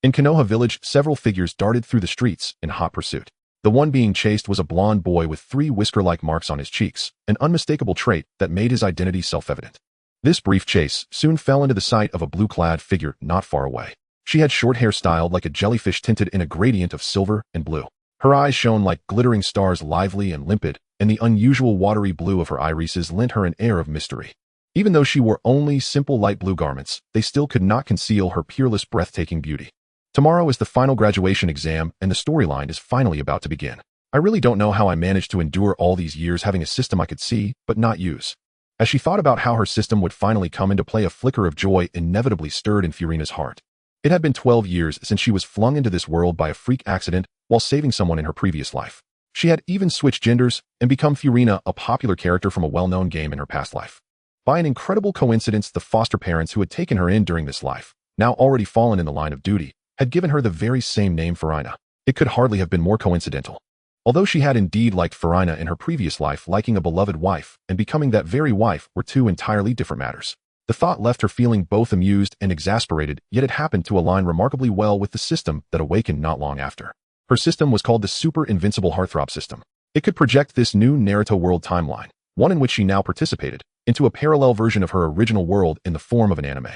In Konoha village, several figures darted through the streets in hot pursuit. The one being chased was a blonde boy with 3 whisker-like marks on his cheeks, an unmistakable trait that made his identity self-evident. This brief chase soon fell into the sight of a blue-clad figure not far away. She had short hair styled like a jellyfish tinted in a gradient of silver and blue. Her eyes shone like glittering stars, lively and limpid, and the unusual watery blue of her irises lent her an air of mystery. Even though she wore only simple light blue garments, they still could not conceal her peerless, breathtaking beauty. Tomorrow is the final graduation exam, and the storyline is finally about to begin. I really don't know how I managed to endure all these years having a system I could see, but not use. As she thought about how her system would finally come into play, a flicker of joy inevitably stirred in Furina's heart. It had been 12 years since she was flung into this world by a freak accident while saving someone in her previous life. She had even switched genders and become Furina, a popular character from a well-known game in her past life. By an incredible coincidence, the foster parents who had taken her in during this life, now already fallen in the line of duty, had given her the very same name, Furina. It could hardly have been more coincidental. Although she had indeed liked Furina in her previous life, liking a beloved wife and becoming that very wife were 2 entirely different matters. The thought left her feeling both amused and exasperated, yet it happened to align remarkably well with the system that awakened not long after. Her system was called the Super Invincible Heartthrob System. It could project this new Naruto world timeline, one in which she now participated, into a parallel version of her original world in the form of an anime.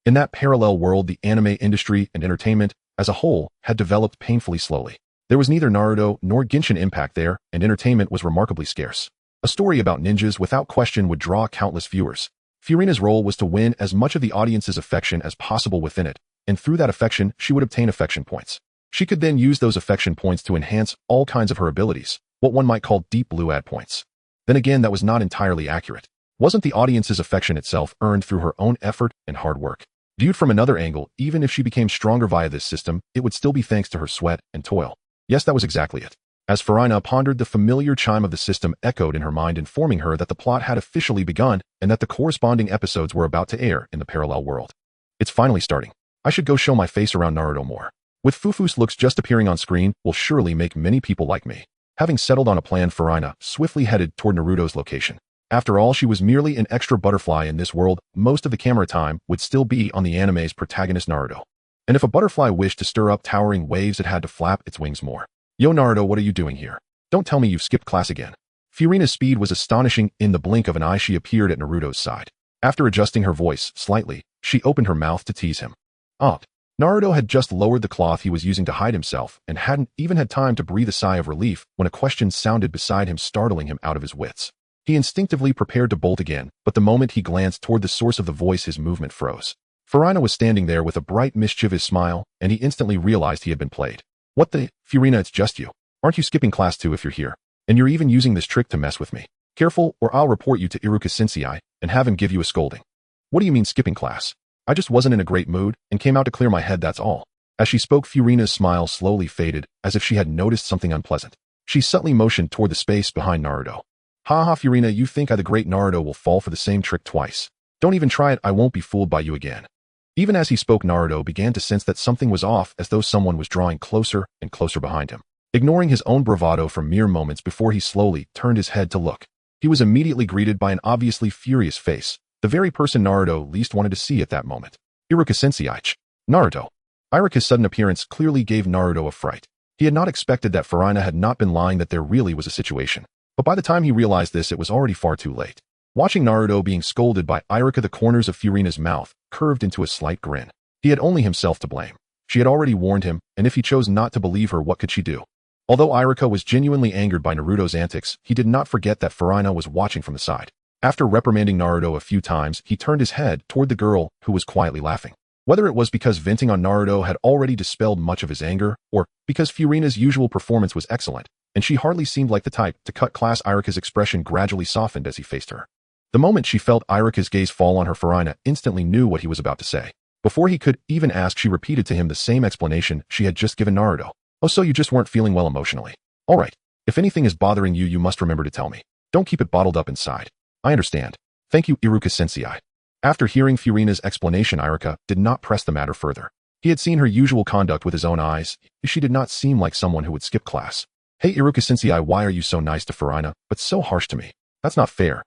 In that parallel world, the anime industry and entertainment, as a whole, had developed painfully slowly. There was neither Naruto nor Genshin impact there, and entertainment was remarkably scarce. A story about ninjas without question would draw countless viewers. Furina's role was to win as much of the audience's affection as possible within it, and through that affection, she would obtain affection points. She could then use those affection points to enhance all kinds of her abilities, what one might call deep blue add points. Then again, that was not entirely accurate. Wasn't the audience's affection itself earned through her own effort and hard work? Viewed from another angle, even if she became stronger via this system, it would still be thanks to her sweat and toil. Yes, that was exactly it. As Furina pondered, the familiar chime of the system echoed in her mind, informing her that the plot had officially begun and that the corresponding episodes were about to air in the parallel world. It's finally starting. I should go show my face around Naruto more. With Fufu's looks just appearing on screen will surely make many people like me. Having settled on a plan, Furina swiftly headed toward Naruto's location. After all, she was merely an extra butterfly in this world. Most of the camera time would still be on the anime's protagonist Naruto. And if a butterfly wished to stir up towering waves, it had to flap its wings more. Yo Naruto, what are you doing here? Don't tell me you've skipped class again. Furina's speed was astonishing. In the blink of an eye, she appeared at Naruto's side. After adjusting her voice slightly, she opened her mouth to tease him. Naruto had just lowered the cloth he was using to hide himself and hadn't even had time to breathe a sigh of relief when a question sounded beside him, startling him out of his wits. He instinctively prepared to bolt again, but the moment he glanced toward the source of the voice, his movement froze. Furina was standing there with a bright, mischievous smile, and he instantly realized he had been played. What the? Furina, it's just you. Aren't you skipping class too if you're here? And you're even using this trick to mess with me. Careful, or I'll report you to Iruka-sensei and have him give you a scolding. What do you mean skipping class? I just wasn't in a great mood and came out to clear my head, that's all. As she spoke, Furina's smile slowly faded, as if she had noticed something unpleasant. She subtly motioned toward the space behind Naruto. Haha, Furina, you think I, the great Naruto, will fall for the same trick twice? Don't even try it, I won't be fooled by you again. Even as he spoke, Naruto began to sense that something was off, as though someone was drawing closer and closer behind him. Ignoring his own bravado for mere moments before he slowly turned his head to look, he was immediately greeted by an obviously furious face, the very person Naruto least wanted to see at that moment. Iruka-sensei. Naruto. Iruka's sudden appearance clearly gave Naruto a fright. He had not expected that Furina had not been lying, that there really was a situation. But by the time he realized this, it was already far too late. Watching Naruto being scolded by Iruka, the corners of Furina's mouth curved into a slight grin. He had only himself to blame. She had already warned him, and if he chose not to believe her, what could she do? Although Iruka was genuinely angered by Naruto's antics, he did not forget that Furina was watching from the side. After reprimanding Naruto a few times, he turned his head toward the girl, who was quietly laughing. Whether it was because venting on Naruto had already dispelled much of his anger, or because Furina's usual performance was excellent, and she hardly seemed like the type to cut class, Iruka's expression gradually softened as he faced her. The moment she felt Iruka's gaze fall on her, Furina instantly knew what he was about to say. Before he could even ask, she repeated to him the same explanation she had just given Naruto. Oh, so you just weren't feeling well emotionally. All right. If anything is bothering you, you must remember to tell me. Don't keep it bottled up inside. I understand. Thank you, Iruka-sensei. After hearing Furina's explanation, Iruka did not press the matter further. He had seen her usual conduct with his own eyes. She did not seem like someone who would skip class. Hey, Iruka-sensei, why are you so nice to Furina, but so harsh to me? That's not fair.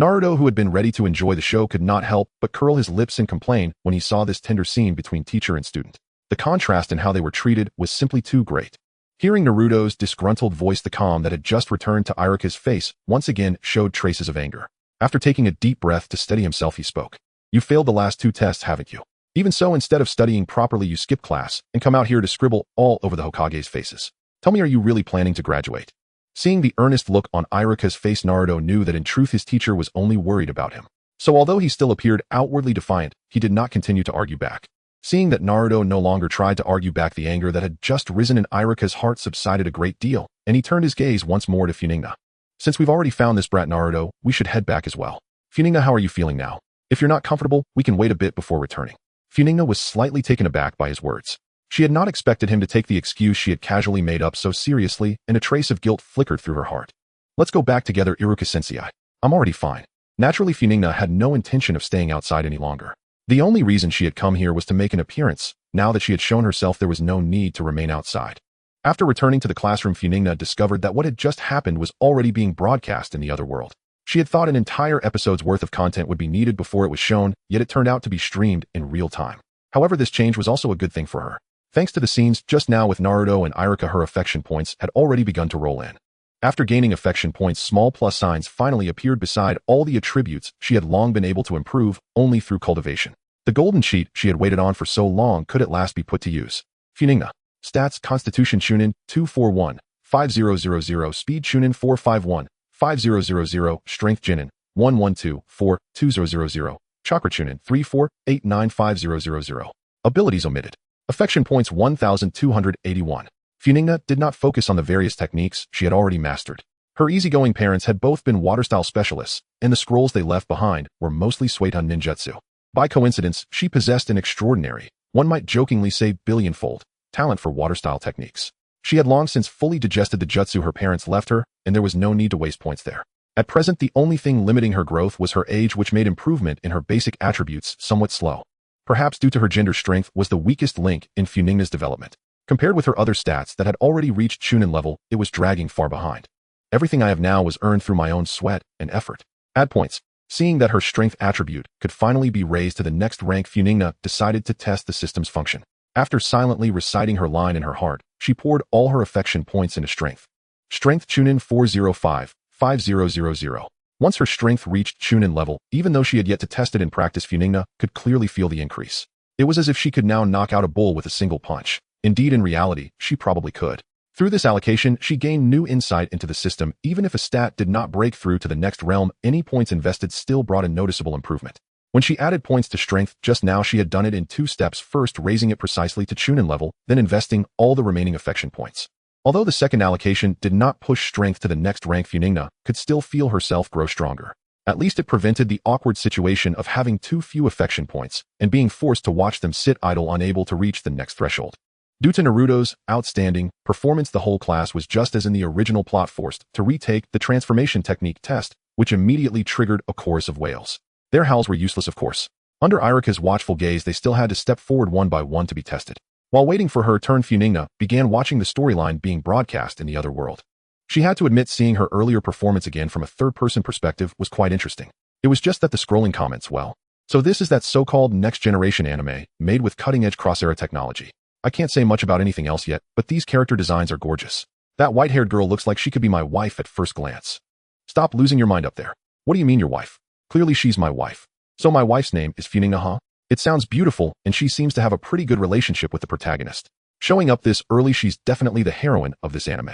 Naruto, who had been ready to enjoy the show, could not help but curl his lips and complain when he saw this tender scene between teacher and student. The contrast in how they were treated was simply too great. Hearing Naruto's disgruntled voice, the calm that had just returned to Iruka's face once again showed traces of anger. After taking a deep breath to steady himself, he spoke. You failed the last 2 tests, haven't you? Even so, instead of studying properly, you skip class and come out here to scribble all over the Hokage's faces. Tell me, are you really planning to graduate? Seeing the earnest look on Iruka's face, Naruto knew that in truth his teacher was only worried about him. So although he still appeared outwardly defiant, he did not continue to argue back. Seeing that Naruto no longer tried to argue back, the anger that had just risen in Iruka's heart subsided a great deal, and he turned his gaze once more to Funingna. Since we've already found this brat Naruto, we should head back as well. Funingna, how are you feeling now? If you're not comfortable, we can wait a bit before returning. Funingna was slightly taken aback by his words. She had not expected him to take the excuse she had casually made up so seriously, and a trace of guilt flickered through her heart. Let's go back together, Iruka-sensei. I'm already fine. Naturally, Funingna had no intention of staying outside any longer. The only reason she had come here was to make an appearance. Now that she had shown herself, there was no need to remain outside. After returning to the classroom, Funingna discovered that what had just happened was already being broadcast in the other world. She had thought an entire episode's worth of content would be needed before it was shown, yet it turned out to be streamed in real time. However, this change was also a good thing for her. Thanks to the scenes just now with Naruto and Iruka, her affection points had already begun to roll in. After gaining affection points, small plus signs finally appeared beside all the attributes she had long been able to improve only through cultivation. The golden sheet she had waited on for so long could at last be put to use. Funingna. Stats: Constitution Chunin 241, 5000, Speed Chunin 451, 5000, Strength Jinin 112, 2000, Chakra Chunin 34895000. Abilities omitted. Affection points 1281. Funingna did not focus on the various techniques she had already mastered. Her easygoing parents had both been water-style specialists, and the scrolls they left behind were mostly Suiton ninjutsu. By coincidence, she possessed an extraordinary, one might jokingly say billionfold, talent for water-style techniques. She had long since fully digested the jutsu her parents left her, and there was no need to waste points there. At present, the only thing limiting her growth was her age, which made improvement in her basic attributes somewhat slow. Perhaps due to her gender, strength was the weakest link in Funingna's development. Compared with her other stats that had already reached Chunin level, it was dragging far behind. Everything I have now was earned through my own sweat and effort. Add points. Seeing that her strength attribute could finally be raised to the next rank, Funingna decided to test the system's function. After silently reciting her line in her heart, she poured all her affection points into strength. Strength Chunin 405, 5000. Once her strength reached Chunin level, even though she had yet to test it in practice, Funingna could clearly feel the increase. It was as if she could now knock out a bull with a single punch. Indeed, in reality, she probably could. Through this allocation, she gained new insight into the system. Even if a stat did not break through to the next realm, any points invested still brought a noticeable improvement. When she added points to strength just now, she had done it in 2 steps, first raising it precisely to Chunin level, then investing all the remaining affection points. Although the second allocation did not push strength to the next rank, Funingna could still feel herself grow stronger. At least it prevented the awkward situation of having too few affection points and being forced to watch them sit idle, unable to reach the next threshold. Due to Naruto's outstanding performance, the whole class was, just as in the original plot, forced to retake the transformation technique test, which immediately triggered a chorus of wails. Their howls were useless, of course. Under Iruka's watchful gaze, they still had to step forward one by one to be tested. While waiting for her turn, Funingna began watching the storyline being broadcast in the other world. She had to admit, seeing her earlier performance again from a third-person perspective was quite interesting. It was just that the scrolling comments, well, so this is that so-called next-generation anime, made with cutting-edge cross-era technology. I can't say much about anything else yet, but these character designs are gorgeous. That white-haired girl looks like she could be my wife at first glance. Stop losing your mind up there. What do you mean your wife? Clearly she's my wife. So my wife's name is Funingna, huh? It sounds beautiful, and she seems to have a pretty good relationship with the protagonist. Showing up this early, she's definitely the heroine of this anime.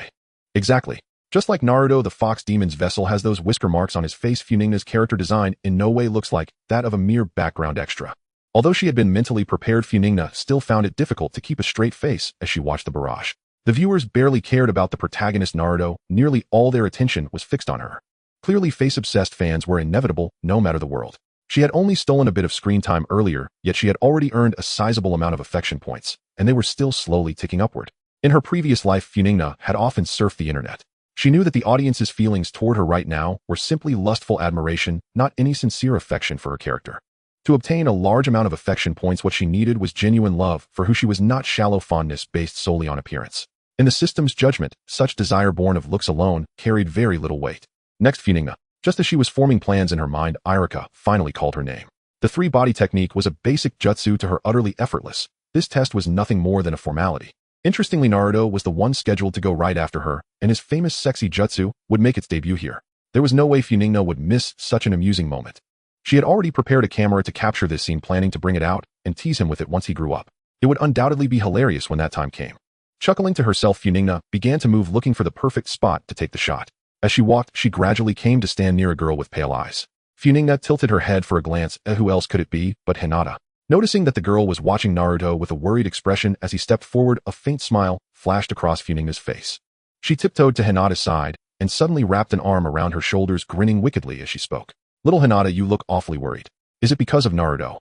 Exactly. Just like Naruto, the fox demon's vessel has those whisker marks on his face. Funingna's character design in no way looks like that of a mere background extra. Although she had been mentally prepared, Funingna still found it difficult to keep a straight face as she watched the barrage. The viewers barely cared about the protagonist Naruto, nearly all their attention was fixed on her. Clearly face-obsessed fans were inevitable, no matter the world. She had only stolen a bit of screen time earlier, yet she had already earned a sizable amount of affection points, and they were still slowly ticking upward. In her previous life, Funingna had often surfed the internet. She knew that the audience's feelings toward her right now were simply lustful admiration, not any sincere affection for her character. To obtain a large amount of affection points, what she needed was genuine love for who she was, not shallow fondness based solely on appearance. In the system's judgment, such desire born of looks alone carried very little weight. Next, Funingna. Just as she was forming plans in her mind, Iruka finally called her name. The 3-body technique was a basic jutsu to her, utterly effortless. This test was nothing more than a formality. Interestingly, Naruto was the one scheduled to go right after her, and his famous sexy jutsu would make its debut here. There was no way Funingna would miss such an amusing moment. She had already prepared a camera to capture this scene, planning to bring it out and tease him with it once he grew up. It would undoubtedly be hilarious when that time came. Chuckling to herself, Funingna began to move, looking for the perfect spot to take the shot. As she walked, she gradually came to stand near a girl with pale eyes. Funingna tilted her head for a glance. Who else could it be but Hinata? Noticing that the girl was watching Naruto with a worried expression as he stepped forward, a faint smile flashed across Funingna's face. She tiptoed to Hinata's side and suddenly wrapped an arm around her shoulders, grinning wickedly as she spoke. "Little Hinata, you look awfully worried. Is it because of Naruto?"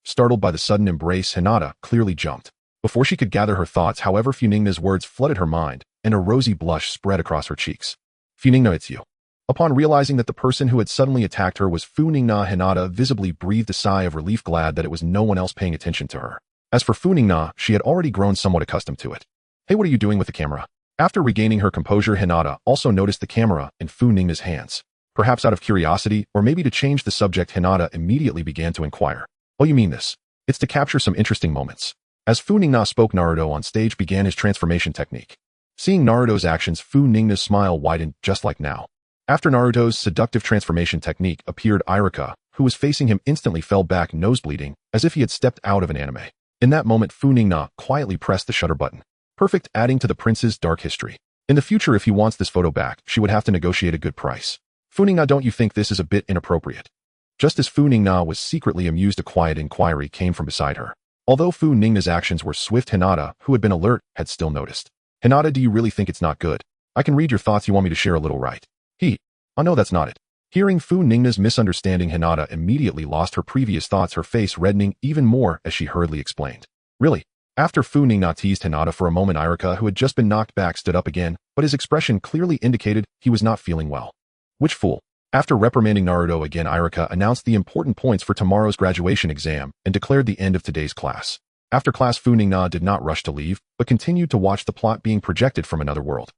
Startled by the sudden embrace, Hinata clearly jumped. Before she could gather her thoughts, however, Funingna's words flooded her mind, and a rosy blush spread across her cheeks. "Funingna, it's you." Upon realizing that the person who had suddenly attacked her was Funingna, Hinata visibly breathed a sigh of relief, glad that it was no one else paying attention to her. As for Funingna, she had already grown somewhat accustomed to it. "Hey, what are you doing with the camera?" After regaining her composure, Hinata also noticed the camera in Funingna's hands. Perhaps out of curiosity, or maybe to change the subject, Hinata immediately began to inquire. "Oh, you mean this? It's to capture some interesting moments." As Funingna spoke, Naruto on stage began his transformation technique. Seeing Naruto's actions, Funingna's smile widened, just like now. After Naruto's seductive transformation technique appeared, Iruka, who was facing him, instantly fell back, nose bleeding, as if he had stepped out of an anime. In that moment, Funingna quietly pressed the shutter button. Perfect, adding to the prince's dark history. In the future, if he wants this photo back, she would have to negotiate a good price. "Funingna, don't you think this is a bit inappropriate?" Just as Funingna was secretly amused, a quiet inquiry came from beside her. Although Funingna's actions were swift, Hinata, who had been alert, had still noticed. "Hinata, do you really think it's not good? I can read your thoughts. You want me to share a little, right?" "Oh no, that's not it." Hearing Funingna's misunderstanding, Hinata immediately lost her previous thoughts, her face reddening even more as she hurriedly explained. "Really?" After Funingna teased Hinata for a moment, Iruka, who had just been knocked back, stood up again, but his expression clearly indicated he was not feeling well. "Which fool?" After reprimanding Naruto again, Iruka announced the important points for tomorrow's graduation exam and declared the end of today's class. After class, Funingna did not rush to leave, but continued to watch the plot being projected from another world.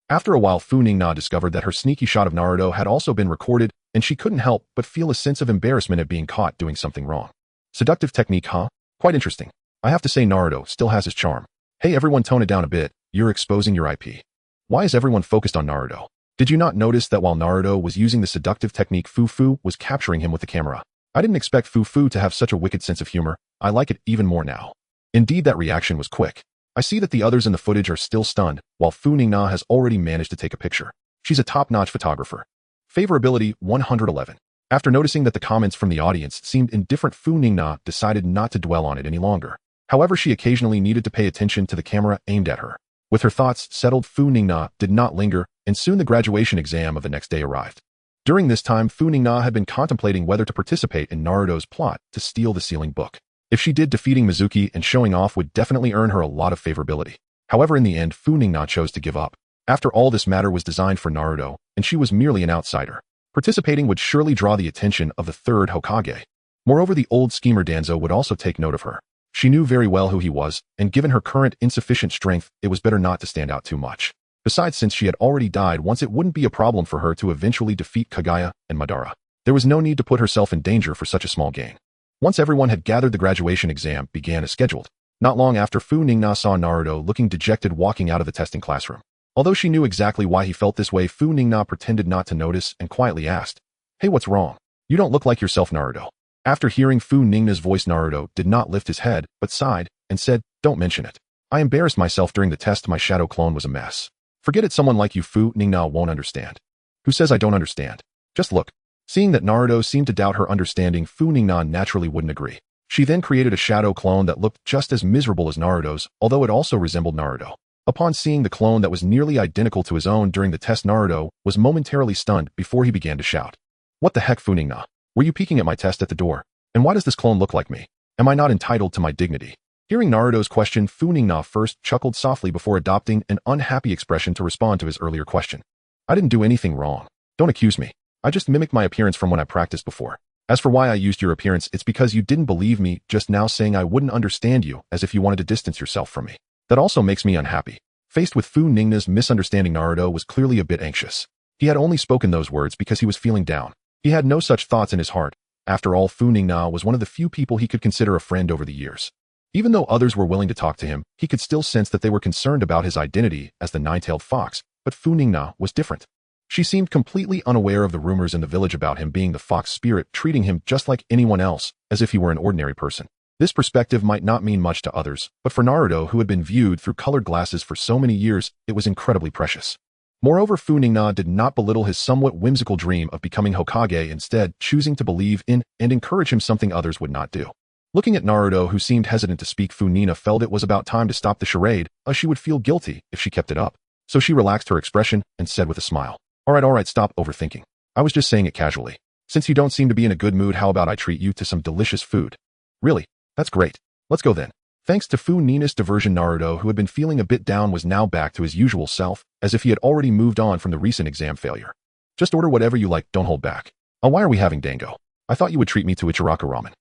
After a while, Funingna discovered that her sneaky shot of Naruto had also been recorded, and she couldn't help but feel a sense of embarrassment at being caught doing something wrong. Seductive technique, huh? Quite interesting. I have to say, Naruto still has his charm. Hey, everyone, tone it down a bit. You're exposing your IP. Why is everyone focused on Naruto? Did you not notice that while Naruto was using the seductive technique, Fufu was capturing him with the camera? I didn't expect Fufu to have such a wicked sense of humor. I like it even more now. Indeed, that reaction was quick. I see that the others in the footage are still stunned, while Funingna has already managed to take a picture. She's a top-notch photographer. Favorability 111. After noticing that the comments from the audience seemed indifferent, Funingna decided not to dwell on it any longer. However, she occasionally needed to pay attention to the camera aimed at her. With her thoughts settled, Funingna did not linger, and soon the graduation exam of the next day arrived. During this time, Funingna had been contemplating whether to participate in Naruto's plot to steal the sealing book. If she did, defeating Mizuki and showing off would definitely earn her a lot of favorability. However, in the end, Funingna chose to give up. After all, this matter was designed for Naruto, and she was merely an outsider. Participating would surely draw the attention of the Third Hokage. Moreover, the old schemer Danzo would also take note of her. She knew very well who he was, and given her current insufficient strength, it was better not to stand out too much. Besides, since she had already died once, it wouldn't be a problem for her to eventually defeat Kaguya and Madara. There was no need to put herself in danger for such a small gain. Once everyone had gathered, the graduation exam began as scheduled. Not long after, Funingna saw Naruto looking dejected walking out of the testing classroom. Although she knew exactly why he felt this way, Funingna pretended not to notice and quietly asked, "Hey, what's wrong? You don't look like yourself, Naruto." After hearing Funingna's voice, Naruto did not lift his head, but sighed and said, "Don't mention it. I embarrassed myself during the test. My shadow clone was a mess." "Forget it, someone like you, Funingna, won't understand." "Who says I don't understand? Just look." Seeing that Naruto seemed to doubt her understanding, Funingna naturally wouldn't agree. She then created a shadow clone that looked just as miserable as Naruto's, although it also resembled Naruto. Upon seeing the clone that was nearly identical to his own during the test, Naruto was momentarily stunned before he began to shout. "What the heck, Funingna? Were you peeking at my test at the door? And why does this clone look like me? Am I not entitled to my dignity?" Hearing Naruto's question, Funingna first chuckled softly before adopting an unhappy expression to respond to his earlier question. "I didn't do anything wrong. Don't accuse me. I just mimicked my appearance from when I practiced before. As for why I used your appearance, it's because you didn't believe me just now, saying I wouldn't understand you, as if you wanted to distance yourself from me. That also makes me unhappy." Faced with Funingna's misunderstanding, Naruto was clearly a bit anxious. He had only spoken those words because he was feeling down. He had no such thoughts in his heart. After all, Funingna was one of the few people he could consider a friend over the years. Even though others were willing to talk to him, he could still sense that they were concerned about his identity as the nine-tailed fox, but Funingna was different. She seemed completely unaware of the rumors in the village about him being the fox spirit, treating him just like anyone else, as if he were an ordinary person. This perspective might not mean much to others, but for Naruto, who had been viewed through colored glasses for so many years, it was incredibly precious. Moreover, Funingna did not belittle his somewhat whimsical dream of becoming Hokage, instead choosing to believe in and encourage him, something others would not do. Looking at Naruto, who seemed hesitant to speak, Funingna felt it was about time to stop the charade, as she would feel guilty if she kept it up. So she relaxed her expression and said with a smile, all right, stop overthinking. I was just saying it casually. Since you don't seem to be in a good mood, how about I treat you to some delicious food? Really? That's great. Let's go then. Thanks to Funingna's diversion, Naruto, who had been feeling a bit down, was now back to his usual self, as if he had already moved on from the recent exam failure. Just order whatever you like, don't hold back. Oh, why are we having dango? I thought you would treat me to Ichiraka ramen.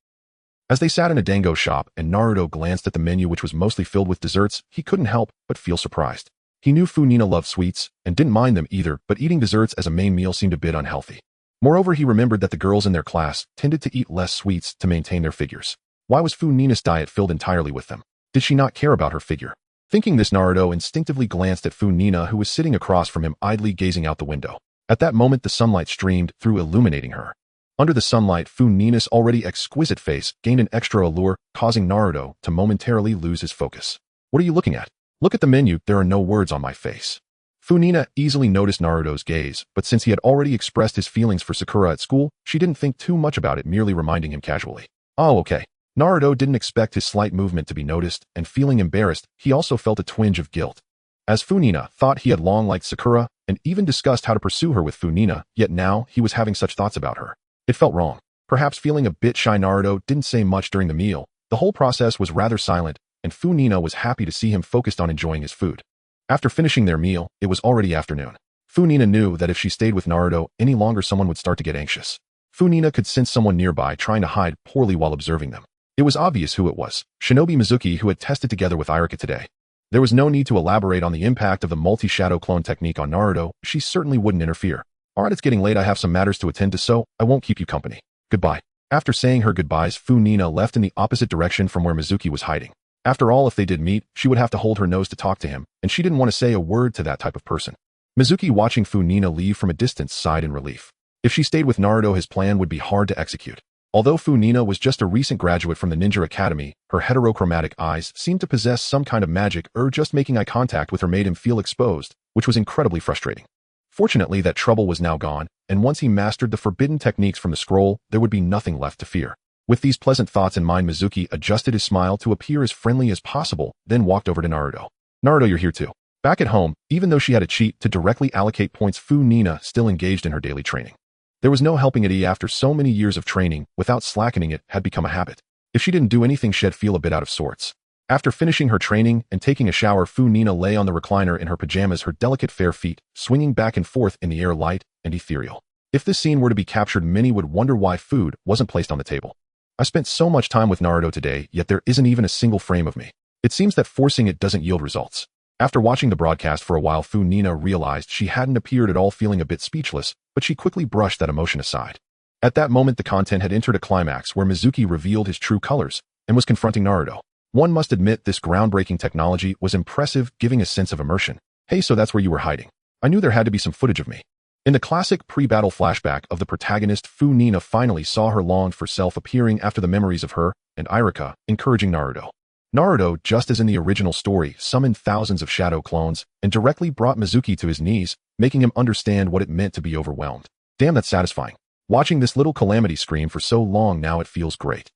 As they sat in a dango shop and Naruto glanced at the menu, which was mostly filled with desserts, he couldn't help but feel surprised. He knew Funingna loved sweets and didn't mind them either, but eating desserts as a main meal seemed a bit unhealthy. Moreover, he remembered that the girls in their class tended to eat less sweets to maintain their figures. Why was Funingna's diet filled entirely with them? Did she not care about her figure? Thinking this, Naruto instinctively glanced at Funingna, who was sitting across from him, idly gazing out the window. At that moment, the sunlight streamed through, illuminating her. Under the sunlight, Funingna's already exquisite face gained an extra allure, causing Naruto to momentarily lose his focus. What are you looking at? Look at the menu, there are no words on my face. Funingna easily noticed Naruto's gaze, but since he had already expressed his feelings for Sakura at school, she didn't think too much about it, merely reminding him casually. Oh, okay. Naruto didn't expect his slight movement to be noticed, and feeling embarrassed, he also felt a twinge of guilt. As Funingna thought he had long liked Sakura, and even discussed how to pursue her with Funingna, yet now he was having such thoughts about her. It felt wrong. Perhaps feeling a bit shy, Naruto didn't say much during the meal. The whole process was rather silent, and Funingna was happy to see him focused on enjoying his food. After finishing their meal, it was already afternoon. Funingna knew that if she stayed with Naruto any longer, someone would start to get anxious. Funingna could sense someone nearby trying to hide poorly while observing them. It was obvious who it was, Shinobi Mizuki, who had tested together with Iruka today. There was no need to elaborate on the impact of the multi-shadow clone technique on Naruto. She certainly wouldn't interfere. Alright, it's getting late, I have some matters to attend to, so I won't keep you company. Goodbye. After saying her goodbyes, Funingna left in the opposite direction from where Mizuki was hiding. After all, if they did meet, she would have to hold her nose to talk to him, and she didn't want to say a word to that type of person. Mizuki, watching Funingna leave from a distance, sighed in relief. If she stayed with Naruto, his plan would be hard to execute. Although Funingna was just a recent graduate from the Ninja Academy, her heterochromatic eyes seemed to possess some kind of magic, just making eye contact with her made him feel exposed, which was incredibly frustrating. Fortunately, that trouble was now gone, and once he mastered the forbidden techniques from the scroll, there would be nothing left to fear. With these pleasant thoughts in mind, Mizuki adjusted his smile to appear as friendly as possible, then walked over to Naruto. Naruto, you're here too. Back at home, even though she had a cheat to directly allocate points, Funingna still engaged in her daily training. There was no helping it, after so many years of training, without slackening it had become a habit. If she didn't do anything, she'd feel a bit out of sorts. After finishing her training and taking a shower, Funingna lay on the recliner in her pajamas, her delicate fair feet swinging back and forth in the air, light and ethereal. If this scene were to be captured, many would wonder why food wasn't placed on the table. I spent so much time with Naruto today, yet there isn't even a single frame of me. It seems that forcing it doesn't yield results. After watching the broadcast for a while, Funingna realized she hadn't appeared at all, feeling a bit speechless, but she quickly brushed that emotion aside. At that moment, the content had entered a climax where Mizuki revealed his true colors and was confronting Naruto. One must admit this groundbreaking technology was impressive, giving a sense of immersion. Hey, so that's where you were hiding. I knew there had to be some footage of me. In the classic pre-battle flashback of the protagonist, Funingna finally saw her longed for self appearing after the memories of her and Iruka, encouraging Naruto. Naruto, just as in the original story, summoned thousands of shadow clones and directly brought Mizuki to his knees, making him understand what it meant to be overwhelmed. Damn, that's satisfying. Watching this little calamity scream for so long now, it feels great.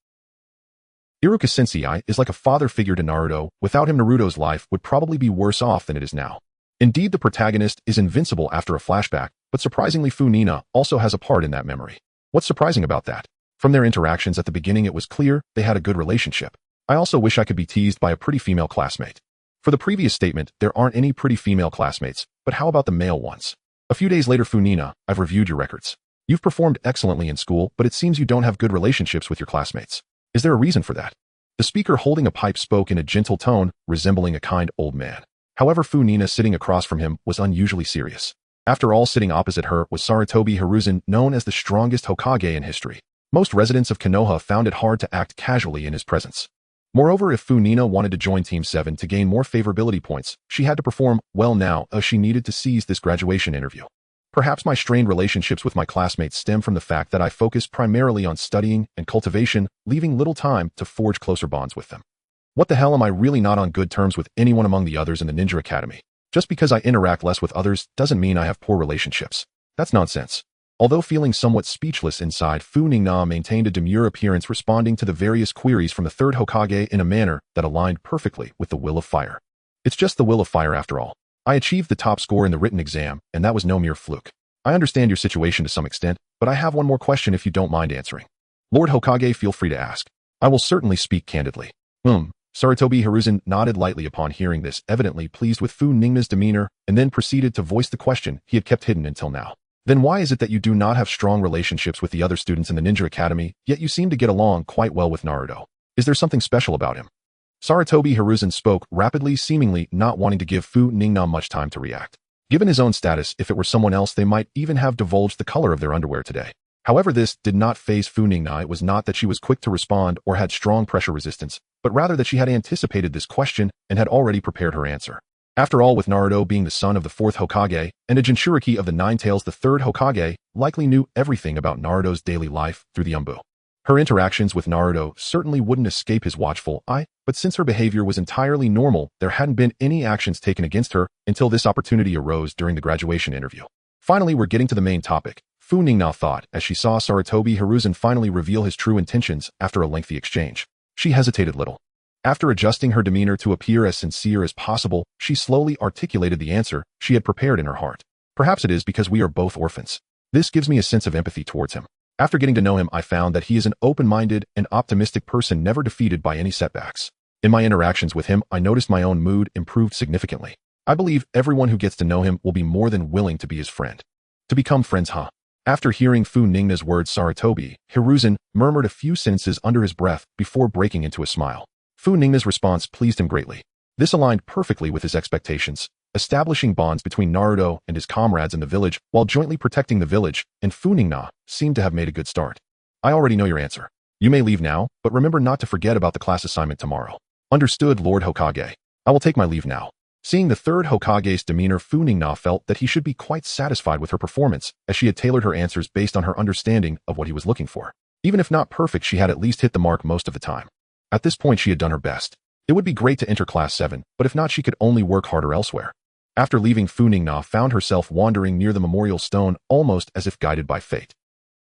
Iruka Sensei is like a father figure to Naruto. Without him, Naruto's life would probably be worse off than it is now. Indeed, the protagonist is invincible after a flashback, but surprisingly, Funingna also has a part in that memory. What's surprising about that? From their interactions at the beginning, it was clear they had a good relationship. I also wish I could be teased by a pretty female classmate. For the previous statement, there aren't any pretty female classmates, but how about the male ones? A few days later, Funingna, I've reviewed your records. You've performed excellently in school, but it seems you don't have good relationships with your classmates. Is there a reason for that? The speaker holding a pipe spoke in a gentle tone, resembling a kind old man. However, Funingna, sitting across from him, was unusually serious. After all, sitting opposite her was Sarutobi Hiruzen, known as the strongest Hokage in history. Most residents of Konoha found it hard to act casually in his presence. Moreover, if Funingna wanted to join Team 7 to gain more favorability points, she had to perform well now as she needed to seize this graduation interview. Perhaps my strained relationships with my classmates stem from the fact that I focused primarily on studying and cultivation, leaving little time to forge closer bonds with them. What the hell, am I really not on good terms with anyone among the others in the Ninja Academy? Just because I interact less with others doesn't mean I have poor relationships. That's nonsense. Although feeling somewhat speechless inside, Funingna maintained a demure appearance, responding to the various queries from the Third Hokage in a manner that aligned perfectly with the will of fire. It's just the will of fire after all. I achieved the top score in the written exam, and that was no mere fluke. I understand your situation to some extent, but I have one more question if you don't mind answering. Lord Hokage, feel free to ask. I will certainly speak candidly. Sarutobi Hiruzen nodded lightly upon hearing this, evidently pleased with Funingna's demeanor, and then proceeded to voice the question he had kept hidden until now. Then why is it that you do not have strong relationships with the other students in the Ninja Academy, yet you seem to get along quite well with Naruto? Is there something special about him? Sarutobi Hiruzen spoke rapidly, seemingly not wanting to give Funingna much time to react. Given his own status, if it were someone else, they might even have divulged the color of their underwear today. However, this did not faze Funingna. It was not that she was quick to respond or had strong pressure resistance, but rather that she had anticipated this question and had already prepared her answer. After all, with Naruto being the son of the fourth Hokage and a Jinchuriki of the Nine Tails, the third Hokage likely knew everything about Naruto's daily life through the Umbu. Her interactions with Naruto certainly wouldn't escape his watchful eye, but since her behavior was entirely normal, there hadn't been any actions taken against her until this opportunity arose during the graduation interview. Finally, we're getting to the main topic, Funingna thought as she saw Sarutobi Hiruzen finally reveal his true intentions after a lengthy exchange. She hesitated little. After adjusting her demeanor to appear as sincere as possible, she slowly articulated the answer she had prepared in her heart. Perhaps it is because we are both orphans. This gives me a sense of empathy towards him. After getting to know him, I found that he is an open-minded and optimistic person, never defeated by any setbacks. In my interactions with him, I noticed my own mood improved significantly. I believe everyone who gets to know him will be more than willing to be his friend. To become friends, huh? After hearing Funingna's words, Sarutobi Hiruzen murmured a few sentences under his breath before breaking into a smile. Funingna's response pleased him greatly. This aligned perfectly with his expectations, establishing bonds between Naruto and his comrades in the village while jointly protecting the village, and Funingna seemed to have made a good start. I already know your answer. You may leave now, but remember not to forget about the class assignment tomorrow. Understood, Lord Hokage. I will take my leave now. Seeing the third Hokage's demeanor, Funingna felt that he should be quite satisfied with her performance, as she had tailored her answers based on her understanding of what he was looking for. Even if not perfect, she had at least hit the mark most of the time. At this point, she had done her best. It would be great to enter Class 7, but if not, she could only work harder elsewhere. After leaving, Funingna found herself wandering near the memorial stone, almost as if guided by fate.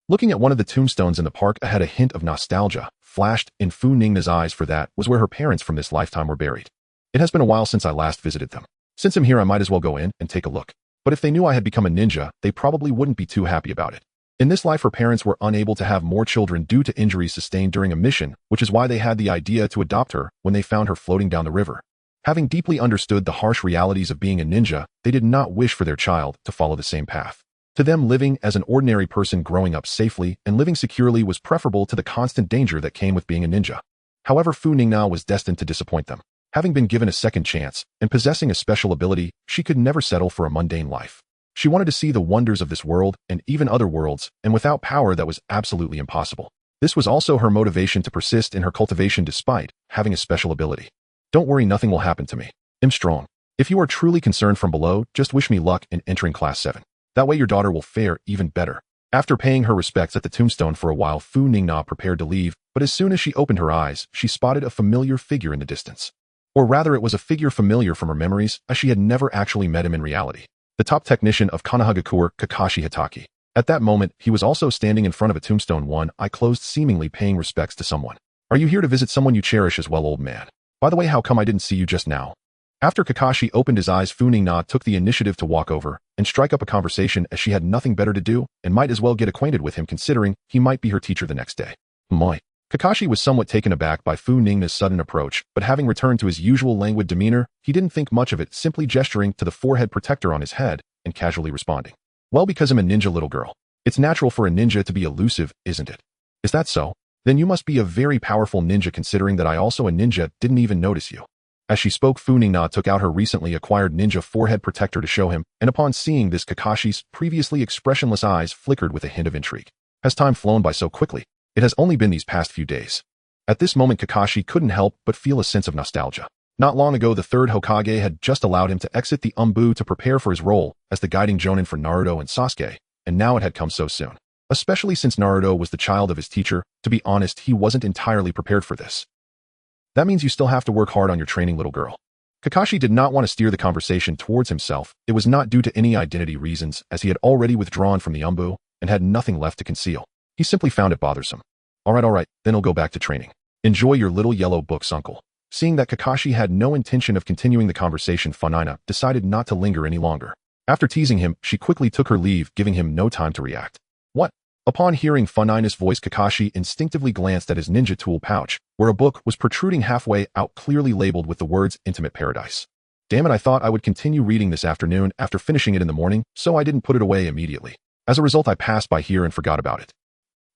Looking at one of the tombstones in the park ahead, a hint of nostalgia flashed in Funingna's eyes, for that was where her parents from this lifetime were buried. It has been a while since I last visited them. Since I'm here, I might as well go in and take a look. But if they knew I had become a ninja, they probably wouldn't be too happy about it. In this life, her parents were unable to have more children due to injuries sustained during a mission, which is why they had the idea to adopt her when they found her floating down the river. Having deeply understood the harsh realities of being a ninja, they did not wish for their child to follow the same path. To them, living as an ordinary person, growing up safely and living securely, was preferable to the constant danger that came with being a ninja. However, Funingna was destined to disappoint them. Having been given a second chance and possessing a special ability, she could never settle for a mundane life. She wanted to see the wonders of this world and even other worlds, and without power that was absolutely impossible. This was also her motivation to persist in her cultivation despite having a special ability. Don't worry, nothing will happen to me. I'm strong. If you are truly concerned from below, just wish me luck in entering Class 7. That way your daughter will fare even better. After paying her respects at the tombstone for a while, Funingna prepared to leave, but as soon as she opened her eyes, she spotted a familiar figure in the distance. Or rather, it was a figure familiar from her memories, as she had never actually met him in reality. The top technician of Konohagakure, Kakashi Hitaki. At that moment, he was also standing in front of a tombstone, one eye closed, seemingly paying respects to someone. Are you here to visit someone you cherish as well, old man? By the way, how come I didn't see you just now? After Kakashi opened his eyes, Funingna took the initiative to walk over and strike up a conversation, as she had nothing better to do and might as well get acquainted with him, considering he might be her teacher the next day. Moi. Kakashi was somewhat taken aback by Funingna's sudden approach, but having returned to his usual languid demeanor, he didn't think much of it, simply gesturing to the forehead protector on his head and casually responding. Well, because I'm a ninja, little girl. It's natural for a ninja to be elusive, isn't it? Is that so? Then you must be a very powerful ninja, considering that I also a ninja didn't even notice you. As she spoke, Funingna took out her recently acquired ninja forehead protector to show him, and upon seeing this, Kakashi's previously expressionless eyes flickered with a hint of intrigue. Has time flown by so quickly? It has only been these past few days. At this moment, Kakashi couldn't help but feel a sense of nostalgia. Not long ago, the third Hokage had just allowed him to exit the Umbu to prepare for his role as the guiding Jonin for Naruto and Sasuke, and now it had come so soon. Especially since Naruto was the child of his teacher, to be honest, he wasn't entirely prepared for this. That means you still have to work hard on your training, little girl. Kakashi did not want to steer the conversation towards himself. It was not due to any identity reasons, as he had already withdrawn from the Umbu and had nothing left to conceal. He simply found it bothersome. All right, then I'll go back to training. Enjoy your little yellow books, uncle. Seeing that Kakashi had no intention of continuing the conversation, Funingna decided not to linger any longer. After teasing him, she quickly took her leave, giving him no time to react. What? Upon hearing Funingna's voice, Kakashi instinctively glanced at his ninja tool pouch, where a book was protruding halfway out, clearly labeled with the words Intimate Paradise. Damn it, I thought I would continue reading this afternoon after finishing it in the morning, so I didn't put it away immediately. As a result, I passed by here and forgot about it.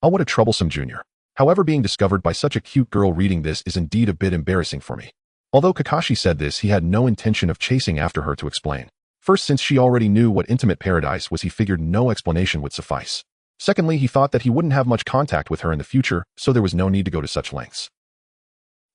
Oh, what a troublesome junior. However, being discovered by such a cute girl reading this is indeed a bit embarrassing for me. Although Kakashi said this, he had no intention of chasing after her to explain. First, since she already knew what Intimate Paradise was, he figured no explanation would suffice. Secondly, he thought that he wouldn't have much contact with her in the future, so there was no need to go to such lengths.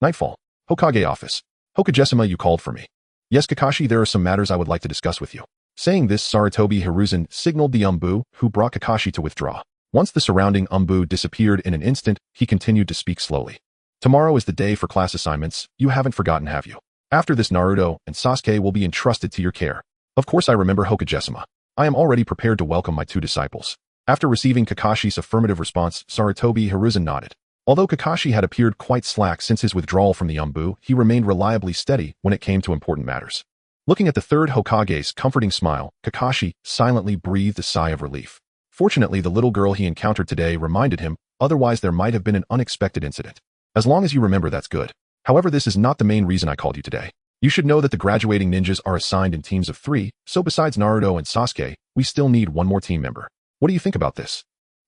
Nightfall. Hokage office. Hokage-sama, you called for me. Yes, Kakashi, there are some matters I would like to discuss with you. Saying this, Sarutobi Hiruzen signaled the Umbu, who brought Kakashi to withdraw. Once the surrounding Umbu disappeared in an instant, he continued to speak slowly. Tomorrow is the day for class assignments. You haven't forgotten, have you? After this, Naruto and Sasuke will be entrusted to your care. Of course I remember, Hokage-sama. I am already prepared to welcome my two disciples. After receiving Kakashi's affirmative response, Sarutobi Hiruzen nodded. Although Kakashi had appeared quite slack since his withdrawal from the Umbu, he remained reliably steady when it came to important matters. Looking at the third Hokage's comforting smile, Kakashi silently breathed a sigh of relief. Fortunately, the little girl he encountered today reminded him, otherwise there might have been an unexpected incident. As long as you remember, that's good. However, this is not the main reason I called you today. You should know that the graduating ninjas are assigned in teams of 3, so besides Naruto and Sasuke, we still need one more team member. What do you think about this?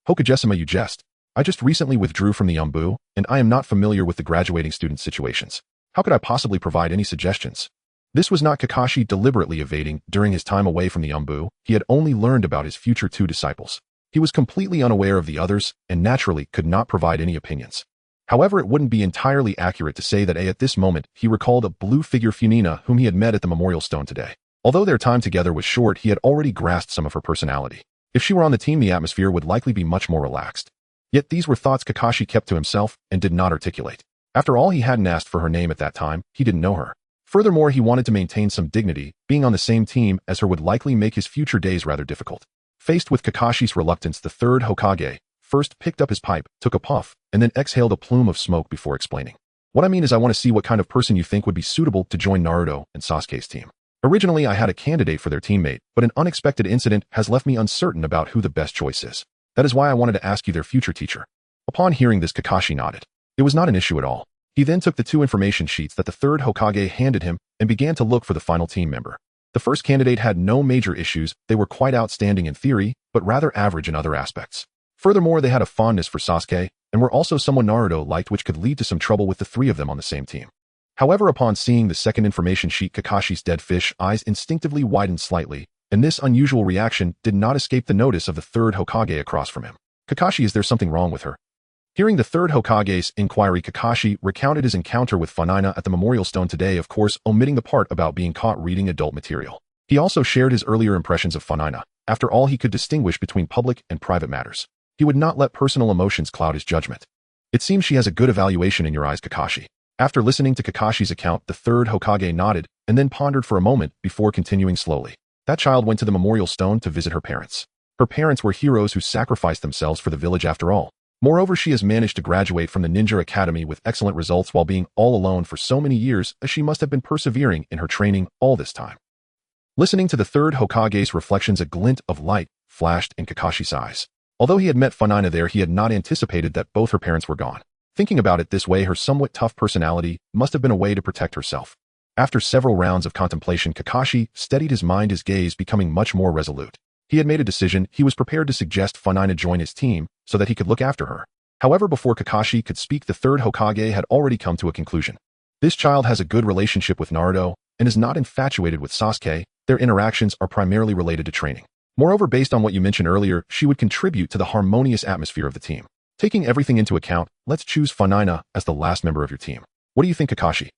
Hokage-sama, you jest. I just recently withdrew from the Umbu, and I am not familiar with the graduating student situations. How could I possibly provide any suggestions? This was not Kakashi deliberately evading. During his time away from the Umbu, he had only learned about his future 2 disciples. He was completely unaware of the others, and naturally could not provide any opinions. However, it wouldn't be entirely accurate to say that at this moment, he recalled a blue figure Funingna whom he had met at the memorial stone today. Although their time together was short, he had already grasped some of her personality. If she were on the team, the atmosphere would likely be much more relaxed. Yet these were thoughts Kakashi kept to himself and did not articulate. After all, he hadn't asked for her name at that time, he didn't know her. Furthermore, he wanted to maintain some dignity. Being on the same team as her would likely make his future days rather difficult. Faced with Kakashi's reluctance, the third Hokage first picked up his pipe, took a puff, and then exhaled a plume of smoke before explaining. What I mean is, I want to see what kind of person you think would be suitable to join Naruto and Sasuke's team. Originally, I had a candidate for their teammate, but an unexpected incident has left me uncertain about who the best choice is. That is why I wanted to ask you their future teacher. Upon hearing this, Kakashi nodded. It was not an issue at all. He then took the 2 information sheets that the third Hokage handed him and began to look for the final team member. The first candidate had no major issues. They were quite outstanding in theory, but rather average in other aspects. Furthermore, they had a fondness for Sasuke and were also someone Naruto liked, which could lead to some trouble with the 3 of them on the same team. However, upon seeing the second information sheet, Kakashi's dead fish eyes instinctively widened slightly, and this unusual reaction did not escape the notice of the third Hokage across from him. Kakashi, is there something wrong with her? Hearing the third Hokage's inquiry, Kakashi recounted his encounter with Funingna at the memorial stone today, of course omitting the part about being caught reading adult material. He also shared his earlier impressions of Funingna. After all, he could distinguish between public and private matters. He would not let personal emotions cloud his judgment. It seems she has a good evaluation in your eyes, Kakashi. After listening to Kakashi's account, the third Hokage nodded and then pondered for a moment before continuing slowly. That child went to the memorial stone to visit her parents. Her parents were heroes who sacrificed themselves for the village after all. Moreover, she has managed to graduate from the Ninja Academy with excellent results while being all alone for so many years, as she must have been persevering in her training all this time. Listening to the third Hokage's reflections, a glint of light flashed in Kakashi's eyes. Although he had met Funingna there, he had not anticipated that both her parents were gone. Thinking about it this way, her somewhat tough personality must have been a way to protect herself. After several rounds of contemplation, Kakashi steadied his mind, his gaze becoming much more resolute. He had made a decision. He was prepared to suggest Funingna join his team so that he could look after her. However, before Kakashi could speak, the third Hokage had already come to a conclusion. This child has a good relationship with Naruto and is not infatuated with Sasuke. Their interactions are primarily related to training. Moreover, based on what you mentioned earlier, she would contribute to the harmonious atmosphere of the team. Taking everything into account, let's choose Funingna as the last member of your team. What do you think, Kakashi?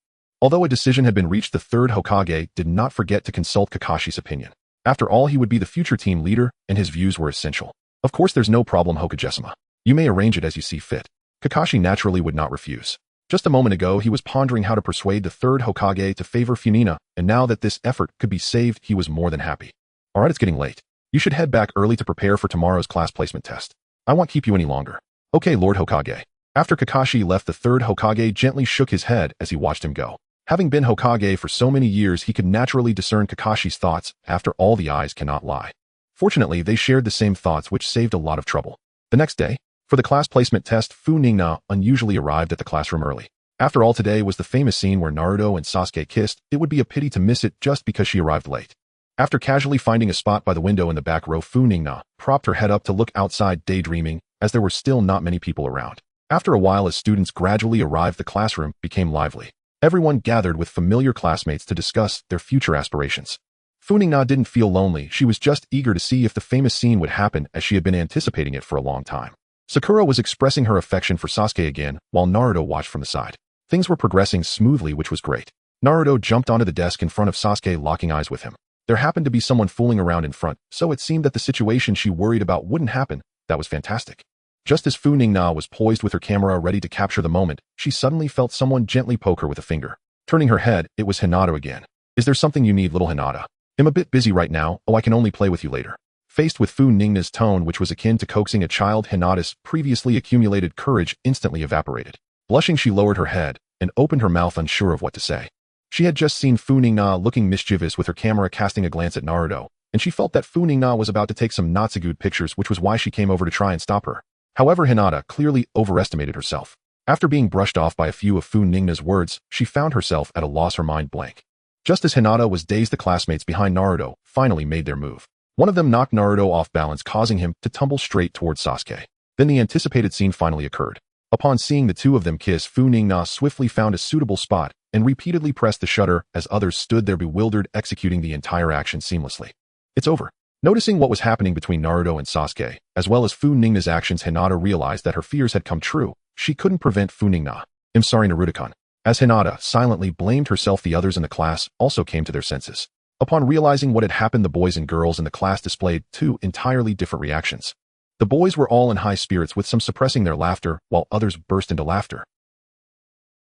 Although a decision had been reached, the third Hokage did not forget to consult Kakashi's opinion. After all, he would be the future team leader, and his views were essential. Of course, there's no problem, Hokage-sama. You may arrange it as you see fit. Kakashi naturally would not refuse. Just a moment ago, he was pondering how to persuade the third Hokage to favor Funingna, and now that this effort could be saved, he was more than happy. Alright, it's getting late. You should head back early to prepare for tomorrow's class placement test. I won't keep you any longer. Okay, Lord Hokage. After Kakashi left, the third Hokage gently shook his head as he watched him go. Having been Hokage for so many years, he could naturally discern Kakashi's thoughts. After all, the eyes cannot lie. Fortunately, they shared the same thoughts, which saved a lot of trouble. The next day, for the class placement test, Funingna unusually arrived at the classroom early. After all, today was the famous scene where Naruto and Sasuke kissed. It would be a pity to miss it just because she arrived late. After casually finding a spot by the window in the back row, Funingna propped her head up to look outside, daydreaming, as there were still not many people around. After a while, as students gradually arrived, the classroom became lively. Everyone gathered with familiar classmates to discuss their future aspirations. Funingna didn't feel lonely. She was just eager to see if the famous scene would happen, as she had been anticipating it for a long time. Sakura was expressing her affection for Sasuke again, while Naruto watched from the side. Things were progressing smoothly, which was great. Naruto jumped onto the desk in front of Sasuke, locking eyes with him. There happened to be someone fooling around in front, so it seemed that the situation she worried about wouldn't happen. That was fantastic. Just as Funingna was poised with her camera ready to capture the moment, she suddenly felt someone gently poke her with a finger. Turning her head, it was Hinata again. Is there something you need, little Hinata? I'm a bit busy right now. Oh, I can only play with you later. Faced with Funingna's tone, which was akin to coaxing a child, Hinata's previously accumulated courage instantly evaporated. Blushing, she lowered her head and opened her mouth, unsure of what to say. She had just seen Funingna looking mischievous with her camera, casting a glance at Naruto, and she felt that Funingna was about to take some not so good pictures, which was why she came over to try and stop her. However, Hinata clearly overestimated herself. After being brushed off by a few of Funingna's words, she found herself at a loss, her mind blank. Just as Hinata was dazed, the classmates behind Naruto finally made their move. One of them knocked Naruto off balance, causing him to tumble straight towards Sasuke. Then the anticipated scene finally occurred. Upon seeing the two of them kiss, Funingna swiftly found a suitable spot and repeatedly pressed the shutter as others stood there bewildered, executing the entire action seamlessly. It's over. Noticing what was happening between Naruto and Sasuke, as well as Funingna's actions, Hinata realized that her fears had come true. She couldn't prevent Funingna. I'm sorry, Naruto-kun. As Hinata silently blamed herself, the others in the class also came to their senses. Upon realizing what had happened, the boys and girls in the class displayed two entirely different reactions. The boys were all in high spirits, with some suppressing their laughter, while others burst into laughter.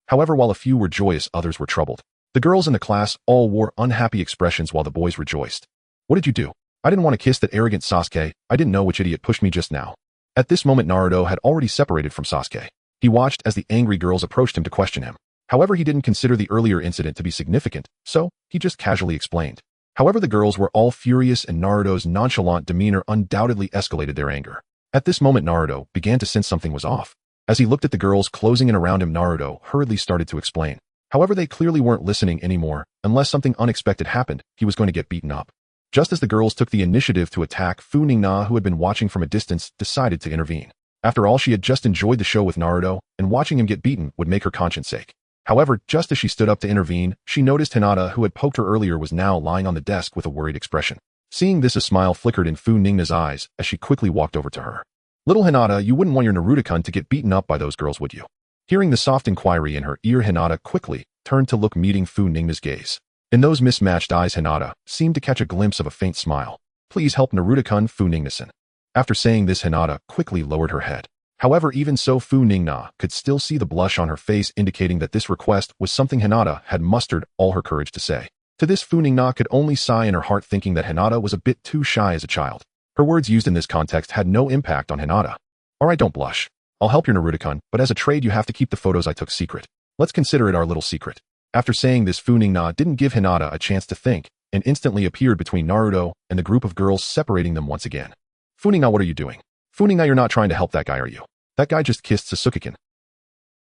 However, while a few were joyous, others were troubled. The girls in the class all wore unhappy expressions while the boys rejoiced. What did you do? I didn't want to kiss that arrogant Sasuke. I didn't know which idiot pushed me just now. At this moment, Naruto had already separated from Sasuke. He watched as the angry girls approached him to question him. However, he didn't consider the earlier incident to be significant, so he just casually explained. However, the girls were all furious, and Naruto's nonchalant demeanor undoubtedly escalated their anger. At this moment, Naruto began to sense something was off. As he looked at the girls closing in around him, Naruto hurriedly started to explain. However, they clearly weren't listening anymore. Unless something unexpected happened, he was going to get beaten up. Just as the girls took the initiative to attack, Funingna, who had been watching from a distance, decided to intervene. After all, she had just enjoyed the show with Naruto, and watching him get beaten would make her conscience ache. However, just as she stood up to intervene, she noticed Hinata, who had poked her earlier, was now lying on the desk with a worried expression. Seeing this, a smile flickered in Funingna's eyes as she quickly walked over to her. Little Hinata, you wouldn't want your Naruto-kun to get beaten up by those girls, would you? Hearing the soft inquiry in her ear, Hinata quickly turned to look, meeting Funingna's gaze. In those mismatched eyes, Hinata seemed to catch a glimpse of a faint smile. Please help Naruto-kun, Funingna-san. After saying this, Hinata quickly lowered her head. However, even so, Funingna could still see the blush on her face, indicating that this request was something Hinata had mustered all her courage to say. To this, Funingna could only sigh in her heart, thinking that Hinata was a bit too shy as a child. Her words used in this context had no impact on Hinata. Alright, don't blush. I'll help your Naruto-kun, but as a trade you have to keep the photos I took secret. Let's consider it our little secret. After saying this, Funingna didn't give Hinata a chance to think, and instantly appeared between Naruto and the group of girls, separating them once again. Funingna, what are you doing? Funingna, you're not trying to help that guy, are you? That guy just kissed Sasuke-kun.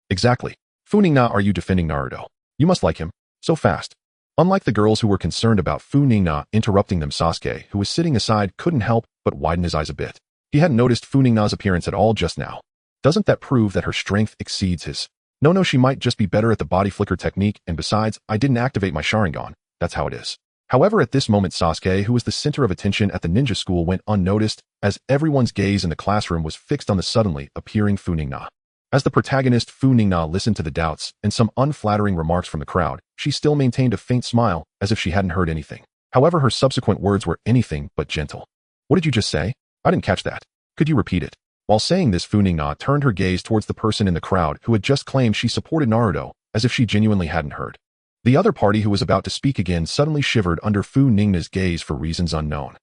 Exactly. Funingna, are you defending Naruto? You must like him. So fast. Unlike the girls who were concerned about Funingna interrupting them, Sasuke, who was sitting aside, couldn't help but widen his eyes a bit. He hadn't noticed Funingna's appearance at all just now. Doesn't that prove that her strength exceeds his? No, she might just be better at the body flicker technique, and besides, I didn't activate my Sharingan. That's how it is. However, at this moment Sasuke, who was the center of attention at the ninja school, went unnoticed, as everyone's gaze in the classroom was fixed on the suddenly appearing Funingna. As the protagonist, Funingna listened to the doubts and some unflattering remarks from the crowd, she still maintained a faint smile, as if she hadn't heard anything. However, her subsequent words were anything but gentle. "What did you just say? I didn't catch that. Could you repeat it?" While saying this, Funingna turned her gaze towards the person in the crowd who had just claimed she supported Naruto, as if she genuinely hadn't heard. The other party, who was about to speak again, suddenly shivered under Funingna's gaze for reasons unknown.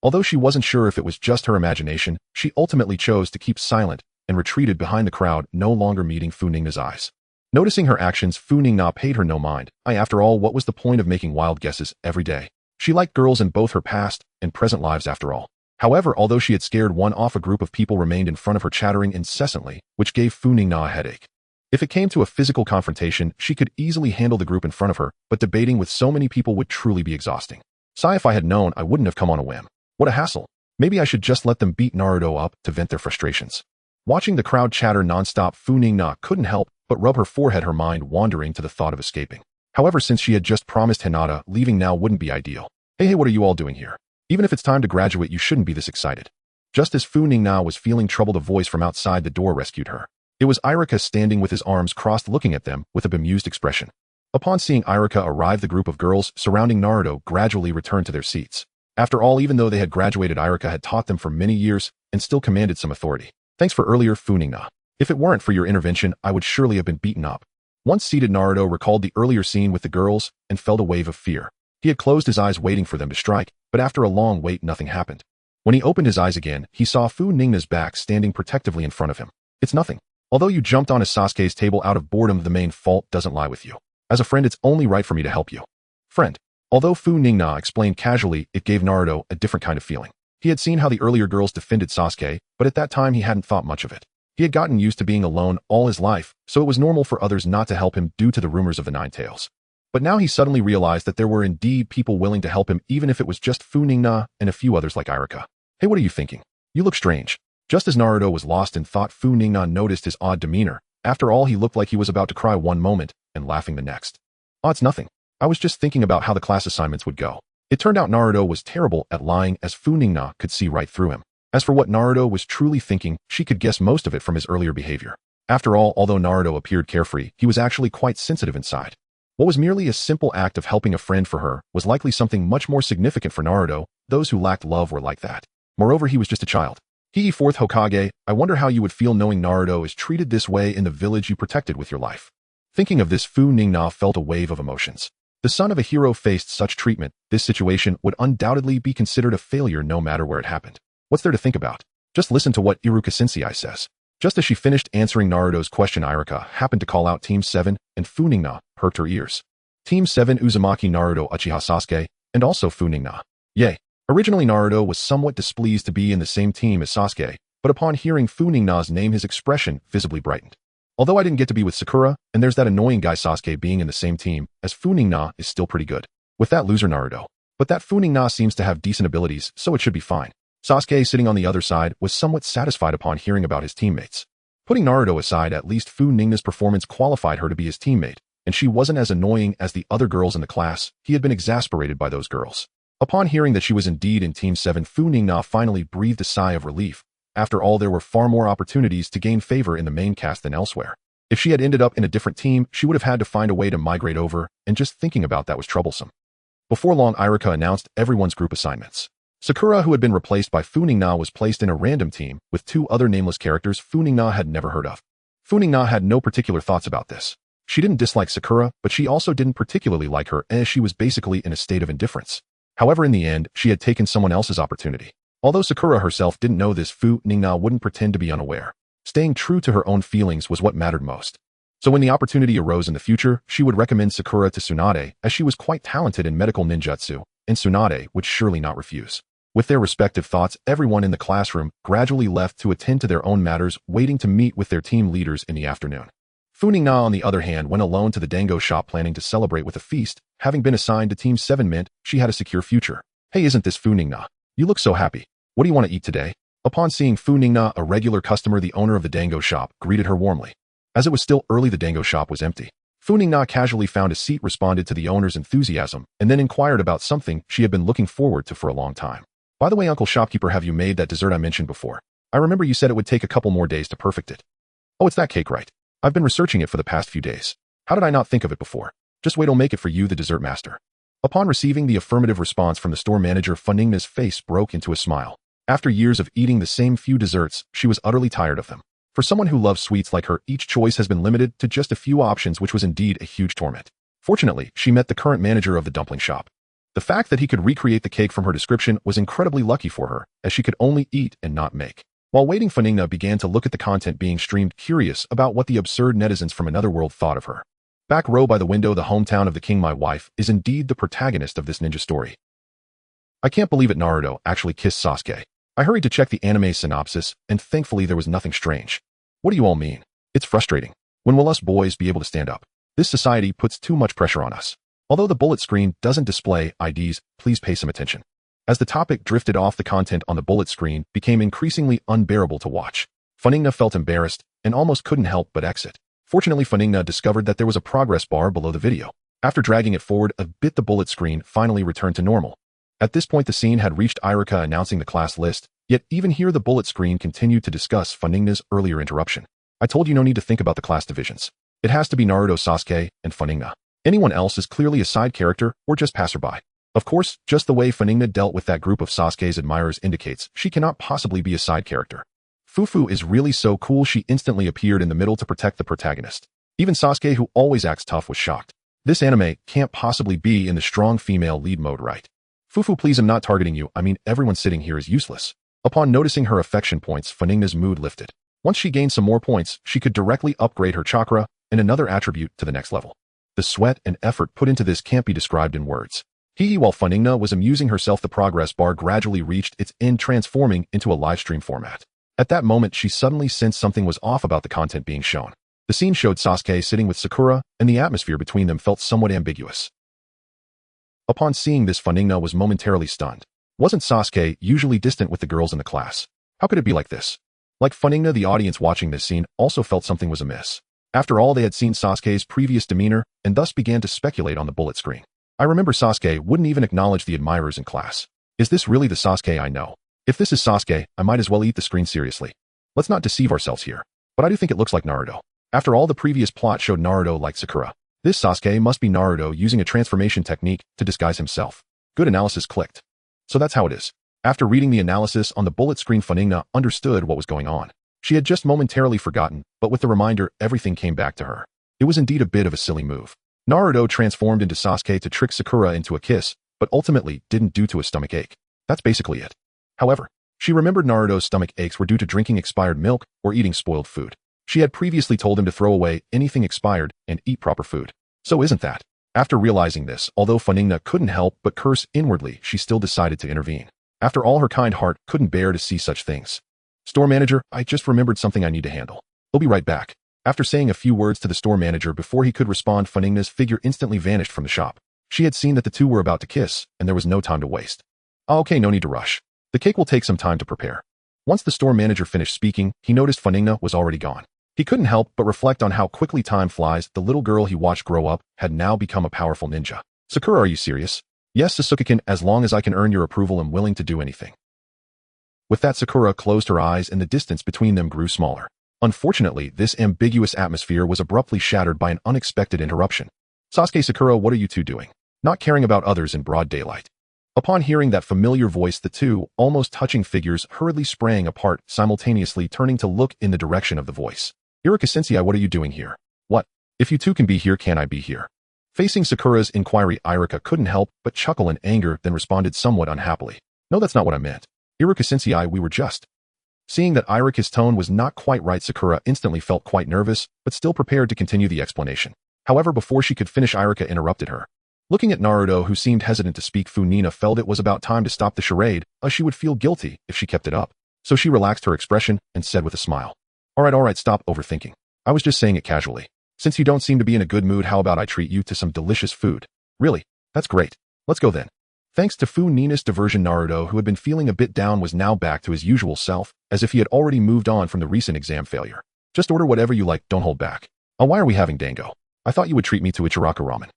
Although she wasn't sure if it was just her imagination, she ultimately chose to keep silent and retreated behind the crowd, no longer meeting Funingna's eyes. Noticing her actions, Funingna paid her no mind. After all, what was the point of making wild guesses every day? She liked girls in both her past and present lives after all. However, although she had scared one off, a group of people remained in front of her chattering incessantly, which gave Funingna a headache. If it came to a physical confrontation, she could easily handle the group in front of her, but debating with so many people would truly be exhausting. Sigh, if I had known, I wouldn't have come on a whim. What a hassle. Maybe I should just let them beat Naruto up to vent their frustrations. Watching the crowd chatter nonstop, Funingna couldn't help but rub her forehead, her mind wandering to the thought of escaping. However, since she had just promised Hinata, leaving now wouldn't be ideal. Hey, what are you all doing here? Even if it's time to graduate, you shouldn't be this excited. Just as Funingna was feeling troubled, a voice from outside the door rescued her. It was Iruka, standing with his arms crossed, looking at them with a bemused expression. Upon seeing Iruka arrive, the group of girls surrounding Naruto gradually returned to their seats. After all, even though they had graduated, Iruka had taught them for many years and still commanded some authority. Thanks for earlier, Funingna. If it weren't for your intervention, I would surely have been beaten up. Once seated, Naruto recalled the earlier scene with the girls and felt a wave of fear. He had closed his eyes waiting for them to strike, but after a long wait, nothing happened. When he opened his eyes again, he saw Funingna's back standing protectively in front of him. It's nothing. Although you jumped onto Sasuke's table out of boredom, the main fault doesn't lie with you. As a friend, it's only right for me to help you. Friend. Although Funingna explained casually, it gave Naruto a different kind of feeling. He had seen how the earlier girls defended Sasuke, but at that time he hadn't thought much of it. He had gotten used to being alone all his life, so it was normal for others not to help him due to the rumors of the Nine Tails. But now he suddenly realized that there were indeed people willing to help him, even if it was just Funingna and a few others like Iruka. Hey, what are you thinking? You look strange. Just as Naruto was lost in thought, Funingna noticed his odd demeanor. After all, he looked like he was about to cry one moment and laughing the next. Oh, it's nothing. I was just thinking about how the class assignments would go. It turned out Naruto was terrible at lying, as Funingna could see right through him. As for what Naruto was truly thinking, she could guess most of it from his earlier behavior. After all, although Naruto appeared carefree, he was actually quite sensitive inside. What was merely a simple act of helping a friend for her was likely something much more significant for Naruto. Those who lacked love were like that. Moreover, he was just a child. Fourth Hokage, I wonder how you would feel knowing Naruto is treated this way in the village you protected with your life. Thinking of this, Funingna felt a wave of emotions. The son of a hero faced such treatment. This situation would undoubtedly be considered a failure no matter where it happened. What's there to think about? Just listen to what Iruka Sensei says. Just as she finished answering Naruto's question, Iruka happened to call out Team 7, and Funingna perked her ears. Team 7, Uzumaki, Naruto, Uchiha Sasuke, and also Funingna. Yay. Originally, Naruto was somewhat displeased to be in the same team as Sasuke, but upon hearing Funingna's name, his expression visibly brightened. Although I didn't get to be with Sakura, and there's that annoying guy Sasuke, being in the same team as Funingna is still pretty good. With that loser Naruto. But that Funingna seems to have decent abilities, so it should be fine. Sasuke, sitting on the other side, was somewhat satisfied upon hearing about his teammates. Putting Naruto aside, at least Funingna's performance qualified her to be his teammate, and she wasn't as annoying as the other girls in the class. He had been exasperated by those girls. Upon hearing that she was indeed in Team 7, Funingna finally breathed a sigh of relief. After all, there were far more opportunities to gain favor in the main cast than elsewhere. If she had ended up in a different team, she would have had to find a way to migrate over, and just thinking about that was troublesome. Before long, Iruka announced everyone's group assignments. Sakura, who had been replaced by Funingna, was placed in a random team with two other nameless characters Funingna had never heard of. Funingna had no particular thoughts about this. She didn't dislike Sakura, but she also didn't particularly like her, as she was basically in a state of indifference. However, in the end, she had taken someone else's opportunity. Although Sakura herself didn't know this, Funingna wouldn't pretend to be unaware. Staying true to her own feelings was what mattered most. So when the opportunity arose in the future, she would recommend Sakura to Tsunade, as she was quite talented in medical ninjutsu, and Tsunade would surely not refuse. With their respective thoughts, everyone in the classroom gradually left to attend to their own matters, waiting to meet with their team leaders in the afternoon. Funingna, on the other hand, went alone to the dango shop, planning to celebrate with a feast. Having been assigned to Team 7 meant she had a secure future. Hey, isn't this Funingna? You look so happy. What do you want to eat today? Upon seeing Funingna, a regular customer, the owner of the dango shop greeted her warmly. As it was still early, the dango shop was empty. Funingna casually found a seat, responded to the owner's enthusiasm, and then inquired about something she had been looking forward to for a long time. By the way, Uncle Shopkeeper, have you made that dessert I mentioned before? I remember you said it would take a couple more days to perfect it. Oh, it's that cake, right? I've been researching it for the past few days. How did I not think of it before? Just wait, I'll make it for you, the dessert master. Upon receiving the affirmative response from the store manager, Funingna's face broke into a smile. After years of eating the same few desserts, she was utterly tired of them. For someone who loves sweets like her, each choice has been limited to just a few options, which was indeed a huge torment. Fortunately, she met the current manager of the dumpling shop. The fact that he could recreate the cake from her description was incredibly lucky for her, as she could only eat and not make. While waiting, Funingna began to look at the content being streamed, curious about what the absurd netizens from another world thought of her. Back row by the window, the hometown of the king, my wife, is indeed the protagonist of this ninja story. I can't believe it, Naruto actually kissed Sasuke. I hurried to check the anime synopsis, and thankfully there was nothing strange. What do you all mean? It's frustrating. When will us boys be able to stand up? This society puts too much pressure on us. Although the bullet screen doesn't display IDs, please pay some attention. As the topic drifted off, the content on the bullet screen became increasingly unbearable to watch. Funingna felt embarrassed and almost couldn't help but exit. Fortunately, Funingna discovered that there was a progress bar below the video. After dragging it forward a bit, the bullet screen finally returned to normal. At this point, the scene had reached Iruka announcing the class list, yet even here the bullet screen continued to discuss Funingna's earlier interruption. I told you no need to think about the class divisions. It has to be Naruto, Sasuke, and Funingna. Anyone else is clearly a side character or just passerby. Of course, just the way Funingna dealt with that group of Sasuke's admirers indicates she cannot possibly be a side character. Fufu is really so cool, she instantly appeared in the middle to protect the protagonist. Even Sasuke, who always acts tough, was shocked. This anime can't possibly be in the strong female lead mode, right? Fufu, please, I'm not targeting you. I mean, everyone sitting here is useless. Upon noticing her affection points, Funingna's mood lifted. Once she gained some more points, she could directly upgrade her chakra and another attribute to the next level. The sweat and effort put into this can't be described in words. While Funingna was amusing herself, the progress bar gradually reached its end, transforming into a livestream format. At that moment, she suddenly sensed something was off about the content being shown. The scene showed Sasuke sitting with Sakura, and the atmosphere between them felt somewhat ambiguous. Upon seeing this, Funingna was momentarily stunned. Wasn't Sasuke usually distant with the girls in the class? How could it be like this? Like Funingna, the audience watching this scene also felt something was amiss. After all, they had seen Sasuke's previous demeanor and thus began to speculate on the bullet screen. I remember Sasuke wouldn't even acknowledge the admirers in class. Is this really the Sasuke I know? If this is Sasuke, I might as well eat the screen seriously. Let's not deceive ourselves here. But I do think it looks like Naruto. After all, the previous plot showed Naruto like Sakura. This Sasuke must be Naruto using a transformation technique to disguise himself. Good analysis clicked. So that's how it is. After reading the analysis on the bullet screen, Funingna understood what was going on. She had just momentarily forgotten, but with the reminder, everything came back to her. It was indeed a bit of a silly move. Naruto transformed into Sasuke to trick Sakura into a kiss, but ultimately didn't due to a stomach ache. That's basically it. However, she remembered Naruto's stomach aches were due to drinking expired milk or eating spoiled food. She had previously told him to throw away anything expired and eat proper food. So isn't that? After realizing this, although Funingna couldn't help but curse inwardly, she still decided to intervene. After all, her kind heart couldn't bear to see such things. Store manager, I just remembered something I need to handle. I'll be right back. After saying a few words to the store manager before he could respond, Funingna's figure instantly vanished from the shop. She had seen that the two were about to kiss, and there was no time to waste. Okay, no need to rush. The cake will take some time to prepare. Once the store manager finished speaking, he noticed Funingna was already gone. He couldn't help but reflect on how quickly time flies. The little girl he watched grow up had now become a powerful ninja. Sakura, are you serious? Yes, Sasuke-kun, as long as I can earn your approval, I'm willing to do anything. With that, Sakura closed her eyes and the distance between them grew smaller. Unfortunately, this ambiguous atmosphere was abruptly shattered by an unexpected interruption. Sasuke, Sakura, what are you two doing? Not caring about others in broad daylight. Upon hearing that familiar voice, the two, almost touching figures hurriedly sprang apart, simultaneously turning to look in the direction of the voice. Iruka-sensei, what are you doing here? What? If you two can be here, can I be here? Facing Sakura's inquiry, Iruka couldn't help but chuckle in anger, then responded somewhat unhappily. No, that's not what I meant. Iruka-sensei, we were just... Seeing that Iruka's tone was not quite right, Sakura instantly felt quite nervous, but still prepared to continue the explanation. However, before she could finish, Iruka interrupted her. Looking at Naruto, who seemed hesitant to speak, Funingna felt it was about time to stop the charade, as she would feel guilty if she kept it up. So she relaxed her expression and said with a smile. Alright, stop overthinking. I was just saying it casually. Since you don't seem to be in a good mood, how about I treat you to some delicious food? Really? That's great. Let's go then. Thanks to Funingna's diversion, Naruto, who had been feeling a bit down, was now back to his usual self, as if he had already moved on from the recent exam failure. Just order whatever you like, don't hold back. Oh, why are we having dango? I thought you would treat me to Ichiraka ramen.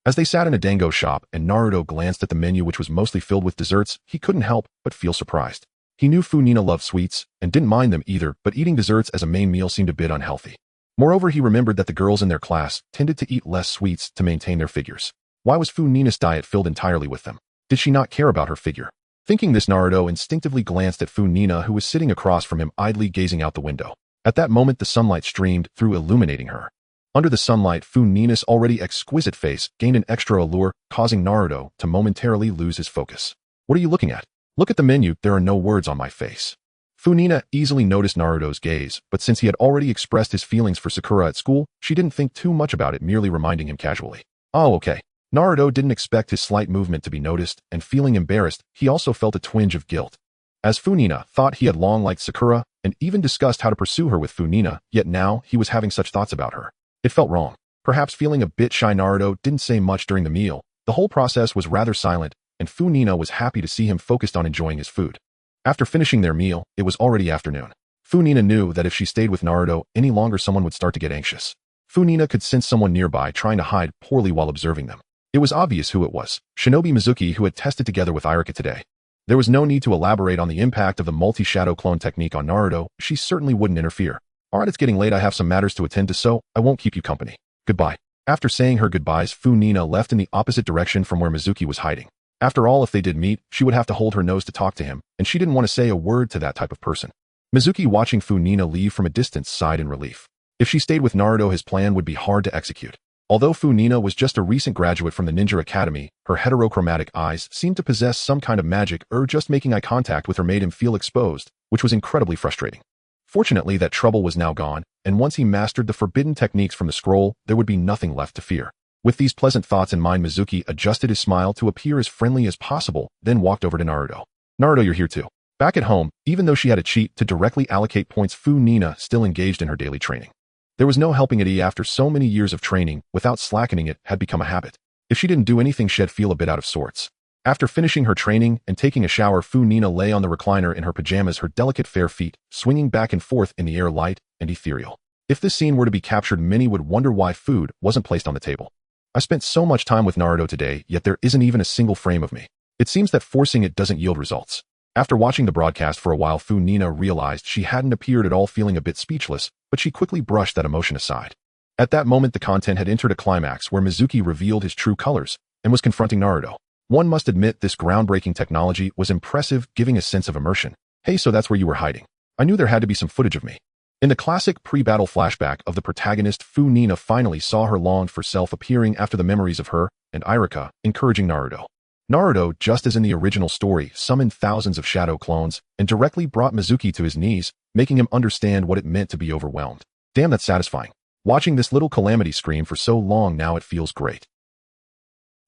As they sat in a dango shop and Naruto glanced at the menu which was mostly filled with desserts, he couldn't help but feel surprised. He knew Funingna loved sweets and didn't mind them either, but eating desserts as a main meal seemed a bit unhealthy. Moreover, he remembered that the girls in their class tended to eat less sweets to maintain their figures. Why was Funingna's diet filled entirely with them? Did she not care about her figure? Thinking this, Naruto instinctively glanced at Funingna, who was sitting across from him, idly gazing out the window. At that moment, the sunlight streamed through, illuminating her. Under the sunlight, Funingna's already exquisite face gained an extra allure, causing Naruto to momentarily lose his focus. What are you looking at? Look at the menu, there are no words on my face. Funingna easily noticed Naruto's gaze, but since he had already expressed his feelings for Sakura at school, she didn't think too much about it, merely reminding him casually. Oh, okay. Naruto didn't expect his slight movement to be noticed, and feeling embarrassed, he also felt a twinge of guilt. As Funingna thought he had long liked Sakura, and even discussed how to pursue her with Funingna, yet now he was having such thoughts about her. It felt wrong. Perhaps feeling a bit shy, Naruto didn't say much during the meal. The whole process was rather silent, and Funingna was happy to see him focused on enjoying his food. After finishing their meal, it was already afternoon. Funingna knew that if she stayed with Naruto any longer, someone would start to get anxious. Funingna could sense someone nearby trying to hide poorly while observing them. It was obvious who it was, Shinobi Mizuki, who had tested together with Iruka today. There was no need to elaborate on the impact of the multi-shadow clone technique on Naruto. She certainly wouldn't interfere. Alright, it's getting late, I have some matters to attend to, so I won't keep you company. Goodbye. After saying her goodbyes, Funingna left in the opposite direction from where Mizuki was hiding. After all, if they did meet, she would have to hold her nose to talk to him, and she didn't want to say a word to that type of person. Mizuki, watching Funingna leave from a distance, sighed in relief. If she stayed with Naruto, his plan would be hard to execute. Although Funingna was just a recent graduate from the Ninja Academy, her heterochromatic eyes seemed to possess some kind of magic, just making eye contact with her made him feel exposed, which was incredibly frustrating. Fortunately, that trouble was now gone, and once he mastered the forbidden techniques from the scroll, there would be nothing left to fear. With these pleasant thoughts in mind, Mizuki adjusted his smile to appear as friendly as possible, then walked over to Naruto. Naruto, you're here too. Back at home, even though she had a cheat to directly allocate points, Funingna still engaged in her daily training. There was no helping it, after so many years of training, without slackening it had become a habit. If she didn't do anything, she'd feel a bit out of sorts. After finishing her training and taking a shower, Funingna lay on the recliner in her pajamas, her delicate fair feet swinging back and forth in the air, light and ethereal. If this scene were to be captured, many would wonder why food wasn't placed on the table. I spent so much time with Naruto today, yet there isn't even a single frame of me. It seems that forcing it doesn't yield results. After watching the broadcast for a while, Funingna realized she hadn't appeared at all, feeling a bit speechless, but she quickly brushed that emotion aside. At that moment, the content had entered a climax where Mizuki revealed his true colors and was confronting Naruto. One must admit this groundbreaking technology was impressive, giving a sense of immersion. Hey, so that's where you were hiding. I knew there had to be some footage of me. In the classic pre-battle flashback of the protagonist, Funingna finally saw her longed-for self appearing after the memories of her and Iruka, encouraging Naruto. Naruto, just as in the original story, summoned thousands of shadow clones and directly brought Mizuki to his knees, making him understand what it meant to be overwhelmed. Damn, that's satisfying. Watching this little calamity scream for so long now, it feels great.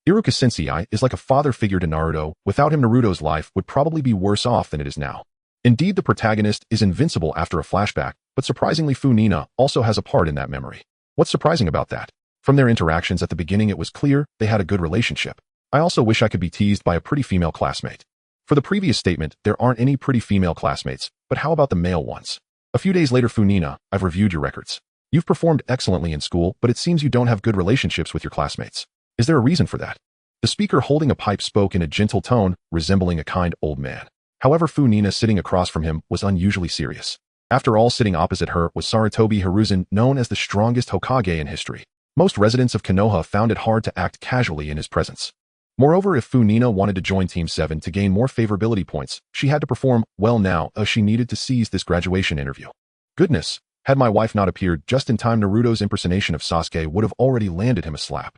Iruka Sensei is like a father figure to Naruto. Without him, Naruto's life would probably be worse off than it is now. Indeed, the protagonist is invincible after a flashback, but surprisingly, Funingna also has a part in that memory. What's surprising about that? From their interactions at the beginning, it was clear they had a good relationship. I also wish I could be teased by a pretty female classmate. For the previous statement, there aren't any pretty female classmates, but how about the male ones? A few days later, Funingna, I've reviewed your records. You've performed excellently in school, but it seems you don't have good relationships with your classmates. Is there a reason for that? The speaker holding a pipe spoke in a gentle tone, resembling a kind old man. However, Funingna sitting across from him was unusually serious. After all, sitting opposite her was Sarutobi Hiruzen, known as the strongest Hokage in history. Most residents of Konoha found it hard to act casually in his presence. Moreover, if Funingna wanted to join Team 7 to gain more favorability points, she had to perform well now, as she needed to seize this graduation interview. Goodness, had my wife not appeared just in time, Naruto's impersonation of Sasuke would have already landed him a slap.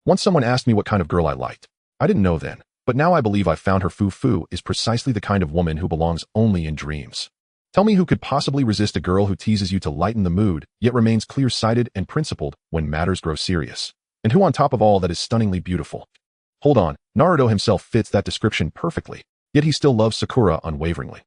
Once someone asked me what kind of girl I liked. I didn't know then, but now I believe I've found her. Fufu is precisely the kind of woman who belongs only in dreams. Tell me who could possibly resist a girl who teases you to lighten the mood, yet remains clear-sighted and principled when matters grow serious? And who on top of all that is stunningly beautiful? Hold on, Naruto himself fits that description perfectly, yet he still loves Sakura unwaveringly.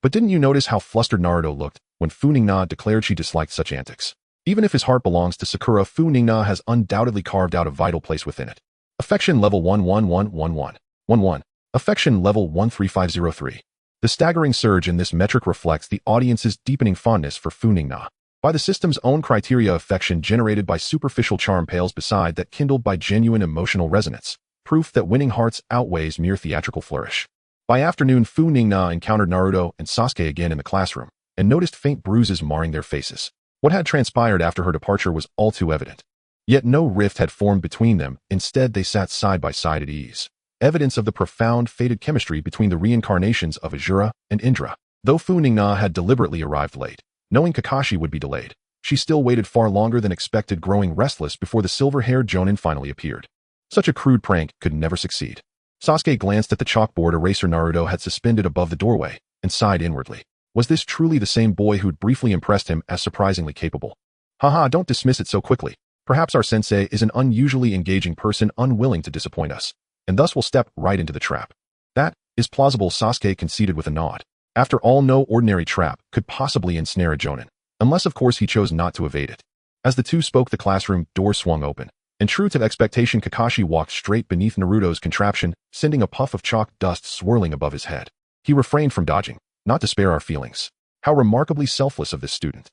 But didn't you notice how flustered Naruto looked when Funingna declared she disliked such antics? Even if his heart belongs to Sakura, Funingna has undoubtedly carved out a vital place within it. Affection level 1111111. Affection level 13503. The staggering surge in this metric reflects the audience's deepening fondness for Funingna. By the system's own criteria, affection generated by superficial charm pales beside that kindled by genuine emotional resonance, proof that winning hearts outweighs mere theatrical flourish. By afternoon, Funingna encountered Naruto and Sasuke again in the classroom, and noticed faint bruises marring their faces. What had transpired after her departure was all too evident. Yet no rift had formed between them, instead they sat side by side at ease. Evidence of the profound, fated chemistry between the reincarnations of Azura and Indra. Though Funingna had deliberately arrived late, knowing Kakashi would be delayed, she still waited far longer than expected, growing restless before the silver-haired Chunin finally appeared. Such a crude prank could never succeed. Sasuke glanced at the chalkboard eraser Naruto had suspended above the doorway, and sighed inwardly. Was this truly the same boy who'd briefly impressed him as surprisingly capable? Haha, don't dismiss it so quickly. Perhaps our sensei is an unusually engaging person unwilling to disappoint us, and thus will step right into the trap. That is plausible, Sasuke conceded with a nod. After all, no ordinary trap could possibly ensnare a Chunin, unless of course he chose not to evade it. As the two spoke, the classroom door swung open, and true to expectation, Kakashi walked straight beneath Naruto's contraption, sending a puff of chalk dust swirling above his head. He refrained from dodging, not to spare our feelings. How remarkably selfless of this student.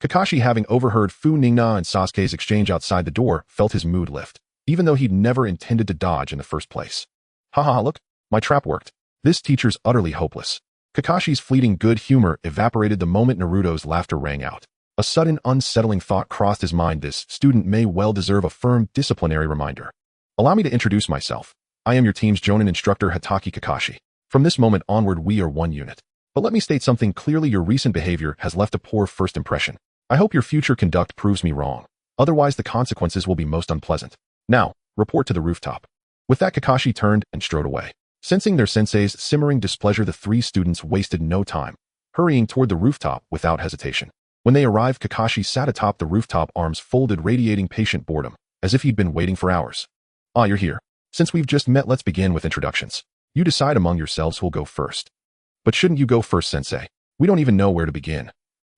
Kakashi, having overheard Funingna and Sasuke's exchange outside the door, felt his mood lift, even though he'd never intended to dodge in the first place. Haha, look, my trap worked. This teacher's utterly hopeless. Kakashi's fleeting good humor evaporated the moment Naruto's laughter rang out. A sudden, unsettling thought crossed his mind. This student may well deserve a firm disciplinary reminder. Allow me to introduce myself. I am your team's Chunin instructor, Hatake Kakashi. From this moment onward, we are one unit. But let me state something clearly. Your recent behavior has left a poor first impression. I hope your future conduct proves me wrong. Otherwise, the consequences will be most unpleasant. Now, report to the rooftop. With that, Kakashi turned and strode away. Sensing their sensei's simmering displeasure, the three students wasted no time, hurrying toward the rooftop without hesitation. When they arrived, Kakashi sat atop the rooftop, arms folded, radiating patient boredom, as if he'd been waiting for hours. Ah, you're here. Since we've just met, let's begin with introductions. You decide among yourselves who'll go first. But shouldn't you go first, sensei? We don't even know where to begin.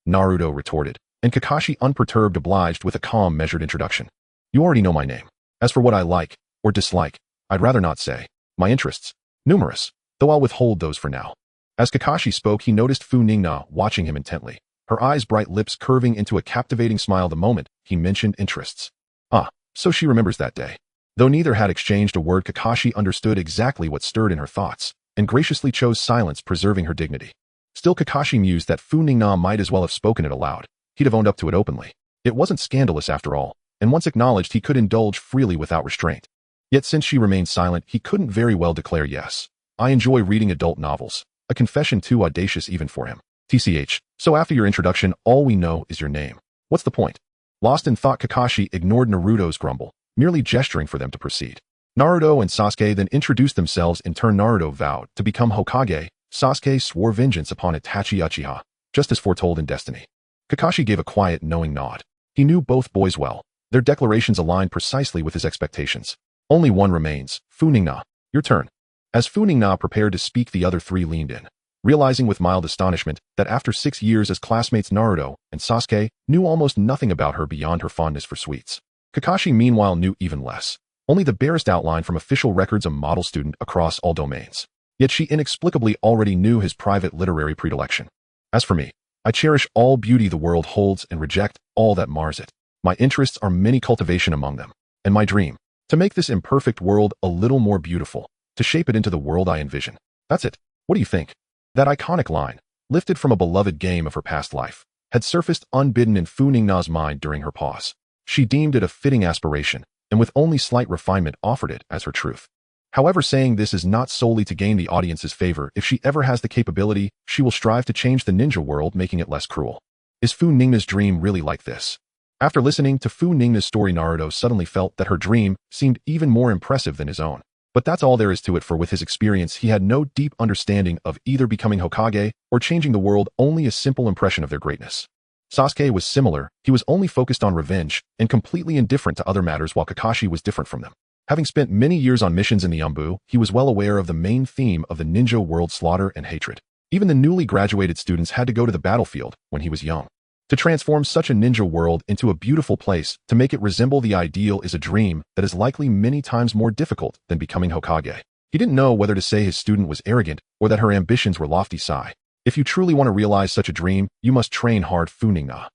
Naruto retorted, and Kakashi, unperturbed, obliged with a calm, measured introduction. You already know my name. As for what I like, or dislike, I'd rather not say. My interests? Numerous, though I'll withhold those for now. As Kakashi spoke, he noticed Funingna watching him intently, her eyes bright, lips curving into a captivating smile the moment he mentioned interests. Ah, so she remembers that day. Though neither had exchanged a word, Kakashi understood exactly what stirred in her thoughts, and graciously chose silence, preserving her dignity. Still, Kakashi mused that Funingna might as well have spoken it aloud. He'd have owned up to it openly. It wasn't scandalous after all, and once acknowledged, he could indulge freely without restraint. Yet since she remained silent, he couldn't very well declare yes. I enjoy reading adult novels, a confession too audacious even for him. TCH, so after your introduction, all we know is your name. What's the point? Lost in thought, Kakashi ignored Naruto's grumble, merely gesturing for them to proceed. Naruto and Sasuke then introduced themselves. In turn, Naruto vowed to become Hokage. Sasuke swore vengeance upon Itachi Uchiha, just as foretold in destiny. Kakashi gave a quiet, knowing nod. He knew both boys well. Their declarations aligned precisely with his expectations. Only one remains. Funingna, your turn. As Funingna prepared to speak, the other three leaned in, realizing with mild astonishment that after 6 years as classmates, Naruto and Sasuke knew almost nothing about her beyond her fondness for sweets. Kakashi, meanwhile, knew even less. Only the barest outline from official records, a model student across all domains. Yet she inexplicably already knew his private literary predilection. As for me, I cherish all beauty the world holds and reject all that mars it. My interests are many, cultivation among them. And my dream, to make this imperfect world a little more beautiful, to shape it into the world I envision. That's it. What do you think? That iconic line, lifted from a beloved game of her past life, had surfaced unbidden in Funingna's mind during her pause. She deemed it a fitting aspiration, and with only slight refinement offered it as her truth. However, saying this is not solely to gain the audience's favor. If she ever has the capability, she will strive to change the ninja world, making it less cruel. Is Funingna's dream really like this? After listening to Funingna's story, Naruto suddenly felt that her dream seemed even more impressive than his own. But that's all there is to it, for with his experience, he had no deep understanding of either becoming Hokage or changing the world, only a simple impression of their greatness. Sasuke was similar. He was only focused on revenge and completely indifferent to other matters, while Kakashi was different from them. Having spent many years on missions in the Umbu, he was well aware of the main theme of the ninja world: slaughter and hatred. Even the newly graduated students had to go to the battlefield when he was young. To transform such a ninja world into a beautiful place, to make it resemble the ideal, is a dream that is likely many times more difficult than becoming Hokage. He didn't know whether to say his student was arrogant or that her ambitions were lofty. Sigh. If you truly want to realize such a dream, you must train hard, Funingna.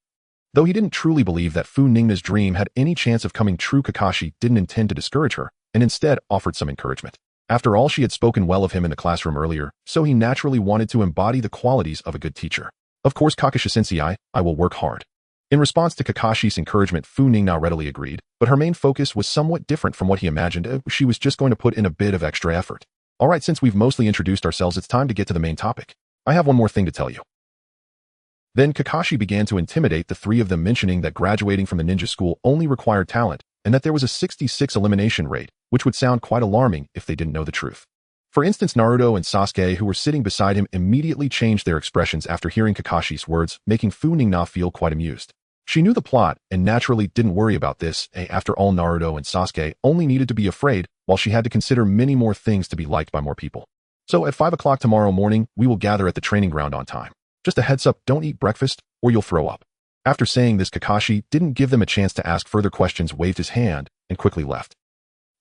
Though he didn't truly believe that Funingna's dream had any chance of coming true, Kakashi didn't intend to discourage her, and instead offered some encouragement. After all, she had spoken well of him in the classroom earlier, so he naturally wanted to embody the qualities of a good teacher. Of course, Kakashi-sensei, I will work hard. In response to Kakashi's encouragement, Funingna readily agreed, but her main focus was somewhat different from what he imagined. She was just going to put in a bit of extra effort. Alright, since we've mostly introduced ourselves, it's time to get to the main topic. I have one more thing to tell you. Then Kakashi began to intimidate the three of them, mentioning that graduating from the ninja school only required talent, and that there was a 66 elimination rate, which would sound quite alarming if they didn't know the truth. For instance, Naruto and Sasuke, who were sitting beside him, immediately changed their expressions after hearing Kakashi's words, making Funingna feel quite amused. She knew the plot and naturally didn't worry about this. After all, Naruto and Sasuke only needed to be afraid, while she had to consider many more things to be liked by more people. So at 5 o'clock tomorrow morning, we will gather at the training ground on time. Just a heads up, don't eat breakfast or you'll throw up. After saying this, Kakashi didn't give them a chance to ask further questions, waved his hand, and quickly left.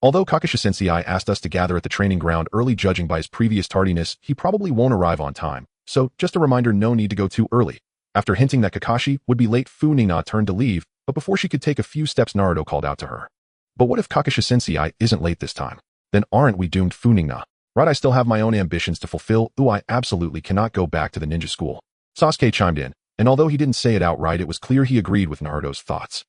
Although Kakashi-sensei asked us to gather at the training ground early, judging by his previous tardiness, he probably won't arrive on time. So just a reminder, no need to go too early. After hinting that Kakashi would be late, Funingna turned to leave, but before she could take a few steps, Naruto called out to her. But what if Kakashi-sensei isn't late this time? Then aren't we doomed, Funingna? Right, I still have my own ambitions to fulfill. I absolutely cannot go back to the ninja school. Sasuke chimed in, and although he didn't say it outright, it was clear he agreed with Naruto's thoughts.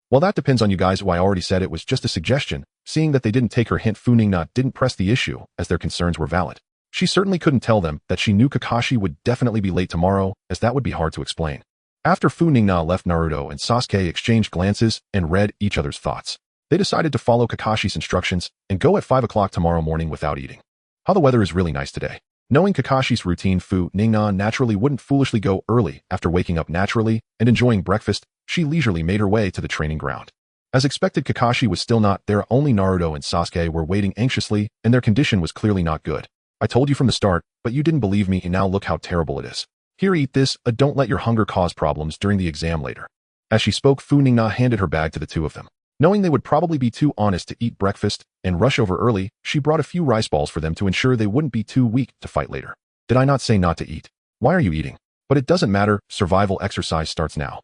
Well, that depends on you guys. I already said it was just a suggestion. Seeing that they didn't take her hint, Funingna didn't press the issue, as their concerns were valid. She certainly couldn't tell them that she knew Kakashi would definitely be late tomorrow, as that would be hard to explain. After Funingna left, Naruto and Sasuke exchanged glances and read each other's thoughts. They decided to follow Kakashi's instructions and go at 5 o'clock tomorrow morning without eating. How the weather is really nice today. Knowing Kakashi's routine, Funingna naturally wouldn't foolishly go early. After waking up naturally and enjoying breakfast, she leisurely made her way to the training ground. As expected, Kakashi was still not there. Only Naruto and Sasuke were waiting anxiously, and their condition was clearly not good. I told you from the start, but you didn't believe me, and now look how terrible it is. Here, eat this. Don't let your hunger cause problems during the exam later. As she spoke, Funingna handed her bag to the two of them. Knowing they would probably be too honest to eat breakfast and rush over early, she brought a few rice balls for them to ensure they wouldn't be too weak to fight later. Did I not say not to eat? Why are you eating? But it doesn't matter, survival exercise starts now.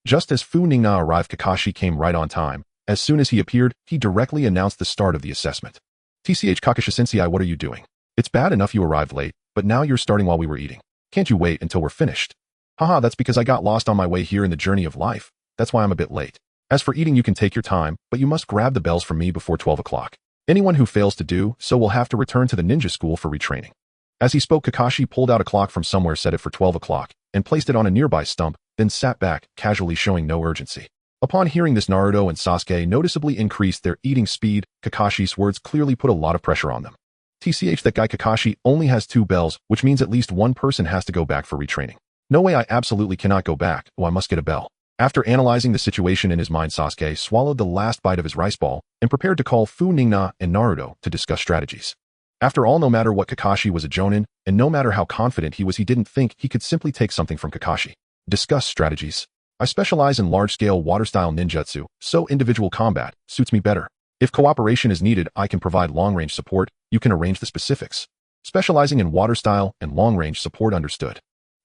Just as Funingna arrived, Kakashi came right on time. As soon as he appeared, he directly announced the start of the assessment. TCH, Kakashi-sensei, what are you doing? It's bad enough you arrived late, but now you're starting while we were eating. Can't you wait until we're finished? Haha, that's because I got lost on my way here in the journey of life. That's why I'm a bit late. As for eating, you can take your time, but you must grab the bells from me before 12 o'clock. Anyone who fails to do so will have to return to the ninja school for retraining. As he spoke, Kakashi pulled out a clock from somewhere, set it for 12 o'clock, and placed it on a nearby stump, then sat back, casually showing no urgency. Upon hearing this, Naruto and Sasuke noticeably increased their eating speed. Kakashi's words clearly put a lot of pressure on them. TCH, that guy Kakashi only has 2 bells, which means at least one person has to go back for retraining. No way, I absolutely cannot go back. I must get a bell. After analyzing the situation in his mind, Sasuke swallowed the last bite of his rice ball and prepared to call Funingna and Naruto to discuss strategies. After all, no matter what, Kakashi was a Jonin, and no matter how confident he was, he didn't think he could simply take something from Kakashi. Discuss strategies. I specialize in large-scale water-style ninjutsu, so individual combat suits me better. If cooperation is needed, I can provide long-range support. You can arrange the specifics. Specializing in water-style and long-range support, understood.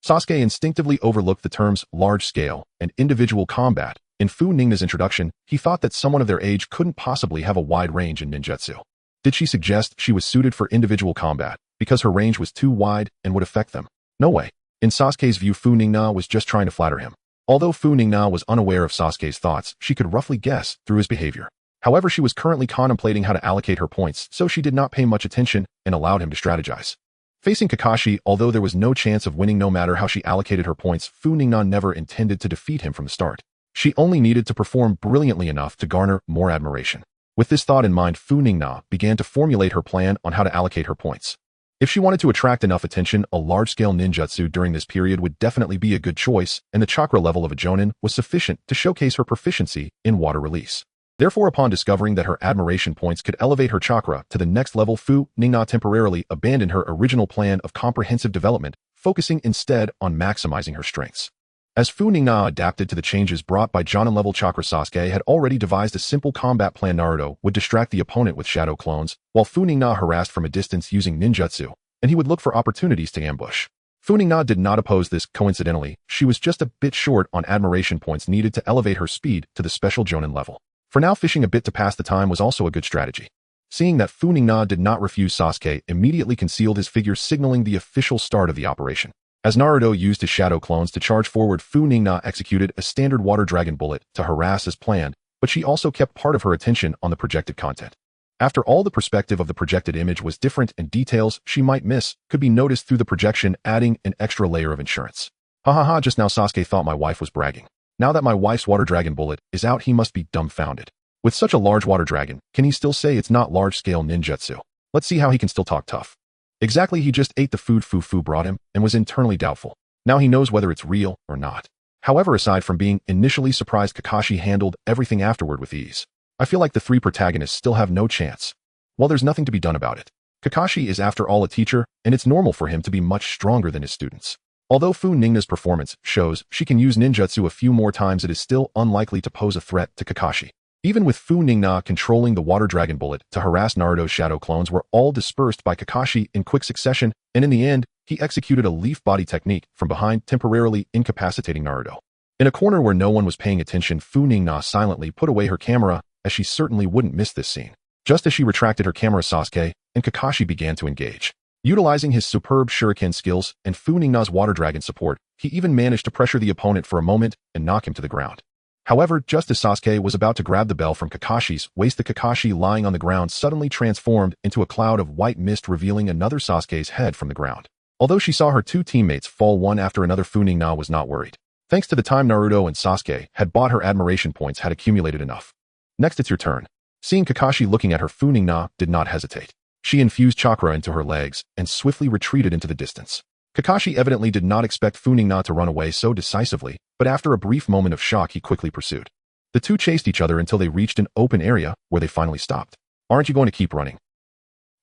Sasuke instinctively overlooked the terms large-scale and individual combat. In Funingna's introduction, he thought that someone of their age couldn't possibly have a wide range in ninjutsu. Did she suggest she was suited for individual combat because her range was too wide and would affect them? No way. In Sasuke's view, Funingna was just trying to flatter him. Although Funingna was unaware of Sasuke's thoughts, she could roughly guess through his behavior. However, she was currently contemplating how to allocate her points, so she did not pay much attention and allowed him to strategize. Facing Kakashi, although there was no chance of winning no matter how she allocated her points, Funingna never intended to defeat him from the start. She only needed to perform brilliantly enough to garner more admiration. With this thought in mind, Funingna began to formulate her plan on how to allocate her points. If she wanted to attract enough attention, a large-scale ninjutsu during this period would definitely be a good choice, and the chakra level of a Jonin was sufficient to showcase her proficiency in water release. Therefore, upon discovering that her admiration points could elevate her chakra to the next level, Funingna temporarily abandoned her original plan of comprehensive development, focusing instead on maximizing her strengths. As Funingna adapted to the changes brought by Jonin-level chakra, Sasuke had already devised a simple combat plan. Naruto would distract the opponent with shadow clones, while Funingna harassed from a distance using ninjutsu. and he would look for opportunities to ambush. Funingna did not oppose this coincidentally, she was just a bit short on admiration points needed to elevate her speed to the special Jonin level. For now, fishing a bit to pass the time was also a good strategy. Seeing that Funingna did not refuse, Sasuke immediately concealed his figure, signaling the official start of the operation. As Naruto used his shadow clones to charge forward, Funingna executed a standard water dragon bullet to harass as planned, but she also kept part of her attention on the projected content. After all, the perspective of the projected image was different and details she might miss could be noticed through the projection, adding an extra layer of insurance. Ha, just now Sasuke thought my wife was bragging. Now that my wife's water dragon bullet is out, he must be dumbfounded. With such a large water dragon, can he still say it's not large-scale ninjutsu? Let's see how he can still talk tough. Exactly, he just ate the food Fufu brought him and was internally doubtful. Now he knows whether it's real or not. However, aside from being initially surprised, Kakashi handled everything afterward with ease. I feel like the three protagonists still have no chance. Well, there's nothing to be done about it. Kakashi is after all a teacher, and it's normal for him to be much stronger than his students. Although Funingna's performance shows she can use ninjutsu a few more times, it is still unlikely to pose a threat to Kakashi. Even with Funingna controlling the water dragon bullet to harass, Naruto's shadow clones were all dispersed by Kakashi in quick succession, and in the end, he executed a leaf body technique from behind, temporarily incapacitating Naruto. In a corner where no one was paying attention, Funingna silently put away her camera, as she certainly wouldn't miss this scene. Just as she retracted her camera, Sasuke and Kakashi began to engage. Utilizing his superb shuriken skills and Funingna's water dragon support, he even managed to pressure the opponent for a moment and knock him to the ground. However, just as Sasuke was about to grab the bell from Kakashi's waist, the Kakashi lying on the ground suddenly transformed into a cloud of white mist, revealing another Sasuke's head from the ground. Although she saw her two teammates fall one after another, Funingna was not worried. Thanks to the time Naruto and Sasuke had bought, her admiration points had accumulated enough. Next, it's your turn. Seeing Kakashi looking at her, Funingna did not hesitate. She infused chakra into her legs and swiftly retreated into the distance. Kakashi evidently did not expect Funingna to run away so decisively, but after a brief moment of shock, he quickly pursued. The two chased each other until they reached an open area where they finally stopped. Aren't you going to keep running?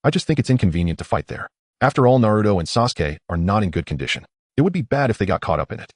I just think it's inconvenient to fight there. After all, Naruto and Sasuke are not in good condition. It would be bad if they got caught up in it.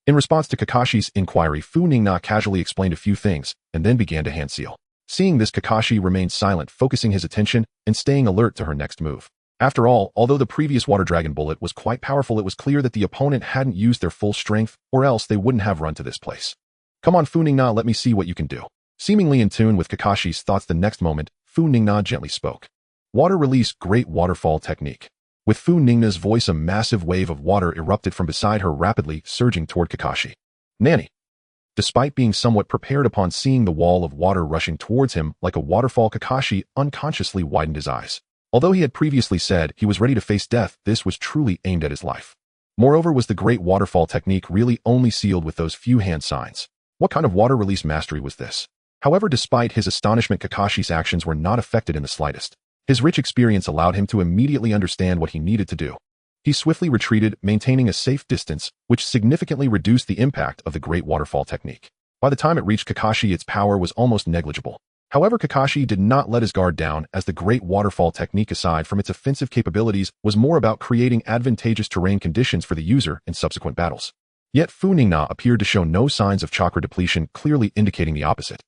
In response to Kakashi's inquiry, Funingna casually explained a few things and then began to hand seal. Seeing this, Kakashi remained silent, focusing his attention and staying alert to her next move. After all, although the previous water dragon bullet was quite powerful, it was clear that the opponent hadn't used their full strength, or else they wouldn't have run to this place. Come on, Funingna, let me see what you can do. Seemingly in tune with Kakashi's thoughts, the next moment, Funingna gently spoke. Water release, great waterfall technique. With Funingna's voice, a massive wave of water erupted from beside her, rapidly surging toward Kakashi. Nanny. Despite being somewhat prepared upon seeing the wall of water rushing towards him like a waterfall, Kakashi unconsciously widened his eyes. Although he had previously said he was ready to face death, this was truly aimed at his life. Moreover, was the great waterfall technique really only sealed with those few hand signs? What kind of water release mastery was this? However, despite his astonishment, Kakashi's actions were not affected in the slightest. His rich experience allowed him to immediately understand what he needed to do. He swiftly retreated, maintaining a safe distance, which significantly reduced the impact of the great waterfall technique. By the time it reached Kakashi, its power was almost negligible. However, Kakashi did not let his guard down, as the great waterfall technique, aside from its offensive capabilities, was more about creating advantageous terrain conditions for the user in subsequent battles. Yet Funingna appeared to show no signs of chakra depletion, clearly indicating the opposite.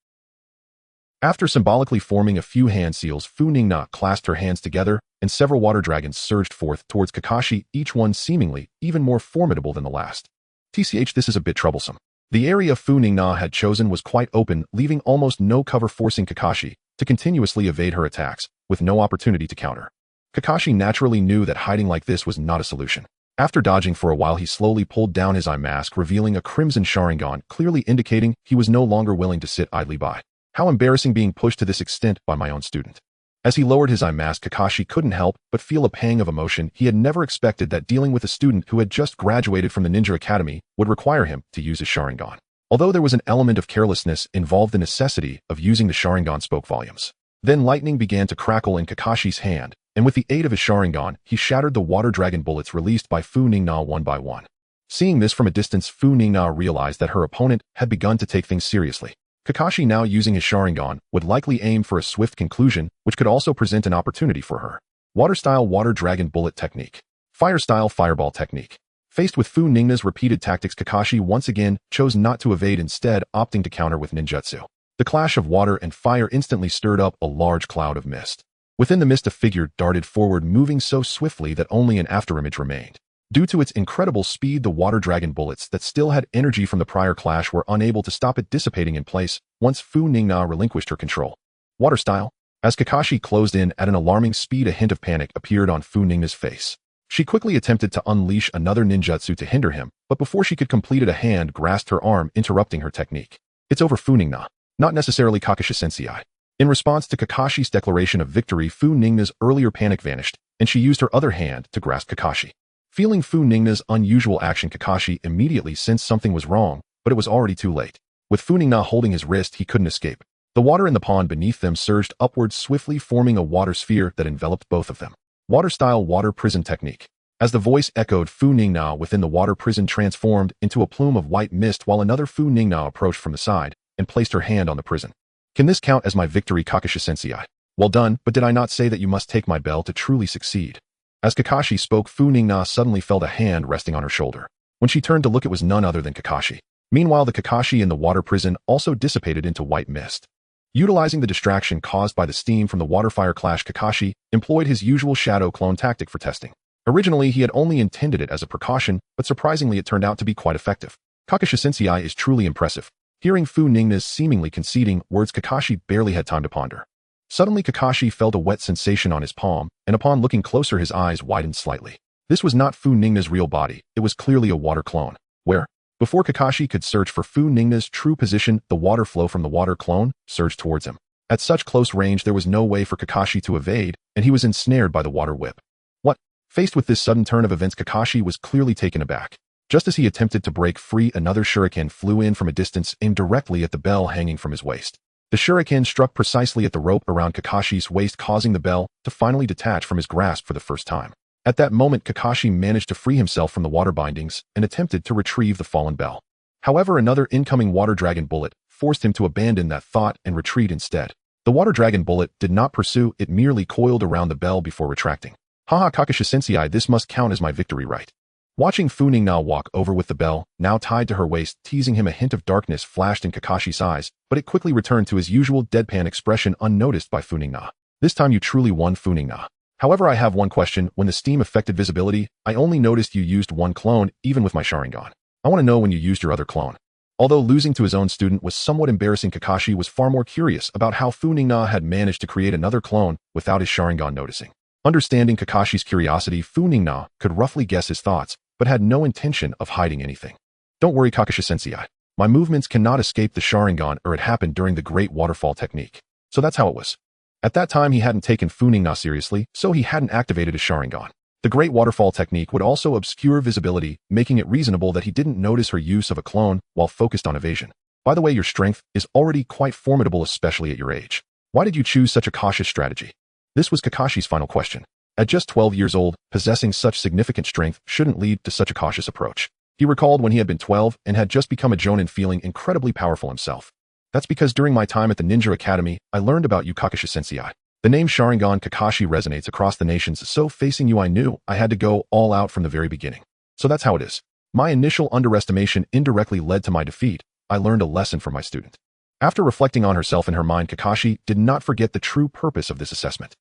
After symbolically forming a few hand seals, Funingna clasped her hands together, and several water dragons surged forth towards Kakashi, each one seemingly even more formidable than the last. TCH, this is a bit troublesome. The area Funingna had chosen was quite open, leaving almost no cover, forcing Kakashi to continuously evade her attacks, with no opportunity to counter. Kakashi naturally knew that hiding like this was not a solution. After dodging for a while, he slowly pulled down his eye mask, revealing a crimson Sharingan, clearly indicating he was no longer willing to sit idly by. How embarrassing, being pushed to this extent by my own student. As he lowered his eye mask, Kakashi couldn't help but feel a pang of emotion. He had never expected that dealing with a student who had just graduated from the Ninja Academy would require him to use his Sharingan. Although there was an element of carelessness involved, the necessity of using the Sharingan spoke volumes. Then lightning began to crackle in Kakashi's hand, and with the aid of his Sharingan, he shattered the water dragon bullets released by Funingna one by one. Seeing this from a distance, Funingna realized that her opponent had begun to take things seriously. Kakashi, now using his Sharingan, would likely aim for a swift conclusion, which could also present an opportunity for her. Water-style water dragon bullet technique. Fire-style fireball technique. Faced with Funingna's repeated tactics, Kakashi once again chose not to evade, instead opting to counter with ninjutsu. The clash of water and fire instantly stirred up a large cloud of mist. Within the mist a figure darted forward, moving so swiftly that only an afterimage remained. Due to its incredible speed, the water dragon bullets that still had energy from the prior clash were unable to stop it dissipating in place once Funingna relinquished her control. Water style. As Kakashi closed in at an alarming speed, a hint of panic appeared on Funingna's face. She quickly attempted to unleash another ninjutsu to hinder him, but before she could complete it, a hand grasped her arm, interrupting her technique. It's over, Funingna. Not necessarily, Kakashi Sensei. In response to Kakashi's declaration of victory, Funingna's earlier panic vanished, and she used her other hand to grasp Kakashi. Feeling Funingna's unusual action, Kakashi immediately sensed something was wrong, but it was already too late. With Funingna holding his wrist, he couldn't escape. The water in the pond beneath them surged upwards swiftly, forming a water sphere that enveloped both of them. Water-style water prison technique. As the voice echoed, Funingna within the water prison transformed into a plume of white mist, while another Funingna approached from the side and placed her hand on the prison. Can this count as my victory, Kakashi Sensei? Well done, but did I not say that you must take my bell to truly succeed? As Kakashi spoke, Funingna suddenly felt a hand resting on her shoulder. When she turned to look, it was none other than Kakashi. Meanwhile, the Kakashi in the water prison also dissipated into white mist. Utilizing the distraction caused by the steam from the water-fire clash, Kakashi employed his usual shadow clone tactic for testing. Originally, he had only intended it as a precaution, but surprisingly it turned out to be quite effective. Kakashi Sensei is truly impressive. Hearing Funingna's seemingly conceding words, Kakashi barely had time to ponder. Suddenly, Kakashi felt a wet sensation on his palm, and upon looking closer, his eyes widened slightly. This was not Funingna's real body, it was clearly a water clone. Where? Before Kakashi could search for Funingna's true position, the water flow from the water clone surged towards him. At such close range, there was no way for Kakashi to evade, and he was ensnared by the water whip. What? Faced with this sudden turn of events, Kakashi was clearly taken aback. Just as he attempted to break free, another shuriken flew in from a distance, aimed directly at the bell hanging from his waist. The shuriken struck precisely at the rope around Kakashi's waist, causing the bell to finally detach from his grasp for the first time. At that moment, Kakashi managed to free himself from the water bindings and attempted to retrieve the fallen bell. However, another incoming water dragon bullet forced him to abandon that thought and retreat instead. The water dragon bullet did not pursue, it merely coiled around the bell before retracting. Haha, Kakashi Sensei, this must count as my victory, right? Watching Funingna walk over with the bell, now tied to her waist, teasing him, a hint of darkness flashed in Kakashi's eyes, but it quickly returned to his usual deadpan expression, unnoticed by Funingna. This time you truly won, Funingna. However, I have one question. When the steam affected visibility, I only noticed you used one clone, even with my Sharingan. I want to know when you used your other clone. Although losing to his own student was somewhat embarrassing, Kakashi was far more curious about how Funingna had managed to create another clone without his Sharingan noticing. Understanding Kakashi's curiosity, Funingna could roughly guess his thoughts, but had no intention of hiding anything. Don't worry, Kakashi Sensei. My movements cannot escape the Sharingan, or it happened during the Great Waterfall technique. So that's how it was. At that time, he hadn't taken Funingna seriously, so he hadn't activated his Sharingan. The Great Waterfall technique would also obscure visibility, making it reasonable that he didn't notice her use of a clone while focused on evasion. By the way, your strength is already quite formidable, especially at your age. Why did you choose such a cautious strategy? This was Kakashi's final question. At just 12 years old, possessing such significant strength shouldn't lead to such a cautious approach. He recalled when he had been 12 and had just become a Jonin, feeling incredibly powerful himself. That's because during my time at the Ninja Academy, I learned about you, Kakashi Sensei. The name Sharingan Kakashi resonates across the nations, so facing you I knew I had to go all out from the very beginning. So that's how it is. My initial underestimation indirectly led to my defeat. I learned a lesson from my student. After reflecting on herself in her mind, Kakashi did not forget the true purpose of this assessment.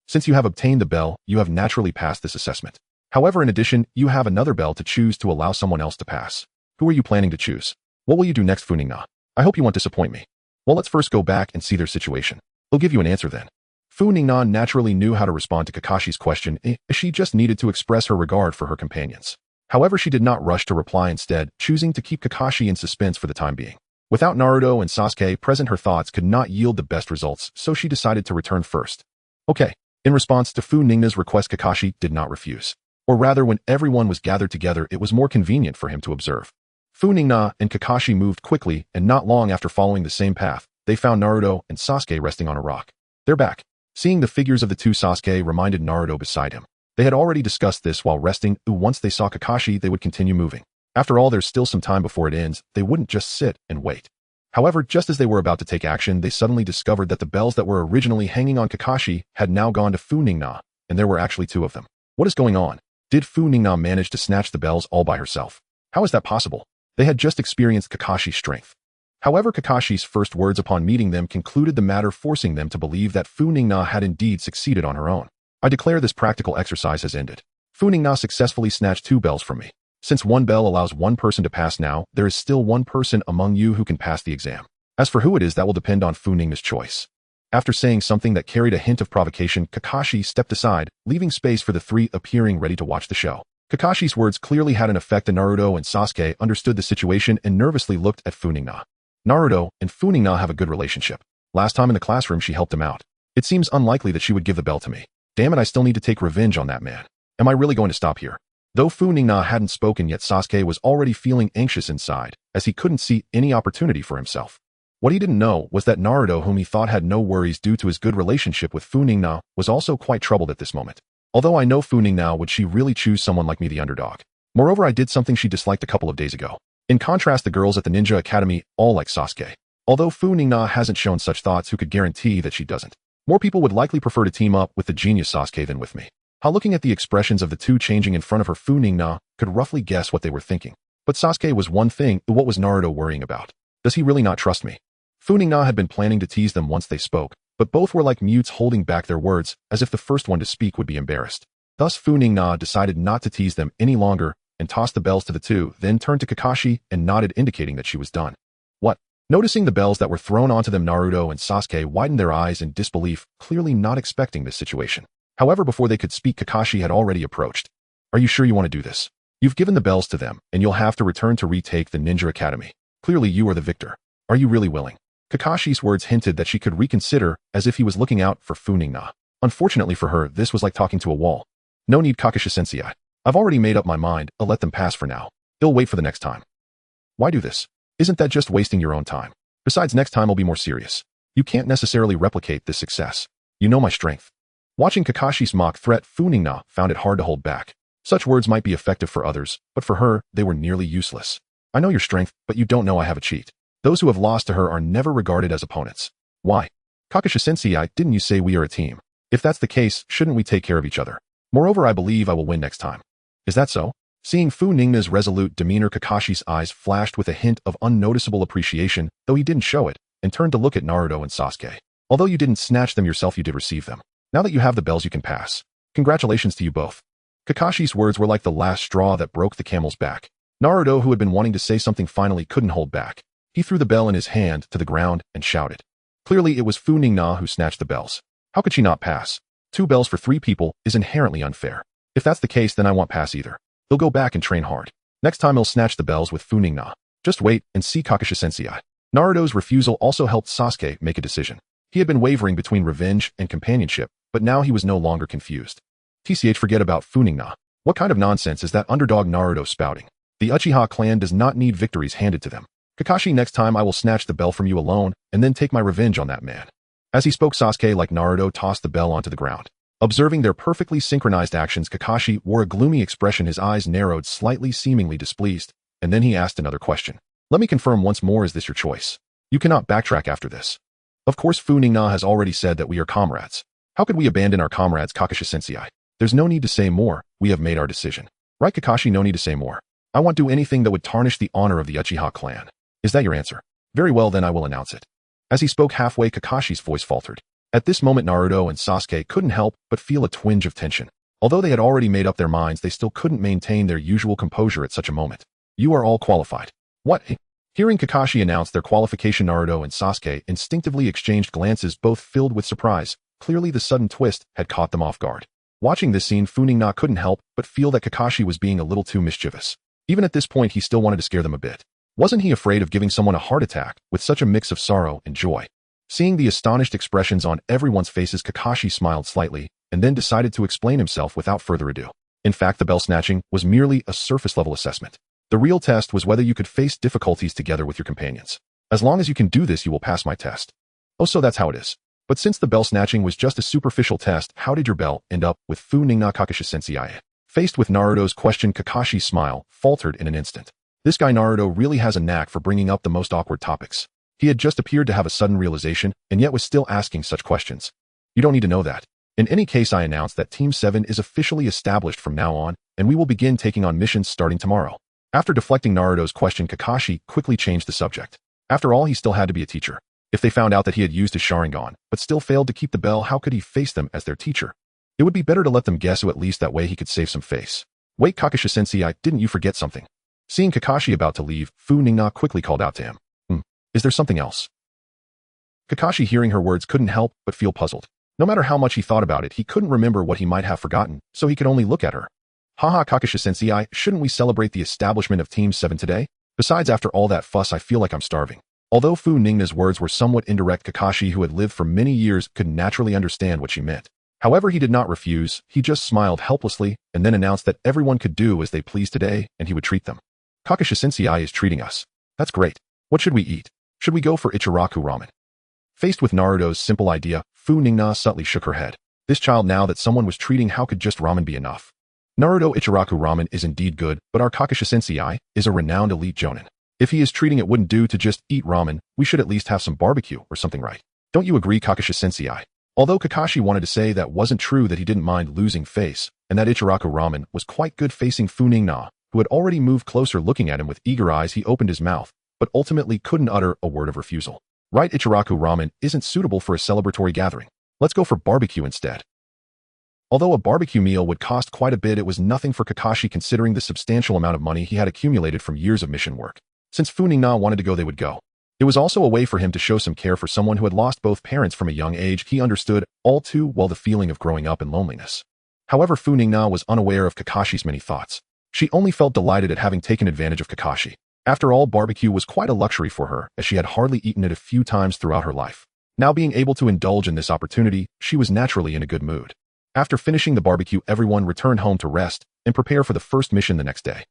Since you have obtained the bell, you have naturally passed this assessment. However, in addition, you have another bell to choose to allow someone else to pass. Who are you planning to choose? What will you do next, Funingna? I hope you won't disappoint me. Well, let's first go back and see their situation. I'll give you an answer then. Funingna naturally knew how to respond to Kakashi's question. She just needed to express her regard for her companions. However, she did not rush to reply, instead choosing to keep Kakashi in suspense for the time being. Without Naruto and Sasuke present, her thoughts could not yield the best results, so she decided to return first. Okay. In response to Funingna's request, Kakashi did not refuse. Or rather, when everyone was gathered together, it was more convenient for him to observe. Funingna and Kakashi moved quickly, and not long after following the same path, they found Naruto and Sasuke resting on a rock. They're back. Seeing the figures of the two, Sasuke reminded Naruto beside him. They had already discussed this while resting. Once they saw Kakashi, they would continue moving. After all, there's still some time before it ends. They wouldn't just sit and wait. However, just as they were about to take action, they suddenly discovered that the bells that were originally hanging on Kakashi had now gone to Funingna, and there were actually two of them. What is going on? Did Funingna manage to snatch the bells all by herself? How is that possible? They had just experienced Kakashi's strength. However, Kakashi's first words upon meeting them concluded the matter, forcing them to believe that Funingna had indeed succeeded on her own. I declare this practical exercise has ended. Funingna successfully snatched 2 bells from me. Since 1 bell allows 1 person to pass now, there is still 1 person among you who can pass the exam. As for who it is, that will depend on Funingna's choice. After saying something that carried a hint of provocation, Kakashi stepped aside, leaving space for the 3 appearing ready to watch the show. Kakashi's words clearly had an effect, and Naruto and Sasuke understood the situation and nervously looked at Funingna. Naruto and Funingna have a good relationship. Last time in the classroom she helped him out. It seems unlikely that she would give the bell to me. Damn it, I still need to take revenge on that man. Am I really going to stop here? Though Funingna hadn't spoken yet, Sasuke was already feeling anxious inside, as he couldn't see any opportunity for himself. What he didn't know was that Naruto, whom he thought had no worries due to his good relationship with Funingna, was also quite troubled at this moment. Although I know Funingna, would she really choose someone like me, the underdog? Moreover, I did something she disliked a couple of days ago. In contrast, the girls at the Ninja Academy all like Sasuke. Although Funingna hasn't shown such thoughts, who could guarantee that she doesn't? More people would likely prefer to team up with the genius Sasuke than with me. How, looking at the expressions of the 2 changing in front of her, Funingna could roughly guess what they were thinking. But Sasuke was one thing, what was Naruto worrying about? Does he really not trust me? Funingna had been planning to tease them once they spoke, but both were like mutes, holding back their words, as if the first one to speak would be embarrassed. Thus Funingna decided not to tease them any longer and tossed the bells to the 2, then turned to Kakashi and nodded, indicating that she was done. What? Noticing the bells that were thrown onto them, Naruto and Sasuke widened their eyes in disbelief, clearly not expecting this situation. However, before they could speak, Kakashi had already approached. Are you sure you want to do this? You've given the bells to them, and you'll have to return to retake the Ninja Academy. Clearly you are the victor. Are you really willing? Kakashi's words hinted that she could reconsider, as if he was looking out for Funingna. Unfortunately for her, this was like talking to a wall. No need, Kakashi-sensei. I've already made up my mind. I'll let them pass for now. I'll wait for the next time. Why do this? Isn't that just wasting your own time? Besides, next time I'll be more serious. You can't necessarily replicate this success. You know my strength. Watching Kakashi's mock threat, Funingna found it hard to hold back. Such words might be effective for others, but for her, they were nearly useless. I know your strength, but you don't know I have a cheat. Those who have lost to her are never regarded as opponents. Why? Kakashi-sensei, didn't you say we are a team? If that's the case, shouldn't we take care of each other? Moreover, I believe I will win next time. Is that so? Seeing Funingna's resolute demeanor, Kakashi's eyes flashed with a hint of unnoticeable appreciation, though he didn't show it, and turned to look at Naruto and Sasuke. Although you didn't snatch them yourself, you did receive them. Now that you have the bells, you can pass. Congratulations to you both. Kakashi's words were like the last straw that broke the camel's back. Naruto, who had been wanting to say something, finally couldn't hold back. He threw the bell in his hand to the ground and shouted. Clearly it was Funingna who snatched the bells. How could she not pass? 2 bells for 3 people is inherently unfair. If that's the case, then I won't pass either. He'll go back and train hard. Next time he'll snatch the bells with Funingna. Just wait and see, Kakashi-sensei. Naruto's refusal also helped Sasuke make a decision. He had been wavering between revenge and companionship, but now he was no longer confused. TCH, forget about Funingna. What kind of nonsense is that underdog Naruto spouting? The Uchiha clan does not need victories handed to them. Kakashi, next time I will snatch the bell from you alone, and then take my revenge on that man. As he spoke, Sasuke, like Naruto, tossed the bell onto the ground. Observing their perfectly synchronized actions, Kakashi wore a gloomy expression, his eyes narrowed slightly, seemingly displeased, and then he asked another question. Let me confirm once more, is this your choice? You cannot backtrack after this. Of course, Funingna has already said that we are comrades. How could we abandon our comrades, Kakashi-sensei? There's no need to say more, we have made our decision. Right, Kakashi, no need to say more. I won't do anything that would tarnish the honor of the Uchiha clan. Is that your answer? Very well, then I will announce it. As he spoke halfway, Kakashi's voice faltered. At this moment, Naruto and Sasuke couldn't help but feel a twinge of tension. Although they had already made up their minds, they still couldn't maintain their usual composure at such a moment. You are all qualified. What? Hearing Kakashi announce their qualification, Naruto and Sasuke instinctively exchanged glances, both filled with surprise. Clearly the sudden twist had caught them off guard. Watching this scene, Funingna couldn't help but feel that Kakashi was being a little too mischievous. Even at this point, he still wanted to scare them a bit. Wasn't he afraid of giving someone a heart attack with such a mix of sorrow and joy? Seeing the astonished expressions on everyone's faces, Kakashi smiled slightly and then decided to explain himself without further ado. In fact, the bell snatching was merely a surface-level assessment. The real test was whether you could face difficulties together with your companions. As long as you can do this, you will pass my test. Oh, so that's how it is. But since the bell snatching was just a superficial test, how did your bell end up with Funingna, Kakashi-sensei? Faced with Naruto's question, Kakashi's smile faltered in an instant. This guy Naruto really has a knack for bringing up the most awkward topics. He had just appeared to have a sudden realization, and yet was still asking such questions. You don't need to know that. In any case, I announce that Team 7 is officially established from now on, and we will begin taking on missions starting tomorrow. After deflecting Naruto's question, Kakashi quickly changed the subject. After all, he still had to be a teacher. If they found out that he had used his Sharingan, but still failed to keep the bell, how could he face them as their teacher? It would be better to let them guess, who at least that way he could save some face. Wait, Kakashi-sensei, didn't you forget something? Seeing Kakashi about to leave, Funingna quickly called out to him. Is there something else? Kakashi, hearing her words, couldn't help but feel puzzled. No matter how much he thought about it, he couldn't remember what he might have forgotten, so he could only look at her. Haha, Kakashi-sensei, shouldn't we celebrate the establishment of Team 7 today? Besides, after all that fuss, I feel like I'm starving. Although Funingna's words were somewhat indirect, Kakashi, who had lived for many years, could naturally understand what she meant. However, he did not refuse. He just smiled helplessly and then announced that everyone could do as they pleased today and he would treat them. Kakashi-sensei is treating us. That's great. What should we eat? Should we go for Ichiraku ramen? Faced with Naruto's simple idea, Funingna subtly shook her head. This child, now that someone was treating, how could just ramen be enough? Naruto, Ichiraku ramen is indeed good, but our Kakashi-sensei is a renowned elite jonin. If he is treating, it wouldn't do to just eat ramen. We should at least have some barbecue or something, right? Don't you agree, Kakashi-sensei? Although Kakashi wanted to say that wasn't true, that he didn't mind losing face, and that Ichiraku ramen was quite good, facing Funingna, who had already moved closer looking at him with eager eyes, he opened his mouth, but ultimately couldn't utter a word of refusal. Right, Ichiraku ramen isn't suitable for a celebratory gathering. Let's go for barbecue instead. Although a barbecue meal would cost quite a bit, it was nothing for Kakashi considering the substantial amount of money he had accumulated from years of mission work. Since Funingna wanted to go, they would go. It was also a way for him to show some care for someone who had lost both parents from a young age. He understood all too well the feeling of growing up in loneliness. However, Funingna was unaware of Kakashi's many thoughts. She only felt delighted at having taken advantage of Kakashi. After all, barbecue was quite a luxury for her, as she had hardly eaten it a few times throughout her life. Now being able to indulge in this opportunity, she was naturally in a good mood. After finishing the barbecue, everyone returned home to rest and prepare for the first mission the next day.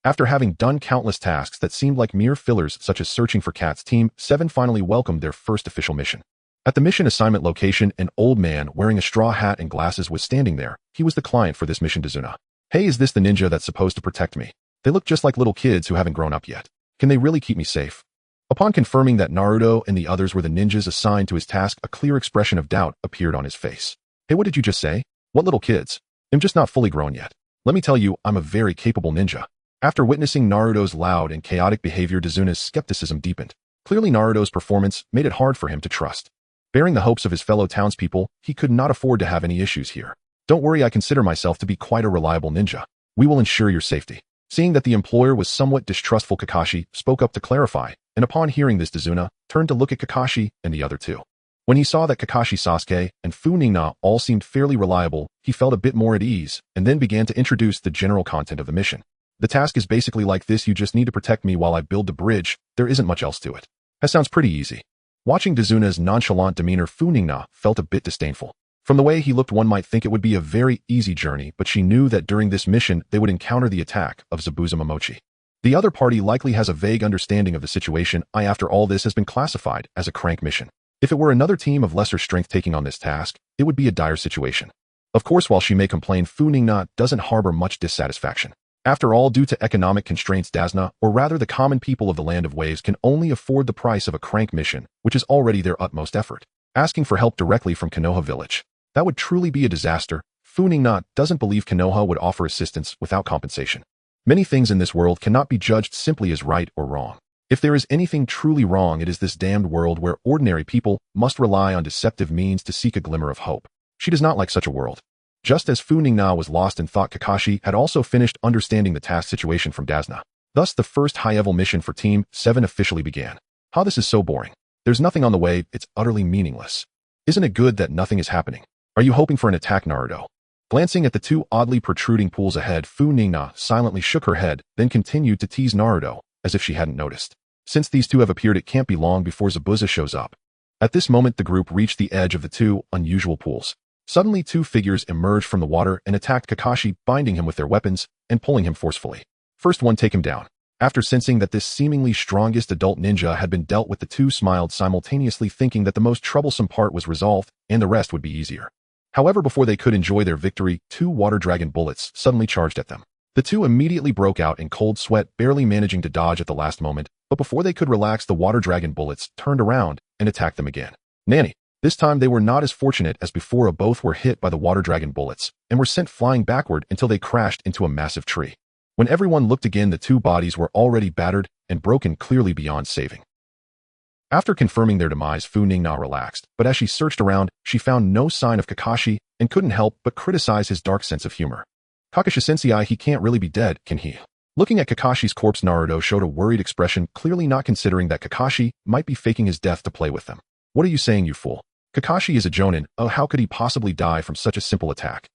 After having done countless tasks that seemed like mere fillers, such as searching for cats, Team 7 finally welcomed their first official mission. At the mission assignment location, an old man wearing a straw hat and glasses was standing there. He was the client for this mission, Dazna. Hey, is this the ninja that's supposed to protect me? They look just like little kids who haven't grown up yet. Can they really keep me safe? Upon confirming that Naruto and the others were the ninjas assigned to his task, a clear expression of doubt appeared on his face. Hey, what did you just say? What little kids? I'm just not fully grown yet. Let me tell you, I'm a very capable ninja. After witnessing Naruto's loud and chaotic behavior, Dazuna's skepticism deepened. Clearly, Naruto's performance made it hard for him to trust. Bearing the hopes of his fellow townspeople, he could not afford to have any issues here. Don't worry, I consider myself to be quite a reliable ninja. We will ensure your safety. Seeing that the employer was somewhat distrustful, Kakashi spoke up to clarify, and upon hearing this, Dazna turned to look at Kakashi and the other two. When he saw that Kakashi, Sasuke, and Funingna all seemed fairly reliable, he felt a bit more at ease, and then began to introduce the general content of the mission. The task is basically like this: you just need to protect me while I build the bridge. There isn't much else to it. That sounds pretty easy. Watching Dazuna's nonchalant demeanor, Funingna felt a bit disdainful. From the way he looked, one might think it would be a very easy journey, but she knew that during this mission they would encounter the attack of Zabuza Momochi. The other party likely has a vague understanding of the situation. After all, this has been classified as a crank mission. If it were another team of lesser strength taking on this task, it would be a dire situation. Of course, while she may complain, Funingna doesn't harbor much dissatisfaction. After all, due to economic constraints, Dazna, or rather the common people of the Land of Waves, can only afford the price of a crank mission, which is already their utmost effort. Asking for help directly from Konoha village. That would truly be a disaster. Funingna doesn't believe Konoha would offer assistance without compensation. Many things in this world cannot be judged simply as right or wrong. If there is anything truly wrong, it is this damned world where ordinary people must rely on deceptive means to seek a glimmer of hope. She does not like such a world. Just as Funingna was lost in thought, Kakashi had also finished understanding the task situation from Dazna. Thus, the first high-level mission for Team 7 officially began. How this is so boring. There's nothing on the way, it's utterly meaningless. Isn't it good that nothing is happening? Are you hoping for an attack, Naruto? Glancing at the two oddly protruding pools ahead, Funingna silently shook her head, then continued to tease Naruto, as if she hadn't noticed. Since these two have appeared, it can't be long before Zabuza shows up. At this moment, the group reached the edge of the two unusual pools. Suddenly, two figures emerged from the water and attacked Kakashi, binding him with their weapons and pulling him forcefully. First one, take him down. After sensing that this seemingly strongest adult ninja had been dealt with, the two smiled simultaneously, thinking that the most troublesome part was resolved and the rest would be easier. However, before they could enjoy their victory, two water dragon bullets suddenly charged at them. The two immediately broke out in cold sweat, barely managing to dodge at the last moment, but before they could relax, the water dragon bullets turned around and attacked them again. Nanny! This time they were not as fortunate as before. Both were hit by the water dragon bullets and were sent flying backward until they crashed into a massive tree. When everyone looked again, the two bodies were already battered and broken, clearly beyond saving. After confirming their demise, Funingna relaxed, but as she searched around, she found no sign of Kakashi and couldn't help but criticize his dark sense of humor. Kakashi-sensei, he can't really be dead, can he? Looking at Kakashi's corpse, Naruto showed a worried expression, clearly not considering that Kakashi might be faking his death to play with them. What are you saying, you fool? Kakashi is a Jonin, oh how could he possibly die from such a simple attack?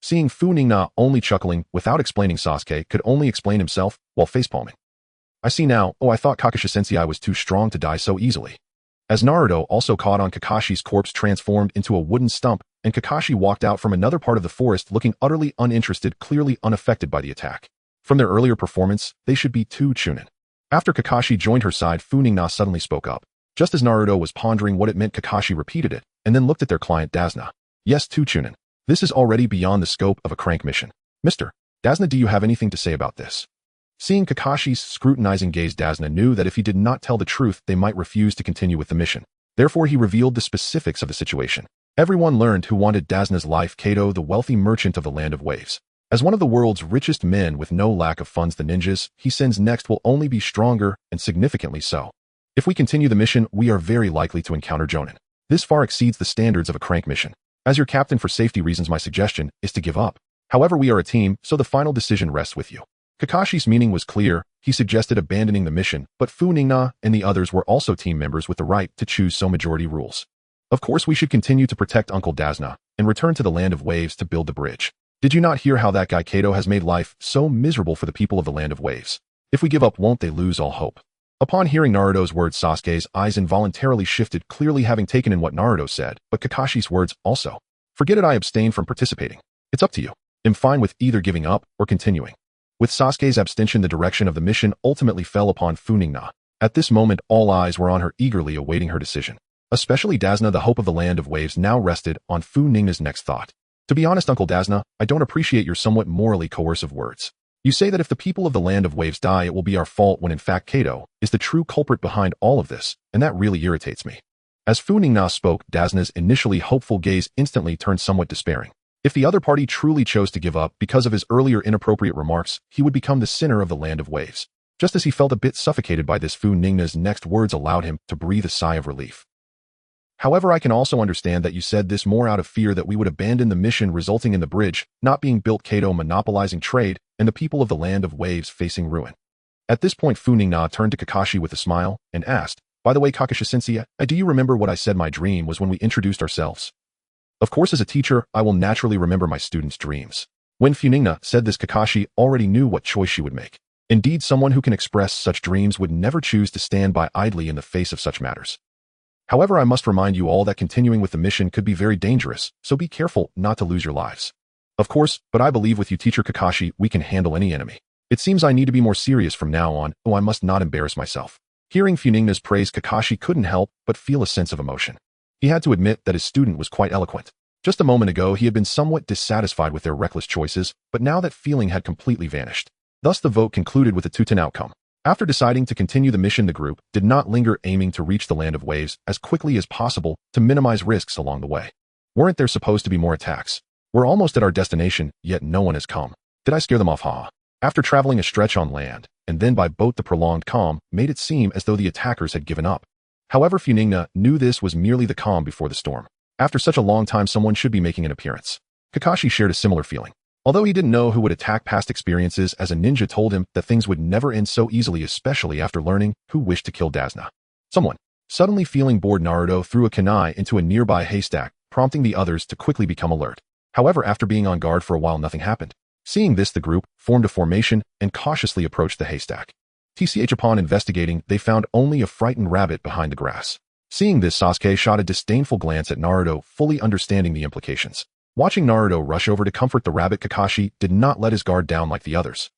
Seeing Funingna only chuckling without explaining, Sasuke could only explain himself while facepalming. I see now, oh I thought Kakashi-sensei was too strong to die so easily. As Naruto also caught on Kakashi's corpse transformed into a wooden stump, and Kakashi walked out from another part of the forest looking utterly uninterested, clearly unaffected by the attack. From their earlier performance, they should be two Chunin. After Kakashi joined her side, Funingna suddenly spoke up. Just as Naruto was pondering what it meant, Kakashi repeated it, and then looked at their client Dazna. Yes, two Chunin. This is already beyond the scope of a crank mission. Mr. Dazna, do you have anything to say about this? Seeing Kakashi's scrutinizing gaze, Dazna knew that if he did not tell the truth, they might refuse to continue with the mission. Therefore, he revealed the specifics of the situation. Everyone learned who wanted Dazna's life: Kaido, the wealthy merchant of the Land of Waves. As one of the world's richest men with no lack of funds, the ninjas he sends next will only be stronger, and significantly so. If we continue the mission, we are very likely to encounter Jonin. This far exceeds the standards of a crank mission. As your captain, for safety reasons, my suggestion is to give up. However, we are a team, so the final decision rests with you. Kakashi's meaning was clear. He suggested abandoning the mission, but Funingna and the others were also team members with the right to choose, so majority rules. Of course, we should continue to protect Uncle Dazna and return to the Land of Waves to build the bridge. Did you not hear how that guy Kaido has made life so miserable for the people of the Land of Waves? If we give up, won't they lose all hope? Upon hearing Naruto's words, Sasuke's eyes involuntarily shifted, clearly having taken in what Naruto said, but Kakashi's words also. Forget it, I abstain from participating. It's up to you. I'm fine with either giving up or continuing. With Sasuke's abstention, the direction of the mission ultimately fell upon Funingna. At this moment, all eyes were on her, eagerly awaiting her decision. Especially Dazna, the hope of the Land of Waves, now rested on Funingna's next thought. To be honest, Uncle Dazna, I don't appreciate your somewhat morally coercive words. You say that if the people of the Land of Waves die, it will be our fault, when in fact Kaido is the true culprit behind all of this, and that really irritates me. As Funingna spoke, Dazna's initially hopeful gaze instantly turned somewhat despairing. If the other party truly chose to give up because of his earlier inappropriate remarks, he would become the sinner of the Land of Waves. Just as he felt a bit suffocated by this, Funingna's next words allowed him to breathe a sigh of relief. However, I can also understand that you said this more out of fear that we would abandon the mission, resulting in the bridge not being built, Kaido monopolizing trade, and the people of the Land of Waves facing ruin. At this point, Funingna turned to Kakashi with a smile and asked, by the way, Kakashi-sensei, do you remember what I said my dream was when we introduced ourselves? Of course, as a teacher, I will naturally remember my students' dreams. When Funingna said this, Kakashi already knew what choice she would make. Indeed, someone who can express such dreams would never choose to stand by idly in the face of such matters. However, I must remind you all that continuing with the mission could be very dangerous, so be careful not to lose your lives. Of course, but I believe with you, Teacher Kakashi, we can handle any enemy. It seems I need to be more serious from now on, oh I must not embarrass myself. Hearing Funingna's praise, Kakashi couldn't help but feel a sense of emotion. He had to admit that his student was quite eloquent. Just a moment ago, he had been somewhat dissatisfied with their reckless choices, but now that feeling had completely vanished. Thus, the vote concluded with a 2-10 outcome. After deciding to continue the mission, the group did not linger, aiming to reach the Land of Waves as quickly as possible to minimize risks along the way. Weren't there supposed to be more attacks? We're almost at our destination, yet no one has come. Did I scare them off, huh? After traveling a stretch on land, and then by boat, the prolonged calm made it seem as though the attackers had given up. However, Funingna knew this was merely the calm before the storm. After such a long time, someone should be making an appearance. Kakashi shared a similar feeling. Although he didn't know who would attack, past experiences as a ninja told him that things would never end so easily, especially after learning who wished to kill Dazna. Someone. Suddenly feeling bored, Naruto threw a kunai into a nearby haystack, prompting the others to quickly become alert. However, after being on guard for a while, nothing happened. Seeing this, the group formed a formation and cautiously approached the haystack. Upon investigating, they found only a frightened rabbit behind the grass. Seeing this, Sasuke shot a disdainful glance at Naruto, fully understanding the implications. Watching Naruto rush over to comfort the rabbit, Kakashi did not let his guard down like the others.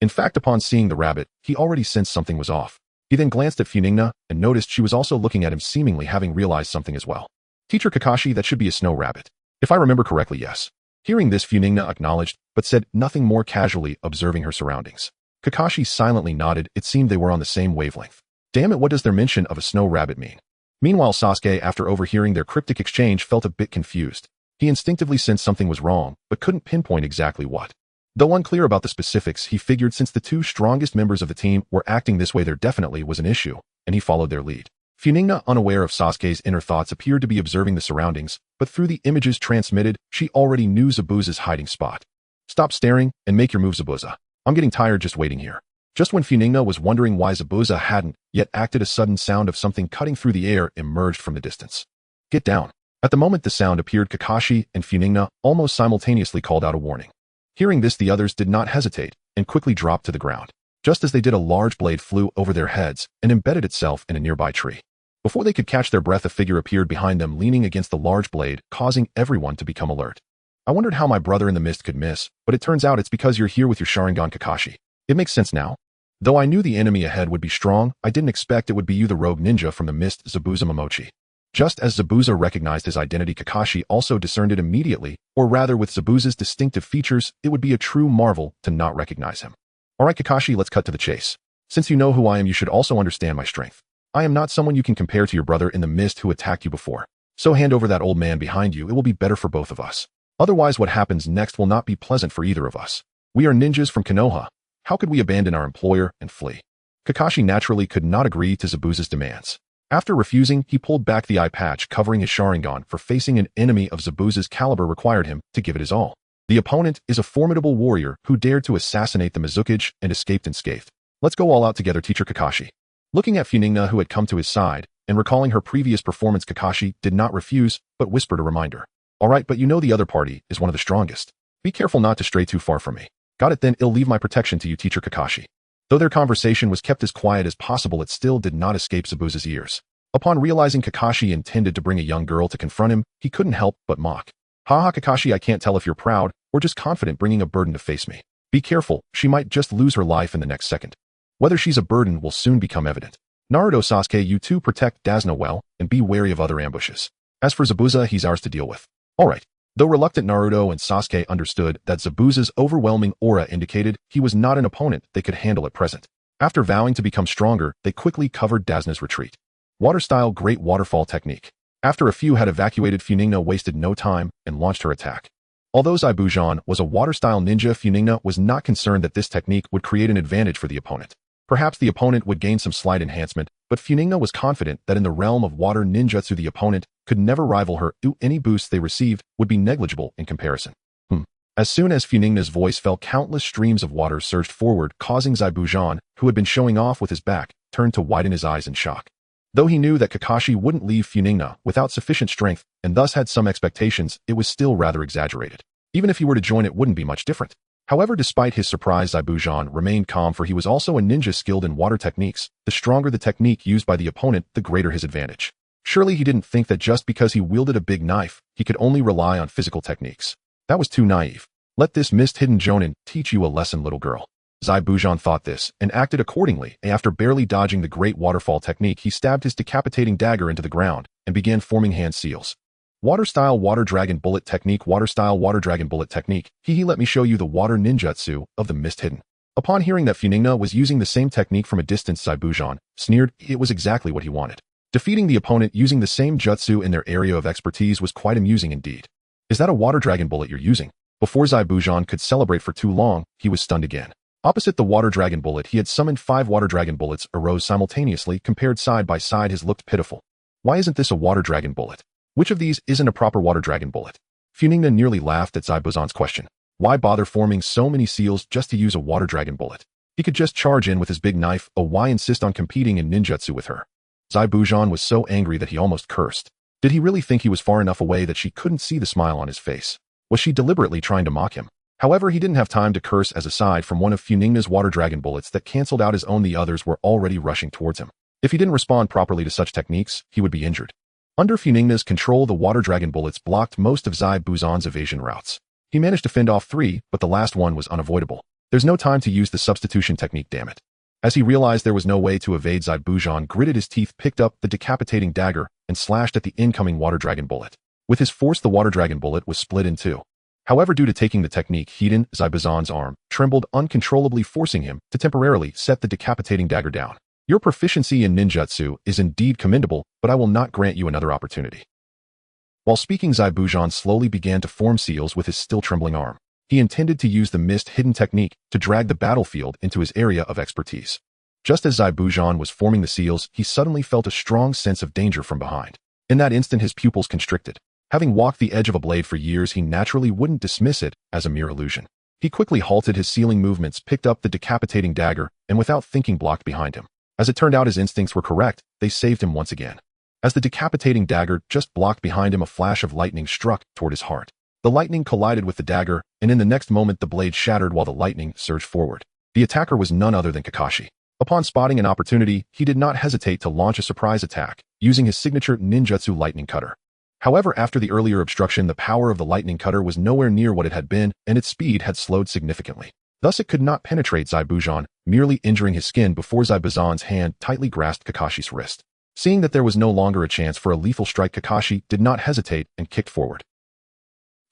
In fact, upon seeing the rabbit, he already sensed something was off. He then glanced at Funingna and noticed she was also looking at him, seemingly having realized something as well. Teacher Kakashi, that should be a snow rabbit. If I remember correctly, yes. Hearing this, Funingna acknowledged, but said nothing more, casually observing her surroundings. Kakashi silently nodded. It seemed they were on the same wavelength. Damn it, what does their mention of a snow rabbit mean? Meanwhile, Sasuke, after overhearing their cryptic exchange, felt a bit confused. He instinctively sensed something was wrong, but couldn't pinpoint exactly what. Though unclear about the specifics, he figured since the two strongest members of the team were acting this way, there definitely was an issue. and he followed their lead. Funingna, unaware of Sasuke's inner thoughts, appeared to be observing the surroundings, but through the images transmitted, she already knew Zabuza's hiding spot. Stop staring and make your move, Zabuza. I'm getting tired just waiting here. Just when Funingna was wondering why Zabuza hadn't yet acted, a sudden sound of something cutting through the air emerged from the distance. Get down. At the moment the sound appeared, Kakashi and Funingna almost simultaneously called out a warning. Hearing this, the others did not hesitate and quickly dropped to the ground. Just as they did, a large blade flew over their heads and embedded itself in a nearby tree. Before they could catch their breath, a figure appeared behind them, leaning against the large blade, causing everyone to become alert. I wondered how my brother in the mist could miss, but it turns out it's because you're here with your Sharingan, Kakashi. It makes sense now. Though I knew the enemy ahead would be strong, I didn't expect it would be you, the rogue ninja from the mist, Zabuza Momochi. Just as Zabuza recognized his identity, Kakashi also discerned it immediately, or rather with Zabuza's distinctive features, it would be a true marvel to not recognize him. Alright Kakashi, let's cut to the chase. Since you know who I am, you should also understand my strength. I am not someone you can compare to your brother in the mist who attacked you before. So hand over that old man behind you, it will be better for both of us. Otherwise what happens next will not be pleasant for either of us. We are ninjas from Konoha. How could we abandon our employer and flee? Kakashi naturally could not agree to Zabuza's demands. After refusing, he pulled back the eye patch covering his Sharingan, for facing an enemy of Zabuza's caliber required him to give it his all. The opponent is a formidable warrior who dared to assassinate the Mizukage and escaped unscathed. Let's go all out together, teacher Kakashi. Looking at Funingna, who had come to his side, and recalling her previous performance, Kakashi did not refuse, but whispered a reminder. Alright, but you know the other party is one of the strongest. Be careful not to stray too far from me. Got it then, I'll leave my protection to you, teacher Kakashi. Though their conversation was kept as quiet as possible, it still did not escape Zabuza's ears. Upon realizing Kakashi intended to bring a young girl to confront him, he couldn't help but mock. Haha Kakashi, I can't tell if you're proud, or just confident bringing a burden to face me. Be careful, she might just lose her life in the next second. Whether she's a burden will soon become evident. Naruto, Sasuke, you two protect Dazna well, and be wary of other ambushes. As for Zabuza, he's ours to deal with. Alright. Though reluctant, Naruto and Sasuke understood that Zabuza's overwhelming aura indicated he was not an opponent they could handle at present. After vowing to become stronger, they quickly covered Dazna's retreat. Water-style Great Waterfall technique. After a few had evacuated, Funingna wasted no time and launched her attack. Although Zabuza was a water-style ninja, Funingna was not concerned that this technique would create an advantage for the opponent. Perhaps the opponent would gain some slight enhancement, but Funingna was confident that in the realm of water ninjutsu the opponent could never rival her. Any boosts they received would be negligible in comparison. As soon as Funingna's voice fell, countless streams of water surged forward, causing Zabuza, who had been showing off with his back, turned to widen his eyes in shock. Though he knew that Kakashi wouldn't leave Funingna without sufficient strength, and thus had some expectations, it was still rather exaggerated. Even if he were to join, it wouldn't be much different. However, despite his surprise, Zabuza remained calm, for he was also a ninja skilled in water techniques. The stronger the technique used by the opponent, the greater his advantage. Surely he didn't think that just because he wielded a big knife, he could only rely on physical techniques. That was too naive. Let this mist-hidden Jonin teach you a lesson, little girl. Zabuza thought this, and acted accordingly. After barely dodging the Great Waterfall technique, he stabbed his decapitating dagger into the ground, and began forming hand seals. Water-style Water Dragon Bullet Technique. Water-style Water Dragon Bullet Technique. Let me show you the water ninjutsu of the Mist Hidden. Upon hearing that Funingna was using the same technique from a distance, Zabuza sneered. It was exactly what he wanted. Defeating the opponent using the same jutsu in their area of expertise was quite amusing indeed. Is that a Water Dragon Bullet you're using? Before Zabuza could celebrate for too long, he was stunned again. Opposite the Water Dragon Bullet, he had summoned 5 Water Dragon Bullets arose simultaneously. Compared side by side, his looked pitiful. Why isn't this a Water Dragon Bullet? Which of these isn't a proper Water Dragon Bullet? Funingna nearly laughed at Zabuza's question. Why bother forming so many seals just to use a Water Dragon Bullet? He could just charge in with his big knife. Why insist on competing in ninjutsu with her? Zabuza was so angry that he almost cursed. Did he really think he was far enough away that she couldn't see the smile on his face? Was she deliberately trying to mock him? However, he didn't have time to curse, as aside from one of Funingna's Water Dragon Bullets that cancelled out his own, the others were already rushing towards him. If he didn't respond properly to such techniques, he would be injured. Under Funingna's control, the Water Dragon Bullets blocked most of Zabuza's evasion routes. He managed to fend off 3, but the last one was unavoidable. There's no time to use the substitution technique, damn it. As he realized there was no way to evade, Zabuza gritted his teeth, picked up the decapitating dagger, and slashed at the incoming Water Dragon Bullet. With his force, the Water Dragon Bullet was split in 2. However, due to taking the technique hidden, Zabuza's arm trembled uncontrollably, forcing him to temporarily set the decapitating dagger down. Your proficiency in ninjutsu is indeed commendable, but I will not grant you another opportunity. While speaking, Zabuza slowly began to form seals with his still trembling arm. He intended to use the mist-hidden technique to drag the battlefield into his area of expertise. Just as Zabuza was forming the seals, he suddenly felt a strong sense of danger from behind. In that instant his pupils constricted. Having walked the edge of a blade for years, he naturally wouldn't dismiss it as a mere illusion. He quickly halted his sealing movements, picked up the decapitating dagger, and without thinking blocked behind him. As it turned out, his instincts were correct. They saved him once again. As the decapitating dagger just blocked behind him, a flash of lightning struck toward his heart. The lightning collided with the dagger, and in the next moment the blade shattered while the lightning surged forward. The attacker was none other than Kakashi. Upon spotting an opportunity, he did not hesitate to launch a surprise attack, using his signature ninjutsu lightning cutter. However, after the earlier obstruction, the power of the lightning cutter was nowhere near what it had been, and its speed had slowed significantly. Thus it could not penetrate Zabuza, merely injuring his skin before Zabuza's hand tightly grasped Kakashi's wrist. Seeing that there was no longer a chance for a lethal strike, Kakashi did not hesitate and kicked forward.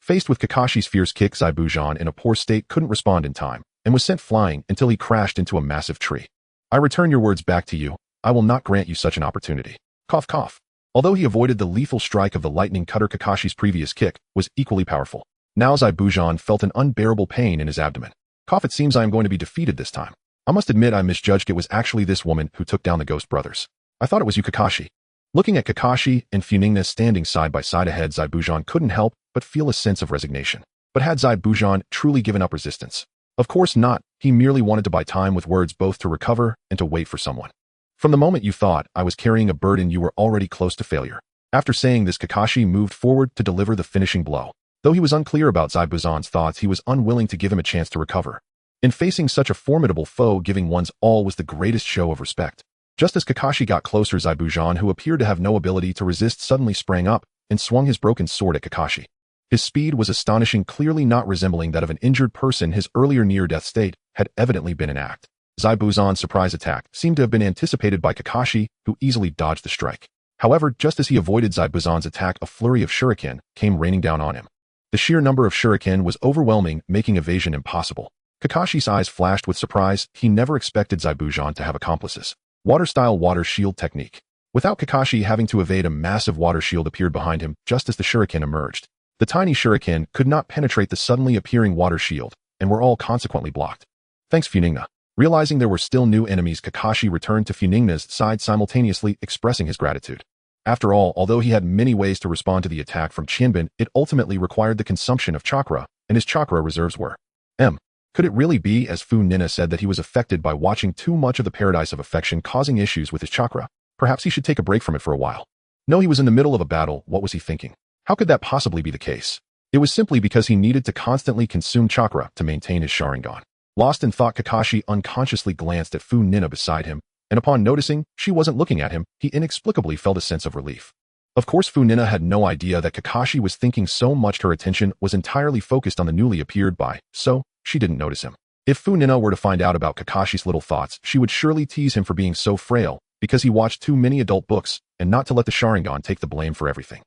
Faced with Kakashi's fierce kick, Zabuza, in a poor state, couldn't respond in time, and was sent flying until he crashed into a massive tree. I return your words back to you. I will not grant you such an opportunity. Cough cough. Although he avoided the lethal strike of the lightning cutter, Kakashi's previous kick was equally powerful. Now Zabuza felt an unbearable pain in his abdomen. Cough, it seems I am going to be defeated this time. I must admit I misjudged. It was actually this woman who took down the Ghost Brothers. I thought it was you, Kakashi. Looking at Kakashi and Funingna standing side by side ahead, Zabuza couldn't help but feel a sense of resignation. But had Zabuza truly given up resistance? Of course not. He merely wanted to buy time with words, both to recover and to wait for someone. From the moment you thought I was carrying a burden, you were already close to failure. After saying this, Kakashi moved forward to deliver the finishing blow. Though he was unclear about Zabuza's thoughts, he was unwilling to give him a chance to recover. In facing such a formidable foe, giving one's all was the greatest show of respect. Just as Kakashi got closer, Zabuza, who appeared to have no ability to resist, suddenly sprang up and swung his broken sword at Kakashi. His speed was astonishing, clearly not resembling that of an injured person. His earlier near-death state had evidently been an act. Zabuza's surprise attack seemed to have been anticipated by Kakashi, who easily dodged the strike. However, just as he avoided Zabuza's attack, a flurry of shuriken came raining down on him. The sheer number of shuriken was overwhelming, making evasion impossible. Kakashi's eyes flashed with surprise. He never expected Zabuza to have accomplices. Water-style water shield technique. Without Kakashi having to evade, a massive water shield appeared behind him just as the shuriken emerged. The tiny shuriken could not penetrate the suddenly appearing water shield, and were all consequently blocked. Thanks, Funingna. Realizing there were still new enemies, Kakashi returned to Funingna's side, simultaneously expressing his gratitude. After all, although he had many ways to respond to the attack from Chinbin, it ultimately required the consumption of chakra, and his chakra reserves were Could it really be, as Funingna said, that he was affected by watching too much of the Paradise of Affection, causing issues with his chakra? Perhaps he should take a break from it for a while. No, he was in the middle of a battle. What was he thinking? How could that possibly be the case? It was simply because he needed to constantly consume chakra to maintain his Sharingan. Lost in thought, Kakashi unconsciously glanced at Funingna beside him, and upon noticing she wasn't looking at him, he inexplicably felt a sense of relief. Of course, Funingna had no idea that Kakashi was thinking so much. Her attention was entirely focused on the newly appeared by, so she didn't notice him. If Funingna were to find out about Kakashi's little thoughts, she would surely tease him for being so frail, because he watched too many adult books, and not to let the Sharingan take the blame for everything.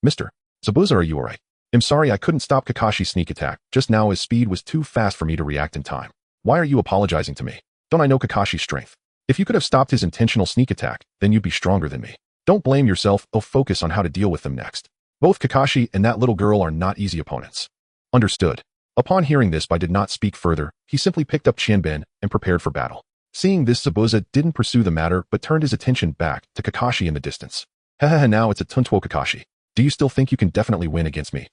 Mr. Zabuza, are you alright? I'm sorry I couldn't stop Kakashi's sneak attack. Just now his speed was too fast for me to react in time. Why are you apologizing to me? Don't I know Kakashi's strength? If you could have stopped his intentional sneak attack, then you'd be stronger than me. Don't blame yourself, focus on how to deal with them next. Both Kakashi and that little girl are not easy opponents. Understood. Upon hearing this, Bai did not speak further. He simply picked up Chinbin and prepared for battle. Seeing this, Zabuza didn't pursue the matter, but turned his attention back to Kakashi in the distance. Hehehe, now it's a Tuntuo Kakashi. Do you still think you can definitely win against me?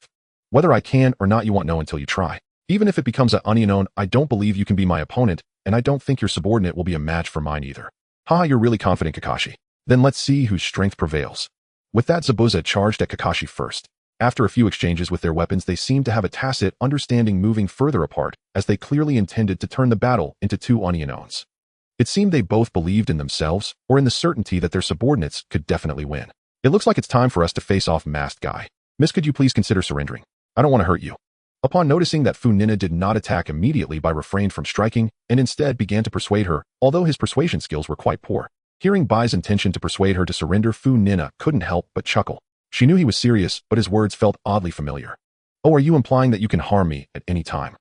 Whether I can or not, you won't know until you try. Even if it becomes a unknown, I don't believe you can be my opponent, and I don't think your subordinate will be a match for mine either. Haha, you're really confident, Kakashi. Then let's see whose strength prevails. With that, Zabuza charged at Kakashi first. After a few exchanges with their weapons, they seemed to have a tacit understanding, moving further apart, as they clearly intended to turn the battle into two unknowns. It seemed they both believed in themselves, or in the certainty that their subordinates could definitely win. It looks like it's time for us to face off, masked guy. Miss, could you please consider surrendering? I don't want to hurt you. Upon noticing that Funingna did not attack immediately, Bai refrained from striking, and instead began to persuade her, although his persuasion skills were quite poor. Hearing Bai's intention to persuade her to surrender, Funingna couldn't help but chuckle. She knew he was serious, but his words felt oddly familiar. Oh, are you implying that you can harm me at any time?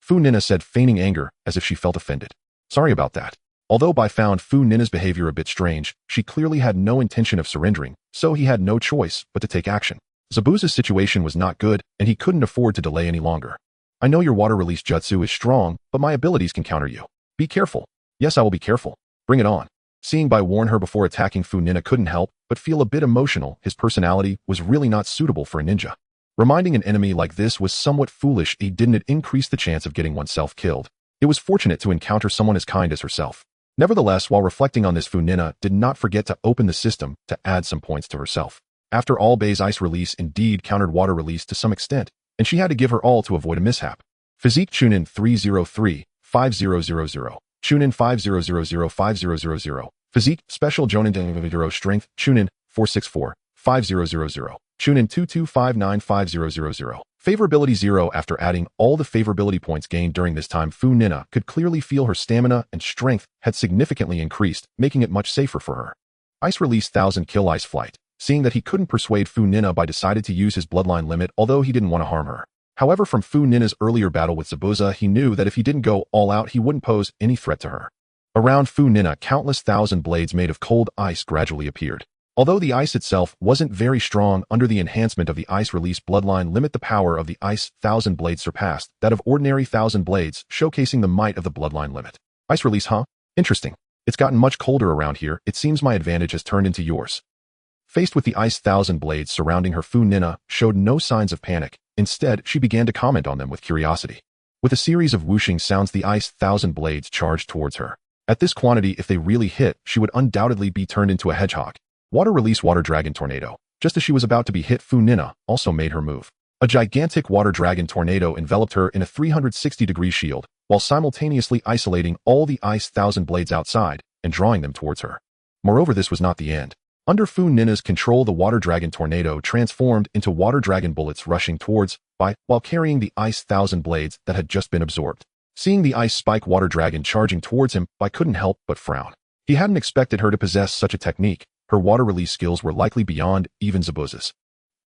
Funingna said, feigning anger, as if she felt offended. Sorry about that. Although Bai found Funingna's behavior a bit strange, she clearly had no intention of surrendering, so he had no choice but to take action. Zabuza's situation was not good, and he couldn't afford to delay any longer. I know your water release jutsu is strong, but my abilities can counter you. Be careful. Yes, I will be careful. Bring it on. Seeing Bai warn her before attacking Funingna couldn't help but feel a bit emotional. His personality was really not suitable for a ninja. Reminding an enemy like this was somewhat foolish. Didn't it increase the chance of getting oneself killed? It was fortunate to encounter someone as kind as herself. Nevertheless, while reflecting on this, Funingna did not forget to open the system to add some points to herself. After all, Bai's ice release indeed countered water release to some extent, and she had to give her all to avoid a mishap. Physique Chunin 303-5000, Chunin 5000-5000, Physique Special Jonin Individual Strength Chunin 464-5000, Chunin 2259-5000. Favorability 0. After adding all the favorability points gained during this time, Funingna could clearly feel her stamina and strength had significantly increased, making it much safer for her. Ice Release 1000 Kill Ice Flight. Seeing that he couldn't persuade Funingna, Bai decided to use his bloodline limit, although he didn't want to harm her. However, from Funingna's earlier battle with Zabuza, he knew that if he didn't go all out, he wouldn't pose any threat to her. Around Funingna, countless thousand blades made of cold ice gradually appeared. Although the ice itself wasn't very strong, under the enhancement of the ice release bloodline limit, the power of the ice 1000 blades surpassed that of ordinary 1000 blades, showcasing the might of the bloodline limit. Ice release, huh? Interesting. It's gotten much colder around here. It seems my advantage has turned into yours. Faced with the ice 1000 blades surrounding her, Funingna showed no signs of panic. Instead, she began to comment on them with curiosity. With a series of whooshing sounds, the ice 1000 blades charged towards her. At this quantity, if they really hit, she would undoubtedly be turned into a hedgehog. Water Release Water Dragon Tornado. Just as she was about to be hit, Funingna also made her move. A gigantic water dragon tornado enveloped her in a 360-degree shield, while simultaneously isolating all the ice 1000 blades outside and drawing them towards her. Moreover, this was not the end. Under Funingna's control, the water dragon tornado transformed into water dragon bullets rushing towards Bai while carrying the ice 1000 blades that had just been absorbed. Seeing the ice spike water dragon charging towards him, Bai couldn't help but frown. He hadn't expected her to possess such a technique. Her water release skills were likely beyond even Zabuza's.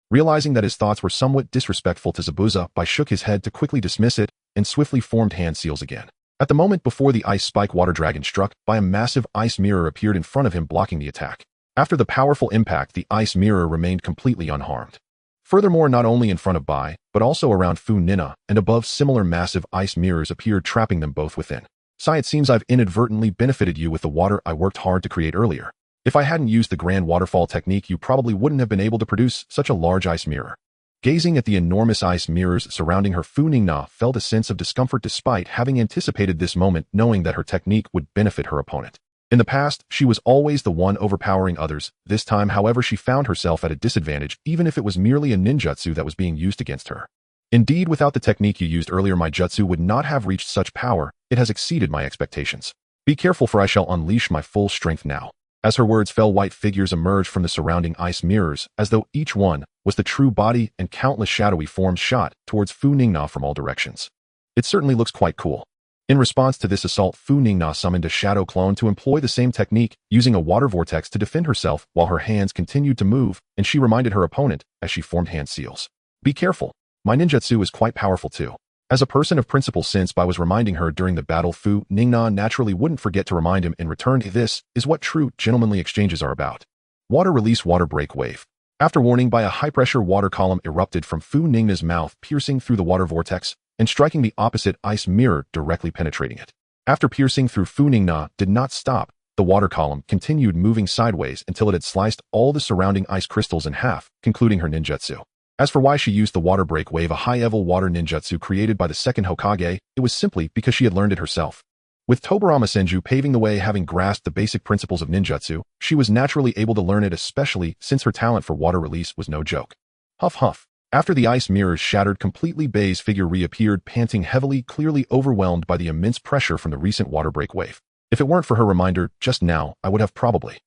Realizing that his thoughts were somewhat disrespectful to Zabuza, Bai shook his head to quickly dismiss it and swiftly formed hand seals again. At the moment before the ice spike water dragon struck, Bai, a massive ice mirror appeared in front of him, blocking the attack. After the powerful impact, the ice mirror remained completely unharmed. Furthermore, not only in front of Bai, but also around Funingna and above, similar massive ice mirrors appeared, trapping them both within. Sai, it seems I've inadvertently benefited you with the water I worked hard to create earlier. If I hadn't used the grand waterfall technique, you probably wouldn't have been able to produce such a large ice mirror. Gazing at the enormous ice mirrors surrounding her, Funingna felt a sense of discomfort despite having anticipated this moment, knowing that her technique would benefit her opponent. In the past, she was always the one overpowering others. This time, however, she found herself at a disadvantage, even if it was merely a ninjutsu that was being used against her. Indeed, without the technique you used earlier, my jutsu would not have reached such power. It has exceeded my expectations. Be careful, for I shall unleash my full strength now. As her words fell, white figures emerged from the surrounding ice mirrors, as though each one was the true body, and countless shadowy forms shot towards Funingna from all directions. It certainly looks quite cool. In response to this assault, Funingna summoned a shadow clone to employ the same technique, using a water vortex to defend herself while her hands continued to move, and she reminded her opponent as she formed hand seals. Be careful. My ninjutsu is quite powerful too. As a person of principle, since Bai was reminding her during the battle, Funingna naturally wouldn't forget to remind him in return. This is what true gentlemanly exchanges are about. Water Release Water Break Wave. After warning Bai, a high-pressure water column erupted from Funingna's mouth, piercing through the water vortex and striking the opposite ice mirror, directly penetrating it. After piercing through, Funingna did not stop. The water column continued moving sideways until it had sliced all the surrounding ice crystals in half, concluding her ninjutsu. As for why she used the water break wave, a high-level water ninjutsu created by the second Hokage, it was simply because she had learned it herself. With Tobirama Senju paving the way, having grasped the basic principles of ninjutsu, she was naturally able to learn it, especially since her talent for water release was no joke. Huff huff. After the ice mirrors shattered completely, Bai's figure reappeared, panting heavily, clearly overwhelmed by the immense pressure from the recent water break wave. If it weren't for her reminder just now, I would have probably.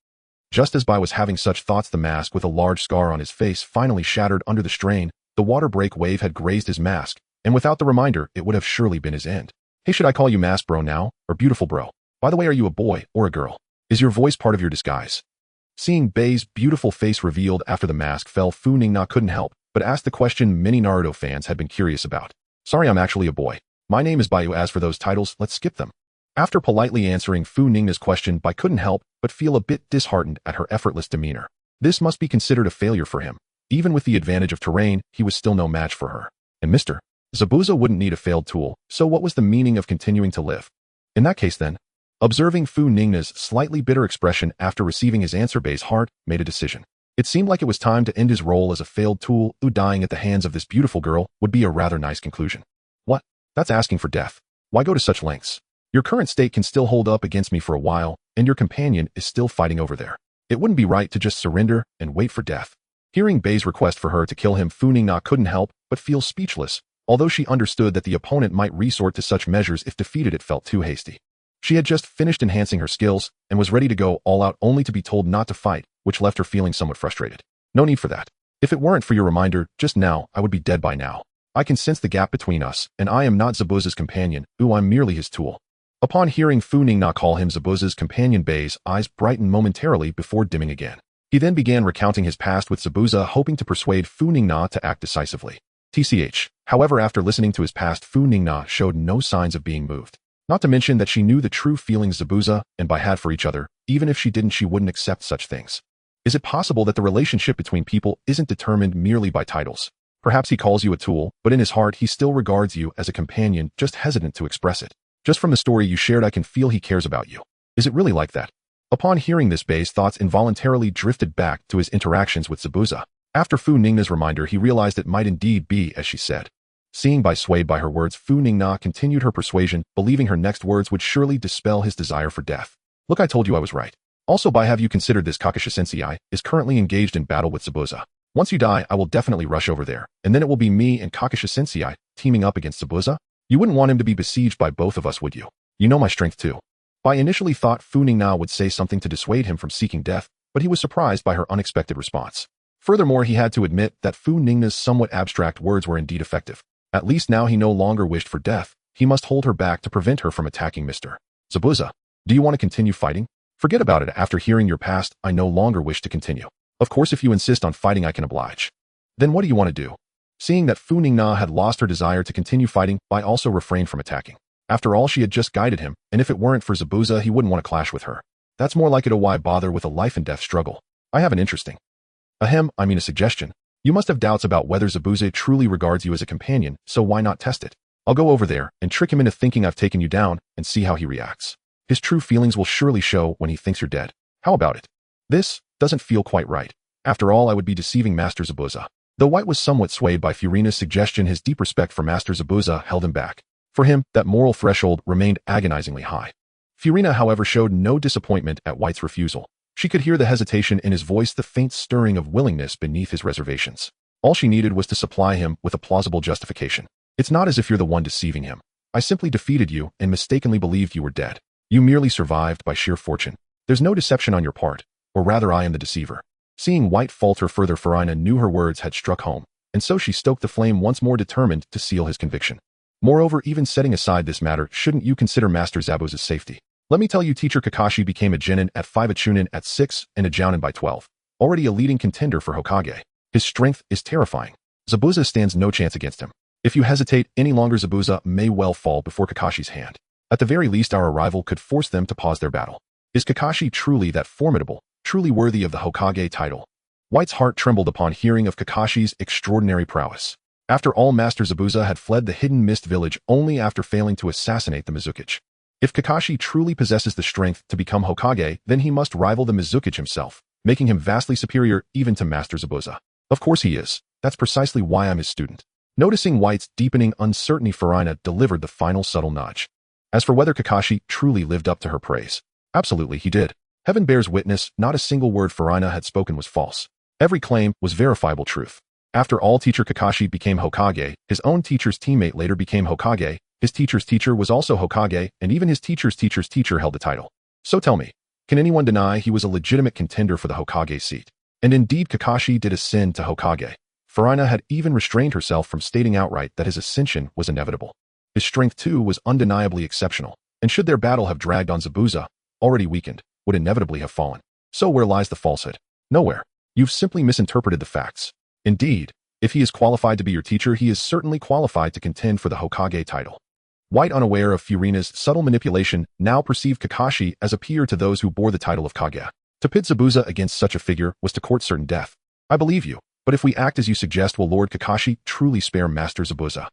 Just as Bai was having such thoughts, the mask with a large scar on his face finally shattered under the strain. The water break wave had grazed his mask, and without the reminder, it would have surely been his end. Hey, should I call you mask bro now, or beautiful bro? By the way, are you a boy or a girl? Is your voice part of your disguise? Seeing Bai's beautiful face revealed after the mask fell, Funingna couldn't help but ask the question many Naruto fans had been curious about. Sorry, I'm actually a boy. My name is Bayu. As for those titles, let's skip them. After politely answering Funingna's question, Bai couldn't help but feel a bit disheartened at her effortless demeanor. This must be considered a failure for him. Even with the advantage of terrain, he was still no match for her. And Mr. Zabuza wouldn't need a failed tool, so what was the meaning of continuing to live? In that case then, Observing Funingna's slightly bitter expression after receiving his answer, Bei's heart made a decision. It seemed like it was time to end his role as a failed tool who dying at the hands of this beautiful girl would be a rather nice conclusion. What? That's asking for death. Why go to such lengths? Your current state can still hold up against me for a while, and your companion is still fighting over there. It wouldn't be right to just surrender and wait for death. Hearing Bei's request for her to kill him, Funingna couldn't help but feel speechless, although she understood that the opponent might resort to such measures if defeated. It felt too hasty. She had just finished enhancing her skills and was ready to go all out only to be told not to fight, which left her feeling somewhat frustrated. No need for that. If it weren't for your reminder just now, I would be dead by now. I can sense the gap between us, and I am not Zabuza's companion, I'm merely his tool. Upon hearing Funingna call him Zabuza's companion, Bei's eyes brightened momentarily before dimming again. He then began recounting his past with Zabuza, hoping to persuade Funingna to act decisively. However, after listening to his past, Funingna showed no signs of being moved. Not to mention that she knew the true feelings Zabuza and Bai had for each other. Even if she didn't, she wouldn't accept such things. Is it possible that the relationship between people isn't determined merely by titles? Perhaps he calls you a tool, but in his heart he still regards you as a companion, just hesitant to express it. Just from the story you shared, I can feel he cares about you. Is it really like that? Upon hearing this, Bei's thoughts involuntarily drifted back to his interactions with Zabuza. After Funingna's reminder, he realized it might indeed be as she said. Seeing Bai swayed by her words, Funingna continued her persuasion, believing her next words would surely dispel his desire for death. Look, I told you I was right. Also, Bai, have you considered this? Kakashi Sensei is currently engaged in battle with Zabuza. Once you die, I will definitely rush over there, and then it will be me and Kakashi Sensei teaming up against Zabuza. You wouldn't want him to be besieged by both of us, would you? You know my strength too. Bai initially thought Funingna would say something to dissuade him from seeking death, but he was surprised by her unexpected response. Furthermore, he had to admit that Funingna's somewhat abstract words were indeed effective. At least now he no longer wished for death. He must hold her back to prevent her from attacking Mr. Zabuza. Do you want to continue fighting? Forget about it. After hearing your past, I no longer wish to continue. Of course, if you insist on fighting, I can oblige. Then what do you want to do? Seeing that Funingna had lost her desire to continue fighting, Bai also refrained from attacking. After all, she had just guided him, and if it weren't for Zabuza, he wouldn't want to clash with her. That's more like it. Why bother with a life and death struggle? I have an interesting. A suggestion. You must have doubts about whether Zabuza truly regards you as a companion, so why not test it? I'll go over there and trick him into thinking I've taken you down and see how he reacts. His true feelings will surely show when he thinks you're dead. How about it? This doesn't feel quite right. After all, I would be deceiving Master Zabuza. Though White was somewhat swayed by Furina's suggestion, his deep respect for Master Zabuza held him back. For him, that moral threshold remained agonizingly high. Furina, however, showed no disappointment at White's refusal. She could hear the hesitation in his voice, the faint stirring of willingness beneath his reservations. All she needed was to supply him with a plausible justification. It's not as if you're the one deceiving him. I simply defeated you and mistakenly believed you were dead. You merely survived by sheer fortune. There's no deception on your part, or rather I am the deceiver. Seeing White falter further, Furina knew her words had struck home, and so she stoked the flame once more, determined to seal his conviction. Moreover, even setting aside this matter, shouldn't you consider Master Zabuza's safety? Let me tell you, Teacher Kakashi became a Genin at 5, a Chunin at 6, and a Jounin by 12. Already a leading contender for Hokage. His strength is terrifying. Zabuza stands no chance against him. If you hesitate any longer, Zabuza may well fall before Kakashi's hand. At the very least, our arrival could force them to pause their battle. Is Kakashi truly that formidable, truly worthy of the Hokage title? White's heart trembled upon hearing of Kakashi's extraordinary prowess. After all, Master Zabuza had fled the hidden mist village only after failing to assassinate the Mizukage. If Kakashi truly possesses the strength to become Hokage, then he must rival the Mizukage himself, making him vastly superior even to Master Zabuza. Of course he is. That's precisely why I'm his student. Noticing White's deepening uncertainty, Furina delivered the final subtle nudge. As for whether Kakashi truly lived up to her praise, absolutely he did. Heaven bears witness, not a single word Furina had spoken was false. Every claim was verifiable truth. After all, Teacher Kakashi became Hokage, his own teacher's teammate later became Hokage, his teacher's teacher was also Hokage, and even his teacher's teacher's teacher held the title. So tell me, can anyone deny he was a legitimate contender for the Hokage seat? And indeed, Kakashi did ascend to Hokage. Furina had even restrained herself from stating outright that his ascension was inevitable. His strength, too, was undeniably exceptional, and should their battle have dragged on, Zabuza, already weakened, would inevitably have fallen. So where lies the falsehood? Nowhere. You've simply misinterpreted the facts. Indeed, if he is qualified to be your teacher, he is certainly qualified to contend for the Hokage title. White, unaware of Furina's subtle manipulation, now perceived Kakashi as a peer to those who bore the title of Kage. To pit Zabuza against such a figure was to court certain death. I believe you, but if we act as you suggest, will Lord Kakashi truly spare Master Zabuza?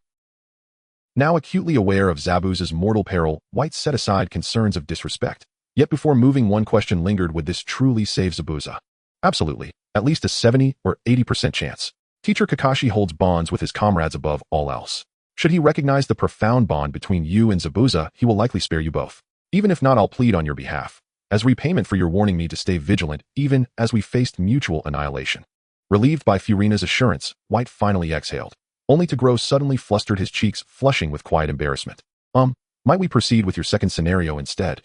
Now acutely aware of Zabuza's mortal peril, White set aside concerns of disrespect. Yet before moving, one question lingered: would this truly save Zabuza? Absolutely. At least a 70 or 80% chance. Teacher Kakashi holds bonds with his comrades above all else. Should he recognize the profound bond between you and Zabuza, he will likely spare you both. Even if not, I'll plead on your behalf, as repayment for your warning me to stay vigilant even as we faced mutual annihilation. Relieved by Furina's assurance, White finally exhaled, only to grow suddenly flustered, his cheeks flushing with quiet embarrassment. Might we proceed with your second scenario instead?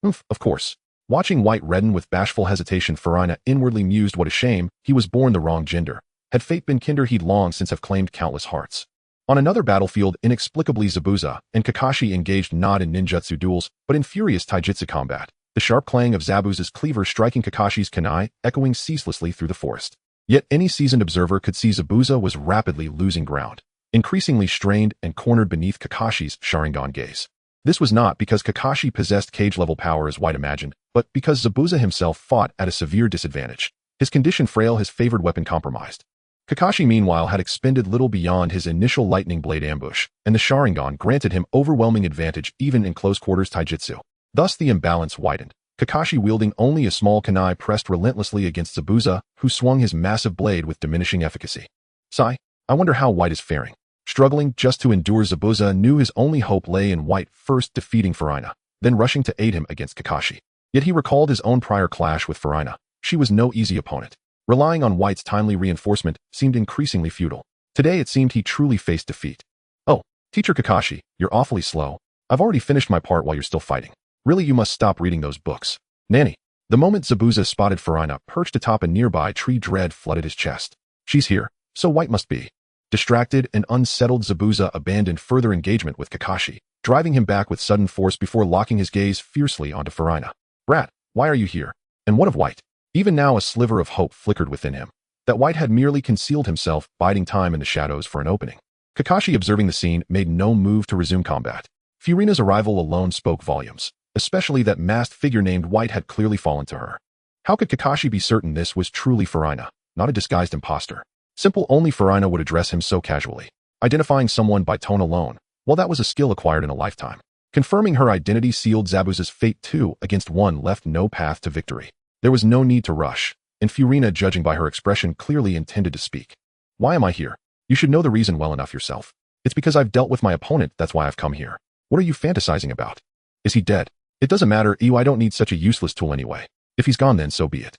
Of course. Watching White redden with bashful hesitation, Furina inwardly mused, what a shame, he was born the wrong gender. Had fate been kinder, he'd long since have claimed countless hearts. On another battlefield, inexplicably Zabuza and Kakashi engaged not in ninjutsu duels, but in furious taijutsu combat, the sharp clang of Zabuza's cleaver striking Kakashi's kunai echoing ceaselessly through the forest. Yet any seasoned observer could see Zabuza was rapidly losing ground, increasingly strained and cornered beneath Kakashi's Sharingan gaze. This was not because Kakashi possessed cage-level power as White imagined, but because Zabuza himself fought at a severe disadvantage, his condition frail, his favored weapon compromised. Kakashi meanwhile had expended little beyond his initial lightning blade ambush, and the Sharingan granted him overwhelming advantage even in close-quarters taijutsu. Thus the imbalance widened. Kakashi, wielding only a small kunai, pressed relentlessly against Zabuza, who swung his massive blade with diminishing efficacy. Sigh, I wonder how White is faring. Struggling just to endure, Zabuza knew his only hope lay in White first defeating Furina, then rushing to aid him against Kakashi. Yet he recalled his own prior clash with Furina. She was no easy opponent. Relying on White's timely reinforcement seemed increasingly futile. Today it seemed he truly faced defeat. Oh, Teacher Kakashi, you're awfully slow. I've already finished my part while you're still fighting. Really, you must stop reading those books. Nanny. The moment Zabuza spotted Furina perched atop a nearby tree, dread flooded his chest. She's here, so White must be. Distracted and unsettled, Zabuza abandoned further engagement with Kakashi, driving him back with sudden force before locking his gaze fiercely onto Furina. Brat, why are you here? And what of White? Even now a sliver of hope flickered within him, that White had merely concealed himself, biding time in the shadows for an opening. Kakashi, observing the scene, made no move to resume combat. Furina's arrival alone spoke volumes, especially that masked figure named White had clearly fallen to her. How could Kakashi be certain this was truly Furina, not a disguised imposter? Simple, only Furina would address him so casually, identifying someone by tone alone. Well, that was a skill acquired in a lifetime. Confirming her identity sealed Zabuza's fate. 2 against 1 left no path to victory. There was no need to rush, and Furina, judging by her expression, clearly intended to speak. Why am I here? You should know the reason well enough yourself. It's because I've dealt with my opponent, that's why I've come here. What are you fantasizing about? Is he dead? It doesn't matter, I don't need such a useless tool anyway. If he's gone, then so be it.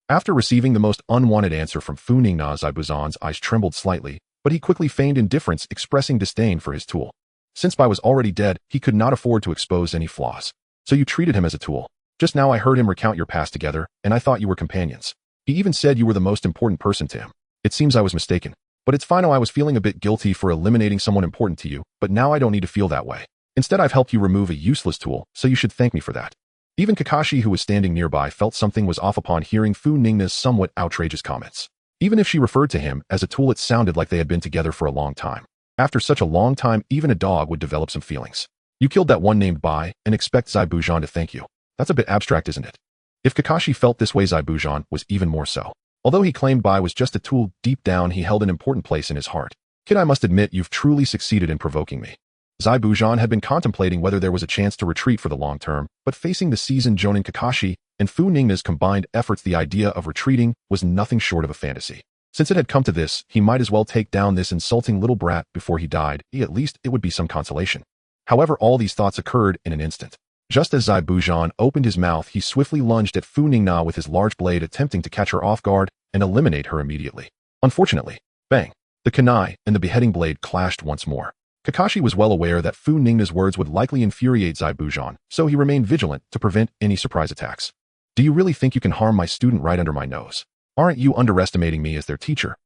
After receiving the most unwanted answer from Funingna, Zabuzan's eyes trembled slightly, but he quickly feigned indifference, expressing disdain for his tool. Since Bai was already dead, he could not afford to expose any flaws. So you treated him as a tool. Just now I heard him recount your past together, and I thought you were companions. He even said you were the most important person to him. It seems I was mistaken. But it's fine. I was feeling a bit guilty for eliminating someone important to you, but now I don't need to feel that way. Instead, I've helped you remove a useless tool, so you should thank me for that. Even Kakashi, who was standing nearby, felt something was off upon hearing Funingna's somewhat outrageous comments. Even if she referred to him as a tool, it sounded like they had been together for a long time. After such a long time, even a dog would develop some feelings. You killed that one named Bai and expect Zabuza to thank you. That's a bit abstract, isn't it? If Kakashi felt this way, Zabuza was even more so. Although he claimed Bai was just a tool, deep down he held an important place in his heart. Kid, I must admit you've truly succeeded in provoking me. Zabuza had been contemplating whether there was a chance to retreat for the long term, but facing the seasoned Jonin Kakashi and Funingna's combined efforts, the idea of retreating was nothing short of a fantasy. Since it had come to this, he might as well take down this insulting little brat before he died. At least it would be some consolation. However, all these thoughts occurred in an instant. Just as Zabuza opened his mouth, he swiftly lunged at Funingna with his large blade, attempting to catch her off guard and eliminate her immediately. Unfortunately, bang! The kunai and the beheading blade clashed once more. Kakashi was well aware that Funingna's words would likely infuriate Zabuza, so he remained vigilant to prevent any surprise attacks. Do you really think you can harm my student right under my nose? Aren't you underestimating me as their teacher?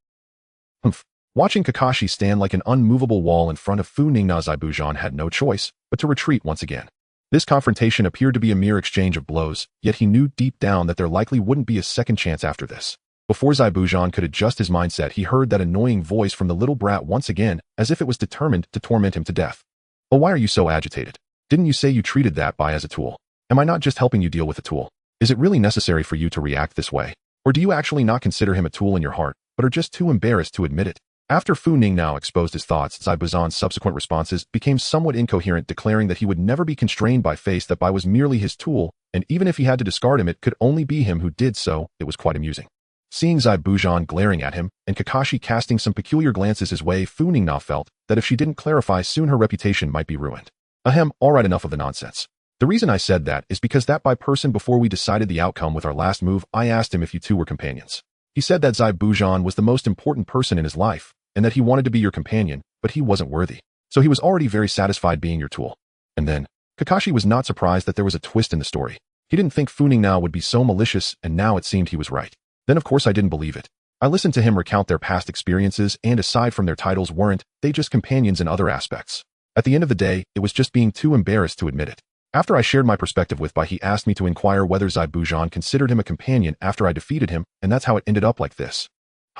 Humph. Watching Kakashi stand like an unmovable wall in front of Funingna, Zabuza had no choice but to retreat once again. This confrontation appeared to be a mere exchange of blows, yet he knew deep down that there likely wouldn't be a second chance after this. Before Zabuza could adjust his mindset, he heard that annoying voice from the little brat once again, as if it was determined to torment him to death. Oh, why are you so agitated? Didn't you say you treated that Bai as a tool? Am I not just helping you deal with a tool? Is it really necessary for you to react this way? Or do you actually not consider him a tool in your heart, but are just too embarrassed to admit it? After Funingna exposed his thoughts, Zabuzon's subsequent responses became somewhat incoherent, declaring that he would never be constrained by face, that Bai was merely his tool, and even if he had to discard him, it could only be him who did so. It was quite amusing. Seeing Zabuza glaring at him, and Kakashi casting some peculiar glances his way, Funingna felt that if she didn't clarify soon, her reputation might be ruined. Alright, enough of the nonsense. The reason I said that is because that Bai person, before we decided the outcome with our last move, I asked him if you two were companions. He said that Zabuza was the most important person in his life, and that he wanted to be your companion, but he wasn't worthy. So he was already very satisfied being your tool. And then, Kakashi was not surprised that there was a twist in the story. He didn't think Funingna would be so malicious, and now it seemed he was right. Then of course I didn't believe it. I listened to him recount their past experiences, and aside from their titles, weren't they just companions in other aspects? At the end of the day, it was just being too embarrassed to admit it. After I shared my perspective with Bai, he asked me to inquire whether Zabuza considered him a companion after I defeated him, and that's how it ended up like this.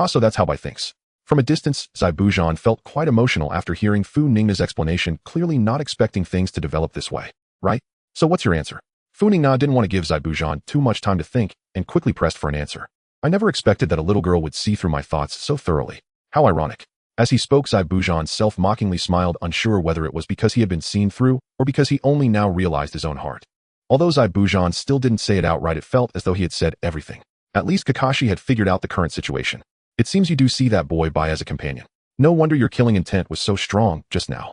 So that's how Bai thinks. From a distance, Zabuza felt quite emotional after hearing Funingna's explanation, clearly not expecting things to develop this way. Right? So what's your answer? Funingna didn't want to give Zabuza too much time to think, and quickly pressed for an answer. I never expected that a little girl would see through my thoughts so thoroughly. How ironic. As he spoke, Zabuza self-mockingly smiled, unsure whether it was because he had been seen through, or because he only now realized his own heart. Although Zabuza still didn't say it outright, it felt as though he had said everything. At least Kakashi had figured out the current situation. It seems you do see that boy Bai as a companion. No wonder your killing intent was so strong just now.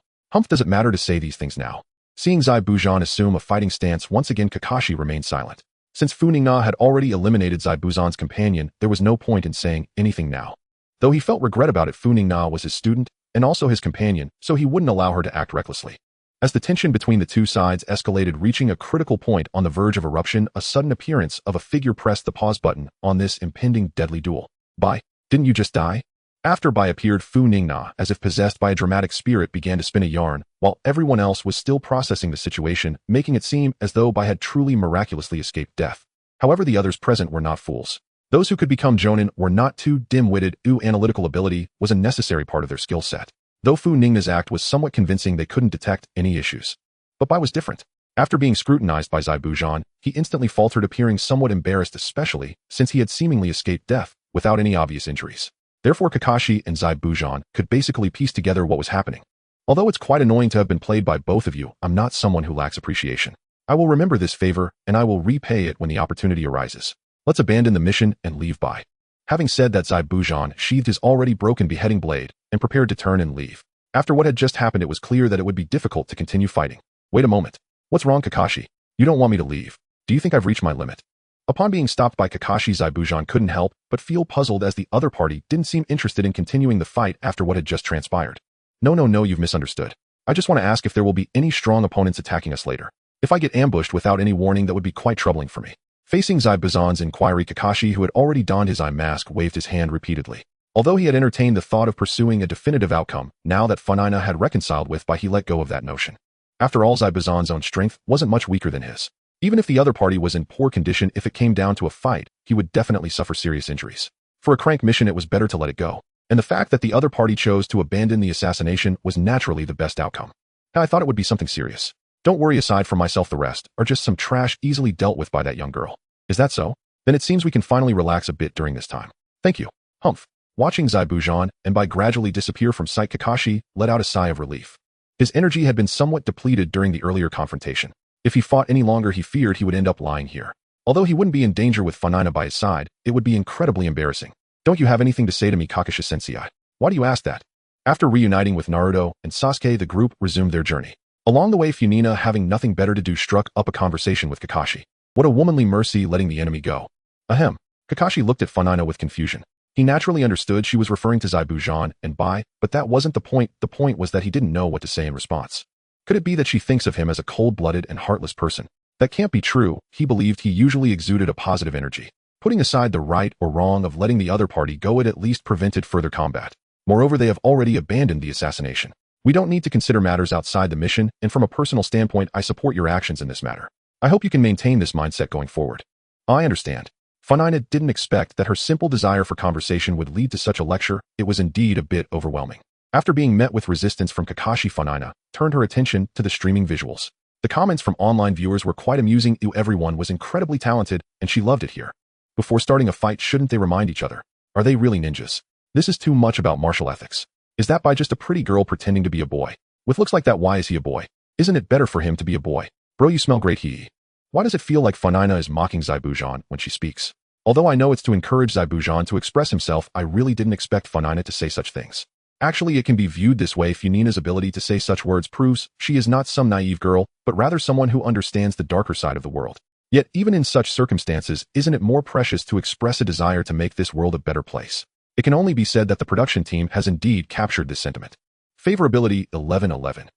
Does it matter to say these things now? Seeing Zabuza assume a fighting stance, once again Kakashi remained silent. Since Funingna had already eliminated Zabuza's companion, there was no point in saying anything now. Though he felt regret about it, Funingna was his student, and also his companion, so he wouldn't allow her to act recklessly. As the tension between the two sides escalated, reaching a critical point on the verge of eruption, a sudden appearance of a figure pressed the pause button on this impending deadly duel. Bai, didn't you just die? After Bai appeared, Funingna, as if possessed by a dramatic spirit, began to spin a yarn, while everyone else was still processing the situation, making it seem as though Bai had truly miraculously escaped death. However, the others present were not fools. Those who could become Chunin were not too dim-witted. Analytical ability was a necessary part of their skill set. Though Funingna's act was somewhat convincing, they couldn't detect any issues. But Bai was different. After being scrutinized by Zabuza, he instantly faltered, appearing somewhat embarrassed, especially since he had seemingly escaped death without any obvious injuries. Therefore, Kakashi and Zabuza could basically piece together what was happening. Although it's quite annoying to have been played by both of you, I'm not someone who lacks appreciation. I will remember this favor, and I will repay it when the opportunity arises. Let's abandon the mission and leave Bai. Having said that, Zabuza sheathed his already broken beheading blade and prepared to turn and leave. After what had just happened, it was clear that it would be difficult to continue fighting. Wait a moment. What's wrong, Kakashi? You don't want me to leave. Do you think I've reached my limit? Upon being stopped by Kakashi, Zabuza couldn't help but feel puzzled, as the other party didn't seem interested in continuing the fight after what had just transpired. No, you've misunderstood. I just want to ask if there will be any strong opponents attacking us later. If I get ambushed without any warning, that would be quite troubling for me. Facing Zabuza's inquiry, Kakashi, who had already donned his eye mask, waved his hand repeatedly. Although he had entertained the thought of pursuing a definitive outcome, now that Funingna had reconciled with Bai, he let go of that notion. After all, Zabuza's own strength wasn't much weaker than his. Even if the other party was in poor condition, if it came down to a fight, he would definitely suffer serious injuries. For a crank mission, it was better to let it go. And the fact that the other party chose to abandon the assassination was naturally the best outcome. I thought it would be something serious. Don't worry, aside from myself, the rest are just some trash easily dealt with by that young girl. Is that so? Then it seems we can finally relax a bit during this time. Thank you. Watching Zabuza and Bai gradually disappear from sight, Kakashi let out a sigh of relief. His energy had been somewhat depleted during the earlier confrontation. If he fought any longer, he feared he would end up lying here. Although he wouldn't be in danger with Funingna by his side, it would be incredibly embarrassing. Don't you have anything to say to me, Kakashi-sensei? Why do you ask that? After reuniting with Naruto and Sasuke, the group resumed their journey. Along the way, Funingna, having nothing better to do, struck up a conversation with Kakashi. What a womanly mercy, letting the enemy go. Kakashi looked at Funingna with confusion. He naturally understood she was referring to Zabuza and Bai, but that wasn't the point. The point was that he didn't know what to say in response. Could it be that she thinks of him as a cold-blooded and heartless person? That can't be true. He believed he usually exuded a positive energy. Putting aside the right or wrong of letting the other party go, it at least prevented further combat. Moreover, they have already abandoned the assassination. We don't need to consider matters outside the mission, and from a personal standpoint, I support your actions in this matter. I hope you can maintain this mindset going forward. I understand. Funingna didn't expect that her simple desire for conversation would lead to such a lecture. It was indeed a bit overwhelming. After being met with resistance from Kakashi, Funingna turned her attention to the streaming visuals. The comments from online viewers were quite amusing. Everyone was incredibly talented, and she loved it here. Before starting a fight, shouldn't they remind each other? Are they really ninjas? This is too much about martial ethics. Is that by just a pretty girl pretending to be a boy? With looks like that, why is he a boy? Isn't it better for him to be a boy? Bro, you smell great, hee. Why does it feel like Funingna is mocking Zabuza when she speaks? Although I know it's to encourage Zabuza to express himself, I really didn't expect Funingna to say such things. Actually, it can be viewed this way. Funingna's ability to say such words proves she is not some naive girl, but rather someone who understands the darker side of the world. Yet, even in such circumstances, isn't it more precious to express a desire to make this world a better place? It can only be said that the production team has indeed captured this sentiment. Favorability 1111.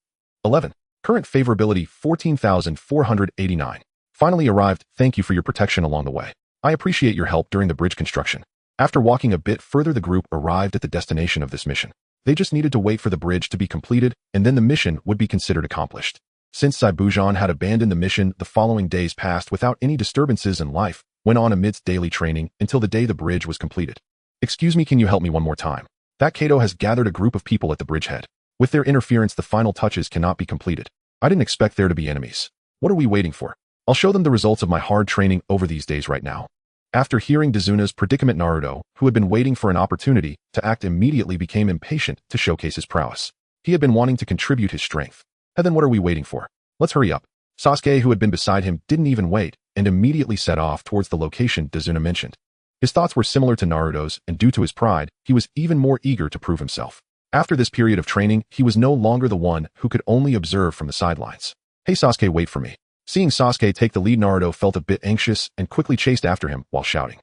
11. Current favorability 14,489. Finally arrived. Thank you for your protection along the way. I appreciate your help during the bridge construction. After walking a bit further, the group arrived at the destination of this mission. They just needed to wait for the bridge to be completed, and then the mission would be considered accomplished. Since Zabuza had abandoned the mission, the following days passed without any disturbances, and life went on amidst daily training until the day the bridge was completed. Excuse me, can you help me one more time? That Kaido has gathered a group of people at the bridgehead. With their interference, the final touches cannot be completed. I didn't expect there to be enemies. What are we waiting for? I'll show them the results of my hard training over these days right now. After hearing Dazuna's predicament, Naruto, who had been waiting for an opportunity to act, immediately became impatient to showcase his prowess. He had been wanting to contribute his strength. And then what are we waiting for? Let's hurry up. Sasuke, who had been beside him, didn't even wait and immediately set off towards the location Dazuna mentioned. His thoughts were similar to Naruto's, and due to his pride, he was even more eager to prove himself. After this period of training, he was no longer the one who could only observe from the sidelines. Hey Sasuke, wait for me. Seeing Sasuke take the lead, Naruto felt a bit anxious and quickly chased after him while shouting.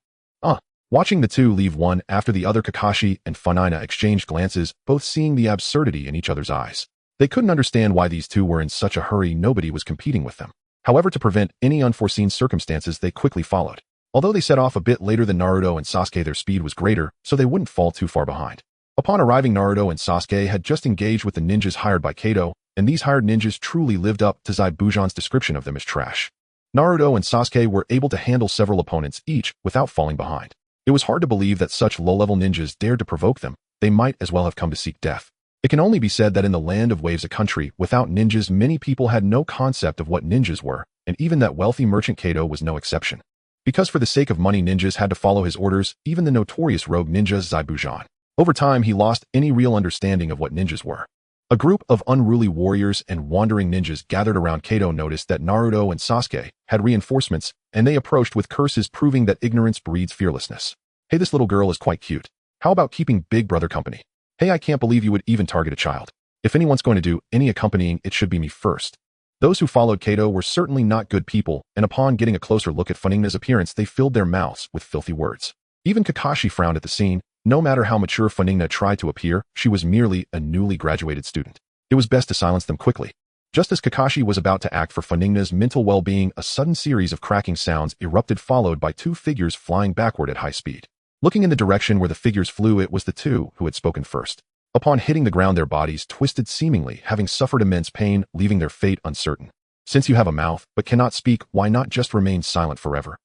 Watching the two leave one after the other, Kakashi and Funingna exchanged glances, both seeing the absurdity in each other's eyes. They couldn't understand why these two were in such a hurry. Nobody was competing with them. However, to prevent any unforeseen circumstances, they quickly followed. Although they set off a bit later than Naruto and Sasuke, their speed was greater, so they wouldn't fall too far behind. Upon arriving, Naruto and Sasuke had just engaged with the ninjas hired by Kaido, and these hired ninjas truly lived up to Zabuza's description of them as trash. Naruto and Sasuke were able to handle several opponents each without falling behind. It was hard to believe that such low-level ninjas dared to provoke them. They might as well have come to seek death. It can only be said that in the land of waves, a country without ninjas, many people had no concept of what ninjas were, and even that wealthy merchant Kaido was no exception. Because for the sake of money, ninjas had to follow his orders, even the notorious rogue ninja Zabuza. Over time, he lost any real understanding of what ninjas were. A group of unruly warriors and wandering ninjas gathered around Kaido noticed that Naruto and Sasuke had reinforcements, and they approached with curses, proving that ignorance breeds fearlessness. Hey, this little girl is quite cute. How about keeping Big Brother company? Hey, I can't believe you would even target a child. If anyone's going to do any accompanying, it should be me first. Those who followed Kaido were certainly not good people, and upon getting a closer look at Funingna's appearance, they filled their mouths with filthy words. Even Kakashi frowned at the scene. No matter how mature Funingna tried to appear, she was merely a newly graduated student. It was best to silence them quickly. Just as Kakashi was about to act for Funingna's mental well-being, a sudden series of cracking sounds erupted, followed by two figures flying backward at high speed. Looking in the direction where the figures flew, it was the two who had spoken first. Upon hitting the ground, their bodies twisted, seemingly having suffered immense pain, leaving their fate uncertain. Since you have a mouth but cannot speak, why not just remain silent forever?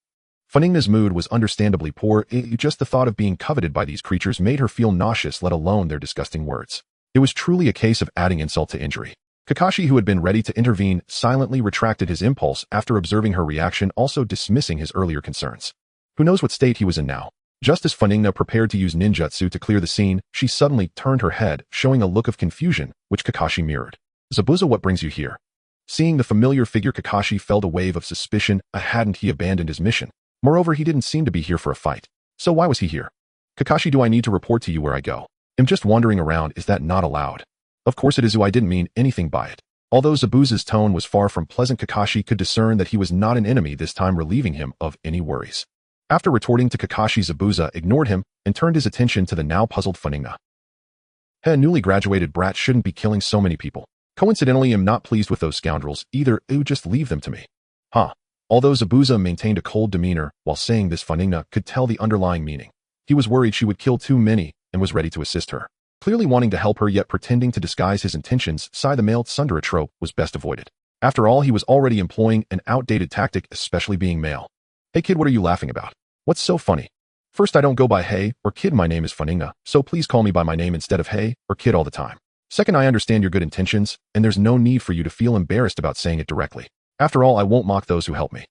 Funingna's mood was understandably poor. Just the thought of being coveted by these creatures made her feel nauseous, let alone their disgusting words. It was truly a case of adding insult to injury. Kakashi, who had been ready to intervene, silently retracted his impulse after observing her reaction, also dismissing his earlier concerns. Who knows what state he was in now? Just as Funingna prepared to use ninjutsu to clear the scene, she suddenly turned her head, showing a look of confusion, which Kakashi mirrored. Zabuza, what brings you here? Seeing the familiar figure, Kakashi felt a wave of suspicion. Hadn't he abandoned his mission? Moreover, he didn't seem to be here for a fight. So why was he here? Kakashi, do I need to report to you where I go? I'm just wandering around. Is that not allowed? Of course it is. I didn't mean anything by it. Although Zabuza's tone was far from pleasant, Kakashi could discern that he was not an enemy this time, relieving him of any worries. After retorting to Kakashi, Zabuza ignored him and turned his attention to the now puzzled Funingna. Hey, a newly graduated brat shouldn't be killing so many people. Coincidentally, I'm not pleased with those scoundrels either. Just leave them to me. Although Zabuza maintained a cold demeanor while saying this, Funingna could tell the underlying meaning. He was worried she would kill too many and was ready to assist her. Clearly wanting to help her, yet pretending to disguise his intentions, the male tsundere trope was best avoided. After all, he was already employing an outdated tactic, especially being male. Hey kid, what are you laughing about? What's so funny? First, I don't go by hey or kid. My name is Funingna, so please call me by my name instead of hey or kid all the time. Second, I understand your good intentions, and there's no need for you to feel embarrassed about saying it directly. After all, I won't mock those who help me.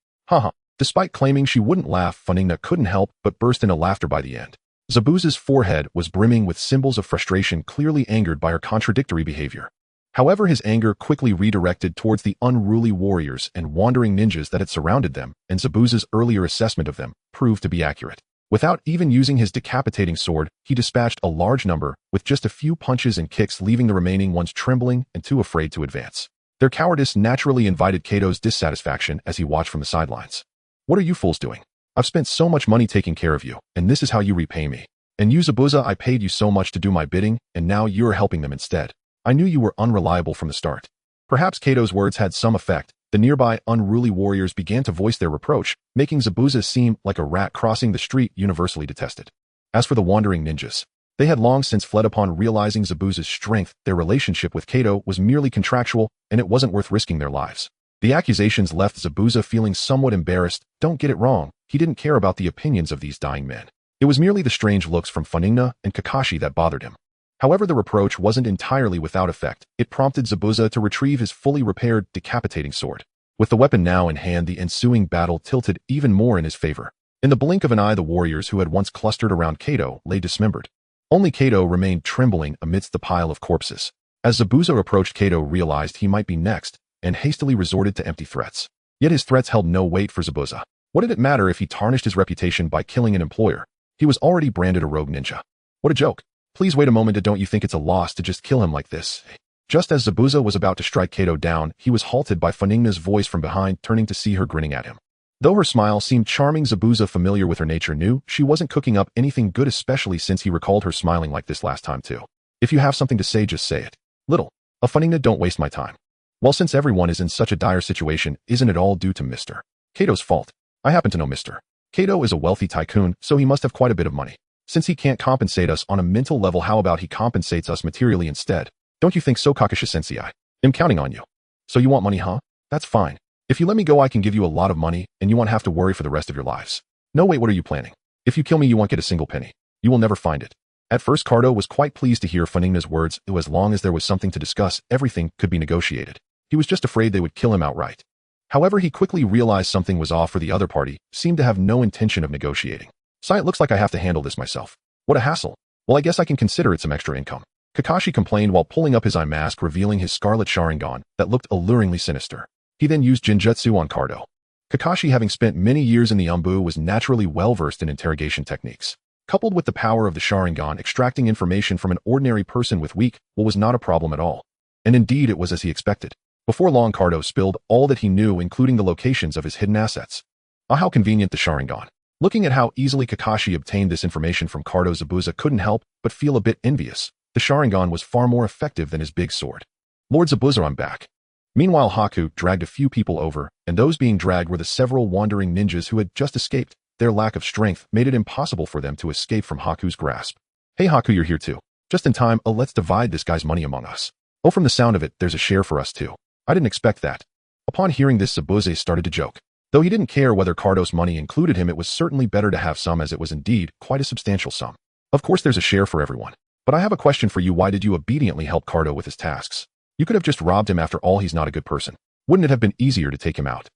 Despite claiming she wouldn't laugh, Funingna couldn't help but burst into laughter by the end. Zabuza's forehead was brimming with symbols of frustration, clearly angered by her contradictory behavior. However, his anger quickly redirected towards the unruly warriors and wandering ninjas that had surrounded them, and Zabuza's earlier assessment of them proved to be accurate. Without even using his decapitating sword, he dispatched a large number, with just a few punches and kicks leaving the remaining ones trembling and too afraid to advance. Their cowardice naturally invited Kato's dissatisfaction as he watched from the sidelines. "What are you fools doing? I've spent so much money taking care of you, and this is how you repay me. And you, Zabuza, I paid you so much to do my bidding, and now you're helping them instead. I knew you were unreliable from the start." Perhaps Kato's words had some effect. The nearby unruly warriors began to voice their reproach, making Zabuza seem like a rat crossing the street, universally detested. As for the wandering ninjas, they had long since fled upon realizing Zabuza's strength. Their relationship with Kato was merely contractual, and it wasn't worth risking their lives. The accusations left Zabuza feeling somewhat embarrassed. Don't get it wrong, he didn't care about the opinions of these dying men. It was merely the strange looks from Funingna and Kakashi that bothered him. However, the reproach wasn't entirely without effect. It prompted Zabuza to retrieve his fully repaired, decapitating sword. With the weapon now in hand, the ensuing battle tilted even more in his favor. In the blink of an eye, the warriors who had once clustered around Kato lay dismembered. Only Kato remained trembling amidst the pile of corpses. As Zabuza approached, Kato realized he might be next, and hastily resorted to empty threats. Yet his threats held no weight for Zabuza. What did it matter if he tarnished his reputation by killing an employer? He was already branded a rogue ninja. What a joke. Please wait a moment, don't you think it's a loss to just kill him like this? Just as Zabuza was about to strike Kato down, he was halted by Funingna's voice from behind, turning to see her grinning at him. Though her smile seemed charming, Zabuza, familiar with her nature, knew she wasn't cooking up anything good, especially since he recalled her smiling like this last time too. "If you have something to say, just say it. Little. Funingna, don't waste my time. Well, since everyone is in such a dire situation, isn't it all due to Mr. Kato's fault? I happen to know Mr. Kato is a wealthy tycoon, so he must have quite a bit of money. Since he can't compensate us on a mental level, how about he compensates us materially instead? Don't you think so, Kakashi-sensei? I'm counting on you. So you want money, huh? That's fine. If you let me go, I can give you a lot of money, and you won't have to worry for the rest of your lives. No, wait, what are you planning? If you kill me, you won't get a single penny. You will never find it." At first, Kato was quite pleased to hear Funingna's words. As long as there was something to discuss, everything could be negotiated. He was just afraid they would kill him outright. However, he quickly realized something was off, for the other party seemed to have no intention of negotiating. "So it looks like I have to handle this myself. What a hassle. Well, I guess I can consider it some extra income." Kakashi complained while pulling up his eye mask, revealing his scarlet Sharingan that looked alluringly sinister. He then used Jinjutsu on Kato. Kakashi, having spent many years in the Umbu, was naturally well-versed in interrogation techniques. Coupled with the power of the Sharingan, extracting information from an ordinary person with weak will was not a problem at all. And indeed, it was as he expected. Before long, Kato spilled all that he knew, including the locations of his hidden assets. Ah, how convenient, the Sharingan. Looking at how easily Kakashi obtained this information from Kato, Zabuza couldn't help but feel a bit envious. The Sharingan was far more effective than his big sword. "Lord Zabuza, I'm back." Meanwhile, Haku dragged a few people over, and those being dragged were the several wandering ninjas who had just escaped. Their lack of strength made it impossible for them to escape from Haku's grasp. "Hey Haku, you're here too. Just in time. Let's divide this guy's money among us. Oh, from the sound of it, there's a share for us too. I didn't expect that." Upon hearing this, Zabuza started to joke. Though he didn't care whether Kato's money included him, it was certainly better to have some, as it was indeed quite a substantial sum. "Of course there's a share for everyone. But I have a question for you. Why did you obediently help Kato with his tasks? You could have just robbed him. After all, he's not a good person. Wouldn't it have been easier to take him out?"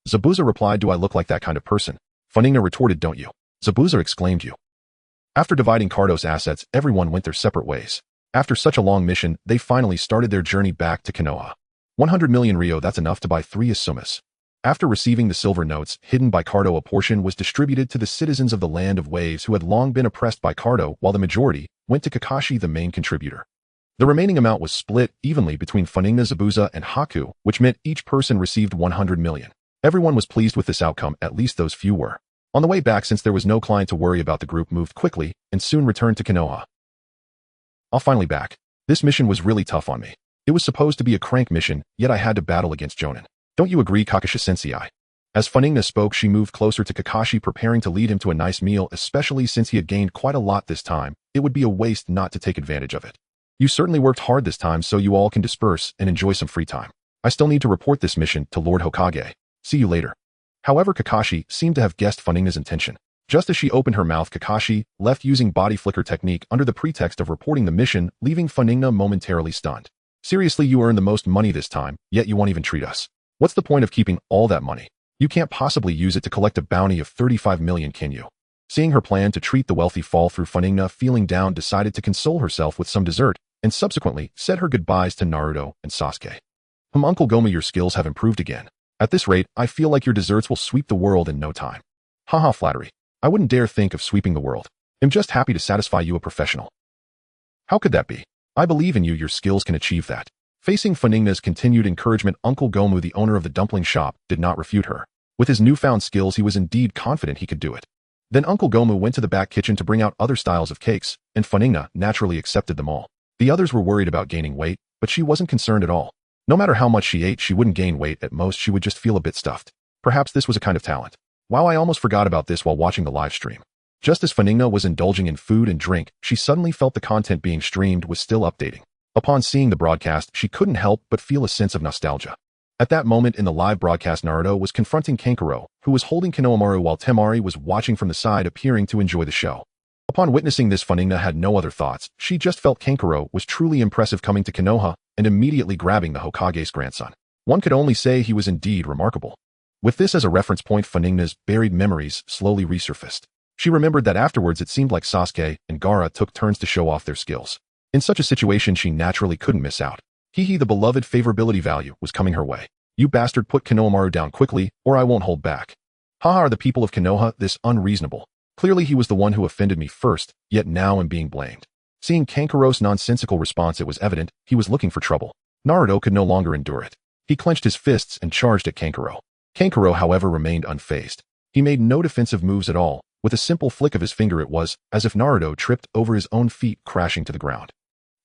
Zabuza replied, "Do I look like that kind of person?" Funingna retorted, "Don't you?" Zabuza exclaimed, "You." After dividing Kato's assets, everyone went their separate ways. After such a long mission, they finally started their journey back to Konoha. 100 million Ryo, that's enough to buy 3 Asumas. After receiving the silver notes hidden by Kato, a portion was distributed to the citizens of the Land of Waves who had long been oppressed by Kato, while the majority went to Kakashi, the main contributor. The remaining amount was split evenly between Funingna, Zabuza, and Haku, which meant each person received 100 million. Everyone was pleased with this outcome, at least those few were. On the way back, since there was no client to worry about, the group moved quickly and soon returned to Konoha. "I'm finally back. This mission was really tough on me. It was supposed to be a crank mission, yet I had to battle against Chunin. Don't you agree, Kakashi-sensei?" As Funingna spoke, she moved closer to Kakashi, preparing to lead him to a nice meal, especially since he had gained quite a lot this time. It would be a waste not to take advantage of it. "You certainly worked hard this time, so you all can disperse and enjoy some free time. I still need to report this mission to Lord Hokage. See you later." However, Kakashi seemed to have guessed Funingna's intention. Just as she opened her mouth, Kakashi left using body flicker technique under the pretext of reporting the mission, leaving Funingna momentarily stunned. "Seriously, you earned the most money this time, yet you won't even treat us. What's the point of keeping all that money? You can't possibly use it to collect a bounty of 35 million, can you?" Seeing her plan to treat the wealthy fall through, Funingna, feeling down, decided to console herself with some dessert, and subsequently said her goodbyes to Naruto and Sasuke. Uncle Gomu, your skills have improved again. At this rate, I feel like your desserts will sweep the world in no time. Haha, flattery. I wouldn't dare think of sweeping the world. I'm just happy to satisfy you, a professional. How could that be? I believe in you, your skills can achieve that. Facing Funingna's continued encouragement, Uncle Gomu, the owner of the dumpling shop, did not refute her. With his newfound skills, he was indeed confident he could do it. Then Uncle Gomu went to the back kitchen to bring out other styles of cakes, and Funingna naturally accepted them all. The others were worried about gaining weight, but she wasn't concerned at all. No matter how much she ate, she wouldn't gain weight. At most, she would just feel a bit stuffed. Perhaps this was a kind of talent. Wow, I almost forgot about this while watching the live stream. Just as Funingna was indulging in food and drink, she suddenly felt the content being streamed was still updating. Upon seeing the broadcast, she couldn't help but feel a sense of nostalgia. At that moment in the live broadcast, Naruto was confronting Kankuro, who was holding Konohamaru while Temari was watching from the side, appearing to enjoy the show. Upon witnessing this, Funingna had no other thoughts. She just felt Kankuro was truly impressive, coming to Konoha and immediately grabbing the Hokage's grandson. One could only say he was indeed remarkable. With this as a reference point, Funingna's buried memories slowly resurfaced. She remembered that afterwards it seemed like Sasuke and Gaara took turns to show off their skills. In such a situation, she naturally couldn't miss out. The beloved favorability value was coming her way. You bastard, put Konohamaru down quickly, or I won't hold back. Haha, are the people of Konoha this unreasonable? Clearly he was the one who offended me first, yet now I'm being blamed. Seeing Kankuro's nonsensical response, it was evident he was looking for trouble. Naruto could no longer endure it. He clenched his fists and charged at Kankuro. Kankuro, however, remained unfazed. He made no defensive moves at all. With a simple flick of his finger, it was as if Naruto tripped over his own feet, crashing to the ground.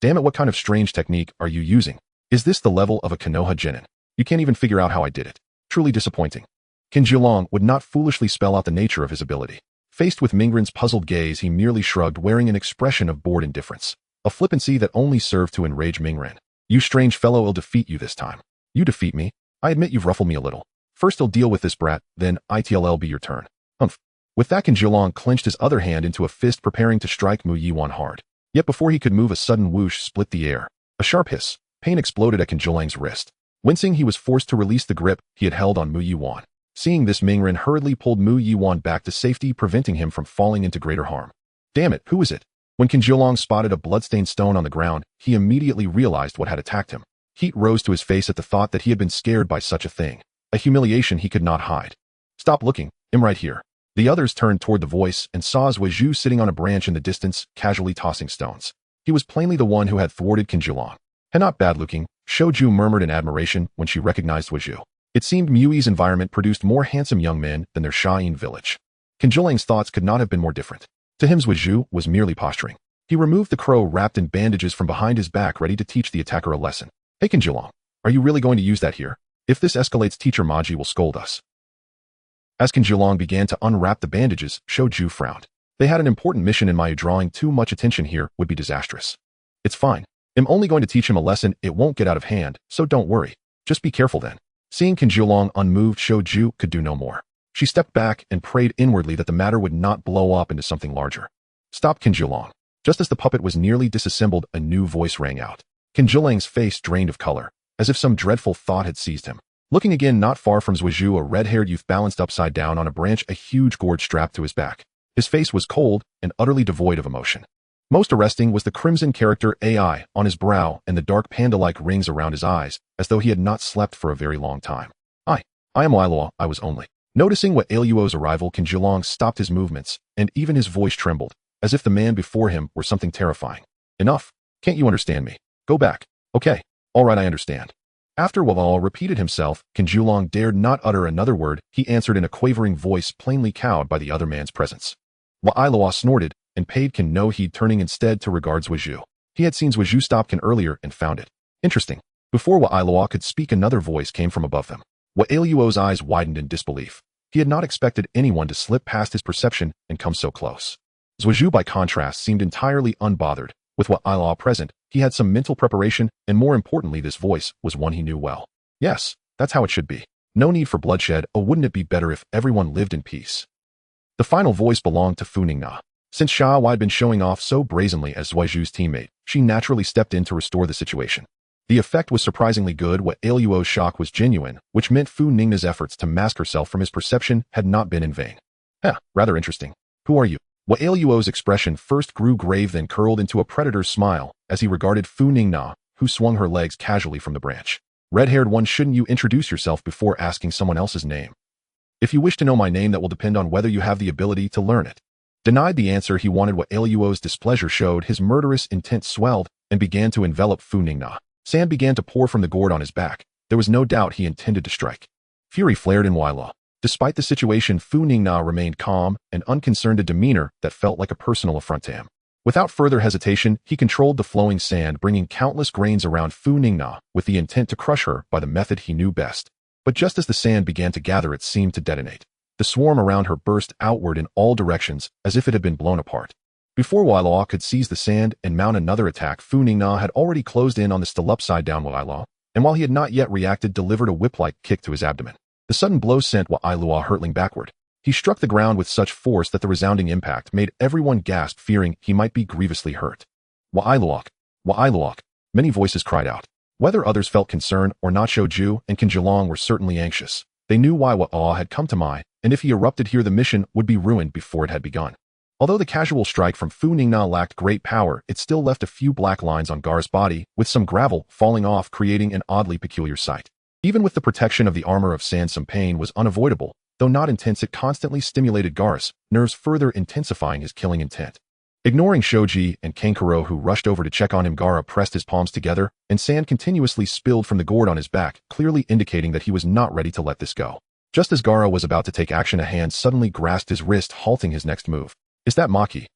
Damn it, what kind of strange technique are you using? Is this the level of a Konoha genin? You can't even figure out how I did it. Truly disappointing. Kinjilong would not foolishly spell out the nature of his ability. Faced with Mingren's puzzled gaze, he merely shrugged, wearing an expression of bored indifference. A flippancy that only served to enrage Mingren. You strange fellow, I'll defeat you this time. You defeat me? I admit you've ruffled me a little. First I'll deal with this brat, then it'll be your turn. Humph. With that, Kinjilong clenched his other hand into a fist, preparing to strike Mu Yiwan hard. Yet before he could move, a sudden whoosh split the air. A sharp hiss. Pain exploded at Kinjilong's wrist. Wincing, he was forced to release the grip he had held on Mu Yiwan. Seeing this, Mingren hurriedly pulled Mu Yiwan back to safety, preventing him from falling into greater harm. Damn it, who is it? When Kinjilong spotted a bloodstained stone on the ground, he immediately realized what had attacked him. Heat rose to his face at the thought that he had been scared by such a thing. A humiliation he could not hide. Stop looking, I'm right here. The others turned toward the voice and saw Zhuozhu sitting on a branch in the distance, casually tossing stones. He was plainly the one who had thwarted Kinjilong. And not bad looking, Shoju murmured in admiration when she recognized Zhuozhu. It seemed Mui's environment produced more handsome young men than their Sha'in village. Kinjilong's thoughts could not have been more different. To him, Zhuozhu was merely posturing. He removed the crow wrapped in bandages from behind his back, ready to teach the attacker a lesson. Hey Kinjilong, are you really going to use that here? If this escalates, Teacher Maji will scold us. As Kinjilong began to unwrap the bandages, Shoju frowned. They had an important mission, and my drawing too much attention here would be disastrous. It's fine. I'm only going to teach him a lesson. It won't get out of hand, so don't worry. Just be careful then. Seeing Kinjilong unmoved, Shoju could do no more. She stepped back and prayed inwardly that the matter would not blow up into something larger. Stop, Kinjilong. Just as the puppet was nearly disassembled, a new voice rang out. Kinjilong's face drained of color, as if some dreadful thought had seized him. Looking again, not far from Zhuozhu, a red-haired youth balanced upside down on a branch, a huge gourd strapped to his back. His face was cold and utterly devoid of emotion. Most arresting was the crimson character AI on his brow and the dark panda-like rings around his eyes, as though he had not slept for a very long time. I am Wailuo, I was only. Noticing what Wailuo's arrival, Kinjilong stopped his movements, and even his voice trembled, as if the man before him were something terrifying. Enough. Can't you understand me? Go back. Okay. All right, I understand. After Wailuo repeated himself, Kinjilong dared not utter another word. He answered in a quavering voice, plainly cowed by the other man's presence. Wailuo snorted and paid Kin no heed, turning instead to regard Zhuozhu. He had seen Zhuozhu stop Kin earlier and found it interesting. Before Wailuo could speak, another voice came from above them. Wailuo's eyes widened in disbelief. He had not expected anyone to slip past his perception and come so close. Zhuozhu, by contrast, seemed entirely unbothered. With Wailuo present, he had some mental preparation, and more importantly, this voice was one he knew well. Yes, that's how it should be. No need for bloodshed. Oh, wouldn't it be better if everyone lived in peace? The final voice belonged to Funingna. Since Xiaowei had been showing off so brazenly as Zhuozhu's teammate, she naturally stepped in to restore the situation. The effect was surprisingly good. Wailuo's shock was genuine, which meant Funingna's efforts to mask herself from his perception had not been in vain. Rather interesting. Who are you? Wailuo's expression first grew grave then curled into a predator's smile as he regarded Funingna, who swung her legs casually from the branch. Red-haired one, shouldn't you introduce yourself before asking someone else's name? If you wish to know my name, that will depend on whether you have the ability to learn it. Denied the answer he wanted, Wailuo's displeasure showed, his murderous intent swelled and began to envelop Funingna. Sand began to pour from the gourd on his back. There was no doubt he intended to strike. Fury flared in Wailuo. Despite the situation, Funingna remained calm and unconcerned, a demeanor that felt like a personal affront to him. Without further hesitation, he controlled the flowing sand, bringing countless grains around Funingna with the intent to crush her by the method he knew best. But just as the sand began to gather, it seemed to detonate. The swarm around her burst outward in all directions as if it had been blown apart. Before Wailuo could seize the sand and mount another attack, Funingna had already closed in on the still upside-down Wailuo, and while he had not yet reacted, delivered a whip-like kick to his abdomen. The sudden blow sent Wailuo hurtling backward. He struck the ground with such force that the resounding impact made everyone gasp, fearing he might be grievously hurt. Wailuo! Wailuo! Many voices cried out. Whether others felt concern or not, Shoju and Kanjilong were certainly anxious. They knew why Wailuo had come to Mai, and if he erupted here, the mission would be ruined before it had begun. Although the casual strike from Funingna lacked great power, it still left a few black lines on Gar's body, with some gravel falling off, creating an oddly peculiar sight. Even with the protection of the armor of sand, some pain was unavoidable. Though not intense, it constantly stimulated Gar's nerves, further intensifying his killing intent. Ignoring Shoji and Kankuro, who rushed over to check on him, Gaara pressed his palms together, and sand continuously spilled from the gourd on his back, clearly indicating that he was not ready to let this go. Just as Gaara was about to take action, a hand suddenly grasped his wrist, halting his next move. Is that Maki?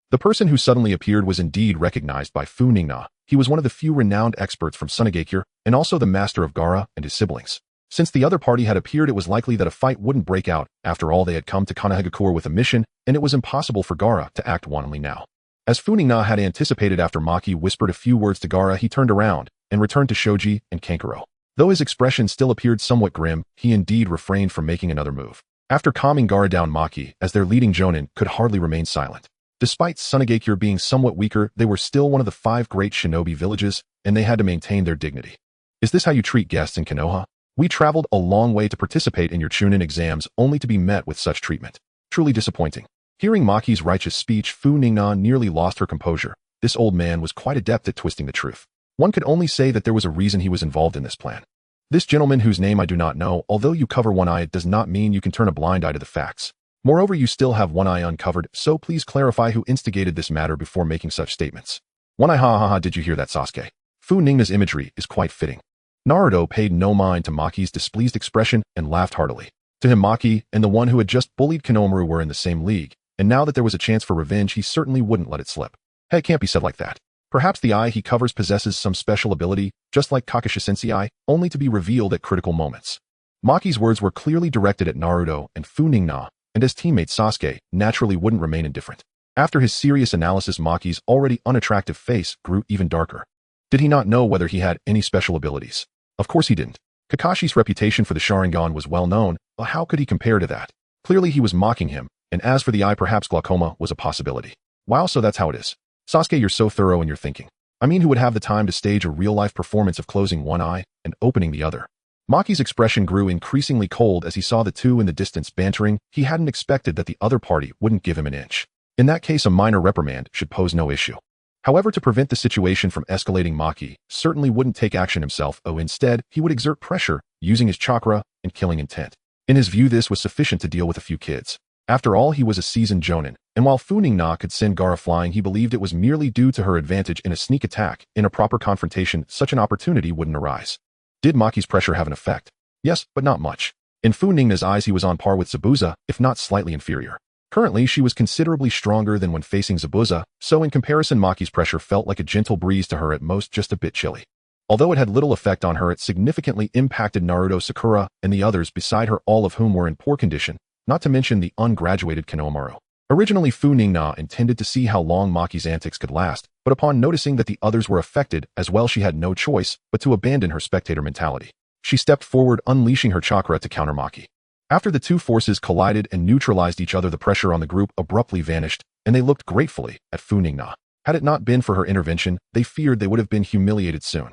The person who suddenly appeared was indeed recognized by Funingna. He was one of the few renowned experts from Sunigakure, and also the master of Gaara and his siblings. Since the other party had appeared, it was likely that a fight wouldn't break out. After all, they had come to Konohagakure with a mission, and it was impossible for Gaara to act wantonly now. As Funingna had anticipated, after Maki whispered a few words to Gaara, he turned around and returned to Shoji and Kankuro. Though his expression still appeared somewhat grim, he indeed refrained from making another move. After calming Gaara down, Maki, as their leading jonin, could hardly remain silent. Despite Sunigakure being somewhat weaker, they were still one of the 5 great shinobi villages, and they had to maintain their dignity. Is this how you treat guests in Konoha? We traveled a long way to participate in your Chunin exams, only to be met with such treatment. Truly disappointing. Hearing Maki's righteous speech, Funingna nearly lost her composure. This old man was quite adept at twisting the truth. One could only say that there was a reason he was involved in this plan. This gentleman, whose name I do not know, although you cover one eye, it does not mean you can turn a blind eye to the facts. Moreover, you still have one eye uncovered, so please clarify who instigated this matter before making such statements. One eye, ha, did you hear that, Sasuke? Funingna's imagery is quite fitting. Naruto paid no mind to Maki's displeased expression and laughed heartily. To him, Maki and the one who had just bullied Konohamaru were in the same league, and now that there was a chance for revenge, he certainly wouldn't let it slip. Hey, it can't be said like that. Perhaps the eye he covers possesses some special ability, just like Kakashi Sensei eye, only to be revealed at critical moments. Maki's words were clearly directed at Naruto and Funingna, and as teammate Sasuke naturally wouldn't remain indifferent. After his serious analysis, Maki's already unattractive face grew even darker. Did he not know whether he had any special abilities? Of course he didn't. Kakashi's reputation for the Sharingan was well known, but how could he compare to that? Clearly he was mocking him, and as for the eye, perhaps glaucoma was a possibility. Wow, so that's how it is. Sasuke, you're so thorough in your thinking. I mean, who would have the time to stage a real-life performance of closing one eye and opening the other? Maki's expression grew increasingly cold as he saw the two in the distance bantering. He hadn't expected that the other party wouldn't give him an inch. In that case, a minor reprimand should pose no issue. However, to prevent the situation from escalating, Maki certainly wouldn't take action himself. Instead, he would exert pressure, using his chakra and killing intent. In his view, this was sufficient to deal with a few kids. After all, he was a seasoned jonin, and while Funingna could send Gaara flying, he believed it was merely due to her advantage in a sneak attack. In a proper confrontation, such an opportunity wouldn't arise. Did Maki's pressure have an effect? Yes, but not much. In Funingna's eyes, he was on par with Zabuza, if not slightly inferior. Currently, she was considerably stronger than when facing Zabuza, so in comparison, Maki's pressure felt like a gentle breeze to her, at most just a bit chilly. Although it had little effect on her, it significantly impacted Naruto, Sakura, and the others beside her, all of whom were in poor condition, not to mention the ungraduated Konohamaru. Originally, Funingna intended to see how long Maki's antics could last, but upon noticing that the others were affected as well, she had no choice but to abandon her spectator mentality. She stepped forward, unleashing her chakra to counter Maki. After the two forces collided and neutralized each other, the pressure on the group abruptly vanished, and they looked gratefully at Funingna. Had it not been for her intervention, they feared they would have been humiliated soon.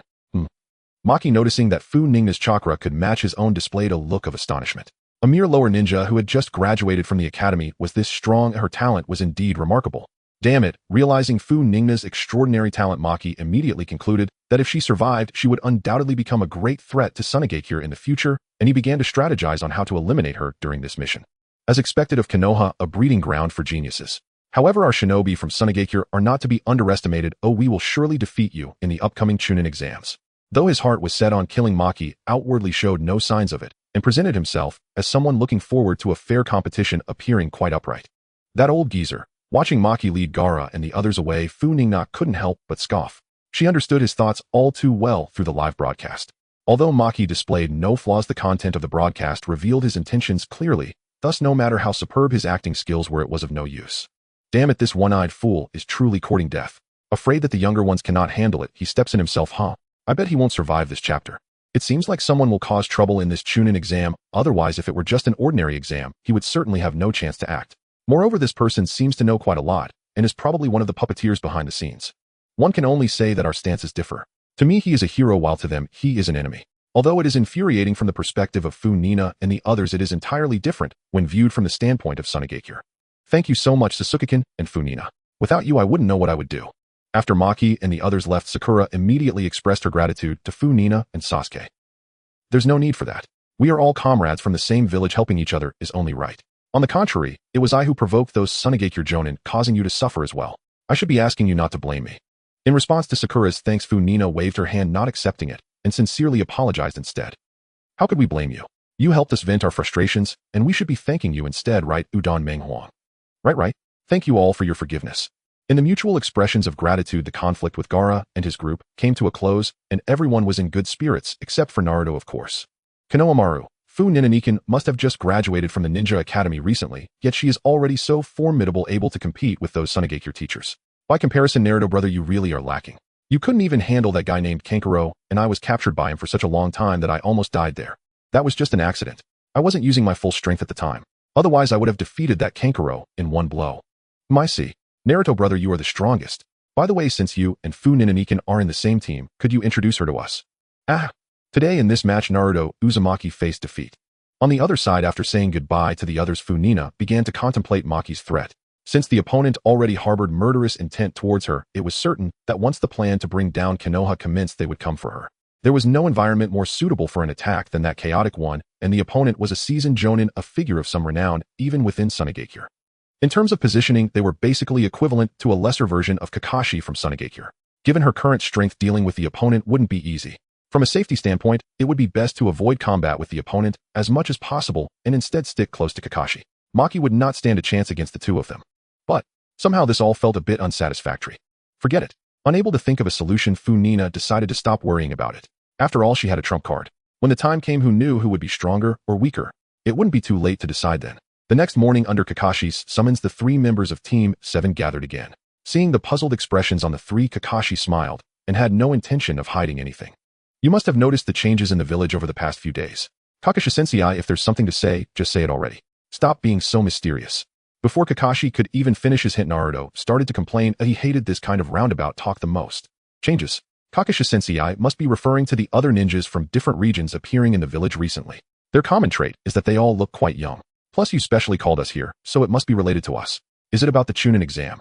Maki, noticing that Funingna's chakra could match his own, displayed a look of astonishment. A mere lower ninja who had just graduated from the academy was this strong, and her talent was indeed remarkable. Damn it, realizing Funingna's extraordinary talent, Maki immediately concluded that if she survived, she would undoubtedly become a great threat to Sunigekure in the future, and he began to strategize on how to eliminate her during this mission. As expected of Konoha, a breeding ground for geniuses. However, our shinobi from Sunigekure are not to be underestimated. Oh, we will surely defeat you in the upcoming Chunin exams. Though his heart was set on killing, Maki outwardly showed no signs of it, and presented himself as someone looking forward to a fair competition, appearing quite upright. That old geezer. Watching Maki lead Gaara and the others away, Funingna couldn't help but scoff. She understood his thoughts all too well through the live broadcast. Although Maki displayed no flaws, the content of the broadcast revealed his intentions clearly, thus no matter how superb his acting skills were, it was of no use. Damn it, this one-eyed fool is truly courting death. Afraid that the younger ones cannot handle it, he steps in himself. I bet he won't survive this chapter. It seems like someone will cause trouble in this Chunin exam, otherwise if it were just an ordinary exam, he would certainly have no chance to act. Moreover, this person seems to know quite a lot, and is probably one of the puppeteers behind the scenes. One can only say that our stances differ. To me, he is a hero, while to them, he is an enemy. Although it is infuriating from the perspective of Funingna and the others, it is entirely different when viewed from the standpoint of Sunigekure. Thank you so much, Sasuke and Funingna. Without you, I wouldn't know what I would do. After Maki and the others left, Sakura immediately expressed her gratitude to Funingna and Sasuke. There's no need for that. We are all comrades from the same village, helping each other is only right. On the contrary, it was I who provoked those Sunigekure Jonin, causing you to suffer as well. I should be asking you not to blame me. In response to Sakura's thanks, Funingna waved her hand, not accepting it, and sincerely apologized instead. How could we blame you? You helped us vent our frustrations, and we should be thanking you instead, right? Udon Menghuang. Right. Thank you all for your forgiveness. In the mutual expressions of gratitude, the conflict with Gaara and his group came to a close, and everyone was in good spirits, except for Naruto, of course. Konohamaru. Funingna must have just graduated from the Ninja Academy recently, yet she is already so formidable, able to compete with those Sunigekure teachers. By comparison, Naruto brother, you really are lacking. You couldn't even handle that guy named Kankuro, and I was captured by him for such a long time that I almost died there. That was just an accident. I wasn't using my full strength at the time. Otherwise, I would have defeated that Kankuro in one blow. See, Naruto brother, you are the strongest. By the way, since you and Funingna are in the same team, could you introduce her to us? Today in this match, Naruto Uzumaki faced defeat. On the other side, after saying goodbye to the others, Funingna began to contemplate Maki's threat. Since the opponent already harbored murderous intent towards her, it was certain that once the plan to bring down Konoha commenced, they would come for her. There was no environment more suitable for an attack than that chaotic one, and the opponent was a seasoned jonin, a figure of some renown, even within Sunigekure. In terms of positioning, they were basically equivalent to a lesser version of Kakashi from Sunigekure. Given her current strength, dealing with the opponent wouldn't be easy. From a safety standpoint, it would be best to avoid combat with the opponent as much as possible and instead stick close to Kakashi. Maki would not stand a chance against the two of them. But somehow this all felt a bit unsatisfactory. Forget it. Unable to think of a solution, Funingna decided to stop worrying about it. After all, she had a trump card. When the time came, who knew who would be stronger or weaker? It wouldn't be too late to decide then. The next morning, under Kakashi's summons, the three members of Team 7 gathered again. Seeing the puzzled expressions on the three, Kakashi smiled and had no intention of hiding anything. You must have noticed the changes in the village over the past few days. Kakashi-sensei, if there's something to say, just say it already. Stop being so mysterious. Before Kakashi could even finish his hint, Naruto started to complain that he hated this kind of roundabout talk the most. Changes. Kakashi-sensei must be referring to the other ninjas from different regions appearing in the village recently. Their common trait is that they all look quite young. Plus, you specially called us here, so it must be related to us. Is it about the Chunin exam?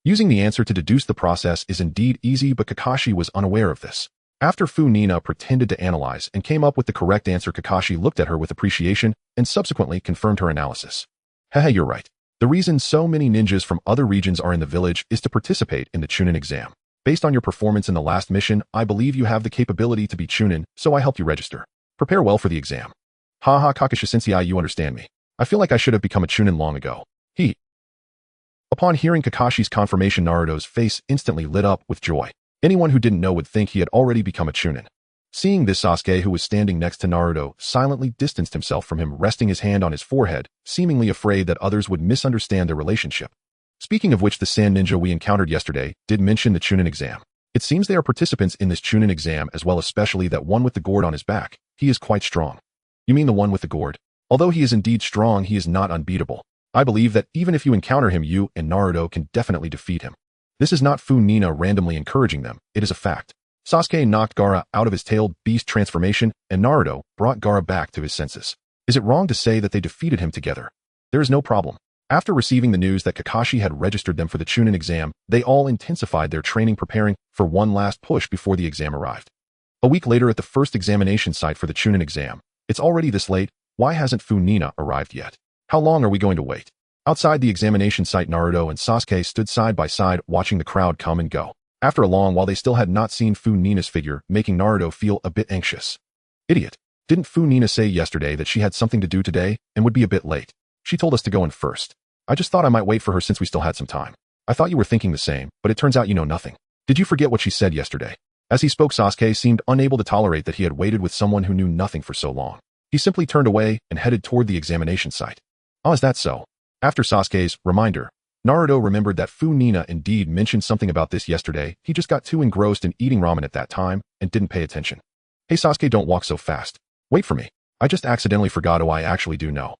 Using the answer to deduce the process is indeed easy, but Kakashi was unaware of this. After Funingna pretended to analyze and came up with the correct answer, Kakashi looked at her with appreciation and subsequently confirmed her analysis. Haha, you're right. The reason so many ninjas from other regions are in the village is to participate in the Chunin exam. Based on your performance in the last mission, I believe you have the capability to be Chunin, so I helped you register. Prepare well for the exam. Haha, Kakashi-sensei, you understand me. I feel like I should have become a Chunin long ago. Upon hearing Kakashi's confirmation, Naruto's face instantly lit up with joy. Anyone who didn't know would think he had already become a Chunin. Seeing this, Sasuke, who was standing next to Naruto, silently distanced himself from him, resting his hand on his forehead, seemingly afraid that others would misunderstand their relationship. Speaking of which, the sand ninja we encountered yesterday did mention the Chunin exam. It seems they are participants in this Chunin exam as well, especially that one with the gourd on his back. He is quite strong. You mean the one with the gourd? Although he is indeed strong, he is not unbeatable. I believe that even if you encounter him, you and Naruto can definitely defeat him. This is not Funingna randomly encouraging them, it is a fact. Sasuke knocked Gaara out of his tailed beast transformation, and Naruto brought Gaara back to his senses. Is it wrong to say that they defeated him together? There is no problem. After receiving the news that Kakashi had registered them for the Chunin exam, they all intensified their training preparing for one last push before the exam arrived. A week later at the first examination site for the Chunin exam. It's already this late. Why hasn't Funingna arrived yet? How long are we going to wait? Outside the examination site, Naruto and Sasuke stood side by side watching the crowd come and go. After a long while they still had not seen Funingna's figure, making Naruto feel a bit anxious. Idiot. Didn't Funingna say yesterday that she had something to do today and would be a bit late? She told us to go in first. I just thought I might wait for her since we still had some time. I thought you were thinking the same, but it turns out you know nothing. Did you forget what she said yesterday? As he spoke, Sasuke seemed unable to tolerate that he had waited with someone who knew nothing for so long. He simply turned away and headed toward the examination site. Oh, is that so? After Sasuke's reminder, Naruto remembered that Funingna indeed mentioned something about this yesterday. He just got too engrossed in eating ramen at that time and didn't pay attention. Hey Sasuke, don't walk so fast. Wait for me. I just accidentally forgot who I actually do know.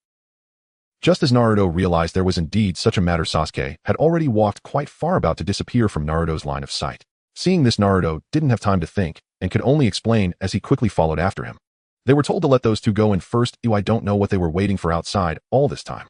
Just as Naruto realized there was indeed such a matter, Sasuke had already walked quite far, about to disappear from Naruto's line of sight. Seeing this, Naruto didn't have time to think and could only explain as he quickly followed after him. They were told to let those two go in first. I don't know what they were waiting for outside all this time.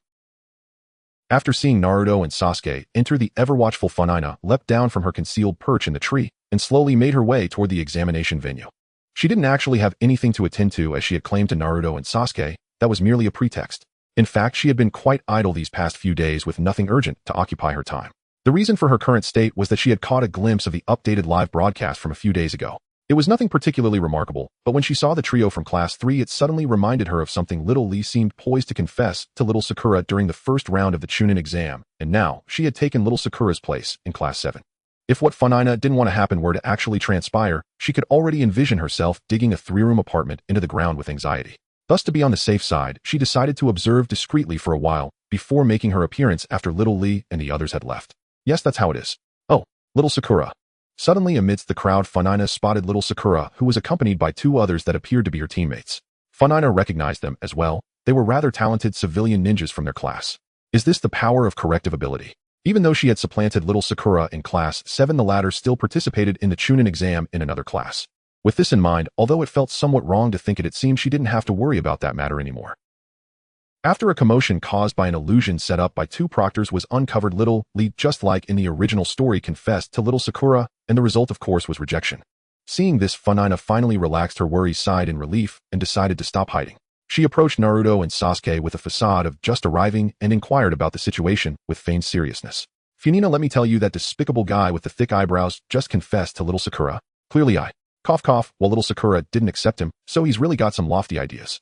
After seeing Naruto and Sasuke enter, the ever-watchful Funingna leapt down from her concealed perch in the tree and slowly made her way toward the examination venue. She didn't actually have anything to attend to, as she had claimed to Naruto and Sasuke. That was merely a pretext. In fact, she had been quite idle these past few days with nothing urgent to occupy her time. The reason for her current state was that she had caught a glimpse of the updated live broadcast from a few days ago. It was nothing particularly remarkable, but when she saw the trio from Class 3, it suddenly reminded her of something little Lee seemed poised to confess to little Sakura during the first round of the Chunin exam, and now she had taken little Sakura's place in Class 7. If what Funingna didn't want to happen were to actually transpire, she could already envision herself digging a 3-room apartment into the ground with anxiety. Thus, to be on the safe side, she decided to observe discreetly for a while before making her appearance after little Lee and the others had left. Yes, that's how it is. Oh, little Sakura. Suddenly, amidst the crowd, Funingna spotted little Sakura, who was accompanied by 2 others that appeared to be her teammates. Funingna recognized them as well. They were rather talented civilian ninjas from their class. Is this the power of corrective ability? Even though she had supplanted little Sakura in Class 7, the latter still participated in the Chunin exam in another class. With this in mind, although it felt somewhat wrong to think it seemed she didn't have to worry about that matter anymore. After a commotion caused by an illusion set up by 2 proctors was uncovered, little Lee, just like in the original story, confessed to little Sakura, and the result, of course, was rejection. Seeing this, Funingna finally relaxed her worries, sighed in relief, and decided to stop hiding. She approached Naruto and Sasuke with a facade of just arriving and inquired about the situation with feigned seriousness. Funingna, let me tell you, that despicable guy with the thick eyebrows just confessed to little Sakura. Clearly cough cough, while little Sakura didn't accept him, so he's really got some lofty ideas.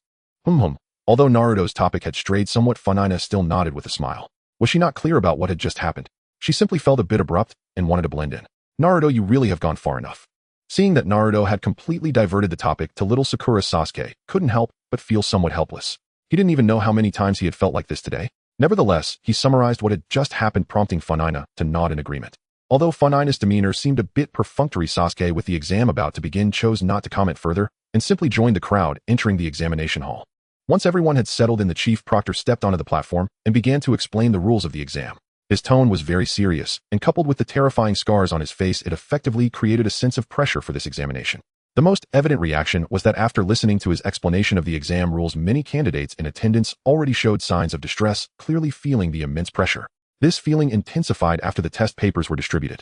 Although Naruto's topic had strayed somewhat, Funingna still nodded with a smile. Was she not clear about what had just happened? She simply felt a bit abrupt and wanted to blend in. Naruto, you really have gone far enough. Seeing that Naruto had completely diverted the topic to little Sakura, Sasuke couldn't help but feel somewhat helpless. He didn't even know how many times he had felt like this today. Nevertheless, he summarized what had just happened, prompting Funingna to nod in agreement. Although Funingna's demeanor seemed a bit perfunctory, Sasuke, with the exam about to begin, chose not to comment further and simply joined the crowd entering the examination hall. Once everyone had settled in, the chief proctor stepped onto the platform and began to explain the rules of the exam. His tone was very serious, and coupled with the terrifying scars on his face, it effectively created a sense of pressure for this examination. The most evident reaction was that after listening to his explanation of the exam rules, many candidates in attendance already showed signs of distress, clearly feeling the immense pressure. This feeling intensified after the test papers were distributed.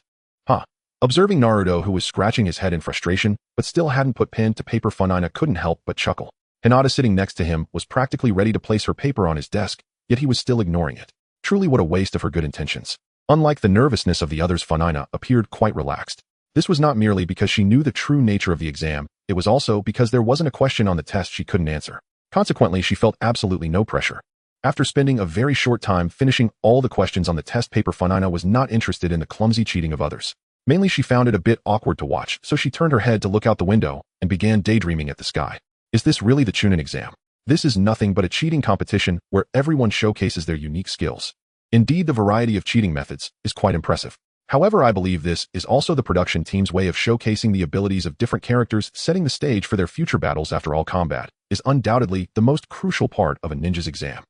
Observing Naruto, who was scratching his head in frustration, but still hadn't put pen to paper, Funingna couldn't help but chuckle. Hinata, sitting next to him, was practically ready to place her paper on his desk, yet he was still ignoring it. Truly, what a waste of her good intentions. Unlike the nervousness of the others, Funingna appeared quite relaxed. This was not merely because she knew the true nature of the exam, it was also because there wasn't a question on the test she couldn't answer. Consequently, she felt absolutely no pressure. After spending a very short time finishing all the questions on the test paper, Funingna was not interested in the clumsy cheating of others. Mainly, she found it a bit awkward to watch, so she turned her head to look out the window and began daydreaming at the sky. Is this really the Chunin exam? This is nothing but a cheating competition where everyone showcases their unique skills. Indeed, the variety of cheating methods is quite impressive. However, I believe this is also the production team's way of showcasing the abilities of different characters, setting the stage for their future battles. After all, combat is undoubtedly the most crucial part of a ninja's exam.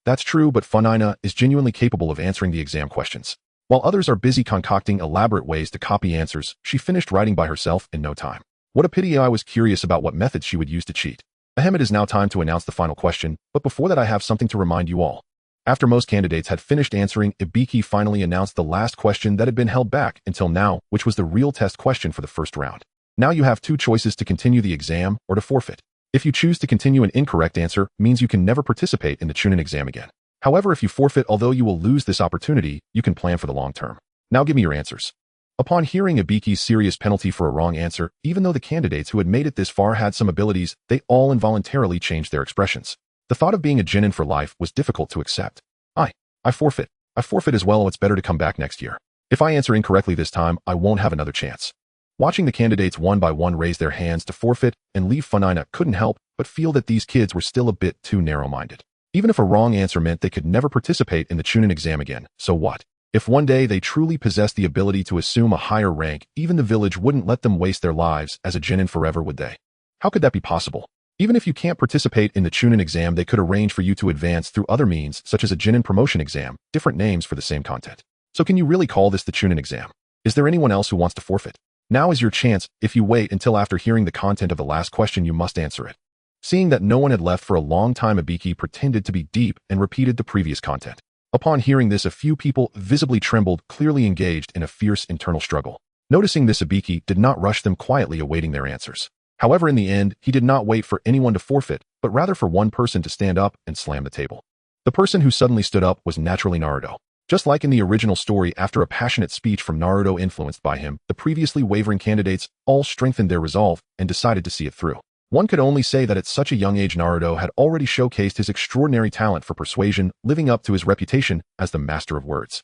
That's true, but Funingna is genuinely capable of answering the exam questions. While others are busy concocting elaborate ways to copy answers, she finished writing by herself in no time. What a pity. I was curious about what methods she would use to cheat. Ahem, it is now time to announce the final question, but before that I have something to remind you all. After most candidates had finished answering, Ibiki finally announced the last question that had been held back until now, which was the real test question for the first round. Now you have two choices to continue the exam or to forfeit. If you choose to continue, an incorrect answer means you can never participate in the Chunin exam again. However, if you forfeit, although you will lose this opportunity, you can plan for the long term. Now give me your answers. Upon hearing Ibiki's serious penalty for a wrong answer, even though the candidates who had made it this far had some abilities, they all involuntarily changed their expressions. The thought of being a Chunin for life was difficult to accept. I forfeit. I forfeit as well. It's better to come back next year. If I answer incorrectly this time, I won't have another chance. Watching the candidates one by one raise their hands to forfeit and leave, Funingna couldn't help but feel that these kids were still a bit too narrow-minded. Even if a wrong answer meant they could never participate in the Chunin exam again, so what? If one day they truly possessed the ability to assume a higher rank, even the village wouldn't let them waste their lives as a Chunin forever, would they? How could that be possible? Even if you can't participate in the Chunin exam, they could arrange for you to advance through other means, such as a Chunin promotion exam, different names for the same content. So can you really call this the Chunin exam? Is there anyone else who wants to forfeit? Now is your chance. If you wait until after hearing the content of the last question, you must answer it. Seeing that no one had left for a long time, Ibiki pretended to be deep and repeated the previous content. Upon hearing this, a few people visibly trembled, clearly engaged in a fierce internal struggle. Noticing this, Ibiki did not rush them, quietly awaiting their answers. However, in the end, he did not wait for anyone to forfeit, but rather for one person to stand up and slam the table. The person who suddenly stood up was naturally Naruto. Just like in the original story, after a passionate speech from Naruto influenced by him, the previously wavering candidates all strengthened their resolve and decided to see it through. One could only say that at such a young age, Naruto had already showcased his extraordinary talent for persuasion, living up to his reputation as the master of words.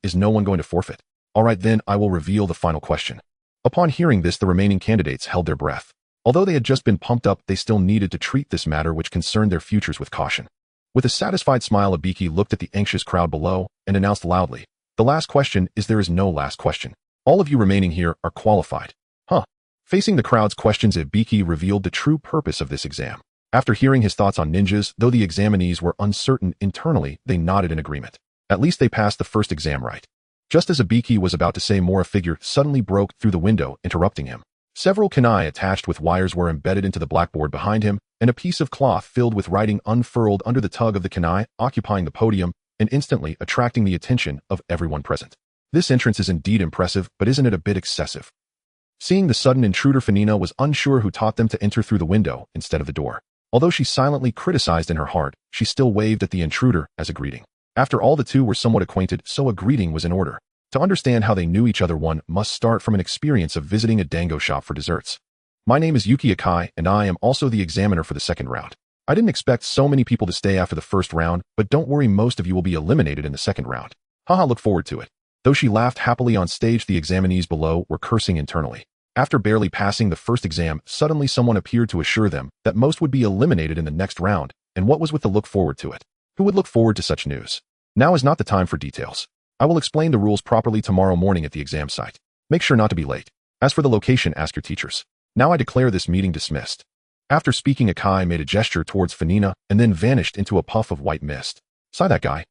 Is no one going to forfeit? Alright then, I will reveal the final question. Upon hearing this, the remaining candidates held their breath. Although they had just been pumped up, they still needed to treat this matter, which concerned their futures, with caution. With a satisfied smile, Ibiki looked at the anxious crowd below and announced loudly, "The last question is there is no last question. All of you remaining here are qualified." Facing the crowd's questions, Ibiki revealed the true purpose of this exam. After hearing his thoughts on ninjas, though the examinees were uncertain internally, they nodded in agreement. At least they passed the first exam right. Just as Ibiki was about to say more, a figure suddenly broke through the window, interrupting him. Several kunai attached with wires were embedded into the blackboard behind him, and a piece of cloth filled with writing unfurled under the tug of the kunai, occupying the podium and instantly attracting the attention of everyone present. This entrance is indeed impressive, but isn't it a bit excessive? Seeing the sudden intruder, Funingna was unsure who taught them to enter through the window instead of the door. Although she silently criticized in her heart, she still waved at the intruder as a greeting. After all, the two were somewhat acquainted, so a greeting was in order. To understand how they knew each other, one must start from an experience of visiting a dango shop for desserts. My name is Isekai'd, and I am also the examiner for the second round. I didn't expect so many people to stay after the first round, but don't worry, most of you will be eliminated in the second round. Haha, look forward to it. Though she laughed happily on stage, the examinees below were cursing internally. After barely passing the first exam, suddenly someone appeared to assure them that most would be eliminated in the next round, and what was with the look forward to it? Who would look forward to such news? Now is not the time for details. I will explain the rules properly tomorrow morning at the exam site. Make sure not to be late. As for the location, ask your teachers. Now I declare this meeting dismissed. After speaking, Akai made a gesture towards Funingna and then vanished into a puff of white mist. Saw that guy?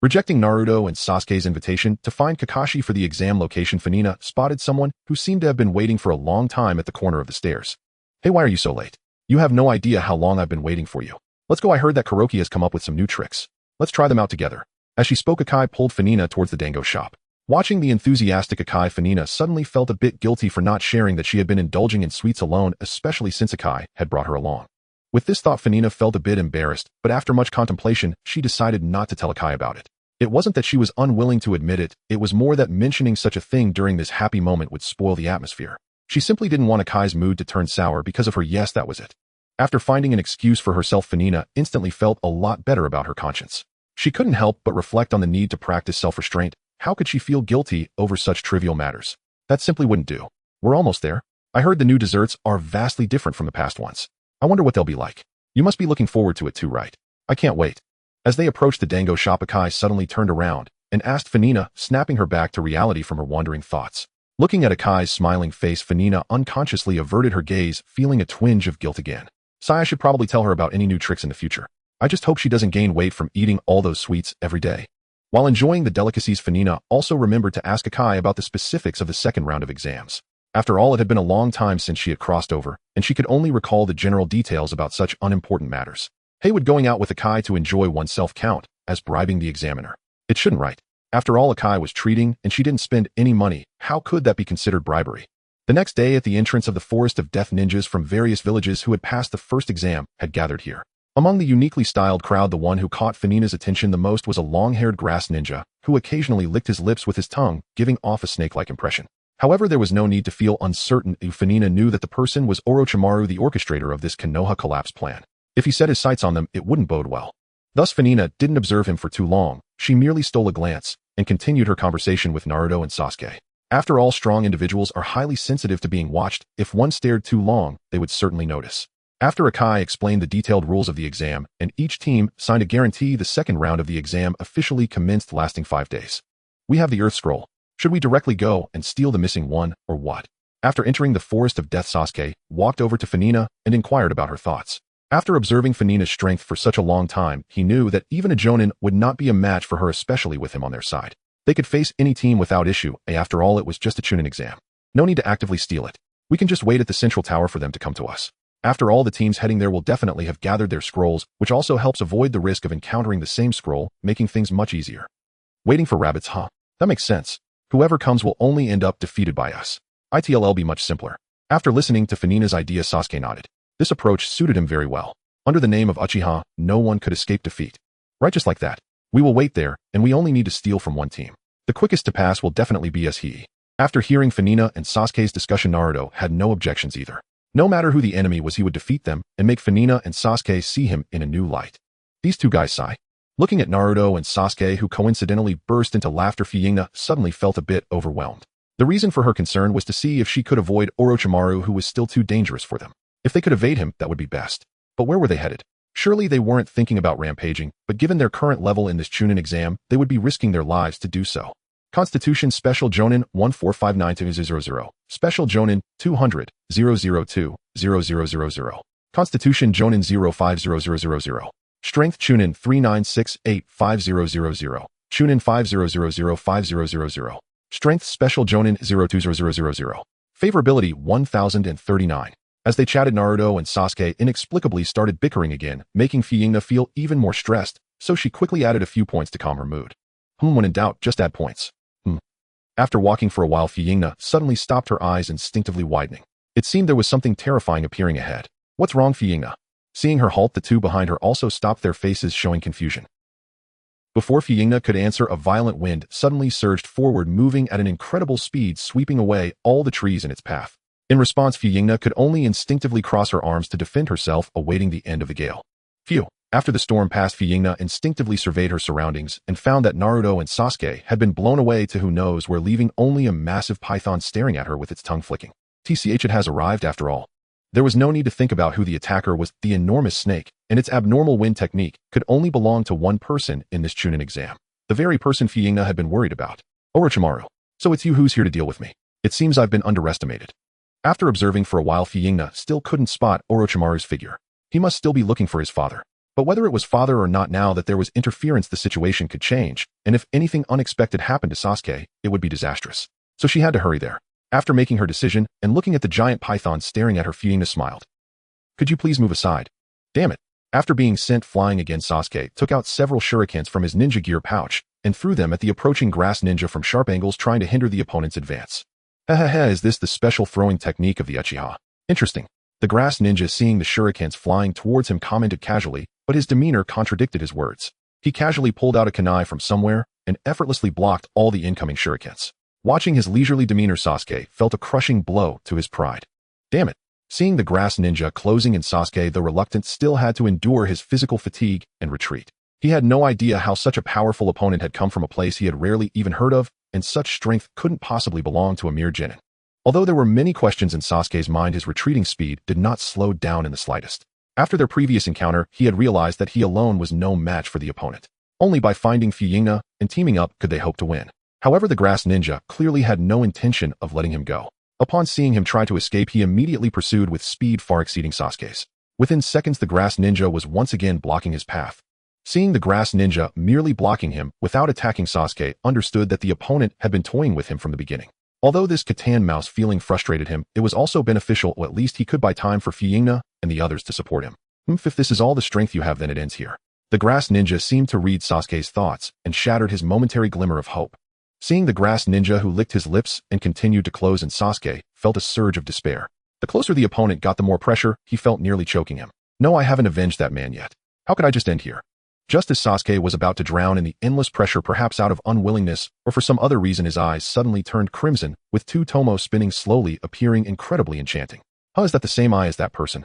Rejecting Naruto and Sasuke's invitation to find Kakashi for the exam location, Funingna spotted someone who seemed to have been waiting for a long time at the corner of the stairs. Hey, why are you so late? You have no idea how long I've been waiting for you. Let's go. I heard that Kuroki has come up with some new tricks. Let's try them out together. As she spoke, Akai pulled Funingna towards the dango shop. Watching the enthusiastic Akai, Funingna suddenly felt a bit guilty for not sharing that she had been indulging in sweets alone, especially since Akai had brought her along. With this thought, Funingna felt a bit embarrassed, but after much contemplation, she decided not to tell Akai about it. It wasn't that she was unwilling to admit it, it was more that mentioning such a thing during this happy moment would spoil the atmosphere. She simply didn't want Akai's mood to turn sour because of her. Yes, that was it. After finding an excuse for herself, Funingna instantly felt a lot better about her conscience. She couldn't help but reflect on the need to practice self-restraint. How could she feel guilty over such trivial matters? That simply wouldn't do. We're almost there. I heard the new desserts are vastly different from the past ones. I wonder what they'll be like. You must be looking forward to it too, right? I can't wait. As they approached the dango shop, Akai suddenly turned around and asked Funingna, snapping her back to reality from her wandering thoughts. Looking at Akai's smiling face, Funingna unconsciously averted her gaze, feeling a twinge of guilt again. I should probably tell her about any new tricks in the future. I just hope she doesn't gain weight from eating all those sweets every day. While enjoying the delicacies, Funingna also remembered to ask Akai about the specifics of the second round of exams. After all, it had been a long time since she had crossed over, and she could only recall the general details about such unimportant matters. Hey, would going out with Akai to enjoy oneself count as bribing the examiner? It shouldn't, right? After all, Akai was treating, and she didn't spend any money. How could that be considered bribery? The next day, at the entrance of the forest of death, ninjas from various villages who had passed the first exam had gathered here. Among the uniquely styled crowd, the one who caught Funingna's attention the most was a long-haired grass ninja, who occasionally licked his lips with his tongue, giving off a snake-like impression. However, there was no need to feel uncertain if Funingna knew that the person was Orochimaru, the orchestrator of this Konoha collapse plan. If he set his sights on them, it wouldn't bode well. Thus, Funingna didn't observe him for too long. She merely stole a glance and continued her conversation with Naruto and Sasuke. After all, strong individuals are highly sensitive to being watched. If one stared too long, they would certainly notice. After Akai explained the detailed rules of the exam, and each team signed a guarantee, the second round of the exam officially commenced, lasting 5 days. We have the Earth Scroll. Should we directly go and steal the missing one, or what? After entering the Forest of Death, Sasuke walked over to Funingna and inquired about her thoughts. After observing Funingna's strength for such a long time, he knew that even a Jonin would not be a match for her, especially with him on their side. They could face any team without issue. After all, it was just a Chunin exam. No need to actively steal it. We can just wait at the central tower for them to come to us. After all, the teams heading there will definitely have gathered their scrolls, which also helps avoid the risk of encountering the same scroll, making things much easier. Waiting for rabbits, huh? That makes sense. Whoever comes will only end up defeated by us. It'll be much simpler. After listening to Funingna's idea, Sasuke nodded. This approach suited him very well. Under the name of Uchiha, no one could escape defeat. Right, just like that. We will wait there, and we only need to steal from one team. The quickest to pass will definitely be us. After hearing Funingna and Sasuke's discussion, Naruto had no objections either. No matter who the enemy was, he would defeat them and make Funingna and Sasuke see him in a new light. These two guys sigh. Looking at Naruto and Sasuke, who coincidentally burst into laughter, Funingna suddenly felt a bit overwhelmed. The reason for her concern was to see if she could avoid Orochimaru, who was still too dangerous for them. If they could evade him, that would be best. But where were they headed? Surely they weren't thinking about rampaging, but given their current level in this Chunin exam, they would be risking their lives to do so. Constitution Special Jonin 1459200. Special Jonin 200 002 0000. Constitution Jonin 050000. Strength Chunin 39685000. Chunin 50005000. Strength Special Jonin 020000. Favorability 1039. As they chatted, Naruto and Sasuke inexplicably started bickering again, making Funingna feel even more stressed, so she quickly added a few points to calm her mood. When in doubt, just add points. After walking for a while, Funingna suddenly stopped, her eyes instinctively widening. It seemed there was something terrifying appearing ahead. What's wrong, Funingna? Seeing her halt, the two behind her also stopped, their faces showing confusion. Before Funingna could answer, a violent wind suddenly surged forward, moving at an incredible speed, sweeping away all the trees in its path. In response, Funingna could only instinctively cross her arms to defend herself, awaiting the end of the gale. Phew! After the storm passed, Funingna instinctively surveyed her surroundings and found that Naruto and Sasuke had been blown away to who knows where, leaving only a massive python staring at her with its tongue flicking. It has arrived after all. There was no need to think about who the attacker was. The enormous snake and its abnormal wind technique could only belong to one person in this Chunin exam. The very person Funingna had been worried about. Orochimaru. So it's you who's here to deal with me. It seems I've been underestimated. After observing for a while, Funingna still couldn't spot Orochimaru's figure. He must still be looking for his father. But whether it was father or not, now that there was interference, the situation could change, and if anything unexpected happened to Sasuke, it would be disastrous. So she had to hurry there. After making her decision and looking at the giant python staring at her, Funingna smiled. Could you please move aside? Damn it. After being sent flying again, Sasuke took out several shurikens from his ninja gear pouch and threw them at the approaching grass ninja from sharp angles, trying to hinder the opponent's advance. Is this the special throwing technique of the Uchiha? Interesting. The grass ninja, seeing the shurikens flying towards him, commented casually, but his demeanor contradicted his words. He casually pulled out a kunai from somewhere and effortlessly blocked all the incoming shurikens. Watching his leisurely demeanor, Sasuke felt a crushing blow to his pride. Damn it. Seeing the grass ninja closing in, Sasuke, though reluctant, still had to endure his physical fatigue and retreat. He had no idea how such a powerful opponent had come from a place he had rarely even heard of, and such strength couldn't possibly belong to a mere genin. Although there were many questions in Sasuke's mind, his retreating speed did not slow down in the slightest. After their previous encounter, he had realized that he alone was no match for the opponent. Only by finding Funingna and teaming up could they hope to win. However, the grass ninja clearly had no intention of letting him go. Upon seeing him try to escape, he immediately pursued with speed far exceeding Sasuke's. Within seconds, the grass ninja was once again blocking his path. Seeing the grass ninja merely blocking him without attacking, Sasuke understood that the opponent had been toying with him from the beginning. Although this Catan mouse feeling frustrated him, it was also beneficial, or at least he could buy time for Funingna and the others to support him. If this is all the strength you have, then it ends here. The grass ninja seemed to read Sasuke's thoughts and shattered his momentary glimmer of hope. Seeing the grass ninja who licked his lips and continued to close, and Sasuke felt a surge of despair. The closer the opponent got, the more pressure he felt, nearly choking him. No, I haven't avenged that man yet. How could I just end here? Just as Sasuke was about to drown in the endless pressure, perhaps out of unwillingness or for some other reason, his eyes suddenly turned crimson, with two tomo spinning slowly, appearing incredibly enchanting. How is that the same eye as that person?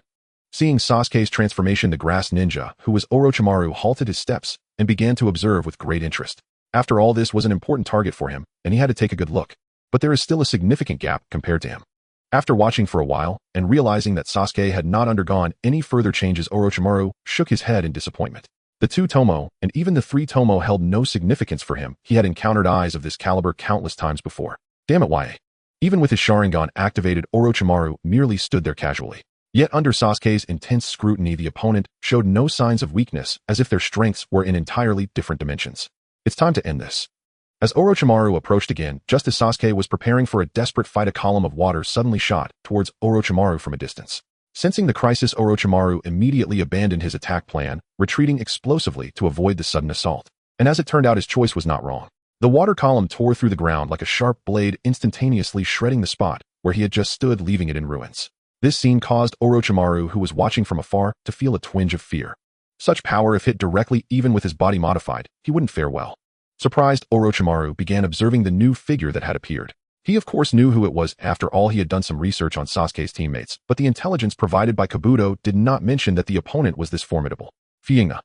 Seeing Sasuke's transformation, the grass ninja, who was Orochimaru, halted his steps and began to observe with great interest. After all, this was an important target for him, and he had to take a good look. But there is still a significant gap compared to him. After watching for a while and realizing that Sasuke had not undergone any further changes, Orochimaru shook his head in disappointment. The two tomo, and even the three tomo, held no significance for him. He had encountered eyes of this caliber countless times before. Damn it, YA. Even with his Sharingan activated, Orochimaru merely stood there casually. Yet under Sasuke's intense scrutiny, the opponent showed no signs of weakness, as if their strengths were in entirely different dimensions. It's time to end this. As Orochimaru approached again, just as Sasuke was preparing for a desperate fight, a column of water suddenly shot towards Orochimaru from a distance. Sensing the crisis, Orochimaru immediately abandoned his attack plan, retreating explosively to avoid the sudden assault. And as it turned out, his choice was not wrong. The water column tore through the ground like a sharp blade, instantaneously shredding the spot where he had just stood, leaving it in ruins. This scene caused Orochimaru, who was watching from afar, to feel a twinge of fear. Such power, if hit directly, even with his body modified, he wouldn't fare well. Surprised, Orochimaru began observing the new figure that had appeared. He of course knew who it was. After all, he had done some research on Sasuke's teammates, but the intelligence provided by Kabuto did not mention that the opponent was this formidable. Funingna.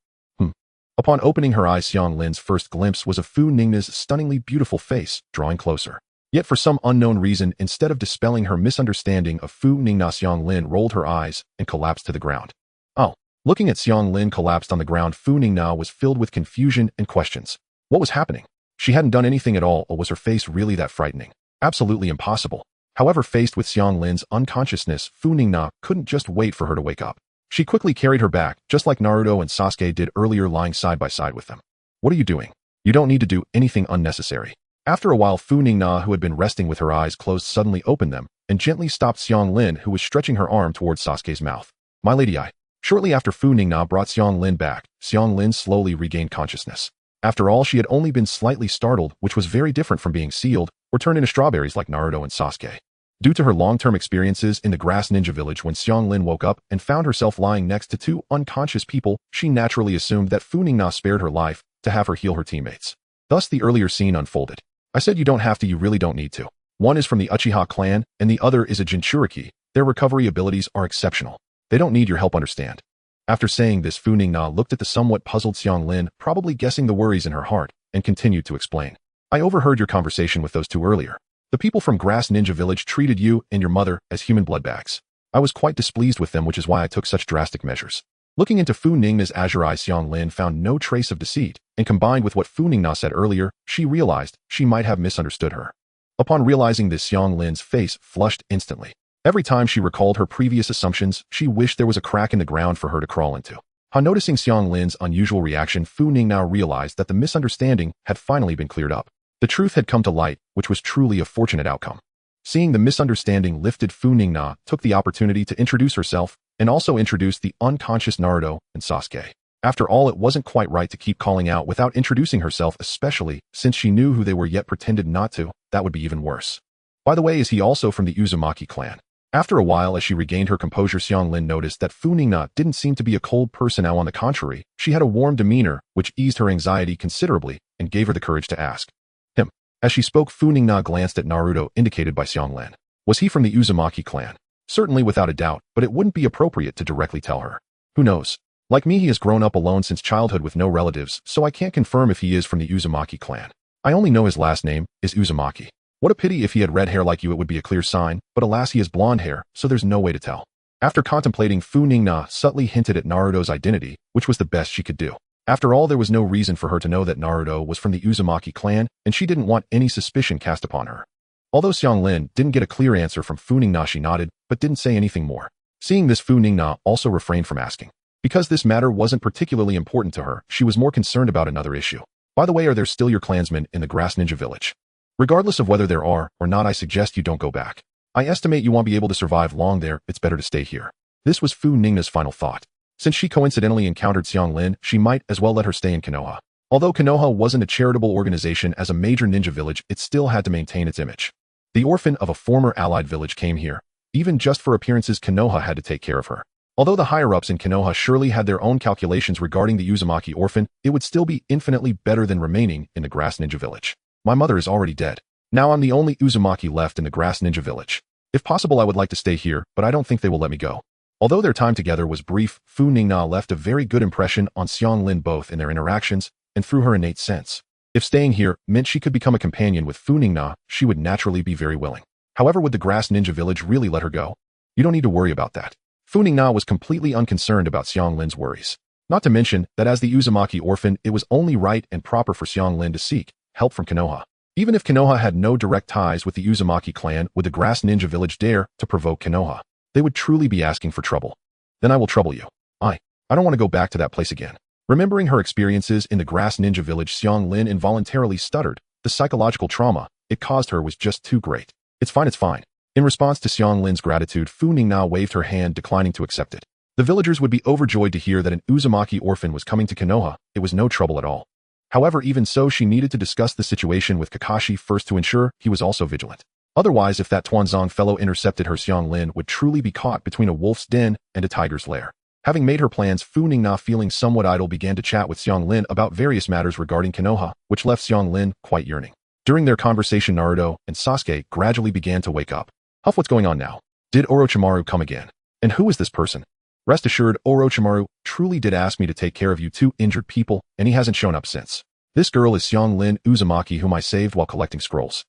Upon opening her eyes, Xianglin's first glimpse was of Funingna's stunningly beautiful face, drawing closer. Yet for some unknown reason, instead of dispelling her misunderstanding of Funingna, Xianglin rolled her eyes and collapsed to the ground. Oh. Looking at Xianglin collapsed on the ground, Funingna was filled with confusion and questions. What was happening? She hadn't done anything at all, or was her face really that frightening? Absolutely impossible. However, faced with Xianglin's unconsciousness, Funingna couldn't just wait for her to wake up. She quickly carried her back, just like Naruto and Sasuke did earlier, lying side by side with them. What are you doing? You don't need to do anything unnecessary. After a while, Funingna, who had been resting with her eyes closed, suddenly opened them and gently stopped Xianglin, who was stretching her arm towards Sasuke's mouth. My lady, I. Shortly after Funingna brought Xianglin back, Xianglin slowly regained consciousness. After all, she had only been slightly startled, which was very different from being sealed or turned into strawberries like Naruto and Sasuke. Due to her long-term experiences in the grass ninja village, when Xianglin woke up and found herself lying next to two unconscious people, she naturally assumed that Funingna spared her life to have her heal her teammates. Thus, the earlier scene unfolded. I said you don't have to, you really don't need to. One is from the Uchiha clan, and the other is a Jinchuriki. Their recovery abilities are exceptional. They don't need your help, understand? After saying this, Funingna looked at the somewhat puzzled Xianglin, probably guessing the worries in her heart, and continued to explain. I overheard your conversation with those two earlier. The people from Grass Ninja Village treated you and your mother as human bloodbags. I was quite displeased with them, which is why I took such drastic measures. Looking into Funingna's azure eyes, Xianglin found no trace of deceit, and combined with what Funingna said earlier, she realized she might have misunderstood her. Upon realizing this, Xianglin's face flushed instantly. Every time she recalled her previous assumptions, she wished there was a crack in the ground for her to crawl into. On noticing Xianglin's unusual reaction, Funingna realized that the misunderstanding had finally been cleared up. The truth had come to light, which was truly a fortunate outcome. Seeing the misunderstanding lifted, Funingna took the opportunity to introduce herself and also introduce the unconscious Naruto and Sasuke. After all, it wasn't quite right to keep calling out without introducing herself, especially since she knew who they were yet pretended not to. That would be even worse. By the way, is he also from the Uzumaki clan? After a while, as she regained her composure, Xianglin noticed that Funingna didn't seem to be a cold person. Now, on the contrary, she had a warm demeanor, which eased her anxiety considerably and gave her the courage to ask him. As she spoke, Funingna glanced at Naruto, indicated by Xianglin. Was he from the Uzumaki clan? Certainly, without a doubt, but it wouldn't be appropriate to directly tell her. Who knows? Like me, he has grown up alone since childhood with no relatives, so I can't confirm if he is from the Uzumaki clan. I only know his last name is Uzumaki. What a pity. If he had red hair like you, it would be a clear sign, but alas, he has blonde hair, so there's no way to tell. After contemplating, Funingna subtly hinted at Naruto's identity, which was the best she could do. After all, there was no reason for her to know that Naruto was from the Uzumaki clan, and she didn't want any suspicion cast upon her. Although Xianglin didn't get a clear answer from Funingna, she nodded, but didn't say anything more. Seeing this, Funingna also refrained from asking. Because this matter wasn't particularly important to her, she was more concerned about another issue. By the way, are there still your clansmen in the Grass Ninja Village? Regardless of whether there are or not, I suggest you don't go back. I estimate you won't be able to survive long there, it's better to stay here. This was Funingna's final thought. Since she coincidentally encountered Xianglin, she might as well let her stay in Konoha. Although Konoha wasn't a charitable organization as a major ninja village, it still had to maintain its image. The orphan of a former allied village came here. Even just for appearances, Konoha had to take care of her. Although the higher-ups in Konoha surely had their own calculations regarding the Uzumaki orphan, it would still be infinitely better than remaining in the Grass Ninja Village. My mother is already dead. Now I'm the only Uzumaki left in the Grass Ninja Village. If possible, I would like to stay here, but I don't think they will let me go. Although their time together was brief, Funingna left a very good impression on Xianglin both in their interactions and through her innate sense. If staying here meant she could become a companion with Funingna, she would naturally be very willing. However, would the Grass Ninja Village really let her go? You don't need to worry about that. Funingna was completely unconcerned about Xianglin's worries. Not to mention that as the Uzumaki orphan, it was only right and proper for Xianglin to seek help from Konoha. Even if Konoha had no direct ties with the Uzumaki clan, would the Grass Ninja Village dare to provoke Konoha? They would truly be asking for trouble. Then I will trouble you. I don't want to go back to that place again. Remembering her experiences in the Grass Ninja Village, Xianglin involuntarily stuttered. The psychological trauma it caused her was just too great. It's fine. In response to Xianglin's gratitude, Funingna waved her hand, declining to accept it. The villagers would be overjoyed to hear that an Uzumaki orphan was coming to Konoha. It was no trouble at all. However, even so, she needed to discuss the situation with Kakashi first to ensure he was also vigilant. Otherwise, if that Tuanzong fellow intercepted her, Xianglin would truly be caught between a wolf's den and a tiger's lair. Having made her plans, Funingna, feeling somewhat idle, began to chat with Xianglin about various matters regarding Konoha, which left Xianglin quite yearning. During their conversation, Naruto and Sasuke gradually began to wake up. Huff, what's going on now? Did Orochimaru come again? And who is this person? Rest assured, Orochimaru truly did ask me to take care of you two injured people, and he hasn't shown up since. This girl is Xianglin Uzumaki, whom I saved while collecting scrolls.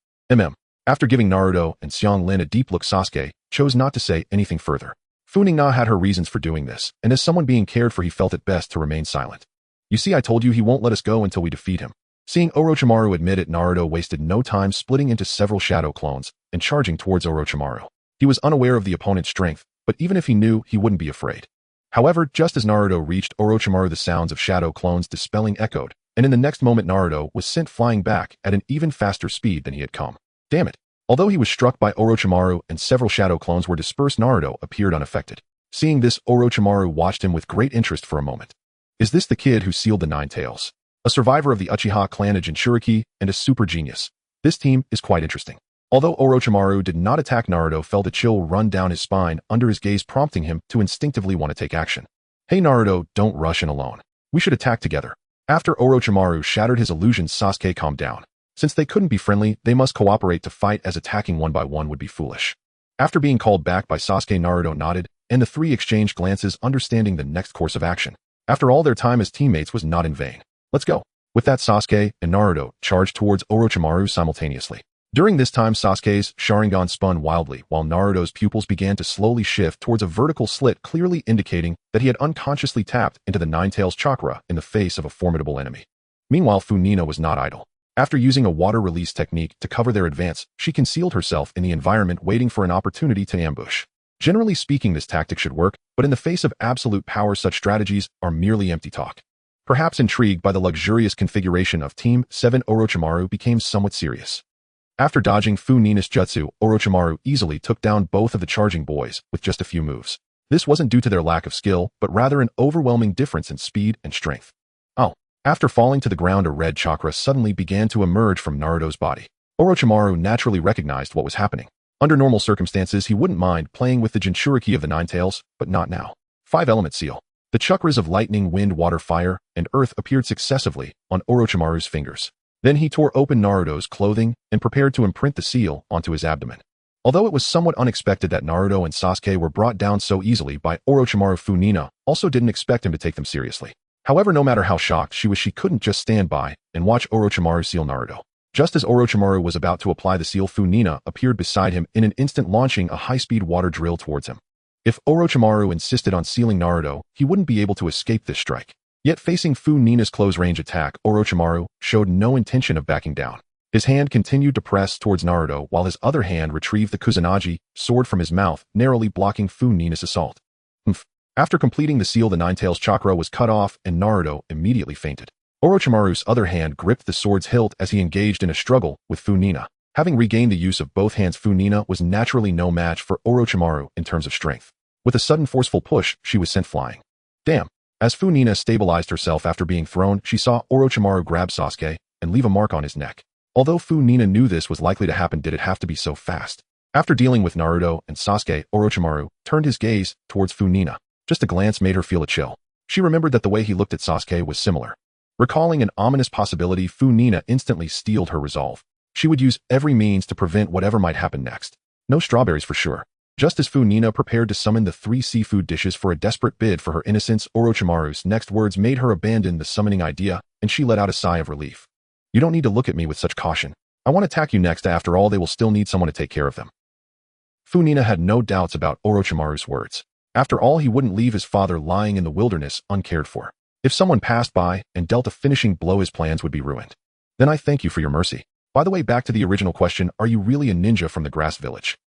After giving Naruto and Xianglin a deep look, Sasuke chose not to say anything further. Funingna had her reasons for doing this, and as someone being cared for, he felt it best to remain silent. You see, I told you he won't let us go until we defeat him. Seeing Orochimaru admit it, Naruto wasted no time splitting into several shadow clones and charging towards Orochimaru. He was unaware of the opponent's strength, but even if he knew, he wouldn't be afraid. However, just as Naruto reached Orochimaru, the sounds of shadow clones dispelling echoed, and in the next moment Naruto was sent flying back at an even faster speed than he had come. Damn it. Although he was struck by Orochimaru and several shadow clones were dispersed, Naruto appeared unaffected. Seeing this, Orochimaru watched him with great interest for a moment. Is this the kid who sealed the Nine Tails? A survivor of the Uchiha clan, a Jinchuriki, and a super genius. This team is quite interesting. Although Orochimaru did not attack, Naruto felt a chill run down his spine under his gaze, prompting him to instinctively want to take action. Hey Naruto, don't rush in alone. We should attack together. After Orochimaru shattered his illusions, Sasuke calmed down. Since they couldn't be friendly, they must cooperate to fight, as attacking one by one would be foolish. After being called back by Sasuke, Naruto nodded, and the three exchanged glances, understanding the next course of action. After all, their time as teammates was not in vain. Let's go. With that, Sasuke and Naruto charged towards Orochimaru simultaneously. During this time, Sasuke's Sharingan spun wildly, while Naruto's pupils began to slowly shift towards a vertical slit, clearly indicating that he had unconsciously tapped into the Nine Tails chakra in the face of a formidable enemy. Meanwhile, Funingna was not idle. After using a water release technique to cover their advance, she concealed herself in the environment, waiting for an opportunity to ambush. Generally speaking, this tactic should work, but in the face of absolute power, such strategies are merely empty talk. Perhaps intrigued by the luxurious configuration of Team 7, Orochimaru became somewhat serious. After dodging Funingna's jutsu, Orochimaru easily took down both of the charging boys with just a few moves. This wasn't due to their lack of skill, but rather an overwhelming difference in speed and strength. After falling to the ground, a red chakra suddenly began to emerge from Naruto's body. Orochimaru naturally recognized what was happening. Under normal circumstances, he wouldn't mind playing with the Jinchuriki of the Nine Tails, but not now. 5-element seal. The chakras of lightning, wind, water, fire, and earth appeared successively on Orochimaru's fingers. Then he tore open Naruto's clothing and prepared to imprint the seal onto his abdomen. Although it was somewhat unexpected that Naruto and Sasuke were brought down so easily by Orochimaru, Funingna also didn't expect him to take them seriously. However, no matter how shocked she was, she couldn't just stand by and watch Orochimaru seal Naruto. Just as Orochimaru was about to apply the seal, Funingna appeared beside him in an instant, launching a high-speed water drill towards him. If Orochimaru insisted on sealing Naruto, he wouldn't be able to escape this strike. Yet facing Funingna's close-range attack, Orochimaru showed no intention of backing down. His hand continued to press towards Naruto, while his other hand retrieved the Kusanagi sword from his mouth, narrowly blocking Funingna's assault. After completing the seal, the Nine Tails chakra was cut off and Naruto immediately fainted. Orochimaru's other hand gripped the sword's hilt as he engaged in a struggle with Funingna. Having regained the use of both hands, Funingna was naturally no match for Orochimaru in terms of strength. With a sudden forceful push, she was sent flying. Damn. As Funingna stabilized herself after being thrown, she saw Orochimaru grab Sasuke and leave a mark on his neck. Although Funingna knew this was likely to happen, did it have to be so fast? After dealing with Naruto and Sasuke, Orochimaru turned his gaze towards Funingna. Just a glance made her feel a chill. She remembered that the way he looked at Sasuke was similar. Recalling an ominous possibility, Funingna instantly steeled her resolve. She would use every means to prevent whatever might happen next. No strawberries for sure. Just as Funingna prepared to summon the 3 seafood dishes for a desperate bid for her innocence, Orochimaru's next words made her abandon the summoning idea, and she let out a sigh of relief. You don't need to look at me with such caution. I want to attack you next. After all, they will still need someone to take care of them. Funingna had no doubts about Orochimaru's words. After all, he wouldn't leave his father lying in the wilderness uncared for. If someone passed by and dealt a finishing blow, his plans would be ruined. Then I thank you for your mercy. By the way, back to the original question, are you really a ninja from the grass village?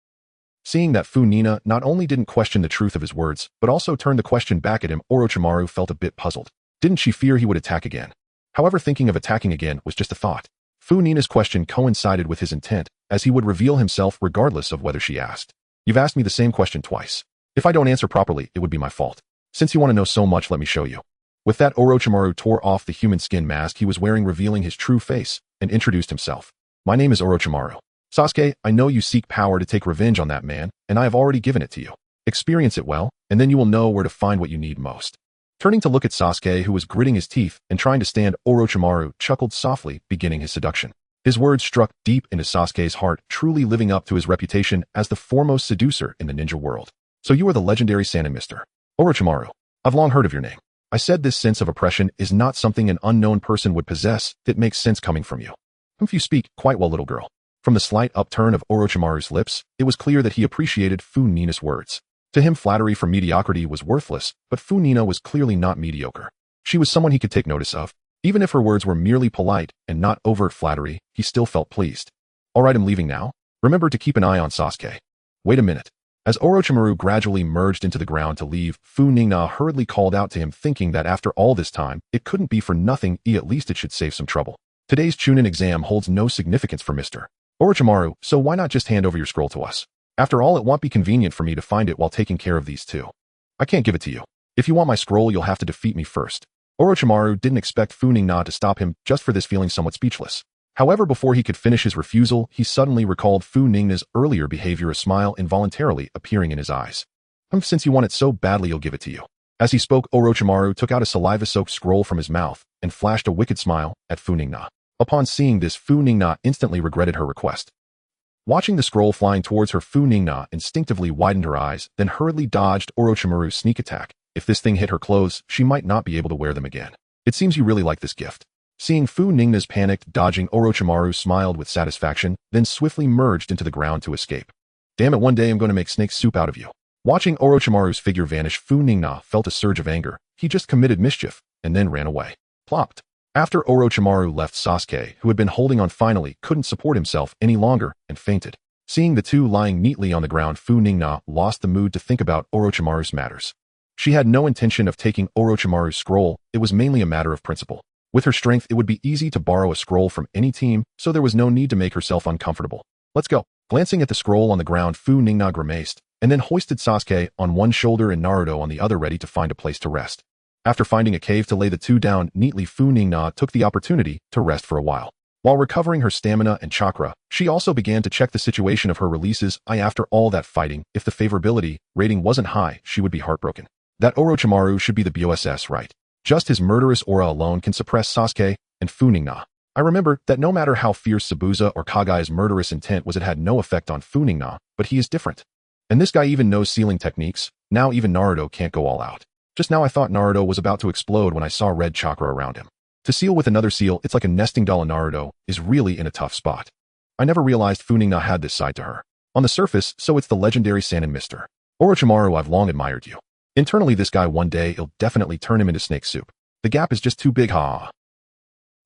Seeing that Funingna not only didn't question the truth of his words, but also turned the question back at him, Orochimaru felt a bit puzzled. Didn't she fear he would attack again? However, thinking of attacking again was just a thought. Funingna's question coincided with his intent, as he would reveal himself regardless of whether she asked. You've asked me the same question twice. If I don't answer properly, it would be my fault. Since you want to know so much, let me show you. With that, Orochimaru tore off the human skin mask he was wearing, revealing his true face, and introduced himself. My name is Orochimaru. Sasuke, I know you seek power to take revenge on that man, and I have already given it to you. Experience it well, and then you will know where to find what you need most. Turning to look at Sasuke, who was gritting his teeth and trying to stand, Orochimaru chuckled softly, beginning his seduction. His words struck deep into Sasuke's heart, truly living up to his reputation as the foremost seducer in the ninja world. So you are the legendary Sanin, Mr. Orochimaru. I've long heard of your name. I said this sense of oppression is not something an unknown person would possess. That makes sense coming from you. If you speak quite well, little girl. From the slight upturn of Orochimaru's lips, it was clear that he appreciated Funingna's words. To him, flattery for mediocrity was worthless, but Funingna was clearly not mediocre. She was someone he could take notice of. Even if her words were merely polite and not overt flattery, he still felt pleased. All right, I'm leaving now. Remember to keep an eye on Sasuke. Wait a minute. As Orochimaru gradually merged into the ground to leave, Funingna hurriedly called out to him, thinking that after all this time, it couldn't be for nothing. At least it should save some trouble. Today's Chunin exam holds no significance for Mr. Orochimaru, so why not just hand over your scroll to us? After all, it won't be convenient for me to find it while taking care of these two. I can't give it to you. If you want my scroll, you'll have to defeat me first. Orochimaru didn't expect Funingna to stop him just for this, feeling somewhat speechless. However, before he could finish his refusal, he suddenly recalled Funingna's earlier behavior, a smile involuntarily appearing in his eyes. Since you want it so badly, you'll give it to you. As he spoke, Orochimaru took out a saliva-soaked scroll from his mouth and flashed a wicked smile at Funingna. Upon seeing this, Funingna instantly regretted her request. Watching the scroll flying towards her, Funingna instinctively widened her eyes, then hurriedly dodged Orochimaru's sneak attack. If this thing hit her clothes, she might not be able to wear them again. It seems you really like this gift. Seeing Funingna's panicked dodging, Orochimaru smiled with satisfaction, then swiftly merged into the ground to escape. Damn it, one day I'm going to make snake soup out of you. Watching Orochimaru's figure vanish, Funingna felt a surge of anger. He just committed mischief, and then ran away. Plopped. After Orochimaru left, Sasuke, who had been holding on, finally couldn't support himself any longer and fainted. Seeing the two lying neatly on the ground, Funingna lost the mood to think about Orochimaru's matters. She had no intention of taking Orochimaru's scroll. It was mainly a matter of principle. With her strength, it would be easy to borrow a scroll from any team, so there was no need to make herself uncomfortable. Let's go. Glancing at the scroll on the ground, Funingna grimaced, and then hoisted Sasuke on one shoulder and Naruto on the other, ready to find a place to rest. After finding a cave to lay the two down neatly, Funingna took the opportunity to rest for a while. While recovering her stamina and chakra, she also began to check the situation of her releases. After all that fighting, if the favorability rating wasn't high, she would be heartbroken. That Orochimaru should be the BOSS, right? Just his murderous aura alone can suppress Sasuke and Funingna. I remember that no matter how fierce Zabuza or Kaga's murderous intent was, it had no effect on Funingna, but he is different. And this guy even knows sealing techniques. Now even Naruto can't go all out. Just now I thought Naruto was about to explode when I saw red chakra around him. To seal with another seal, it's like a nesting doll, and Naruto is really in a tough spot. I never realized Funingna had this side to her. On the surface, so it's the legendary Sanin, Mr. Orochimaru. I've long admired you. Internally, this guy, one day it'll definitely turn him into snake soup. The gap is just too big, ha.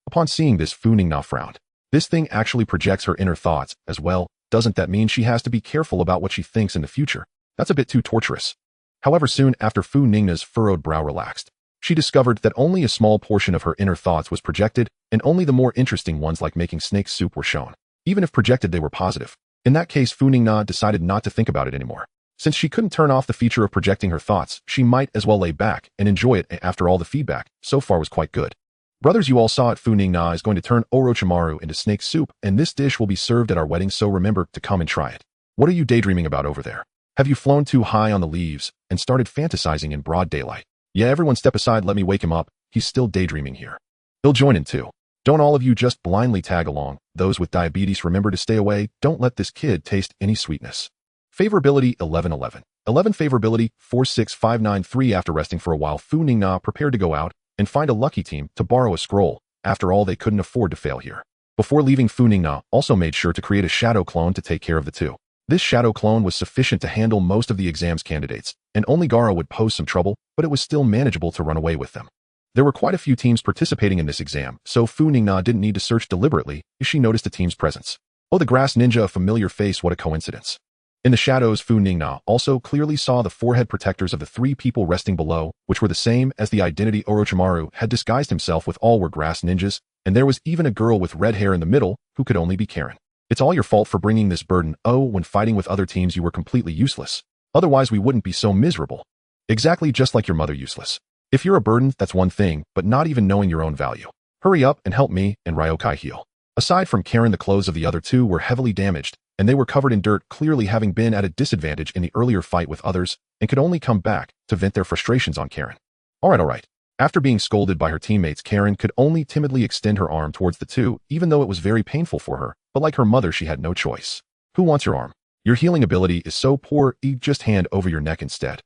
Upon seeing this, Funingna frowned. This thing actually projects her inner thoughts as well. Doesn't that mean she has to be careful about what she thinks in the future? That's a bit too torturous. However, soon after, Funingna's furrowed brow relaxed. She discovered that only a small portion of her inner thoughts was projected, and only the more interesting ones, like making snake soup, were shown. even if projected they were positive. In that case, Funingna decided not to think about it anymore. Since she couldn't turn off the feature of projecting her thoughts, she might as well lay back and enjoy it. After all, the feedback so far was quite good. Brothers, you all saw it. Funingna is going to turn Orochimaru into snake soup, and this dish will be served at our wedding, so remember to come and try it. What are you daydreaming about over there? Have you flown too high on the leaves and started fantasizing in broad daylight? Yeah, everyone step aside, let me wake him up. He's still daydreaming here. He'll join in too. Don't all of you just blindly tag along. Those with diabetes, remember to stay away. Don't let this kid taste any sweetness. Favorability 11-11. 11 favorability 4-6-5-9-3. After resting for a while, Funingna prepared to go out and find a lucky team to borrow a scroll. After all, they couldn't afford to fail here. Before leaving, Funingna also made sure to create a shadow clone to take care of the two. This shadow clone was sufficient to handle most of the exam's candidates, and only Gaara would pose some trouble, but it was still manageable to run away with them. There were quite a few teams participating in this exam, so Funingna didn't need to search deliberately if she noticed a team's presence. Oh, the grass ninja, a familiar face, what a coincidence. In the shadows, Funingna also clearly saw the forehead protectors of the three people resting below, which were the same as the identity Orochimaru had disguised himself with. All were grass ninjas, and there was even a girl with red hair in the middle who could only be Karen. It's all your fault for bringing this burden. Oh, when fighting with other teams you were completely useless. Otherwise we wouldn't be so miserable. Exactly, just like your mother useless. If you're a burden, that's one thing, but not even knowing your own value. Hurry up and help me and Ryokai heal. Aside from Karen, the clothes of the other two were heavily damaged, and they were covered in dirt, clearly having been at a disadvantage in the earlier fight with others, and could only come back to vent their frustrations on Karen. Alright. After being scolded by her teammates, Karen could only timidly extend her arm towards the two, even though it was very painful for her, but like her mother she had no choice. Who wants your arm? Your healing ability is so poor, just hand over your neck instead.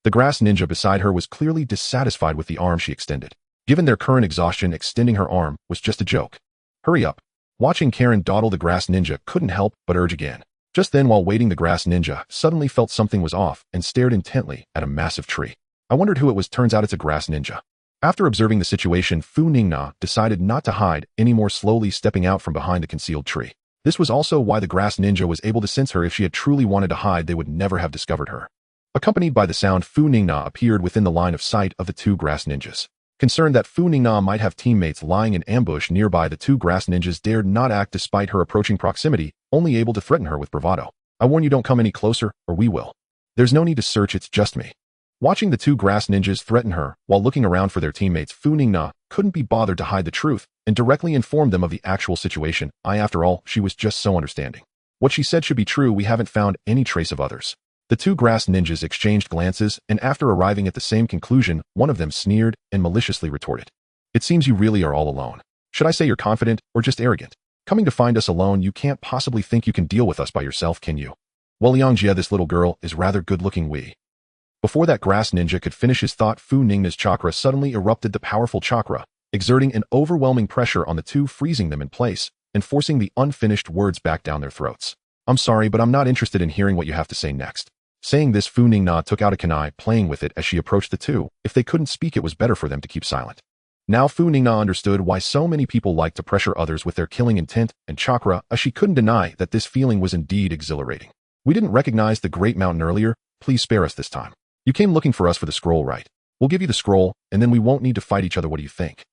The grass ninja beside her was clearly dissatisfied with the arm she extended. Given their current exhaustion, extending her arm was just a joke. Hurry up. Watching Karen dawdle, the grass ninja couldn't help but urge again. Just then, while waiting, the grass ninja suddenly felt something was off and stared intently at a massive tree. I wondered who it was. Turns out it's a grass ninja. After observing the situation, Funingna decided not to hide anymore, slowly stepping out from behind the concealed tree. This was also why the grass ninja was able to sense her. If she had truly wanted to hide, they would never have discovered her. Accompanied by the sound, Funingna appeared within the line of sight of the two grass ninjas. Concerned that Funingna might have teammates lying in ambush nearby, the two grass ninjas dared not act despite her approaching proximity, only able to threaten her with bravado. I warn you, don't come any closer, or we will. There's no need to search, it's just me. Watching the two grass ninjas threaten her while looking around for their teammates, Funingna couldn't be bothered to hide the truth and directly informed them of the actual situation. After all, she was just so understanding. What she said should be true. We haven't found any trace of others. The two grass ninjas exchanged glances, and after arriving at the same conclusion, one of them sneered and maliciously retorted. It seems you really are all alone. Should I say you're confident or just arrogant? Coming to find us alone, you can't possibly think you can deal with us by yourself, can you? Well, Liangjia, this little girl is rather good-looking. Before that grass ninja could finish his thought, Funingna's chakra suddenly erupted, the powerful chakra, exerting an overwhelming pressure on the two, freezing them in place and forcing the unfinished words back down their throats. I'm sorry, but I'm not interested in hearing what you have to say next. Saying this, Funingna took out a kunai, playing with it as she approached the two. If they couldn't speak, it was better for them to keep silent. Now Funingna understood why so many people like to pressure others with their killing intent and chakra, as she couldn't deny that this feeling was indeed exhilarating. We didn't recognize the great mountain earlier. Please spare us this time. You came looking for us for the scroll, right? We'll give you the scroll, and then we won't need to fight each other. What do you think?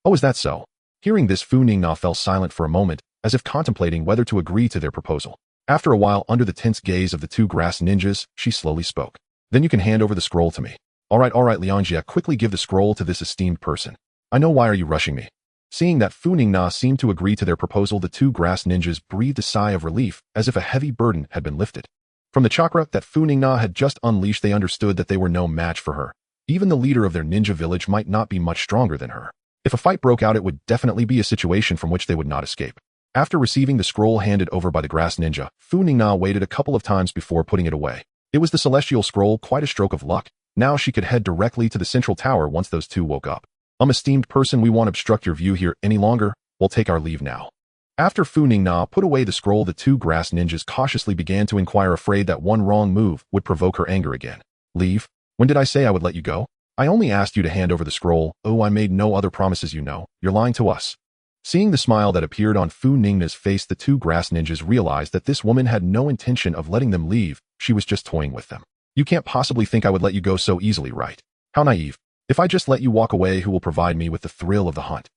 Oh, is that so? Hearing this, Funingna fell silent for a moment, as if contemplating whether to agree to their proposal. After a while, under the tense gaze of the two grass ninjas, she slowly spoke. Then you can hand over the scroll to me. Alright, Liangjia, quickly give the scroll to this esteemed person. I know, why are you rushing me? Seeing that Funingna seemed to agree to their proposal, the two grass ninjas breathed a sigh of relief, as if a heavy burden had been lifted. From the chakra that Funingna had just unleashed, they understood that they were no match for her. Even the leader of their ninja village might not be much stronger than her. If a fight broke out, it would definitely be a situation from which they would not escape. After receiving the scroll handed over by the grass ninja, Funingna waited a couple of times before putting it away. It was the celestial scroll, quite a stroke of luck. Now she could head directly to the central tower once those two woke up. Esteemed person, we won't obstruct your view here any longer. We'll take our leave now. After Funingna put away the scroll, the two grass ninjas cautiously began to inquire, afraid that one wrong move would provoke her anger again. Leave? When did I say I would let you go? I only asked you to hand over the scroll. Oh, I made no other promises, you know. You're lying to us. Seeing the smile that appeared on Funingna's face, the two grass ninjas realized that this woman had no intention of letting them leave. She was just toying with them. You can't possibly think I would let you go so easily, right? How naive. If I just let you walk away, who will provide me with the thrill of the hunt?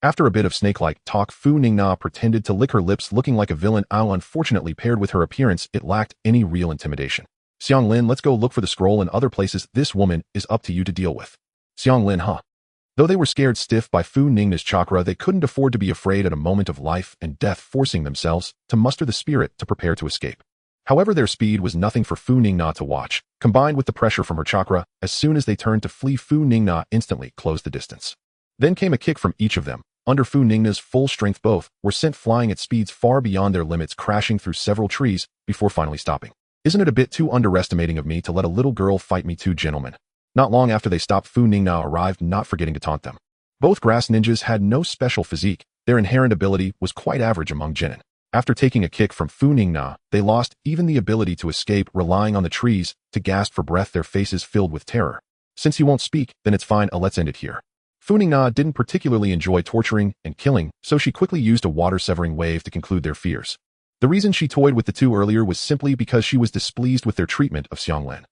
After a bit of snake-like talk, Funingna pretended to lick her lips, looking like a villain. Unfortunately, paired with her appearance, it lacked any real intimidation. Xianglin, let's go look for the scroll in other places. This woman is up to you to deal with. Xianglin, huh? Though they were scared stiff by Funingna's chakra, they couldn't afford to be afraid at a moment of life and death, forcing themselves to muster the spirit to prepare to escape. However, their speed was nothing for Funingna to watch. Combined with the pressure from her chakra, as soon as they turned to flee, Funingna instantly closed the distance. Then came a kick from each of them. Under Funingna's full strength, both were sent flying at speeds far beyond their limits, crashing through several trees before finally stopping. Isn't it a bit too underestimating of me to let a little girl fight me, two gentlemen? Not long after they stopped, Funingna arrived, not forgetting to taunt them. Both grass ninjas had no special physique. Their inherent ability was quite average among genin. After taking a kick from Funingna, they lost even the ability to escape, relying on the trees to gasp for breath, their faces filled with terror. Since you won't speak, then it's fine, let's end it here. Funingna didn't particularly enjoy torturing and killing, so she quickly used a water-severing wave to conclude their fears. The reason she toyed with the two earlier was simply because she was displeased with their treatment of Xianglin.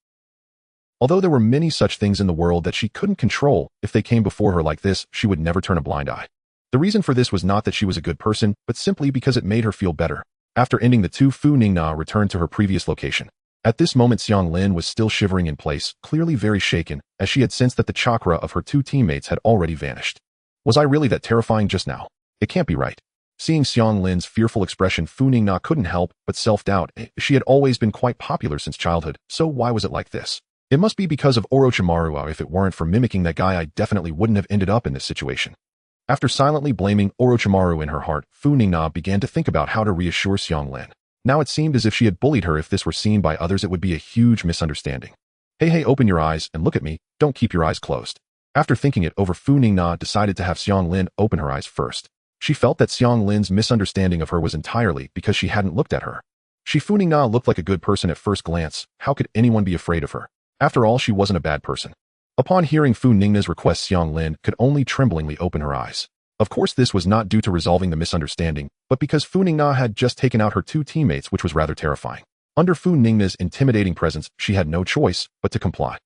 Although there were many such things in the world that she couldn't control, if they came before her like this, she would never turn a blind eye. The reason for this was not that she was a good person, but simply because it made her feel better. After ending the two, Funingna returned to her previous location. At this moment, Xianglin was still shivering in place, clearly very shaken, as she had sensed that the chakra of her two teammates had already vanished. Was I really that terrifying just now? It can't be right. Seeing Xianglin's fearful expression, Funingna couldn't help but self-doubt. She had always been quite popular since childhood, so why was it like this? It must be because of Orochimaru. If it weren't for mimicking that guy, I definitely wouldn't have ended up in this situation. After silently blaming Orochimaru in her heart, Funingna began to think about how to reassure Xianglin. Now it seemed as if she had bullied her. If this were seen by others, it would be a huge misunderstanding. Hey, open your eyes and look at me. Don't keep your eyes closed. After thinking it over, Funingna decided to have Xianglin open her eyes first. She felt that Xianglin's misunderstanding of her was entirely because she hadn't looked at her. Funingna looked like a good person at first glance. How could anyone be afraid of her? After all, she wasn't a bad person. Upon hearing Funingna's request, Xianglin could only tremblingly open her eyes. Of course, this was not due to resolving the misunderstanding, but because Funingna had just taken out her two teammates, which was rather terrifying. Under Funingna's intimidating presence, she had no choice but to comply.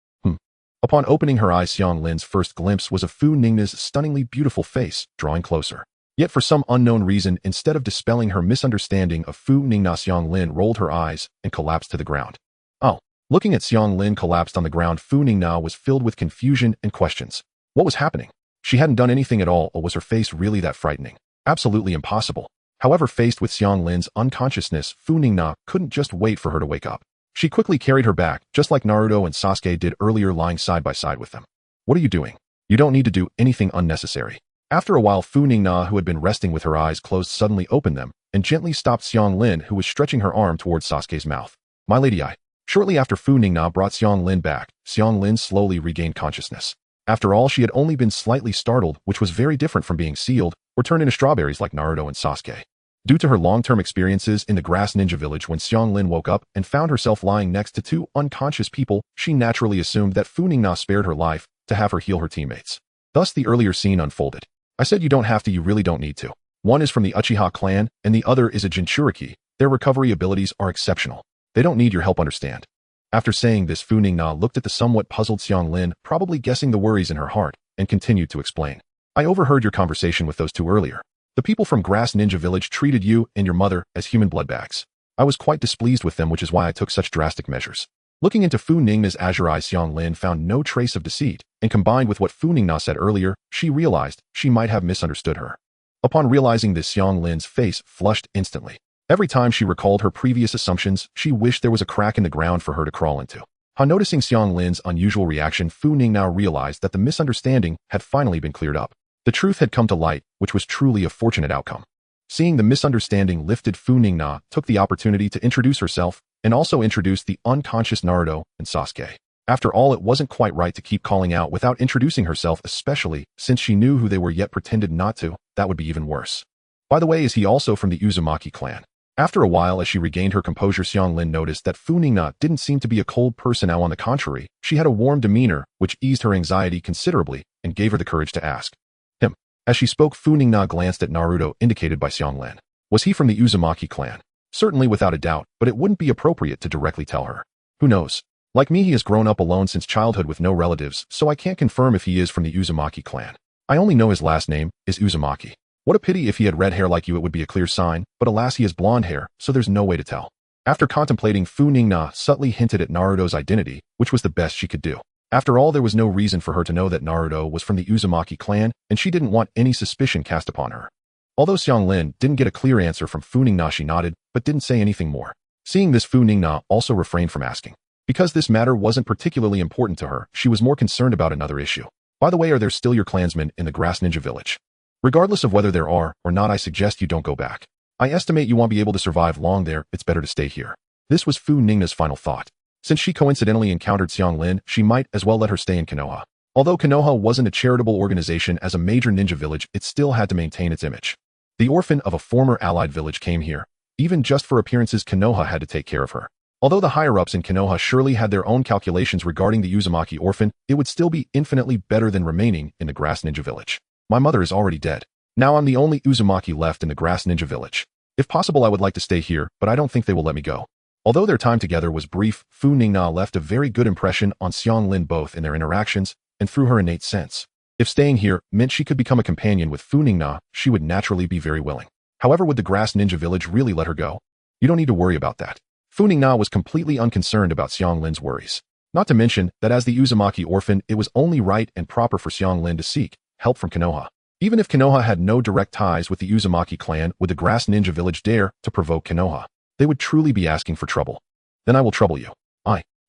Upon opening her eyes, Xianglin's first glimpse was of Funingna's stunningly beautiful face, drawing closer. Yet for some unknown reason, instead of dispelling her misunderstanding of Funingna, Xianglin rolled her eyes and collapsed to the ground. Oh. Looking at Xianglin collapsed on the ground, Funingna was filled with confusion and questions. What was happening? She hadn't done anything at all, or was her face really that frightening? Absolutely impossible. However, faced with Xianglin's unconsciousness, Funingna couldn't just wait for her to wake up. She quickly carried her back, just like Naruto and Sasuke did earlier, lying side by side with them. What are you doing? You don't need to do anything unnecessary. After a while, Funingna, who had been resting with her eyes closed, suddenly opened them and gently stopped Xianglin, who was stretching her arm towards Sasuke's mouth. My lady, Shortly after Funingna brought Xianglin back, Xianglin slowly regained consciousness. After all, she had only been slightly startled, which was very different from being sealed or turned into strawberries like Naruto and Sasuke. Due to her long-term experiences in the grass ninja village, when Xianglin woke up and found herself lying next to two unconscious people, she naturally assumed that Funingna spared her life to have her heal her teammates. Thus, the earlier scene unfolded. I said you don't have to, you really don't need to. One is from the Uchiha clan, and the other is a Jinchuriki. Their recovery abilities are exceptional. They don't need your help, understand? After saying this, Funingna looked at the somewhat puzzled Xianglin, probably guessing the worries in her heart, and continued to explain. I overheard your conversation with those two earlier. The people from Grass Ninja Village treated you and your mother as human blood bags. I was quite displeased with them, which is why I took such drastic measures. Looking into Funingna's azure eyes, Xianglin found no trace of deceit, and combined with what Funingna said earlier, she realized she might have misunderstood her. Upon realizing this, Xianglin's face flushed instantly. Every time she recalled her previous assumptions, she wished there was a crack in the ground for her to crawl into. On noticing Xianglin's unusual reaction, Funingna realized that the misunderstanding had finally been cleared up. The truth had come to light, which was truly a fortunate outcome. Seeing the misunderstanding lifted, Funingna took the opportunity to introduce herself and also introduce the unconscious Naruto and Sasuke. After all, it wasn't quite right to keep calling out without introducing herself, especially since she knew who they were yet pretended not to. That would be even worse. By the way, is he also from the Uzumaki clan? After a while, as she regained her composure, Xianglin noticed that Funingna didn't seem to be a cold person. Now, on the contrary, she had a warm demeanor, which eased her anxiety considerably and gave her the courage to ask him. As she spoke, Funingna glanced at Naruto, indicated by Xianglin. Was he from the Uzumaki clan? Certainly, without a doubt, but it wouldn't be appropriate to directly tell her. Who knows? Like me, he has grown up alone since childhood with no relatives, so I can't confirm if he is from the Uzumaki clan. I only know his last name is Uzumaki. What a pity if he had red hair like you, it would be a clear sign, but alas he has blonde hair, so there's no way to tell. After contemplating, Funingna subtly hinted at Naruto's identity, which was the best she could do. After all, there was no reason for her to know that Naruto was from the Uzumaki clan, and she didn't want any suspicion cast upon her. Although Xianglin didn't get a clear answer from Funingna, she nodded, but didn't say anything more. Seeing this, Funingna also refrained from asking. Because this matter wasn't particularly important to her, she was more concerned about another issue. By the way, are there still your clansmen in the Grass Ninja Village? Regardless of whether there are or not, I suggest you don't go back. I estimate you won't be able to survive long there, it's better to stay here. This was Funingna's final thought. Since she coincidentally encountered Xianglin, she might as well let her stay in Konoha. Although Konoha wasn't a charitable organization as a major ninja village, it still had to maintain its image. The orphan of a former allied village came here. Even just for appearances, Konoha had to take care of her. Although the higher-ups in Konoha surely had their own calculations regarding the Uzumaki orphan, it would still be infinitely better than remaining in the Grass Ninja Village. My mother is already dead. Now I'm the only Uzumaki left in the Grass Ninja Village. If possible, I would like to stay here, but I don't think they will let me go. Although their time together was brief, Funingna left a very good impression on Xianglin both in their interactions and through her innate sense. If staying here meant she could become a companion with Funingna, she would naturally be very willing. However, would the Grass Ninja Village really let her go? You don't need to worry about that. Funingna was completely unconcerned about Xianglin's worries. Not to mention that as the Uzumaki orphan, it was only right and proper for Xianglin to seek help from Konoha. Even if Konoha had no direct ties with the Uzumaki clan, would the Grass Ninja Village dare to provoke Konoha? They would truly be asking for trouble. Then I will trouble you.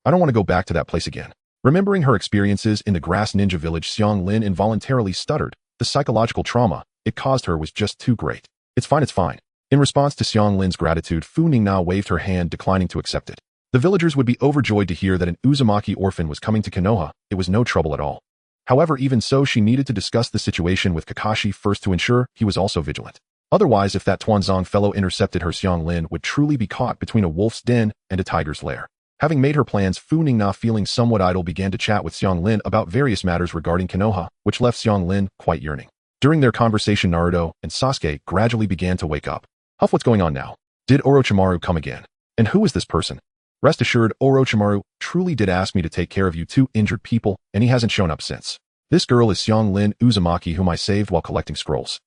I don't want to go back to that place again. Remembering her experiences in the Grass Ninja Village, Xianglin involuntarily stuttered. The psychological trauma it caused her was just too great. It's fine, it's fine. In response to Xianglin's gratitude, Funingna waved her hand, declining to accept it. The villagers would be overjoyed to hear that an Uzumaki orphan was coming to Konoha. It was no trouble at all. However, even so, she needed to discuss the situation with Kakashi first to ensure he was also vigilant. Otherwise, if that Tuanzong fellow intercepted her, Xianglin would truly be caught between a wolf's den and a tiger's lair. Having made her plans, Funingna, feeling somewhat idle, began to chat with Xianglin about various matters regarding Konoha, which left Xianglin quite yearning. During their conversation, Naruto and Sasuke gradually began to wake up. Huff, what's going on now? Did Orochimaru come again? And who is this person? Rest assured, Orochimaru truly did ask me to take care of you two injured people, and he hasn't shown up since. This girl is Xianglin Uzumaki, whom I saved while collecting scrolls.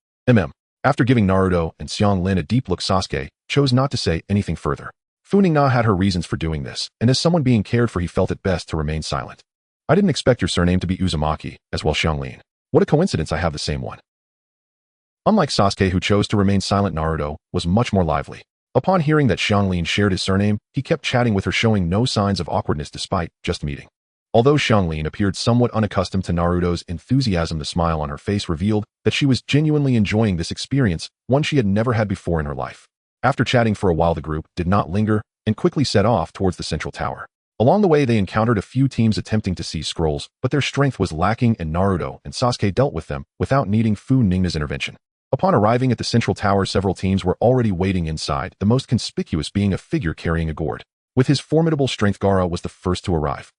After giving Naruto and Xianglin a deep look, Sasuke chose not to say anything further. Funingna had her reasons for doing this, and as someone being cared for, he felt it best to remain silent. I didn't expect your surname to be Uzumaki, as well, Xianglin. What a coincidence, I have the same one. Unlike Sasuke, who chose to remain silent, Naruto was much more lively. Upon hearing that Xianglin shared his surname, he kept chatting with her, showing no signs of awkwardness despite just meeting. Although Xianglin appeared somewhat unaccustomed to Naruto's enthusiasm, the smile on her face revealed that she was genuinely enjoying this experience, one she had never had before in her life. After chatting for a while, the group did not linger and quickly set off towards the central tower. Along the way, they encountered a few teams attempting to seize scrolls, but their strength was lacking, and Naruto and Sasuke dealt with them without needing Funingna's intervention. Upon arriving at the central tower, several teams were already waiting inside, the most conspicuous being a figure carrying a gourd. With his formidable strength, Gaara was the first to arrive.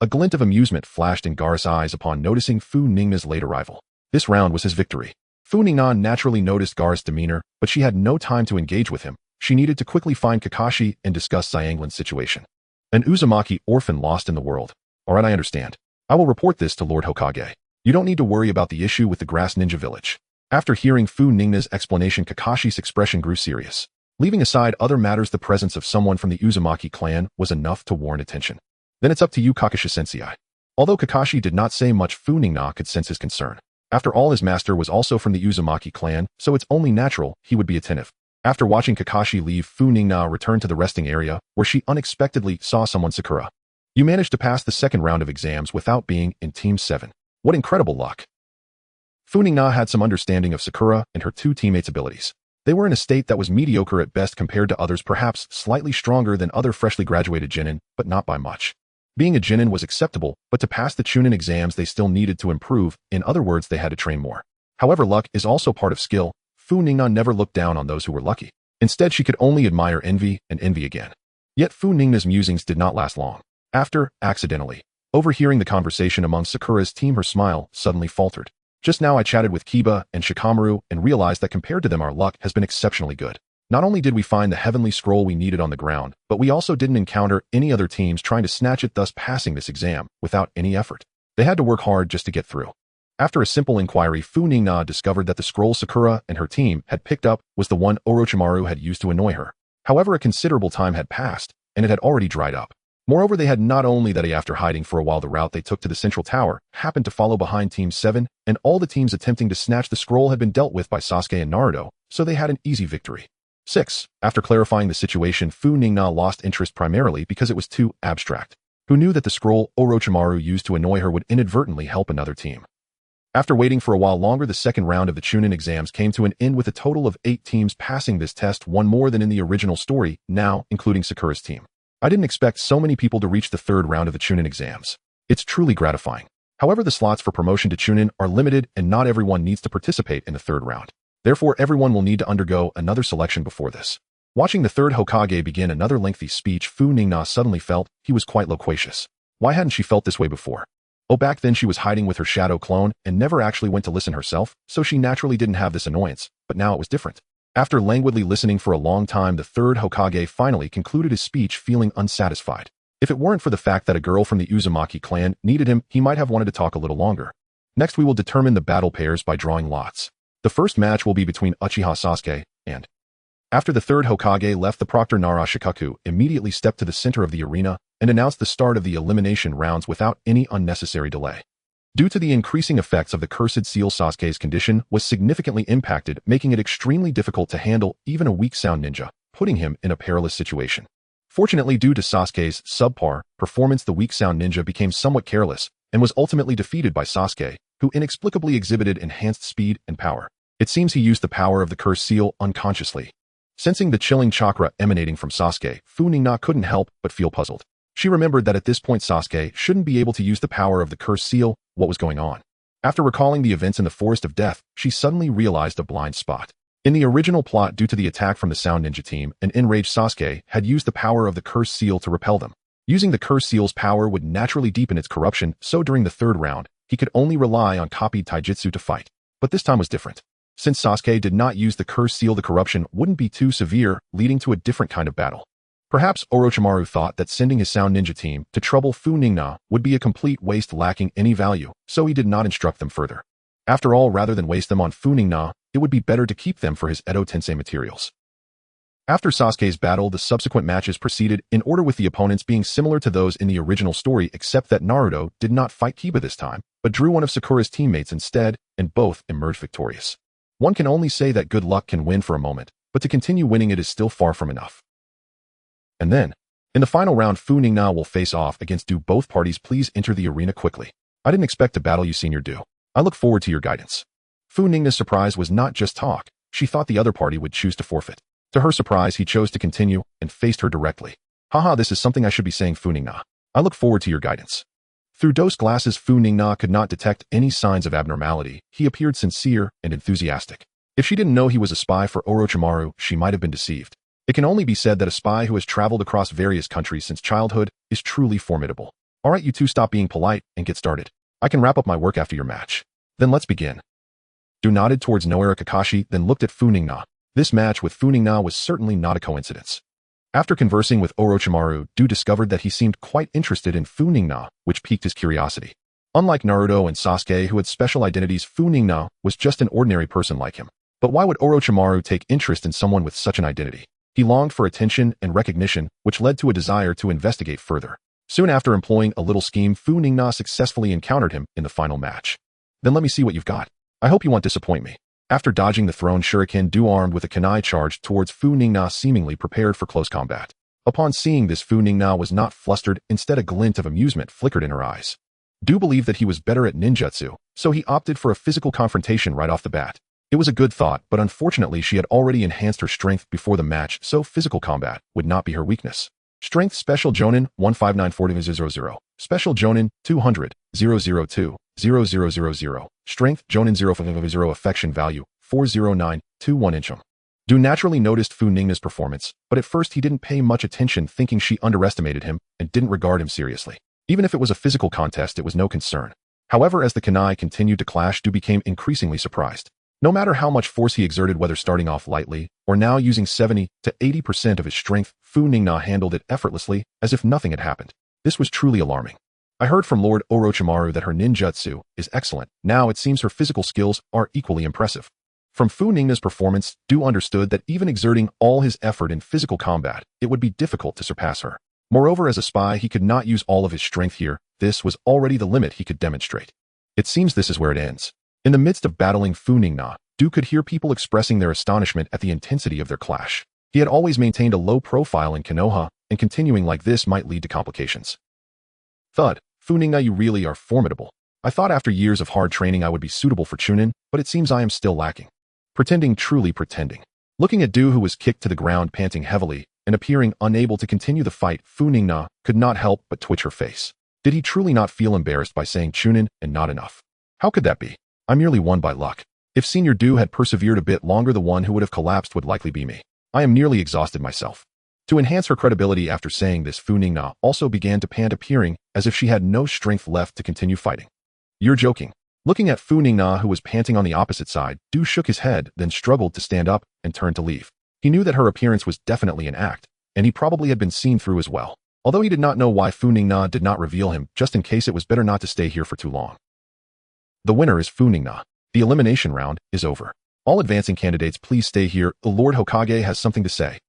A glint of amusement flashed in Gaara's eyes upon noticing Funingna's late arrival. This round was his victory. Funingna naturally noticed Gaara's demeanor, but she had no time to engage with him. She needed to quickly find Kakashi and discuss Xianglin's situation. An Uzumaki orphan lost in the world. Alright, I understand. I will report this to Lord Hokage. You don't need to worry about the issue with the Grass Ninja Village. After hearing Funingna's explanation, Kakashi's expression grew serious. Leaving aside other matters, the presence of someone from the Uzumaki clan was enough to warrant attention. Then it's up to you, Kakashi-sensei. Although Kakashi did not say much, Funingna could sense his concern. After all, his master was also from the Uzumaki clan, so it's only natural he would be attentive. After watching Kakashi leave, Funingna returned to the resting area, where she unexpectedly saw someone. Sakura. You managed to pass the second round of exams without being in Team 7. What incredible luck. Funingna had some understanding of Sakura and her two teammates' abilities. They were in a state that was mediocre at best compared to others, perhaps slightly stronger than other freshly graduated Chunin, but not by much. Being a Chunin was acceptable, but to pass the Chunin exams they still needed to improve. In other words, they had to train more. However, luck is also part of skill. Funingna never looked down on those who were lucky. Instead, she could only admire envy and envy again. Yet Funingna's musings did not last long. After, accidentally, overhearing the conversation among Sakura's team, her smile suddenly faltered. Just now I chatted with Kiba and Shikamaru and realized that compared to them, our luck has been exceptionally good. Not only did we find the heavenly scroll we needed on the ground, but we also didn't encounter any other teams trying to snatch it, thus passing this exam without any effort. They had to work hard just to get through. After a simple inquiry, Funingna discovered that the scroll Sakura and her team had picked up was the one Orochimaru had used to annoy her. However, a considerable time had passed, and it had already dried up. Moreover, they had not only that after hiding for a while the route they took to the central tower happened to follow behind Team 7, and all the teams attempting to snatch the scroll had been dealt with by Sasuke and Naruto, so they had an easy victory. 6. After clarifying the situation, Funingna lost interest primarily because it was too abstract. Who knew that the scroll Orochimaru used to annoy her would inadvertently help another team? After waiting for a while longer, the second round of the Chunin exams came to an end with a total of 8 teams passing this test, one more than in the original story, now including Sakura's team. I didn't expect so many people to reach the third round of the Chunin exams. It's truly gratifying. However, the slots for promotion to Chunin are limited and not everyone needs to participate in the third round. Therefore, everyone will need to undergo another selection before this. Watching the third Hokage begin another lengthy speech, Funingna suddenly felt he was quite loquacious. Why hadn't she felt this way before? Oh, back then she was hiding with her shadow clone and never actually went to listen herself, so she naturally didn't have this annoyance, but now it was different. After languidly listening for a long time, the third Hokage finally concluded his speech feeling unsatisfied. If it weren't for the fact that a girl from the Uzumaki clan needed him, he might have wanted to talk a little longer. Next, we will determine the battle pairs by drawing lots. The first match will be between Uchiha Sasuke and... After the third Hokage left, the proctor Nara Shikaku immediately stepped to the center of the arena and announced the start of the elimination rounds without any unnecessary delay. Due to the increasing effects of the cursed seal, Sasuke's condition was significantly impacted, making it extremely difficult to handle even a weak sound ninja, putting him in a perilous situation. Fortunately, due to Sasuke's subpar performance, the weak sound ninja became somewhat careless and was ultimately defeated by Sasuke, who inexplicably exhibited enhanced speed and power. It seems he used the power of the cursed seal unconsciously. Sensing the chilling chakra emanating from Sasuke, Funingna couldn't help but feel puzzled. She remembered that at this point Sasuke shouldn't be able to use the power of the cursed seal. What was going on? After recalling the events in the Forest of Death, she suddenly realized a blind spot. In the original plot, due to the attack from the Sound Ninja team, an enraged Sasuke had used the power of the cursed seal to repel them. Using the cursed seal's power would naturally deepen its corruption, so during the third round, he could only rely on copied taijutsu to fight. But this time was different. Since Sasuke did not use the cursed seal, the corruption wouldn't be too severe, leading to a different kind of battle. Perhaps Orochimaru thought that sending his Sound Ninja team to trouble Funingna would be a complete waste, lacking any value, so he did not instruct them further. After all, rather than waste them on Funingna, it would be better to keep them for his Edo Tensei materials. After Sasuke's battle, the subsequent matches proceeded in order, with the opponents being similar to those in the original story, except that Naruto did not fight Kiba this time, but drew one of Sakura's teammates instead, and both emerged victorious. One can only say that good luck can win for a moment, but to continue winning it is still far from enough. And then, in the final round, Funingna will face off against Do. Both parties please enter the arena quickly. I didn't expect to battle you, Senior Do. I look forward to your guidance. Funingna's surprise was not just talk. She thought the other party would choose to forfeit. To her surprise, he chose to continue and faced her directly. Haha, this is something I should be saying, Funingna. I look forward to your guidance. Through Do's glasses, Funingna could not detect any signs of abnormality. He appeared sincere and enthusiastic. If she didn't know he was a spy for Orochimaru, she might have been deceived. It can only be said that a spy who has traveled across various countries since childhood is truly formidable. Alright, you two, stop being polite and get started. I can wrap up my work after your match. Then let's begin. Do nodded towards Noara Kakashi, then looked at Funingna. This match with Funingna was certainly not a coincidence. After conversing with Orochimaru, Do discovered that he seemed quite interested in Funingna, which piqued his curiosity. Unlike Naruto and Sasuke, who had special identities, Funingna was just an ordinary person like him. But why would Orochimaru take interest in someone with such an identity? He longed for attention and recognition, which led to a desire to investigate further. Soon after employing a little scheme, Funingna successfully encountered him in the final match. Then let me see what you've got. I hope you won't disappoint me. After dodging the thrown shuriken, Do, armed with a kunai, charged towards Funingna, seemingly prepared for close combat. Upon seeing this, Funingna was not flustered, instead a glint of amusement flickered in her eyes. Do believed that he was better at ninjutsu, so he opted for a physical confrontation right off the bat. It was a good thought, but unfortunately she had already enhanced her strength before the match, so physical combat would not be her weakness. Strength Special Jonin 1594000. Special Jonin 200 002 0000. Strength Jonin 050. Affection value 40921 inchum. Do naturally noticed Funingna's performance, but at first he didn't pay much attention, thinking she underestimated him and didn't regard him seriously. Even if it was a physical contest, it was no concern. However, as the kunai continued to clash, Do became increasingly surprised. No matter how much force he exerted, whether starting off lightly or now using 70 to 80% of his strength, Funingna handled it effortlessly, as if nothing had happened. This was truly alarming. I heard from Lord Orochimaru that her ninjutsu is excellent. Now it seems her physical skills are equally impressive. From Funingna's performance, Du understood that even exerting all his effort in physical combat, it would be difficult to surpass her. Moreover, as a spy, he could not use all of his strength here. This was already the limit he could demonstrate. It seems this is where it ends. In the midst of battling Funingna, Du could hear people expressing their astonishment at the intensity of their clash. He had always maintained a low profile in Konoha, and continuing like this might lead to complications. Thud, Funingna, you really are formidable. I thought after years of hard training I would be suitable for Chunin, but it seems I am still lacking. Pretending, truly pretending. Looking at Du, who was kicked to the ground panting heavily, and appearing unable to continue the fight, Funingna could not help but twitch her face. Did he truly not feel embarrassed by saying Chunin and not enough? How could that be? I merely won by luck. If Senior Du had persevered a bit longer, the one who would have collapsed would likely be me. I am nearly exhausted myself. To enhance her credibility after saying this, Funingna also began to pant, appearing as if she had no strength left to continue fighting. You're joking. Looking at Funingna, who was panting on the opposite side, Du shook his head, then struggled to stand up and turned to leave. He knew that her appearance was definitely an act, and he probably had been seen through as well. Although he did not know why Funingna did not reveal him, just in case, it was better not to stay here for too long. The winner is Funingna. The elimination round is over. All advancing candidates, please stay here. The Lord Hokage has something to say.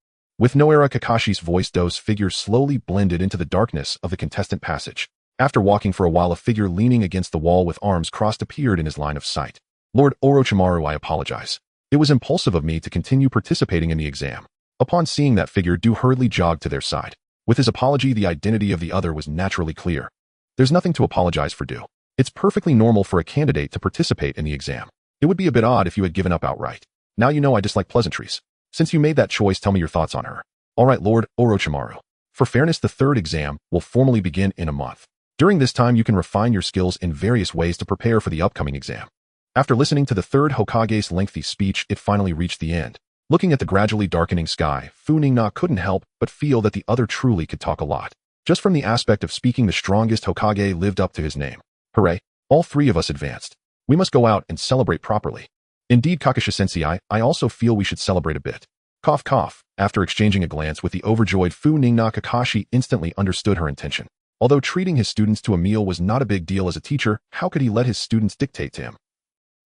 With no era, Kakashi's voice, Do's figure slowly blended into the darkness of the contestant passage. After walking for a while, a figure leaning against the wall with arms crossed appeared in his line of sight. Lord Orochimaru, I apologize. It was impulsive of me to continue participating in the exam. Upon seeing that figure, Du hurriedly jogged to their side. With his apology, the identity of the other was naturally clear. There's nothing to apologize for, Du. It's perfectly normal for a candidate to participate in the exam. It would be a bit odd if you had given up outright. Now you know I dislike pleasantries. Since you made that choice, tell me your thoughts on her. All right, Lord Orochimaru. For fairness, the third exam will formally begin in a month. During this time, you can refine your skills in various ways to prepare for the upcoming exam. After listening to the third Hokage's lengthy speech, it finally reached the end. Looking at the gradually darkening sky, Funingna couldn't help but feel that the other truly could talk a lot. Just from the aspect of speaking, the strongest Hokage lived up to his name. Hooray! All three of us advanced. We must go out and celebrate properly. Indeed, Kakashi-sensei, I also feel we should celebrate a bit. Cough, cough. After exchanging a glance with the overjoyed Funingna, Kakashi instantly understood her intention. Although treating his students to a meal was not a big deal as a teacher, how could he let his students dictate to him?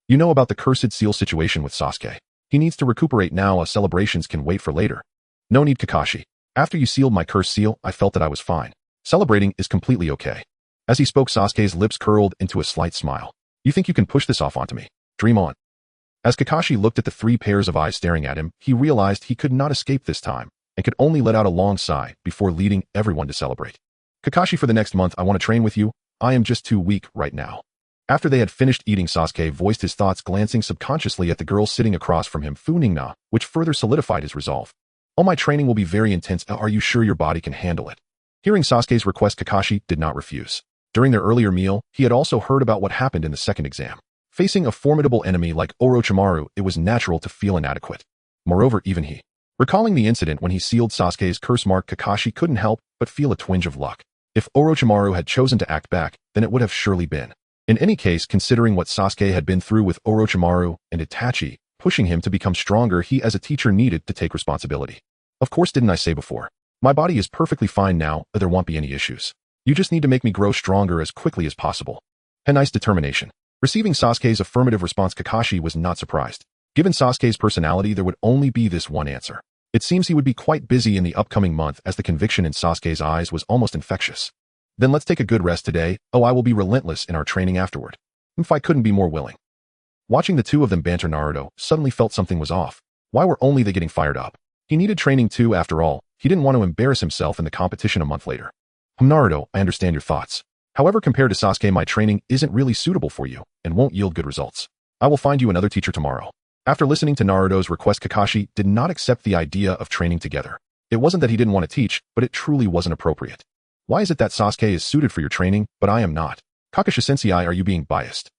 You know about the cursed seal situation with Sasuke. He needs to recuperate now. Celebrations can wait for later. No need, Kakashi. After you sealed my cursed seal, I felt that I was fine. Celebrating is completely okay. As he spoke, Sasuke's lips curled into a slight smile. You think you can push this off onto me? Dream on. As Kakashi looked at the three pairs of eyes staring at him, he realized he could not escape this time, and could only let out a long sigh before leading everyone to celebrate. Kakashi, for the next month, I want to train with you. I am just too weak right now. After they had finished eating, Sasuke voiced his thoughts, glancing subconsciously at the girl sitting across from him, Funingna, which further solidified his resolve. All my training will be very intense. Are you sure your body can handle it? Hearing Sasuke's request, Kakashi did not refuse. During their earlier meal, he had also heard about what happened in the second exam. Facing a formidable enemy like Orochimaru, it was natural to feel inadequate. Moreover, even he. Recalling the incident when he sealed Sasuke's curse mark, Kakashi couldn't help but feel a twinge of luck. If Orochimaru had chosen to act back, then it would have surely been. In any case, considering what Sasuke had been through with Orochimaru and Itachi, pushing him to become stronger, he as a teacher needed to take responsibility. Of course, didn't I say before? My body is perfectly fine now, there won't be any issues. You just need to make me grow stronger as quickly as possible. A nice determination. Receiving Sasuke's affirmative response, Kakashi was not surprised. Given Sasuke's personality, there would only be this one answer. It seems he would be quite busy in the upcoming month, as the conviction in Sasuke's eyes was almost infectious. Then let's take a good rest today. Oh, I will be relentless in our training afterward. If I couldn't be more willing. Watching the two of them banter, Naruto suddenly felt something was off. Why were only they getting fired up? He needed training too, after all. He didn't want to embarrass himself in the competition a month later. Naruto, I understand your thoughts. However, compared to Sasuke, my training isn't really suitable for you and won't yield good results. I will find you another teacher tomorrow. After listening to Naruto's request, Kakashi did not accept the idea of training together. It wasn't that he didn't want to teach, but it truly wasn't appropriate. Why is it that Sasuke is suited for your training, but I am not? Kakashi-sensei, are you being biased?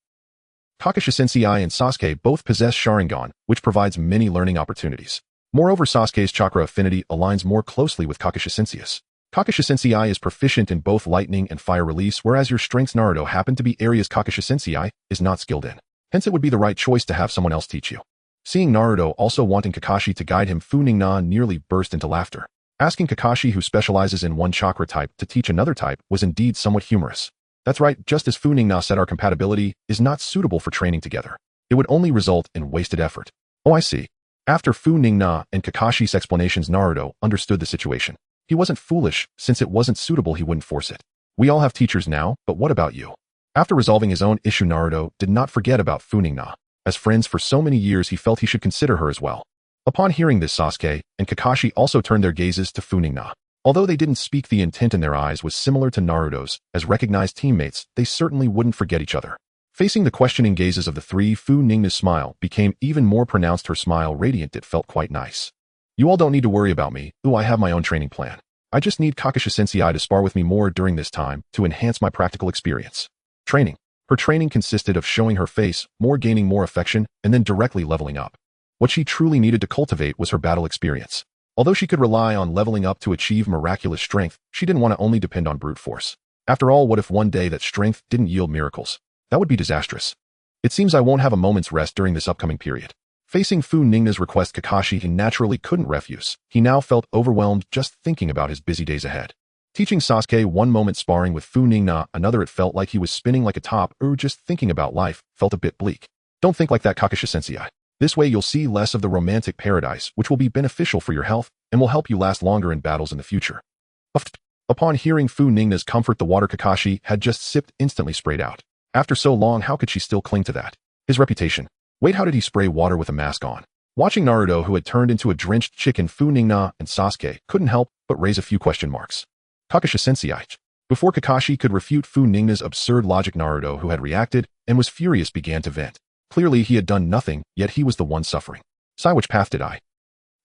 Kakashi-sensei and Sasuke both possess Sharingan, which provides many learning opportunities. Moreover, Sasuke's chakra affinity aligns more closely with Kakashi-sensei's. Kakashi-sensei is proficient in both lightning and fire release, whereas your strengths, Naruto, happen to be areas Kakashi-sensei is not skilled in. Hence, it would be the right choice to have someone else teach you. Seeing Naruto also wanting Kakashi to guide him, Funingna nearly burst into laughter. Asking Kakashi, who specializes in one chakra type, to teach another type was indeed somewhat humorous. That's right, just as Funingna said, our compatibility is not suitable for training together. It would only result in wasted effort. Oh, I see. After Funingna and Kakashi's explanations, Naruto understood the situation. He wasn't foolish. Since it wasn't suitable, he wouldn't force it. We all have teachers now, but what about you? After resolving his own issue, Naruto did not forget about Funingna. As friends for so many years, he felt he should consider her as well. Upon hearing this, Sasuke and Kakashi also turned their gazes to Funingna. Although they didn't speak, the intent in their eyes was similar to Naruto's. As recognized teammates, they certainly wouldn't forget each other. Facing the questioning gazes of the three, Funingna's smile became even more pronounced. Her smile radiant. It felt quite nice. You all don't need to worry about me. I have my own training plan. I just need Kakashi-sensei to spar with me more during this time to enhance my practical experience. Training. Her training consisted of showing her face, more gaining more affection, and then directly leveling up. What she truly needed to cultivate was her battle experience. Although she could rely on leveling up to achieve miraculous strength, she didn't want to only depend on brute force. After all, what if one day that strength didn't yield miracles? That would be disastrous. It seems I won't have a moment's rest during this upcoming period. Facing Funingna's request, Kakashi naturally couldn't refuse. He now felt overwhelmed just thinking about his busy days ahead. Teaching Sasuke one moment, sparring with Funingna another, it felt like he was spinning like a top, just thinking about life felt a bit bleak. Don't think like that, Kakashi-sensei. This way you'll see less of the romantic paradise, which will be beneficial for your health and will help you last longer in battles in the future. Upon hearing Funingna's comfort, the water Kakashi had just sipped instantly sprayed out. After so long, how could she still cling to that? His reputation. Wait, how did he spray water with a mask on? Watching Naruto, who had turned into a drenched chicken, Funingna and Sasuke couldn't help but raise a few question marks. Kakashi-sensei. Before Kakashi could refute Funingna's absurd logic, Naruto, who had reacted and was furious, began to vent. Clearly, he had done nothing, yet he was the one suffering. Sai, which path did I?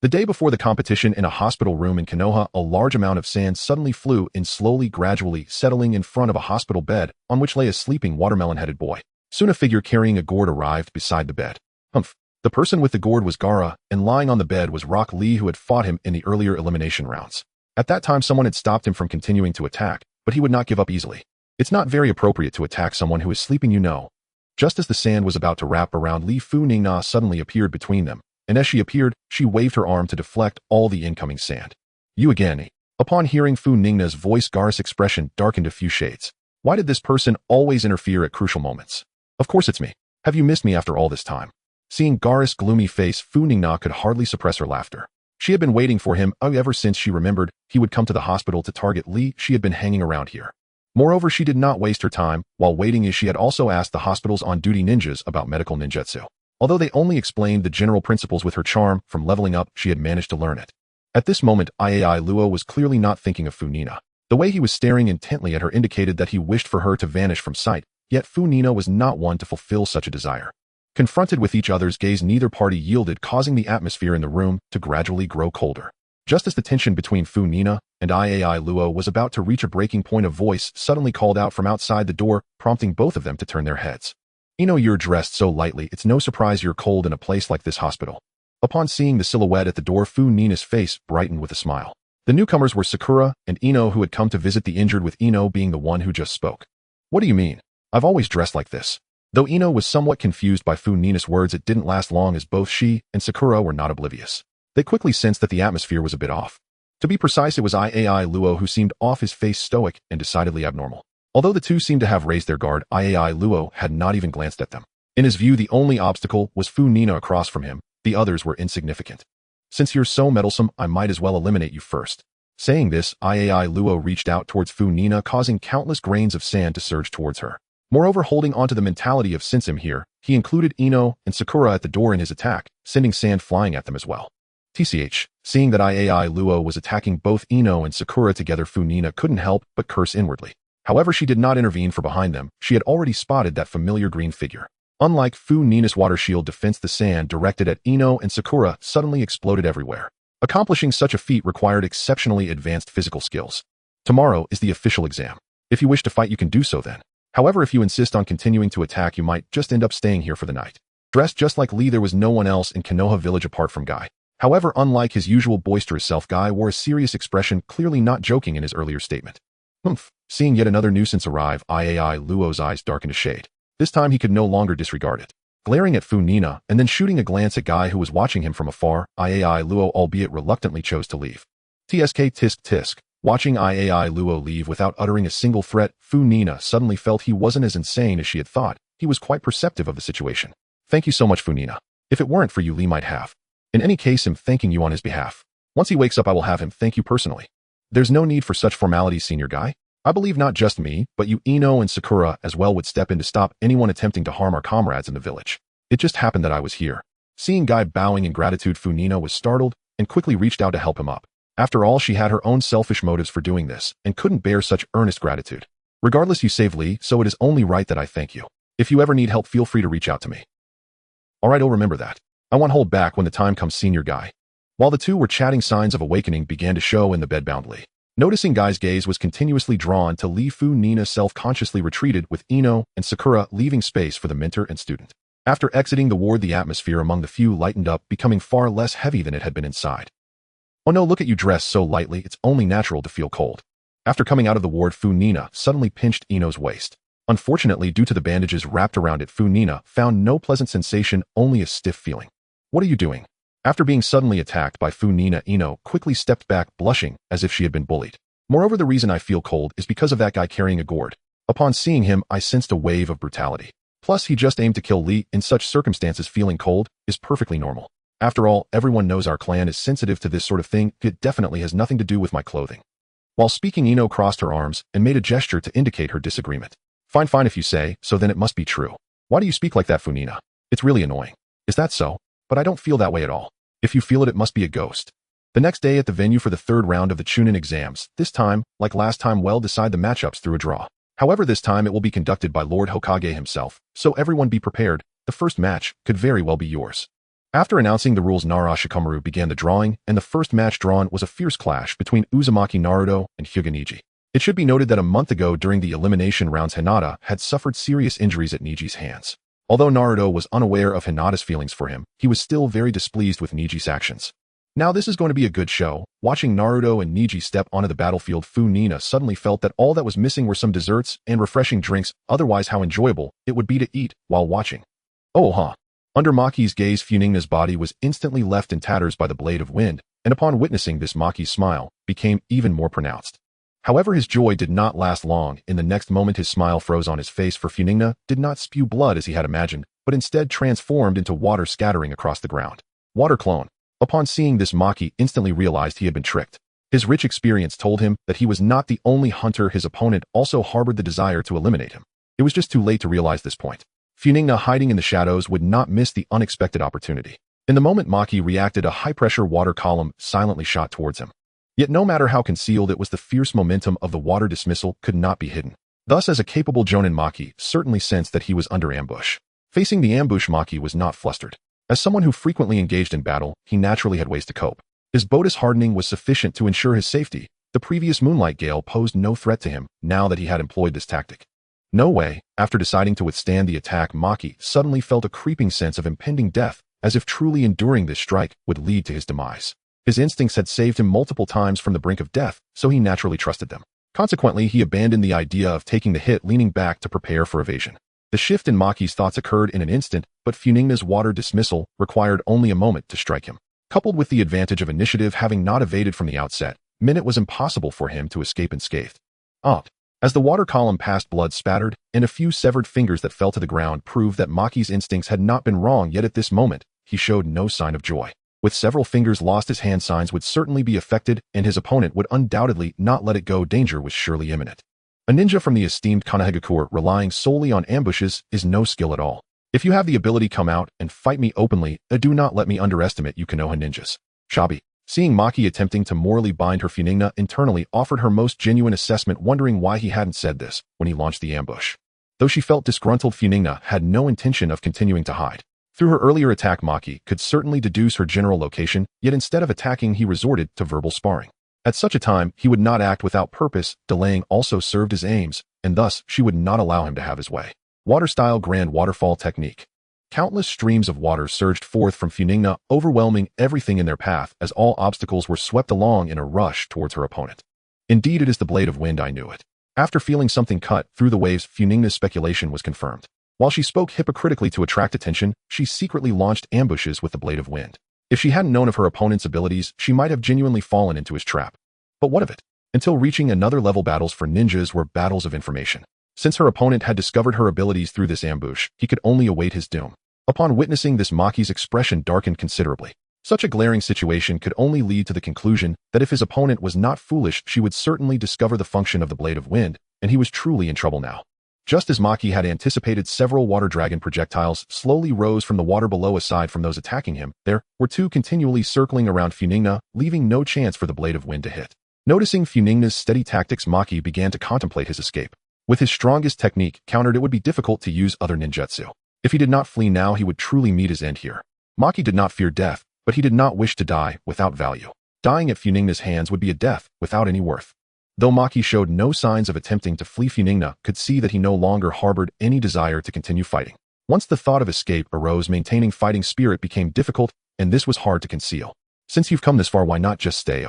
The day before the competition, in a hospital room in Konoha, a large amount of sand suddenly flew in, slowly, gradually settling in front of a hospital bed on which lay a sleeping watermelon-headed boy. Soon a figure carrying a gourd arrived beside the bed. Humph. The person with the gourd was Gaara, and lying on the bed was Rock Lee, who had fought him in the earlier elimination rounds. At that time, someone had stopped him from continuing to attack, but he would not give up easily. It's not very appropriate to attack someone who is sleeping, you know. Just as the sand was about to wrap around Lee, Funingna suddenly appeared between them, and as she appeared, she waved her arm to deflect all the incoming sand. You again. Upon hearing Funingna's voice, Gaara's expression darkened a few shades. Why did this person always interfere at crucial moments? Of course it's me. Have you missed me after all this time? Seeing Gaara's gloomy face, Funingna could hardly suppress her laughter. She had been waiting for him ever since she remembered he would come to the hospital to target Lee. She had been hanging around here. Moreover, she did not waste her time while waiting, as she had also asked the hospital's on-duty ninjas about medical ninjutsu. Although they only explained the general principles, with her charm from leveling up, she had managed to learn it. At this moment, Luo was clearly not thinking of Funingna. The way he was staring intently at her indicated that he wished for her to vanish from sight, yet Funingna was not one to fulfill such a desire. Confronted with each other's gaze, neither party yielded, causing the atmosphere in the room to gradually grow colder. Just as the tension between Funingna and Luo was about to reach a breaking point, a voice suddenly called out from outside the door, prompting both of them to turn their heads. You're dressed so lightly, it's no surprise you're cold in a place like this hospital. Upon seeing the silhouette at the door, Funingna's face brightened with a smile. The newcomers were Sakura and Ino, who had come to visit the injured, with Ino being the one who just spoke. What do you mean? I've always dressed like this. Though Ino was somewhat confused by Funingna's words, it didn't last long, as both she and Sakura were not oblivious. They quickly sensed that the atmosphere was a bit off. To be precise, it was Luo who seemed off, his face stoic and decidedly abnormal. Although the two seemed to have raised their guard, Luo had not even glanced at them. In his view, the only obstacle was Funingna across from him. The others were insignificant. Since you're so meddlesome, I might as well eliminate you first. Saying this, Luo reached out towards Funingna, causing countless grains of sand to surge towards her. Moreover, holding onto the mentality of since him here, he included Ino and Sakura at the door in his attack, sending sand flying at them as well. Seeing that Luo was attacking both Ino and Sakura together, Funingna couldn't help but curse inwardly. However, she did not intervene, for behind them, she had already spotted that familiar green figure. Unlike Funingna's water shield defense, the sand directed at Ino and Sakura suddenly exploded everywhere. Accomplishing such a feat required exceptionally advanced physical skills. Tomorrow is the official exam. If you wish to fight, you can do so then. However, if you insist on continuing to attack, you might just end up staying here for the night. Dressed just like Lee, there was no one else in Konoha village apart from Guy. However, unlike his usual boisterous self, Guy wore a serious expression, clearly not joking in his earlier statement. Seeing yet another nuisance arrive, Luo's eyes darkened a shade. This time he could no longer disregard it. Glaring at Funingna and then shooting a glance at Guy, who was watching him from afar, Luo, albeit reluctantly, chose to leave. Tisk tisk tisk. Watching Iai Luo leave without uttering a single threat, Funingna suddenly felt he wasn't as insane as she had thought. He was quite perceptive of the situation. Thank you so much, Funingna. If it weren't for you, Lee might have. In any case, I'm thanking you on his behalf. Once he wakes up, I will have him thank you personally. There's no need for such formalities, senior guy. I believe not just me, but you Ino and Sakura as well would step in to stop anyone attempting to harm our comrades in the village. It just happened that I was here. Seeing Guy bowing in gratitude, Funingna was startled and quickly reached out to help him up. After all, she had her own selfish motives for doing this and couldn't bear such earnest gratitude. Regardless, you saved Lee, so it is only right that I thank you. If you ever need help, feel free to reach out to me. Alright, I'll remember that. I won't hold back when the time comes, senior Guy. While the two were chatting, signs of awakening began to show in the bedbound Lee. Noticing Guy's gaze was continuously drawn to Lee, Funingna self-consciously retreated with Ino and Sakura leaving space for the mentor and student. After exiting the ward, the atmosphere among the few lightened up, becoming far less heavy than it had been inside. Oh no, look at you dressed so lightly, it's only natural to feel cold. After coming out of the ward, Funingna suddenly pinched Ino's waist. Unfortunately, due to the bandages wrapped around it, Funingna found no pleasant sensation, only a stiff feeling. What are you doing? After being suddenly attacked by Funingna, Ino quickly stepped back, blushing as if she had been bullied. Moreover, the reason I feel cold is because of that guy carrying a gourd. Upon seeing him, I sensed a wave of brutality. Plus, he just aimed to kill Lee. In such circumstances, feeling cold is perfectly normal. After all, everyone knows our clan is sensitive to this sort of thing. It definitely has nothing to do with my clothing. While speaking, Ino crossed her arms and made a gesture to indicate her disagreement. Fine if you say so, then it must be true. Why do you speak like that, Funingna? It's really annoying. Is that so? But I don't feel that way at all. If you feel it, it must be a ghost. The next day at the venue for the third round of the Chunin exams, this time, like last time, we'll decide the matchups through a draw. However, this time it will be conducted by Lord Hokage himself, so everyone be prepared. The first match could very well be yours. After announcing the rules, Orochimaru began the drawing, and the first match drawn was a fierce clash between Uzumaki Naruto and Hyuga Neji. It should be noted that a month ago during the elimination rounds, Hinata had suffered serious injuries at Neji's hands. Although Naruto was unaware of Hinata's feelings for him, he was still very displeased with Neji's actions. Now this is going to be a good show. Watching Naruto and Neji step onto the battlefield, Funingna suddenly felt that all that was missing were some desserts and refreshing drinks, otherwise how enjoyable it would be to eat while watching. Oh huh. Under Maki's gaze, Funingna's body was instantly left in tatters by the blade of wind, and upon witnessing this, Maki's smile became even more pronounced. However, his joy did not last long. In the next moment, his smile froze on his face, for Funingna did not spew blood as he had imagined, but instead transformed into water scattering across the ground. Water clone. Upon seeing this, Maki instantly realized he had been tricked. His rich experience told him that he was not the only hunter. His opponent also harbored the desire to eliminate him. It was just too late to realize this point. Funingna, hiding in the shadows, would not miss the unexpected opportunity. In the moment Maki reacted, a high-pressure water column silently shot towards him. Yet no matter how concealed it was, the fierce momentum of the water dismissal could not be hidden. Thus, as a capable Jonin, Maki certainly sensed that he was under ambush. Facing the ambush, Maki was not flustered. As someone who frequently engaged in battle, he naturally had ways to cope. His Bodis hardening was sufficient to ensure his safety. The previous moonlight gale posed no threat to him now that he had employed this tactic. No way. After deciding to withstand the attack, Maki suddenly felt a creeping sense of impending death, as if truly enduring this strike would lead to his demise. His instincts had saved him multiple times from the brink of death, so he naturally trusted them. Consequently, he abandoned the idea of taking the hit, leaning back to prepare for evasion. The shift in Maki's thoughts occurred in an instant, but Funingna's water dismissal required only a moment to strike him. Coupled with the advantage of initiative, having not evaded from the outset, it was impossible for him to escape unscathed. As the water column passed, blood spattered, and a few severed fingers that fell to the ground proved that Maki's instincts had not been wrong. Yet at this moment, he showed no sign of joy. With several fingers lost, his hand signs would certainly be affected, and his opponent would undoubtedly not let it go. Danger was surely imminent. A ninja from the esteemed Konohagakure relying solely on ambushes is no skill at all. If you have the ability, come out and fight me openly. Do not let me underestimate you Konoha ninjas. Shabi. Seeing Maki attempting to morally bind her, Funingna internally offered her most genuine assessment, wondering why he hadn't said this when he launched the ambush. Though she felt disgruntled, Funingna had no intention of continuing to hide. Through her earlier attack, Maki could certainly deduce her general location, yet instead of attacking, he resorted to verbal sparring. At such a time, he would not act without purpose. Delaying also served his aims, and thus she would not allow him to have his way. Water-style grand waterfall technique. Countless streams of water surged forth from Funingna, overwhelming everything in their path as all obstacles were swept along in a rush towards her opponent. Indeed, it is the blade of wind, I knew it. After feeling something cut through the waves, Funingna's speculation was confirmed. While she spoke hypocritically to attract attention, she secretly launched ambushes with the blade of wind. If she hadn't known of her opponent's abilities, she might have genuinely fallen into his trap. But what of it? until reaching another level. Battles for ninjas were battles of information. Since her opponent had discovered her abilities through this ambush, he could only await his doom. Upon witnessing this, Maki's expression darkened considerably. Such a glaring situation could only lead to the conclusion that if his opponent was not foolish, she would certainly discover the function of the Blade of Wind, and he was truly in trouble now. Just as Maki had anticipated, several water dragon projectiles slowly rose from the water below. Aside from those attacking him, there were two continually circling around Funingna, leaving no chance for the Blade of Wind to hit. Noticing Funingna's steady tactics, Maki began to contemplate his escape. With his strongest technique countered, it would be difficult to use other ninjutsu. If he did not flee now, he would truly meet his end here. Maki did not fear death, but he did not wish to die without value. Dying at Funingna's hands would be a death without any worth. Though Maki showed no signs of attempting to flee, Funingna could see that he no longer harbored any desire to continue fighting. Once the thought of escape arose, maintaining fighting spirit became difficult, and this was hard to conceal. Since you've come this far, why not just stay?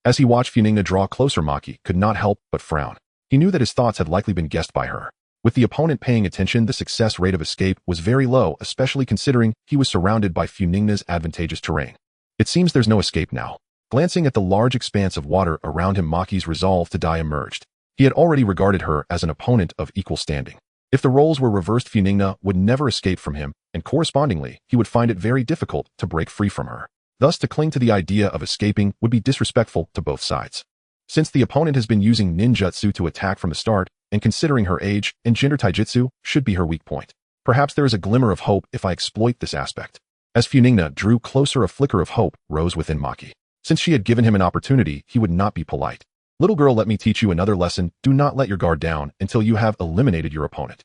As he watched Funingna draw closer, Maki could not help but frown. He knew that his thoughts had likely been guessed by her. With the opponent paying attention, the success rate of escape was very low, especially considering he was surrounded by Funingna's advantageous terrain. It seems there's no escape now. Glancing at the large expanse of water around him, Maki's resolve to die emerged. He had already regarded her as an opponent of equal standing. If the roles were reversed, Funingna would never escape from him, and correspondingly, he would find it very difficult to break free from her. Thus, to cling to the idea of escaping would be disrespectful to both sides. Since the opponent has been using ninjutsu to attack from the start, and considering her age, engender taijutsu should be her weak point. Perhaps there is a glimmer of hope if I exploit this aspect. As Funingna drew closer, a flicker of hope rose within Maki. Since she had given him an opportunity, he would not be polite. Little girl, let me teach you another lesson. Do not let your guard down until you have eliminated your opponent.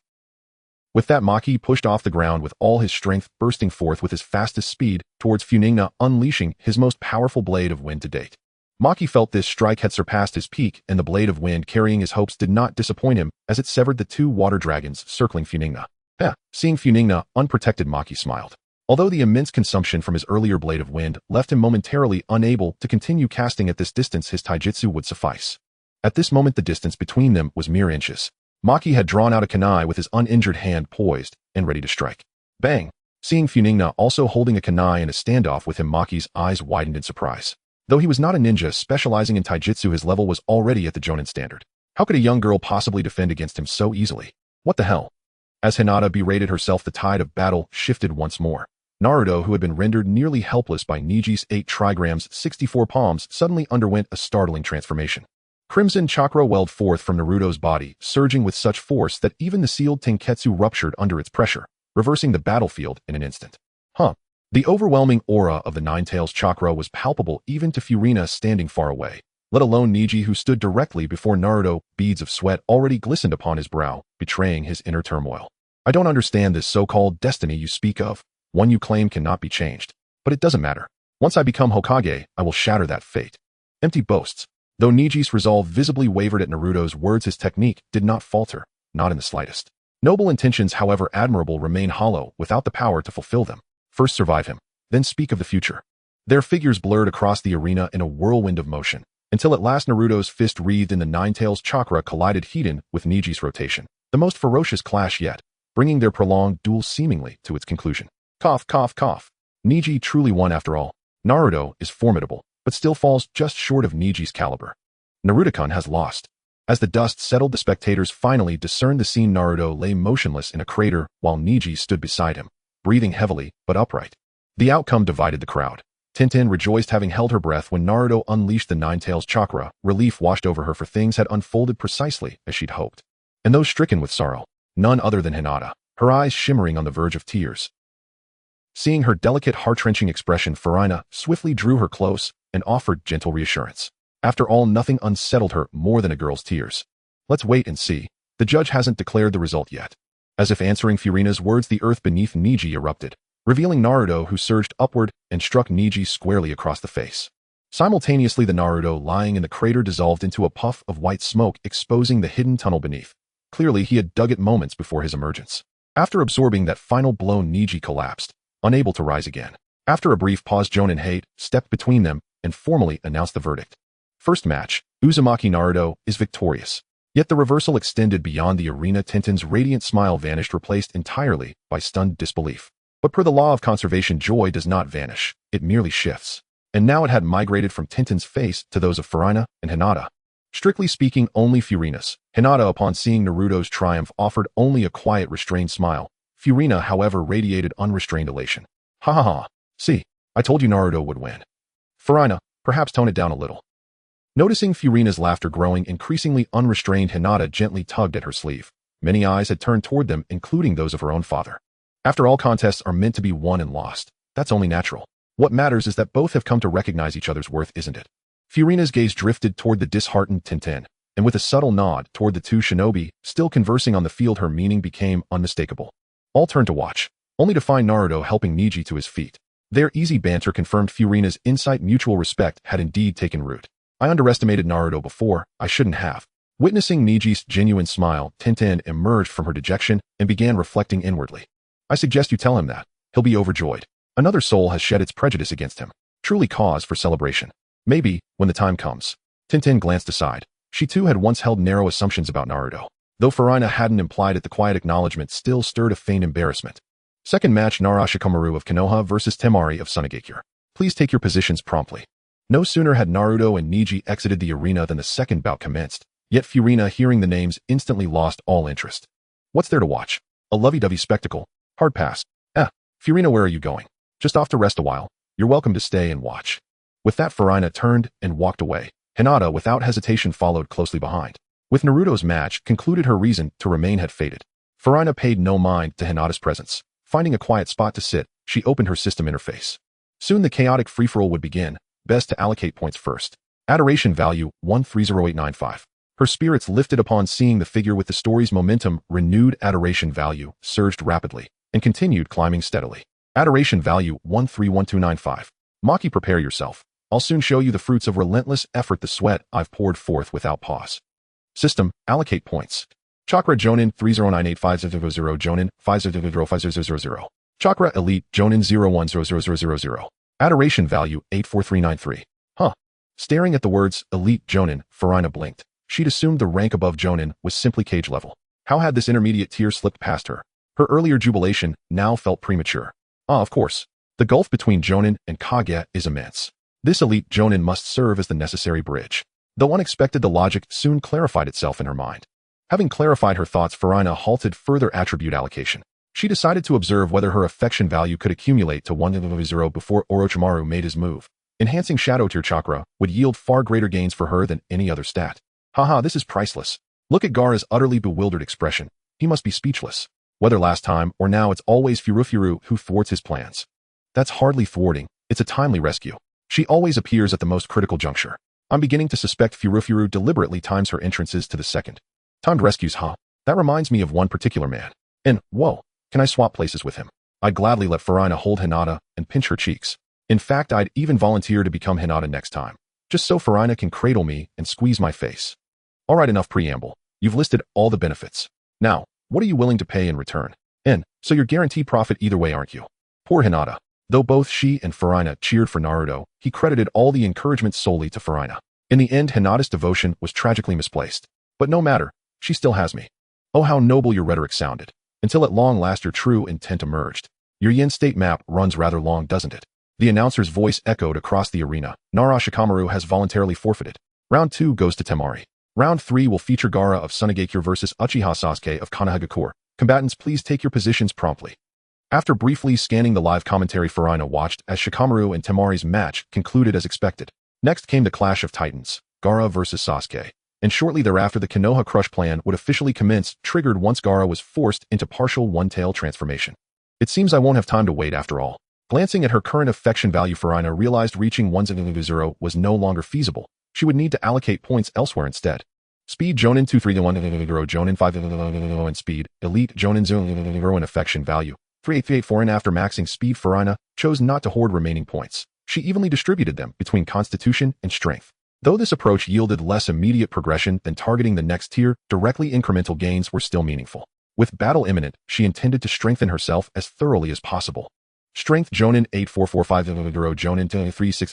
With that, Maki pushed off the ground with all his strength, bursting forth with his fastest speed towards Funingna, unleashing his most powerful Blade of Wind to date. Maki felt this strike had surpassed his peak, and the Blade of Wind, carrying his hopes, did not disappoint him as it severed the two water dragons circling Funingna. Seeing Funingna unprotected, Maki smiled. Although the immense consumption from his earlier Blade of Wind left him momentarily unable to continue casting at this distance, his taijutsu would suffice. At this moment, the distance between them was mere inches. Maki had drawn out a kunai with his uninjured hand poised and ready to strike. Bang! Seeing Funingna also holding a kunai in a standoff with him, Maki's eyes widened in surprise. Though he was not a ninja specializing in taijutsu, his level was already at the Jonin standard. How could a young girl possibly defend against him so easily? What the hell? As Hinata berated herself, the tide of battle shifted once more. Naruto, who had been rendered nearly helpless by Niji's 8 trigrams 64 palms, suddenly underwent a startling transformation. Crimson chakra welled forth from Naruto's body, surging with such force that even the sealed tenketsu ruptured under its pressure, reversing the battlefield in an instant. The overwhelming aura of the Nine-Tails chakra was palpable even to Furina standing far away, let alone Niji, who stood directly before Naruto. Beads of sweat already glistened upon his brow, betraying his inner turmoil. I don't understand this so-called destiny you speak of. One you claim cannot be changed. But it doesn't matter. Once I become Hokage, I will shatter that fate. Empty boasts. Though Niji's resolve visibly wavered at Naruto's words, his technique did not falter, not in the slightest. Noble intentions, however admirable, remain hollow without the power to fulfill them. First survive him, then speak of the future. Their figures blurred across the arena in a whirlwind of motion, until at last Naruto's fist wreathed in the Nine-Tails chakra collided heat-in with Niji's rotation, the most ferocious clash yet, bringing their prolonged duel seemingly to its conclusion. Cough, cough, cough. Niji truly won after all. Naruto is formidable, but still falls just short of Niji's caliber. Naruto-kun has lost. As the dust settled, the spectators finally discerned the scene. Naruto lay motionless in a crater while Niji stood beside him, breathing heavily but upright. The outcome divided the crowd. Tintin rejoiced, having held her breath when Naruto unleashed the Nine-Tails chakra. Relief washed over her, for things had unfolded precisely as she'd hoped. And those stricken with sorrow, none other than Hinata, her eyes shimmering on the verge of tears. Seeing her delicate, heart-wrenching expression, Furina swiftly drew her close and offered gentle reassurance. After all, nothing unsettled her more than a girl's tears. Let's wait and see. The judge hasn't declared the result yet. As if answering Furina's words, the earth beneath Niji erupted, revealing Naruto, who surged upward and struck Niji squarely across the face. Simultaneously, the Naruto lying in the crater dissolved into a puff of white smoke, exposing the hidden tunnel beneath. Clearly, he had dug it moments before his emergence. After absorbing that final blow, Niji collapsed, unable to rise again. After a brief pause, Jonin stepped between them and formally announced the verdict. First match, Uzumaki Naruto is victorious. Yet the reversal extended beyond the arena. Tintin's radiant smile vanished, replaced entirely by stunned disbelief. But per the law of conservation, joy does not vanish, it merely shifts. And now it had migrated from Tintin's face to those of Furina and Hinata. Strictly speaking, only Furina's. Hinata, upon seeing Naruto's triumph, offered only a quiet, restrained smile. Furina, however, radiated unrestrained elation. Ha ha ha. See, I told you Naruto would win. Furina, perhaps tone it down a little. Noticing Furina's laughter growing increasingly unrestrained, Hinata gently tugged at her sleeve. Many eyes had turned toward them, including those of her own father. After all, contests are meant to be won and lost. That's only natural. What matters is that both have come to recognize each other's worth, isn't it? Furina's gaze drifted toward the disheartened Tintin, and with a subtle nod toward the two shinobi still conversing on the field, her meaning became unmistakable. All turned to watch, only to find Naruto helping Neji to his feet. Their easy banter confirmed Furina's insight. Mutual respect had indeed taken root. I underestimated Naruto before, I shouldn't have. Witnessing Neji's genuine smile, Tintin emerged from her dejection and began reflecting inwardly. I suggest you tell him that. He'll be overjoyed. Another soul has shed its prejudice against him. Truly cause for celebration. Maybe, when the time comes. Tintin glanced aside. She too had once held narrow assumptions about Naruto. Though Furina hadn't implied it, the quiet acknowledgement still stirred a faint embarrassment. Second match, Orochimaru of Konoha versus Temari of Sunigakure. Please take your positions promptly. No sooner had Naruto and Neji exited the arena than the second bout commenced, yet Furina, hearing the names, instantly lost all interest. What's there to watch? A lovey-dovey spectacle? Hard pass. Furina, where are you going? Just off to rest a while. You're welcome to stay and watch. With that, Furina turned and walked away. Hinata, without hesitation, followed closely behind. With Naruto's match concluded, her reason to remain had faded. Furina paid no mind to Hinata's presence. Finding a quiet spot to sit, she opened her system interface. Soon the chaotic free-for-all would begin. Best to allocate points first. Adoration value 130895. Her spirits lifted upon seeing the figure with the story's momentum. Renewed adoration value surged rapidly and continued climbing steadily. Adoration value 131295. Maki, prepare yourself. I'll soon show you the fruits of relentless effort, the sweat I've poured forth without pause. System, allocate points. Chakra Jonin 30985000, Jonin 505000. Chakra Elite Jonin 010000. Adoration value 84393. Staring at the words Elite Jonin, Furina blinked. She'd assumed the rank above Jonin was simply cage level. How had this intermediate tier slipped past her? Her earlier jubilation now felt premature. Of course. The gulf between Jonin and Kage is immense. This elite Jonin must serve as the necessary bridge. Though unexpected, the logic soon clarified itself in her mind. Having clarified her thoughts, Furina halted further attribute allocation. She decided to observe whether her affection value could accumulate to 100 before Orochimaru made his move. Enhancing Shadow Tier Chakra would yield far greater gains for her than any other stat. Haha, this is priceless. Look at Gaara's utterly bewildered expression. He must be speechless. Whether last time or now, it's always Furufuru who thwarts his plans. That's hardly thwarting, it's a timely rescue. She always appears at the most critical juncture. I'm beginning to suspect Furufuru deliberately times her entrances to the second. Timed rescues, huh? That reminds me of one particular man. And, whoa, can I swap places with him? I'd gladly let Furina hold Hinata and pinch her cheeks. In fact, I'd even volunteer to become Hinata next time, just so Furina can cradle me and squeeze my face. Alright, enough preamble. You've listed all the benefits. Now, what are you willing to pay in return? And, so you're guaranteed profit either way, aren't you? Poor Hinata. Though both she and Furina cheered for Naruto, he credited all the encouragement solely to Furina. In the end, Hinata's devotion was tragically misplaced. But no matter, she still has me. Oh, how noble your rhetoric sounded. Until at long last your true intent emerged. Your yin state map runs rather long, doesn't it? The announcer's voice echoed across the arena. Orochimaru has voluntarily forfeited. Round 2 goes to Temari. Round 3 will feature Gaara of Sunigakure versus Uchiha Sasuke of Konohagakure. Combatants, please take your positions promptly. After briefly scanning the live commentary, Furina watched as Shikamaru and Temari's match concluded as expected. Next came the clash of titans, Gaara versus Sasuke. And shortly thereafter the Konoha Crush plan would officially commence, triggered once Gaara was forced into partial one-tail transformation. It seems I won't have time to wait after all. Glancing at her current affection value, Furina realized reaching 100 was no longer feasible. She would need to allocate points elsewhere instead. Speed Jonin 231 Jonin 5 and Speed Elite Jonin 0 and affection value 3834. And after maxing speed, Furina chose not to hoard remaining points. She evenly distributed them between constitution and strength. Though this approach yielded less immediate progression than targeting the next tier, directly incremental gains were still meaningful. With battle imminent, she intended to strengthen herself as thoroughly as possible. Strength Jonin 8445 Jonin 236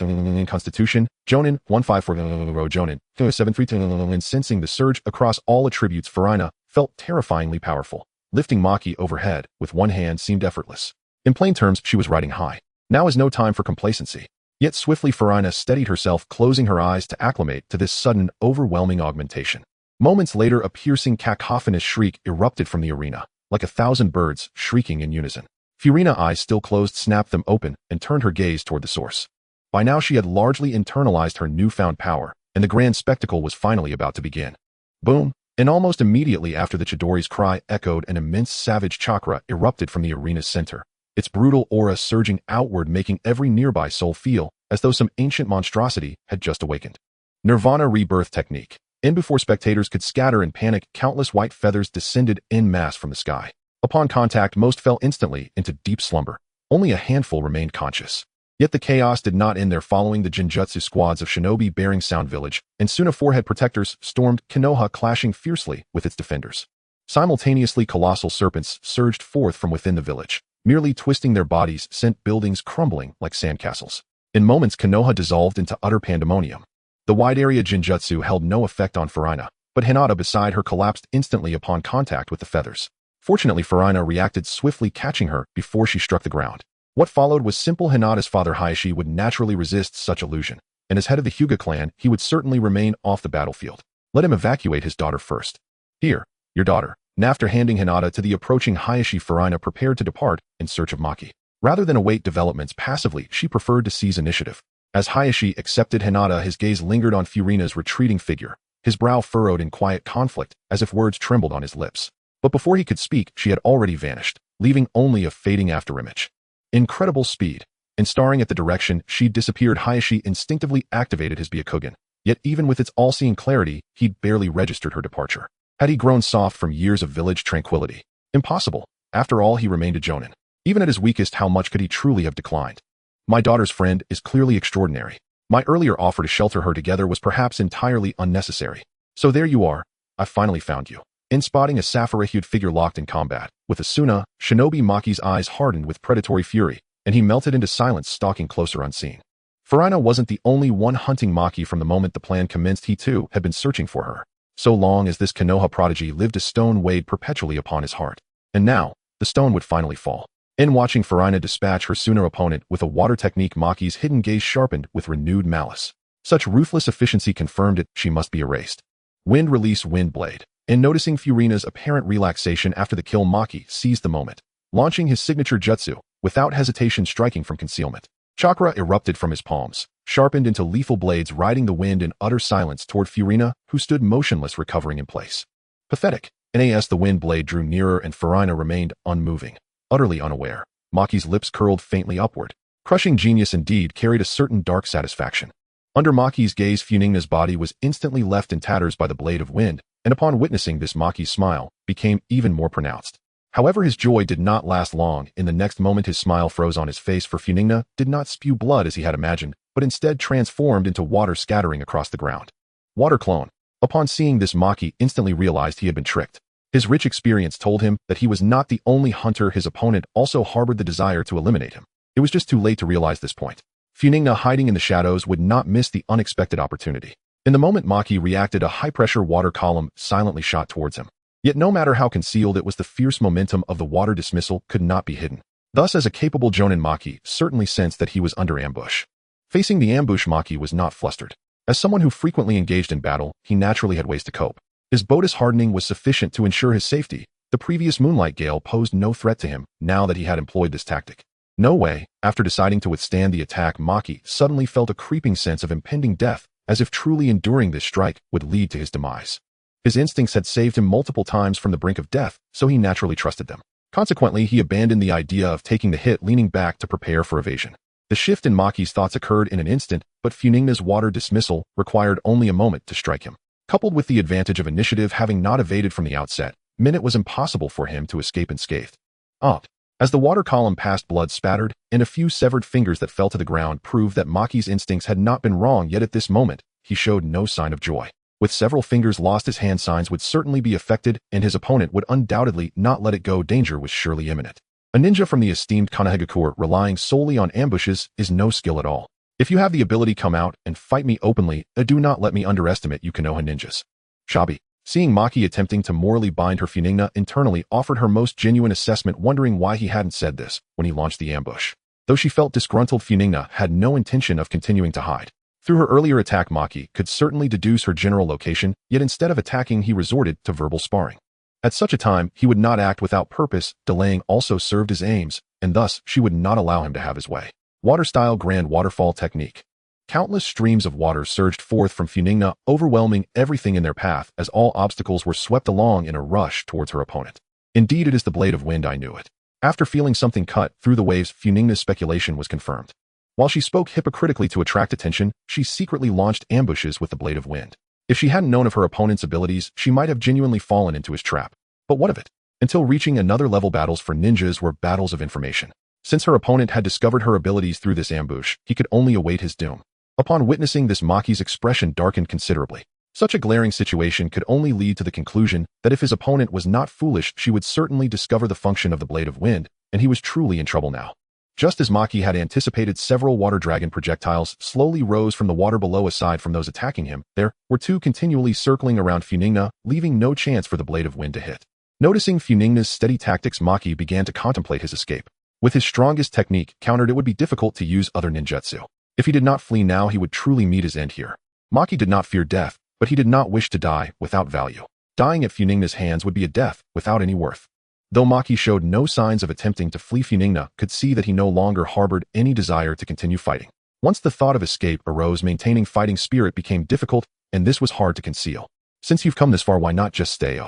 Constitution Jonin 154 Jonin 273. And sensing the surge across all attributes, Furina felt terrifyingly powerful. Lifting Maki overhead with one hand seemed effortless. In plain terms, she was riding high. Now is no time for complacency. Yet swiftly Furina steadied herself, closing her eyes to acclimate to this sudden, overwhelming augmentation. Moments later, a piercing cacophonous shriek erupted from the arena, like 1,000 birds shrieking in unison. Furina's eyes still closed snapped them open and turned her gaze toward the source. By now she had largely internalized her newfound power, and the grand spectacle was finally about to begin. Boom! And almost immediately after the Chidori's cry echoed, an immense savage chakra erupted from the arena's center, its brutal aura surging outward, making every nearby soul feel as though some ancient monstrosity had just awakened. Nirvana rebirth technique. And before spectators could scatter in panic, countless white feathers descended en masse from the sky. Upon contact, most fell instantly into deep slumber. Only a handful remained conscious. Yet the chaos did not end there. Following the Genjutsu squads of shinobi bearing Sound Village, and soon a forehead protectors stormed Konoha, clashing fiercely with its defenders. Simultaneously, colossal serpents surged forth from within the village. Merely twisting their bodies sent buildings crumbling like sandcastles. In moments, Konoha dissolved into utter pandemonium. The wide-area Genjutsu held no effect on Furina, but Hinata beside her collapsed instantly upon contact with the feathers. Fortunately, Furina reacted swiftly, catching her before she struck the ground. What followed was simple. Hinata's father Hayashi would naturally resist such illusion, and as head of the Hyuga clan, he would certainly remain off the battlefield. Let him evacuate his daughter first. Here, your daughter. And after handing Hinata to the approaching Hayashi, Furina prepared to depart in search of Maki. Rather than await developments passively, she preferred to seize initiative. As Hayashi accepted Hinata, his gaze lingered on Furina's retreating figure, his brow furrowed in quiet conflict, as if words trembled on his lips. But before he could speak, she had already vanished, leaving only a fading afterimage. Incredible speed. And staring at the direction she'd disappeared, Hayashi instinctively activated his Byakugan. Yet even with its all-seeing clarity, he'd barely registered her departure. Had he grown soft from years of village tranquility? Impossible. After all, he remained a jonin. Even at his weakest, how much could he truly have declined? My daughter's friend is clearly extraordinary. My earlier offer to shelter her together was perhaps entirely unnecessary. So there you are. I finally found you. In spotting a sapphire-hued figure locked in combat with Asuna, Shinobi Maki's eyes hardened with predatory fury, and he melted into silence, stalking closer unseen. Furina wasn't the only one hunting Maki. From the moment the plan commenced, he too had been searching for her. So long as this Konoha prodigy lived, a stone weighed perpetually upon his heart. And now, the stone would finally fall. In watching Furina dispatch her sooner opponent with a water technique, Maki's hidden gaze sharpened with renewed malice. Such ruthless efficiency confirmed it, she must be erased. Wind release wind blade. And noticing Furina's apparent relaxation after the kill, Maki seized the moment, launching his signature jutsu, without hesitation striking from concealment. Chakra erupted from his palms, sharpened into lethal blades, riding the wind in utter silence toward Furina, who stood motionless, recovering in place. Pathetic. As the wind blade drew nearer and Furina remained unmoving, utterly unaware, Maki's lips curled faintly upward. Crushing genius indeed, carried a certain dark satisfaction. Under Maki's gaze, Funingna's body was instantly left in tatters by the blade of wind, and upon witnessing this, Maki's smile became even more pronounced. However, his joy did not last long. In the next moment, his smile froze on his face, for Funingna did not spew blood as he had imagined, but instead transformed into water scattering across the ground. Water clone. Upon seeing this, Maki instantly realized he had been tricked. His rich experience told him that he was not the only hunter. His opponent also harbored the desire to eliminate him. It was just too late to realize this point. Funingna, hiding in the shadows, would not miss the unexpected opportunity. In the moment Maki reacted, a high-pressure water column silently shot towards him. Yet no matter how concealed it was, the fierce momentum of the water dismissal could not be hidden. Thus, as a capable jonin, Maki certainly sensed that he was under ambush. Facing the ambush, Maki was not flustered. As someone who frequently engaged in battle, he naturally had ways to cope. His Bodis hardening was sufficient to ensure his safety. The previous moonlight gale posed no threat to him now that he had employed this tactic. No way. After deciding to withstand the attack, Maki suddenly felt a creeping sense of impending death, as if truly enduring this strike would lead to his demise. His instincts had saved him multiple times from the brink of death, so he naturally trusted them. Consequently, he abandoned the idea of taking the hit, leaning back to prepare for evasion. The shift in Maki's thoughts occurred in an instant, but Funingna's water dismissal required only a moment to strike him. Coupled with the advantage of initiative, having not evaded from the outset, it was impossible for him to escape unscathed. As the water column passed, blood spattered, and a few severed fingers that fell to the ground proved that Maki's instincts had not been wrong. Yet at this moment, he showed no sign of joy. With several fingers lost, his hand signs would certainly be affected, and his opponent would undoubtedly not let it go. Danger was surely imminent. A ninja from the esteemed Konohagakure relying solely on ambushes is no skill at all. If you have the ability, come out and fight me openly. Do not let me underestimate you Konoha ninjas. Shabi. Seeing Maki attempting to morally bind her, Funingna internally offered her most genuine assessment, wondering why he hadn't said this when he launched the ambush. Though she felt disgruntled, Funingna had no intention of continuing to hide. Through her earlier attack, Maki could certainly deduce her general location, yet instead of attacking he resorted to verbal sparring. At such a time, he would not act without purpose, delaying also served his aims, and thus she would not allow him to have his way. Water-style grand waterfall technique. Countless streams of water surged forth from Funingna, overwhelming everything in their path as all obstacles were swept along in a rush towards her opponent. Indeed, it is the blade of wind, I knew it. After feeling something cut through the waves, Funingna's speculation was confirmed. While she spoke hypocritically to attract attention, she secretly launched ambushes with the blade of wind. If she hadn't known of her opponent's abilities, she might have genuinely fallen into his trap. But what of it? Until reaching another level, battles for ninjas were battles of information. Since her opponent had discovered her abilities through this ambush, he could only await his doom. Upon witnessing this, Maki's expression darkened considerably. Such a glaring situation could only lead to the conclusion that if his opponent was not foolish, she would certainly discover the function of the blade of wind, and he was truly in trouble now. Just as Maki had anticipated, several water dragon projectiles slowly rose from the water below. Aside from those attacking him, there were two continually circling around Funingna, leaving no chance for the blade of wind to hit. Noticing Funingna's steady tactics, Maki began to contemplate his escape. With his strongest technique countered, it would be difficult to use other ninjutsu. If he did not flee now, he would truly meet his end here. Maki did not fear death, but he did not wish to die without value. Dying at Funingna's hands would be a death without any worth. Though Maki showed no signs of attempting to flee, Funingna could see that he no longer harbored any desire to continue fighting. Once the thought of escape arose, maintaining fighting spirit became difficult, and this was hard to conceal. Since you've come this far, why not just stay?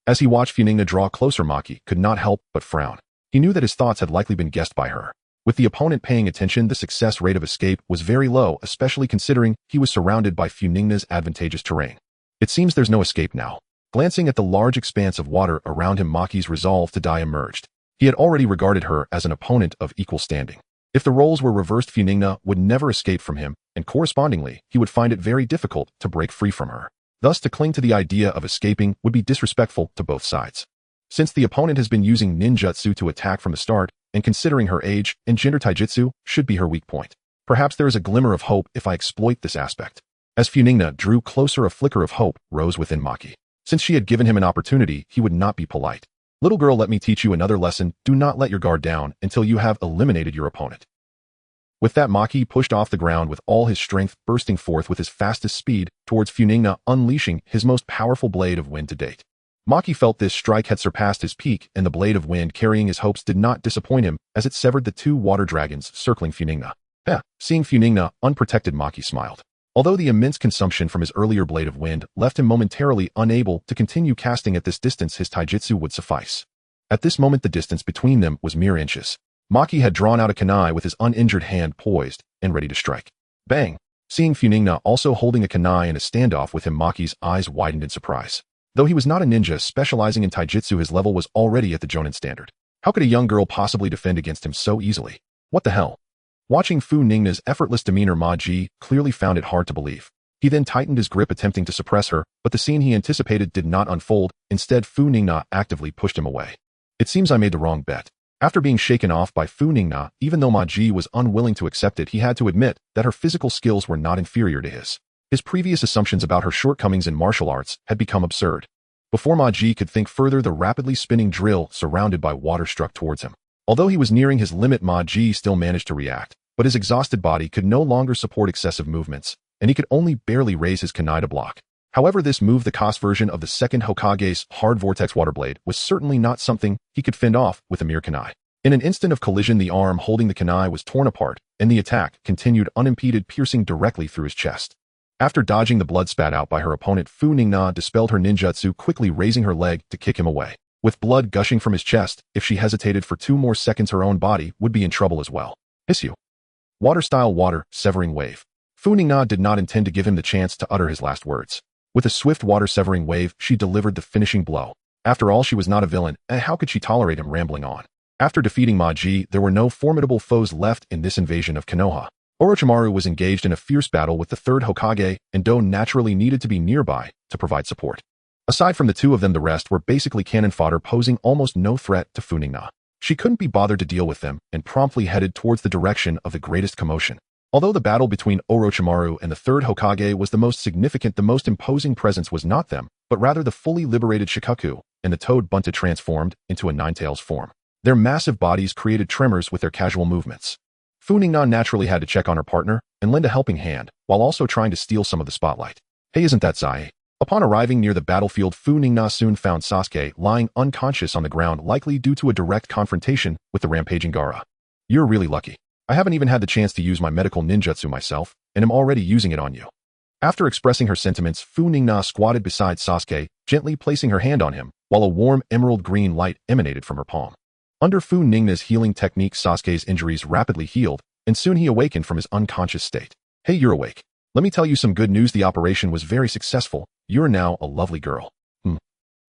As he watched Funingna draw closer, Maki could not help but frown. He knew that his thoughts had likely been guessed by her. With the opponent paying attention, the success rate of escape was very low, especially considering he was surrounded by Funingna's advantageous terrain. It seems there's no escape now. Glancing at the large expanse of water around him, Maki's resolve to die emerged. He had already regarded her as an opponent of equal standing. If the roles were reversed, Funingna would never escape from him, and correspondingly, he would find it very difficult to break free from her. Thus, to cling to the idea of escaping would be disrespectful to both sides. Since the opponent has been using ninjutsu to attack from the start, and considering her age, and gender, taijutsu should be her weak point. Perhaps there is a glimmer of hope if I exploit this aspect. As Funingna drew closer, a flicker of hope rose within Maki. Since she had given him an opportunity, he would not be polite. Little girl, let me teach you another lesson. Do not let your guard down until you have eliminated your opponent. With that, Maki pushed off the ground with all his strength, bursting forth with his fastest speed towards Funingna, unleashing his most powerful blade of wind to date. Maki felt this strike had surpassed his peak, and the blade of wind carrying his hopes did not disappoint him as it severed the two water dragons circling Funingna. Seeing Funingna unprotected, Maki smiled. Although the immense consumption from his earlier blade of wind left him momentarily unable to continue casting at this distance, his taijutsu would suffice. At this moment, the distance between them was mere inches. Maki had drawn out a kunai with his uninjured hand poised and ready to strike. Bang! Seeing Funingna also holding a kunai in a standoff with him, Maki's eyes widened in surprise. Though he was not a ninja specializing in taijutsu, his level was already at the Jonin standard. How could a young girl possibly defend against him so easily? What the hell? Watching Funingna's effortless demeanor, Maji clearly found it hard to believe. He then tightened his grip, attempting to suppress her, but the scene he anticipated did not unfold. Instead, Funingna actively pushed him away. It seems I made the wrong bet. After being shaken off by Funingna, even though Maji was unwilling to accept it, he had to admit that her physical skills were not inferior to his. His previous assumptions about her shortcomings in martial arts had become absurd. Before Maji could think further, the rapidly spinning drill surrounded by water struck towards him. Although he was nearing his limit, Maji still managed to react, but his exhausted body could no longer support excessive movements, and he could only barely raise his kunai to block. However, this move, the cost version of the second Hokage's hard vortex water blade, was certainly not something he could fend off with a mere kunai. In an instant of collision, the arm holding the kunai was torn apart, and the attack continued unimpeded, piercing directly through his chest. After dodging the blood spat out by her opponent, Funingna dispelled her ninjutsu, quickly raising her leg to kick him away. With blood gushing from his chest, if she hesitated for 2 more seconds, her own body would be in trouble as well. Issue. Water-style water, severing wave. Funingna did not intend to give him the chance to utter his last words. With a swift water-severing wave, she delivered the finishing blow. After all, she was not a villain, and how could she tolerate him rambling on? After defeating Maji, there were no formidable foes left in this invasion of Konoha. Orochimaru was engaged in a fierce battle with the Third Hokage, and Do naturally needed to be nearby to provide support. Aside from the two of them, the rest were basically cannon fodder, posing almost no threat to Funingna. She couldn't be bothered to deal with them, and promptly headed towards the direction of the greatest commotion. Although the battle between Orochimaru and the Third Hokage was the most significant, the most imposing presence was not them, but rather the fully liberated Shikaku, and the toad Bunta transformed into a Ninetales form. Their massive bodies created tremors with their casual movements. Funingna naturally had to check on her partner and lend a helping hand, while also trying to steal some of the spotlight. Hey, isn't that Zai? Upon arriving near the battlefield, Funingna soon found Sasuke lying unconscious on the ground, likely due to a direct confrontation with the rampaging Gaara. You're really lucky. I haven't even had the chance to use my medical ninjutsu myself, and am already using it on you. After expressing her sentiments, Funingna squatted beside Sasuke, gently placing her hand on him, while a warm emerald green light emanated from her palm. Under Funingna's healing technique, Sasuke's injuries rapidly healed, and soon he awakened from his unconscious state. Hey, you're awake. Let me tell you some good news. The operation was very successful. You're now a lovely girl.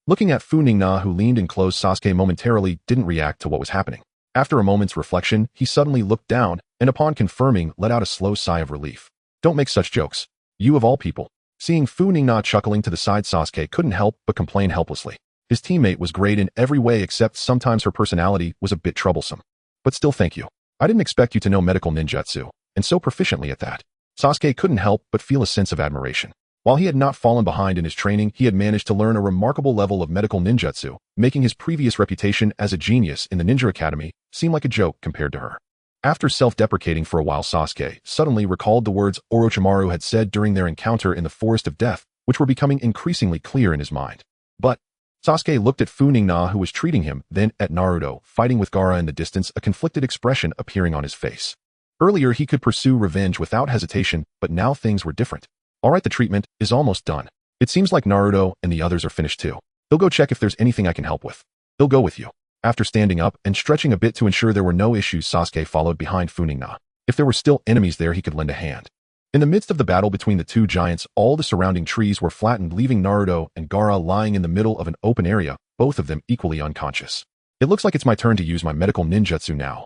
Looking at Funingna, who leaned in close, Sasuke momentarily didn't react to what was happening. After a moment's reflection, he suddenly looked down, and upon confirming, let out a slow sigh of relief. Don't make such jokes. You of all people. Seeing Funingna chuckling to the side, Sasuke couldn't help but complain helplessly. His teammate was great in every way except sometimes her personality was a bit troublesome. But still, thank you. I didn't expect you to know medical ninjutsu, and so proficiently at that. Sasuke couldn't help but feel a sense of admiration. While he had not fallen behind in his training, he had managed to learn a remarkable level of medical ninjutsu, making his previous reputation as a genius in the Ninja Academy seem like a joke compared to her. After self-deprecating for a while, Sasuke suddenly recalled the words Orochimaru had said during their encounter in the Forest of Death, which were becoming increasingly clear in his mind. But Sasuke looked at Funingna, who was treating him, then at Naruto, fighting with Gaara in the distance, a conflicted expression appearing on his face. Earlier, he could pursue revenge without hesitation, but now things were different. Alright, the treatment is almost done. It seems like Naruto and the others are finished too. He'll go check if there's anything I can help with. He'll go with you. After standing up and stretching a bit to ensure there were no issues, Sasuke followed behind Funingna. If there were still enemies there, he could lend a hand. In the midst of the battle between the two giants, all the surrounding trees were flattened, leaving Naruto and Gaara lying in the middle of an open area, both of them equally unconscious. It looks like it's my turn to use my medical ninjutsu now.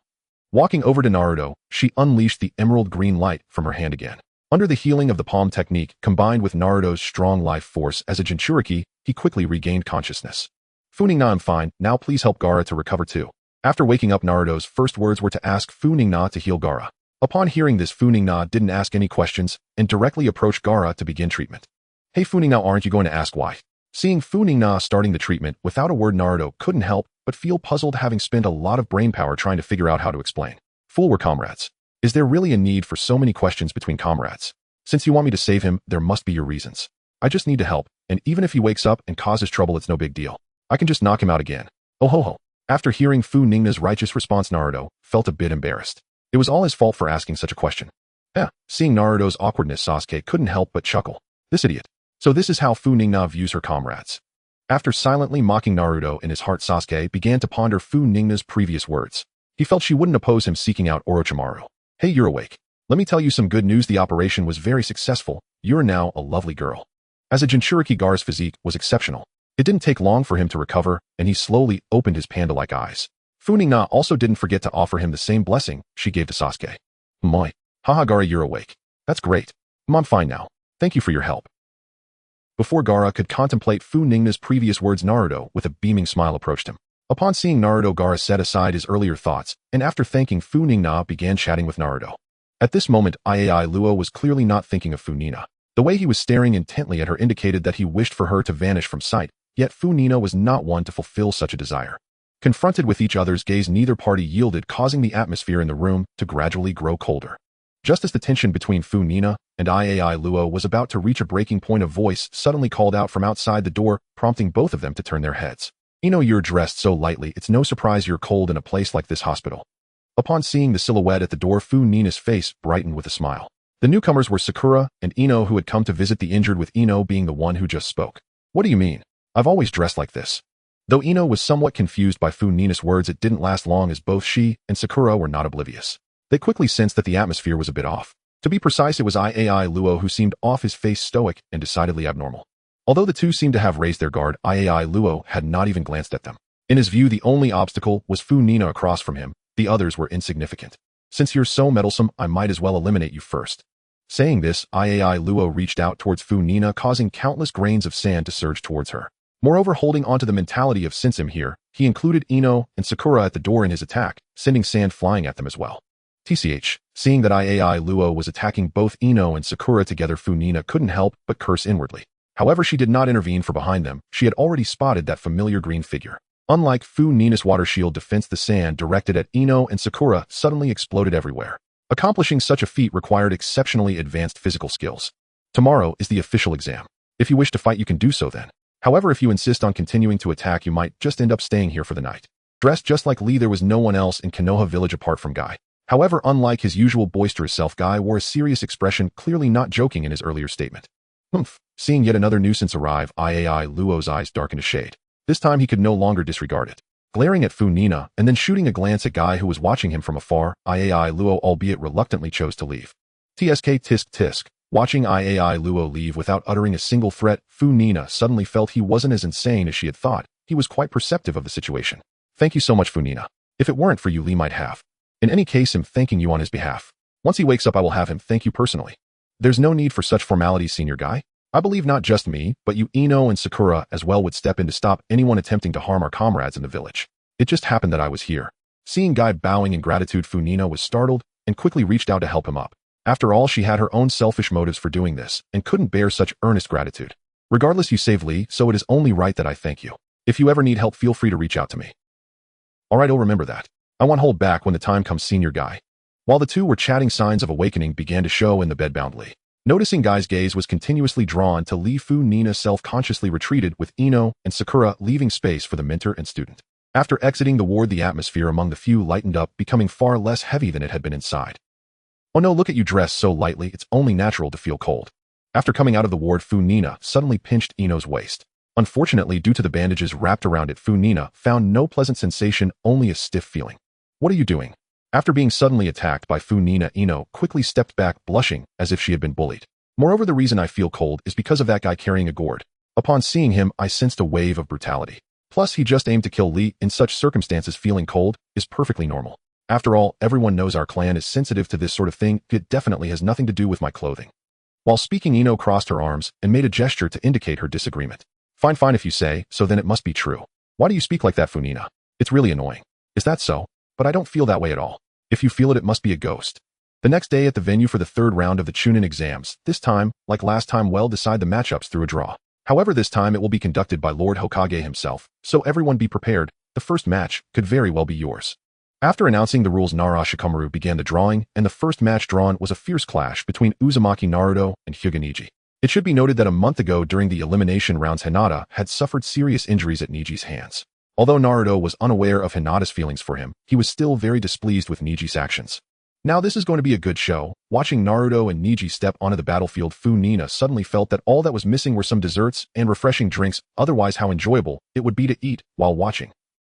Walking over to Naruto, she unleashed the emerald green light from her hand again. Under the healing of the palm technique, combined with Naruto's strong life force as a Jinchuriki, he quickly regained consciousness. Funingna, I'm fine, now please help Gaara to recover too. After waking up, Naruto's first words were to ask Funingna to heal Gaara. Upon hearing this, Funingna didn't ask any questions and directly approached Gaara to begin treatment. Hey Funingna, aren't you going to ask why? Seeing Funingna starting the treatment without a word, Naruto couldn't help but feel puzzled, having spent a lot of brainpower trying to figure out how to explain. Fool, we're comrades. Is there really a need for so many questions between comrades? Since you want me to save him, there must be your reasons. I just need to help, and even if he wakes up and causes trouble, it's no big deal. I can just knock him out again. Oh ho ho. After hearing Funingna's righteous response, Naruto felt a bit embarrassed. It was all his fault for asking such a question. Seeing Naruto's awkwardness, Sasuke couldn't help but chuckle. This idiot. So this is how Funingna views her comrades. After silently mocking Naruto in his heart, Sasuke began to ponder Funingna's previous words. He felt she wouldn't oppose him seeking out Orochimaru. Hey, you're awake. Let me tell you some good news. The operation was very successful. You're now a lovely girl. As a Jinchuriki, Gaara's physique was exceptional. It didn't take long for him to recover, and he slowly opened his panda-like eyes. Funingna also didn't forget to offer him the same blessing she gave to Sasuke. Moi. Haha, Gaara, you're awake. That's great. I'm fine now. Thank you for your help. Before Gaara could contemplate Funingna's previous words, Naruto, with a beaming smile, approached him. Upon seeing Naruto, Gaara set aside his earlier thoughts, and after thanking Funingna, began chatting with Naruto. At this moment, Luo was clearly not thinking of Funingna. The way he was staring intently at her indicated that he wished for her to vanish from sight, yet Funingna was not one to fulfill such a desire. Confronted with each other's gaze, neither party yielded, causing the atmosphere in the room to gradually grow colder. Just as the tension between Funingna and Luo was about to reach a breaking point, a voice suddenly called out from outside the door, prompting both of them to turn their heads. You're dressed so lightly, it's no surprise you're cold in a place like this hospital. Upon seeing the silhouette at the door, Funingna's face brightened with a smile. The newcomers were Sakura and Ino, who had come to visit the injured, with Ino being the one who just spoke. What do you mean? I've always dressed like this. Though Ino was somewhat confused by Funingna's words, it didn't last long, as both she and Sakura were not oblivious. They quickly sensed that the atmosphere was a bit off. To be precise, it was Luo who seemed off, his face stoic and decidedly abnormal. Although the two seemed to have raised their guard, Luo had not even glanced at them. In his view, the only obstacle was Funingna across from him. The others were insignificant. Since you're so meddlesome, I might as well eliminate you first. Saying this, Luo reached out towards Funingna, causing countless grains of sand to surge towards her. Moreover, holding onto the mentality of since him here, he included Ino and Sakura at the door in his attack, sending sand flying at them as well. TCH, seeing that Luo was attacking both Ino and Sakura together, Funingna couldn't help but curse inwardly. However, she did not intervene, for behind them, she had already spotted that familiar green figure. Unlike Funingna's water shield defense, the sand directed at Ino and Sakura suddenly exploded everywhere. Accomplishing such a feat required exceptionally advanced physical skills. Tomorrow is the official exam. If you wish to fight, you can do so then. However, if you insist on continuing to attack, you might just end up staying here for the night. Dressed just like Lee, there was no one else in Konoha village apart from Guy. However, unlike his usual boisterous self, Guy wore a serious expression, clearly not joking in his earlier statement. Humph. Seeing yet another nuisance arrive, Luo's eyes darkened a shade. This time he could no longer disregard it. Glaring at Funingna and then shooting a glance at Guy who was watching him from afar, Luo, albeit reluctantly, chose to leave. Tsk tisk tisk. Watching Luo leave without uttering a single threat, Funingna suddenly felt he wasn't as insane as she had thought. He was quite perceptive of the situation. Thank you so much, Funingna. If it weren't for you, Lee might have. In any case, I'm thanking you on his behalf. Once he wakes up, I will have him thank you personally. There's no need for such formalities, Senior Guy. I believe not just me, but you, Ino, and Sakura as well would step in to stop anyone attempting to harm our comrades in the village. It just happened that I was here. Seeing Guy bowing in gratitude, Funingna was startled and quickly reached out to help him up. After all, she had her own selfish motives for doing this and couldn't bear such earnest gratitude. Regardless, you saved Lee, so it is only right that I thank you. If you ever need help, feel free to reach out to me. Alright, I'll remember that. I won't hold back when the time comes, Senior Guy. While the two were chatting, signs of awakening began to show in the bedbound Lee. Noticing Guy's gaze was continuously drawn to Lee, Funingna self-consciously retreated with Ino and Sakura leaving space for the mentor and student. After exiting the ward, the atmosphere among the few lightened up, becoming far less heavy than it had been inside. Oh no, look at you dressed so lightly, it's only natural to feel cold. After coming out of the ward, Funingna suddenly pinched Ino's waist. Unfortunately, due to the bandages wrapped around it, Funingna found no pleasant sensation, only a stiff feeling. What are you doing? After being suddenly attacked by Funingna, Ino quickly stepped back, blushing as if she had been bullied. Moreover, the reason I feel cold is because of that guy carrying a gourd. Upon seeing him, I sensed a wave of brutality. Plus, he just aimed to kill Lee. In such circumstances, feeling cold is perfectly normal. After all, everyone knows our clan is sensitive to this sort of thing. It definitely has nothing to do with my clothing. While speaking, Ino crossed her arms and made a gesture to indicate her disagreement. Fine if you say so, then it must be true. Why do you speak like that, Funingna? It's really annoying. Is that so? But I don't feel that way at all. If you feel it, it must be a ghost. The next day at the venue for the third round of the Chunin exams, this time, like last time, we'll decide the matchups through a draw. However, this time it will be conducted by Lord Hokage himself, so everyone be prepared. The first match could very well be yours. After announcing the rules, Orochimaru began the drawing, and the first match drawn was a fierce clash between Uzumaki Naruto and Hyuga Neji. It should be noted that a month ago during the elimination rounds, Hinata had suffered serious injuries at Neji's hands. Although Naruto was unaware of Hinata's feelings for him, he was still very displeased with Neji's actions. Now this is going to be a good show. Watching Naruto and Neji step onto the battlefield, Funingna suddenly felt that all that was missing were some desserts and refreshing drinks, otherwise how enjoyable it would be to eat while watching.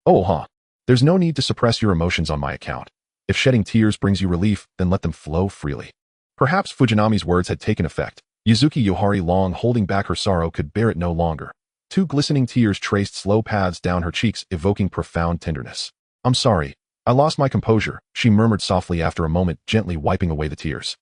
There's no need to suppress your emotions on my account. If shedding tears brings you relief, then let them flow freely. Perhaps Fujinami's words had taken effect. Yuzuki Yohari, long holding back her sorrow, could bear it no longer. Two glistening tears traced slow paths down her cheeks, evoking profound tenderness. I'm sorry. I lost my composure, she murmured softly after a moment, gently wiping away the tears.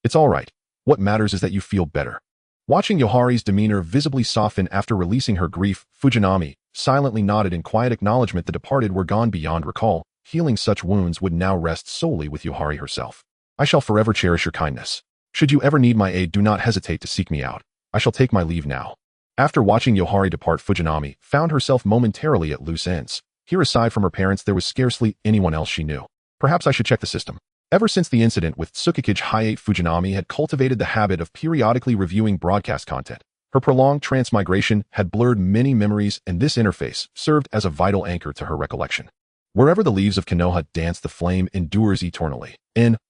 It's all right. What matters is that you feel better. Watching Yohari's demeanor visibly soften after releasing her grief, Fujinami silently nodded in quiet acknowledgement. The departed were gone beyond recall. Healing such wounds would now rest solely with Yohari herself. I shall forever cherish your kindness. Should you ever need my aid, do not hesitate to seek me out. I shall take my leave now. After watching Yohari depart, Fujinami found herself momentarily at loose ends. Here, aside from her parents, there was scarcely anyone else she knew. Perhaps I should check the system. Ever since the incident with Tsukikage Hayate, Fujinami had cultivated the habit of periodically reviewing broadcast content. Her prolonged transmigration had blurred many memories, and this interface served as a vital anchor to her recollection. Wherever the leaves of Konoha dance, the flame endures eternally.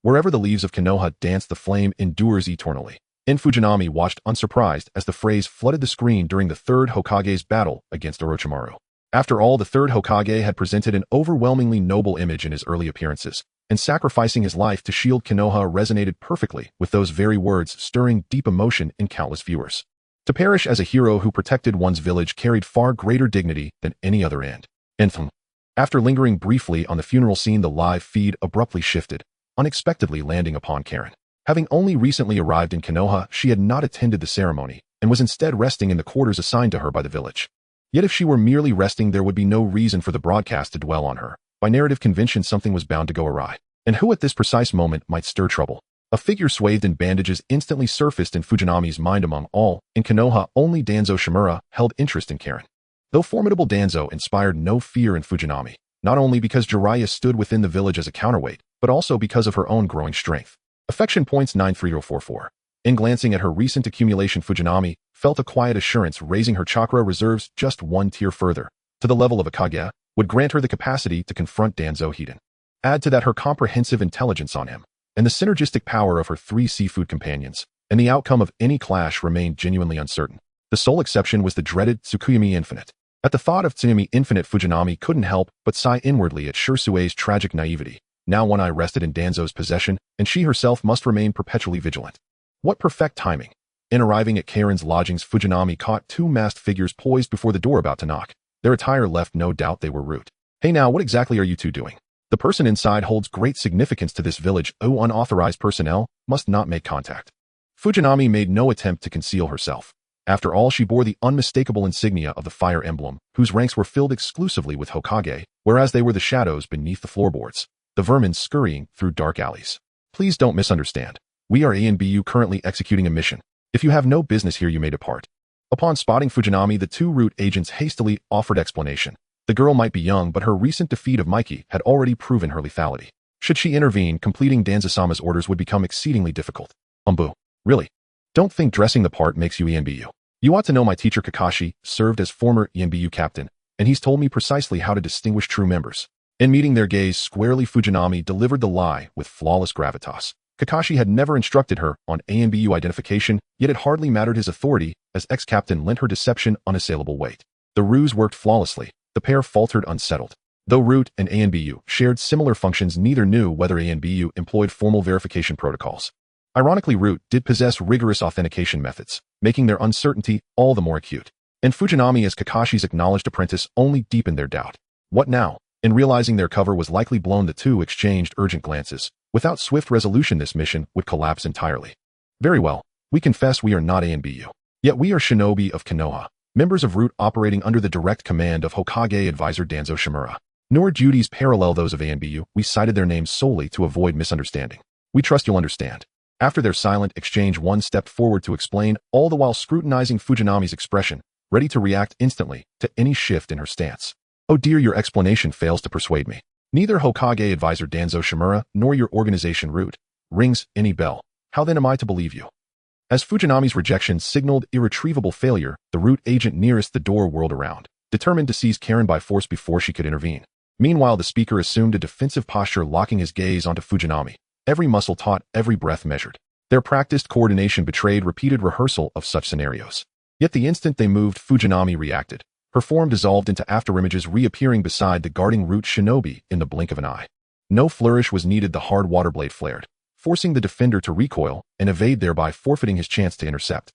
Wherever the leaves of Konoha dance, the flame endures eternally. Fujinami watched unsurprised as the phrase flooded the screen during the Third Hokage's battle against Orochimaru. After all, the Third Hokage had presented an overwhelmingly noble image in his early appearances, and sacrificing his life to shield Konoha resonated perfectly with those very words, stirring deep emotion in countless viewers. To perish as a hero who protected one's village carried far greater dignity than any other end. After lingering briefly on the funeral scene, the live feed abruptly shifted, unexpectedly landing upon Karen. Having only recently arrived in Konoha, she had not attended the ceremony, and was instead resting in the quarters assigned to her by the village. Yet if she were merely resting, there would be no reason for the broadcast to dwell on her. By narrative convention, something was bound to go awry. And who at this precise moment might stir trouble? A figure swathed in bandages instantly surfaced in Fujinami's mind. Among all in Konoha, only Danzo Shimura held interest in Karen. Though formidable, Danzo inspired no fear in Fujinami, not only because Jiraiya stood within the village as a counterweight, but also because of her own growing strength. Affection points 93044. In glancing at her recent accumulation, Fujinami felt a quiet assurance raising her chakra reserves just one tier further, to the level of a Kage, would grant her the capacity to confront Danzo Hiden. Add to that her comprehensive intelligence on him, and the synergistic power of her 3 seafood companions, and the outcome of any clash remained genuinely uncertain. The sole exception was the dreaded Tsukuyami Infinite. At the thought of Tsukuyami Infinite, Fujinami couldn't help but sigh inwardly at Shirsue's tragic naivety. Now one eye rested in Danzo's possession, and she herself must remain perpetually vigilant. What perfect timing! In arriving at Karen's lodgings, Fujinami caught 2 masked figures poised before the door about to knock. Their attire left no doubt they were Root. Hey now, what exactly are you two doing? The person inside holds great significance to this village. Unauthorized personnel must not make contact. Fujinami made no attempt to conceal herself. After all, she bore the unmistakable insignia of the Fire Emblem, whose ranks were filled exclusively with Hokage, whereas they were the shadows beneath the floorboards, the vermin scurrying through dark alleys. Please don't misunderstand. We are ANBU currently executing a mission. If you have no business here, you may depart. Upon spotting Fujinami, the 2 Root agents hastily offered explanation. The girl might be young, but her recent defeat of Mikey had already proven her lethality. Should she intervene, completing Danzo-sama's orders would become exceedingly difficult. Really? Don't think dressing the part makes you ENBU. You ought to know my teacher Kakashi served as former ENBU captain, and he's told me precisely how to distinguish true members. In meeting their gaze squarely, Fujinami delivered the lie with flawless gravitas. Kakashi had never instructed her on ANBU identification, yet it hardly mattered his authority, as ex-captain lent her deception unassailable weight. The ruse worked flawlessly. The pair faltered unsettled. Though Root and ANBU shared similar functions, neither knew whether ANBU employed formal verification protocols. Ironically, Root did possess rigorous authentication methods, making their uncertainty all the more acute. And Fujinami, as Kakashi's acknowledged apprentice, only deepened their doubt. What now? In realizing their cover was likely blown, the 2 exchanged urgent glances. Without swift resolution, this mission would collapse entirely. Very well. We confess we are not ANBU. Yet we are shinobi of Konoha, members of Root operating under the direct command of Hokage advisor Danzo Shimura. Nor duties parallel those of ANBU. We cited their names solely to avoid misunderstanding. We trust you'll understand. After their silent exchange, one stepped forward to explain, all the while scrutinizing Fujinami's expression, ready to react instantly to any shift in her stance. Oh dear, your explanation fails to persuade me. Neither Hokage advisor Danzo Shimura nor your organization Root rings any bell. How then am I to believe you? As Fujinami's rejection signaled irretrievable failure, the Root agent nearest the door whirled around, determined to seize Karen by force before she could intervene. Meanwhile, the speaker assumed a defensive posture, locking his gaze onto Fujinami. Every muscle taut, every breath measured. Their practiced coordination betrayed repeated rehearsal of such scenarios. Yet the instant they moved, Fujinami reacted. Her form dissolved into afterimages, reappearing beside the guarding Root shinobi in the blink of an eye. No flourish was needed. The hard water blade flared, forcing the defender to recoil and evade, thereby forfeiting his chance to intercept.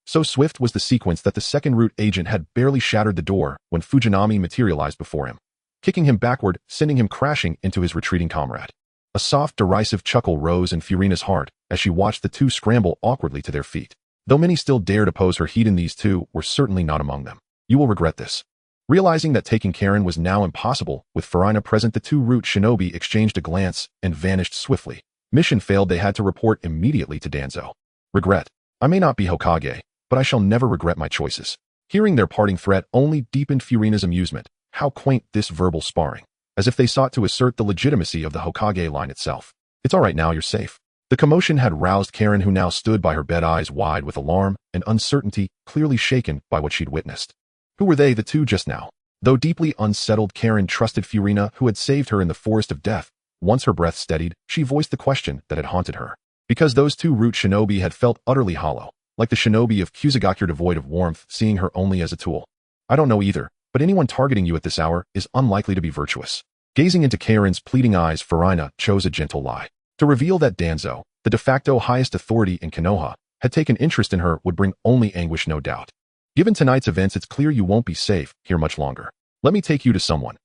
So swift was the sequence that the second Root agent had barely shattered the door when Fujinami materialized before him, kicking him backward, sending him crashing into his retreating comrade. A soft, derisive chuckle rose in Furina's heart as she watched the 2 scramble awkwardly to their feet. Though many still dared oppose her Hiden, these 2 were certainly not among them. You will regret this. Realizing that taking Karen was now impossible, with Furina present, the 2 Root shinobi exchanged a glance and vanished swiftly. Mission failed. They had to report immediately to Danzo. Regret. I may not be Hokage, but I shall never regret my choices. Hearing their parting threat only deepened Furina's amusement. How quaint this verbal sparring, as if they sought to assert the legitimacy of the Hokage line itself. It's all right now, you're safe. The commotion had roused Karen, who now stood by her bed, eyes wide with alarm and uncertainty, clearly shaken by what she'd witnessed. Who were they, the 2 just now? Though deeply unsettled, Karen trusted Furina, who had saved her in the forest of death. Once her breath steadied, she voiced the question that had haunted her. Because those 2 Root shinobi had felt utterly hollow, like the shinobi of Kusagakure, devoid of warmth, seeing her only as a tool. I don't know either, but anyone targeting you at this hour is unlikely to be virtuous. Gazing into Karen's pleading eyes, Furina chose a gentle lie. To reveal that Danzo, the de facto highest authority in Konoha, had taken interest in her would bring only anguish, no doubt. Given tonight's events, it's clear you won't be safe here much longer. Let me take you to someone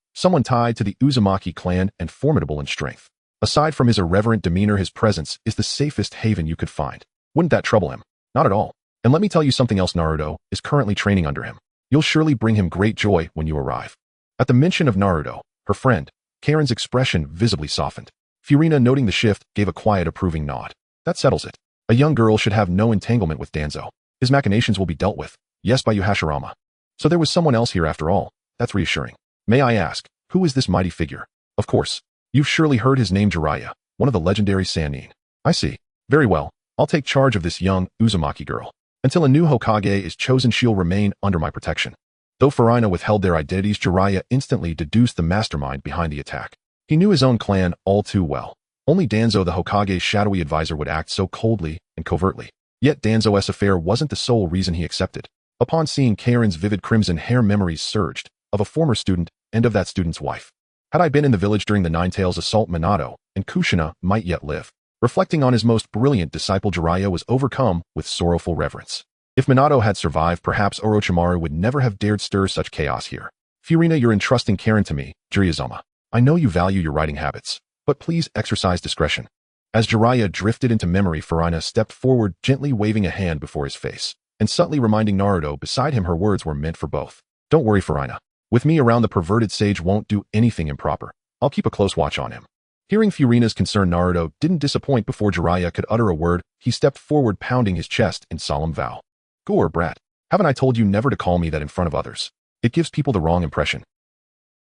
tied to the Uzumaki clan and formidable in strength. Aside from his irreverent demeanor, his presence is the safest haven you could find. Wouldn't that trouble him? Not at all. And let me tell you something else, Naruto is currently training under him. You'll surely bring him great joy when you arrive. At the mention of Naruto, her friend, Karen's expression visibly softened. Furina, noting the shift, gave a quiet approving nod. That settles it. A young girl should have no entanglement with Danzo. His machinations will be dealt with. Yes, by you, Hashirama. So there was someone else here after all. That's reassuring. May I ask, who is this mighty figure? Of course. You've surely heard his name, Jiraiya, one of the legendary Sanin. I see. Very well. I'll take charge of this young Uzumaki girl. Until a new Hokage is chosen, she'll remain under my protection. Though Furina withheld their identities, Jiraiya instantly deduced the mastermind behind the attack. He knew his own clan all too well. Only Danzo, the Hokage's shadowy advisor, would act so coldly and covertly. Yet Danzo's affair wasn't the sole reason he accepted. Upon seeing Karen's vivid crimson hair, memories surged, of a former student and of that student's wife. Had I been in the village during the Ninetales assault, Minato and Kushina might yet live. Reflecting on his most brilliant disciple, Jiraiya was overcome with sorrowful reverence. If Minato had survived, perhaps Orochimaru would never have dared stir such chaos here. Furina, you're entrusting Karen to me, Jiraiya-sama. I know you value your writing habits, but please exercise discretion. As Jiraiya drifted into memory, Furina stepped forward, gently waving a hand before his face, and subtly reminding Naruto beside him her words were meant for both. Don't worry, Furina. With me around, the perverted sage won't do anything improper. I'll keep a close watch on him. Hearing Furina's concern, Naruto didn't disappoint. Before Jiraiya could utter a word, he stepped forward, pounding his chest in solemn vow. Gore, brat. Haven't I told you never to call me that in front of others? It gives people the wrong impression.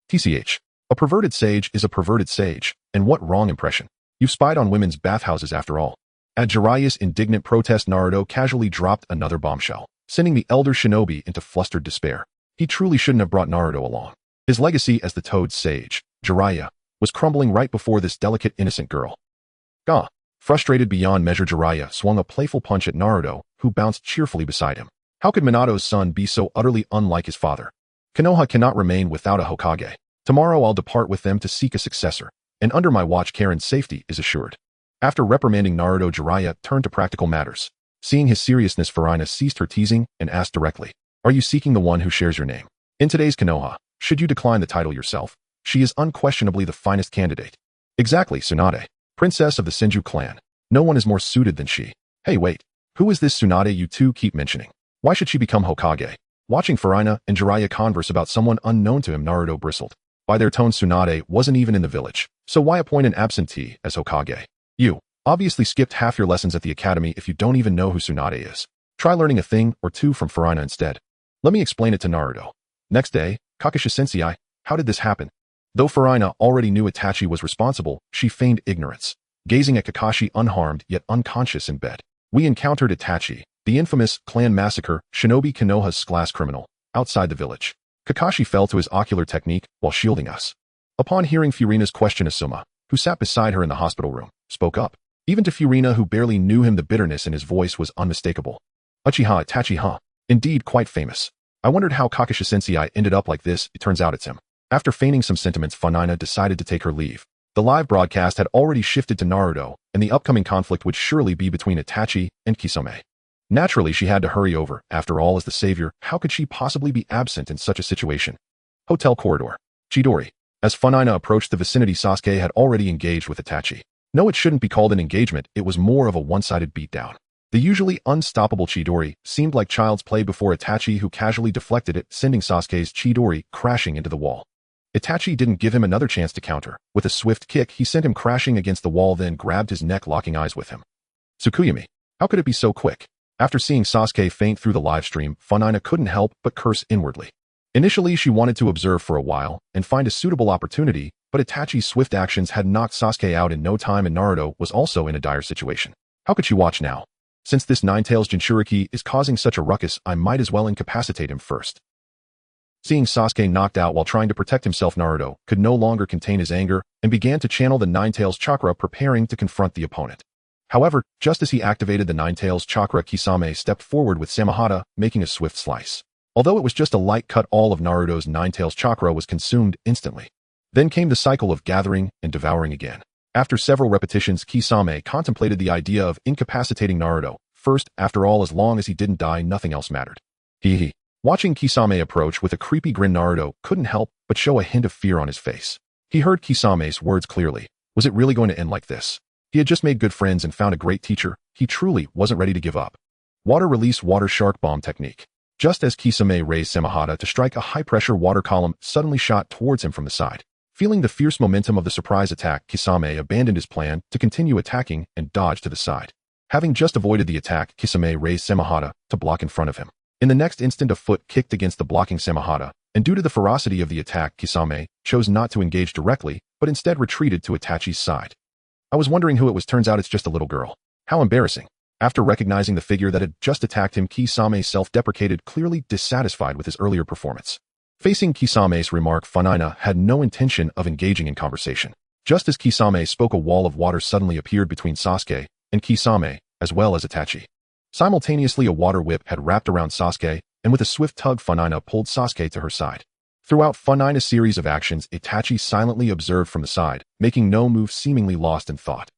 TCH. A perverted sage is a perverted sage, and what wrong impression? You've spied on women's bathhouses after all. At Jiraiya's indignant protest, Naruto casually dropped another bombshell, sending the elder shinobi into flustered despair. He truly shouldn't have brought Naruto along. His legacy as the Toad Sage, Jiraiya, was crumbling right before this delicate, innocent girl. Gah! Frustrated beyond measure, Jiraiya swung a playful punch at Naruto, who bounced cheerfully beside him. How could Minato's son be so utterly unlike his father? Konoha cannot remain without a Hokage. Tomorrow I'll depart with them to seek a successor, and under my watch Karen's safety is assured. After reprimanding Naruto, Jiraiya turned to practical matters. Seeing his seriousness, Furina ceased her teasing and asked directly, are you seeking the one who shares your name? In today's Konoha, should you decline the title yourself, she is unquestionably the finest candidate. Exactly, Tsunade, princess of the Senju clan. No one is more suited than she. Hey, wait. Who is this Tsunade you two keep mentioning? Why should she become Hokage? Watching Furina and Jiraiya converse about someone unknown to him, Naruto bristled. By their tone, Tsunade wasn't even in the village, so why appoint an absentee as Hokage? You obviously skipped half your lessons at the academy if you don't even know who Tsunade is. Try learning a thing or two from Furina instead. Let me explain it to Naruto. Next day, Kakashi Sensei, how did this happen? Though Furina already knew Itachi was responsible, she feigned ignorance, gazing at Kakashi unharmed yet unconscious in bed. We encountered Itachi, the infamous clan massacre, Shinobi Konoha's class criminal, outside the village. Kakashi fell to his ocular technique while shielding us. Upon hearing Furina's question, Asuma, who sat beside her in the hospital room, spoke up. Even to Furina, who barely knew him, the bitterness in his voice was unmistakable. Uchiha Itachi, huh? Indeed quite famous. I wondered how Kakashi Sensei ended up like this. It turns out it's him. After feigning some sentiments, Funingna decided to take her leave. The live broadcast had already shifted to Naruto, and the upcoming conflict would surely be between Itachi and Kisame. Naturally, she had to hurry over. After all, as the savior, how could she possibly be absent in such a situation? Hotel corridor. Chidori. As Funingna approached the vicinity, Sasuke had already engaged with Itachi. No, it shouldn't be called an engagement, it was more of a one-sided beatdown. The usually unstoppable Chidori seemed like child's play before Itachi, who casually deflected it, sending Sasuke's Chidori crashing into the wall. Itachi didn't give him another chance to counter. With a swift kick, he sent him crashing against the wall, then grabbed his neck, locking eyes with him. Tsukuyami. How could it be so quick? After seeing Sasuke faint through the livestream, Funingna couldn't help but curse inwardly. Initially, she wanted to observe for a while and find a suitable opportunity, but Itachi's swift actions had knocked Sasuke out in no time, and Naruto was also in a dire situation. How could she watch now? Since this Ninetales Jinchuriki is causing such a ruckus, I might as well incapacitate him first. Seeing Sasuke knocked out while trying to protect himself, Naruto could no longer contain his anger and began to channel the Ninetales chakra, preparing to confront the opponent. However, just as he activated the Ninetales chakra, Kisame stepped forward with Samahata, making a swift slice. Although it was just a light cut, all of Naruto's Ninetales chakra was consumed instantly. Then came the cycle of gathering and devouring again. After several repetitions, Kisame contemplated the idea of incapacitating Naruto. First, after all, as long as he didn't die, nothing else mattered. Hee. Watching Kisame approach with a creepy grin, Naruto couldn't help but show a hint of fear on his face. He heard Kisame's words clearly. Was it really going to end like this? He had just made good friends and found a great teacher. He truly wasn't ready to give up. Water release, water shark bomb technique. Just as Kisame raised Samahata to strike, a high-pressure water column suddenly shot towards him from the side. Feeling the fierce momentum of the surprise attack, Kisame abandoned his plan to continue attacking and dodged to the side. Having just avoided the attack, Kisame raised Samahata to block in front of him. In the next instant, a foot kicked against the blocking Samahata, and due to the ferocity of the attack, Kisame chose not to engage directly, but instead retreated to Itachi's side. I was wondering who it was. Turns out it's just a little girl. How embarrassing. After recognizing the figure that had just attacked him, Kisame self-deprecated, clearly dissatisfied with his earlier performance. Facing Kisame's remark, Funingna had no intention of engaging in conversation. Just as Kisame spoke, a wall of water suddenly appeared between Sasuke and Kisame, as well as Itachi. Simultaneously, a water whip had wrapped around Sasuke, and with a swift tug, Funingna pulled Sasuke to her side. Throughout Funingna's series of actions, Itachi silently observed from the side, making no move, seemingly lost in thought.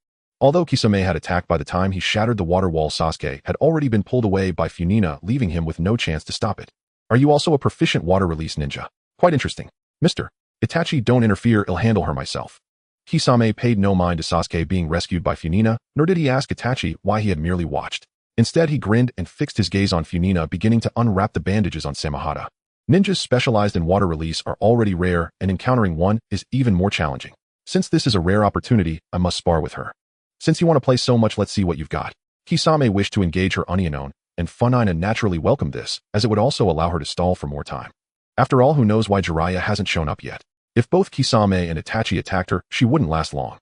Although Kisame had attacked, by the time he shattered the water wall, Sasuke had already been pulled away by Funingna, leaving him with no chance to stop it. Are you also a proficient water release ninja? Quite interesting. Mr. Itachi, don't interfere, I'll handle her myself. Kisame paid no mind to Sasuke being rescued by Funingna, nor did he ask Itachi why he had merely watched. Instead, he grinned and fixed his gaze on Funingna, beginning to unwrap the bandages on Samehada. Ninjas specialized in water release are already rare, and encountering one is even more challenging. Since this is a rare opportunity, I must spar with her. Since you want to play so much, let's see what you've got. Kisame wished to engage her unknown, and Funingna naturally welcomed this, as it would also allow her to stall for more time. After all, who knows why Jiraiya hasn't shown up yet? If both Kisame and Itachi attacked her, she wouldn't last long.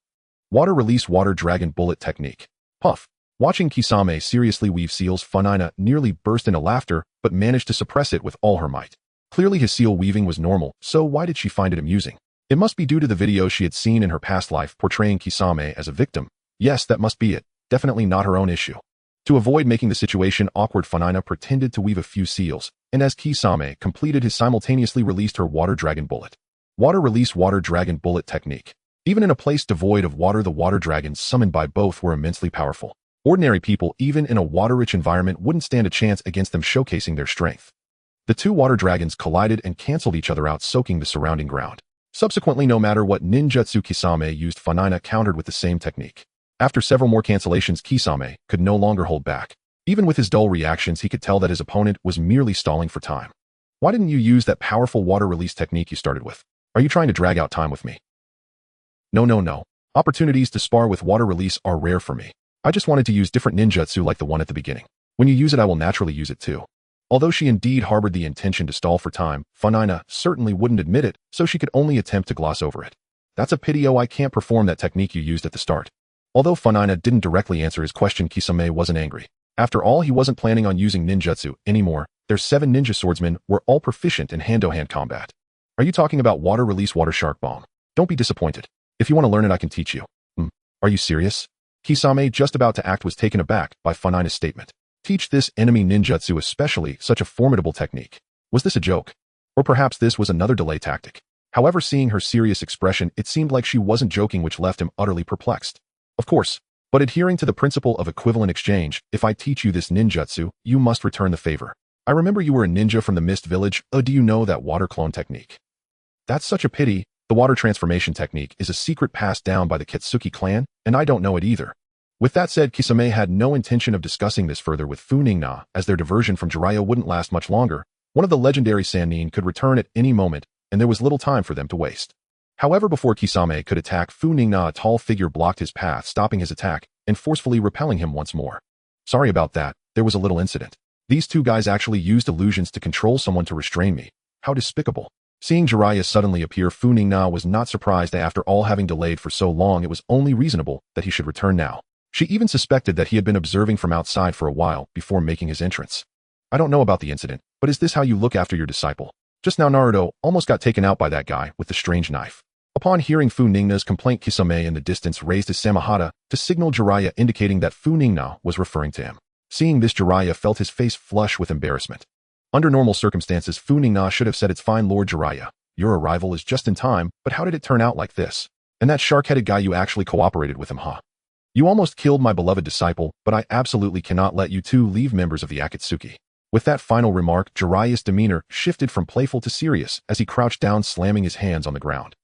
Water release, water dragon bullet technique. Puff. Watching Kisame seriously weave seals, Funingna nearly burst into laughter, but managed to suppress it with all her might. Clearly his seal weaving was normal, so why did she find it amusing? It must be due to the videos she had seen in her past life portraying Kisame as a victim. Yes, that must be it. Definitely not her own issue. To avoid making the situation awkward, Funingna pretended to weave a few seals, and as Kisame completed his, simultaneously released her water dragon bullet. Water release, water dragon bullet technique. Even in a place devoid of water, the water dragons summoned by both were immensely powerful. Ordinary people, even in a water-rich environment, wouldn't stand a chance against them, showcasing their strength. The two water dragons collided and canceled each other out, soaking the surrounding ground. Subsequently, no matter what ninjutsu Kisame used, Funingna countered with the same technique. After several more cancellations, Kisame could no longer hold back. Even with his dull reactions, he could tell that his opponent was merely stalling for time. Why didn't you use that powerful water release technique you started with? Are you trying to drag out time with me? No. Opportunities to spar with water release are rare for me. I just wanted to use different ninjutsu like the one at the beginning. When you use it, I will naturally use it too. Although she indeed harbored the intention to stall for time, Funingna certainly wouldn't admit it, so she could only attempt to gloss over it. That's a pity. Oh, I can't perform that technique you used at the start. Although Funingna didn't directly answer his question, Kisame wasn't angry. After all, he wasn't planning on using ninjutsu anymore. Their 7 ninja swordsmen were all proficient in hand-to-hand combat. Are you talking about water release, water shark bomb? Don't be disappointed. If you want to learn it, I can teach you. Are you serious? Kisame, just about to act, was taken aback by Funingna's statement. Teach this enemy ninjutsu, especially such a formidable technique. Was this a joke? Or perhaps this was another delay tactic? However, seeing her serious expression, it seemed like she wasn't joking, which left him utterly perplexed. Of course, but adhering to the principle of equivalent exchange, if I teach you this ninjutsu, you must return the favor. I remember you were a ninja from the Mist Village. Do you know that water clone technique? That's such a pity. The water transformation technique is a secret passed down by the Katsuki clan, and I don't know it either. With that said, Kisame had no intention of discussing this further with Funingna, as their diversion from Jiraiya wouldn't last much longer. One of the legendary Sanin could return at any moment, and there was little time for them to waste. However, before Kisame could attack Funingna, a tall figure blocked his path, stopping his attack and forcefully repelling him once more. Sorry about that, there was a little incident. These two guys actually used illusions to control someone to restrain me. How despicable. Seeing Jiraiya suddenly appear, Funingna was not surprised that after all having delayed for so long, it was only reasonable that he should return now. She even suspected that he had been observing from outside for a while before making his entrance. I don't know about the incident, but is this how you look after your disciple? Just now Naruto almost got taken out by that guy with the strange knife. Upon hearing Funingna's complaint, Kisame in the distance raised his Samehada to signal Jiraiya, indicating that Funingna was referring to him. Seeing this, Jiraiya felt his face flush with embarrassment. Under normal circumstances, Funingna should have said, "It's fine, Lord Jiraiya. Your arrival is just in time, but how did it turn out like this? And that shark-headed guy, you actually cooperated with him, huh? You almost killed my beloved disciple, but I absolutely cannot let you two leave members of the Akatsuki." With that final remark, Jiraiya's demeanor shifted from playful to serious as he crouched down, slamming his hands on the ground.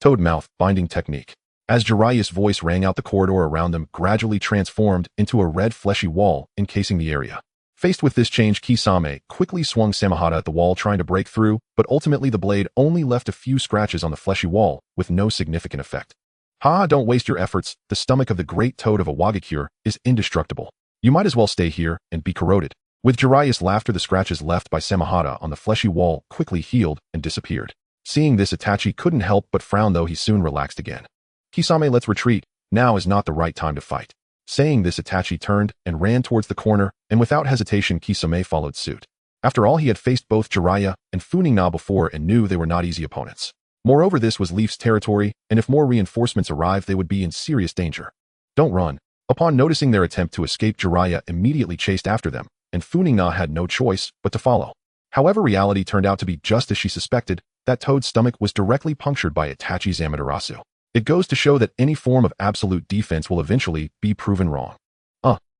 Toad mouth binding technique. As Jiraiya's voice rang out, the corridor around them gradually transformed into a red fleshy wall encasing the area. Faced with this change, Kisame quickly swung Samehada at the wall, trying to break through, but ultimately the blade only left a few scratches on the fleshy wall with no significant effect. Don't waste your efforts. The stomach of the great toad of Awagakure is indestructible. You might as well stay here and be corroded. With Jiraiya's laughter, the scratches left by Samehada on the fleshy wall quickly healed and disappeared. Seeing this, Itachi couldn't help but frown, though he soon relaxed again. "Kisame, let's retreat. Now is not the right time to fight." Saying this, Itachi turned and ran towards the corner, and without hesitation Kisame followed suit. After all, he had faced both Jiraiya and Funingna before and knew they were not easy opponents. Moreover, this was Leaf's territory, and if more reinforcements arrived, they would be in serious danger. "Don't run." Upon noticing their attempt to escape, Jiraiya immediately chased after them, and Funingna had no choice but to follow. However, reality turned out to be just as she suspected. That toad's stomach was directly punctured by Itachi's Amaterasu. It goes to show that any form of absolute defense will eventually be proven wrong.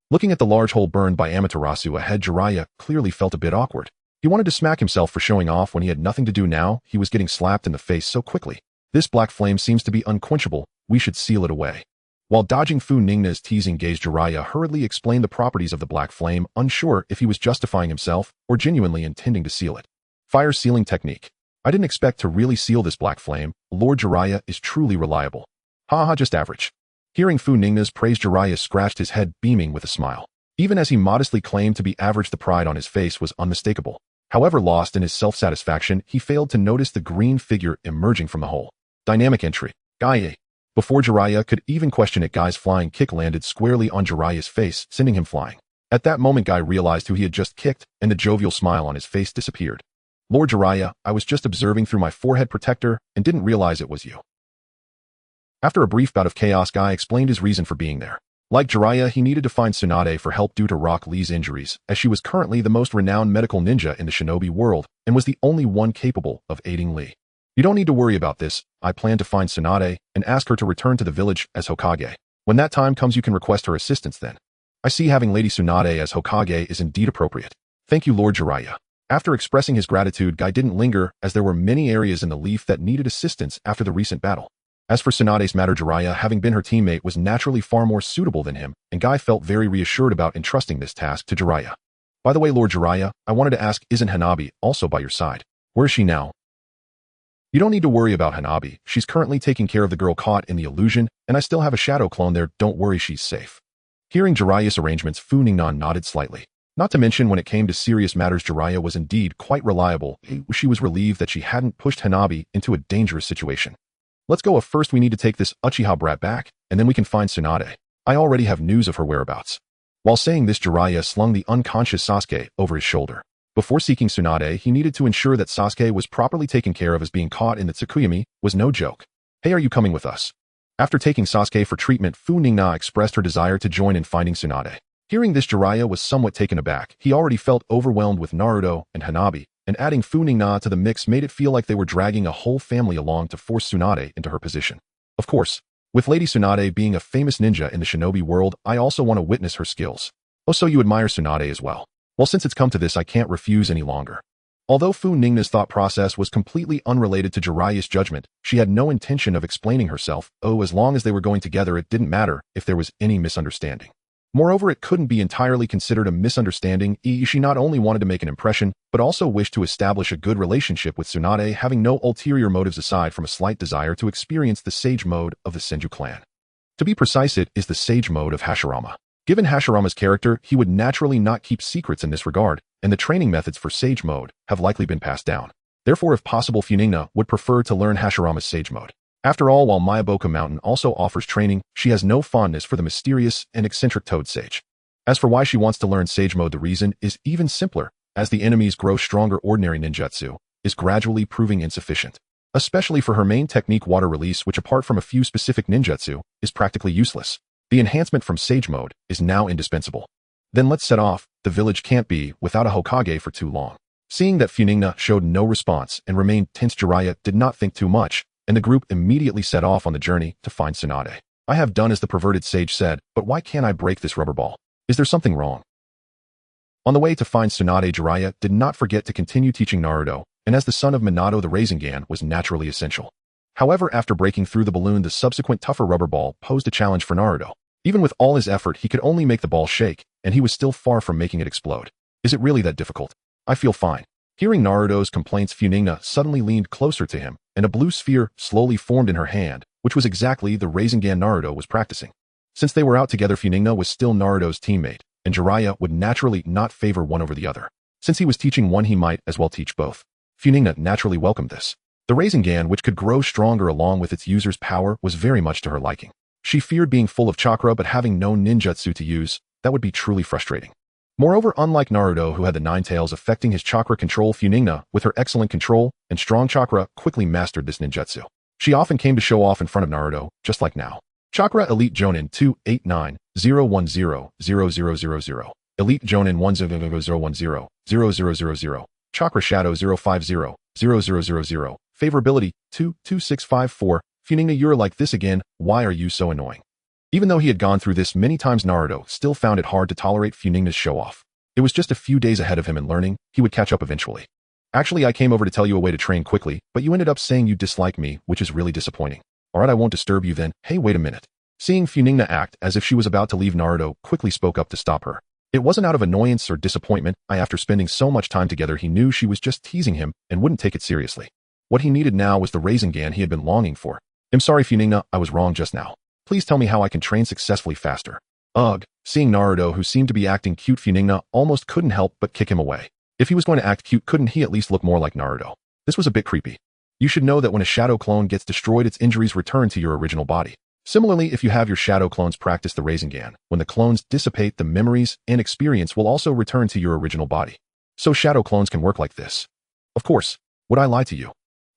Looking at the large hole burned by Amaterasu ahead, Jiraiya clearly felt a bit awkward. He wanted to smack himself for showing off when he had nothing to do. Now he was getting slapped in the face so quickly. "This black flame seems to be unquenchable. We should seal it away." While dodging Funingna's teasing gaze, Jiraiya hurriedly explained the properties of the black flame, unsure if he was justifying himself or genuinely intending to seal it. "Fire sealing technique. I didn't expect to really seal this black flame. Lord Jiraiya is truly reliable." "Haha, just average." Hearing Funingna's praise, Jiraiya scratched his head, beaming with a smile. Even as he modestly claimed to be average, the pride on his face was unmistakable. However, lost in his self-satisfaction, he failed to notice the green figure emerging from the hole. Dynamic entry. Guy. Before Jiraiya could even question it, Guy's flying kick landed squarely on Jiraiya's face, sending him flying. At that moment, Guy realized who he had just kicked, and the jovial smile on his face disappeared. "Lord Jiraiya, I was just observing through my forehead protector and didn't realize it was you." After a brief bout of chaos, Guy explained his reason for being there. Like Jiraiya, he needed to find Tsunade for help due to Rock Lee's injuries, as she was currently the most renowned medical ninja in the shinobi world and was the only one capable of aiding Lee. "You don't need to worry about this. I plan to find Tsunade and ask her to return to the village as Hokage. When that time comes, you can request her assistance then." "I see having Lady Tsunade as Hokage is indeed appropriate. Thank you, Lord Jiraiya." After expressing his gratitude, Guy didn't linger, as there were many areas in the Leaf that needed assistance after the recent battle. As for Tsunade's matter, Jiraiya, having been her teammate, was naturally far more suitable than him, and Guy felt very reassured about entrusting this task to Jiraiya. "By the way, Lord Jiraiya, I wanted to ask, isn't Hanabi also by your side? Where is she now?" "You don't need to worry about Hanabi. She's currently taking care of the girl caught in the illusion, and I still have a shadow clone there. Don't worry, she's safe." Hearing Jiraiya's arrangements, Funingna nodded slightly. Not to mention, when it came to serious matters, Jiraiya was indeed quite reliable. She was relieved that she hadn't pushed Hanabi into a dangerous situation. "Let's go. First, we need to take this Uchiha brat back, and then we can find Tsunade. I already have news of her whereabouts." While saying this, Jiraiya slung the unconscious Sasuke over his shoulder. Before seeking Tsunade, he needed to ensure that Sasuke was properly taken care of, as being caught in the Tsukuyami was no joke. "Hey, are you coming with us?" After taking Sasuke for treatment, Funingna expressed her desire to join in finding Tsunade. Hearing this, Jiraiya was somewhat taken aback. He already felt overwhelmed with Naruto and Hanabi, and adding Funingna to the mix made it feel like they were dragging a whole family along to force Tsunade into her position. "Of course, with Lady Tsunade being a famous ninja in the shinobi world, I also want to witness her skills." "Oh, so you admire Tsunade as well? Well, since it's come to this, I can't refuse any longer." Although Funingna's thought process was completely unrelated to Jiraiya's judgment, she had no intention of explaining herself. As long as they were going together, it didn't matter if there was any misunderstanding. Moreover, it couldn't be entirely considered a misunderstanding. She not only wanted to make an impression, but also wished to establish a good relationship with Tsunade, having no ulterior motives aside from a slight desire to experience the sage mode of the Senju clan. To be precise, it is the sage mode of Hashirama. Given Hashirama's character, he would naturally not keep secrets in this regard, and the training methods for sage mode have likely been passed down. Therefore, if possible, Funingna would prefer to learn Hashirama's sage mode. After all, while Mayaboka Mountain also offers training, she has no fondness for the mysterious and eccentric Toad Sage. As for why she wants to learn Sage Mode, the reason is even simpler. As the enemies grow stronger, ordinary ninjutsu is gradually proving insufficient. Especially for her main technique, Water Release, which apart from a few specific ninjutsu, is practically useless. The enhancement from Sage Mode is now indispensable. Then let's set off. The village can't be without a Hokage for too long. Seeing that Funingna showed no response and remained tense, Jiraiya did not think too much, and the group immediately set off on the journey to find Tsunade. "I have done as the perverted sage said, but why can't I break this rubber ball? Is there something wrong?" On the way to find Tsunade, Jiraiya did not forget to continue teaching Naruto, and as the son of Minato, the Rasengan was naturally essential. However, after breaking through the balloon, the subsequent tougher rubber ball posed a challenge for Naruto. Even with all his effort, he could only make the ball shake, and he was still far from making it explode. "Is it really that difficult? I feel fine." Hearing Naruto's complaints, Funingna suddenly leaned closer to him, and a blue sphere slowly formed in her hand, which was exactly the Rasengan Naruto was practicing. Since they were out together, Funingna was still Naruto's teammate, and Jiraiya would naturally not favor one over the other. Since he was teaching one, he might as well teach both. Funingna naturally welcomed this. The Rasengan, which could grow stronger along with its user's power, was very much to her liking. She feared being full of chakra but having no ninjutsu to use. That would be truly frustrating. Moreover, unlike Naruto, who had the nine tails affecting his chakra control, Funingna, with her excellent control and strong chakra, quickly mastered this ninjutsu. She often came to show off in front of Naruto, just like now. Chakra Elite Jonin 289-010-0000. Elite Jonin 10-010-0000. Chakra Shadow 050-0000. Favorability 22654. Funingna, you're like this again. Why are you so annoying? Even though he had gone through this many times, Naruto still found it hard to tolerate Funingna's show-off. It was just a few days ahead of him in learning. He would catch up eventually. Actually, I came over to tell you a way to train quickly, but you ended up saying you dislike me, which is really disappointing. Alright, I won't disturb you then. Hey, wait a minute. Seeing Funingna act as if she was about to leave, Naruto quickly spoke up to stop her. It wasn't out of annoyance or disappointment. After spending so much time together, he knew she was just teasing him and wouldn't take it seriously. What he needed now was the Rasengan he had been longing for. I'm sorry, Funingna, I was wrong just now. Please tell me how I can train successfully faster. Ugh. Seeing Naruto, who seemed to be acting cute, Funingna almost couldn't help but kick him away. If he was going to act cute, couldn't he at least look more like Naruto? This was a bit creepy. You should know that when a shadow clone gets destroyed, its injuries return to your original body. Similarly, if you have your shadow clones practice the Rasengan, when the clones dissipate, the memories and experience will also return to your original body. So shadow clones can work like this. Of course. Would I lie to you?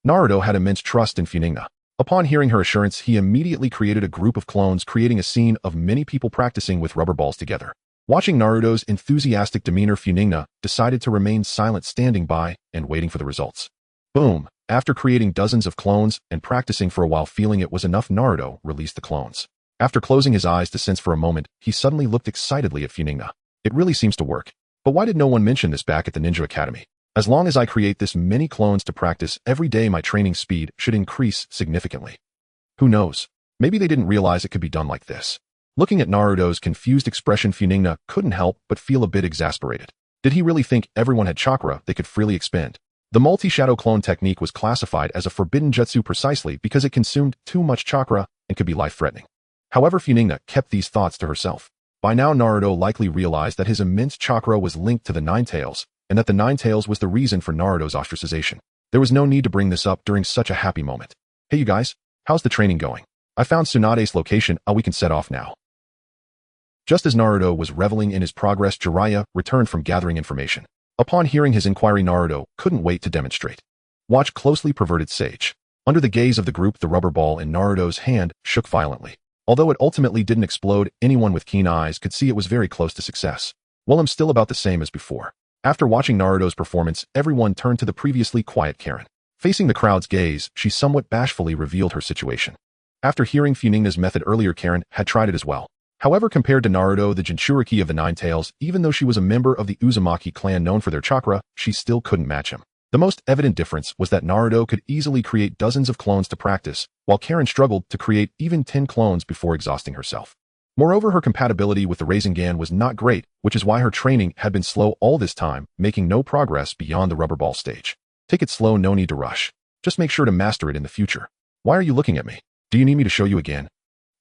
Naruto had immense trust in Funingna. Upon hearing her assurance, he immediately created a group of clones, creating a scene of many people practicing with rubber balls together. Watching Naruto's enthusiastic demeanor, Funingna decided to remain silent, standing by and waiting for the results. Boom! After creating dozens of clones and practicing for a while, feeling it was enough, Naruto released the clones. After closing his eyes to sense for a moment, he suddenly looked excitedly at Funingna. It really seems to work. But why did no one mention this back at the Ninja Academy? As long as I create this many clones to practice every day, my training speed should increase significantly. Who knows? Maybe they didn't realize it could be done like this. Looking at Naruto's confused expression, Funingna couldn't help but feel a bit exasperated. Did he really think everyone had chakra they could freely expend? The multi-shadow clone technique was classified as a forbidden jutsu precisely because it consumed too much chakra and could be life-threatening. However, Funingna kept these thoughts to herself. By now, Naruto likely realized that his immense chakra was linked to the Nine Tails, and that the Nine Tails was the reason for Naruto's ostracization. There was no need to bring this up during such a happy moment. Hey you guys, how's the training going? I found Tsunade's location. We can set off now. Just as Naruto was reveling in his progress, Jiraiya returned from gathering information. Upon hearing his inquiry, Naruto couldn't wait to demonstrate. Watch closely, perverted sage. Under the gaze of the group, the rubber ball in Naruto's hand shook violently. Although it ultimately didn't explode, anyone with keen eyes could see it was very close to success. Well, I'm still about the same as before. After watching Naruto's performance, everyone turned to the previously quiet Karen. Facing the crowd's gaze, she somewhat bashfully revealed her situation. After hearing Funingna's method earlier, Karen had tried it as well. However, compared to Naruto, the Jinchuriki of the Nine Tails, even though she was a member of the Uzumaki clan known for their chakra, she still couldn't match him. The most evident difference was that Naruto could easily create dozens of clones to practice, while Karen struggled to create even 10 clones before exhausting herself. Moreover, her compatibility with the Rasengan was not great, which is why her training had been slow all this time, making no progress beyond the rubber ball stage. Take it slow, no need to rush. Just make sure to master it in the future. Why are you looking at me? Do you need me to show you again?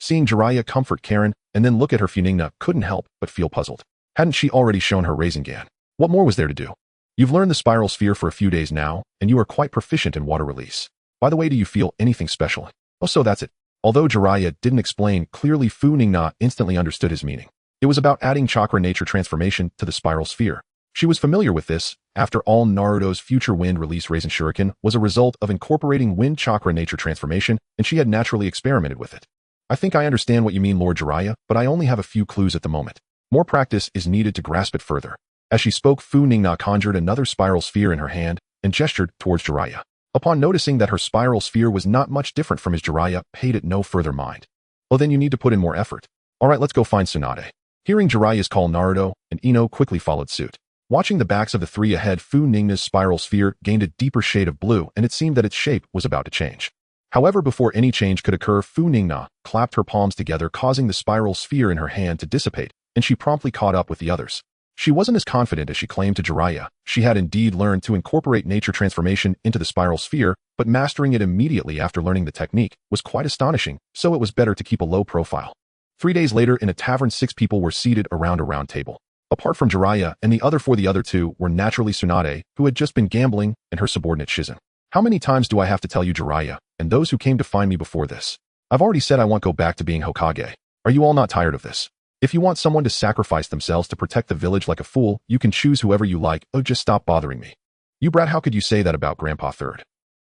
Seeing Jiraiya comfort Karen and then look at her, Funingna couldn't help but feel puzzled. Hadn't she already shown her Rasengan? What more was there to do? You've learned the spiral sphere for a few days now, and you are quite proficient in water release. By the way, do you feel anything special? Oh, so that's it. Although Jiraiya didn't explain clearly, Funingna instantly understood his meaning. It was about adding chakra nature transformation to the spiral sphere. She was familiar with this. After all, Naruto's future wind release Rasen Shuriken was a result of incorporating wind chakra nature transformation, and she had naturally experimented with it. I think I understand what you mean, Lord Jiraiya, but I only have a few clues at the moment. More practice is needed to grasp it further. As she spoke, Funingna conjured another spiral sphere in her hand and gestured towards Jiraiya. Upon noticing that her spiral sphere was not much different from his, Jiraiya paid it no further mind. Oh, then you need to put in more effort. Alright, let's go find Tsunade. Hearing Jiraiya's call, Naruto and Ino quickly followed suit. Watching the backs of the three ahead, Funingna's spiral sphere gained a deeper shade of blue, and it seemed that its shape was about to change. However, before any change could occur, Funingna clapped her palms together, causing the spiral sphere in her hand to dissipate, and she promptly caught up with the others. She wasn't as confident as she claimed to Jiraiya. She had indeed learned to incorporate nature transformation into the spiral sphere, but mastering it immediately after learning the technique was quite astonishing, so it was better to keep a low profile. 3 days later, in a tavern, 6 people were seated around a round table. Apart from Jiraiya and the other 4, the other 2 were naturally Tsunade, who had just been gambling, and her subordinate Shizen. How many times do I have to tell you, Jiraiya, and those who came to find me before this? I've already said I won't go back to being Hokage. Are you all not tired of this? If you want someone to sacrifice themselves to protect the village like a fool, you can choose whoever you like. Oh, just stop bothering me. You brat, how could you say that about Grandpa Third?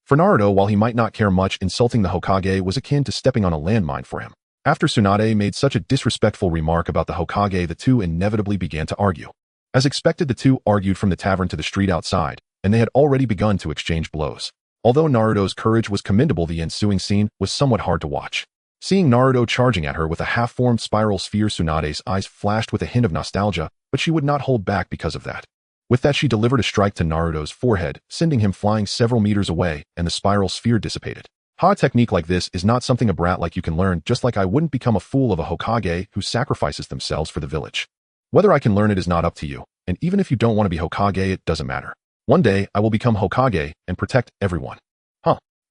For Naruto, while he might not care much, insulting the Hokage was akin to stepping on a landmine for him. After Tsunade made such a disrespectful remark about the Hokage, the two inevitably began to argue. As expected, the two argued from the tavern to the street outside, and they had already begun to exchange blows. Although Naruto's courage was commendable, the ensuing scene was somewhat hard to watch. Seeing Naruto charging at her with a half-formed spiral sphere, Tsunade's eyes flashed with a hint of nostalgia, but she would not hold back because of that. With that, she delivered a strike to Naruto's forehead, sending him flying several meters away, and the spiral sphere dissipated. A technique like this is not something a brat like you can learn, just like I wouldn't become a fool of a Hokage who sacrifices themselves for the village. Whether I can learn it is not up to you, and even if you don't want to be Hokage, it doesn't matter. One day, I will become Hokage and protect everyone.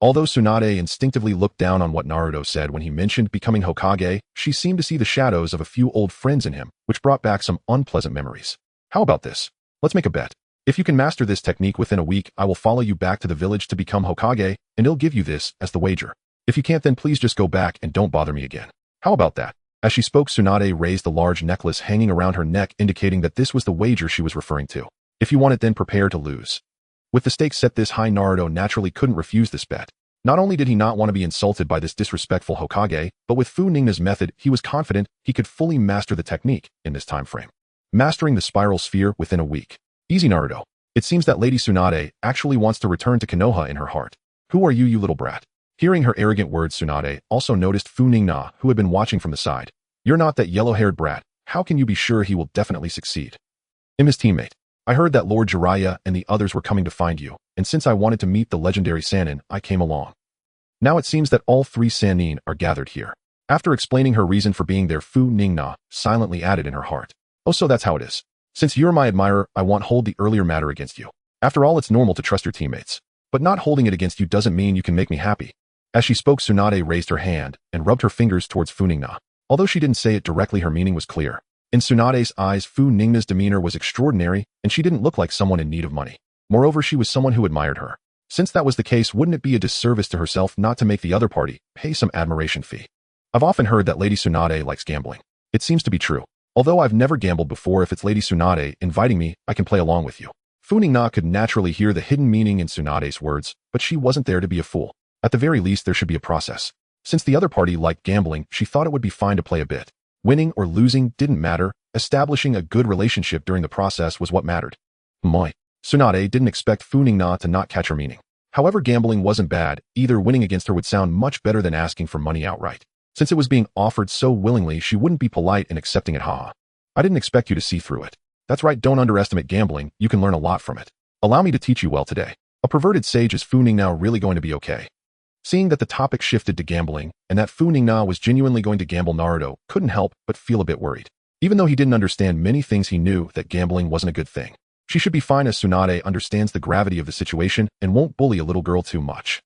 Although Tsunade instinctively looked down on what Naruto said when he mentioned becoming Hokage, she seemed to see the shadows of a few old friends in him, which brought back some unpleasant memories. How about this? Let's make a bet. If you can master this technique within a week, I will follow you back to the village to become Hokage, and I'll give you this as the wager. If you can't, then please just go back and don't bother me again. How about that? As she spoke, Tsunade raised the large necklace hanging around her neck, indicating that this was the wager she was referring to. If you want it, then prepare to lose. With the stakes set this high, Naruto naturally couldn't refuse this bet. Not only did he not want to be insulted by this disrespectful Hokage, but with Funingna's method, he was confident he could fully master the technique in this time frame. Mastering the spiral sphere within a week. Easy, Naruto. It seems that Lady Tsunade actually wants to return to Konoha in her heart. Who are you, you little brat? Hearing her arrogant words, Tsunade also noticed Funingna, who had been watching from the side. You're not that yellow-haired brat. How can you be sure he will definitely succeed? I'm his teammate. I heard that Lord Jiraiya and the others were coming to find you, and since I wanted to meet the legendary Sanin, I came along. Now it seems that all three Sanin are gathered here. After explaining her reason for being there, Funingna silently added in her heart. Oh, so that's how it is. Since you're my admirer, I won't hold the earlier matter against you. After all, it's normal to trust your teammates. But not holding it against you doesn't mean you can make me happy. As she spoke, Tsunade raised her hand and rubbed her fingers towards Funingna. Although she didn't say it directly, her meaning was clear. In Tsunade's eyes, Funingna's demeanor was extraordinary, and she didn't look like someone in need of money. Moreover, she was someone who admired her. Since that was the case, wouldn't it be a disservice to herself not to make the other party pay some admiration fee? I've often heard that Lady Tsunade likes gambling. It seems to be true. Although I've never gambled before, if it's Lady Tsunade inviting me, I can play along with you. Funingna could naturally hear the hidden meaning in Tsunade's words, but she wasn't there to be a fool. At the very least, there should be a process. Since the other party liked gambling, she thought it would be fine to play a bit. Winning or losing didn't matter. Establishing a good relationship during the process was what mattered. Tsunade didn't expect Funingna to not catch her meaning. However, gambling wasn't bad. Either winning against her would sound much better than asking for money outright. Since it was being offered so willingly, she wouldn't be polite in accepting it. I didn't expect you to see through it. That's right, don't underestimate gambling. You can learn a lot from it. Allow me to teach you well today. A perverted sage, is Funingna really going to be okay? Seeing that the topic shifted to gambling, and that Funingna was genuinely going to gamble, Naruto couldn't help but feel a bit worried. Even though he didn't understand many things, he knew that gambling wasn't a good thing. She should be fine, as Tsunade understands the gravity of the situation and won't bully a little girl too much.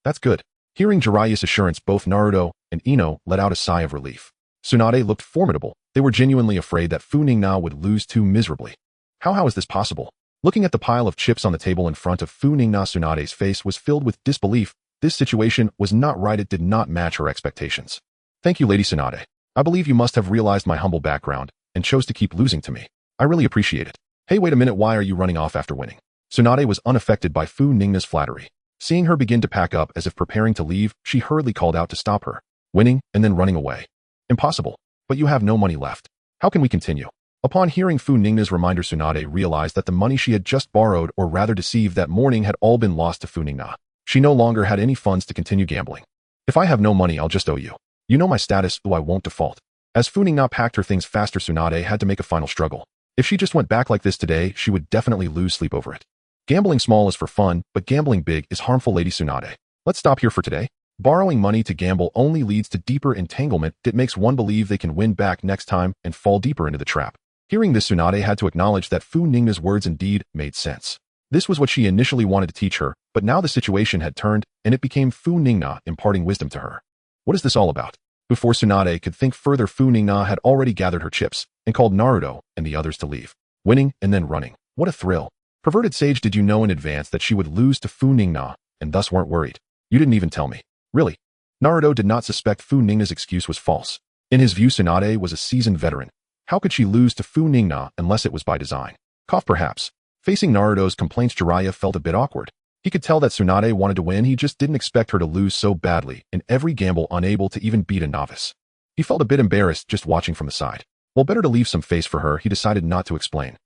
That's good. Hearing Jiraiya's assurance, both Naruto and Ino let out a sigh of relief. Tsunade looked formidable. They were genuinely afraid that Funingna would lose too miserably. How is this possible? Looking at the pile of chips on the table in front of Funingna, Tsunade's face was filled with disbelief. This situation was not right. It did not match her expectations. Thank you, Lady Tsunade. I believe you must have realized my humble background and chose to keep losing to me. I really appreciate it. Hey, wait a minute, why are you running off after winning? Tsunade was unaffected by Funingna's flattery. Seeing her begin to pack up as if preparing to leave, she hurriedly called out to stop her. Winning and then running away. Impossible. But you have no money left. How can we continue? Upon hearing Funingna's reminder, Tsunade realized that the money she had just borrowed, or rather deceived, that morning had all been lost to Funingna. She no longer had any funds to continue gambling. If I have no money, I'll just owe you. You know my status, though I won't default. As Funingna packed her things faster, Tsunade had to make a final struggle. If she just went back like this today, she would definitely lose sleep over it. Gambling small is for fun, but gambling big is harmful, Lady Tsunade. Let's stop here for today. Borrowing money to gamble only leads to deeper entanglement that makes one believe they can win back next time and fall deeper into the trap. Hearing this, Tsunade had to acknowledge that Funingna's words indeed made sense. This was what she initially wanted to teach her, but now the situation had turned, and it became Funingna imparting wisdom to her. What is this all about? Before Tsunade could think further, Funingna had already gathered her chips and called Naruto and the others to leave. Winning and then running. What a thrill. Perverted sage, did you know in advance that she would lose to Funingna, and thus weren't worried? You didn't even tell me. Really? Naruto did not suspect Funingna's excuse was false. In his view, Tsunade was a seasoned veteran. How could she lose to Funingna unless it was by design? Cough perhaps. Facing Naruto's complaints, Jiraiya felt a bit awkward. He could tell that Tsunade wanted to win, he just didn't expect her to lose so badly, in every gamble unable to even beat a novice. He felt a bit embarrassed just watching from the side. Well, better to leave some face for her, he decided not to explain.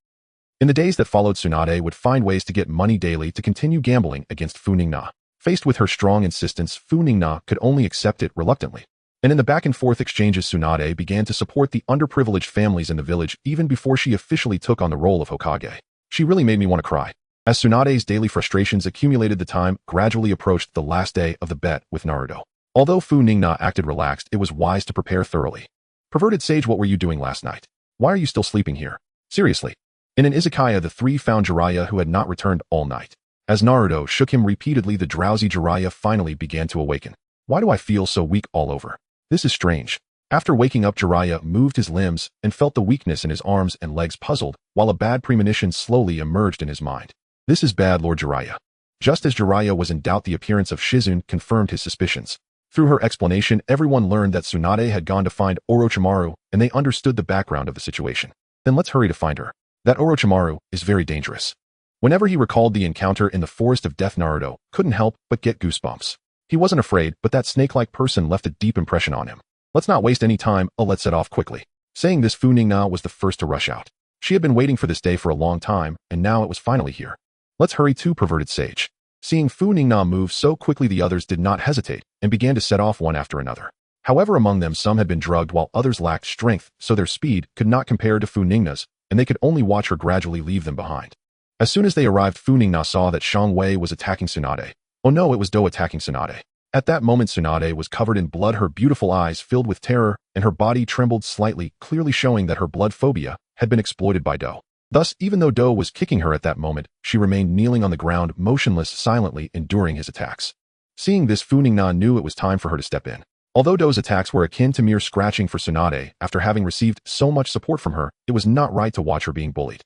In the days that followed, Tsunade would find ways to get money daily to continue gambling against Funingna. Faced with her strong insistence, Funingna could only accept it reluctantly. And in the back-and-forth exchanges, Tsunade began to support the underprivileged families in the village even before she officially took on the role of Hokage. She really made me want to cry. As Tsunade's daily frustrations accumulated, the time gradually approached the last day of the bet with Naruto. Although Funingna acted relaxed, it was wise to prepare thoroughly. Perverted sage, what were you doing last night? Why are you still sleeping here? Seriously. In an izakaya, the three found Jiraiya, who had not returned all night. As Naruto shook him repeatedly, the drowsy Jiraiya finally began to awaken. Why do I feel so weak all over? This is strange. After waking up, Jiraiya moved his limbs and felt the weakness in his arms and legs, puzzled, while a bad premonition slowly emerged in his mind. This is bad, Lord Jiraiya. Just as Jiraiya was in doubt, the appearance of Shizune confirmed his suspicions. Through her explanation, everyone learned that Tsunade had gone to find Orochimaru, and they understood the background of the situation. Then let's hurry to find her. That Orochimaru is very dangerous. Whenever he recalled the encounter in the Forest of Death, Naruto couldn't help but get goosebumps. He wasn't afraid, but that snake-like person left a deep impression on him. Let's not waste any time, let's set off quickly. Saying this, Funingna was the first to rush out. She had been waiting for this day for a long time, and now it was finally here. Let's hurry too, perverted sage. Seeing Funingna move so quickly, the others did not hesitate and began to set off one after another. However, among them some had been drugged while others lacked strength, so their speed could not compare to Funingna's, and they could only watch her gradually leave them behind. As soon as they arrived, Funingna saw that Shang Wei was attacking Tsunade. Oh no, it was Do attacking Tsunade. At that moment, Tsunade was covered in blood, her beautiful eyes filled with terror, and her body trembled slightly, clearly showing that her blood phobia had been exploited by Do. Thus, even though Do was kicking her at that moment, she remained kneeling on the ground, motionless, silently enduring his attacks. Seeing this, Funingna knew it was time for her to step in. Although Do's attacks were akin to mere scratching for Tsunade, after having received so much support from her, it was not right to watch her being bullied.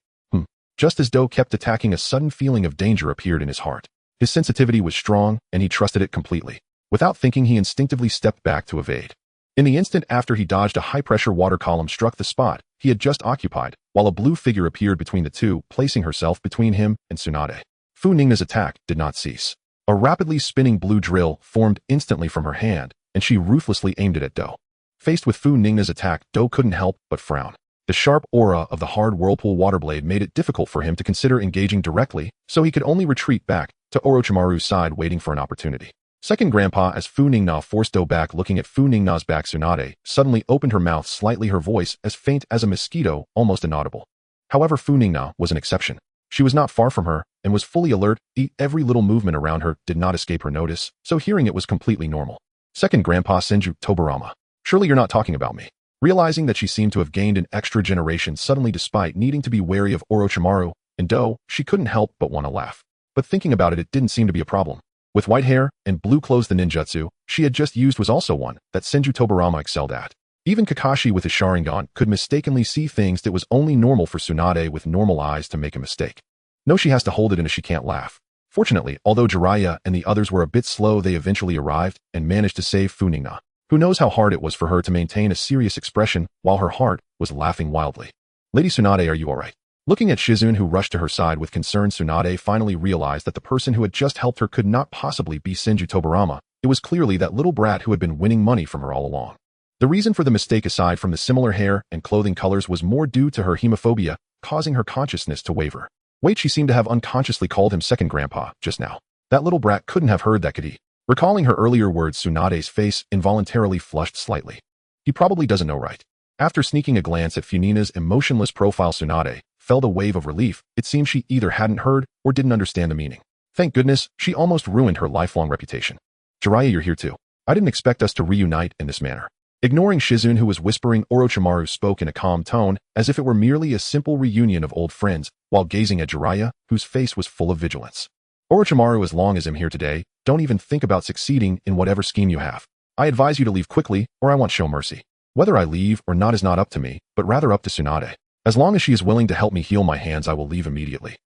Just as Do kept attacking, a sudden feeling of danger appeared in his heart. His sensitivity was strong, and he trusted it completely. Without thinking, he instinctively stepped back to evade. In the instant after he dodged, a high-pressure water column struck the spot he had just occupied, while a blue figure appeared between the two, placing herself between him and Tsunade. Funingna's attack did not cease. A rapidly spinning blue drill formed instantly from her hand, and she ruthlessly aimed it at Do. Faced with Funingna's attack, Do couldn't help but frown. The sharp aura of the hard whirlpool water blade made it difficult for him to consider engaging directly, so he could only retreat back to Orochimaru's side, waiting for an opportunity. Second Grandpa, as Funingna forced Do back, looking at Funingna's back, Tsunade suddenly opened her mouth slightly, her voice as faint as a mosquito, almost inaudible. However, Funingna was an exception. She was not far from her, and was fully alert. Every little movement around her did not escape her notice, so hearing it was completely normal. Second Grandpa, Senju Tobarama. Surely you're not talking about me. Realizing that she seemed to have gained an extra generation suddenly, despite needing to be wary of Orochimaru and Do, she couldn't help but want to laugh. But thinking about it, it didn't seem to be a problem. With white hair and blue clothes, the ninjutsu she had just used was also one that Senju Tobarama excelled at. Even Kakashi with his Sharingan could mistakenly see things that was only normal for Tsunade with normal eyes to make a mistake. No, she has to hold it in, as she can't laugh. Fortunately, although Jiraiya and the others were a bit slow, they eventually arrived and managed to save Funingna. Who knows how hard it was for her to maintain a serious expression while her heart was laughing wildly. Lady Tsunade, are you alright? Looking at Shizune, who rushed to her side with concern, Tsunade finally realized that the person who had just helped her could not possibly be Senju Tobarama. It was clearly that little brat who had been winning money from her all along. The reason for the mistake, aside from the similar hair and clothing colors, was more due to her hemophobia, causing her consciousness to waver. Wait, she seemed to have unconsciously called him Second Grandpa just now. That little brat couldn't have heard that, could he? Recalling her earlier words, Tsunade's face involuntarily flushed slightly. He probably doesn't know, right? After sneaking a glance at Funina's emotionless profile, Tsunade felt a wave of relief. It seemed she either hadn't heard or didn't understand the meaning. Thank goodness, she almost ruined her lifelong reputation. Jiraiya, you're here too. I didn't expect us to reunite in this manner. Ignoring Shizune, who was whispering, Orochimaru spoke in a calm tone, as if it were merely a simple reunion of old friends, while gazing at Jiraiya, whose face was full of vigilance. Orochimaru, as long as I'm here today, don't even think about succeeding in whatever scheme you have. I advise you to leave quickly, or I won't show mercy. Whether I leave or not is not up to me, but rather up to Tsunade. As long as she is willing to help me heal my hands, I will leave immediately.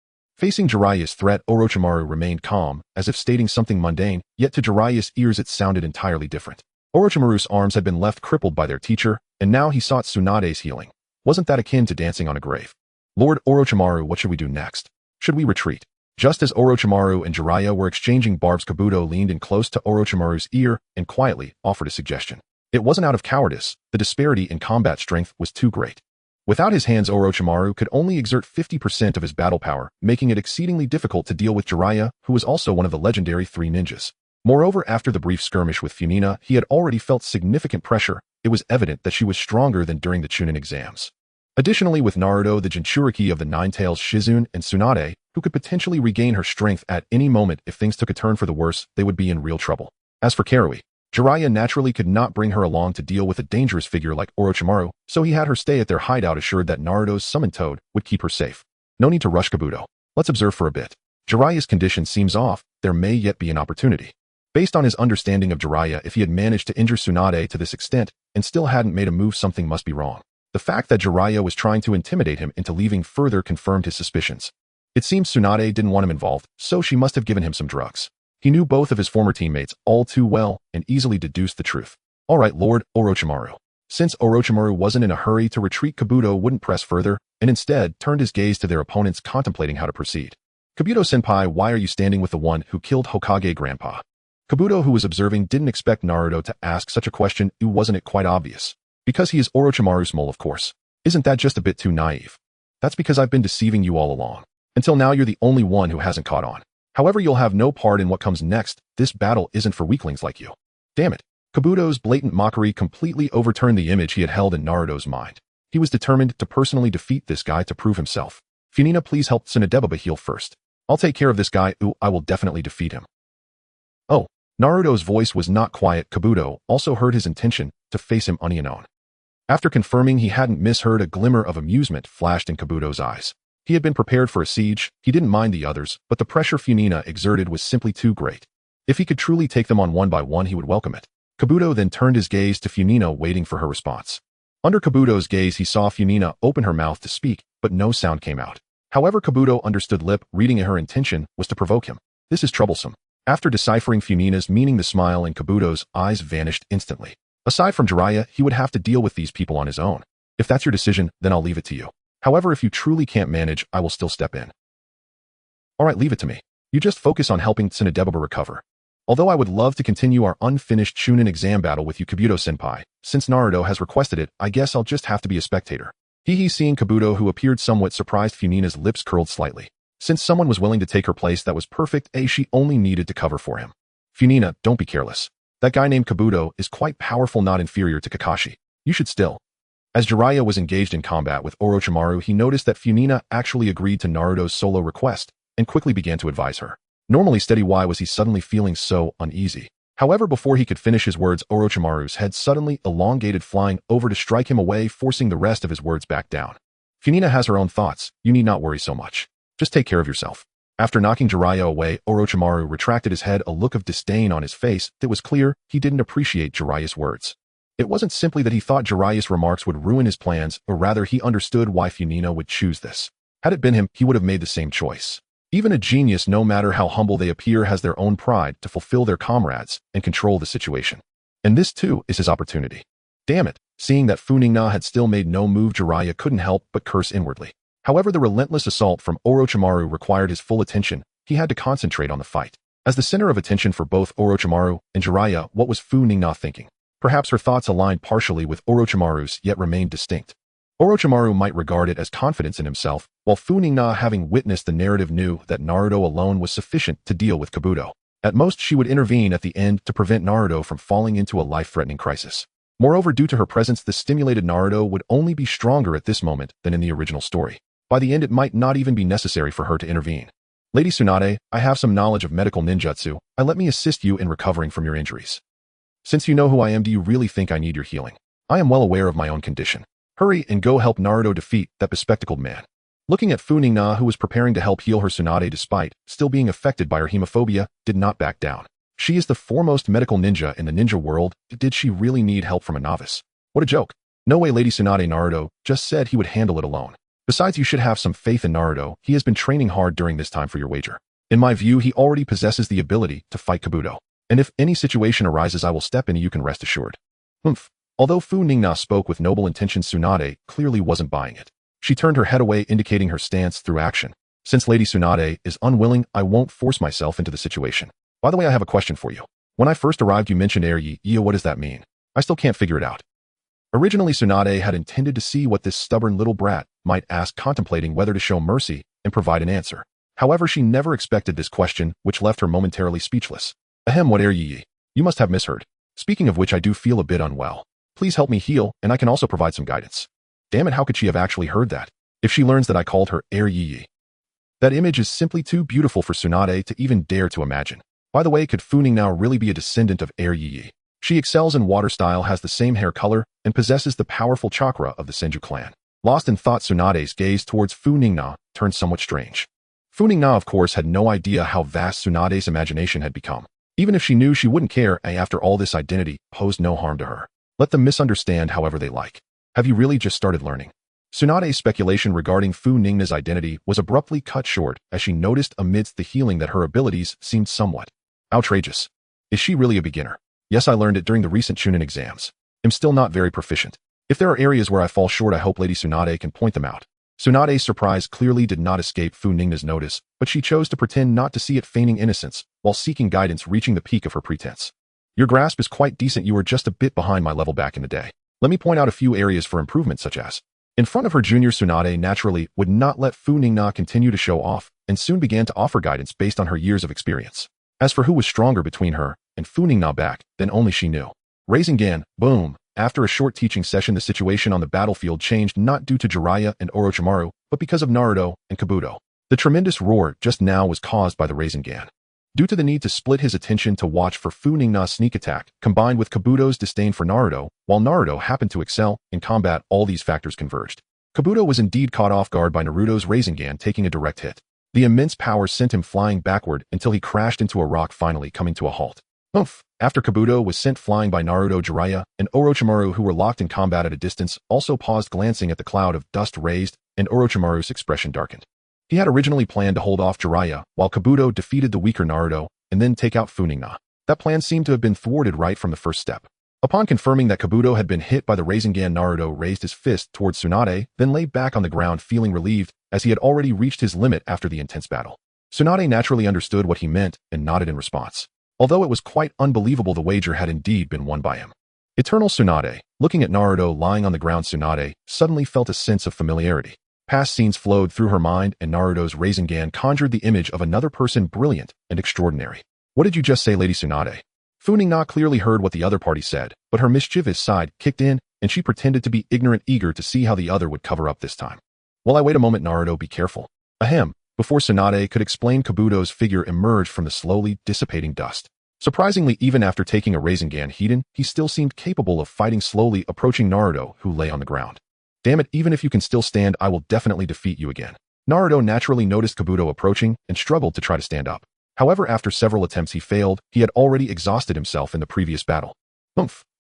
Facing Jiraiya's threat, Orochimaru remained calm, as if stating something mundane, yet to Jiraiya's ears it sounded entirely different. Orochimaru's arms had been left crippled by their teacher, and now he sought Tsunade's healing. Wasn't that akin to dancing on a grave? Lord Orochimaru, what should we do next? Should we retreat? Just as Orochimaru and Jiraiya were exchanging barbs, Kabuto leaned in close to Orochimaru's ear and quietly offered a suggestion. It wasn't out of cowardice, the disparity in combat strength was too great. Without his hands, Orochimaru could only exert 50% of his battle power, making it exceedingly difficult to deal with Jiraiya, who was also one of the legendary three ninjas. Moreover, after the brief skirmish with Funingna, he had already felt significant pressure. It was evident that she was stronger than during the Chunin exams. Additionally, with Naruto, the Jinchuriki of the Nine Tails, Shizune, and Tsunade, who could potentially regain her strength at any moment if things took a turn for the worse, they would be in real trouble. As for Karui, Jiraiya naturally could not bring her along to deal with a dangerous figure like Orochimaru, so he had her stay at their hideout, assured that Naruto's summoned toad would keep her safe. No need to rush, Kabuto. Let's observe for a bit. Jiraiya's condition seems off, there may yet be an opportunity. Based on his understanding of Jiraiya, if he had managed to injure Tsunade to this extent and still hadn't made a move, something must be wrong. The fact that Jiraiya was trying to intimidate him into leaving further confirmed his suspicions. It seems Tsunade didn't want him involved, so she must have given him some drugs. He knew both of his former teammates all too well and easily deduced the truth. All right, Lord Orochimaru. Since Orochimaru wasn't in a hurry to retreat, Kabuto wouldn't press further and instead turned his gaze to their opponents, contemplating how to proceed. Kabuto-senpai, why are you standing with the one who killed Hokage Grandpa? Kabuto, who was observing, didn't expect Naruto to ask such a question. Wasn't it quite obvious? Because he is Orochimaru's mole, of course. Isn't that just a bit too naive? That's because I've been deceiving you all along. Until now, you're the only one who hasn't caught on. However, you'll have no part in what comes next. This battle isn't for weaklings like you. Damn it. Kabuto's blatant mockery completely overturned the image he had held in Naruto's mind. He was determined to personally defeat this guy to prove himself. Funingna, please help Tsunade heal first. I'll take care of this guy. I will definitely defeat him. Oh, Naruto's voice was not quiet. Kabuto also heard his intention to face him unknown. After confirming he hadn't misheard, a glimmer of amusement flashed in Kabuto's eyes. He had been prepared for a siege, he didn't mind the others, but the pressure Funingna exerted was simply too great. If he could truly take them on one by one, he would welcome it. Kabuto then turned his gaze to Funingna, waiting for her response. Under Kabuto's gaze, he saw Funingna open her mouth to speak, but no sound came out. However, Kabuto understood lip reading, her intention was to provoke him. This is troublesome. After deciphering Funina's meaning, the smile in Kabuto's eyes vanished instantly. Aside from Jiraiya, he would have to deal with these people on his own. If that's your decision, then I'll leave it to you. However, if you truly can't manage, I will still step in. Alright, leave it to me. You just focus on helping Tsunade recover. Although I would love to continue our unfinished Chunin exam battle with you, Kabuto-senpai, since Naruto has requested it, I guess I'll just have to be a spectator. Seeing Kabuto, who appeared somewhat surprised, Funina's lips curled slightly. Since someone was willing to take her place, that was perfect. She only needed to cover for him. Funingna, don't be careless. That guy named Kabuto is quite powerful, not inferior to Kakashi. You should still. As Jiraiya was engaged in combat with Orochimaru, he noticed that Funingna actually agreed to Naruto's solo request and quickly began to advise her. Normally steady, why was he suddenly feeling so uneasy? However, before he could finish his words, Orochimaru's head suddenly elongated, flying over to strike him away, forcing the rest of his words back down. Funingna has her own thoughts. You need not worry so much. Just take care of yourself. After knocking Jiraiya away, Orochimaru retracted his head, a look of disdain on his face that was clear he didn't appreciate Jiraiya's words. It wasn't simply that he thought Jiraiya's remarks would ruin his plans, or rather he understood why Funingna would choose this. Had it been him, he would have made the same choice. Even a genius, no matter how humble they appear, has their own pride to fulfill their comrades and control the situation. And this too is his opportunity. Damn it, seeing that Funingna had still made no move, Jiraiya couldn't help but curse inwardly. However, the relentless assault from Orochimaru required his full attention. He had to concentrate on the fight. As the center of attention for both Orochimaru and Jiraiya, what was Funingna thinking? Perhaps her thoughts aligned partially with Orochimaru's, yet remained distinct. Orochimaru might regard it as confidence in himself, while Funingna, having witnessed the narrative, knew that Naruto alone was sufficient to deal with Kabuto. At most, she would intervene at the end to prevent Naruto from falling into a life-threatening crisis. Moreover, due to her presence, the stimulated Naruto would only be stronger at this moment than in the original story. By the end, it might not even be necessary for her to intervene. Lady Tsunade, I have some knowledge of medical ninjutsu. Let me assist you in recovering from your injuries. Since you know who I am, do you really think I need your healing? I am well aware of my own condition. Hurry and go help Naruto defeat that bespectacled man. Looking at Funingna, who was preparing to help heal her, Tsunade, despite still being affected by her hemophobia, did not back down. She is the foremost medical ninja in the ninja world. Did she really need help from a novice? What a joke. No way, Lady Tsunade. Naruto just said he would handle it alone. Besides, you should have some faith in Naruto. He has been training hard during this time for your wager. In my view, he already possesses the ability to fight Kabuto. And if any situation arises, I will step in, you can rest assured. Although Funingna spoke with noble intentions, Tsunade clearly wasn't buying it. She turned her head away, indicating her stance through action. Since Lady Tsunade is unwilling, I won't force myself into the situation. By the way, I have a question for you. When I first arrived, you mentioned what does that mean? I still can't figure it out. Originally, Tsunade had intended to see what this stubborn little brat might ask, contemplating whether to show mercy and provide an answer. However, she never expected this question, which left her momentarily speechless. Ahem, what You must have misheard. Speaking of which, I do feel a bit unwell. Please help me heal, and I can also provide some guidance. Damn it, how could she have actually heard that? If she learns that I called her That image is simply too beautiful for Tsunade to even dare to imagine. By the way, could Funingna really be a descendant of She excels in water style, has the same hair color, and possesses the powerful chakra of the Senju clan. Lost in thought, Tsunade's gaze towards Funingna turned somewhat strange. Funingna, of course, had no idea how vast Tsunade's imagination had become. Even if she knew, she wouldn't care, and after all, this identity posed no harm to her. Let them misunderstand however they like. Have you really just started learning? Tsunade's speculation regarding Funingna's identity was abruptly cut short as she noticed amidst the healing that her abilities seemed somewhat outrageous. Is she really a beginner? Yes, I learned it during the recent Chunin exams. I'm still not very proficient. If there are areas where I fall short, I hope Lady Tsunade can point them out. Tsunade's surprise clearly did not escape Funingna's notice, but she chose to pretend not to see it, feigning innocence, while seeking guidance, reaching the peak of her pretense. Your grasp is quite decent. You were just a bit behind my level back in the day. Let me point out a few areas for improvement, such as in front of her junior. Tsunade naturally would not let Funingna continue to show off, and soon began to offer guidance based on her years of experience. As for who was stronger between her and Funingna back then, only she knew. Rasengan, boom. After a short teaching session, the situation on the battlefield changed, not due to Jiraiya and Orochimaru, but because of Naruto and Kabuto. The tremendous roar just now was caused by the Rasengan. Due to the need to split his attention to watch for Funingna's sneak attack, combined with Kabuto's disdain for Naruto, while Naruto happened to excel in combat, all these factors converged. Kabuto was indeed caught off guard by Naruto's Rasengan taking a direct hit. The immense power sent him flying backward until he crashed into a rock, finally coming to a halt. After Kabuto was sent flying by Naruto, Jiraiya, and Orochimaru, who were locked in combat at a distance, also paused, glancing at the cloud of dust raised, and Orochimaru's expression darkened. He had originally planned to hold off Jiraiya, while Kabuto defeated the weaker Naruto, and then take out Funingna. That plan seemed to have been thwarted right from the first step. Upon confirming that Kabuto had been hit by the Rasengan, Naruto raised his fist towards Tsunade, then lay back on the ground, feeling relieved, as he had already reached his limit after the intense battle. Tsunade naturally understood what he meant and nodded in response. Although it was quite unbelievable, the wager had indeed been won by him. Eternal Tsunade, looking at Naruto lying on the ground, Tsunade suddenly felt a sense of familiarity. Past scenes flowed through her mind, and Naruto's Rasengan conjured the image of another person, brilliant and extraordinary. What did you just say, Lady Tsunade? Funingna clearly heard what the other party said, but her mischievous side kicked in, and she pretended to be ignorant, eager to see how the other would cover up this time. While I wait a moment, Naruto, be careful. Ahem. Before Tsunade could explain, Kabuto's figure emerged from the slowly dissipating dust. Surprisingly, even after taking a Rasengan Hiden, he still seemed capable of fighting, slowly approaching Naruto, who lay on the ground. Damn it, even if you can still stand, I will definitely defeat you again. Naruto naturally noticed Kabuto approaching and struggled to try to stand up. However, after several attempts he failed. He had already exhausted himself in the previous battle.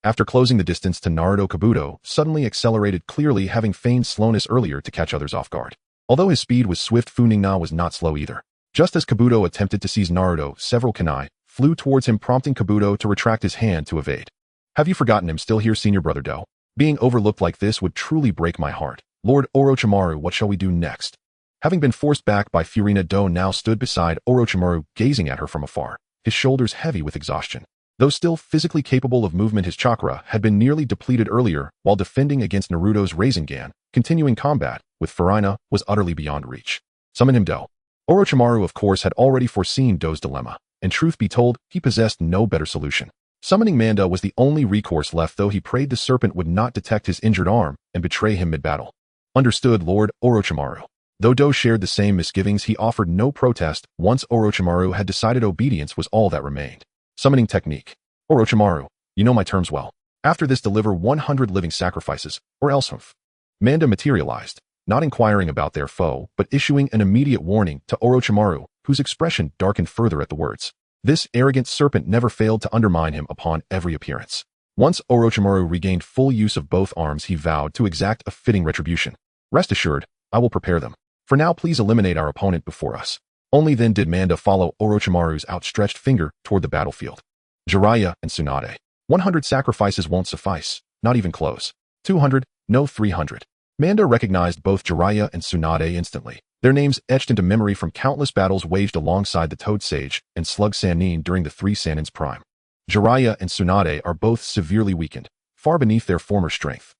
After closing the distance to Naruto, Kabuto suddenly accelerated, clearly having feigned slowness earlier to catch others off guard. Although his speed was swift, Funingna was not slow either. Just as Kabuto attempted to seize Naruto, several kunai flew towards him, prompting Kabuto to retract his hand to evade. Have you forgotten I'm still here, senior brother Do? Being overlooked like this would truly break my heart. Lord Orochimaru, what shall we do next? Having been forced back by Furina, Do now stood beside Orochimaru, gazing at her from afar, his shoulders heavy with exhaustion. Though still physically capable of movement, his chakra had been nearly depleted earlier while defending against Naruto's Rasengan. Continuing combat with Furina was utterly beyond reach. Summon him, Do. Orochimaru, of course, had already foreseen Do's dilemma, and truth be told, he possessed no better solution. Summoning Manda was the only recourse left, though he prayed the serpent would not detect his injured arm and betray him mid-battle. Understood, Lord Orochimaru. Though Do shared the same misgivings, he offered no protest. Once Orochimaru had decided, obedience was all that remained. Summoning technique. Orochimaru, you know my terms well. After this, deliver 100 living sacrifices, or else Manda materialized, not inquiring about their foe, but issuing an immediate warning to Orochimaru, whose expression darkened further at the words. This arrogant serpent never failed to undermine him upon every appearance. Once Orochimaru regained full use of both arms, he vowed to exact a fitting retribution. Rest assured, I will prepare them. For now, please eliminate our opponent before us. Only then did Manda follow Orochimaru's outstretched finger toward the battlefield. Jiraiya and Tsunade. 100 sacrifices won't suffice, not even close. 200, no 300. Manda recognized both Jiraiya and Tsunade instantly, their names etched into memory from countless battles waged alongside the Toad Sage and Slug Sanin during the three Sanin's prime. Jiraiya and Tsunade are both severely weakened, far beneath their former strength.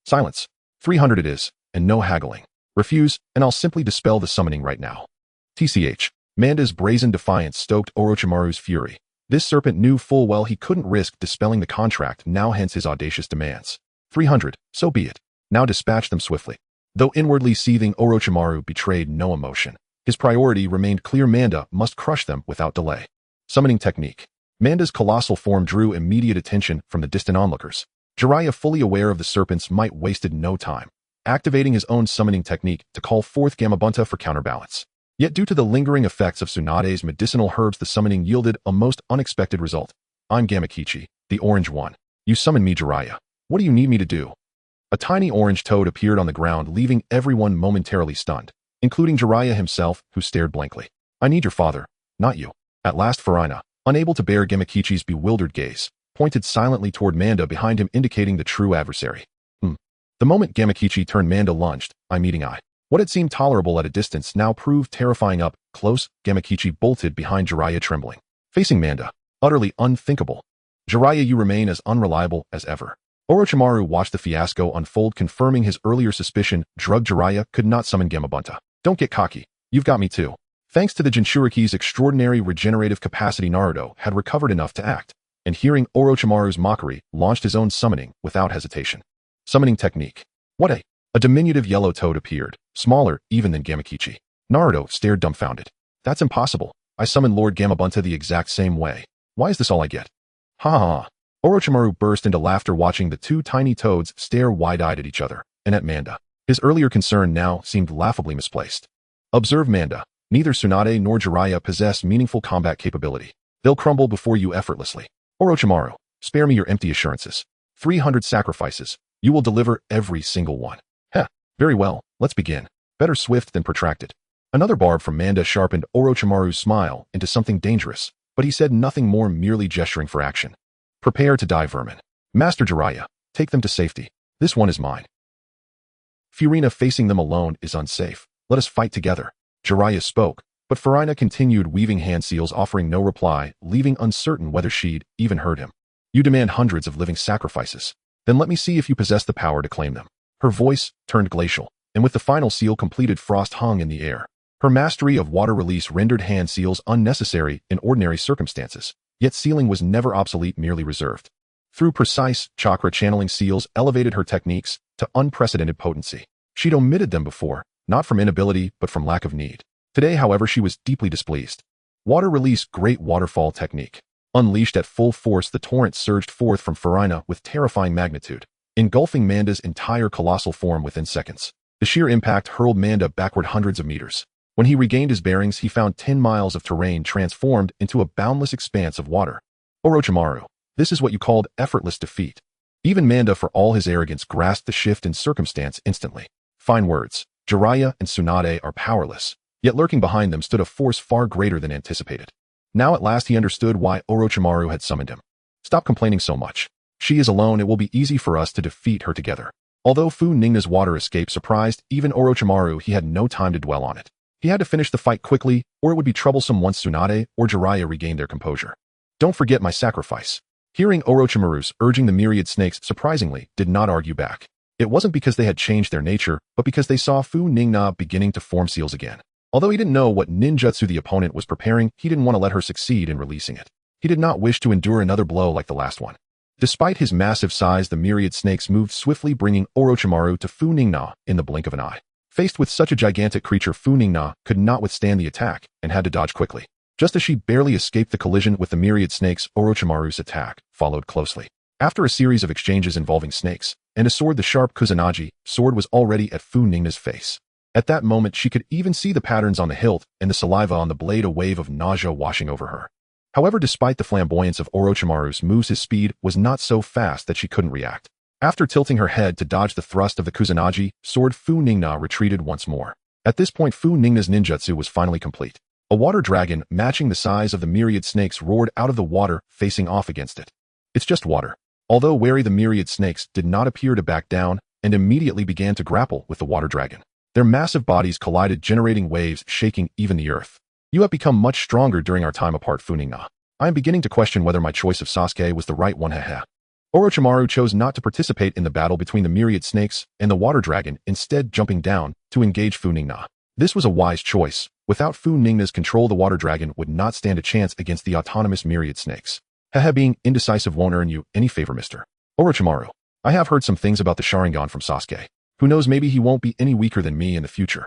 Silence. 300 it is, and no haggling. Refuse, and I'll simply dispel the summoning right now. TCH. Manda's brazen defiance stoked Orochimaru's fury. This serpent knew full well he couldn't risk dispelling the contract, now hence his audacious demands. 300, so be it. Now dispatch them swiftly. Though inwardly seething, Orochimaru betrayed no emotion. His priority remained clear: Manda must crush them without delay. Summoning technique. Manda's colossal form drew immediate attention from the distant onlookers. Jiraiya, fully aware of the serpent's might, wasted no time, activating his own summoning technique to call forth Gamabunta for counterbalance. Yet due to the lingering effects of Tsunade's medicinal herbs, the summoning yielded a most unexpected result. I'm Gamakichi, the Orange One. You summon me, Jiraiya. What do you need me to do? A tiny orange toad appeared on the ground, leaving everyone momentarily stunned, including Jiraiya himself, who stared blankly. I need your father, not you. At last Furina, unable to bear Gamakichi's bewildered gaze, pointed silently toward Manda behind him, indicating the true adversary. The moment Gamakichi turned, Manda lunged, eye-meeting eye. What had seemed tolerable at a distance now proved terrifying. Up close, Gamakichi bolted behind Jiraiya, trembling. Facing Manda. Utterly unthinkable. Jiraiya, you remain as unreliable as ever. Orochimaru watched the fiasco unfold, confirming his earlier suspicion. Drugged Jiraiya could not summon Gamabunta. Don't get cocky. You've got me too. Thanks to the Jinchuriki's extraordinary regenerative capacity, Naruto had recovered enough to act, and hearing Orochimaru's mockery, launched his own summoning without hesitation. Summoning technique. What a diminutive yellow toad appeared, smaller even than Gamakichi. Naruto stared dumbfounded. That's impossible. I summoned Lord Gamabunta the exact same way. Why is this all I get? Ha ha ha. Orochimaru burst into laughter, watching the two tiny toads stare wide-eyed at each other, and at Manda. His earlier concern now seemed laughably misplaced. Observe Manda. Neither Tsunade nor Jiraiya possess meaningful combat capability. They'll crumble before you effortlessly. Orochimaru, spare me your empty assurances. 300 sacrifices. You will deliver every single one. Heh. Very well, let's begin. Better swift than protracted. Another barb from Manda sharpened Orochimaru's smile into something dangerous, but he said nothing more, merely gesturing for action. Prepare to die, vermin. Master Jiraiya, take them to safety. This one is mine. Furina, facing them alone is unsafe. Let us fight together. Jiraiya spoke, but Furina continued weaving hand seals, offering no reply, leaving uncertain whether she'd even heard him. You demand hundreds of living sacrifices. Then let me see if you possess the power to claim them. Her voice turned glacial, and with the final seal completed, frost hung in the air. Her mastery of water release rendered hand seals unnecessary in ordinary circumstances, yet sealing was never obsolete, merely reserved. Through precise chakra channeling, seals elevated her techniques to unprecedented potency. She'd omitted them before, not from inability but from lack of need. Today, however, she was deeply displeased. Water release, great waterfall technique. Unleashed at full force, the torrent surged forth from Furina with terrifying magnitude, engulfing Manda's entire colossal form within seconds. The sheer impact hurled Manda backward hundreds of meters. When he regained his bearings, he found 10 miles of terrain transformed into a boundless expanse of water. Orochimaru, this is what you called effortless defeat. Even Manda, for all his arrogance, grasped the shift in circumstance instantly. Fine words. Jiraiya and Tsunade are powerless, yet lurking behind them stood a force far greater than anticipated. Now at last he understood why Orochimaru had summoned him. Stop complaining so much. She is alone, it will be easy for us to defeat her together. Although Funingna's water escape surprised even Orochimaru, he had no time to dwell on it. He had to finish the fight quickly, or it would be troublesome once Tsunade or Jiraiya regained their composure. Don't forget my sacrifice. Hearing Orochimaru's urging, the myriad snakes surprisingly did not argue back. It wasn't because they had changed their nature, but because they saw Funingna beginning to form seals again. Although he didn't know what ninjutsu the opponent was preparing, he didn't want to let her succeed in releasing it. He did not wish to endure another blow like the last one. Despite his massive size, the myriad snakes moved swiftly, bringing Orochimaru to Funingna in the blink of an eye. Faced with such a gigantic creature, Funingna could not withstand the attack and had to dodge quickly. Just as she barely escaped the collision with the myriad snakes, Orochimaru's attack followed closely. After a series of exchanges involving snakes and a sword, the sharp Kusanagi sword was already at Funingna's face. At that moment, she could even see the patterns on the hilt and the saliva on the blade, a wave of nausea washing over her. However, despite the flamboyance of Orochimaru's moves, his speed was not so fast that she couldn't react. After tilting her head to dodge the thrust of the Kusanagi, sword Funingna retreated once more. At this point Funingna's ninjutsu was finally complete. A water dragon, matching the size of the myriad snakes, roared out of the water, facing off against it. It's just water. Although wary, the myriad snakes did not appear to back down, and immediately began to grapple with the water dragon. Their massive bodies collided, generating waves shaking even the earth. You have become much stronger during our time apart, Funingna. I am beginning to question whether my choice of Sasuke was the right one, haha. Orochimaru chose not to participate in the battle between the myriad snakes and the water dragon, instead jumping down to engage Funingna. This was a wise choice. Without Funingna's control, the water dragon would not stand a chance against the autonomous myriad snakes. Haha, being indecisive won't earn you any favor, Mr. Orochimaru. I have heard some things about the Sharingan from Sasuke. Who knows, maybe he won't be any weaker than me in the future.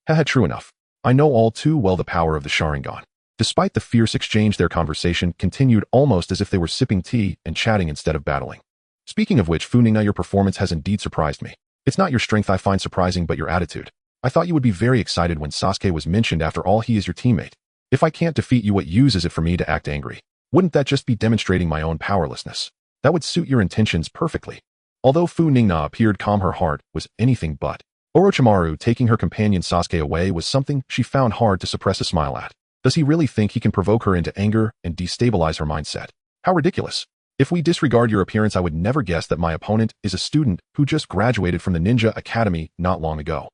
Haha, true enough. I know all too well the power of the Sharingan. Despite the fierce exchange, their conversation continued almost as if they were sipping tea and chatting instead of battling. Speaking of which, Funingna, your performance has indeed surprised me. It's not your strength I find surprising, but your attitude. I thought you would be very excited when Sasuke was mentioned. After all, he is your teammate. If I can't defeat you, what use is it for me to act angry? Wouldn't that just be demonstrating my own powerlessness? That would suit your intentions perfectly. Although Funingna appeared calm, her heart was anything but. Orochimaru taking her companion Sasuke away was something she found hard to suppress a smile at. Does he really think he can provoke her into anger and destabilize her mindset? How ridiculous. If we disregard your appearance, I would never guess that my opponent is a student who just graduated from the Ninja Academy not long ago.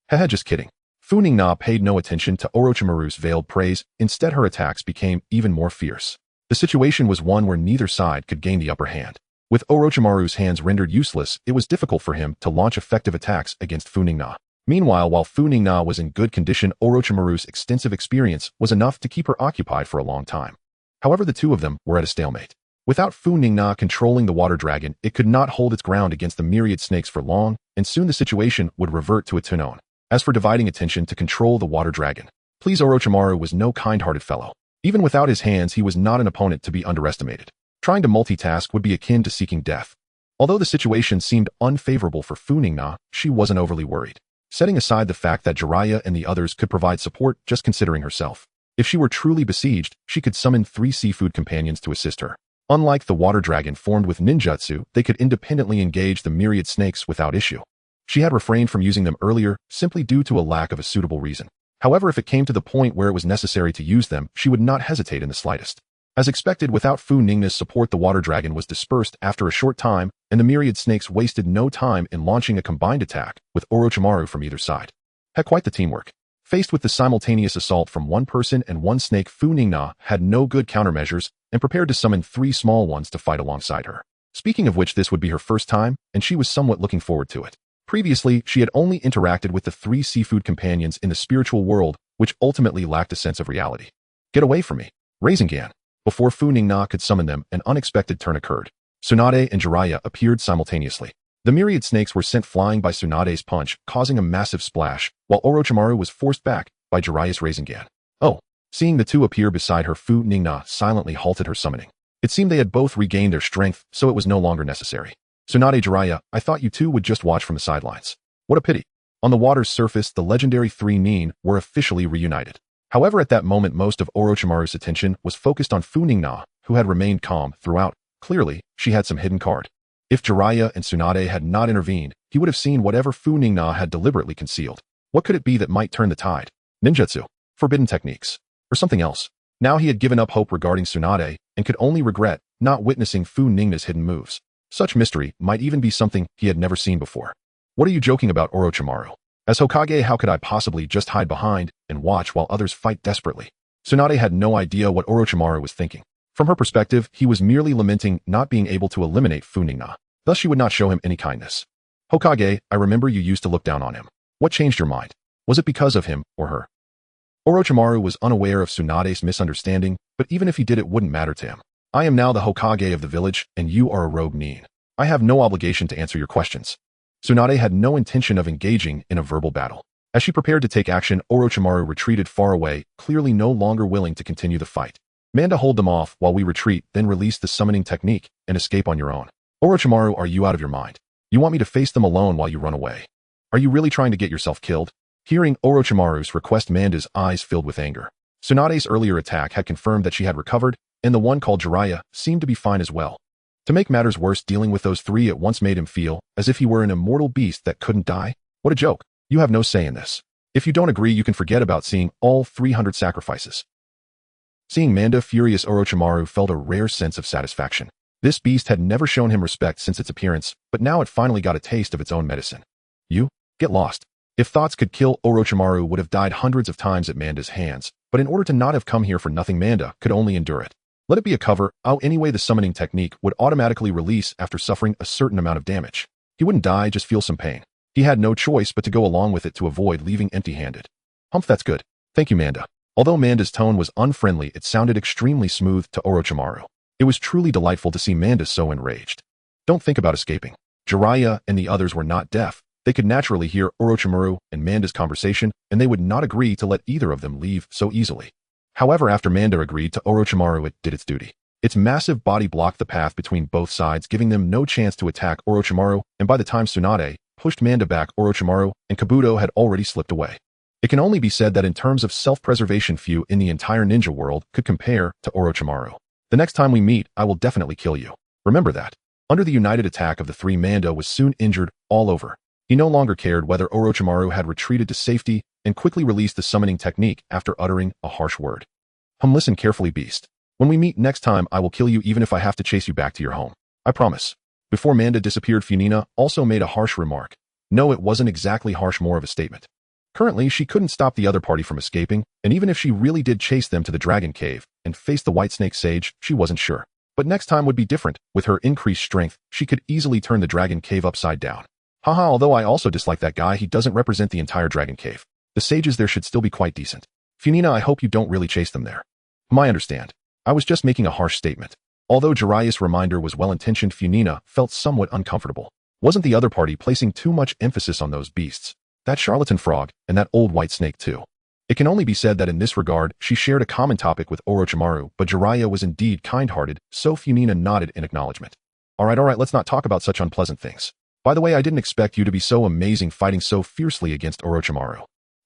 Haha, just kidding. Funingna paid no attention to Orochimaru's veiled praise. Instead, her attacks became even more fierce. The situation was one where neither side could gain the upper hand. With Orochimaru's hands rendered useless, it was difficult for him to launch effective attacks against Funingna. Meanwhile, while Funingna was in good condition, Orochimaru's extensive experience was enough to keep her occupied for a long time. However, the two of them were at a stalemate. Without Funingna controlling the water dragon, it could not hold its ground against the myriad snakes for long, and soon the situation would revert to its own. As for dividing attention to control the water dragon, please, Orochimaru was no kind-hearted fellow. Even without his hands, he was not an opponent to be underestimated. Trying to multitask would be akin to seeking death. Although the situation seemed unfavorable for Funingna, she wasn't overly worried. Setting aside the fact that Jiraiya and the others could provide support, just considering herself. If she were truly besieged, she could summon 3 seafood companions to assist her. Unlike the water dragon formed with ninjutsu, they could independently engage the myriad snakes without issue. She had refrained from using them earlier, simply due to a lack of a suitable reason. However, if it came to the point where it was necessary to use them, she would not hesitate in the slightest. As expected, without Funingna's support, the water dragon was dispersed after a short time, and the myriad snakes wasted no time in launching a combined attack, with Orochimaru from either side. Had quite the teamwork. Faced with the simultaneous assault from one person and one snake, Funingna had no good countermeasures and prepared to summon 3 small ones to fight alongside her. Speaking of which, this would be her first time, and she was somewhat looking forward to it. Previously, she had only interacted with the 3 seafood companions in the spiritual world, which ultimately lacked a sense of reality. Get away from me. Rasengan. Before Funingna could summon them, an unexpected turn occurred. Tsunade and Jiraiya appeared simultaneously. The myriad snakes were sent flying by Tsunade's punch, causing a massive splash, while Orochimaru was forced back by Jiraiya's Rasengan. Oh. Seeing the two appear beside her, Funingna silently halted her summoning. It seemed they had both regained their strength, so it was no longer necessary. Tsunade, Jiraiya, I thought you two would just watch from the sidelines. What a pity. On the water's surface, the legendary 3 Nin were officially reunited. However, at that moment, most of Orochimaru's attention was focused on Funingna, who had remained calm throughout. Clearly, she had some hidden card. If Jiraiya and Tsunade had not intervened, he would have seen whatever Funingna had deliberately concealed. What could it be that might turn the tide? Ninjutsu, forbidden techniques, or something else? Now he had given up hope regarding Tsunade and could only regret not witnessing Funingna's hidden moves. Such mystery might even be something he had never seen before. What are you joking about, Orochimaru? As Hokage, how could I possibly just hide behind and watch while others fight desperately? Tsunade had no idea what Orochimaru was thinking. From her perspective, he was merely lamenting not being able to eliminate Funingna. Thus, she would not show him any kindness. Hokage, I remember you used to look down on him. What changed your mind? Was it because of him or her? Orochimaru was unaware of Tsunade's misunderstanding, but even if he did, it wouldn't matter to him. I am now the Hokage of the village, and you are a rogue Nin. I have no obligation to answer your questions. Tsunade had no intention of engaging in a verbal battle. As she prepared to take action, Orochimaru retreated far away, clearly no longer willing to continue the fight. Manda, hold them off while we retreat, then release the summoning technique and escape on your own. Orochimaru, are you out of your mind? You want me to face them alone while you run away? Are you really trying to get yourself killed? Hearing Orochimaru's request, Manda's eyes filled with anger. Tsunade's earlier attack had confirmed that she had recovered, and the one called Jiraiya seemed to be fine as well. To make matters worse, dealing with those three at once made him feel as if he were an immortal beast that couldn't die. What a joke. You have no say in this. If you don't agree, you can forget about seeing all 300 sacrifices. Seeing Manda furious, Orochimaru felt a rare sense of satisfaction. This beast had never shown him respect since its appearance, but now it finally got a taste of its own medicine. You? Get lost. If thoughts could kill, Orochimaru would have died hundreds of times at Manda's hands, but in order to not have come here for nothing, Manda could only endure it. Let it be a cover. Anyway, the summoning technique would automatically release after suffering a certain amount of damage. He wouldn't die, just feel some pain. He had no choice but to go along with it to avoid leaving empty-handed. Humph, that's good. Thank you, Manda. Although Manda's tone was unfriendly, it sounded extremely smooth to Orochimaru. It was truly delightful to see Manda so enraged. Don't think about escaping. Jiraiya and the others were not deaf. They could naturally hear Orochimaru and Manda's conversation, and they would not agree to let either of them leave so easily. However, after Manda agreed to Orochimaru, it did its duty. Its massive body blocked the path between both sides, giving them no chance to attack Orochimaru, and by the time Tsunade pushed Manda back, Orochimaru and Kabuto had already slipped away. It can only be said that in terms of self-preservation, few in the entire ninja world could compare to Orochimaru. The next time we meet, I will definitely kill you. Remember that. Under the united attack of the three, Manda was soon injured all over. He no longer cared whether Orochimaru had retreated to safety and quickly released the summoning technique after uttering a harsh word. Listen carefully, beast. When we meet next time, I will kill you even if I have to chase you back to your home. I promise. Before Manda disappeared, Funingna also made a harsh remark. No, it wasn't exactly harsh, more of a statement. Currently, she couldn't stop the other party from escaping, and even if she really did chase them to the Dragon Cave and face the White Snake Sage, she wasn't sure. But next time would be different. With her increased strength, she could easily turn the Dragon Cave upside down. Haha, although I also dislike that guy, he doesn't represent the entire Dragon Cave. The sages there should still be quite decent. Funingna, I hope you don't really chase them there. I understand. I was just making a harsh statement. Although Jiraiya's reminder was well-intentioned, Funingna felt somewhat uncomfortable. Wasn't the other party placing too much emphasis on those beasts? That charlatan frog, and that old white snake too. It can only be said that in this regard, she shared a common topic with Orochimaru, but Jiraiya was indeed kind-hearted, so Funingna nodded in acknowledgement. Alright, let's not talk about such unpleasant things. By the way, I didn't expect you to be so amazing fighting so fiercely against Orochimaru.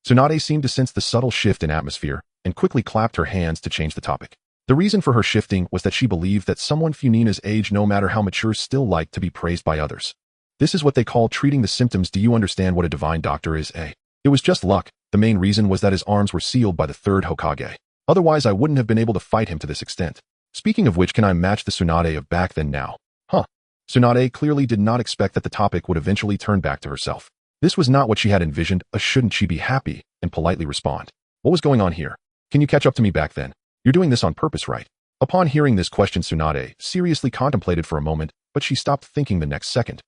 Tsunade seemed to sense the subtle shift in atmosphere, and quickly clapped her hands to change the topic. The reason for her shifting was that she believed that someone Funingna's age, no matter how mature, still liked to be praised by others. This is what they call treating the symptoms. Do you understand what a divine doctor is, eh? It was just luck. The main reason was that his arms were sealed by the Third Hokage. Otherwise, I wouldn't have been able to fight him to this extent. Speaking of which, can I match the Tsunade of back then now? Tsunade clearly did not expect that the topic would eventually turn back to herself. This was not what she had envisioned. Shouldn't she be happy and politely respond? What was going on here? Can you catch up to me back then? You're doing this on purpose, right? Upon hearing this question, Tsunade seriously contemplated for a moment, but she stopped thinking the next second.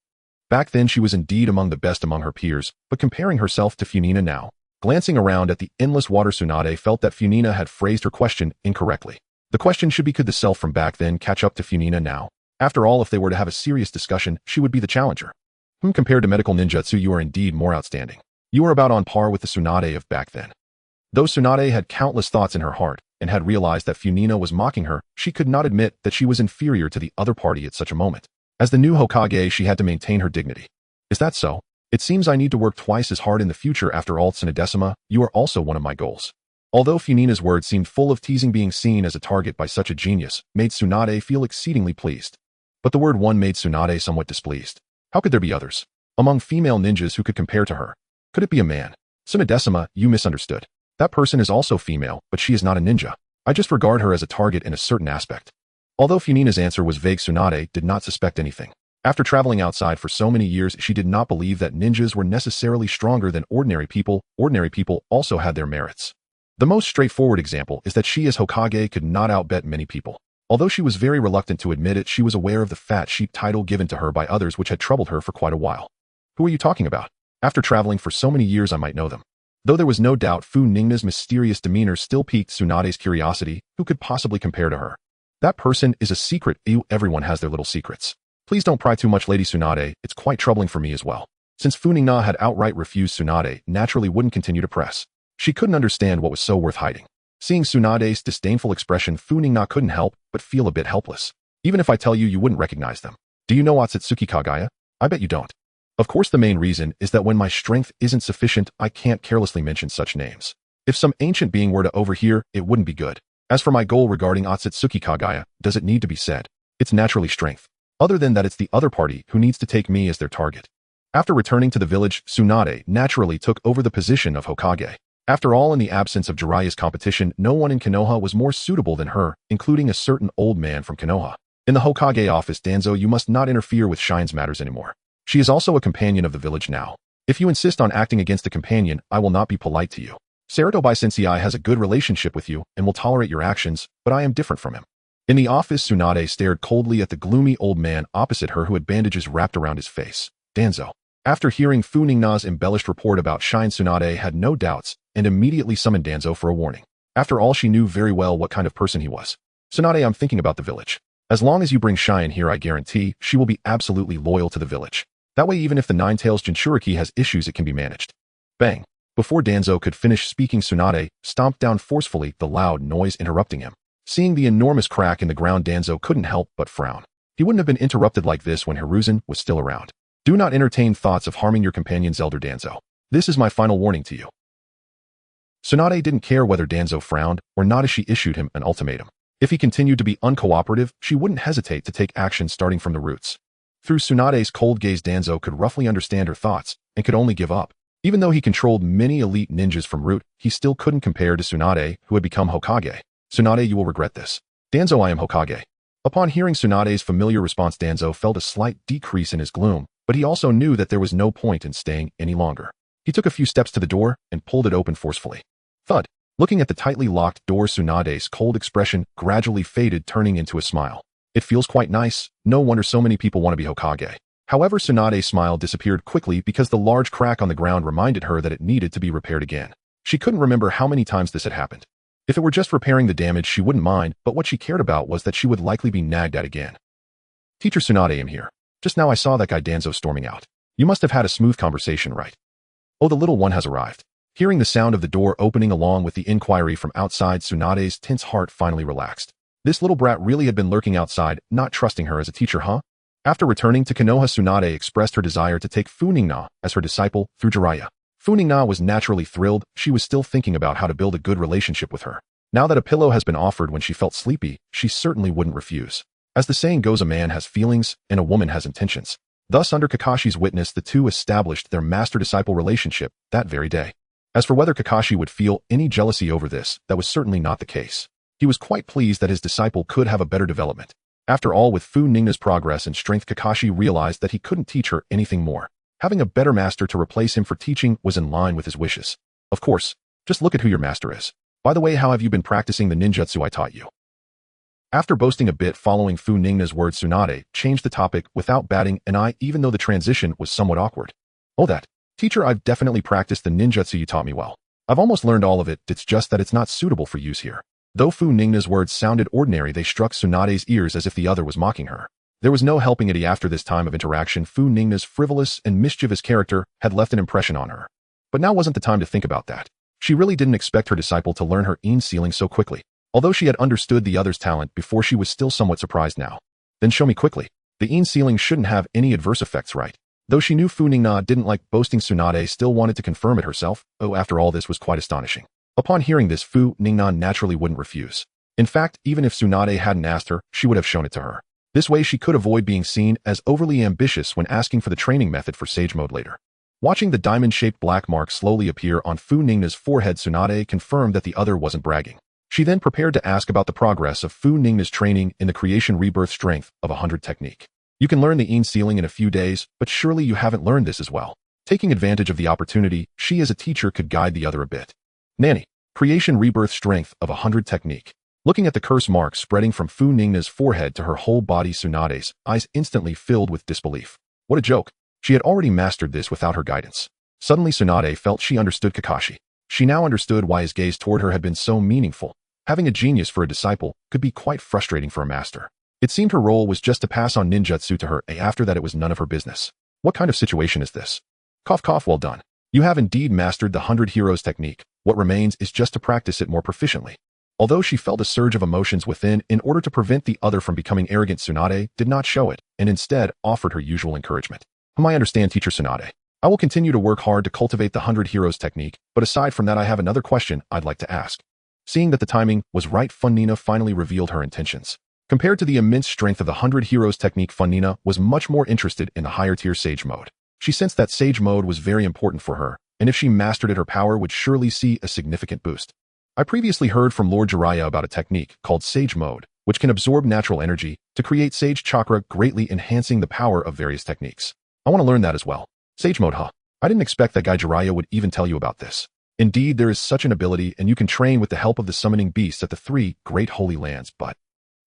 Back then, she was indeed among the best among her peers, but comparing herself to Funingna now, glancing around at the endless water, Tsunade felt that Funingna had phrased her question incorrectly. The question should be, could the self from back then catch up to Funingna now? After all, if they were to have a serious discussion, she would be the challenger. Compared to medical ninjutsu, you are indeed more outstanding. You are about on par with the Tsunade of back then. Though Tsunade had countless thoughts in her heart, and had realized that Funingna was mocking her, she could not admit that she was inferior to the other party at such a moment. As the new Hokage, she had to maintain her dignity. Is that so? It seems I need to work twice as hard in the future. After all, Tsunadesima, you are also one of my goals. Although Funingna's words seemed full of teasing, being seen as a target by such a genius made Tsunade feel exceedingly pleased. But the word one made Tsunade somewhat displeased. How could there be others? Among female ninjas who could compare to her? Could it be a man? Tsunadesima, you misunderstood. That person is also female, but she is not a ninja. I just regard her as a target in a certain aspect. Although Funingna's answer was vague, Tsunade did not suspect anything. After traveling outside for so many years, she did not believe that ninjas were necessarily stronger than ordinary people. Ordinary people also had their merits. The most straightforward example is that she as Hokage could not outbet many people. Although she was very reluctant to admit it, she was aware of the fat sheep title given to her by others which had troubled her for quite a while. Who are you talking about? After traveling for so many years, I might know them. Though there was no doubt Funingna's mysterious demeanor still piqued Tsunade's curiosity. Who could possibly compare to her? That person is a secret. Everyone has their little secrets. Please don't pry too much, Lady Tsunade. It's quite troubling for me as well. Since Funingna had outright refused, Tsunade naturally wouldn't continue to press. She couldn't understand what was so worth hiding. Seeing Tsunade's disdainful expression, Funingna couldn't help but feel a bit helpless. Even if I tell you, you wouldn't recognize them. Do you know Otsutsuki Kagaya? I bet you don't. Of course, the main reason is that when my strength isn't sufficient, I can't carelessly mention such names. If some ancient being were to overhear, it wouldn't be good. As for my goal regarding Otsutsuki Kagaya, does it need to be said? It's naturally strength. Other than that, it's the other party who needs to take me as their target. After returning to the village, Tsunade naturally took over the position of Hokage. After all, in the absence of Jiraiya's competition, no one in Konoha was more suitable than her, including a certain old man from Konoha. In the Hokage office, Danzo, you must not interfere with Shine's matters anymore. She is also a companion of the village now. If you insist on acting against a companion, I will not be polite to you. Sarutobi Sensei has a good relationship with you and will tolerate your actions, but I am different from him. In the office, Tsunade stared coldly at the gloomy old man opposite her who had bandages wrapped around his face. Danzo. After hearing Funingna's embellished report about Shine, Tsunade had no doubts and immediately summoned Danzo for a warning. After all, she knew very well what kind of person he was. Tsunade, I'm thinking about the village. As long as you bring Shine here, I guarantee she will be absolutely loyal to the village. That way, even if the Nine-Tails Jinchuriki has issues, it can be managed. Bang. Before Danzo could finish speaking, Tsunade stomped down forcefully, the loud noise interrupting him. Seeing the enormous crack in the ground, Danzo couldn't help but frown. He wouldn't have been interrupted like this when Hiruzen was still around. Do not entertain thoughts of harming your companions, Elder Danzo. This is my final warning to you. Tsunade didn't care whether Danzo frowned or not as she issued him an ultimatum. If he continued to be uncooperative, she wouldn't hesitate to take action starting from the roots. Through Tsunade's cold gaze, Danzo could roughly understand her thoughts and could only give up. Even though he controlled many elite ninjas from root, he still couldn't compare to Tsunade, who had become Hokage. Tsunade, you will regret this. Danzo, I am Hokage. Upon hearing Tsunade's familiar response, Danzo felt a slight decrease in his gloom, but he also knew that there was no point in staying any longer. He took a few steps to the door and pulled it open forcefully. Thud. Looking at the tightly locked door, Tsunade's cold expression gradually faded, turning into a smile. It feels quite nice. No wonder so many people want to be Hokage. However, Tsunade's smile disappeared quickly because the large crack on the ground reminded her that it needed to be repaired again. She couldn't remember how many times this had happened. If it were just repairing the damage, she wouldn't mind, but what she cared about was that she would likely be nagged at again. Teacher Tsunade, I'm here. Just now I saw that guy Danzo storming out. You must have had a smooth conversation, right? Oh, the little one has arrived. Hearing the sound of the door opening along with the inquiry from outside, Tsunade's tense heart finally relaxed. This little brat really had been lurking outside, not trusting her as a teacher, huh? After returning to Konoha, Tsunade expressed her desire to take Funingna as her disciple through Jiraiya. Funingna was naturally thrilled. She was still thinking about how to build a good relationship with her. Now that a pillow has been offered when she felt sleepy, she certainly wouldn't refuse. As the saying goes, a man has feelings and a woman has intentions. Thus, under Kakashi's witness, the two established their master-disciple relationship that very day. As for whether Kakashi would feel any jealousy over this, that was certainly not the case. He was quite pleased that his disciple could have a better development. After all, with Funingna's progress and strength, Kakashi realized that he couldn't teach her anything more. Having a better master to replace him for teaching was in line with his wishes. Of course, just look at who your master is. By the way, how have you been practicing the ninjutsu I taught you? After boasting a bit following Funingna's words, Tsunade changed the topic without batting an eye, even though the transition was somewhat awkward. Oh, that. Teacher, I've definitely practiced the ninjutsu you taught me well. I've almost learned all of it, it's just that it's not suitable for use here. Though Funingna's words sounded ordinary, they struck Tsunade's ears as if the other was mocking her. There was no helping it. After this time of interaction, Funingna's frivolous and mischievous character had left an impression on her. But now wasn't the time to think about that. She really didn't expect her disciple to learn her sealing so quickly. Although she had understood the other's talent before, she was still somewhat surprised now. Then show me quickly. The sealing shouldn't have any adverse effects, right? Though she knew Funingna didn't like boasting, Tsunade still wanted to confirm it herself. Oh, after all, this was quite astonishing. Upon hearing this, Funingna naturally wouldn't refuse. In fact, even if Tsunade hadn't asked her, she would have shown it to her. This way she could avoid being seen as overly ambitious when asking for the training method for Sage Mode later. Watching the diamond-shaped black mark slowly appear on Funingna's forehead, Tsunade confirmed that the other wasn't bragging. She then prepared to ask about the progress of Funingna's training in the creation rebirth strength of 100 technique. You can learn the sealing in a few days, but surely you haven't learned this as well. Taking advantage of the opportunity, she as a teacher could guide the other a bit. Nanny. Creation rebirth strength of 100 technique. Looking at the curse mark spreading from Funingna's forehead to her whole body, Tsunade's eyes instantly filled with disbelief. What a joke. She had already mastered this without her guidance. Suddenly Tsunade felt she understood Kakashi. She now understood why his gaze toward her had been so meaningful. Having a genius for a disciple could be quite frustrating for a master. It seemed her role was just to pass on ninjutsu to her, after that it was none of her business. What kind of situation is this? Cough cough, well done. You have indeed mastered the 100 heroes technique. What remains is just to practice it more proficiently. Although she felt a surge of emotions within, in order to prevent the other from becoming arrogant, Tsunade did not show it, and instead offered her usual encouragement. I understand, Teacher Tsunade. I will continue to work hard to cultivate the 100 heroes technique, but aside from that I have another question I'd like to ask. Seeing that the timing was right, Funingna finally revealed her intentions. Compared to the immense strength of the 100 Heroes technique, Funingna was much more interested in the higher-tier Sage mode. She sensed that Sage mode was very important for her, and if she mastered it, her power would surely see a significant boost. I previously heard from Lord Jiraiya about a technique called Sage mode, which can absorb natural energy to create Sage chakra, greatly enhancing the power of various techniques. I want to learn that as well. Sage mode, huh? I didn't expect that guy Jiraiya would even tell you about this. Indeed, there is such an ability, and you can train with the help of the summoning beasts at the 3 Great Holy Lands, but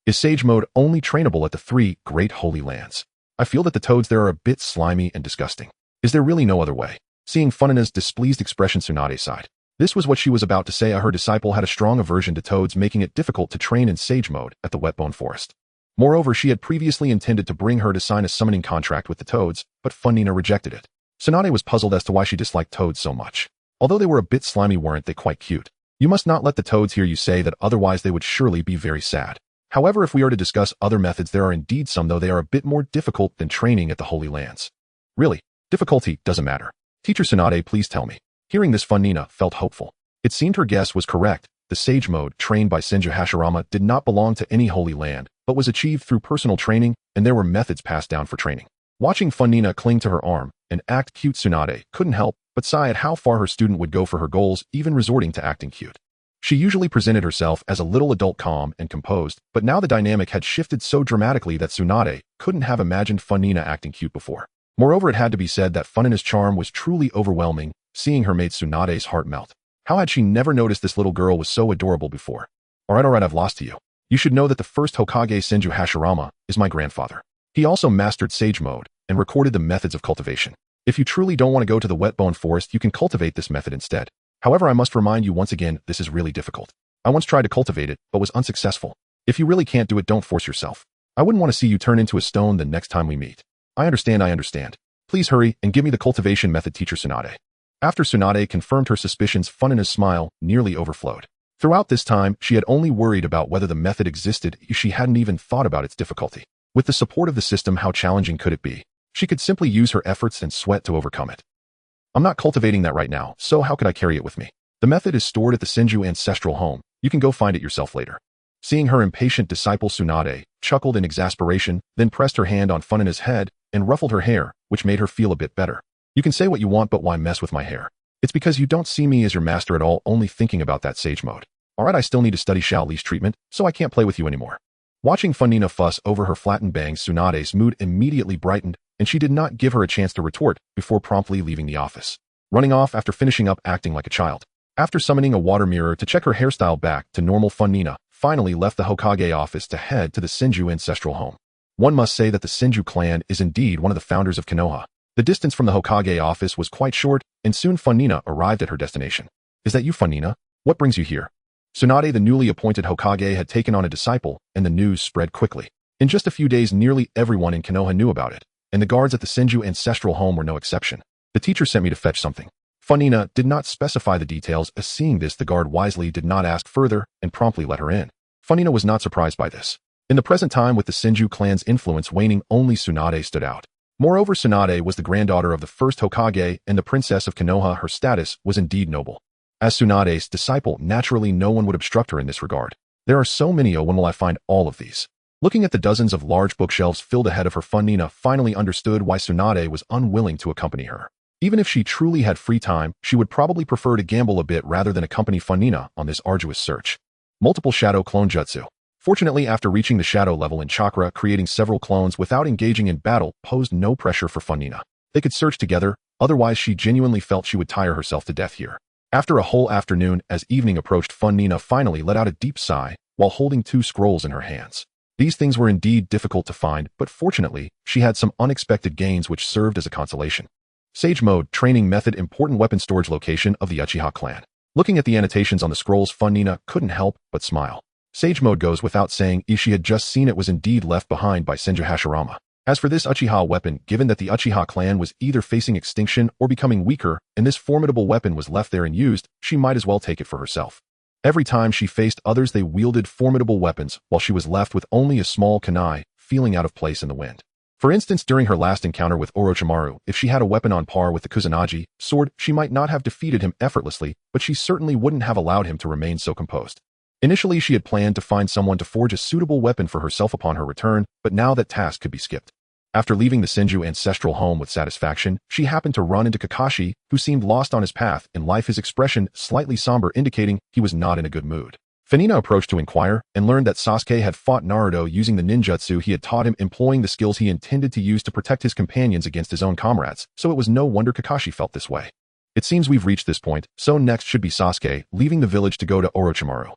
is Sage mode only trainable at the 3 Great Holy Lands? I feel that the toads there are a bit slimy and disgusting. Is there really no other way? Seeing Funingna's displeased expression, Tsunade sighed. This was what she was about to say. Her disciple had a strong aversion to toads, making it difficult to train in Sage mode at the Wetbone Forest. Moreover, she had previously intended to bring her to sign a summoning contract with the toads, but Funingna rejected it. Tsunade was puzzled as to why she disliked toads so much. Although they were a bit slimy, weren't they quite cute? You must not let the toads hear you say that, otherwise they would surely be very sad. However, if we are to discuss other methods, there are indeed some, though they are a bit more difficult than training at the Holy Lands. Really? Difficulty doesn't matter. Teacher Tsunade, please tell me. Hearing this, Funingna felt hopeful. It seemed her guess was correct. The Sage mode, trained by Senju Hashirama, did not belong to any holy land, but was achieved through personal training, and there were methods passed down for training. Watching Funingna cling to her arm and act cute, Tsunade couldn't help but sigh at how far her student would go for her goals, even resorting to acting cute. She usually presented herself as a little adult, calm and composed, but now the dynamic had shifted so dramatically that Tsunade couldn't have imagined Funingna acting cute before. Moreover, it had to be said that Funingna's charm was truly overwhelming. Seeing her made Tsunade's heart melt. How had she never noticed this little girl was so adorable before? Alright, I've lost to you. You should know that the first Hokage, Senju Hashirama, is my grandfather. He also mastered Sage mode and recorded the methods of cultivation. If you truly don't want to go to the Wetbone Forest, you can cultivate this method instead. However, I must remind you once again, this is really difficult. I once tried to cultivate it, but was unsuccessful. If you really can't do it, don't force yourself. I wouldn't want to see you turn into a stone the next time we meet. I understand. Please hurry and give me the cultivation method, Teacher Tsunade. After Tsunade confirmed her suspicions, Funingna's smile nearly overflowed. Throughout this time, she had only worried about whether the method existed. She hadn't even thought about its difficulty. With the support of the system, how challenging could it be? She could simply use her efforts and sweat to overcome it. I'm not cultivating that right now, so how could I carry it with me? The method is stored at the Senju ancestral home. You can go find it yourself later. Seeing her impatient disciple, Tsunade chuckled in exasperation, then pressed her hand on Funingna's head and ruffled her hair, which made her feel a bit better. You can say what you want, but why mess with my hair? It's because you don't see me as your master at all, only thinking about that Sage mode. Alright, I still need to study Shao Li's treatment, so I can't play with you anymore. Watching Funingna fuss over her flattened bangs, Tsunade's mood immediately brightened, and she did not give her a chance to retort before promptly leaving the office. Running off after finishing up acting like a child. After summoning a water mirror to check her hairstyle back to normal, Funingna finally left the Hokage office to head to the Senju ancestral home. One must say that the Senju clan is indeed one of the founders of Konoha. The distance from the Hokage office was quite short, and soon Funingna arrived at her destination. Is that you, Funingna? What brings you here? Tsunade, the newly appointed Hokage, had taken on a disciple, and the news spread quickly. In just a few days, nearly everyone in Konoha knew about it, and the guards at the Senju ancestral home were no exception. The teacher sent me to fetch something. Funingna did not specify the details, as seeing this, the guard wisely did not ask further and promptly let her in. Funingna was not surprised by this. In the present time, with the Senju clan's influence waning, only Tsunade stood out. Moreover, Tsunade was the granddaughter of the first Hokage and the princess of Konoha. Her status was indeed noble. As Tsunade's disciple, naturally no one would obstruct her in this regard. There are so many, when will I find all of these? Looking at the dozens of large bookshelves filled ahead of her, Funingna finally understood why Tsunade was unwilling to accompany her. Even if she truly had free time, she would probably prefer to gamble a bit rather than accompany Funingna on this arduous search. Multiple shadow clone jutsu. Fortunately, after reaching the shadow level in chakra, creating several clones without engaging in battle posed no pressure for Funingna. They could search together, otherwise she genuinely felt she would tire herself to death here. After a whole afternoon, as evening approached, Funingna finally let out a deep sigh while holding 2 scrolls in her hands. These things were indeed difficult to find, but fortunately, she had some unexpected gains which served as a consolation. Sage mode, training method, important weapon storage location of the Uchiha clan. Looking at the annotations on the scrolls, Funingna couldn't help but smile. Sage mode goes without saying, she had just seen it was indeed left behind by Senju Hashirama. As for this Uchiha weapon, given that the Uchiha clan was either facing extinction or becoming weaker, and this formidable weapon was left there and used, she might as well take it for herself. Every time she faced others, they wielded formidable weapons, while she was left with only a small kunai, feeling out of place in the wind. For instance, during her last encounter with Orochimaru, if she had a weapon on par with the Kusanagi sword, she might not have defeated him effortlessly, but she certainly wouldn't have allowed him to remain so composed. Initially, she had planned to find someone to forge a suitable weapon for herself upon her return, but now that task could be skipped. After leaving the Senju ancestral home with satisfaction, she happened to run into Kakashi, who seemed lost on his path in life, his expression slightly somber, indicating he was not in a good mood. Funingna approached to inquire and learned that Sasuke had fought Naruto using the ninjutsu he had taught him, employing the skills he intended to use to protect his companions against his own comrades, so it was no wonder Kakashi felt this way. It seems we've reached this point, so next should be Sasuke leaving the village to go to Orochimaru.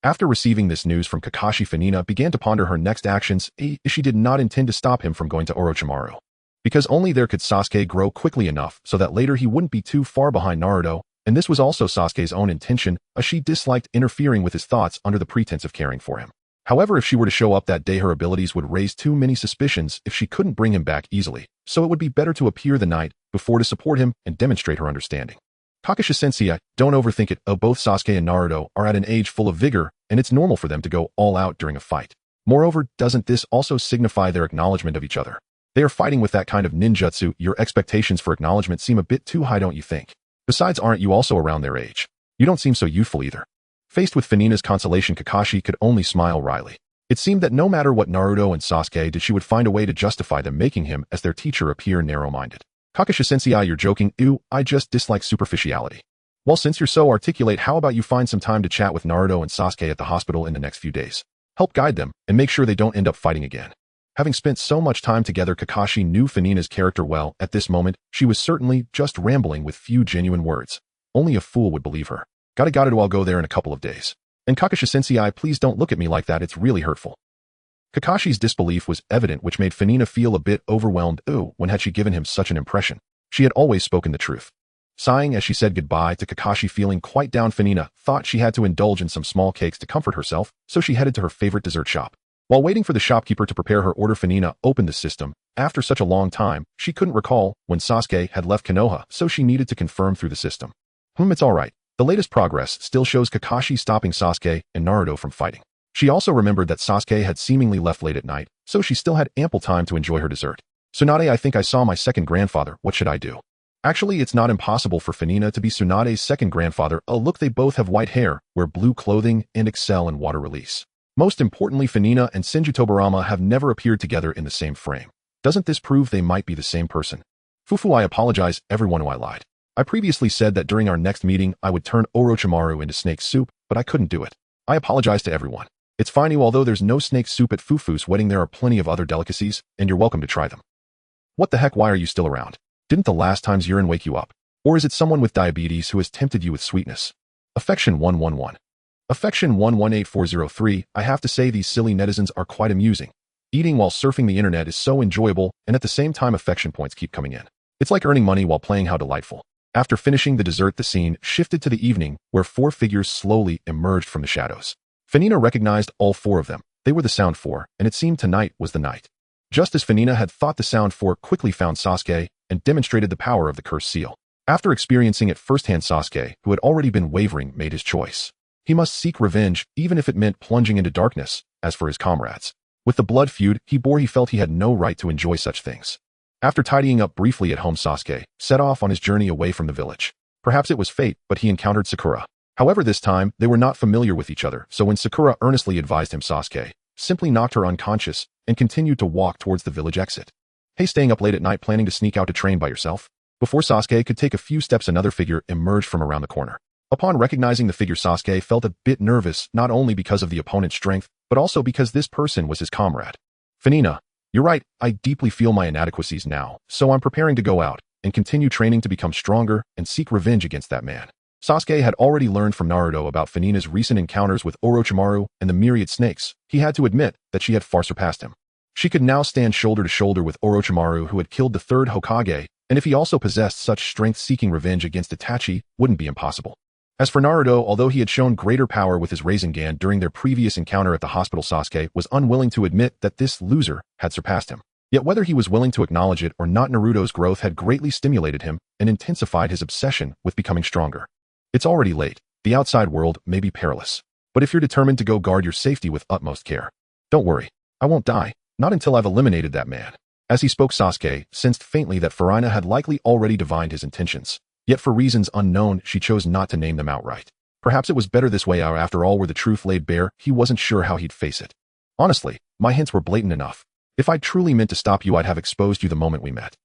After receiving this news from Kakashi, Funingna began to ponder her next actions. She did not intend to stop him from going to Orochimaru, because only there could Sasuke grow quickly enough so that later he wouldn't be too far behind Naruto, and this was also Sasuke's own intention, as she disliked interfering with his thoughts under the pretense of caring for him. However, if she were to show up that day, her abilities would raise too many suspicions if she couldn't bring him back easily, so it would be better to appear the night before to support him and demonstrate her understanding. Kakashi-sensei, don't overthink it. Both Sasuke and Naruto are at an age full of vigor, and it's normal for them to go all out during a fight. Moreover, doesn't this also signify their acknowledgement of each other? They are fighting with that kind of ninjutsu. Your expectations for acknowledgement seem a bit too high, don't you think? Besides, aren't you also around their age? You don't seem so youthful either. Faced with Funingna's consolation, Kakashi could only smile wryly. It seemed that no matter what Naruto and Sasuke did, she would find a way to justify them, making him, as their teacher, appear narrow-minded. Kakashi-sensei, you're joking. Ew, I just dislike superficiality. Well, since you're so articulate, how about you find some time to chat with Naruto and Sasuke at the hospital in the next few days? Help guide them, and make sure they don't end up fighting again. Having spent so much time together, Kakashi knew Funingna's character well. At this moment, she was certainly just rambling with few genuine words. Only a fool would believe her. Got it, I'll go there in a couple of days. And Kakashi-sensei, please don't look at me like that, it's really hurtful. Kakashi's disbelief was evident, which made Funingna feel a bit overwhelmed. When had she given him such an impression? She had always spoken the truth. Sighing as she said goodbye to Kakashi, feeling quite down, Funingna thought she had to indulge in some small cakes to comfort herself, so she headed to her favorite dessert shop. While waiting for the shopkeeper to prepare her order, Funingna opened the system. After such a long time, she couldn't recall when Sasuke had left Konoha, so she needed to confirm through the system. It's alright. The latest progress still shows Kakashi stopping Sasuke and Naruto from fighting. She also remembered that Sasuke had seemingly left late at night, so she still had ample time to enjoy her dessert. Tsunade, I think I saw my second grandfather. What should I do? Actually, it's not impossible for Funingna to be Tsunade's second grandfather. Look, they both have white hair, wear blue clothing, and excel in water release. Most importantly, Funingna and Senju Tobirama have never appeared together in the same frame. Doesn't this prove they might be the same person? Fufu, I apologize, everyone, who I lied. I previously said that during our next meeting I would turn Orochimaru into snake soup, but I couldn't do it. I apologize to everyone. It's fine, although there's no snake soup at Fufu's wedding, there are plenty of other delicacies, and you're welcome to try them. What the heck, why are you still around? Didn't the last time's urine wake you up? Or is it someone with diabetes who has tempted you with sweetness? Affection 111. Affection 118403, I have to say these silly netizens are quite amusing. Eating while surfing the internet is so enjoyable, and at the same time affection points keep coming in. It's like earning money while playing, how delightful. After finishing the dessert, the scene shifted to the evening, where four figures slowly emerged from the shadows. Funingna recognized all four of them. They were the Sound Four, and it seemed tonight was the night. Just as Funingna had thought, the Sound Four quickly found Sasuke and demonstrated the power of the cursed seal. After experiencing it firsthand, Sasuke, who had already been wavering, made his choice. He must seek revenge, even if it meant plunging into darkness. As for his comrades, with the blood feud he bore, he felt he had no right to enjoy such things. After tidying up briefly at home, Sasuke set off on his journey away from the village. Perhaps it was fate, but he encountered Sakura. However, this time, they were not familiar with each other, so when Sakura earnestly advised him, Sasuke simply knocked her unconscious and continued to walk towards the village exit. Hey, staying up late at night planning to sneak out to train by yourself? Before Sasuke could take a few steps, another figure emerged from around the corner. Upon recognizing the figure, Sasuke felt a bit nervous, not only because of the opponent's strength, but also because this person was his comrade. Funingna, you're right, I deeply feel my inadequacies now, so I'm preparing to go out and continue training to become stronger and seek revenge against that man. Sasuke had already learned from Naruto about Funingna's recent encounters with Orochimaru and the myriad snakes. He had to admit that she had far surpassed him. She could now stand shoulder to shoulder with Orochimaru, who had killed the third Hokage, and if he also possessed such strength, seeking revenge against Itachi wouldn't be impossible. As for Naruto, although he had shown greater power with his Rasengan during their previous encounter at the hospital, Sasuke was unwilling to admit that this loser had surpassed him. Yet whether he was willing to acknowledge it or not, Naruto's growth had greatly stimulated him and intensified his obsession with becoming stronger. It's already late. The outside world may be perilous. But if you're determined to go, guard your safety with utmost care. Don't worry. I won't die. Not until I've eliminated that man. As he spoke, Sasuke sensed faintly that Furina had likely already divined his intentions. Yet for reasons unknown, she chose not to name them outright. Perhaps it was better this way after all, where the truth laid bare. He wasn't sure how he'd face it. Honestly, my hints were blatant enough. If I'd truly meant to stop you, I'd have exposed you the moment we met.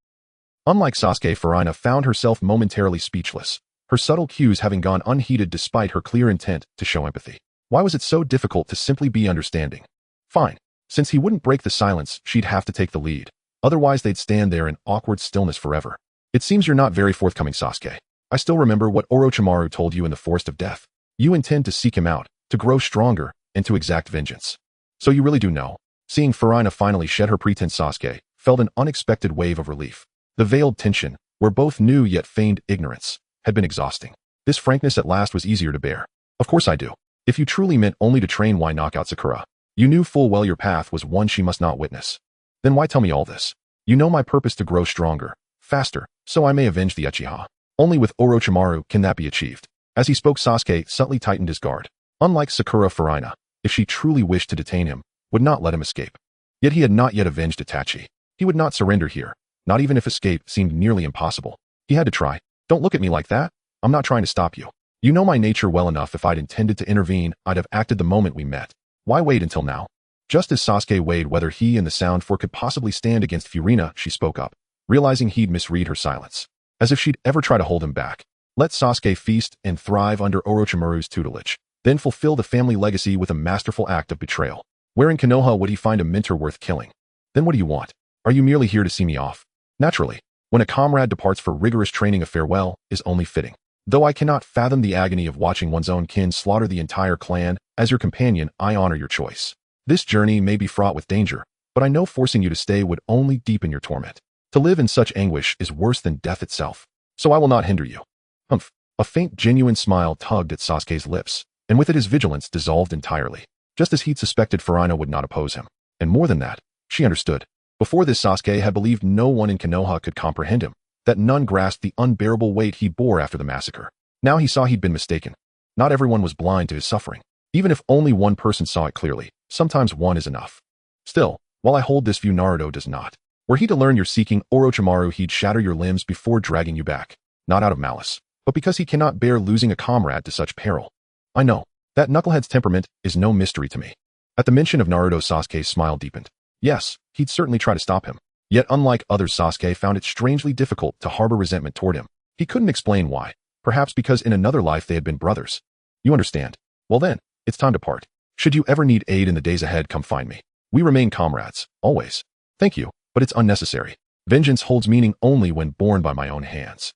Unlike Sasuke, Furina found herself momentarily speechless, her subtle cues having gone unheeded despite her clear intent to show empathy. Why was it so difficult to simply be understanding? Fine. Since he wouldn't break the silence, she'd have to take the lead. Otherwise, they'd stand there in awkward stillness forever. It seems you're not very forthcoming, Sasuke. I still remember what Orochimaru told you in the Forest of Death. You intend to seek him out, to grow stronger, and to exact vengeance. So you really do know. Seeing Furina finally shed her pretense, Sasuke felt an unexpected wave of relief. The veiled tension, where both knew yet feigned ignorance, had been exhausting. This frankness at last was easier to bear. Of course I do. If you truly meant only to train, why knock out Sakura? You knew full well your path was one she must not witness. Then why tell me all this? You know my purpose to grow stronger, faster, so I may avenge the Uchiha. Only with Orochimaru can that be achieved. As he spoke, Sasuke subtly tightened his guard. Unlike Sakura, Furina, if she truly wished to detain him, would not let him escape. Yet he had not yet avenged Itachi. He would not surrender here, not even if escape seemed nearly impossible. He had to try. Don't look at me like that. I'm not trying to stop you. You know my nature well enough. If I'd intended to intervene, I'd have acted the moment we met. Why wait until now? Just as Sasuke weighed whether he and the Sound Four could possibly stand against Furina, she spoke up, realizing he'd misread her silence. As if she'd ever try to hold him back. Let Sasuke feast and thrive under Orochimaru's tutelage, then fulfill the family legacy with a masterful act of betrayal. Where in Konoha would he find a mentor worth killing? Then what do you want? Are you merely here to see me off? Naturally, when a comrade departs for rigorous training, a farewell is only fitting. Though I cannot fathom the agony of watching one's own kin slaughter the entire clan, as your companion, I honor your choice. This journey may be fraught with danger, but I know forcing you to stay would only deepen your torment. To live in such anguish is worse than death itself. So I will not hinder you. Humph. A faint, genuine smile tugged at Sasuke's lips, and with it his vigilance dissolved entirely. Just as he'd suspected, Furina would not oppose him. And more than that, she understood. Before this, Sasuke had believed no one in Konoha could comprehend him, that none grasped the unbearable weight he bore after the massacre. Now he saw he'd been mistaken. Not everyone was blind to his suffering. Even if only one person saw it clearly, sometimes one is enough. Still, while I hold this view, Naruto does not. Were he to learn you're seeking Orochimaru, he'd shatter your limbs before dragging you back. Not out of malice, but because he cannot bear losing a comrade to such peril. I know. That knucklehead's temperament is no mystery to me. At the mention of Naruto, Sasuke's smile deepened. Yes, he'd certainly try to stop him. Yet unlike others, Sasuke found it strangely difficult to harbor resentment toward him. He couldn't explain why. Perhaps because in another life they had been brothers. You understand. Well then, it's time to part. Should you ever need aid in the days ahead, come find me. We remain comrades, always. Thank you, but it's unnecessary. Vengeance holds meaning only when borne by my own hands.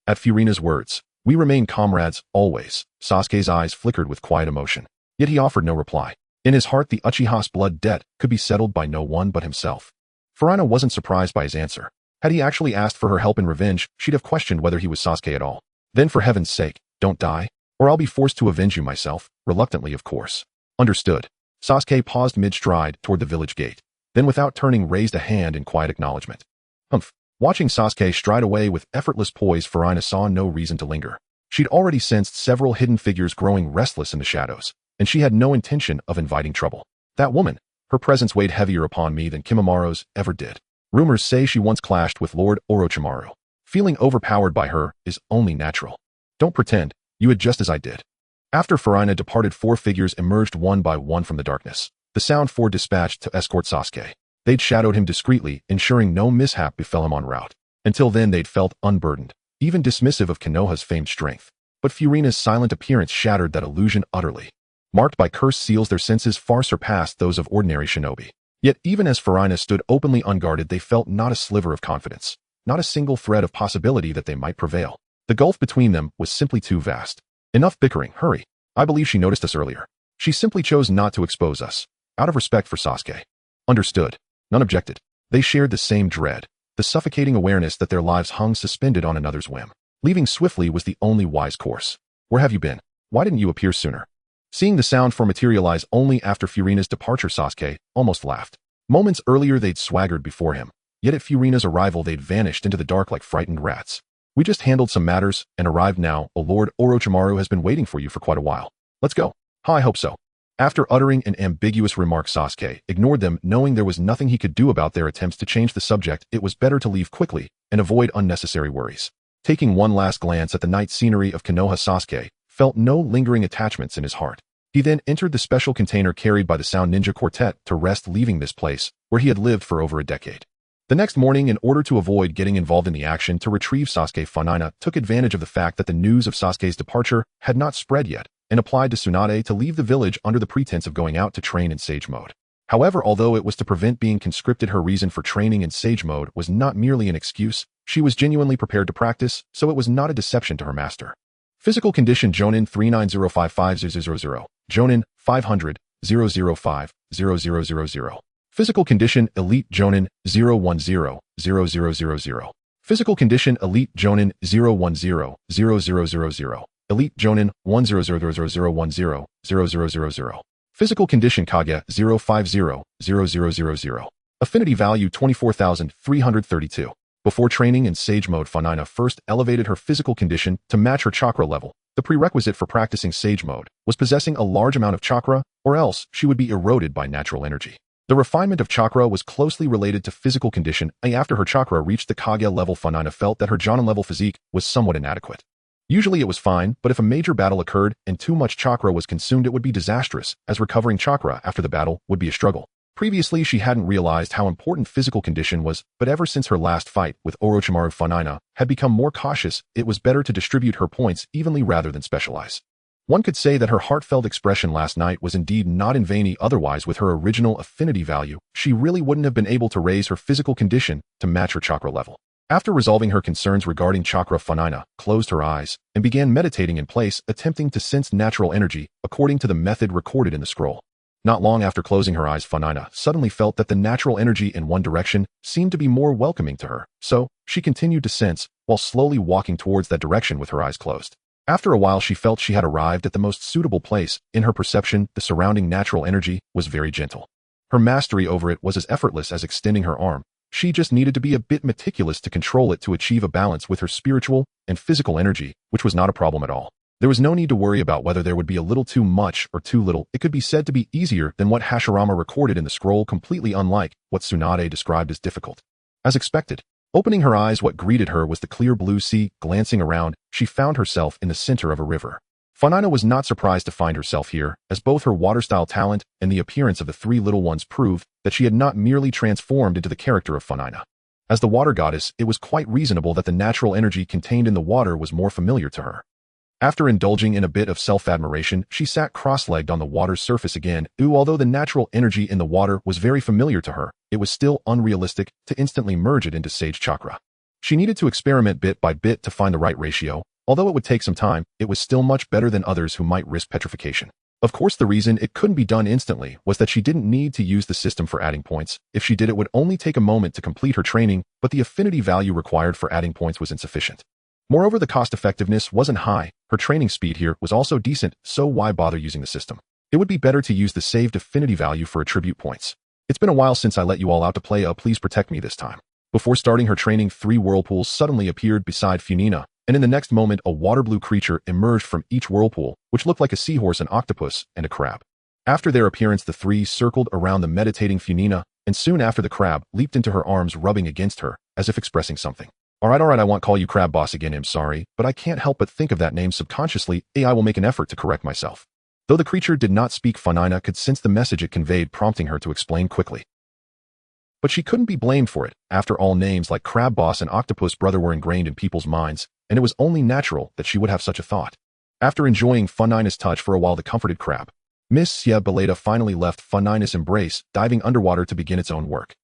At Furina's words, we remain comrades, always, Sasuke's eyes flickered with quiet emotion. Yet he offered no reply. In his heart, the Uchiha's blood debt could be settled by no one but himself. Furina wasn't surprised by his answer. Had he actually asked for her help in revenge, she'd have questioned whether he was Sasuke at all. Then for heaven's sake, don't die, or I'll be forced to avenge you myself, reluctantly of course. Understood. Sasuke paused mid-stride toward the village gate, then without turning raised a hand in quiet acknowledgement. Humph. Watching Sasuke stride away with effortless poise, Furina saw no reason to linger. She'd already sensed several hidden figures growing restless in the shadows, and she had no intention of inviting trouble. That woman, her presence weighed heavier upon me than Kimimura's ever did. Rumors say she once clashed with Lord Orochimaru. Feeling overpowered by her is only natural. Don't pretend, you had just as I did. After Furina departed, four figures emerged one by one from the darkness. The Sound Four dispatched to escort Sasuke. They'd shadowed him discreetly, ensuring no mishap befell him en route. Until then they'd felt unburdened, even dismissive of Konoha's famed strength. But Furina's silent appearance shattered that illusion utterly. Marked by cursed seals, their senses far surpassed those of ordinary shinobi. Yet even as Furina stood openly unguarded, they felt not a sliver of confidence, not a single thread of possibility that they might prevail. The gulf between them was simply too vast. Enough bickering, hurry. I believe she noticed us earlier. She simply chose not to expose us, out of respect for Sasuke. Understood. None objected. They shared the same dread, the suffocating awareness that their lives hung suspended on another's whim. Leaving swiftly was the only wise course. Where have you been? Why didn't you appear sooner? Seeing the Sound Four materialize only after Furina's departure, Sasuke almost laughed. Moments earlier they'd swaggered before him, yet at Furina's arrival they'd vanished into the dark like frightened rats. We just handled some matters and arrived now. Oh, Lord Orochimaru has been waiting for you for quite a while. Let's go. I hope so. After uttering an ambiguous remark, Sasuke ignored them, knowing there was nothing he could do about their attempts to change the subject. It was better to leave quickly and avoid unnecessary worries. Taking one last glance at the night scenery of Konoha, Sasuke felt no lingering attachments in his heart. He then entered the special container carried by the Sound Ninja Quartet to rest, leaving this place, where he had lived for over a decade. The next morning, in order to avoid getting involved in the action to retrieve Sasuke, Funingna took advantage of the fact that the news of Sasuke's departure had not spread yet, and applied to Tsunade to leave the village under the pretense of going out to train in Sage Mode. However, although it was to prevent being conscripted, her reason for training in Sage Mode was not merely an excuse. She was genuinely prepared to practice, so it was not a deception to her master. Physical condition Jonin 39055000, Jonin 500-005-0000. Physical condition Elite Jonin 010-0000. Physical condition Elite Jonin 010-0000. Elite Jonin 100010-0000. Physical condition Kage 050-0000. Affinity value 24,332. Before training in Sage Mode, Funingna first elevated her physical condition to match her chakra level. The prerequisite for practicing Sage Mode was possessing a large amount of chakra, or else she would be eroded by natural energy. The refinement of chakra was closely related to physical condition, and after her chakra reached the Kage level, Funingna felt that her Jonin level physique was somewhat inadequate. Usually it was fine, but if a major battle occurred and too much chakra was consumed, it would be disastrous, as recovering chakra after the battle would be a struggle. Previously, she hadn't realized how important physical condition was, but ever since her last fight with Orochimaru, Funingna had become more cautious. It was better to distribute her points evenly rather than specialize. One could say that her heartfelt expression last night was indeed not in vain. Otherwise, with her original affinity value, she really wouldn't have been able to raise her physical condition to match her chakra level. After resolving her concerns regarding chakra, Funingna closed her eyes and began meditating in place, attempting to sense natural energy according to the method recorded in the scroll. Not long after closing her eyes, Funingna suddenly felt that the natural energy in one direction seemed to be more welcoming to her, so she continued to sense while slowly walking towards that direction with her eyes closed. After a while, she felt she had arrived at the most suitable place. In her perception, the surrounding natural energy was very gentle. Her mastery over it was as effortless as extending her arm. She just needed to be a bit meticulous to control it to achieve a balance with her spiritual and physical energy, which was not a problem at all. There was no need to worry about whether there would be a little too much or too little. It could be said to be easier than what Hashirama recorded in the scroll, completely unlike what Tsunade described as difficult. As expected, opening her eyes, what greeted her was the clear blue sea. Glancing around, she found herself in the center of a river. Funingna was not surprised to find herself here, as both her water-style talent and the appearance of the three little ones proved that she had not merely transformed into the character of Funingna. As the water goddess, it was quite reasonable that the natural energy contained in the water was more familiar to her. After indulging in a bit of self-admiration, she sat cross-legged on the water's surface again. Although the natural energy in the water was very familiar to her, it was still unrealistic to instantly merge it into Sage Chakra. She needed to experiment bit by bit to find the right ratio. Although it would take some time, it was still much better than others who might risk petrification. Of course, the reason it couldn't be done instantly was that she didn't need to use the system for adding points. If she did, it would only take a moment to complete her training, but the affinity value required for adding points was insufficient. Moreover, the cost-effectiveness wasn't high. Her training speed here was also decent, so why bother using the system? It would be better to use the saved affinity value for attribute points. It's been a while since I let you all out to play. Please protect me this time. Before starting her training, 3 whirlpools suddenly appeared beside Funingna, and in the next moment a water-blue creature emerged from each whirlpool, which looked like a seahorse, an octopus, and a crab. After their appearance, the 3 circled around the meditating Funingna, and soon after the crab leaped into her arms, rubbing against her, as if expressing something. Alright, I won't call you Crab Boss again. I'm sorry, but I can't help but think of that name subconsciously. I will make an effort to correct myself. Though the creature did not speak, Funingna could sense the message it conveyed, prompting her to explain quickly. But she couldn't be blamed for it. After all, names like Crab Boss and Octopus Brother were ingrained in people's minds, and it was only natural that she would have such a thought. After enjoying Funingna's touch for a while, the comforted crab, Miss Beleta, finally left Funingna's embrace, diving underwater to begin its own work.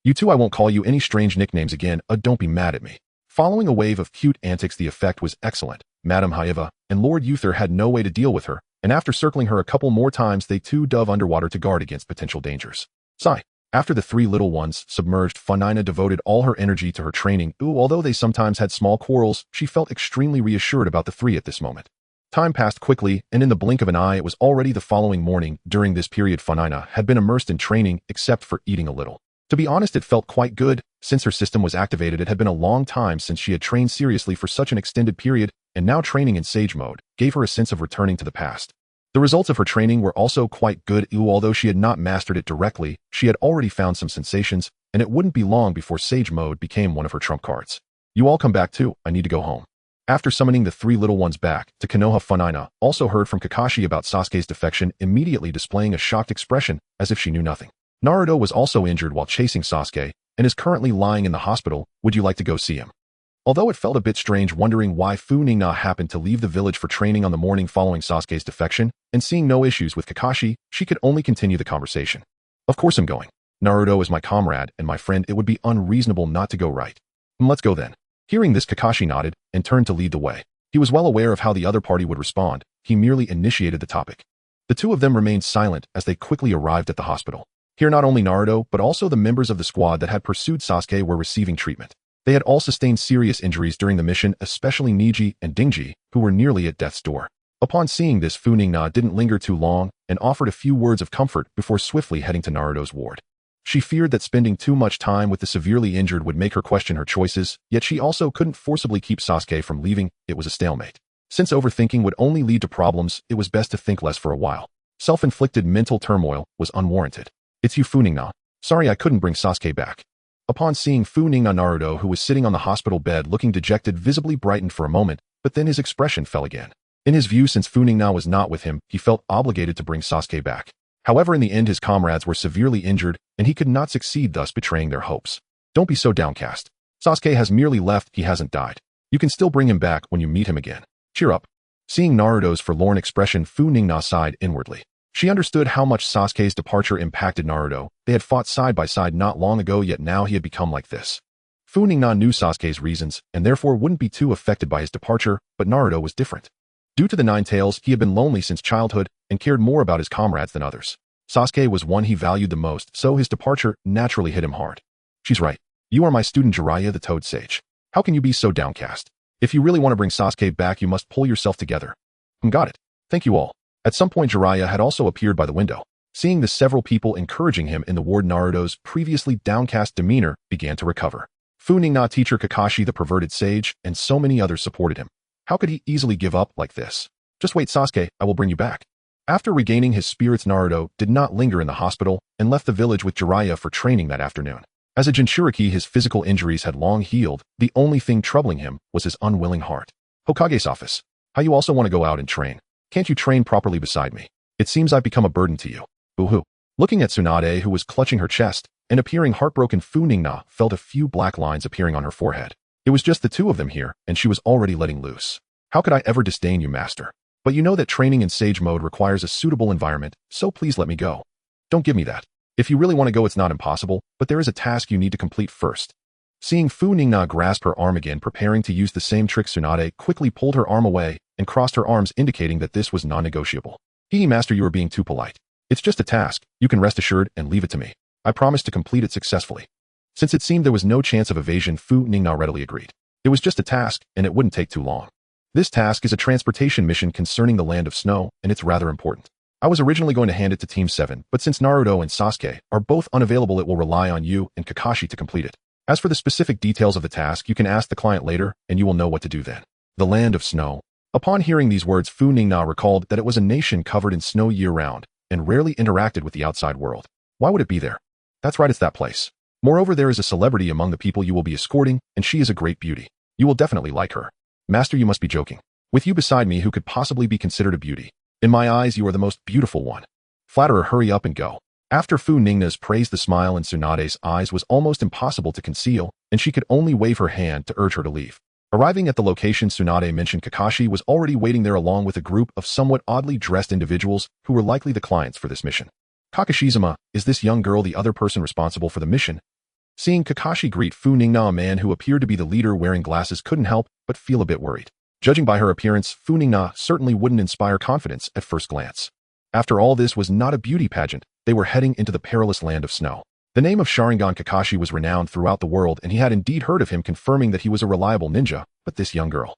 You two, I won't call you any strange nicknames again. Don't be mad at me. Following a wave of cute antics, the effect was excellent. Madame Haiva and Lord Uther had no way to deal with her, and after circling her a couple more times, they too dove underwater to guard against potential dangers. Sigh. After the 3 little ones submerged, Funingna devoted all her energy to her training. Although they sometimes had small quarrels, she felt extremely reassured about the 3 at this moment. Time passed quickly, and in the blink of an eye, it was already the following morning. During this period, Funingna had been immersed in training, except for eating a little. To be honest, it felt quite good. Since her system was activated, it had been a long time since she had trained seriously for such an extended period, and now training in Sage Mode gave her a sense of returning to the past. The results of her training were also quite good. Although she had not mastered it directly, she had already found some sensations, and it wouldn't be long before Sage Mode became one of her trump cards. You all come back too. I need to go home. After summoning the three little ones back to Konoha, Funingna also heard from Kakashi about Sasuke's defection, immediately displaying a shocked expression as if she knew nothing. Naruto was also injured while chasing Sasuke and is currently lying in the hospital. Would you like to go see him? Although it felt a bit strange wondering why Funingna happened to leave the village for training on the morning following Sasuke's defection, and seeing no issues with Kakashi, she could only continue the conversation. Of course I'm going. Naruto is my comrade and my friend. It would be unreasonable not to go, right? Let's go then. Hearing this, Kakashi nodded and turned to lead the way. He was well aware of how the other party would respond. He merely initiated the topic. The two of them remained silent as they quickly arrived at the hospital. Here not only Naruto, but also the members of the squad that had pursued Sasuke were receiving treatment. They had all sustained serious injuries during the mission, especially Neji and Dingji, who were nearly at death's door. Upon seeing this, Funingna didn't linger too long and offered a few words of comfort before swiftly heading to Naruto's ward. She feared that spending too much time with the severely injured would make her question her choices, yet she also couldn't forcibly keep Sasuke from leaving. It was a stalemate. Since overthinking would only lead to problems, it was best to think less for a while. Self-inflicted mental turmoil was unwarranted. It's you, Funingna. Sorry I couldn't bring Sasuke back. Upon seeing Funingna, Naruto, who was sitting on the hospital bed looking dejected, visibly brightened for a moment, but then his expression fell again. In his view, since Funingna was not with him, he felt obligated to bring Sasuke back. However, in the end his comrades were severely injured, and he could not succeed, thus betraying their hopes. Don't be so downcast. Sasuke has merely left, he hasn't died. You can still bring him back when you meet him again. Cheer up. Seeing Naruto's forlorn expression, Funingna sighed inwardly. She understood how much Sasuke's departure impacted Naruto. They had fought side by side not long ago, yet now he had become like this. Funingna knew Sasuke's reasons, and therefore wouldn't be too affected by his departure, but Naruto was different. Due to the Nine Tails, he had been lonely since childhood and cared more about his comrades than others. Sasuke was one he valued the most, so his departure naturally hit him hard. She's right. You are my student Jiraiya, the Toad Sage. How can you be so downcast? If you really want to bring Sasuke back, you must pull yourself together. Got it. Thank you all. At some point, Jiraiya had also appeared by the window. Seeing the several people encouraging him in the ward, Naruto's previously downcast demeanor began to recover. Funingna, teacher Kakashi, the perverted sage, and so many others supported him. How could he easily give up like this? Just wait, Sasuke, I will bring you back. After regaining his spirits, Naruto did not linger in the hospital and left the village with Jiraiya for training that afternoon. As a Jinchuriki, his physical injuries had long healed. The only thing troubling him was his unwilling heart. Hokage's office. How you also want to go out and train? Can't you train properly beside me? It seems I've become a burden to you. Boo-hoo. Looking at Tsunade, who was clutching her chest and appearing heartbroken, Funingna felt a few black lines appearing on her forehead. It was just the two of them here, and she was already letting loose. How could I ever disdain you, master? But you know that training in Sage mode requires a suitable environment, so please let me go. Don't give me that. If you really want to go, it's not impossible, but there is a task you need to complete first. Seeing Funingna grasp her arm again, preparing to use the same trick, Tsunade quickly pulled her arm away and crossed her arms, indicating that this was non-negotiable. Master, you are being too polite. It's just a task. You can rest assured and leave it to me. I promise to complete it successfully. Since it seemed there was no chance of evasion, Funingna readily agreed. It was just a task, and it wouldn't take too long. This task is a transportation mission concerning the Land of Snow, and it's rather important. I was originally going to hand it to Team 7, but since Naruto and Sasuke are both unavailable, it will rely on you and Kakashi to complete it. As for the specific details of the task, you can ask the client later, and you will know what to do then. The Land of Snow. Upon hearing these words, Funingna recalled that it was a nation covered in snow year-round, and rarely interacted with the outside world. Why would it be there? That's right, it's that place. Moreover, there is a celebrity among the people you will be escorting, and she is a great beauty. You will definitely like her. Master, you must be joking. With you beside me, who could possibly be considered a beauty? In my eyes, you are the most beautiful one. Flatterer, hurry up and go. After Funingna's praise, the smile in Tsunade's eyes was almost impossible to conceal, and she could only wave her hand to urge her to leave. Arriving at the location Tsunade mentioned, Kakashi was already waiting there along with a group of somewhat oddly dressed individuals who were likely the clients for this mission. Kakashi-sama, is this young girl the other person responsible for the mission? Seeing Kakashi greet Funingna, a man who appeared to be the leader wearing glasses couldn't help but feel a bit worried. Judging by her appearance, Funingna certainly wouldn't inspire confidence at first glance. After all, this was not a beauty pageant. They were heading into the perilous Land of Snow. The name of Sharingan Kakashi was renowned throughout the world, and he had indeed heard of him, confirming that he was a reliable ninja, but this young girl.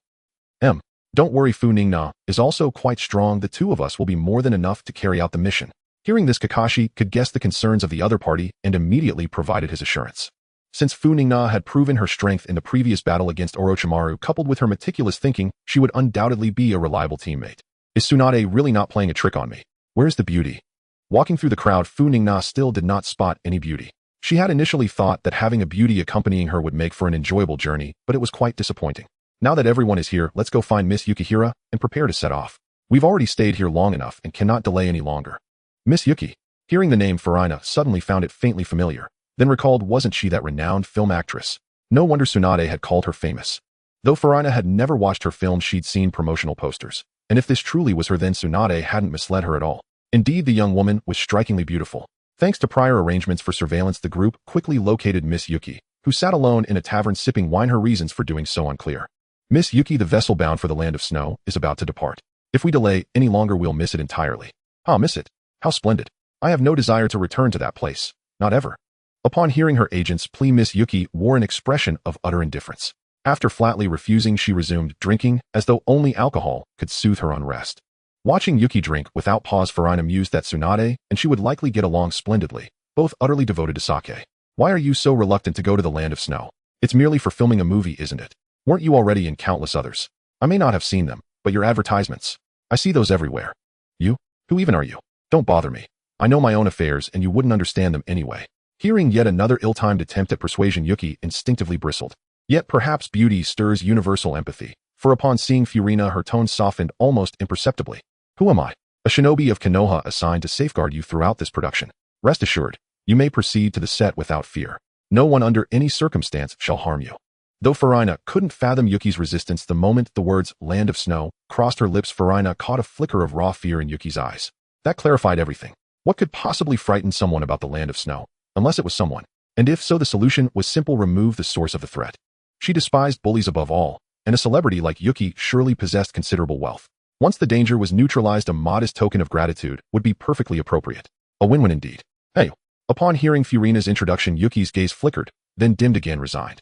Don't worry, Funingna is also quite strong. The two of us will be more than enough to carry out the mission. Hearing this, Kakashi could guess the concerns of the other party and immediately provided his assurance. Since Funingna had proven her strength in the previous battle against Orochimaru, coupled with her meticulous thinking, she would undoubtedly be a reliable teammate. Is Tsunade really not playing a trick on me? Where's the beauty? Walking through the crowd, Funingna still did not spot any beauty. She had initially thought that having a beauty accompanying her would make for an enjoyable journey, but it was quite disappointing. Now that everyone is here, let's go find Miss Yukihira and prepare to set off. We've already stayed here long enough and cannot delay any longer. Miss Yuki. Hearing the name Furina suddenly found it faintly familiar, then recalled wasn't she that renowned film actress? No wonder Tsunade had called her famous. Though Furina had never watched her film, she'd seen promotional posters. And if this truly was her, then Tsunade hadn't misled her at all. Indeed, the young woman was strikingly beautiful. Thanks to prior arrangements for surveillance, the group quickly located Miss Yuki, who sat alone in a tavern sipping wine. Her reasons for doing so unclear. Miss Yuki, the vessel bound for the land of snow, is about to depart. If we delay any longer, we'll miss it entirely. Ah, miss it? How splendid. I have no desire to return to that place. Not ever. Upon hearing her agent's plea, Miss Yuki wore an expression of utter indifference. After flatly refusing, she resumed drinking as though only alcohol could soothe her unrest. Watching Yuki drink without pause, Furina mused that Tsunade and she would likely get along splendidly, both utterly devoted to sake. Why are you so reluctant to go to the land of snow? It's merely for filming a movie, isn't it? Weren't you already in countless others? I may not have seen them, but your advertisements. I see those everywhere. You? Who even are you? Don't bother me. I know my own affairs and you wouldn't understand them anyway. Hearing yet another ill-timed attempt at persuasion, Yuki instinctively bristled. Yet perhaps beauty stirs universal empathy, for upon seeing Furina, her tone softened almost imperceptibly. Who am I? A shinobi of Konoha assigned to safeguard you throughout this production. Rest assured, you may proceed to the set without fear. No one under any circumstance shall harm you. Though Furina couldn't fathom Yuki's resistance, the moment the words "land of snow" crossed her lips, Furina caught a flicker of raw fear in Yuki's eyes. That clarified everything. What could possibly frighten someone about the land of snow? Unless it was someone. And if so, the solution was simple: remove the source of the threat. She despised bullies above all, and a celebrity like Yuki surely possessed considerable wealth. Once the danger was neutralized, a modest token of gratitude would be perfectly appropriate. A win-win indeed. Hey! Upon hearing Furina's introduction, Yuki's gaze flickered, then dimmed again, resigned.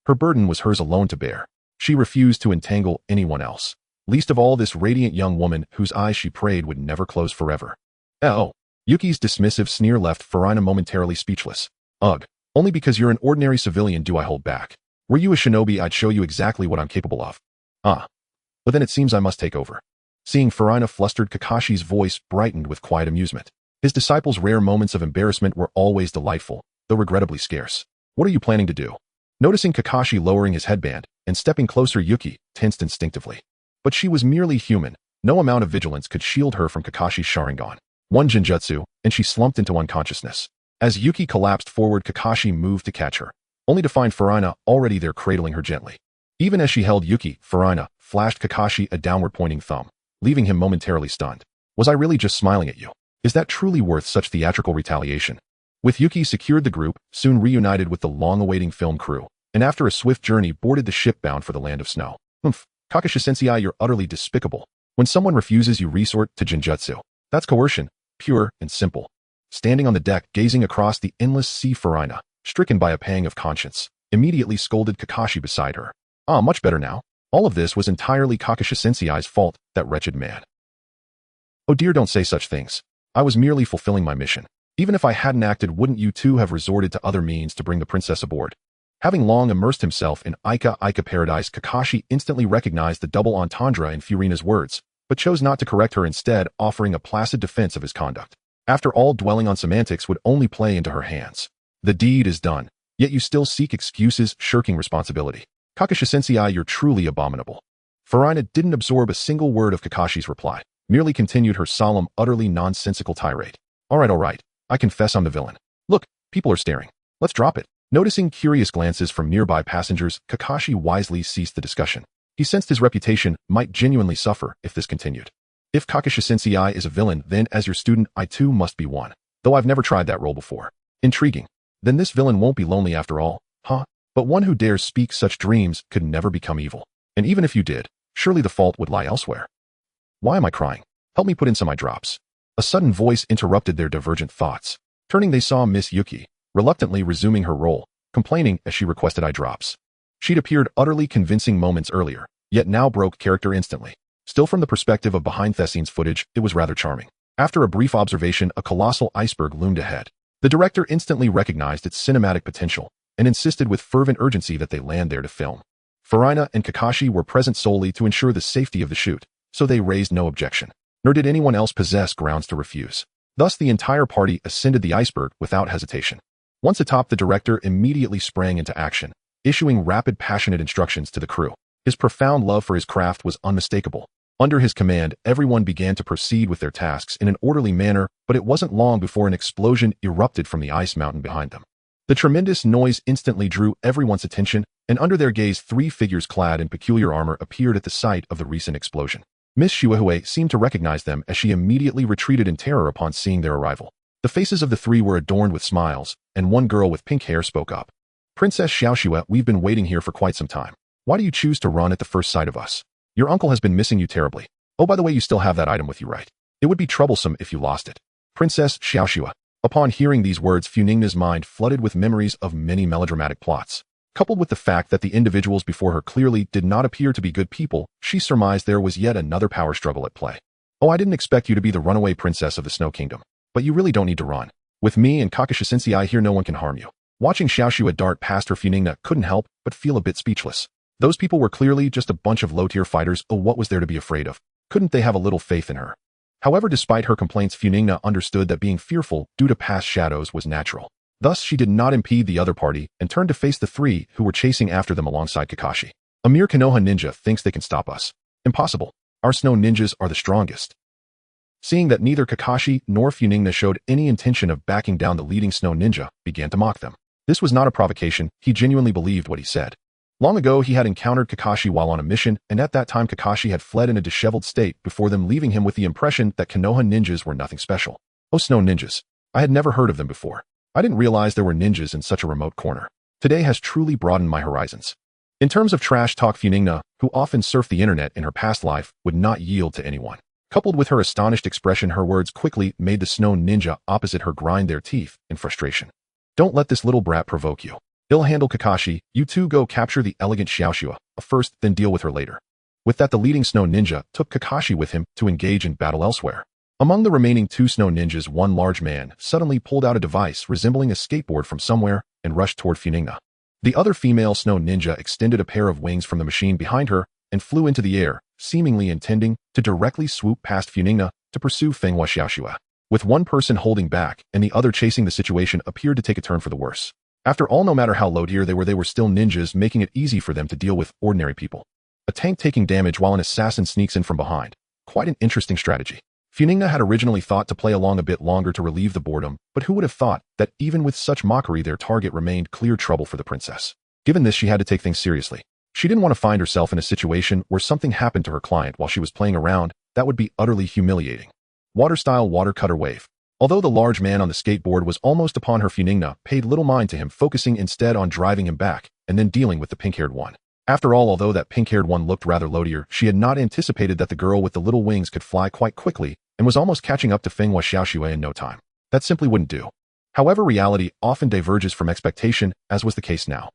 Her burden was hers alone to bear. She refused to entangle anyone else, least of all this radiant young woman whose eyes she prayed would never close forever. Oh! Yuki's dismissive sneer left Furina momentarily speechless. Ugh! Only because you're an ordinary civilian do I hold back. Were you a shinobi, I'd show you exactly what I'm capable of. Ah. But then it seems I must take over. Seeing Furina flustered, Kakashi's voice brightened with quiet amusement. His disciple's rare moments of embarrassment were always delightful, though regrettably scarce. What are you planning to do? Noticing Kakashi lowering his headband and stepping closer, Yuki tensed instinctively. But she was merely human. No amount of vigilance could shield her from Kakashi's Sharingan. One genjutsu, and she slumped into unconsciousness. As Yuki collapsed forward, Kakashi moved to catch her, only to find Furina already there, cradling her gently. Even as she held Yuki, Furina flashed Kakashi a downward-pointing thumb, leaving him momentarily stunned. Was I really just smiling at you? Is that truly worth such theatrical retaliation? With Yuki secured, the group soon reunited with the long-awaiting film crew, and after a swift journey boarded the ship bound for the land of snow. Kakashi-sensei, you're utterly despicable. When someone refuses, you resort to genjutsu. That's coercion, pure and simple. Standing on the deck, gazing across the endless sea, Furina, stricken by a pang of conscience, immediately scolded Kakashi beside her. Ah, much better now. All of this was entirely Kakashi-sensei's fault, that wretched man. Oh dear, don't say such things. I was merely fulfilling my mission. Even if I hadn't acted, wouldn't you too have resorted to other means to bring the princess aboard? Having long immersed himself in Isekai'd paradise, Kakashi instantly recognized the double entendre in Furina's words, but chose not to correct her, instead offering a placid defense of his conduct. After all, dwelling on semantics would only play into her hands. The deed is done, yet you still seek excuses, shirking responsibility. Kakashi-sensei, you're truly abominable. Furina didn't absorb a single word of Kakashi's reply, merely continued her solemn, utterly nonsensical tirade. All right, I confess I'm the villain. Look, people are staring. Let's drop it. Noticing curious glances from nearby passengers, Kakashi wisely ceased the discussion. He sensed his reputation might genuinely suffer if this continued. If Kakashi-sensei is a villain, then as your student, I too must be one. Though I've never tried that role before. Intriguing. Then this villain won't be lonely after all, huh? But one who dares speak such dreams could never become evil. And even if you did, surely the fault would lie elsewhere. Why am I crying? Help me put in some eye drops. A sudden voice interrupted their divergent thoughts. Turning, they saw Miss Yuki, reluctantly resuming her role, complaining as she requested eye drops. She'd appeared utterly convincing moments earlier, yet now broke character instantly. Still, from the perspective of behind the scenes footage, it was rather charming. After a brief observation, a colossal iceberg loomed ahead. The director instantly recognized its cinematic potential and insisted with fervent urgency that they land there to film. Furina and Kakashi were present solely to ensure the safety of the shoot, so they raised no objection. Nor did anyone else possess grounds to refuse. Thus, the entire party ascended the iceberg without hesitation. Once atop, the director immediately sprang into action, issuing rapid, passionate instructions to the crew. His profound love for his craft was unmistakable. Under his command, everyone began to proceed with their tasks in an orderly manner, but it wasn't long before an explosion erupted from the ice mountain behind them. The tremendous noise instantly drew everyone's attention, and under their gaze 3 figures clad in peculiar armor appeared at the site of the recent explosion. Miss Shuehue seemed to recognize them as she immediately retreated in terror upon seeing their arrival. The faces of the 3 were adorned with smiles, and one girl with pink hair spoke up. "Princess Xiaoxue, we've been waiting here for quite some time. Why do you choose to run at the first sight of us? Your uncle has been missing you terribly. Oh, by the way, you still have that item with you, right? It would be troublesome if you lost it." Princess Xiaoxue. Upon hearing these words, Funingna's mind flooded with memories of many melodramatic plots. Coupled with the fact that the individuals before her clearly did not appear to be good people, she surmised there was yet another power struggle at play. "Oh, I didn't expect you to be the runaway princess of the Snow Kingdom. But you really don't need to run. With me and Kakashi Sensei here, no one can harm you." Watching Xiaoxue dart past her, Funingna couldn't help but feel a bit speechless. Those people were clearly just a bunch of low-tier fighters. Oh, what was there to be afraid of? Couldn't they have a little faith in her? However, despite her complaints, Funingna understood that being fearful due to past shadows was natural. Thus, she did not impede the other party and turned to face the 3 who were chasing after them alongside Kakashi. "A mere Konoha ninja thinks they can stop us. Impossible. Our snow ninjas are the strongest." Seeing that neither Kakashi nor Funingna showed any intention of backing down, the leading snow ninja began to mock them. This was not a provocation, he genuinely believed what he said. Long ago, he had encountered Kakashi while on a mission, and at that time Kakashi had fled in a disheveled state before them, leaving him with the impression that Konoha ninjas were nothing special. Oh, snow ninjas. I had never heard of them before. I didn't realize there were ninjas in such a remote corner. Today has truly broadened my horizons. In terms of trash talk, Funingna, who often surfed the internet in her past life, would not yield to anyone. Coupled with her astonished expression, her words quickly made the snow ninja opposite her grind their teeth in frustration. "Don't let this little brat provoke you. Ill-handle Kakashi, you 2 go capture the elegant Xiaoxue first, then deal with her later." With that, the leading snow ninja took Kakashi with him to engage in battle elsewhere. Among the remaining 2 snow ninjas, one large man suddenly pulled out a device resembling a skateboard from somewhere and rushed toward Funingna. The other female snow ninja extended a pair of wings from the machine behind her and flew into the air, seemingly intending to directly swoop past Funingna to pursue Fenghua Xiaoxue. With one person holding back and the other chasing, the situation appeared to take a turn for the worse. After all, no matter how low tier they were still ninjas, making it easy for them to deal with ordinary people. A tank taking damage while an assassin sneaks in from behind. Quite an interesting strategy. Funingna had originally thought to play along a bit longer to relieve the boredom, but who would have thought that even with such mockery their target remained clear trouble for the princess. Given this, she had to take things seriously. She didn't want to find herself in a situation where something happened to her client while she was playing around. That would be utterly humiliating. Water-style water cutter wave. Although the large man on the skateboard was almost upon her, Funingna paid little mind to him, focusing instead on driving him back and then dealing with the pink-haired one. After all, although that pink-haired one looked rather low tier, she had not anticipated that the girl with the little wings could fly quite quickly and was almost catching up to Fenghua Xiaoxue in no time. That simply wouldn't do. However, reality often diverges from expectation, as was the case now.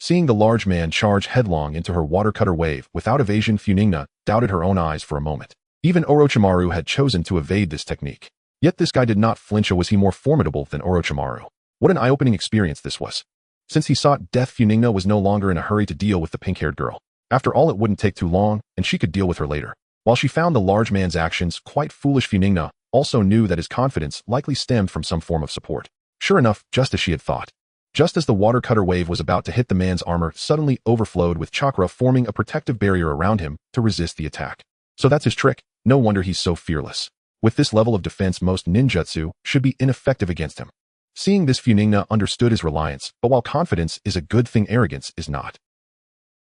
Seeing the large man charge headlong into her water cutter wave without evasion, Funingna doubted her own eyes for a moment. Even Orochimaru had chosen to evade this technique. Yet this guy did not flinch. Or was he more formidable than Orochimaru? What an eye-opening experience this was. Since he sought death, Funingna was no longer in a hurry to deal with the pink-haired girl. After all, it wouldn't take too long, and she could deal with her later. While she found the large man's actions quite foolish, Funingna also knew that his confidence likely stemmed from some form of support. Sure enough, just as she had thought. Just as the water cutter wave was about to hit, the man's armor suddenly overflowed with chakra, forming a protective barrier around him to resist the attack. So that's his trick. No wonder he's so fearless. With this level of defense, most ninjutsu should be ineffective against him. Seeing this, Funingna understood his reliance, but while confidence is a good thing, arrogance is not.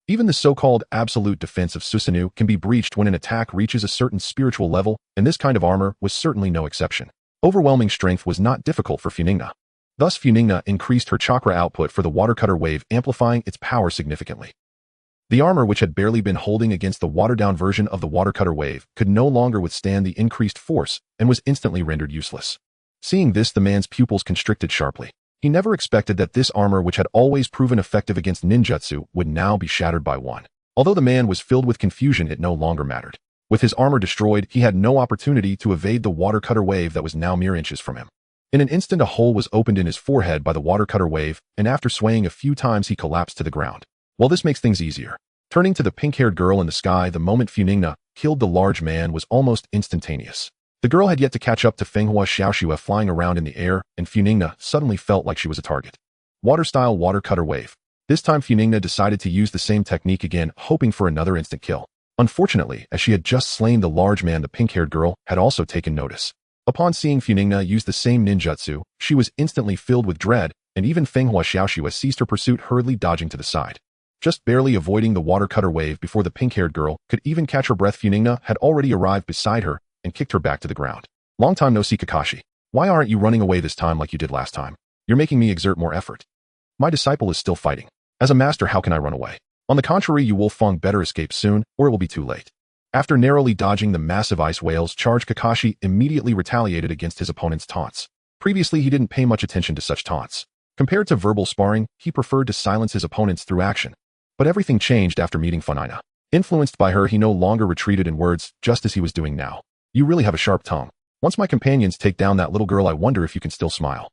Even the so-called absolute defense of Susanoo can be breached when an attack reaches a certain spiritual level, and this kind of armor was certainly no exception. Overwhelming strength was not difficult for Funingna. Thus, Funingna increased her chakra output for the water cutter wave, amplifying its power significantly. The armor, which had barely been holding against the watered-down version of the water cutter wave, could no longer withstand the increased force and was instantly rendered useless. Seeing this, the man's pupils constricted sharply. He never expected that this armor, which had always proven effective against ninjutsu, would now be shattered by one. Although the man was filled with confusion, it no longer mattered. With his armor destroyed, he had no opportunity to evade the water cutter wave that was now mere inches from him. In an instant, a hole was opened in his forehead by the water cutter wave, and after swaying a few times, he collapsed to the ground. Well, this makes things easier. Turning to the pink-haired girl in the sky, the moment Funingna killed the large man was almost instantaneous. The girl had yet to catch up to Fenghua Xiaoxue flying around in the air, and Funingna suddenly felt like she was a target. Water-style water cutter wave. This time Funingna decided to use the same technique again, hoping for another instant kill. Unfortunately, as she had just slain the large man, the pink-haired girl had also taken notice. Upon seeing Funingna use the same ninjutsu, she was instantly filled with dread, and even Fenghua Xiaoxue ceased her pursuit, hurriedly dodging to the side. Just barely avoiding the water cutter wave before the pink-haired girl could even catch her breath, Funingna had already arrived beside her and kicked her back to the ground. Long time no see, Kakashi. Why aren't you running away this time like you did last time? You're making me exert more effort. My disciple is still fighting. As a master, how can I run away? On the contrary, you Wolfang better escape soon, or it will be too late. After narrowly dodging the massive ice whale's charge, Kakashi immediately retaliated against his opponent's taunts. Previously, he didn't pay much attention to such taunts. Compared to verbal sparring, he preferred to silence his opponents through action. But everything changed after meeting Funingna. Influenced by her, he no longer retreated in words, just as he was doing now. You really have a sharp tongue. Once my companions take down that little girl, I wonder if you can still smile.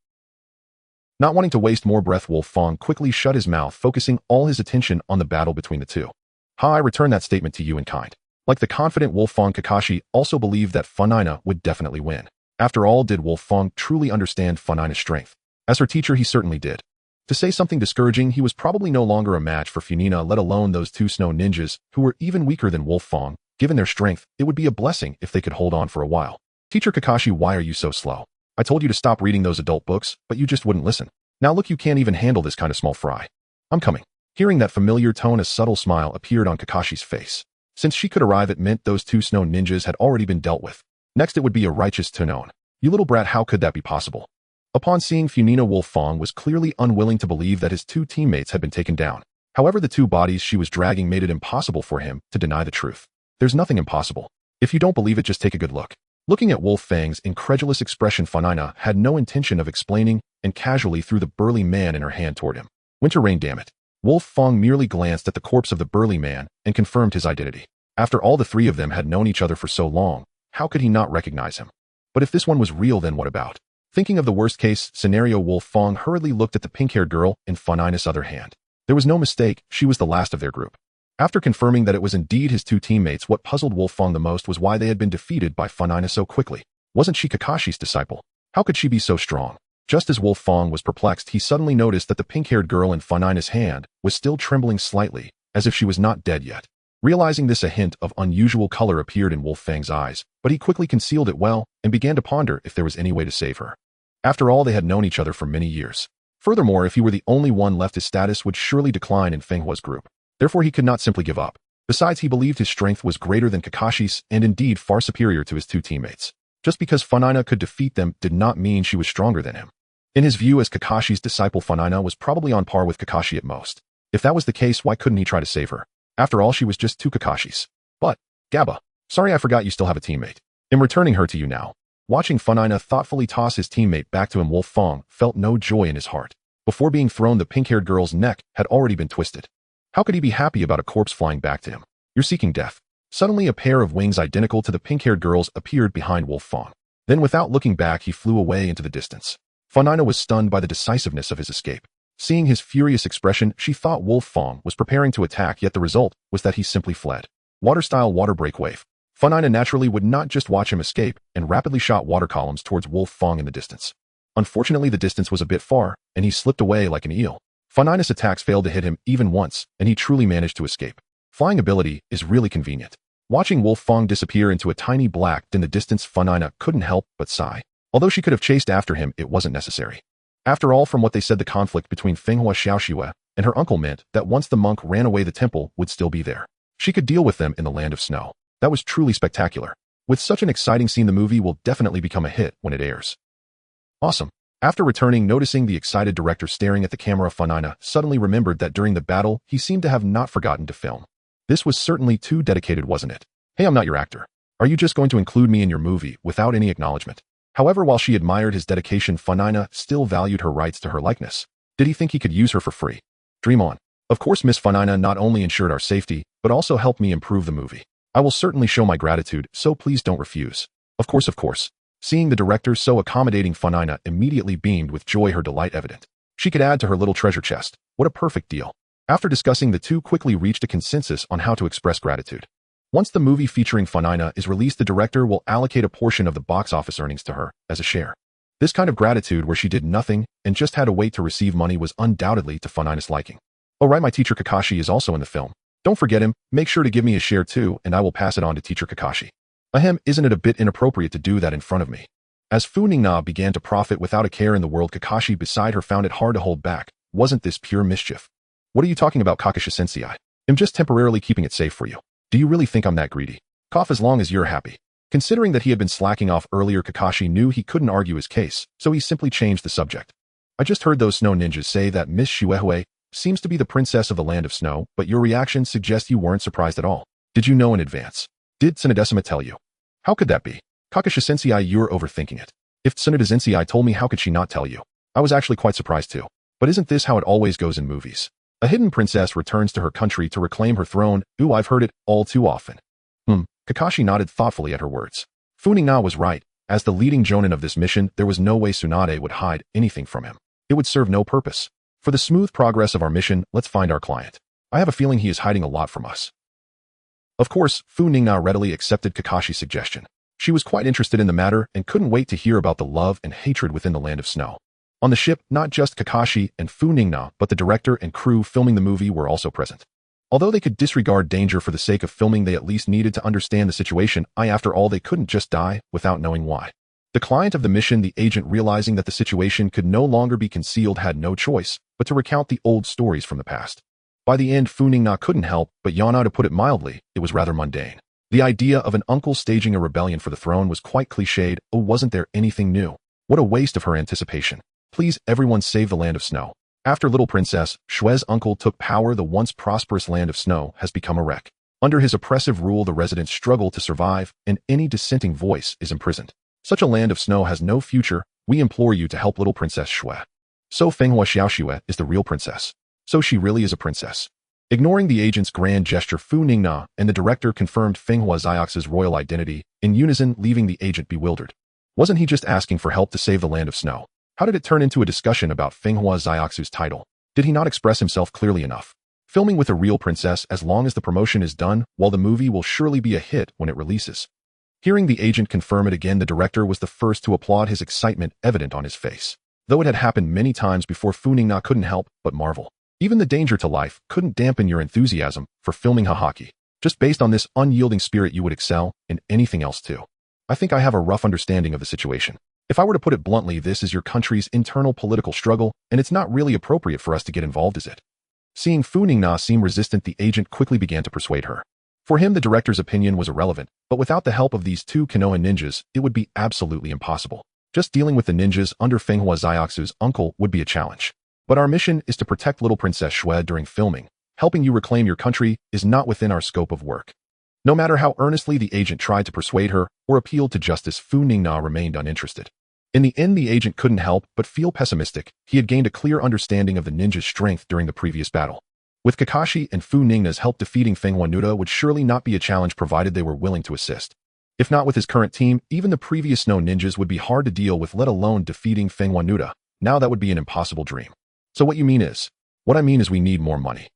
Not wanting to waste more breath, Wolfang quickly shut his mouth, focusing all his attention on the battle between the two. I return that statement to you in kind. Like the confident Wolfang, Kakashi also believed that Funingna would definitely win. After all, did Wolfang truly understand Funingna's strength? As her teacher, he certainly did. To say something discouraging, he was probably no longer a match for Funingna, let alone those two snow ninjas, who were even weaker than Wolfang. Given their strength, it would be a blessing if they could hold on for a while. Teacher Kakashi, why are you so slow? I told you to stop reading those adult books, but you just wouldn't listen. Now look, you can't even handle this kind of small fry. I'm coming. Hearing that familiar tone, a subtle smile appeared on Kakashi's face. Since she could arrive, it meant those two snow ninjas had already been dealt with. Next, it would be a righteous Chunin. You little brat, how could that be possible? Upon seeing Funingna, Wolfang was clearly unwilling to believe that his two teammates had been taken down. However, the two bodies she was dragging made it impossible for him to deny the truth. There's nothing impossible. If you don't believe it, just take a good look. Looking at Wolfang's incredulous expression, Funingna had no intention of explaining and casually threw the burly man in her hand toward him. Winter rain, damn it. Wolfang merely glanced at the corpse of the burly man and confirmed his identity. After all, the three of them had known each other for so long, how could he not recognize him? But if this one was real, then what about? Thinking of the worst-case scenario, Wolfang hurriedly looked at the pink-haired girl in Funingna's other hand. There was no mistake, she was the last of their group. After confirming that it was indeed his two teammates, what puzzled Wolfang the most was why they had been defeated by Funingna so quickly. Wasn't she Kakashi's disciple? How could she be so strong? Just as Wolfang was perplexed, he suddenly noticed that the pink-haired girl in Funingna's hand was still trembling slightly, as if she was not dead yet. Realizing this, a hint of unusual color appeared in Wolfang's eyes, but he quickly concealed it well and began to ponder if there was any way to save her. After all, they had known each other for many years. Furthermore, if he were the only one left, his status would surely decline in Fenghua's group. Therefore, he could not simply give up. Besides, he believed his strength was greater than Kakashi's and indeed far superior to his two teammates. Just because Funingna could defeat them did not mean she was stronger than him. In his view, as Kakashi's disciple, Funingna was probably on par with Kakashi at most. If that was the case, why couldn't he try to save her? After all, she was just two Kakashis. But, Gabba, sorry, I forgot you still have a teammate. I'm returning her to you now. Watching Funingna thoughtfully toss his teammate back to him, Wolfang felt no joy in his heart. Before being thrown, the pink-haired girl's neck had already been twisted. How could he be happy about a corpse flying back to him? You're seeking death. Suddenly, a pair of wings identical to the pink-haired girl's appeared behind Wolfang. Then, without looking back, he flew away into the distance. Funingna was stunned by the decisiveness of his escape. Seeing his furious expression, she thought Wolfang was preparing to attack, yet the result was that he simply fled. Water-style water break wave. Funingna naturally would not just watch him escape and rapidly shot water columns towards Wolfang in the distance. Unfortunately, the distance was a bit far, and he slipped away like an eel. Funingna's attacks failed to hit him even once, and he truly managed to escape. Flying ability is really convenient. Watching Wolfang disappear into a tiny black in the distance, Funingna couldn't help but sigh. Although she could have chased after him, it wasn't necessary. After all, from what they said, the conflict between Fenghua Xiaoxue and her uncle meant that once the monk ran away, the temple would still be there. She could deal with them in the land of snow. That was truly spectacular. With such an exciting scene, the movie will definitely become a hit when it airs. Awesome. After returning, noticing the excited director staring at the camera, Funingna suddenly remembered that during the battle, he seemed to have not forgotten to film. This was certainly too dedicated, wasn't it? Hey, I'm not your actor. Are you just going to include me in your movie without any acknowledgement? However, while she admired his dedication, Funingna still valued her rights to her likeness. Did he think he could use her for free? Dream on. Of course, Miss Funingna not only ensured our safety, but also helped me improve the movie. I will certainly show my gratitude, so please don't refuse. Of course, of course. Seeing the director so accommodating, Funingna immediately beamed with joy, her delight evident. She could add to her little treasure chest. What a perfect deal. After discussing, the two quickly reached a consensus on how to express gratitude. Once the movie featuring Funingna is released, the director will allocate a portion of the box office earnings to her as a share. This kind of gratitude, where she did nothing and just had to wait to receive money, was undoubtedly to Funingna's liking. Oh right, my teacher Kakashi is also in the film. Don't forget him, make sure to give me a share too, and I will pass it on to teacher Kakashi. Ahem, isn't it a bit inappropriate to do that in front of me? As Funingna began to profit without a care in the world, Kakashi beside her found it hard to hold back. Wasn't this pure mischief? What are you talking about, Kakashi-sensei? I'm just temporarily keeping it safe for you. Do you really think I'm that greedy? Cough as long as you're happy. Considering that he had been slacking off earlier, Kakashi knew he couldn't argue his case, so he simply changed the subject. I just heard those snow ninjas say that Miss Shuehue seems to be the princess of the land of snow, but your reaction suggests you weren't surprised at all. Did you know in advance? Did Tsunedesima tell you? How could that be? Kakashi-sensei, you're overthinking it. If Tsunedesima told me, how could she not tell you? I was actually quite surprised too. But isn't this how it always goes in movies? A hidden princess returns to her country to reclaim her throne. Ooh, I've heard it all too often. Kakashi nodded thoughtfully at her words. Funingna was right. As the leading jonin of this mission, there was no way Tsunade would hide anything from him. It would serve no purpose. For the smooth progress of our mission, let's find our client. I have a feeling he is hiding a lot from us. Of course, Funingna readily accepted Kakashi's suggestion. She was quite interested in the matter and couldn't wait to hear about the love and hatred within the land of snow. On the ship, not just Kakashi and Funingna, but the director and crew filming the movie were also present. Although they could disregard danger for the sake of filming, they at least needed to understand the situation. After all, they couldn't just die without knowing why. The client of the mission, the agent, realizing that the situation could no longer be concealed, had no choice but to recount the old stories from the past. By the end, Funingna couldn't help but yawn. To put it mildly, it was rather mundane. The idea of an uncle staging a rebellion for the throne was quite cliched. Oh, wasn't there anything new? What a waste of her anticipation. Please, everyone, save the land of snow. After little Princess Shue's uncle took power, the once prosperous land of snow has become a wreck. Under his oppressive rule, the residents struggle to survive, and any dissenting voice is imprisoned. Such a land of snow has no future. We implore you to help little Princess Shue. So Fenghua Xiaoxue is the real princess. So she really is a princess. Ignoring the agent's grand gesture, Funingna and the director confirmed Fenghua Xiaoxue's royal identity in unison, leaving the agent bewildered. Wasn't he just asking for help to save the land of snow? How did it turn into a discussion about Fenghua Xiaoxue's title? Did he not express himself clearly enough? Filming with a real princess, as long as the promotion is done, while the movie will surely be a hit when it releases. Hearing the agent confirm it again, the director was the first to applaud, his excitement evident on his face. Though it had happened many times before, Funingna couldn't help but marvel. Even the danger to life couldn't dampen your enthusiasm for filming Hahaki. Just based on this unyielding spirit, you would excel in anything else too. I think I have a rough understanding of the situation. If I were to put it bluntly, this is your country's internal political struggle, and it's not really appropriate for us to get involved, is it? Seeing Funingna seem resistant, the agent quickly began to persuade her. For him, the director's opinion was irrelevant, but without the help of these two Konoha ninjas, it would be absolutely impossible. Just dealing with the ninjas under Fenghua Xiaoxue's uncle would be a challenge. But our mission is to protect little Princess Shue during filming. Helping you reclaim your country is not within our scope of work. No matter how earnestly the agent tried to persuade her or appealed to justice, Funingna remained uninterested. In the end, the agent couldn't help but feel pessimistic. He had gained a clear understanding of the ninja's strength during the previous battle. With Kakashi and Funingna's help, defeating Fenghua Nuda would surely not be a challenge, provided they were willing to assist. If not with his current team, even the previous snow ninjas would be hard to deal with, let alone defeating Fenghua Nuda. Now that would be an impossible dream. So what you mean is? What I mean is we need more money.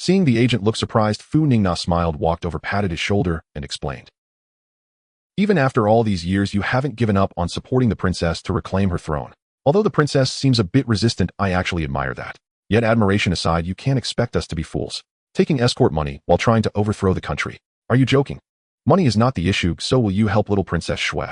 Seeing the agent look surprised, Funingna smiled, walked over, patted his shoulder, and explained. Even after all these years, you haven't given up on supporting the princess to reclaim her throne. Although the princess seems a bit resistant, I actually admire that. Yet admiration aside, you can't expect us to be fools. Taking escort money while trying to overthrow the country. Are you joking? Money is not the issue, so will you help little Princess Shue?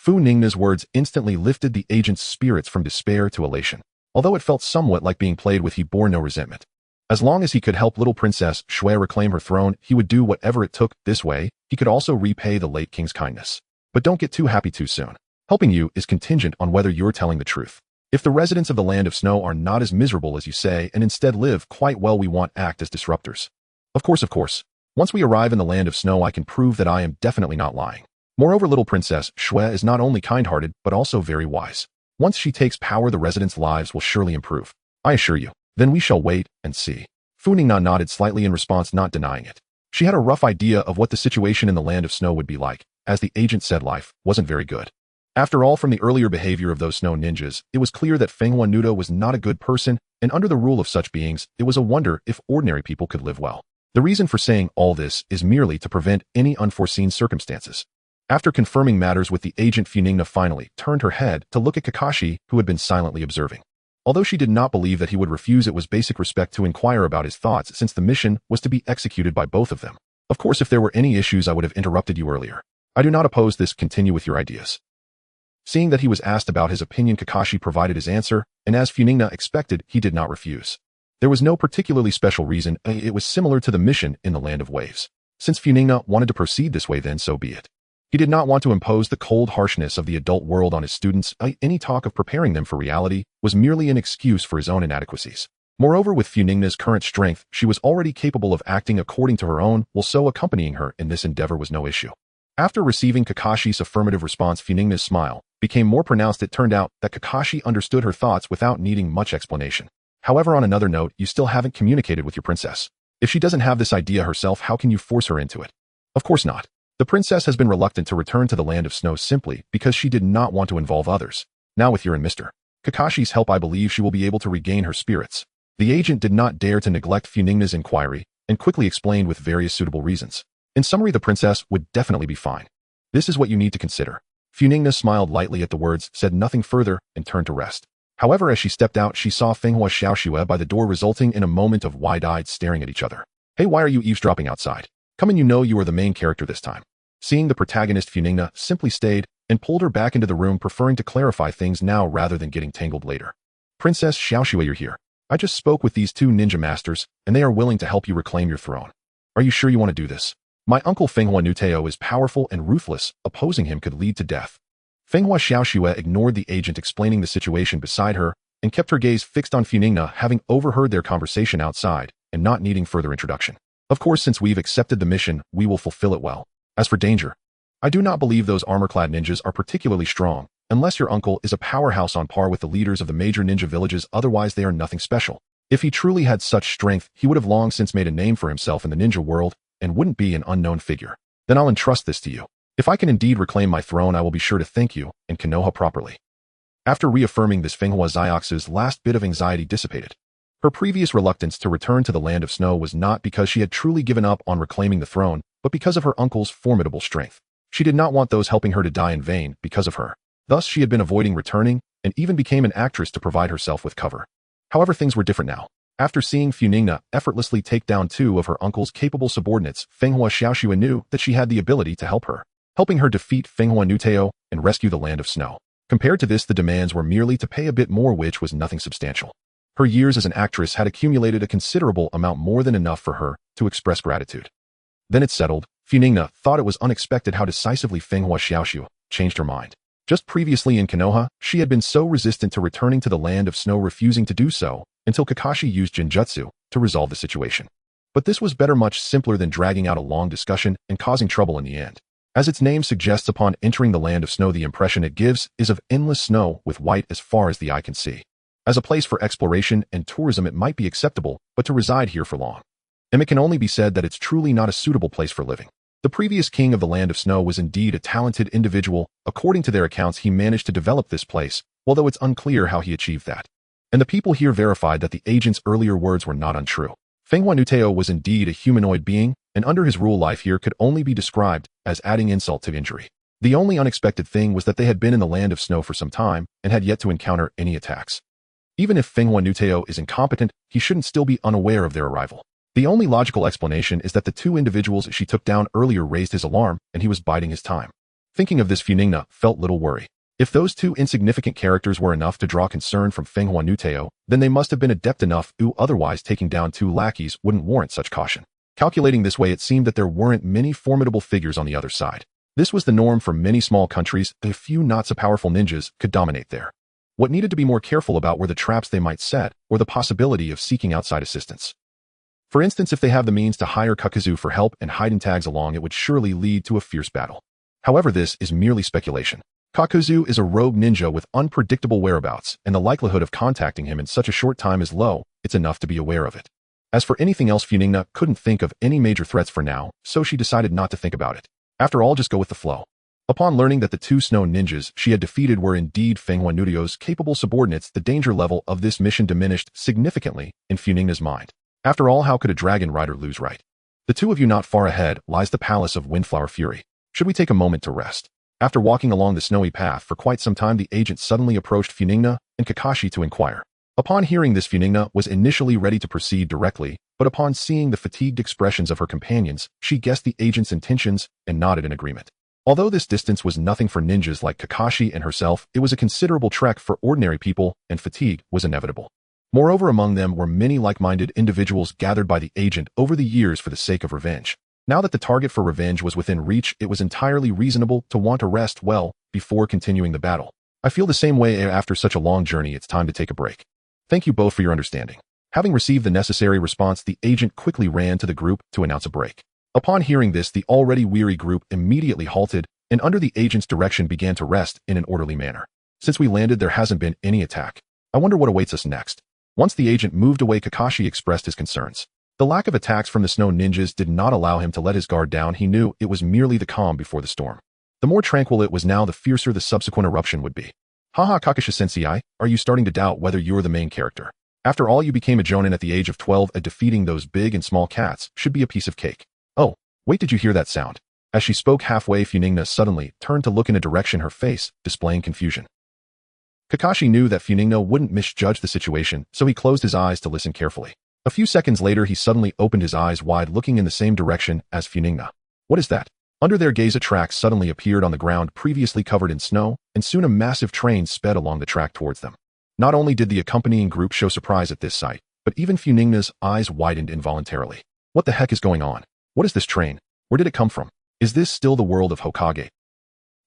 Funingna's words instantly lifted the agent's spirits from despair to elation. Although it felt somewhat like being played with, he bore no resentment. As long as he could help little Princess Shue reclaim her throne, he would do whatever it took. This way, he could also repay the late king's kindness. But don't get too happy too soon. Helping you is contingent on whether you're telling the truth. If the residents of the land of snow are not as miserable as you say and instead live quite well, we won't act as disruptors. Of course. Once we arrive in the land of snow, I can prove that I am definitely not lying. Moreover, little Princess Shue is not only kind-hearted, but also very wise. Once she takes power, the residents' lives will surely improve. I assure you. Then we shall wait and see. Funingna nodded slightly in response, not denying it. She had a rough idea of what the situation in the land of snow would be like. As the agent said, life wasn't very good. After all, from the earlier behavior of those snow ninjas, it was clear that Fenghua Nuda was not a good person, and under the rule of such beings, it was a wonder if ordinary people could live well. The reason for saying all this is merely to prevent any unforeseen circumstances. After confirming matters with the agent, Funingna finally turned her head to look at Kakashi, who had been silently observing. Although she did not believe that he would refuse, it was basic respect to inquire about his thoughts since the mission was to be executed by both of them. Of course, if there were any issues, I would have interrupted you earlier. I do not oppose this. Continue with your ideas. Seeing that he was asked about his opinion, Kakashi provided his answer, and as Funingna expected, he did not refuse. There was no particularly special reason. It was similar to the mission in the Land of Waves. Since Funingna wanted to proceed this way, then so be it. He did not want to impose the cold harshness of the adult world on his students. Any talk of preparing them for reality was merely an excuse for his own inadequacies. Moreover, with Funingna's current strength, she was already capable of acting according to her own will, so accompanying her in this endeavor was no issue. After receiving Kakashi's affirmative response, Funingna's smile became more pronounced. It turned out that Kakashi understood her thoughts without needing much explanation. However, on another note, you still haven't communicated with your princess. If she doesn't have this idea herself, how can you force her into it? Of course not. The princess has been reluctant to return to the Land of Snow simply because she did not want to involve others. Now with your and Mr. Kakashi's help, I believe she will be able to regain her spirits. The agent did not dare to neglect Funingna's inquiry and quickly explained with various suitable reasons. In summary, the princess would definitely be fine. This is what you need to consider. Funingna smiled lightly at the words, said nothing further, and turned to rest. However, as she stepped out, she saw Fenghua Xiaoxue by the door, resulting in a moment of wide-eyed staring at each other. Hey, why are you eavesdropping outside? Come in, you know you are the main character this time. Seeing the protagonist, Funingna simply stayed and pulled her back into the room, preferring to clarify things now rather than getting tangled later. Princess Xiaoxue, you're here. I just spoke with these two ninja masters, and they are willing to help you reclaim your throne. Are you sure you want to do this? My uncle Fenghua Nuteo is powerful and ruthless. Opposing him could lead to death. Fenghua Xiaoxue ignored the agent explaining the situation beside her and kept her gaze fixed on Funingna, having overheard their conversation outside and not needing further introduction. Of course, since we've accepted the mission, we will fulfill it well. As for danger, I do not believe those armor-clad ninjas are particularly strong, unless your uncle is a powerhouse on par with the leaders of the major ninja villages. Otherwise, they are nothing special. If he truly had such strength, he would have long since made a name for himself in the ninja world and wouldn't be an unknown figure. Then I'll entrust this to you. If I can indeed reclaim my throne, I will be sure to thank you and Konoha properly. After reaffirming this, Fenghua Xiaoxue's last bit of anxiety dissipated. Her previous reluctance to return to the Land of Snow was not because she had truly given up on reclaiming the throne, but because of her uncle's formidable strength. She did not want those helping her to die in vain because of her. Thus, she had been avoiding returning and even became an actress to provide herself with cover. However, things were different now. After seeing Funingna effortlessly take down two of her uncle's capable subordinates, Fenghua Xiaoxue knew that she had the ability to help her, helping her defeat Fenghua Nuteo and rescue the Land of Snow. Compared to this, the demands were merely to pay a bit more, which was nothing substantial. Her years as an actress had accumulated a considerable amount, more than enough for her to express gratitude. Then it settled. Funingna thought it was unexpected how decisively Fenghua Xiaoxue changed her mind. Just previously in Konoha, she had been so resistant to returning to the Land of Snow, refusing to do so until Kakashi used Genjutsu to resolve the situation. But this was better, much simpler than dragging out a long discussion and causing trouble in the end. As its name suggests, upon entering the Land of Snow, the impression it gives is of endless snow with white as far as the eye can see. As a place for exploration and tourism, it might be acceptable, but to reside here for long, and it can only be said that it's truly not a suitable place for living. The previous king of the Land of Snow was indeed a talented individual. According to their accounts, he managed to develop this place, although it's unclear how he achieved that. And the people here verified that the agent's earlier words were not untrue. Fenghua Nuteo was indeed a humanoid being, and under his rule, life here could only be described as adding insult to injury. The only unexpected thing was that they had been in the Land of Snow for some time and had yet to encounter any attacks. Even if Fenghua Nuteo is incompetent, he shouldn't still be unaware of their arrival. The only logical explanation is that the two individuals she took down earlier raised his alarm and he was biding his time. Thinking of this, Funingna felt little worry. If those two insignificant characters were enough to draw concern from Fenghua Nuteo, then they must have been adept enough, otherwise taking down two lackeys wouldn't warrant such caution. Calculating this way, it seemed that there weren't many formidable figures on the other side. This was the norm for many small countries. A few not-so-powerful ninjas could dominate there. What needed to be more careful about were the traps they might set or the possibility of seeking outside assistance. For instance, if they have the means to hire Kakazu for help and hiding tags along, it would surely lead to a fierce battle. However, this is merely speculation. Kakazu is a rogue ninja with unpredictable whereabouts, and the likelihood of contacting him in such a short time is low. It's enough to be aware of it. As for anything else, Funingna couldn't think of any major threats for now, so she decided not to think about it. After all, just go with the flow. Upon learning that the two snow ninjas she had defeated were indeed Fenghua Nuteo's capable subordinates, the danger level of this mission diminished significantly in Funingna's mind. After all, how could a dragon rider lose, right? The two of you not far ahead lies the palace of Windflower Fury. Should we take a moment to rest? After walking along the snowy path for quite some time, the agent suddenly approached Funingna and Kakashi to inquire. Upon hearing this, Funingna was initially ready to proceed directly, but upon seeing the fatigued expressions of her companions, she guessed the agent's intentions and nodded in agreement. Although this distance was nothing for ninjas like Kakashi and herself, it was a considerable trek for ordinary people, and fatigue was inevitable. Moreover, among them were many like-minded individuals gathered by the agent over the years for the sake of revenge. Now that the target for revenge was within reach, it was entirely reasonable to want to rest well before continuing the battle. I feel the same way. After such a long journey, it's time to take a break. Thank you both for your understanding. Having received the necessary response, the agent quickly ran to the group to announce a break. Upon hearing this, the already weary group immediately halted and under the agent's direction began to rest in an orderly manner. Since we landed, there hasn't been any attack. I wonder what awaits us next. Once the agent moved away, Kakashi expressed his concerns. The lack of attacks from the snow ninjas did not allow him to let his guard down. He knew it was merely the calm before the storm. The more tranquil it was now, the fiercer the subsequent eruption would be. Haha, Kakashi-sensei, are you starting to doubt whether you're the main character? After all, you became a jonin at the age of 12, and defeating those big and small cats should be a piece of cake. Oh, wait, did you hear that sound? As she spoke halfway, Funingna suddenly turned to look in a direction, her face displaying confusion. Kakashi knew that Funingna wouldn't misjudge the situation, so he closed his eyes to listen carefully. A few seconds later, he suddenly opened his eyes wide, looking in the same direction as Funingna. What is that? Under their gaze, a track suddenly appeared on the ground previously covered in snow, and soon a massive train sped along the track towards them. Not only did the accompanying group show surprise at this sight, but even Funingna's eyes widened involuntarily. What the heck is going on? What is this train? Where did it come from? Is this still the world of Hokage?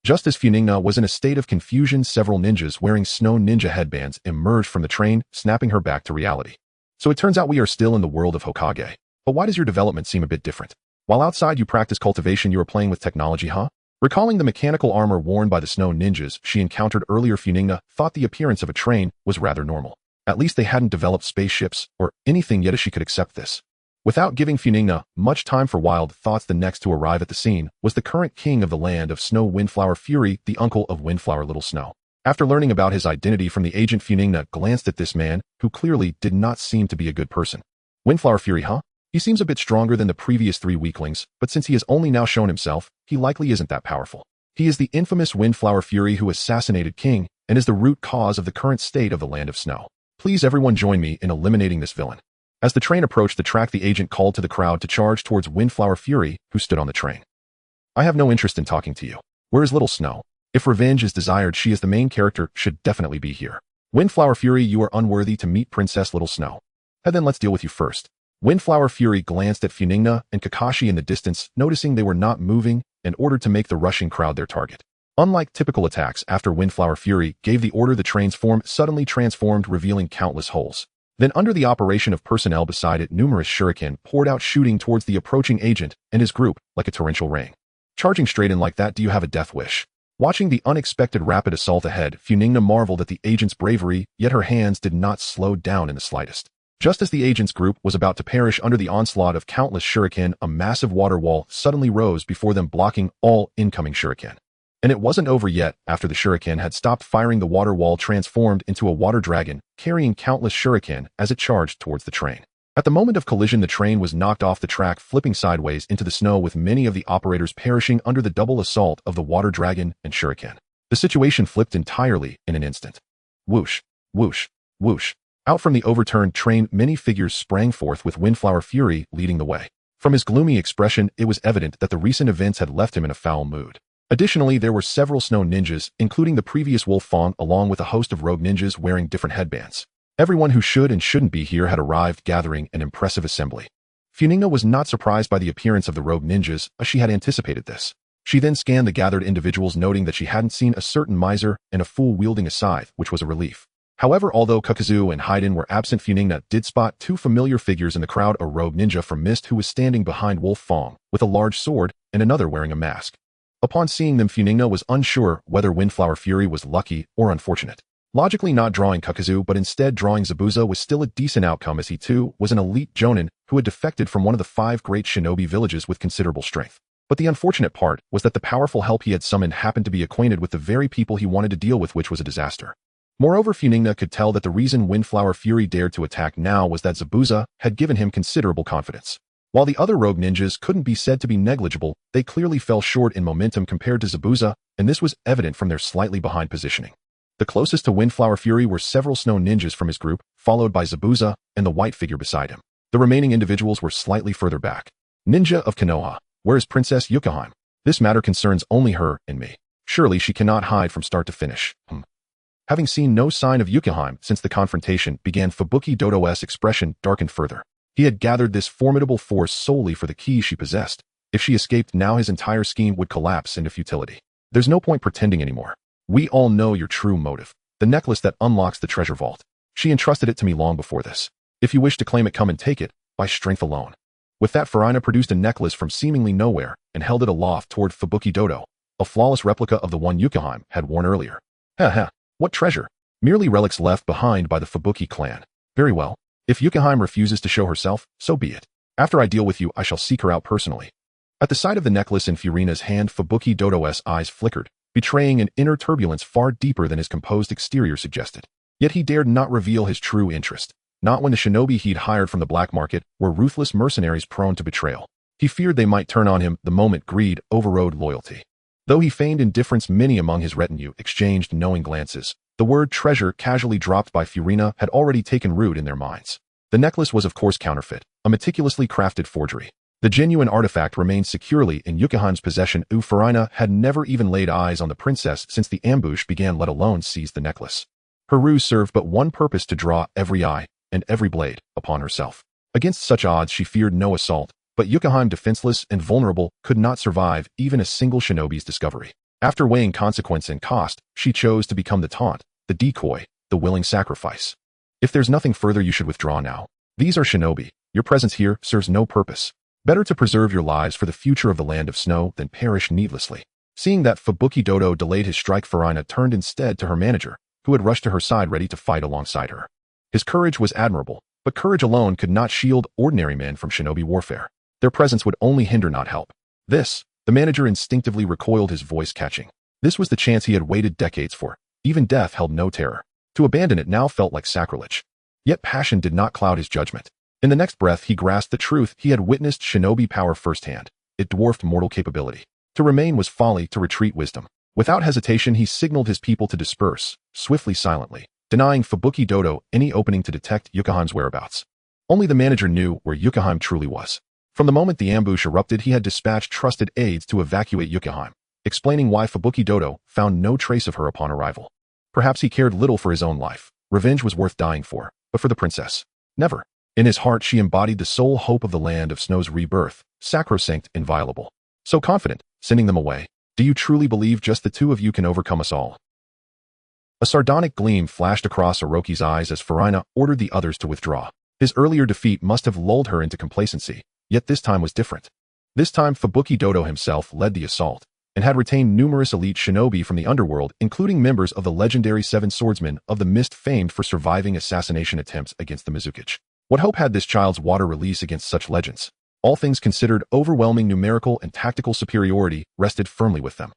Just as Funingna was in a state of confusion, several ninjas wearing snow ninja headbands emerged from the train, snapping her back to reality. So it turns out we are still in the world of Hokage. But why does your development seem a bit different? While outside you practice cultivation, you are playing with technology, huh? Recalling the mechanical armor worn by the snow ninjas she encountered earlier, Funingna thought the appearance of a train was rather normal. At least they hadn't developed spaceships or anything yet, as she could accept this. Without giving Funingna much time for wild thoughts, the next to arrive at the scene was the current king of the land of snow, Windflower Fury, the uncle of Windflower Little Snow. After learning about his identity from the agent, Funingna glanced at this man, who clearly did not seem to be a good person. Windflower Fury, huh? He seems a bit stronger than the previous 3 weaklings, but since he has only now shown himself, he likely isn't that powerful. He is the infamous Windflower Fury who assassinated King and is the root cause of the current state of the land of snow. Please everyone join me in eliminating this villain. As the train approached the track, the agent called to the crowd to charge towards Windflower Fury, who stood on the train. I have no interest in talking to you. Where is Little Snow? If revenge is desired, she is the main character, should definitely be here. Windflower Fury, you are unworthy to meet Princess Little Snow. And then let's deal with you first. Windflower Fury glanced at Funingna and Kakashi in the distance, noticing they were not moving, in order to make the rushing crowd their target. Unlike typical attacks, after Windflower Fury gave the order, the train's form suddenly transformed, revealing countless holes. Then under the operation of personnel beside it, numerous shuriken poured out, shooting towards the approaching agent and his group like a torrential rain. Charging straight in like that, do you have a death wish? Watching the unexpected rapid assault ahead, Funingna marveled at the agent's bravery, yet her hands did not slow down in the slightest. Just as the agent's group was about to perish under the onslaught of countless shuriken, a massive water wall suddenly rose before them, blocking all incoming shuriken. And it wasn't over yet. After the shuriken had stopped firing, the water wall transformed into a water dragon, carrying countless shuriken as it charged towards the train. At the moment of collision, the train was knocked off the track, flipping sideways into the snow, with many of the operators perishing under the double assault of the water dragon and shuriken. The situation flipped entirely in an instant. Whoosh, whoosh, whoosh. Out from the overturned train, many figures sprang forth, with Windflower Fury leading the way. From his gloomy expression, it was evident that the recent events had left him in a foul mood. Additionally, there were several snow ninjas, including the previous Wolf Fong, along with a host of rogue ninjas wearing different headbands. Everyone who should and shouldn't be here had arrived, gathering an impressive assembly. Funingna was not surprised by the appearance of the rogue ninjas, as she had anticipated this. She then scanned the gathered individuals, noting that she hadn't seen a certain miser and a fool wielding a scythe, which was a relief. However, although Kakazu and Haiden were absent, Funingna did spot 2 familiar figures in the crowd, a rogue ninja from Mist who was standing behind Wolf Fong with a large sword, and another wearing a mask. Upon seeing them, Funingna was unsure whether Windflower Fury was lucky or unfortunate. Logically, not drawing Kakazu but instead drawing Zabuza was still a decent outcome, as he too was an elite jonin who had defected from one of the 5 great shinobi villages with considerable strength. But the unfortunate part was that the powerful help he had summoned happened to be acquainted with the very people he wanted to deal with, which was a disaster. Moreover, Funingna could tell that the reason Windflower Fury dared to attack now was that Zabuza had given him considerable confidence. While the other rogue ninjas couldn't be said to be negligible, they clearly fell short in momentum compared to Zabuza, and this was evident from their slightly behind positioning. The closest to Windflower Fury were several snow ninjas from his group, followed by Zabuza and the white figure beside him. The remaining individuals were slightly further back. Ninja of Konoha, where is Princess Yukaheim? This matter concerns only her and me. Surely she cannot hide from start to finish. Having seen no sign of Yukaheim since the confrontation began, Fubuki Dodo's expression darkened further. He had gathered this formidable force solely for the key she possessed. If she escaped now, his entire scheme would collapse into futility. There's no point pretending anymore. We all know your true motive. The necklace that unlocks the treasure vault. She entrusted it to me long before this. If you wish to claim it, come and take it, by strength alone. With that, Furina produced a necklace from seemingly nowhere and held it aloft toward Fubuki Dodo, a flawless replica of the one Yukaheim had worn earlier. What treasure? Merely relics left behind by the Fubuki clan. Very well. If Yukaheim refuses to show herself, so be it. After I deal with you, I shall seek her out personally. At the sight of the necklace in Furina's hand, Fubuki Dodo's eyes flickered, betraying an inner turbulence far deeper than his composed exterior suggested. Yet he dared not reveal his true interest, not when the shinobi he'd hired from the black market were ruthless mercenaries prone to betrayal. He feared they might turn on him the moment greed overrode loyalty. Though he feigned indifference, many among his retinue exchanged knowing glances. The word treasure casually dropped by Furina had already taken root in their minds. The necklace was of course counterfeit, a meticulously crafted forgery. The genuine artifact remained securely in Yukaheim's possession. Furina had never even laid eyes on the princess since the ambush began, let alone seized the necklace. Her ruse served but one purpose: to draw every eye and every blade upon herself. Against such odds she feared no assault, but Yukaheim, defenseless and vulnerable, could not survive even a single shinobi's discovery. After weighing consequence and cost, she chose to become the taunt, the decoy, the willing sacrifice. If there's nothing further, you should withdraw now. These are shinobi. Your presence here serves no purpose. Better to preserve your lives for the future of the land of snow than perish needlessly. Seeing that Fubuki Dodo delayed his strike, Furina turned instead to her manager, who had rushed to her side ready to fight alongside her. His courage was admirable, but courage alone could not shield ordinary men from shinobi warfare. Their presence would only hinder, not help. The manager instinctively recoiled, his voice catching. This was the chance he had waited decades for. Even death held no terror. To abandon it now felt like sacrilege. Yet passion did not cloud his judgment. In the next breath he grasped the truth. He had witnessed shinobi power firsthand. It dwarfed mortal capability. To remain was folly, to retreat wisdom. Without hesitation he signaled his people to disperse, swiftly, silently, denying Fubuki Dodo any opening to detect Yukaheim's whereabouts. Only the manager knew where Yukaheim truly was. From the moment the ambush erupted, he had dispatched trusted aides to evacuate Yukaheim, explaining why Fubuki Dodo found no trace of her upon arrival. Perhaps he cared little for his own life. Revenge was worth dying for, but for the princess, never. In his heart she embodied the sole hope of the land of snow's rebirth, sacrosanct, inviolable. So confident, sending them away. Do you truly believe just the two of you can overcome us all? A sardonic gleam flashed across Orochi's eyes as Furina ordered the others to withdraw. His earlier defeat must have lulled her into complacency, yet this time was different. This time Fubuki Dodo himself led the assault, and had retained numerous elite shinobi from the underworld, including members of the legendary Seven Swordsmen of the Mist, famed for surviving assassination attempts against the Mizukage. What hope had this child's water release against such legends? All things considered, overwhelming numerical and tactical superiority rested firmly with them.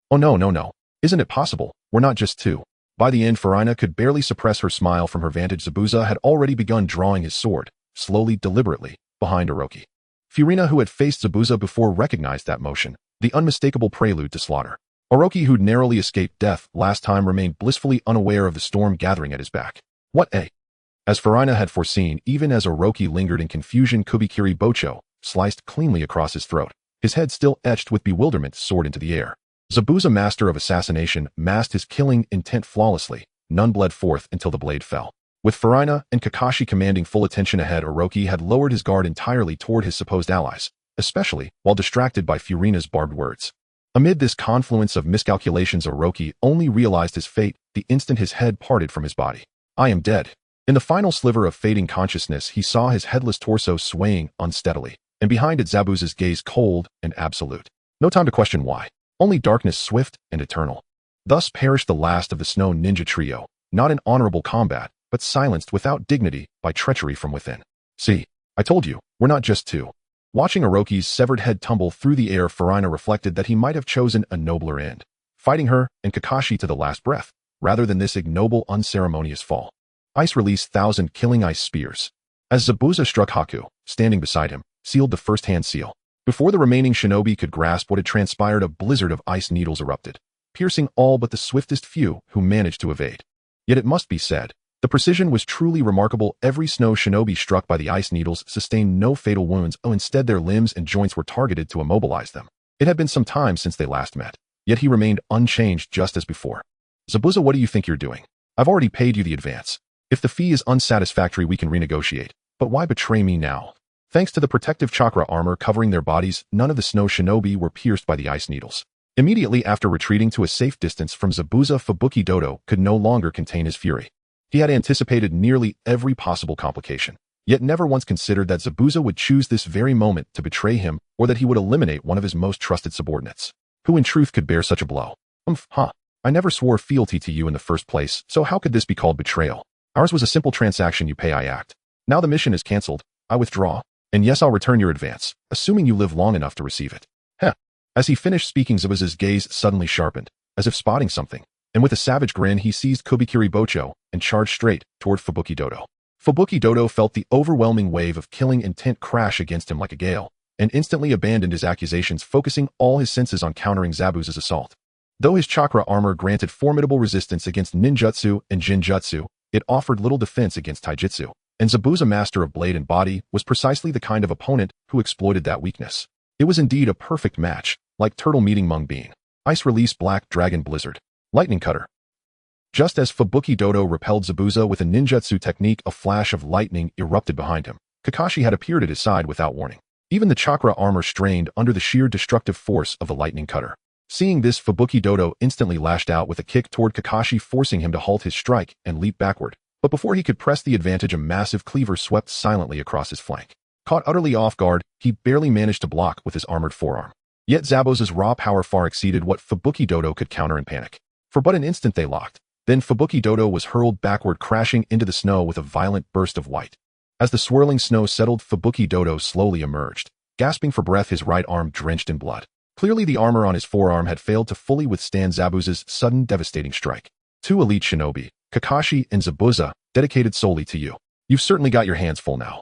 Oh no. Isn't it possible? We're not just two. By the end, Furina could barely suppress her smile from her vantage. Zabuza had already begun drawing his sword, slowly, deliberately, behind Orochi. Furina, who had faced Zabuza before, recognized that motion, the unmistakable prelude to slaughter. Orochi, who'd narrowly escaped death last time, remained blissfully unaware of the storm gathering at his back. As Furina had foreseen, even as Orochi lingered in confusion, Kubikiri Bocho sliced cleanly across his throat, his head still etched with bewilderment, soared into the air. Zabuza, master of assassination, masked his killing intent flawlessly. None bled forth until the blade fell. With Furina and Kakashi commanding full attention ahead, Orochi had lowered his guard entirely toward his supposed allies, especially while distracted by Furina's barbed words. Amid this confluence of miscalculations, Orochi only realized his fate the instant his head parted from his body. I am dead. In the final sliver of fading consciousness, he saw his headless torso swaying unsteadily, and behind it Zabuza's gaze, cold and absolute. No time to question why. Only darkness swift and eternal. Thus perished the last of the Snow Ninja trio, not in honorable combat, but silenced without dignity by treachery from within. See, I told you, we're not just two. Watching Orochi's severed head tumble through the air, Furina reflected that he might have chosen a nobler end, fighting her and Kakashi to the last breath, rather than this ignoble, unceremonious fall. Ice released 1,000 killing ice spears. As Zabuza struck, Haku, standing beside him, sealed the first-hand seal. Before the remaining shinobi could grasp what had transpired, a blizzard of ice needles erupted. piercing all but the swiftest few who managed to evade. Yet it must be said, the precision was truly remarkable. Every snow shinobi struck by the ice needles sustained no fatal wounds, instead their limbs and joints were targeted to immobilize them. It had been some time since they last met, yet he remained unchanged just as before. Zabuza, what do you think you're doing? I've already paid you the advance. If the fee is unsatisfactory, we can renegotiate. But why betray me now? Thanks to the protective chakra armor covering their bodies, none of the snow shinobi were pierced by the ice needles. Immediately after retreating to a safe distance from Zabuza, Fubuki Dodo could no longer contain his fury. He had anticipated nearly every possible complication, yet never once considered that Zabuza would choose this very moment to betray him, or that he would eliminate one of his most trusted subordinates. Who in truth could bear such a blow? I never swore fealty to you in the first place, so how could this be called betrayal? Ours was a simple transaction, you pay, I act. Now the mission is cancelled, I withdraw. And yes, I'll return your advance, assuming you live long enough to receive it. As he finished speaking, Zabuza's gaze suddenly sharpened, as if spotting something, and with a savage grin he seized Kubikiri Bocho and charged straight toward Fubuki Dodo. Fubuki Dodo felt the overwhelming wave of killing intent crash against him like a gale, and instantly abandoned his accusations, focusing all his senses on countering Zabuza's assault. Though his chakra armor granted formidable resistance against ninjutsu and jinjutsu, it offered little defense against taijutsu, and Zabuza, master of blade and body, was precisely the kind of opponent who exploited that weakness. It was indeed a perfect match, like turtle meeting mung bean. Ice release, black dragon blizzard. Lightning cutter. Just as Fubuki Dodo repelled Zabuza with a ninjutsu technique, a flash of lightning erupted behind him. Kakashi had appeared at his side without warning. Even the chakra armor strained under the sheer destructive force of the lightning cutter. Seeing this, Fubuki Dodo instantly lashed out with a kick toward Kakashi, forcing him to halt his strike and leap backward. But before he could press the advantage, a massive cleaver swept silently across his flank. Caught utterly off guard, he barely managed to block with his armored forearm. Yet Zabuza's raw power far exceeded what Fubuki Dodo could counter in panic. For but an instant they locked. Then Fubuki Dodo was hurled backward, crashing into the snow with a violent burst of white. As the swirling snow settled, Fubuki Dodo slowly emerged, gasping for breath, his right arm drenched in blood. Clearly the armor on his forearm had failed to fully withstand Zabuza's sudden devastating strike. Two elite shinobi, Kakashi and Zabuza, dedicated solely to you. You've certainly got your hands full now.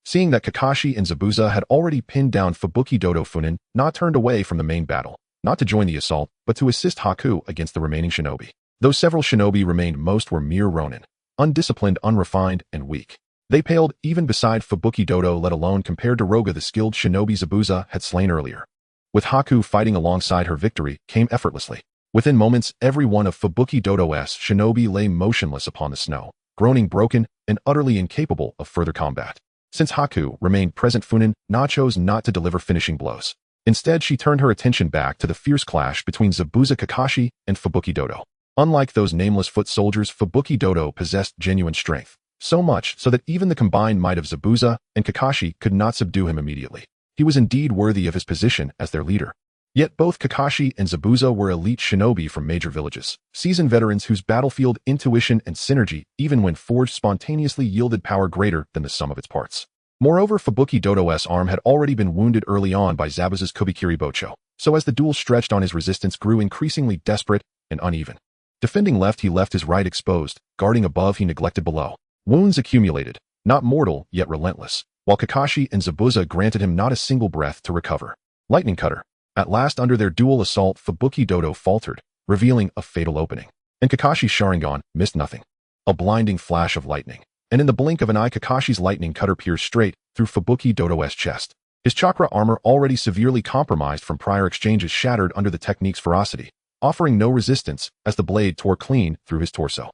Seeing that Kakashi and Zabuza had already pinned down Fubuki Dodo, Funingna turned away from the main battle, not to join the assault, but to assist Haku against the remaining shinobi. Though several shinobi remained, most were mere ronin, undisciplined, unrefined, and weak. They paled even beside Fubuki Dodo, let alone compared to Roga, the skilled shinobi Zabuza had slain earlier. With Haku fighting alongside her, victory came effortlessly. Within moments, every one of Fubuki Dodo's shinobi lay motionless upon the snow, groaning, broken, and utterly incapable of further combat. Since Haku remained present, Funingna chose not to deliver finishing blows. Instead, she turned her attention back to the fierce clash between Zabuza, Kakashi, and Fubuki Dodo. Unlike those nameless foot soldiers, Fubuki Dodo possessed genuine strength, so much so that even the combined might of Zabuza and Kakashi could not subdue him immediately. He was indeed worthy of his position as their leader. Yet both Kakashi and Zabuza were elite shinobi from major villages, seasoned veterans whose battlefield intuition and synergy, even when forged, spontaneously yielded power greater than the sum of its parts. Moreover, Fubuki Dodo's arm had already been wounded early on by Zabuza's Kubikiri Bocho, so as the duel stretched on, his resistance grew increasingly desperate and uneven. Defending left, he left his right exposed, guarding above, he neglected below. Wounds accumulated, not mortal, yet relentless, while Kakashi and Zabuza granted him not a single breath to recover. Lightning cutter. At last, under their dual assault, Fubuki Dodo faltered, revealing a fatal opening. And Kakashi's Sharingan missed nothing. A blinding flash of lightning. And in the blink of an eye, Kakashi's lightning cutter pierced straight through Fubuki Dodo's chest. His chakra armor, already severely compromised from prior exchanges, shattered under the technique's ferocity, offering no resistance as the blade tore clean through his torso.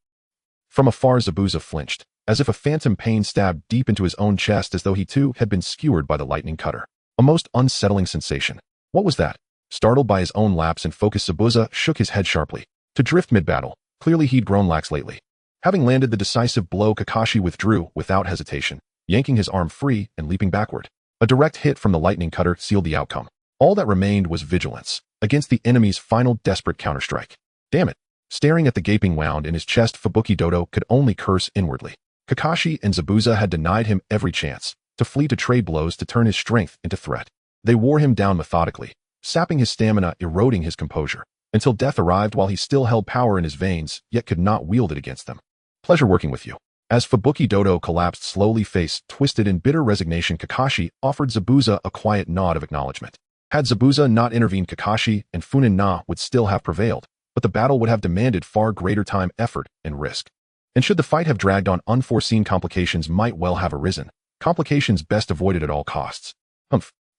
From afar, Zabuza flinched, as if a phantom pain stabbed deep into his own chest, as though he too had been skewered by the lightning cutter. A most unsettling sensation. What was that? Startled by his own lapse in focus, Zabuza shook his head sharply. To drift mid-battle. Clearly he'd grown lax lately. Having landed the decisive blow, Kakashi withdrew without hesitation, yanking his arm free and leaping backward. A direct hit from the lightning cutter sealed the outcome. All that remained was vigilance against the enemy's final desperate counterstrike. Damn it. Staring at the gaping wound in his chest, Fubuki Dodo could only curse inwardly. Kakashi and Zabuza had denied him every chance to flee, to trade blows, to turn his strength into threat. They wore him down methodically, sapping his stamina, eroding his composure, until death arrived while he still held power in his veins, yet could not wield it against them. Pleasure working with you. As Fubuki Dodo collapsed slowly, face twisted in bitter resignation, Kakashi offered Zabuza a quiet nod of acknowledgement. Had Zabuza not intervened, Kakashi and Funingna would still have prevailed, but the battle would have demanded far greater time, effort, and risk. And should the fight have dragged on, unforeseen complications might well have arisen, complications best avoided at all costs.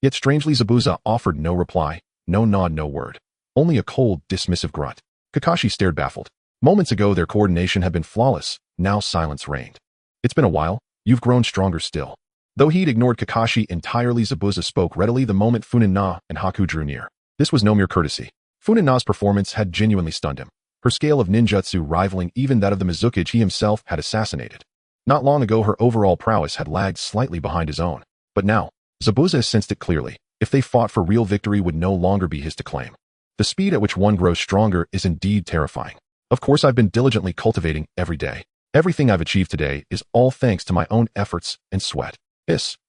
Yet strangely Zabuza offered no reply, no nod, no word. Only a cold, dismissive grunt. Kakashi stared baffled. Moments ago their coordination had been flawless, now silence reigned. It's been a while, you've grown stronger still. Though he'd ignored Kakashi entirely, Zabuza spoke readily the moment Funingna and Haku drew near. This was no mere courtesy. Funingna's performance had genuinely stunned him, her scale of ninjutsu rivaling even that of the Mizukage he himself had assassinated. Not long ago her overall prowess had lagged slightly behind his own, but now, Zabuza sensed it clearly. If they fought for real, victory would no longer be his to claim. The speed at which one grows stronger is indeed terrifying. Of course I've been diligently cultivating every day. Everything I've achieved today is all thanks to my own efforts and sweat.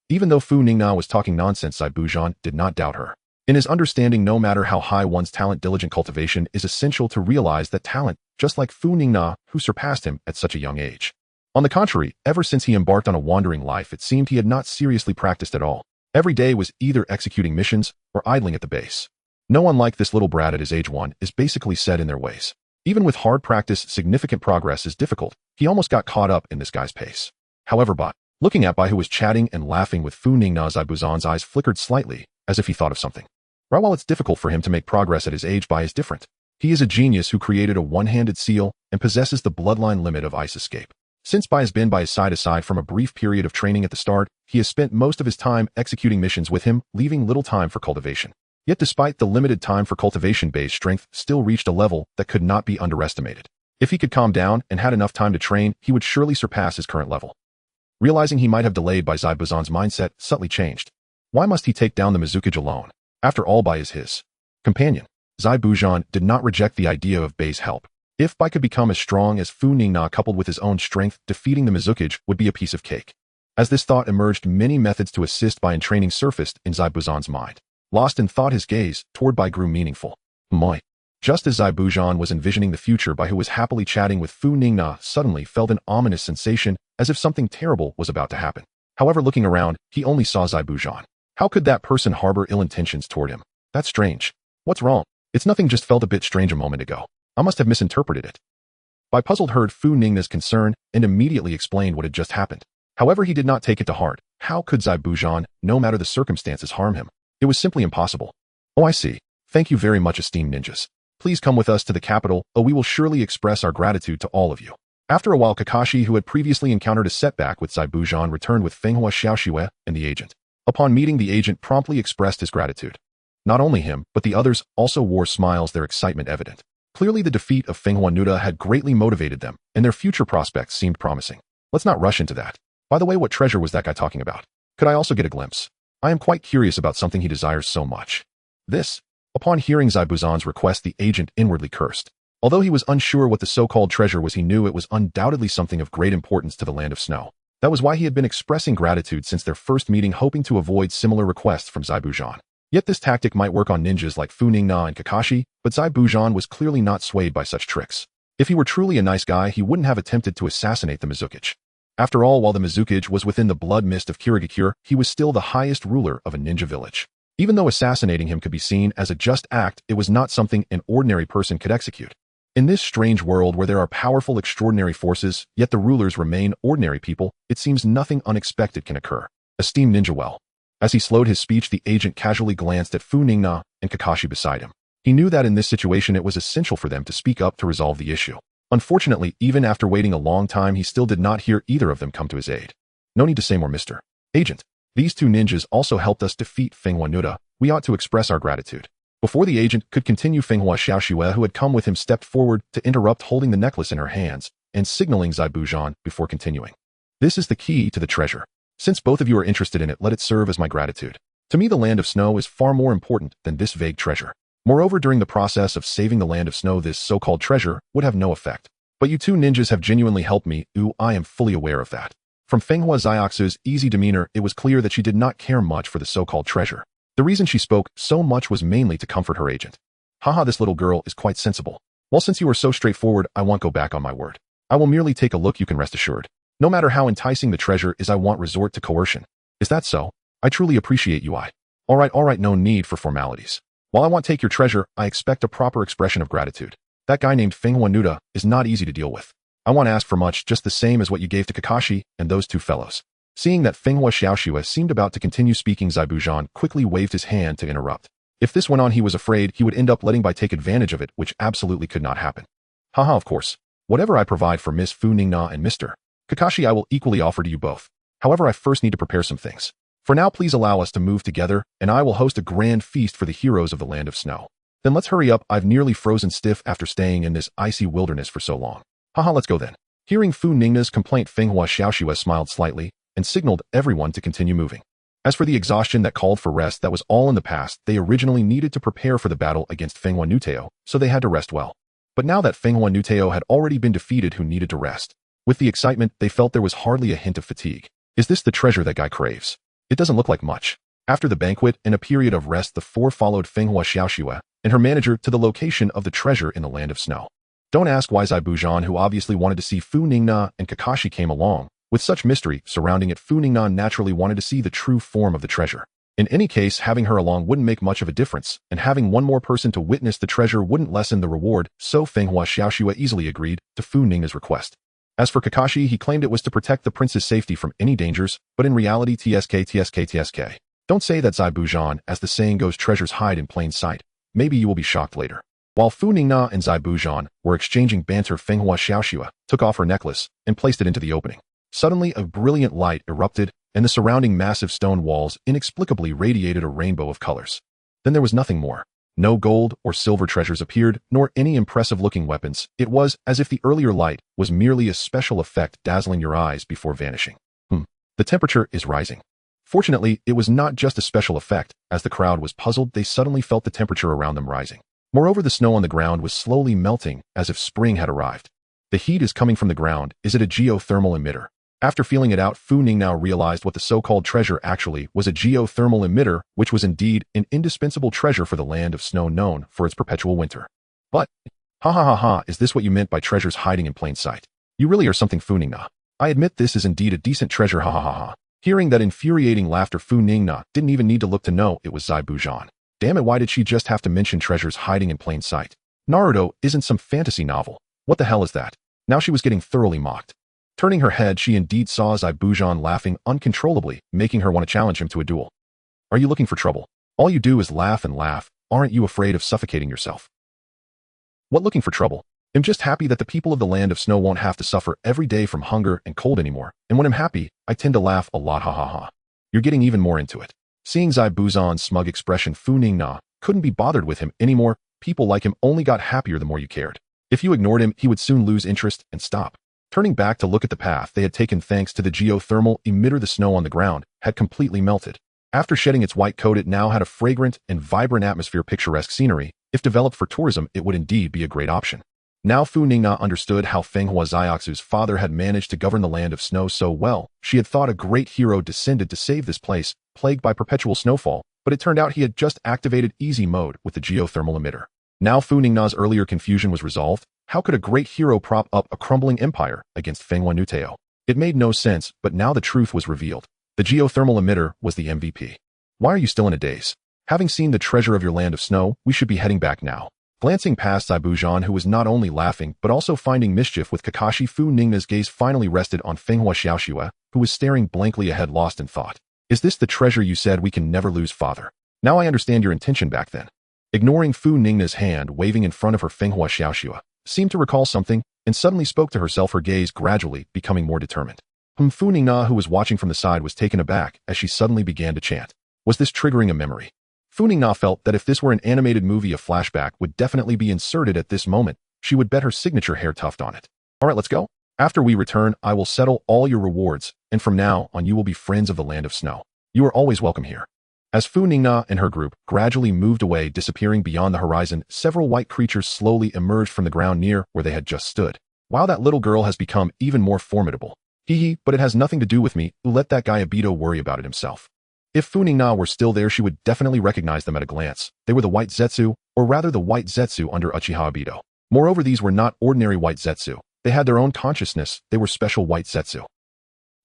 Even though Funingna was talking nonsense, Zabuza did not doubt her. In his understanding, no matter how high one's talent, diligent cultivation is essential to realize that talent, just like Funingna, who surpassed him at such a young age. On the contrary, ever since he embarked on a wandering life, it seemed he had not seriously practiced at all. Every day was either executing missions or idling at the base. No one like this little brat at his age. One is basically set in their ways. Even with hard practice, significant progress is difficult. He almost got caught up in this guy's pace. However, looking at Bai, who was chatting and laughing with Funingna, Zabuza's eyes flickered slightly, as if he thought of something. While it's difficult for him to make progress at his age, Bai is different. He is a genius who created a one-handed seal and possesses the bloodline limit of ice escape. Since Bai has been by his side aside from a brief period of training at the start, he has spent most of his time executing missions with him, leaving little time for cultivation. Yet despite the limited time for cultivation, Bai's strength still reached a level that could not be underestimated. If he could calm down and had enough time to train, he would surely surpass his current level. Realizing he might have delayed, Zabuza's mindset subtly changed. Why must he take down the Mizukage alone? After all, Bai is his companion. Zabuza did not reject the idea of Bai's help. If Bai could become as strong as Funingna coupled with his own strength, defeating the Mizukage would be a piece of cake. As this thought emerged, many methods to assist Bai in training surfaced in Zabuza's mind. Lost in thought, his gaze toward Bai grew meaningful. Just as Zabuza was envisioning the future, Bai, who was happily chatting with Funingna, suddenly felt an ominous sensation, as if something terrible was about to happen. However, looking around, he only saw Zabuza. How could that person harbor ill intentions toward him? That's strange. What's wrong? It's nothing, just felt a bit strange a moment ago. I must have misinterpreted it. Bai puzzled heard Funingna's concern and immediately explained what had just happened. However, he did not take it to heart. How could Zabuza, no matter the circumstances, harm him? It was simply impossible. Oh, I see. Thank you very much, esteemed ninjas. Please come with us to the capital. We will surely express our gratitude to all of you. After a while, Kakashi, who had previously encountered a setback with Zabuza, returned with Fenghua Xiaoxiue and the agent. Upon meeting, the agent promptly expressed his gratitude. Not only him, but the others also wore smiles, their excitement evident. Clearly the defeat of Fenghua Nuda had greatly motivated them, and their future prospects seemed promising. Let's not rush into that. By the way, what treasure was that guy talking about? Could I also get a glimpse? I am quite curious about something he desires so much. This. Upon hearing Zabuza's request, the agent inwardly cursed. Although he was unsure what the so-called treasure was, he knew it was undoubtedly something of great importance to the land of snow. That was why he had been expressing gratitude since their first meeting, hoping to avoid similar requests from Zabuza. Yet this tactic might work on ninjas like Funingna and Kakashi, but Zabuza was clearly not swayed by such tricks. If he were truly a nice guy, he wouldn't have attempted to assassinate the Mizukage. After all, while the Mizukage was within the blood mist of Kirigakure, he was still the highest ruler of a ninja village. Even though assassinating him could be seen as a just act, it was not something an ordinary person could execute. In this strange world where there are powerful, extraordinary forces, yet the rulers remain ordinary people, it seems nothing unexpected can occur. Esteemed ninja, well. As he slowed his speech, the agent casually glanced at Funingna and Kakashi beside him. He knew that in this situation it was essential for them to speak up to resolve the issue. Unfortunately, even after waiting a long time, he still did not hear either of them come to his aid. No need to say more, Mr. Agent. These two ninjas also helped us defeat Fenghua Nuda. We ought to express our gratitude. Before the agent could continue, Fenghua Xiaoxiue, who had come with him, stepped forward to interrupt, holding the necklace in her hands and signaling Zabuza before continuing. This is the key to the treasure. Since both of you are interested in it, let it serve as my gratitude. To me, the land of snow is far more important than this vague treasure. Moreover, during the process of saving the land of snow, this so-called treasure would have no effect. But you two ninjas have genuinely helped me. I am fully aware of that. From Fenghua Xiaoxiue's easy demeanor, it was clear that she did not care much for the so-called treasure. The reason she spoke so much was mainly to comfort her agent. Haha, this little girl is quite sensible. Well, since you are so straightforward, I won't go back on my word. I will merely take a look, you can rest assured. No matter how enticing the treasure is, I won't resort to coercion. Is that so? I truly appreciate you. Alright, no need for formalities. While I won't take your treasure, I expect a proper expression of gratitude. That guy named Funingna is not easy to deal with. I won't ask for much, just the same as what you gave to Kakashi and those two fellows." Seeing that Funingna seemed about to continue speaking, Zabuza quickly waved his hand to interrupt. If this went on, he was afraid he would end up letting Bai take advantage of it, which absolutely could not happen. Haha, of course. Whatever I provide for Miss Funingna and Mr. Kakashi I will equally offer to you both. However, I first need to prepare some things. For now, please allow us to move together, and I will host a grand feast for the heroes of the Land of Snow. Then let's hurry up, I've nearly frozen stiff after staying in this icy wilderness for so long. Haha, let's go then. Hearing Funingna's complaint, Funingna smiled slightly and signaled everyone to continue moving. As for the exhaustion that called for rest, that was all in the past. They originally needed to prepare for the battle against Funingna, so they had to rest well. But now that Funingna had already been defeated, who needed to rest? With the excitement, they felt there was hardly a hint of fatigue. Is this the treasure that guy craves? It doesn't look like much. After the banquet and a period of rest, the four followed Funingna and her manager to the location of the treasure in the Land of Snow. Don't ask why Zabuza, who obviously wanted to see Funingna and Kakashi, came along. With such mystery surrounding it, Funingna naturally wanted to see the true form of the treasure. In any case, having her along wouldn't make much of a difference, and having one more person to witness the treasure wouldn't lessen the reward, so Funingna easily agreed to Funingna's request. As for Kakashi, he claimed it was to protect the prince's safety from any dangers, but in reality, TSK. Don't say that, Zabuza, as the saying goes, treasures hide in plain sight. Maybe you will be shocked later. While Funingna and Zabuza were exchanging banter, Funingna took off her necklace and placed it into the opening. Suddenly, a brilliant light erupted, and the surrounding massive stone walls inexplicably radiated a rainbow of colors. Then there was nothing more. No gold or silver treasures appeared, nor any impressive-looking weapons. It was as if the earlier light was merely a special effect, dazzling your eyes before vanishing. The temperature is rising. Fortunately, it was not just a special effect. As the crowd was puzzled, they suddenly felt the temperature around them rising. Moreover, the snow on the ground was slowly melting, as if spring had arrived. The heat is coming from the ground. Is it a geothermal emitter? After feeling it out, Funingna realized what the so-called treasure actually was: a geothermal emitter, which was indeed an indispensable treasure for the Land of Snow, known for its perpetual winter. But, is this what you meant by treasures hiding in plain sight? You really are something, Funingna. I admit this is indeed a decent treasure, Hearing that infuriating laughter, Funingna didn't even need to look to know it was Zabuza. Damn it, why did she just have to mention treasures hiding in plain sight? Naruto isn't some fantasy novel. What the hell is that? Now she was getting thoroughly mocked. Turning her head, she indeed saw Zabuza laughing uncontrollably, making her want to challenge him to a duel. Are you looking for trouble? All you do is laugh and laugh. Aren't you afraid of suffocating yourself? What looking for trouble? I'm just happy that the people of the Land of Snow won't have to suffer every day from hunger and cold anymore, and when I'm happy, I tend to laugh a lot, You're getting even more into it. Seeing Zabuza's smug expression, Funingna couldn't be bothered with him anymore. People like him only got happier the more you cared. If you ignored him, he would soon lose interest and stop. Turning back to look at the path they had taken thanks to the geothermal emitter, the snow on the ground had completely melted. After shedding its white coat, it now had a fragrant and vibrant atmosphere. Picturesque scenery. If developed for tourism, it would indeed be a great option. Now Funingna understood how Funingna's father had managed to govern the Land of Snow so well. She had thought a great hero descended to save this place, plagued by perpetual snowfall, but it turned out he had just activated easy mode with the geothermal emitter. Now Funingna's earlier confusion was resolved. How could a great hero prop up a crumbling empire against Funingna? It made no sense, but now the truth was revealed. The geothermal emitter was the MVP. Why are you still in a daze? Having seen the treasure of your Land of Snow, we should be heading back now. Glancing past Zabuza, who was not only laughing, but also finding mischief with Kakashi, Funingna's gaze finally rested on Funingna, who was staring blankly ahead, lost in thought. Is this the treasure you said we can never lose, father? Now I understand your intention back then. Ignoring Funingna's hand waving in front of her, Funingna seemed to recall something and suddenly spoke to herself, her gaze gradually becoming more determined. Funingna, who was watching from the side, was taken aback as she suddenly began to chant. Was this triggering a memory? Funingna felt that if this were an animated movie, a flashback would definitely be inserted at this moment. She would bet her signature hair tuft on it. Alright, let's go. After we return, I will settle all your rewards, and from now on you will be friends of the Land of Snow. You are always welcome here. As Funingna and her group gradually moved away, disappearing beyond the horizon, several white creatures slowly emerged from the ground near where they had just stood. Wow, that little girl has become even more formidable. But it has nothing to do with me. Let that guy Obito worry about it himself. If Funingna were still there, she would definitely recognize them at a glance. They were the White Zetsu, or rather the White Zetsu under Uchiha Obito. Moreover, these were not ordinary White Zetsu. They had their own consciousness. They were special White Zetsu.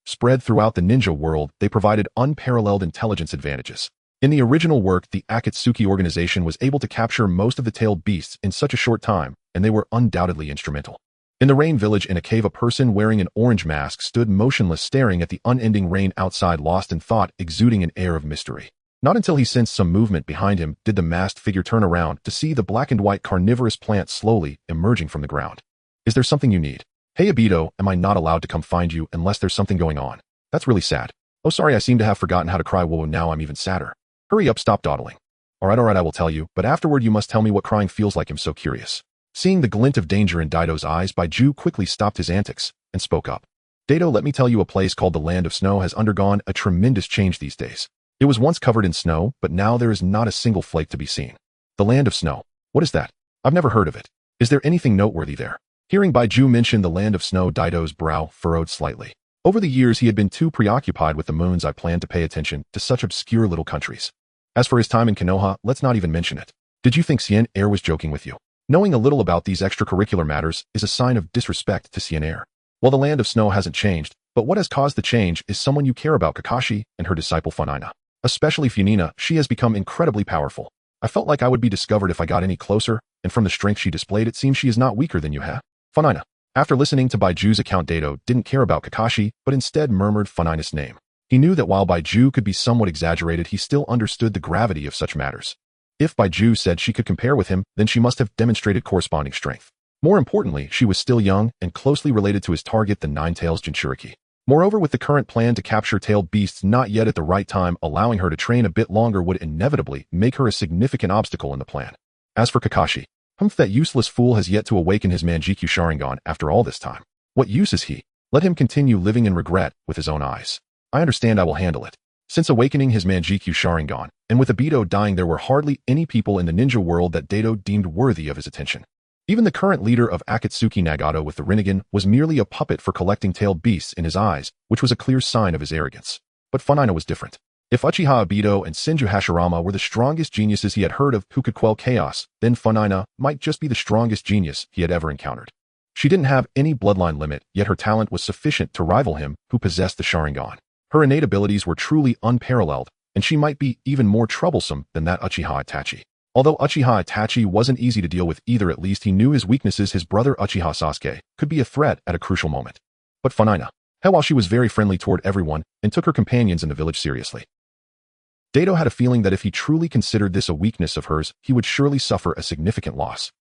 Spread throughout the ninja world, they provided unparalleled intelligence advantages. In the original work, the Akatsuki organization was able to capture most of the tailed beasts in such a short time, and they were undoubtedly instrumental. In the rain village in a cave, a person wearing an orange mask stood motionless, staring at the unending rain outside, lost in thought, exuding an air of mystery. Not until he sensed some movement behind him did the masked figure turn around to see the black and white carnivorous plant slowly emerging from the ground. Is there something you need? Hey Obito, am I not allowed to come find you unless there's something going on? That's really sad. Oh sorry, I seem to have forgotten how to cry. Whoa, now I'm even sadder. Hurry up, stop dawdling. Alright, I will tell you, but afterward you must tell me what crying feels like. I'm so curious. Seeing the glint of danger in Daido's eyes, Baiju quickly stopped his antics and spoke up. Daido, let me tell you, a place called the Land of Snow has undergone a tremendous change these days. It was once covered in snow, but now there is not a single flake to be seen. The Land of Snow. What is that? I've never heard of it. Is there anything noteworthy there? Hearing Baiju mention the Land of Snow, Daido's brow furrowed slightly. Over the years, he had been too preoccupied with the moons I planned to pay attention to such obscure little countries. As for his time in Konoha, let's not even mention it. Did you think Cien Air was joking with you? Knowing a little about these extracurricular matters is a sign of disrespect to Cien Air. Well, the Land of Snow hasn't changed, but what has caused the change is someone you care about, Kakashi and her disciple Funingna. Especially Funingna, she has become incredibly powerful. I felt like I would be discovered if I got any closer, and from the strength she displayed, it seems she is not weaker than you have. Funingna. After listening to Baiju's account, Daido didn't care about Kakashi, but instead murmured Funingna's name. He knew that while Baiju could be somewhat exaggerated, he still understood the gravity of such matters. If Baiju said she could compare with him, then she must have demonstrated corresponding strength. More importantly, she was still young and closely related to his target, the Nine-Tails Jinchuriki. Moreover, with the current plan to capture tailed beasts not yet at the right time, allowing her to train a bit longer would inevitably make her a significant obstacle in the plan. As for Kakashi, that useless fool has yet to awaken his Manjikyu Sharingan after all this time. What use is he? Let him continue living in regret with his own eyes. I understand, I will handle it. Since awakening his Manjikyu Sharingan, and with Obito dying, there were hardly any people in the ninja world that Daido deemed worthy of his attention. Even the current leader of Akatsuki, Nagato with the Rinnegan, was merely a puppet for collecting tailed beasts in his eyes, which was a clear sign of his arrogance. But Funingna was different. If Uchiha Obito and Senju Hashirama were the strongest geniuses he had heard of who could quell chaos, then Funingna might just be the strongest genius he had ever encountered. She didn't have any bloodline limit, yet her talent was sufficient to rival him who possessed the Sharingan. Her innate abilities were truly unparalleled, and she might be even more troublesome than that Uchiha Itachi. Although Uchiha Itachi wasn't easy to deal with either, at least he knew his weaknesses. His brother Uchiha Sasuke could be a threat at a crucial moment. But Funingna, while she was very friendly toward everyone and took her companions in the village seriously, Daido had a feeling that if he truly considered this a weakness of hers, he would surely suffer a significant loss.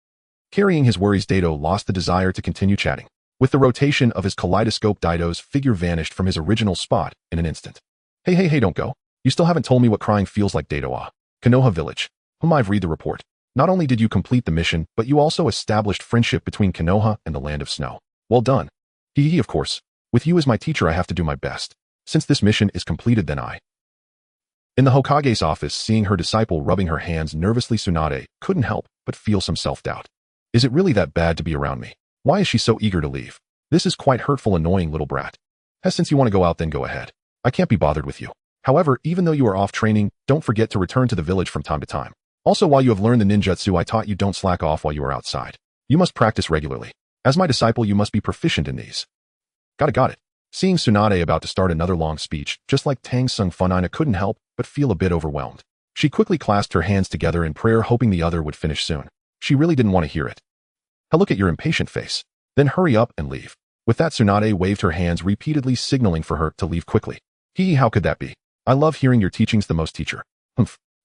Carrying his worries, Daido lost the desire to continue chatting. With the rotation of his kaleidoscope, Daido's figure vanished from his original spot in an instant. Hey, don't go. You still haven't told me what crying feels like, Daido. Konoha Village. I've read the report. Not only did you complete the mission, but you also established friendship between Konoha and the Land of Snow. Well done. Of course. With you as my teacher, I have to do my best. Since this mission is completed, then I... In the Hokage's office, seeing her disciple rubbing her hands nervously, Tsunade couldn't help but feel some self-doubt. Is it really that bad to be around me? Why is she so eager to leave? This is quite hurtful, annoying little brat. Since you want to go out, then go ahead. I can't be bothered with you. However, even though you are off training, don't forget to return to the village from time to time. Also, while you have learned the ninjutsu I taught you, don't slack off while you are outside. You must practice regularly. As my disciple, you must be proficient in these. Got it. Seeing Tsunade about to start another long speech, just like Tang Sung, Funingna couldn't help but feel a bit overwhelmed. She quickly clasped her hands together in prayer, hoping the other would finish soon. She really didn't want to hear it. Look at your impatient face. Then hurry up and leave. With that, Tsunade waved her hands repeatedly, signaling for her to leave quickly. How could that be? I love hearing your teachings the most, teacher.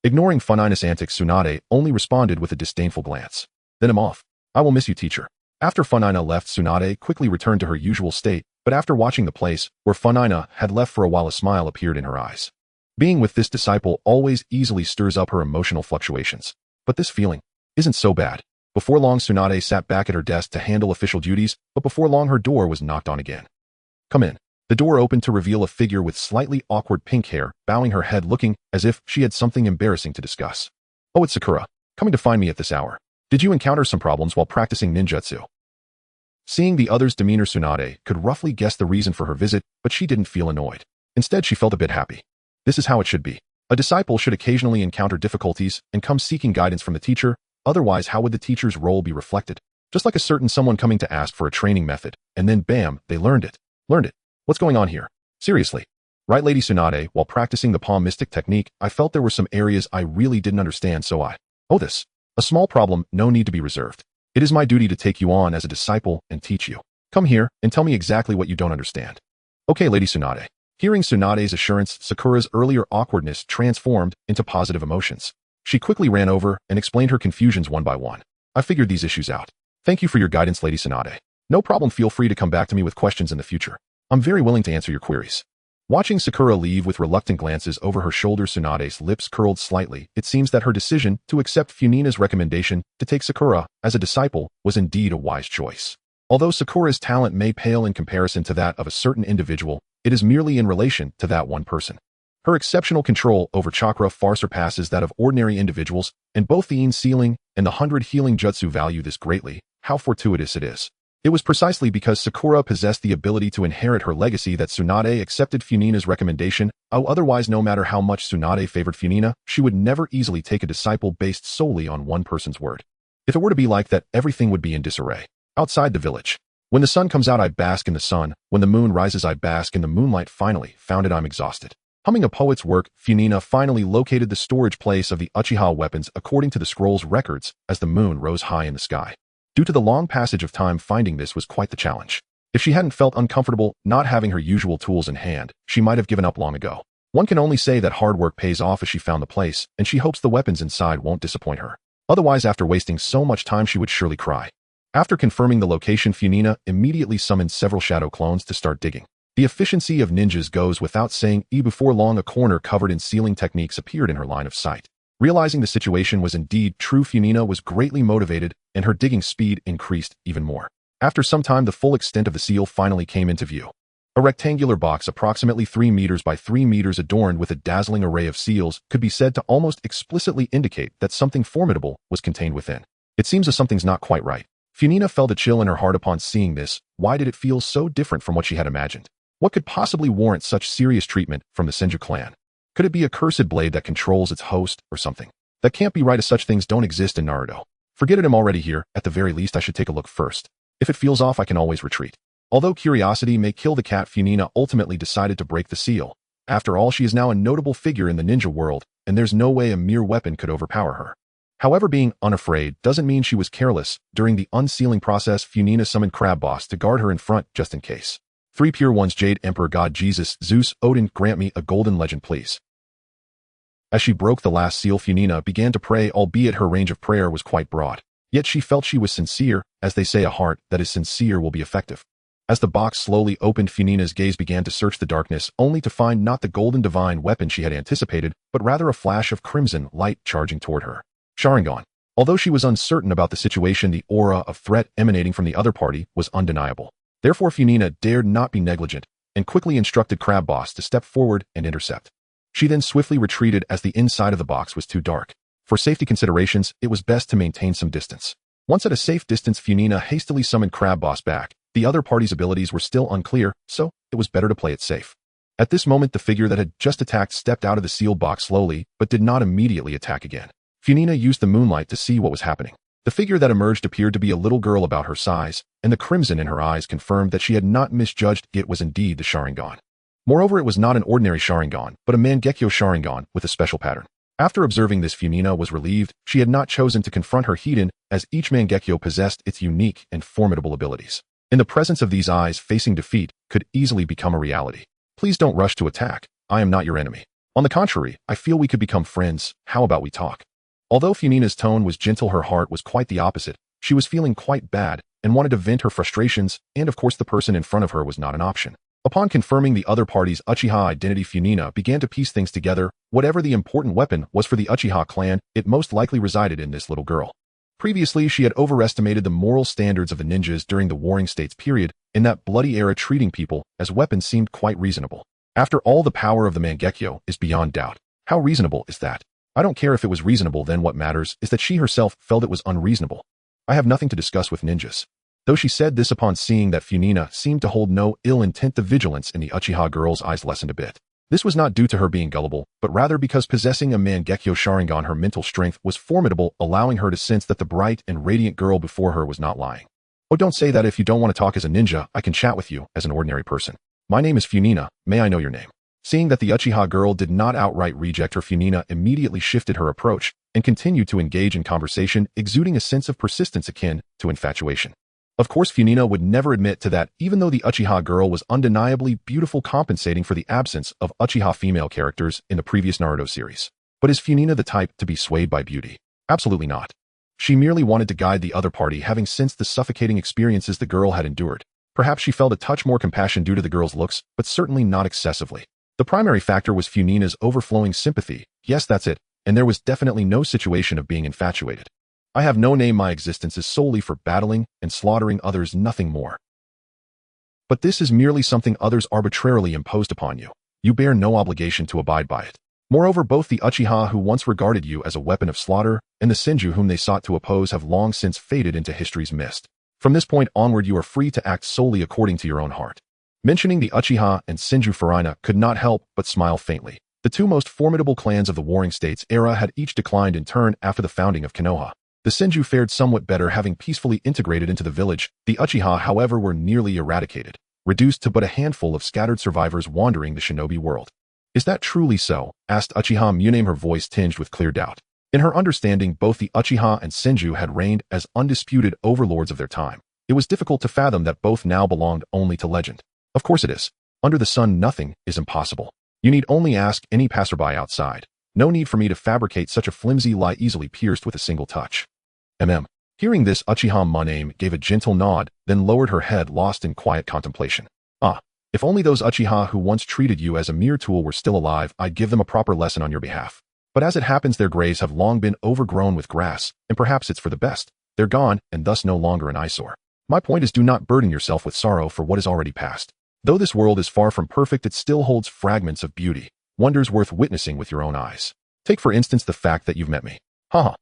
Ignoring Funingna's antics, Tsunade only responded with a disdainful glance. Then I'm off. I will miss you, teacher. After Funingna left, Tsunade quickly returned to her usual state, but after watching the place where Funingna had left for a while, a smile appeared in her eyes. Being with this disciple always easily stirs up her emotional fluctuations. But this feeling isn't so bad. Before long, Tsunade sat back at her desk to handle official duties, but before long her door was knocked on again. Come in. The door opened to reveal a figure with slightly awkward pink hair, bowing her head, looking as if she had something embarrassing to discuss. Oh, it's Sakura, coming to find me at this hour. Did you encounter some problems while practicing ninjutsu? Seeing the other's demeanor, Tsunade could roughly guess the reason for her visit, but she didn't feel annoyed. Instead, she felt a bit happy. This is how it should be. A disciple should occasionally encounter difficulties and come seeking guidance from the teacher. Otherwise, how would the teacher's role be reflected? Just like a certain someone coming to ask for a training method, and then bam, they learned it. What's going on here? Seriously. Right, Lady Tsunade, while practicing the palm mystic technique, I felt there were some areas I really didn't understand, so I... Oh, this. A small problem, no need to be reserved. It is my duty to take you on as a disciple and teach you. Come here and tell me exactly what you don't understand. Okay, Lady Tsunade. Hearing Tsunade's assurance, Sakura's earlier awkwardness transformed into positive emotions. She quickly ran over and explained her confusions one by one. I figured these issues out. Thank you for your guidance, Lady Tsunade. No problem, feel free to come back to me with questions in the future. I'm very willing to answer your queries. Watching Sakura leave with reluctant glances over her shoulder, Tsunade's lips curled slightly. It seems that her decision to accept Funina's recommendation to take Sakura as a disciple was indeed a wise choice. Although Sakura's talent may pale in comparison to that of a certain individual, it is merely in relation to that one person. Her exceptional control over chakra far surpasses that of ordinary individuals, and both the Yin Sealing and the 100 Healing Jutsu value this greatly. How fortuitous it is. It was precisely because Sakura possessed the ability to inherit her legacy that Tsunade accepted Funina's recommendation. Otherwise, no matter how much Tsunade favored Funina, she would never easily take a disciple based solely on one person's word. If it were to be like that, everything would be in disarray. Outside the village. When the sun comes out, I bask in the sun. When the moon rises, I bask in the moonlight. Finally, found it, I'm exhausted. Humming a poet's work, Funina finally located the storage place of the Uchiha weapons according to the scroll's records as the moon rose high in the sky. Due to the long passage of time, finding this was quite the challenge. If she hadn't felt uncomfortable not having her usual tools in hand, she might have given up long ago. One can only say that hard work pays off as she found the place, and she hopes the weapons inside won't disappoint her. Otherwise, after wasting so much time, she would surely cry. After confirming the location, Funina immediately summoned several shadow clones to start digging. The efficiency of ninjas goes without saying. Before long, a corner covered in sealing techniques appeared in her line of sight. Realizing the situation was indeed true, Funina was greatly motivated, and her digging speed increased even more. After some time, the full extent of the seal finally came into view. A rectangular box approximately 3 meters by 3 meters adorned with a dazzling array of seals could be said to almost explicitly indicate that something formidable was contained within. It seems as something's not quite right. Funina felt a chill in her heart upon seeing this. Why did it feel so different from what she had imagined? What could possibly warrant such serious treatment from the Senju clan? Could it be a cursed blade that controls its host or something? That can't be right, as such things don't exist in Naruto. Forget it, I'm already here. At the very least, I should take a look first. If it feels off, I can always retreat. Although curiosity may kill the cat, Funina ultimately decided to break the seal. After all, she is now a notable figure in the ninja world, and there's no way a mere weapon could overpower her. However, being unafraid doesn't mean she was careless. During the unsealing process, Funina summoned Crab Boss to guard her in front just in case. 3 pure ones, Jade Emperor, God, Jesus, Zeus, Odin, grant me a golden legend, please. As she broke the last seal, Funina began to pray, albeit her range of prayer was quite broad. Yet she felt she was sincere. As they say, a heart that is sincere will be effective. As the box slowly opened, Funina's gaze began to search the darkness, only to find not the golden divine weapon she had anticipated, but rather a flash of crimson light charging toward her. Sharingan. Although she was uncertain about the situation, the aura of threat emanating from the other party was undeniable. Therefore, Funina dared not be negligent, and quickly instructed Crab Boss to step forward and intercept. She then swiftly retreated as the inside of the box was too dark. For safety considerations, it was best to maintain some distance. Once at a safe distance, Funina hastily summoned Crab Boss back. The other party's abilities were still unclear, so it was better to play it safe. At this moment, the figure that had just attacked stepped out of the sealed box slowly, but did not immediately attack again. Funina used the moonlight to see what was happening. The figure that emerged appeared to be a little girl about her size, and the crimson in her eyes confirmed that she had not misjudged. It was indeed the Sharingan. Moreover, it was not an ordinary Sharingan, but a Mangekyo Sharingan with a special pattern. After observing this, Funina was relieved. She had not chosen to confront her Hiden, as each Mangekyo possessed its unique and formidable abilities. In the presence of these eyes, facing defeat could easily become a reality. Please don't rush to attack. I am not your enemy. On the contrary, I feel we could become friends. How about we talk? Although Funina's tone was gentle, her heart was quite the opposite. She was feeling quite bad and wanted to vent her frustrations, and of course the person in front of her was not an option. Upon confirming the other party's Uchiha identity, Funina began to piece things together. Whatever the important weapon was for the Uchiha clan, it most likely resided in this little girl. Previously, she had overestimated the moral standards of the ninjas during the Warring States period. In that bloody era, treating people as weapons seemed quite reasonable. After all, the power of the Mangekyo is beyond doubt. How reasonable is that? I don't care if it was reasonable, then what matters is that she herself felt it was unreasonable. I have nothing to discuss with ninjas. Though she said this upon seeing that Funina seemed to hold no ill intent, the vigilance in the Uchiha girl's eyes lessened a bit. This was not due to her being gullible, but rather because possessing a Mangekyo Sharingan, her mental strength was formidable, allowing her to sense that the bright and radiant girl before her was not lying. Oh, don't say that. If you don't want to talk as a ninja, I can chat with you as an ordinary person. My name is Funina. May I know your name? Seeing that the Uchiha girl did not outright reject her, Funingna immediately shifted her approach and continued to engage in conversation, exuding a sense of persistence akin to infatuation. Of course, Funingna would never admit to that, even though the Uchiha girl was undeniably beautiful, compensating for the absence of Uchiha female characters in the previous Naruto series. But is Funingna the type to be swayed by beauty? Absolutely not. She merely wanted to guide the other party, having sensed the suffocating experiences the girl had endured. Perhaps she felt a touch more compassion due to the girl's looks, but certainly not excessively. The primary factor was Funingna's overflowing sympathy. Yes, that's it, and there was definitely no situation of being infatuated. I have no name, my existence is solely for battling and slaughtering others, nothing more. But this is merely something others arbitrarily imposed upon you. You bear no obligation to abide by it. Moreover, both the Uchiha who once regarded you as a weapon of slaughter and the Senju whom they sought to oppose have long since faded into history's mist. From this point onward, you are free to act solely according to your own heart. Mentioning the Uchiha and Senju, Furina could not help but smile faintly. The two most formidable clans of the Warring States era had each declined in turn after the founding of Konoha. The Senju fared somewhat better, having peacefully integrated into the village. The Uchiha, however, were nearly eradicated, reduced to but a handful of scattered survivors wandering the shinobi world. Is that truly so? Asked Uchiha Muname, her voice tinged with clear doubt. In her understanding, both the Uchiha and Senju had reigned as undisputed overlords of their time. It was difficult to fathom that both now belonged only to legend. Of course it is. Under the sun, nothing is impossible. You need only ask any passerby outside. No need for me to fabricate such a flimsy lie easily pierced with a single touch. Hearing this, Uchiha Muname gave a gentle nod, then lowered her head, lost in quiet contemplation. Ah, if only those Uchiha who once treated you as a mere tool were still alive, I'd give them a proper lesson on your behalf. But as it happens, their graves have long been overgrown with grass, and perhaps it's for the best. They're gone, and thus no longer an eyesore. My point is, do not burden yourself with sorrow for what is already past. Though this world is far from perfect, it still holds fragments of beauty, wonders worth witnessing with your own eyes. Take for instance the fact that you've met me. Haha.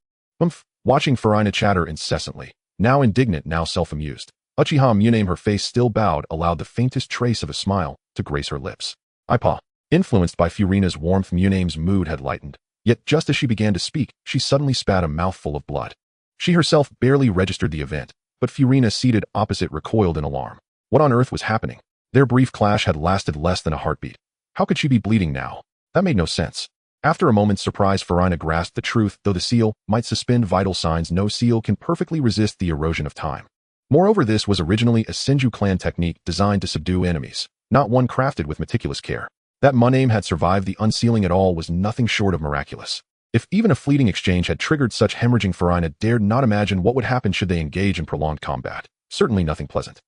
Watching Furina chatter incessantly, now indignant, now self-amused. Uchiha Muname, her face still bowed, allowed the faintest trace of a smile to grace her lips. Influenced by Furina's warmth, Muname's mood had lightened. Yet just as she began to speak, she suddenly spat a mouthful of blood. She herself barely registered the event, but Furina, seated opposite, recoiled in alarm. What on earth was happening? Their brief clash had lasted less than a heartbeat. How could she be bleeding now? That made no sense. After a moment's surprise, Furina grasped the truth. Though the seal might suspend vital signs, no seal can perfectly resist the erosion of time. Moreover, this was originally a Senju clan technique designed to subdue enemies, not one crafted with meticulous care. That Muname had survived the unsealing at all was nothing short of miraculous. If even a fleeting exchange had triggered such hemorrhaging, Furina dared not imagine what would happen should they engage in prolonged combat. Certainly nothing pleasant.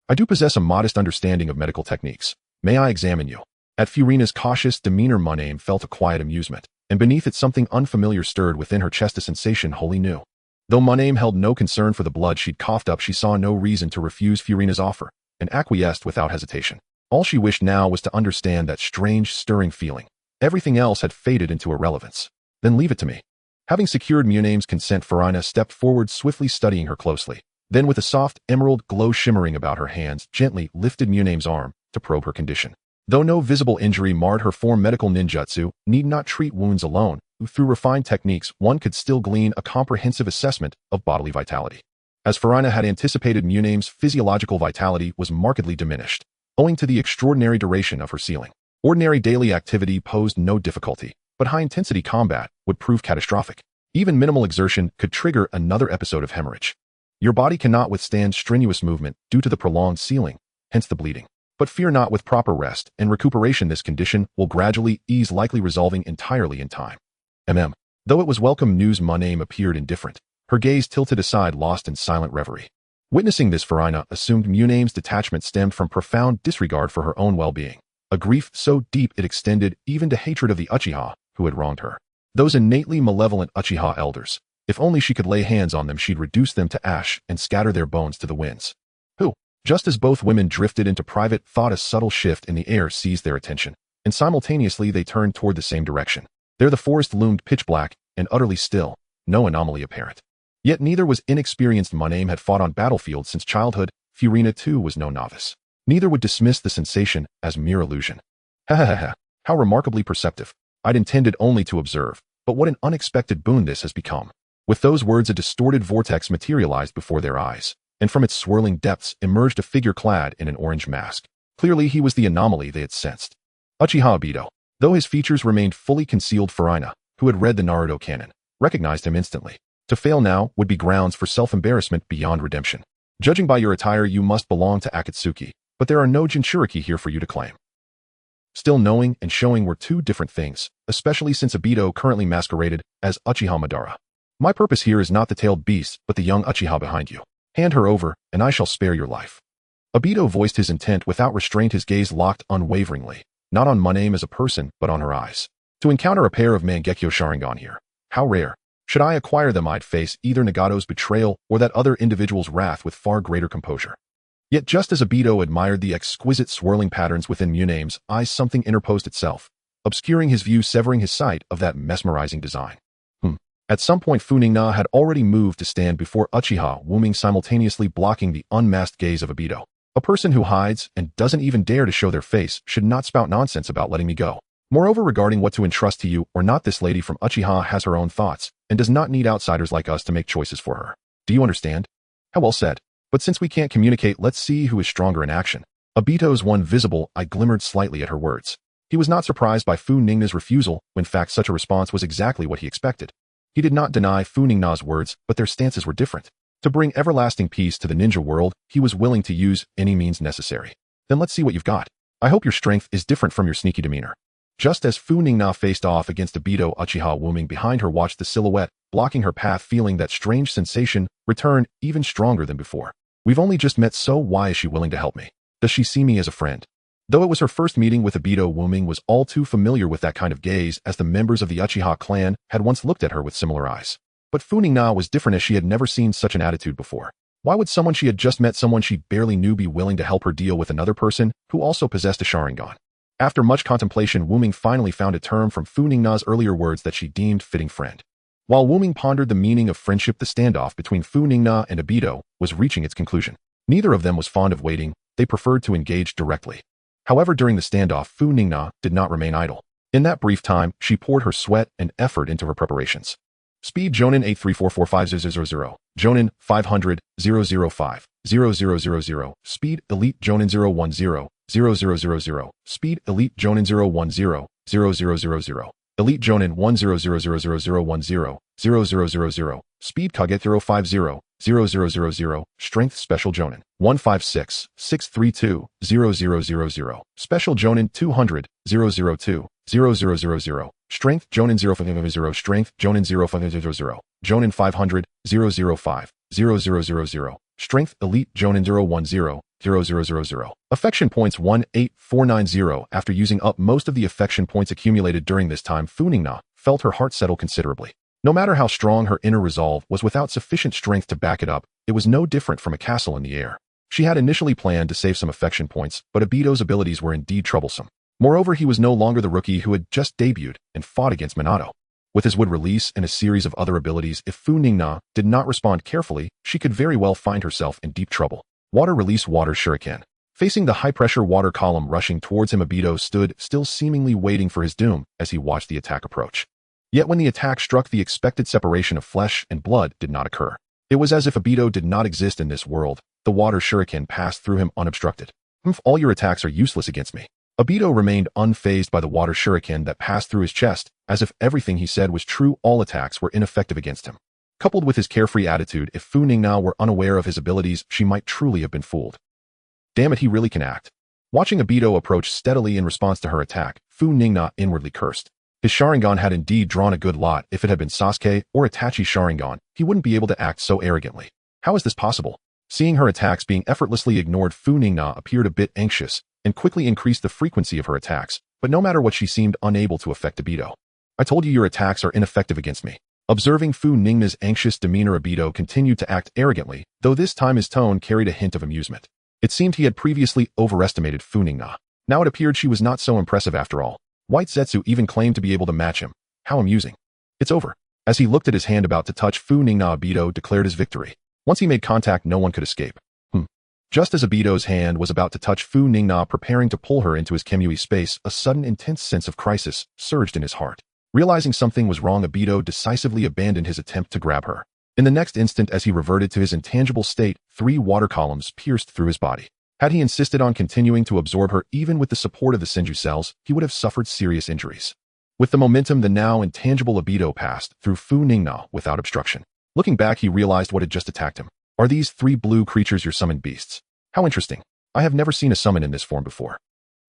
I do possess a modest understanding of medical techniques. May I examine you? At Furina's cautious demeanor, Muname felt a quiet amusement, and beneath it something unfamiliar stirred within her chest, a sensation wholly new. Though Muname held no concern for the blood she'd coughed up, she saw no reason to refuse Furina's offer, and acquiesced without hesitation. All she wished now was to understand that strange, stirring feeling. Everything else had faded into irrelevance. Then leave it to me. Having secured Muname's consent, Furina stepped forward, swiftly studying her closely. Then, with a soft emerald glow shimmering about her hands, gently lifted Muname's arm to probe her condition. Though no visible injury marred her form, medical ninjutsu need not treat wounds alone. Through refined techniques, one could still glean a comprehensive assessment of bodily vitality. As Furina had anticipated, Muname's physiological vitality was markedly diminished, owing to the extraordinary duration of her sealing. Ordinary daily activity posed no difficulty, but high-intensity combat would prove catastrophic. Even minimal exertion could trigger another episode of hemorrhage. Your body cannot withstand strenuous movement due to the prolonged sealing, hence the bleeding. But fear not, with proper rest and recuperation this condition will gradually ease, likely resolving entirely in time. Though it was welcome news, Muname appeared indifferent, her gaze tilted aside, lost in silent reverie. Witnessing this, Furina assumed Muname's detachment stemmed from profound disregard for her own well-being, a grief so deep it extended even to hatred of the Uchiha who had wronged her. Those innately malevolent Uchiha elders. If only she could lay hands on them, she'd reduce them to ash and scatter their bones to the winds. Just as both women drifted into private thought, a subtle shift in the air seized their attention, and simultaneously they turned toward the same direction. There the forest loomed pitch black and utterly still, no anomaly apparent. Yet neither was inexperienced. Muname had fought on battlefields since childhood. Furina too was no novice. Neither would dismiss the sensation as mere illusion. How remarkably perceptive. I'd intended only to observe, but what an unexpected boon this has become. With those words, a distorted vortex materialized before their eyes, and from its swirling depths emerged a figure clad in an orange mask. Clearly he was the anomaly they had sensed. Uchiha Obito. Though his features remained fully concealed, Furina, who had read the Naruto canon, recognized him instantly. To fail now would be grounds for self-embarrassment beyond redemption. Judging by your attire, you must belong to Akatsuki, but there are no Jinchuriki here for you to claim. Still, knowing and showing were two different things, especially since Obito currently masqueraded as Uchiha Madara. My purpose here is not the tailed beast, but the young Uchiha behind you. Hand her over, and I shall spare your life. Obito voiced his intent without restraint, his gaze locked unwaveringly, not on Muname as a person, but on her eyes. To encounter a pair of Mangekyo Sharingan here. How rare. Should I acquire them, I'd face either Nagato's betrayal or that other individual's wrath with far greater composure. Yet just as Obito admired the exquisite swirling patterns within Muname's eyes, something interposed itself, obscuring his view, severing his sight of that mesmerizing design. At some point, Funingna had already moved to stand before Uchiha, Wuming, simultaneously blocking the unmasked gaze of Obito. A person who hides and doesn't even dare to show their face should not spout nonsense about letting me go. Moreover, regarding what to entrust to you or not, this lady from Uchiha has her own thoughts and does not need outsiders like us to make choices for her. Do you understand? How well said. But since we can't communicate, let's see who is stronger in action. Obito's one visible eye glimmered slightly at her words. He was not surprised by Funingna's refusal. In fact, such a response was exactly what he expected. He did not deny Funingna's words, but their stances were different. To bring everlasting peace to the ninja world, he was willing to use any means necessary. Then let's see what you've got. I hope your strength is different from your sneaky demeanor. Just as Funingna faced off against Obito, Uchiha, Wuming behind her, watched the silhouette blocking her path, feeling that strange sensation return, even stronger than before. We've only just met, so why is she willing to help me? Does she see me as a friend? Though it was her first meeting with Obito, Wuming was all too familiar with that kind of gaze, as the members of the Uchiha clan had once looked at her with similar eyes. But Funingna was different, as she had never seen such an attitude before. Why would someone she had just met, someone she barely knew, be willing to help her deal with another person who also possessed a Sharingan? After much contemplation, Wuming finally found a term from Funingna's earlier words that she deemed fitting: friend. While Wuming pondered the meaning of friendship, the standoff between Funingna and Obito was reaching its conclusion. Neither of them was fond of waiting, they preferred to engage directly. However, during the standoff, Funingna did not remain idle. In that brief time, she poured her sweat and effort into her preparations. Speed Jonin 834450000, Jonin 500 005 0000, Speed Elite Jonin 010 0000, Speed Elite Jonin 010 0000, Elite Jonin 10000010 0000, Speed Kage 050 0000, Strength Special Jonin 156 632 0000, Special Jonin 200 002 0000, Strength Jonin 050, Strength Jonin 050, Jonin 500 005 0000, Strength Elite Jonin 010 0000. Affection points 18490. After using up most of the affection points accumulated during this time, Funingna felt her heart settle considerably. No matter how strong her inner resolve was, without sufficient strength to back it up, it was no different from a castle in the air. She had initially planned to save some affection points, but Obito's abilities were indeed troublesome. Moreover, he was no longer the rookie who had just debuted and fought against Minato. With his wood release and a series of other abilities, if Funingna did not respond carefully, she could very well find herself in deep trouble. Water release, water shuriken. Facing the high-pressure water column rushing towards him, Obito stood still, seemingly waiting for his doom as he watched the attack approach. Yet when the attack struck, the expected separation of flesh and blood did not occur. It was as if Obito did not exist in this world. The water shuriken passed through him unobstructed. All your attacks are useless against me. Obito remained unfazed by the water shuriken that passed through his chest, as if everything he said was true. All attacks were ineffective against him. Coupled with his carefree attitude, if Funingna were unaware of his abilities, she might truly have been fooled. Damn it, he really can act. Watching Obito approach steadily in response to her attack, Funingna inwardly cursed. His Sharingan had indeed drawn a good lot. If it had been Sasuke or Itachi's Sharingan, he wouldn't be able to act so arrogantly. How is this possible? Seeing her attacks being effortlessly ignored, Funingna appeared a bit anxious and quickly increased the frequency of her attacks, but no matter what, she seemed unable to affect Obito. I told you your attacks are ineffective against me. Observing Funingna's anxious demeanor, Obito continued to act arrogantly, though this time his tone carried a hint of amusement. It seemed he had previously overestimated Funingna. Now it appeared she was not so impressive after all. White Zetsu even claimed to be able to match him. How amusing. It's over. As he looked at his hand about to touch Funingna, Obito declared his victory. Once he made contact, no one could escape. Just as Obito's hand was about to touch Funingna, preparing to pull her into his Kemui space, a sudden intense sense of crisis surged in his heart. Realizing something was wrong, Obito decisively abandoned his attempt to grab her. In the next instant, as he reverted to his intangible state, 3 water columns pierced through his body. Had he insisted on continuing to absorb her even with the support of the Senju cells, he would have suffered serious injuries. With the momentum, the now intangible libido passed through Funingna without obstruction. Looking back, he realized what had just attacked him. Are these 3 blue creatures your summoned beasts? How interesting. I have never seen a summon in this form before.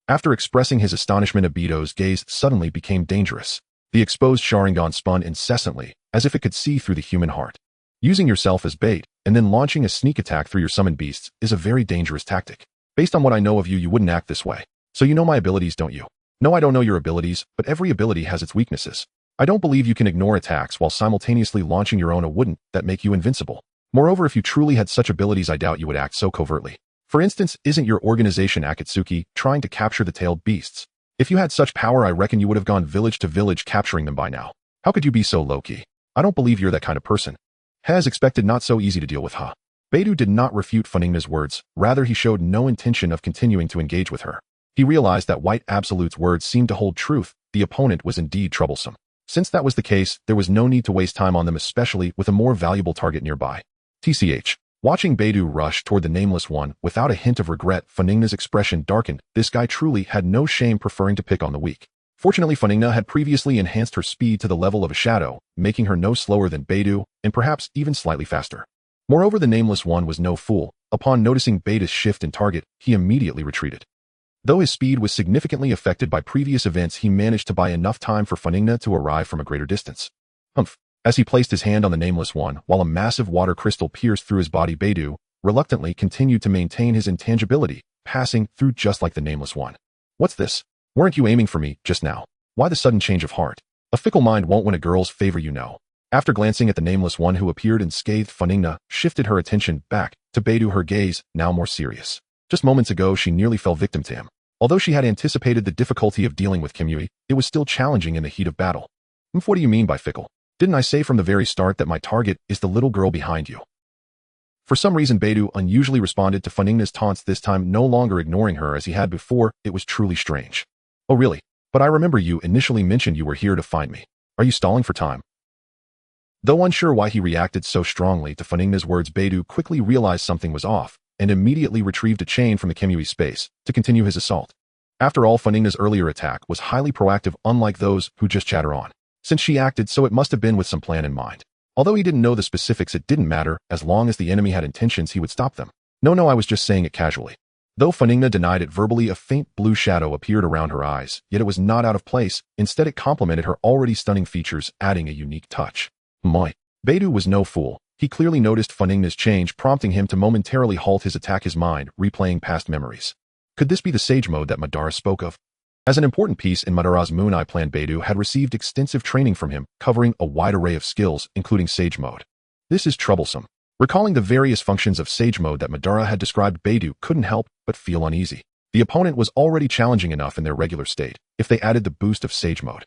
After expressing his astonishment, Obito's gaze suddenly became dangerous. The exposed Sharingan spun incessantly, as if it could see through the human heart. Using yourself as bait, and then launching a sneak attack through your summoned beasts is a very dangerous tactic. Based on what I know of you, you wouldn't act this way. So you know my abilities, don't you? No, I don't know your abilities, but every ability has its weaknesses. I don't believe you can ignore attacks while simultaneously launching your own. It wouldn't that make you invincible. Moreover, if you truly had such abilities, I doubt you would act so covertly. For instance, isn't your organization Akatsuki trying to capture the tailed beasts? If you had such power, I reckon you would have gone village to village capturing them by now. How could you be so low-key? I don't believe you're that kind of person. As expected, not so easy to deal with, huh? Beidou did not refute Funingna's words, rather he showed no intention of continuing to engage with her. He realized that White Absolute's words seemed to hold truth, the opponent was indeed troublesome. Since that was the case, there was no need to waste time on them, especially with a more valuable target nearby. TCH. Watching Beidou rush toward the Nameless One without a hint of regret, Funingna's expression darkened. This guy truly had no shame preferring to pick on the weak. Fortunately, Funingna had previously enhanced her speed to the level of a shadow, making her no slower than Beidou, and perhaps even slightly faster. Moreover, the Nameless One was no fool. Upon noticing Beidou's shift in target, he immediately retreated. Though his speed was significantly affected by previous events, he managed to buy enough time for Funingna to arrive from a greater distance. Humph. As he placed his hand on the Nameless One, while a massive water crystal pierced through his body, Beidou reluctantly continued to maintain his intangibility, passing through just like the Nameless One. What's this? Weren't you aiming for me just now? Why the sudden change of heart? A fickle mind won't win a girl's favor, you know. After glancing at the Nameless One who appeared unscathed, Funingna shifted her attention back to Beidou, her gaze now more serious. Just moments ago, she nearly fell victim to him. Although she had anticipated the difficulty of dealing with Kimui, it was still challenging in the heat of battle. What do you mean by fickle? Didn't I say from the very start that my target is the little girl behind you? For some reason, Beidou unusually responded to Funingna's taunts, this time no longer ignoring her as he had before. It was truly strange. Oh really? But I remember you initially mentioned you were here to find me. Are you stalling for time? Though unsure why he reacted so strongly to Funingna's words, Beidou quickly realized something was off, and immediately retrieved a chain from the Kimui space to continue his assault. After all, Funingna's earlier attack was highly proactive, unlike those who just chatter on. Since she acted so, it must have been with some plan in mind. Although he didn't know the specifics, it didn't matter. As long as the enemy had intentions, he would stop them. No, I was just saying it casually. Though Funingna denied it verbally, a faint blue shadow appeared around her eyes, yet it was not out of place. Instead, it complemented her already stunning features, adding a unique touch. My. Beidou was no fool. He clearly noticed Funingna's change, prompting him to momentarily halt his attack, his mind replaying past memories. Could this be the Sage Mode that Madara spoke of? As an important piece in Madara's Moon Eye plan, Beidou had received extensive training from him, covering a wide array of skills, including Sage Mode. This is troublesome. Recalling the various functions of Sage Mode that Madara had described, Beidou couldn't help but feel uneasy. The opponent was already challenging enough in their regular state. If they added the boost of Sage Mode.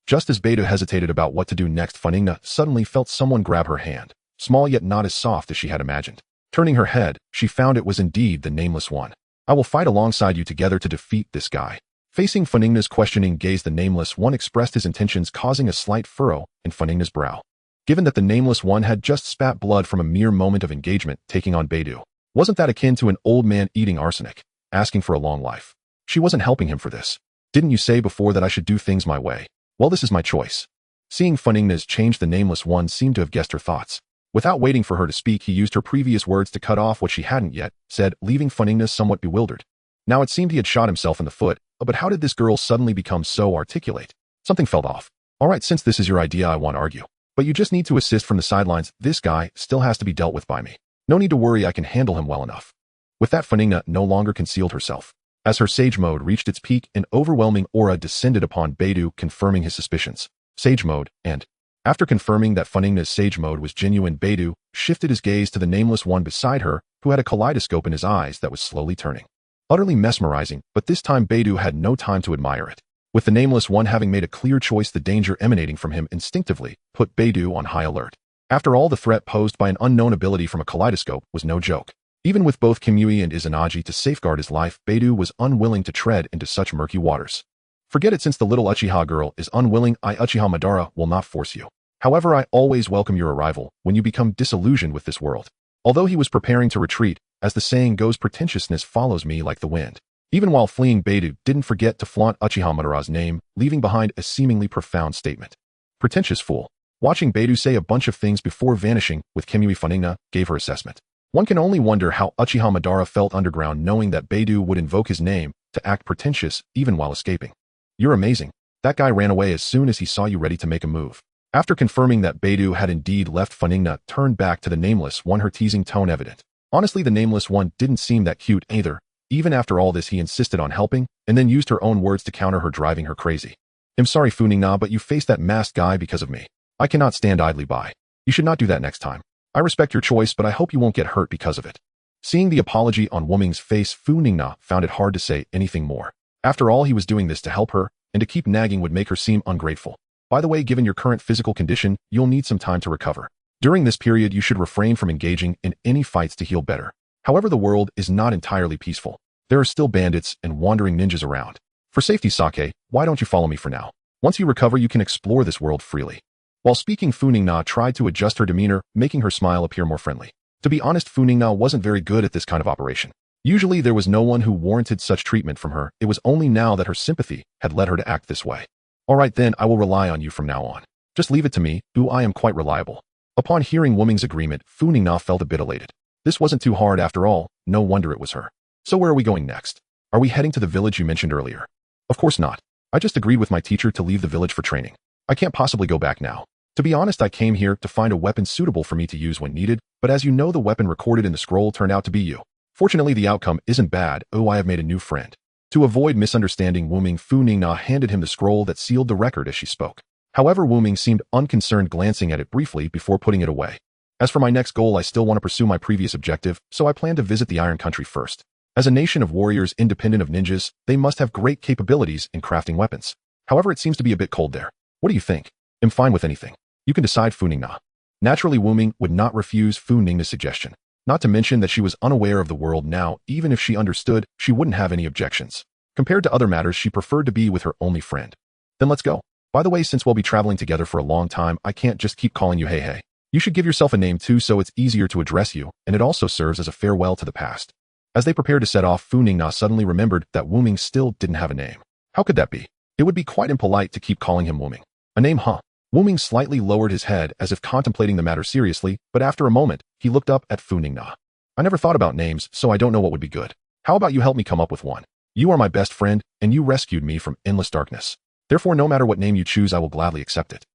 Just as Beidou hesitated about what to do next, Funingna suddenly felt someone grab her hand, small yet not as soft as she had imagined. Turning her head, she found it was indeed the Nameless One. I will fight alongside you together to defeat this guy. Facing Funingna's questioning gaze, the Nameless One expressed his intentions, causing a slight furrow in Funingna's brow. Given that the Nameless One had just spat blood from a mere moment of engagement, taking on Beidou, wasn't that akin to an old man eating arsenic, asking for a long life? She wasn't helping him for this. Didn't you say before that I should do things my way? Well, this is my choice. Seeing Funingna's change, the Nameless One seemed to have guessed her thoughts. Without waiting for her to speak, he used her previous words to cut off what she hadn't yet said, leaving Funingna somewhat bewildered. Now it seemed he had shot himself in the foot, but how did this girl suddenly become so articulate? Something felt off. Alright, since this is your idea, I won't argue. But you just need to assist from the sidelines. This guy still has to be dealt with by me. No need to worry, I can handle him well enough. With that, Funingna no longer concealed herself. As her Sage Mode reached its peak, an overwhelming aura descended upon Beidou, confirming his suspicions. Sage Mode, and after confirming that Funingna's Sage Mode was genuine, Beidou shifted his gaze to the Nameless One beside her, who had a kaleidoscope in his eyes that was slowly turning. Utterly mesmerizing, but this time Beidou had no time to admire it. With the Nameless One having made a clear choice, the danger emanating from him instinctively put Beidou on high alert. After all, the threat posed by an unknown ability from a kaleidoscope was no joke. Even with both Kimui and Izanagi to safeguard his life, Beidou was unwilling to tread into such murky waters. Forget it, since the little Uchiha girl is unwilling, Uchiha Madara will not force you. However, I always welcome your arrival when you become disillusioned with this world. Although he was preparing to retreat, as the saying goes, pretentiousness follows me like the wind. Even while fleeing, Beidou didn't forget to flaunt Uchiha Madara's name, leaving behind a seemingly profound statement. Pretentious fool. Watching Beidou say a bunch of things before vanishing with Kimui Funingna gave her assessment. One can only wonder how Uchiha Madara felt underground knowing that Beidou would invoke his name to act pretentious even while escaping. You're amazing. That guy ran away as soon as he saw you ready to make a move. After confirming that Beidou had indeed left, Funingna turned back to the Nameless One, her teasing tone evident. Honestly, the Nameless One didn't seem that cute either. Even after all this, he insisted on helping, and then used her own words to counter her, driving her crazy. I'm sorry, Funingna, but you faced that masked guy because of me. I cannot stand idly by. You should not do that next time. I respect your choice, but I hope you won't get hurt because of it. Seeing the apology on Wuming's face, Funingna found it hard to say anything more. After all, he was doing this to help her, and to keep nagging would make her seem ungrateful. By the way, given your current physical condition, you'll need some time to recover. During this period, you should refrain from engaging in any fights to heal better. However, the world is not entirely peaceful. There are still bandits and wandering ninjas around. For safety, Sake, why don't you follow me for now? Once you recover, you can explore this world freely. While speaking, Funingna tried to adjust her demeanor, making her smile appear more friendly. To be honest, Funingna wasn't very good at this kind of operation. Usually there was no one who warranted such treatment from her. It was only now that her sympathy had led her to act this way. Alright then, I will rely on you from now on. Just leave it to me, I am quite reliable. Upon hearing Wuming's agreement, Funingna felt a bit elated. This wasn't too hard after all, no wonder it was her. So where are we going next? Are we heading to the village you mentioned earlier? Of course not. I just agreed with my teacher to leave the village for training. I can't possibly go back now. To be honest, I came here to find a weapon suitable for me to use when needed, but as you know, the weapon recorded in the scroll turned out to be you. Fortunately, the outcome isn't bad. I have made a new friend. To avoid misunderstanding Wuming, Funingna handed him the scroll that sealed the record as she spoke. However, Wuming seemed unconcerned, glancing at it briefly before putting it away. As for my next goal, I still want to pursue my previous objective, so I plan to visit the Iron Country first. As a nation of warriors independent of ninjas, they must have great capabilities in crafting weapons. However, it seems to be a bit cold there. What do you think? I'm fine with anything. You can decide, Funingna. Naturally, Wuming would not refuse Funingna's suggestion. Not to mention that she was unaware of the world now. Even if she understood, she wouldn't have any objections. Compared to other matters, she preferred to be with her only friend. Then let's go. By the way, since we'll be traveling together for a long time, I can't just keep calling you hey. You should give yourself a name too, so it's easier to address you, and it also serves as a farewell to the past. As they prepared to set off, Funingna suddenly remembered that Wuming still didn't have a name. How could that be? It would be quite impolite to keep calling him Wuming. A name, huh? Wuming slightly lowered his head as if contemplating the matter seriously, but after a moment, he looked up at Funingna. I never thought about names, so I don't know what would be good. How about you help me come up with one? You are my best friend, and you rescued me from endless darkness. Therefore, no matter what name you choose, I will gladly accept it.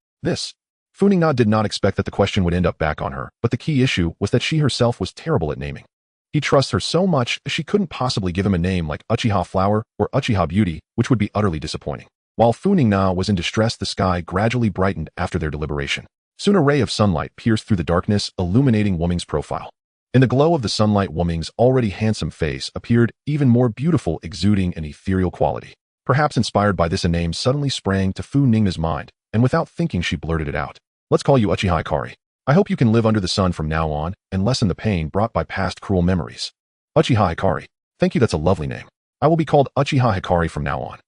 Funingna did not expect that the question would end up back on her, but the key issue was that she herself was terrible at naming. He trusts her so much, she couldn't possibly give him a name like Uchiha Flower or Uchiha Beauty, which would be utterly disappointing. While Funingna was in distress, the sky gradually brightened after their deliberation. Soon a ray of sunlight pierced through the darkness, illuminating Wuming's profile. In the glow of the sunlight, Wuming's already handsome face appeared even more beautiful, exuding an ethereal quality. Perhaps inspired by this, a name suddenly sprang to Funingna's mind, and without thinking she blurted it out. Let's call you Uchiha Hikari. I hope you can live under the sun from now on, and lessen the pain brought by past cruel memories. Uchiha Hikari. Thank you, that's a lovely name. I will be called Uchiha Hikari from now on.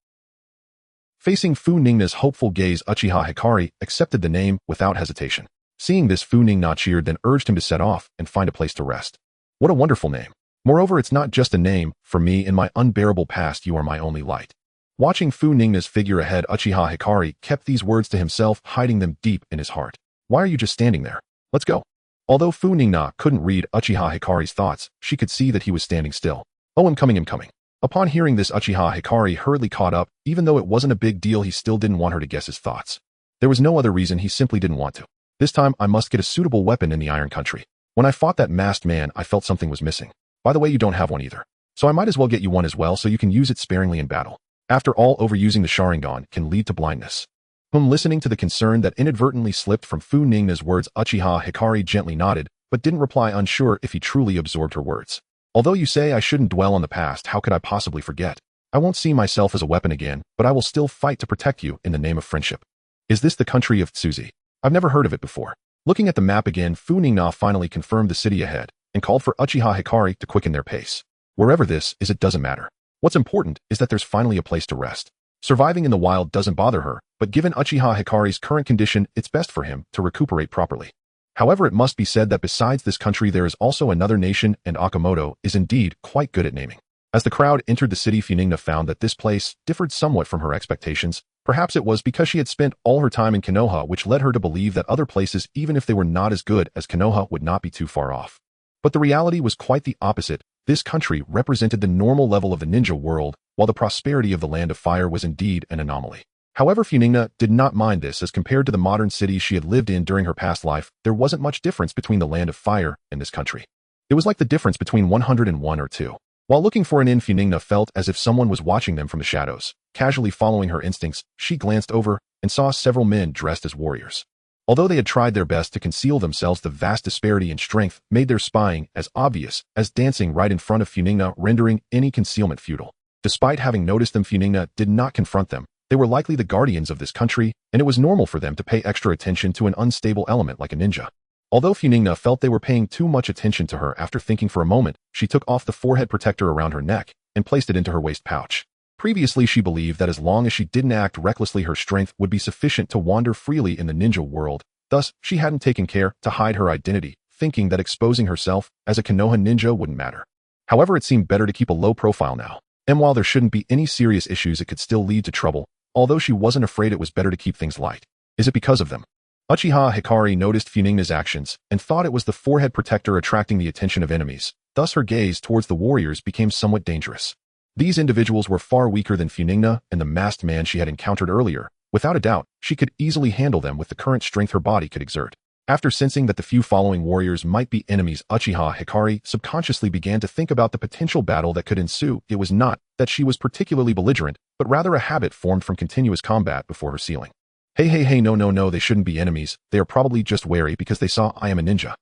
Facing Funingna's hopeful gaze, Uchiha Hikari accepted the name without hesitation. Seeing this, Funingna cheered, then urged him to set off and find a place to rest. What a wonderful name. Moreover, it's not just a name. For me, in my unbearable past, you are my only light. Watching Funingna's figure ahead, Uchiha Hikari kept these words to himself, hiding them deep in his heart. Why are you just standing there? Let's go. Although Funingna couldn't read Uchiha Hikari's thoughts, she could see that he was standing still. I'm coming. Upon hearing this, Uchiha Hikari hurriedly caught up. Even though it wasn't a big deal, he still didn't want her to guess his thoughts. There was no other reason, he simply didn't want to. This time, I must get a suitable weapon in the Iron Country. When I fought that masked man, I felt something was missing. By the way, you don't have one either. So I might as well get you one as well so you can use it sparingly in battle. After all, overusing the Sharingan can lead to blindness. Listening to the concern that inadvertently slipped from Funingna's words, Uchiha Hikari gently nodded, but didn't reply, unsure if he truly absorbed her words. Although you say I shouldn't dwell on the past, how could I possibly forget? I won't see myself as a weapon again, but I will still fight to protect you in the name of friendship. Is this the country of Tsuzi? I've never heard of it before. Looking at the map again, Funingna finally confirmed the city ahead and called for Uchiha Hikari to quicken their pace. Wherever this is, it doesn't matter. What's important is that there's finally a place to rest. Surviving in the wild doesn't bother her, but given Uchiha Hikari's current condition, it's best for him to recuperate properly. However, it must be said that besides this country there is also another nation, and Okamoto is indeed quite good at naming. As the crowd entered the city, Funingna found that this place differed somewhat from her expectations. Perhaps it was because she had spent all her time in Konoha, which led her to believe that other places, even if they were not as good as Konoha, would not be too far off. But the reality was quite the opposite. This country represented the normal level of the ninja world, while the prosperity of the Land of Fire was indeed an anomaly. However, Funingna did not mind this, as compared to the modern cities she had lived in during her past life, there wasn't much difference between the Land of Fire and this country. It was like the difference between 101 or 2. While looking for an inn, Funingna felt as if someone was watching them from the shadows. Casually following her instincts, she glanced over and saw several men dressed as warriors. Although they had tried their best to conceal themselves, the vast disparity in strength made their spying as obvious as dancing right in front of Funingna, rendering any concealment futile. Despite having noticed them, Funingna did not confront them. They were likely the guardians of this country, and it was normal for them to pay extra attention to an unstable element like a ninja. Although Funingna felt they were paying too much attention to her, after thinking for a moment, she took off the forehead protector around her neck and placed it into her waist pouch. Previously, she believed that as long as she didn't act recklessly, her strength would be sufficient to wander freely in the ninja world. Thus, she hadn't taken care to hide her identity, thinking that exposing herself as a Konoha ninja wouldn't matter. However, it seemed better to keep a low profile now, and while there shouldn't be any serious issues, it could still lead to trouble. Although she wasn't afraid, it was better to keep things light. Is it because of them? Uchiha Hikari noticed Funingna's actions and thought it was the forehead protector attracting the attention of enemies. Thus, her gaze towards the warriors became somewhat dangerous. These individuals were far weaker than Funingna and the masked man she had encountered earlier. Without a doubt, she could easily handle them with the current strength her body could exert. After sensing that the few following warriors might be enemies, Uchiha Hikari subconsciously began to think about the potential battle that could ensue. It was not that she was particularly belligerent, but rather a habit formed from continuous combat before her ceiling. Hey, no, they shouldn't be enemies. They are probably just wary because they saw I am a ninja.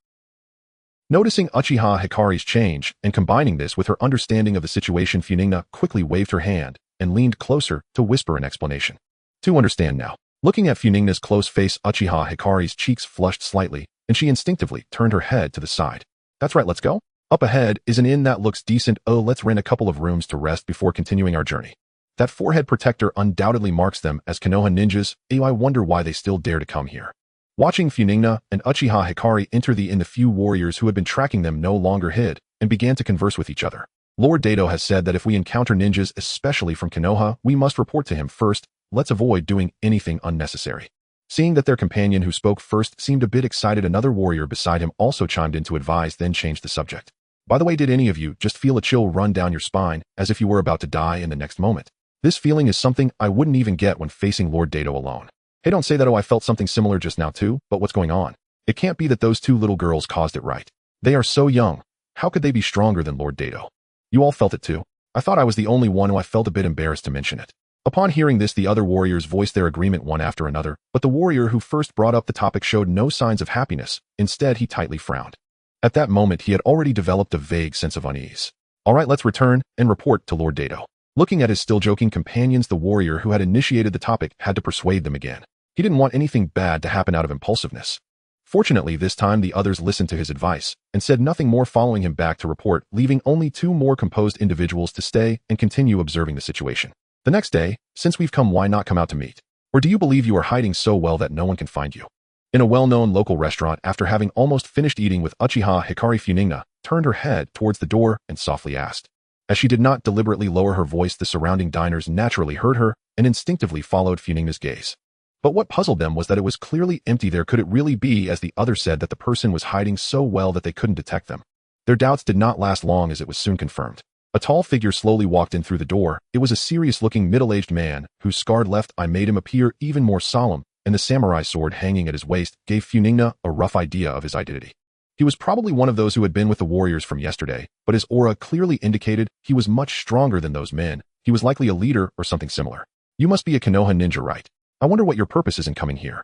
Noticing Uchiha Hikari's change and combining this with her understanding of the situation, Funingna quickly waved her hand and leaned closer to whisper an explanation. To understand now. Looking at Funingna's close face, Uchiha Hikari's cheeks flushed slightly, and she instinctively turned her head to the side. That's right, let's go. Up ahead is an inn that looks decent. Oh, let's rent a couple of rooms to rest before continuing our journey. That forehead protector undoubtedly marks them as Konoha ninjas. I wonder why they still dare to come here. Watching Funingna and Uchiha Hikari enter the inn, the few warriors who had been tracking them no longer hid and began to converse with each other. Lord Dato has said that if we encounter ninjas, especially from Konoha, we must report to him first. Let's avoid doing anything unnecessary. Seeing that their companion who spoke first seemed a bit excited, another warrior beside him also chimed in to advise, then changed the subject. By the way, did any of you just feel a chill run down your spine as if you were about to die in the next moment? This feeling is something I wouldn't even get when facing Lord Dato alone. Hey, don't say that. Oh, I felt something similar just now too, but what's going on? It can't be that those two little girls caused it, right? They are so young. How could they be stronger than Lord Dato? You all felt it too? I thought I was the only one who I felt a bit embarrassed to mention it. Upon hearing this, the other warriors voiced their agreement one after another, but the warrior who first brought up the topic showed no signs of happiness. Instead, he tightly frowned. At that moment, he had already developed a vague sense of unease. All right, let's return and report to Lord Dato. Looking at his still joking companions, the warrior who had initiated the topic had to persuade them again. He didn't want anything bad to happen out of impulsiveness. Fortunately, this time the others listened to his advice and said nothing more, following him back to report, leaving only two more composed individuals to stay and continue observing the situation. The next day, since we've come, why not come out to meet? Or do you believe you are hiding so well that no one can find you? In a well-known local restaurant, after having almost finished eating with Uchiha Hikari, Funingna turned her head towards the door and softly asked. As she did not deliberately lower her voice, the surrounding diners naturally heard her and instinctively followed Funingna's gaze. But what puzzled them was that it was clearly empty there. Could it really be, as the other said, that the person was hiding so well that they couldn't detect them? Their doubts did not last long, as it was soon confirmed. A tall figure slowly walked in through the door. It was a serious-looking middle-aged man, whose scarred left eye made him appear even more solemn, and the samurai sword hanging at his waist gave Funingna a rough idea of his identity. He was probably one of those who had been with the warriors from yesterday, but his aura clearly indicated he was much stronger than those men. He was likely a leader or something similar. You must be a Konoha ninja, right? I wonder what your purpose is in coming here.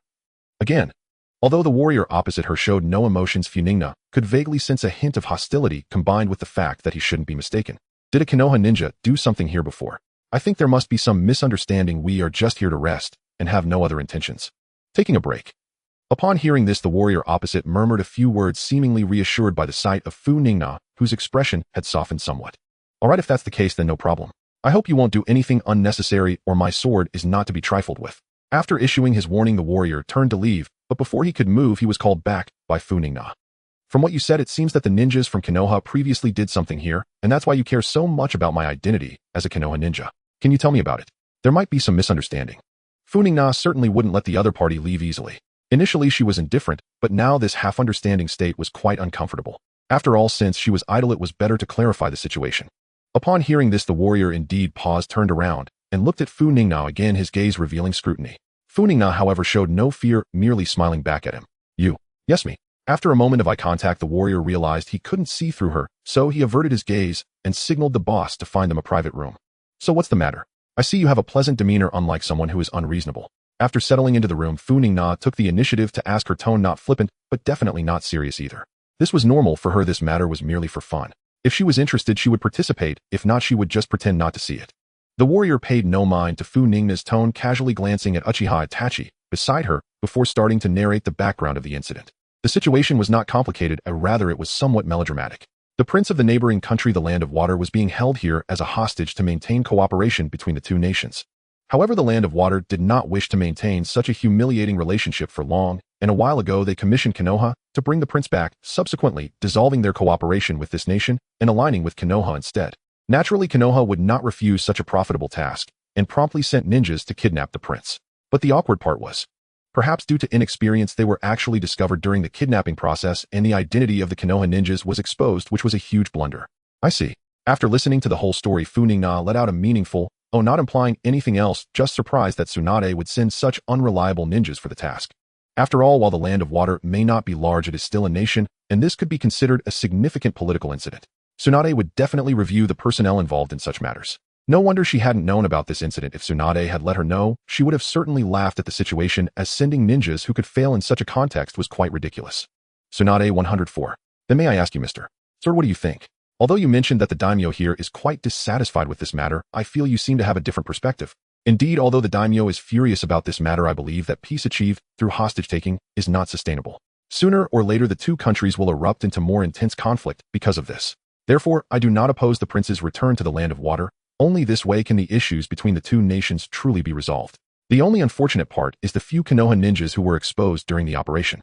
Again. Although the warrior opposite her showed no emotions, Funingna could vaguely sense a hint of hostility combined with the fact that he shouldn't be mistaken. Did a Konoha ninja do something here before? I think there must be some misunderstanding. We are just here to rest and have no other intentions. Taking a break. Upon hearing this, the warrior opposite murmured a few words, seemingly reassured by the sight of Funingna, whose expression had softened somewhat. All right, if that's the case, then no problem. I hope you won't do anything unnecessary, or my sword is not to be trifled with. After issuing his warning, the warrior turned to leave, but before he could move he was called back by Funingna. From what you said, it seems that the ninjas from Konoha previously did something here, and that's why you care so much about my identity as a Konoha ninja. Can you tell me about it? There might be some misunderstanding. Funingna certainly wouldn't let the other party leave easily. Initially she was indifferent, but now this half-understanding state was quite uncomfortable. After all, since she was idle, it was better to clarify the situation. Upon hearing this, the warrior indeed paused, turned around, and looked at Funingna again, his gaze revealing scrutiny. Funingna, however, showed no fear, merely smiling back at him. You. Yes, me. After a moment of eye contact, the warrior realized he couldn't see through her, so he averted his gaze and signaled the boss to find them a private room. So what's the matter? I see you have a pleasant demeanor, unlike someone who is unreasonable. After settling into the room, Funingna took the initiative to ask, her tone not flippant, but definitely not serious either. This was normal for her, this matter was merely for fun. If she was interested, she would participate, if not, she would just pretend not to see it. The warrior paid no mind to Funingna's tone, casually glancing at Uchiha Itachi beside her before starting to narrate the background of the incident. The situation was not complicated, rather it was somewhat melodramatic. The prince of the neighboring country, the Land of Water, was being held here as a hostage to maintain cooperation between the two nations. However, the Land of Water did not wish to maintain such a humiliating relationship for long, and a while ago they commissioned Konoha to bring the prince back, subsequently dissolving their cooperation with this nation and aligning with Konoha instead. Naturally, Konoha would not refuse such a profitable task, and promptly sent ninjas to kidnap the prince. But the awkward part was, perhaps due to inexperience, they were actually discovered during the kidnapping process, and the identity of the Konoha ninjas was exposed, which was a huge blunder. I see. After listening to the whole story, Funingna let out a meaningful, oh, not implying anything else, just surprised that Tsunade would send such unreliable ninjas for the task. After all, while the Land of Water may not be large, it is still a nation, and this could be considered a significant political incident. Tsunade would definitely review the personnel involved in such matters. No wonder she hadn't known about this incident. If Tsunade had let her know, she would have certainly laughed at the situation, as sending ninjas who could fail in such a context was quite ridiculous. Tsunade 104. Then may I ask you, Mr. Sir, what do you think? Although you mentioned that the daimyo here is quite dissatisfied with this matter, I feel you seem to have a different perspective. Indeed, although the daimyo is furious about this matter, I believe that peace achieved through hostage-taking is not sustainable. Sooner or later, the two countries will erupt into more intense conflict because of this. Therefore, I do not oppose the prince's return to the Land of Water. Only this way can the issues between the two nations truly be resolved. The only unfortunate part is the few Konoha ninjas who were exposed during the operation.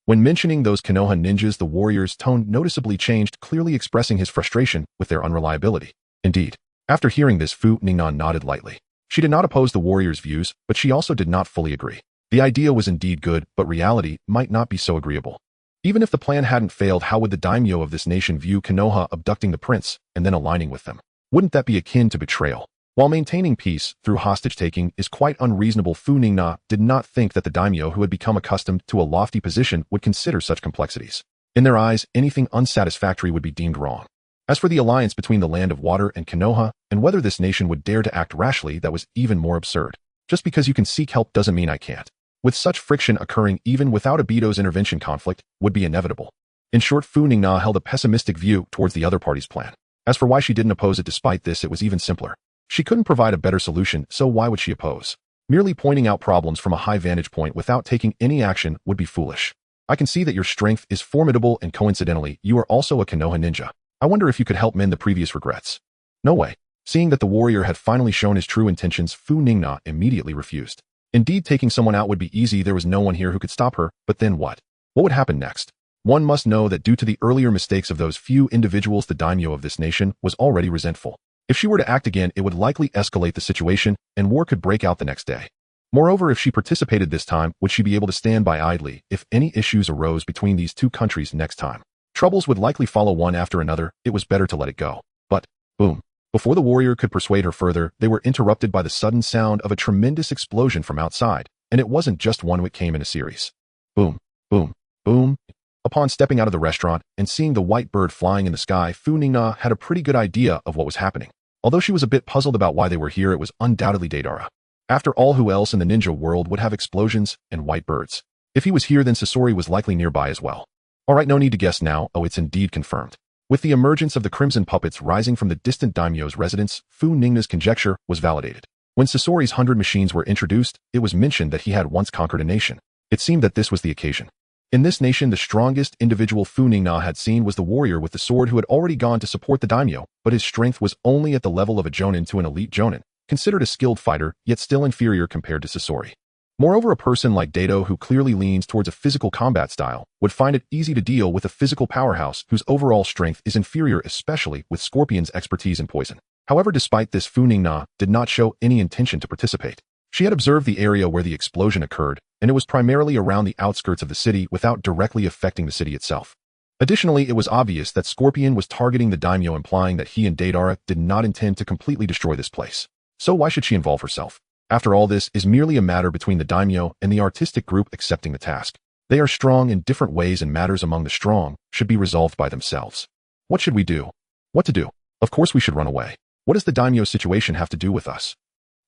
When mentioning those Konoha ninjas, the warrior's tone noticeably changed, clearly expressing his frustration with their unreliability. Indeed, after hearing this, Funingna nodded lightly. She did not oppose the warrior's views, but she also did not fully agree. The idea was indeed good, but reality might not be so agreeable. Even if the plan hadn't failed, how would the daimyo of this nation view Konoha abducting the prince and then aligning with them? Wouldn't that be akin to betrayal? While maintaining peace through hostage-taking is quite unreasonable, Funingna did not think that the daimyo, who had become accustomed to a lofty position, would consider such complexities. In their eyes, anything unsatisfactory would be deemed wrong. As for the alliance between the Land of Water and Konoha, and whether this nation would dare to act rashly, that was even more absurd. Just because you can seek help doesn't mean I can't. With such friction occurring even without Obito's intervention, conflict would be inevitable. In short, Funingna held a pessimistic view towards the other party's plan. As for why she didn't oppose it despite this, it was even simpler. She couldn't provide a better solution, so why would she oppose? Merely pointing out problems from a high vantage point without taking any action would be foolish. I can see that your strength is formidable, and coincidentally, you are also a Konoha ninja. I wonder if you could help mend the previous regrets. No way. Seeing that the warrior had finally shown his true intentions, Funingna immediately refused. Indeed, taking someone out would be easy, there was no one here who could stop her, but then what? What would happen next? One must know that due to the earlier mistakes of those few individuals, the daimyo of this nation was already resentful. If she were to act again, it would likely escalate the situation, and war could break out the next day. Moreover, if she participated this time, would she be able to stand by idly if any issues arose between these two countries next time? Troubles would likely follow one after another. It was better to let it go. But, boom. Before the warrior could persuade her further, they were interrupted by the sudden sound of a tremendous explosion from outside, and it wasn't just one, it came in a series. Boom, boom, boom. Upon stepping out of the restaurant and seeing the white bird flying in the sky, Funingna had a pretty good idea of what was happening. Although she was a bit puzzled about why they were here, it was undoubtedly Deidara. After all, who else in the ninja world would have explosions and white birds? If he was here, then Sasori was likely nearby as well. Alright, no need to guess now. Oh, it's indeed confirmed. With the emergence of the crimson puppets rising from the distant daimyo's residence, Funingna's conjecture was validated. When Sasori's 100 machines were introduced, it was mentioned that he had once conquered a nation. It seemed that this was the occasion. In this nation, the strongest individual Funingna had seen was the warrior with the sword, who had already gone to support the daimyo, but his strength was only at the level of a jonin to an elite jonin, considered a skilled fighter, yet still inferior compared to Sasori. Moreover, a person like Dato, who clearly leans towards a physical combat style, would find it easy to deal with a physical powerhouse whose overall strength is inferior, especially with Scorpion's expertise in poison. However, despite this, Funingna did not show any intention to participate. She had observed the area where the explosion occurred, and it was primarily around the outskirts of the city without directly affecting the city itself. Additionally, it was obvious that Scorpion was targeting the daimyo, implying that he and Deidara did not intend to completely destroy this place. So why should she involve herself? After all, this is merely a matter between the daimyo and the artistic group accepting the task. They are strong in different ways, and matters among the strong should be resolved by themselves. What should we do? What to do? Of course we should run away. What does the daimyo situation have to do with us?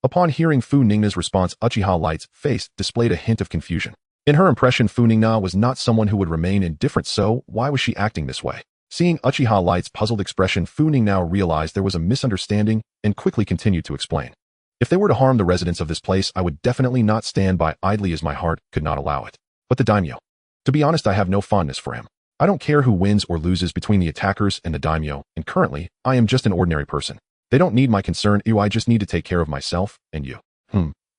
Upon hearing Funingna's response, Uchiha Light's face displayed a hint of confusion. In her impression, Funingna was not someone who would remain indifferent, so why was she acting this way? Seeing Uchiha Light's puzzled expression, Funingna realized there was a misunderstanding and quickly continued to explain. If they were to harm the residents of this place, I would definitely not stand by idly, as my heart could not allow it. But the daimyo. To be honest, I have no fondness for him. I don't care who wins or loses between the attackers and the daimyo, and currently, I am just an ordinary person. They don't need my concern. I just need to take care of myself and you.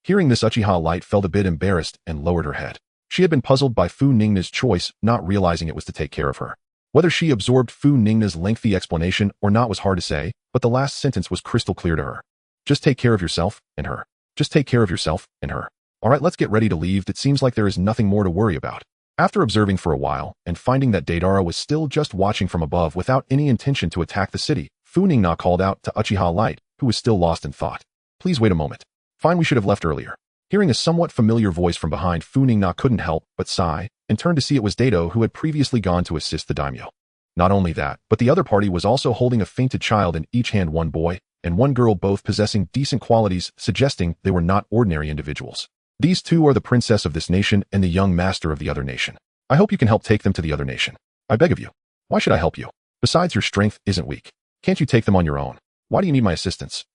Hearing this, Uchiha Light felt a bit embarrassed and lowered her head. She had been puzzled by Funingna's choice, not realizing it was to take care of her. Whether she absorbed Funingna's lengthy explanation or not was hard to say, but the last sentence was crystal clear to her. Just take care of yourself and her. Just take care of yourself and her. Alright, let's get ready to leave. It seems like there is nothing more to worry about. After observing for a while, and finding that Deidara was still just watching from above without any intention to attack the city, Funingna called out to Uchiha Light, who was still lost in thought. Please wait a moment. Fine, we should have left earlier. Hearing a somewhat familiar voice from behind, Funingna couldn't help but sigh, and turned to see it was Dato, who had previously gone to assist the daimyo. Not only that, but the other party was also holding a fainted child in each hand, one boy and one girl, both possessing decent qualities, suggesting they were not ordinary individuals. These two are the princess of this nation and the young master of the other nation. I hope you can help take them to the other nation. I beg of you. Why should I help you? Besides, your strength isn't weak. Can't you take them on your own? Why do you need my assistance?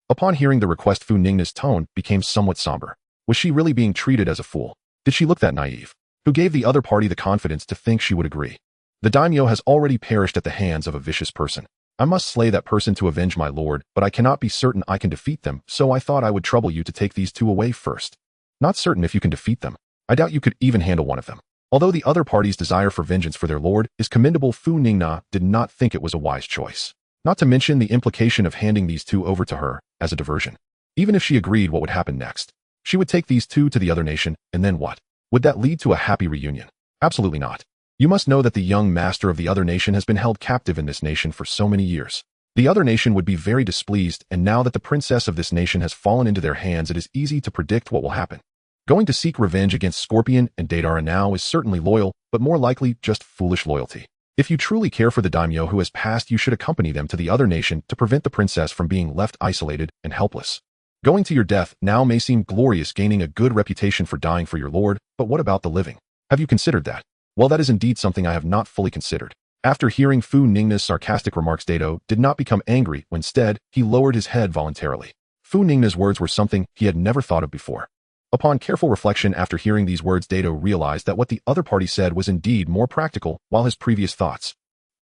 Upon hearing the request, Funingna's tone became somewhat somber. Was she really being treated as a fool? Did she look that naive? Who gave the other party the confidence to think she would agree? The daimyo has already perished at the hands of a vicious person. I must slay that person to avenge my lord, but I cannot be certain I can defeat them, so I thought I would trouble you to take these two away first. Not certain if you can defeat them. I doubt you could even handle one of them. Although the other party's desire for vengeance for their lord is commendable, Funingna did not think it was a wise choice. Not to mention the implication of handing these two over to her as a diversion. Even if she agreed, what would happen next? She would take these two to the other nation, and then what? Would that lead to a happy reunion? Absolutely not. You must know that the young master of the other nation has been held captive in this nation for so many years. The other nation would be very displeased, and now that the princess of this nation has fallen into their hands, it is easy to predict what will happen. Going to seek revenge against Scorpion and Deidara now is certainly loyal, but more likely just foolish loyalty. If you truly care for the daimyo who has passed, you should accompany them to the other nation to prevent the princess from being left isolated and helpless. Going to your death now may seem glorious, gaining a good reputation for dying for your lord, but what about the living? Have you considered that? Well, that is indeed something I have not fully considered. After hearing Funingna's sarcastic remarks, Dato did not become angry. Instead, he lowered his head voluntarily. Funingna's words were something he had never thought of before. Upon careful reflection, after hearing these words, Dato realized that what the other party said was indeed more practical, while his previous thoughts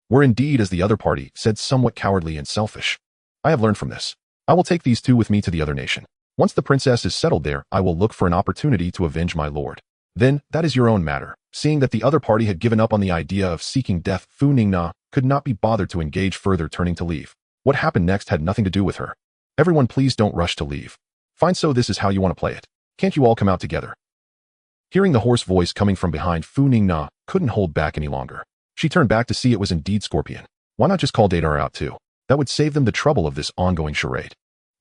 were indeed, as the other party said, somewhat cowardly and selfish. I have learned from this. I will take these two with me to the other nation. Once the princess is settled there, I will look for an opportunity to avenge my lord. Then, that is your own matter. Seeing that the other party had given up on the idea of seeking death, Funingna could not be bothered to engage further, turning to leave. What happened next had nothing to do with her. Everyone, please don't rush to leave. Fine, so this is how you want to play it. Can't you all come out together? Hearing the hoarse voice coming from behind, Funingna couldn't hold back any longer. She turned back to see it was indeed Scorpion. Why not just call Deidara out too? That would save them the trouble of this ongoing charade.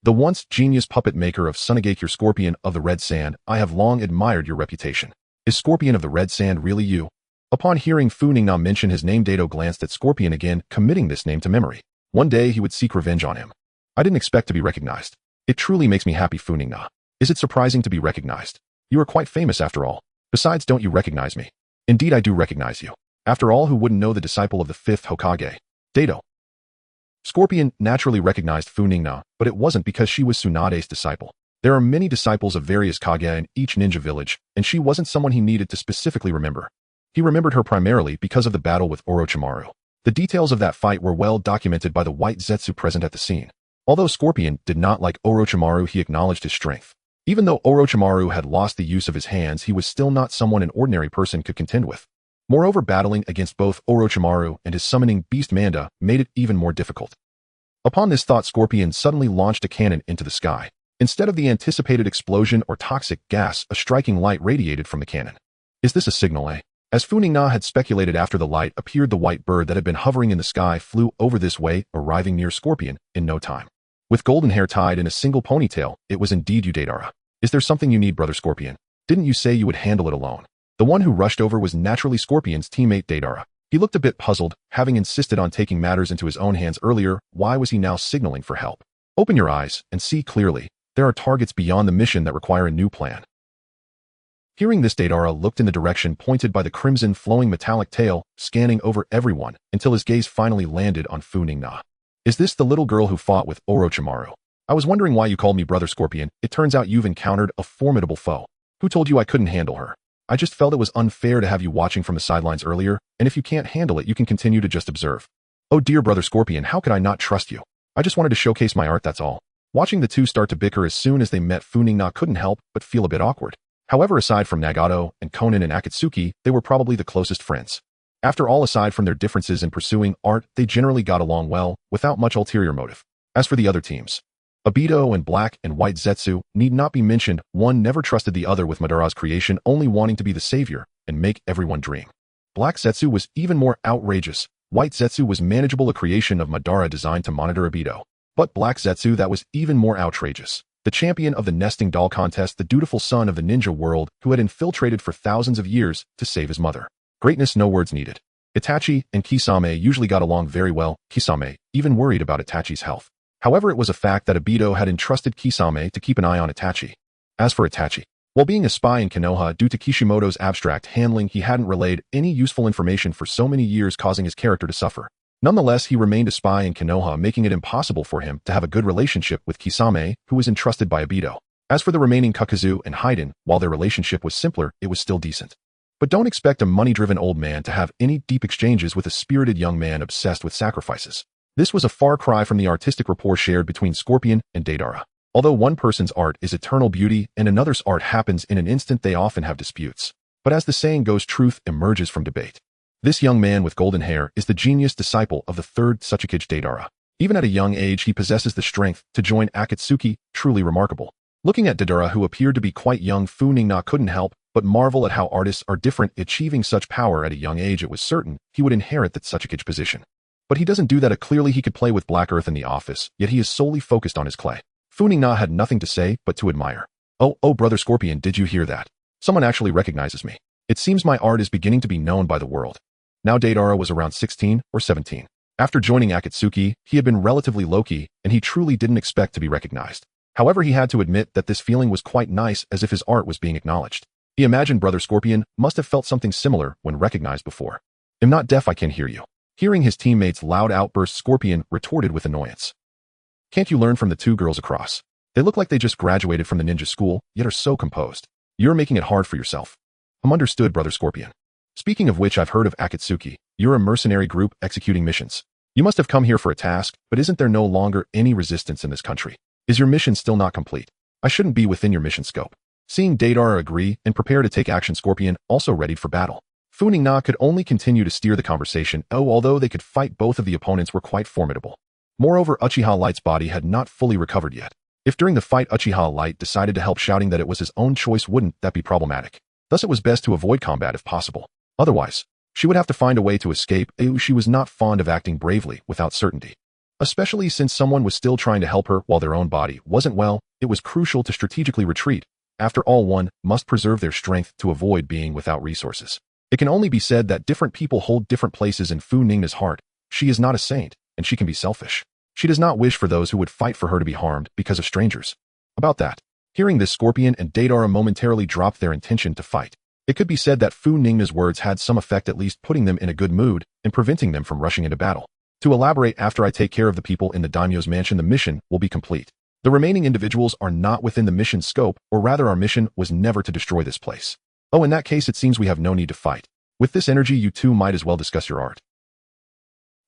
The once genius puppet maker of Sunigake, Scorpion of the Red Sand, I have long admired your reputation. Is Scorpion of the Red Sand really you? Upon hearing Funingna mention his name, Dato glanced at Scorpion again, committing this name to memory. One day he would seek revenge on him. I didn't expect to be recognized. It truly makes me happy, Funingna. Is it surprising to be recognized? You are quite famous after all. Besides, don't you recognize me? Indeed, I do recognize you. After all, who wouldn't know the disciple of the fifth Hokage? Dato. Scorpion naturally recognized Funingna, but it wasn't because she was Tsunade's disciple. There are many disciples of various Kage in each ninja village, and she wasn't someone he needed to specifically remember. He remembered her primarily because of the battle with Orochimaru. The details of that fight were well documented by the white Zetsu present at the scene. Although Scorpion did not like Orochimaru, he acknowledged his strength. Even though Orochimaru had lost the use of his hands, he was still not someone an ordinary person could contend with. Moreover, battling against both Orochimaru and his summoning beast Manda made it even more difficult. Upon this thought, Scorpion suddenly launched a cannon into the sky. Instead of the anticipated explosion or toxic gas, a striking light radiated from the cannon. Is this a signal, eh? As Funingna had speculated, after the light appeared, the white bird that had been hovering in the sky flew over this way, arriving near Scorpion in no time. With golden hair tied in a single ponytail, it was indeed you, Deidara. Is there something you need, brother Scorpion? Didn't you say you would handle it alone? The one who rushed over was naturally Scorpion's teammate Deidara. He looked a bit puzzled, having insisted on taking matters into his own hands earlier. Why was he now signaling for help? Open your eyes and see clearly. There are targets beyond the mission that require a new plan. Hearing this, Deidara looked in the direction pointed by the crimson flowing metallic tail, scanning over everyone until his gaze finally landed on Funingna. Is this the little girl who fought with Orochimaru? I was wondering why you called me brother Scorpion. It turns out you've encountered a formidable foe. Who told you I couldn't handle her? I just felt it was unfair to have you watching from the sidelines earlier, and if you can't handle it, you can continue to just observe. Oh dear, brother Scorpion, how could I not trust you? I just wanted to showcase my art, that's all. Watching the two start to bicker as soon as they met, Funingna couldn't help but feel a bit awkward. However, aside from Nagato and Konin and Akatsuki, they were probably the closest friends. After all, aside from their differences in pursuing art, they generally got along well, without much ulterior motive. As for the other teams, Obito and Black and White Zetsu need not be mentioned. One never trusted the other, with Madara's creation only wanting to be the savior and make everyone dream. Black Zetsu was even more outrageous. White Zetsu was manageable, a creation of Madara designed to monitor Obito. But Black Zetsu, that was even more outrageous. The champion of the nesting doll contest, the dutiful son of the ninja world who had infiltrated for thousands of years to save his mother. Greatness, no words needed. Itachi and Kisame usually got along very well. Kisame even worried about Itachi's health. However, it was a fact that Obito had entrusted Kisame to keep an eye on Itachi. As for Itachi, while being a spy in Konoha, due to Kishimoto's abstract handling, he hadn't relayed any useful information for so many years, causing his character to suffer. Nonetheless, he remained a spy in Konoha, making it impossible for him to have a good relationship with Kisame, who was entrusted by Obito. As for the remaining Kakazu and Haiden, while their relationship was simpler, it was still decent. But don't expect a money-driven old man to have any deep exchanges with a spirited young man obsessed with sacrifices. This was a far cry from the artistic rapport shared between Scorpion and Deidara. Although one person's art is eternal beauty and another's art happens in an instant, they often have disputes. But as the saying goes, truth emerges from debate. This young man with golden hair is the genius disciple of the Third Hokage, Deidara. Even at a young age, he possesses the strength to join Akatsuki, truly remarkable. Looking at Deidara, who appeared to be quite young, Funingna couldn't help but marvel at how artists are different. Achieving such power at a young age, it was certain he would inherit that Hokage position. But he doesn't do that. Clearly he could play with Black Earth in the office, yet he is solely focused on his clay. Funingna had nothing to say but to admire. Oh, brother Scorpion, did you hear that? Someone actually recognizes me. It seems my art is beginning to be known by the world. Now Deidara was around 16 or 17. After joining Akatsuki, he had been relatively low-key, and he truly didn't expect to be recognized. However, he had to admit that this feeling was quite nice, as if his art was being acknowledged. He imagined brother Scorpion must have felt something similar when recognized before. I'm not deaf, I can hear you. Hearing his teammates' loud outbursts, Scorpion retorted with annoyance. Can't you learn from the two girls across? They look like they just graduated from the ninja school, yet are so composed. You're making it hard for yourself. Understood, brother Scorpion. Speaking of which, I've heard of Akatsuki. You're a mercenary group executing missions. You must have come here for a task, but isn't there no longer any resistance in this country? Is your mission still not complete? I shouldn't be within your mission scope. Seeing Deidara agree and prepare to take action, Scorpion also readied for battle. Funingna could only continue to steer the conversation. Although they could fight, both of the opponents were quite formidable. Moreover, Uchiha Light's body had not fully recovered yet. If during the fight Uchiha Light decided to help, shouting that it was his own choice, wouldn't that be problematic? Thus it was best to avoid combat if possible. Otherwise, she would have to find a way to escape. She was not fond of acting bravely without certainty. Especially since someone was still trying to help her while their own body wasn't well, it was crucial to strategically retreat. After all, one must preserve their strength to avoid being without resources. It can only be said that different people hold different places in Funingna's heart. She is not a saint, and she can be selfish. She does not wish for those who would fight for her to be harmed because of strangers. About that, hearing this, Scorpion and Deidara momentarily dropped their intention to fight. It could be said that Funingna's words had some effect, at least putting them in a good mood and preventing them from rushing into battle. To elaborate, after I take care of the people in the daimyo's mansion, the mission will be complete. The remaining individuals are not within the mission's scope, or rather our mission was never to destroy this place. In that case, it seems we have no need to fight. With this energy, you two might as well discuss your art.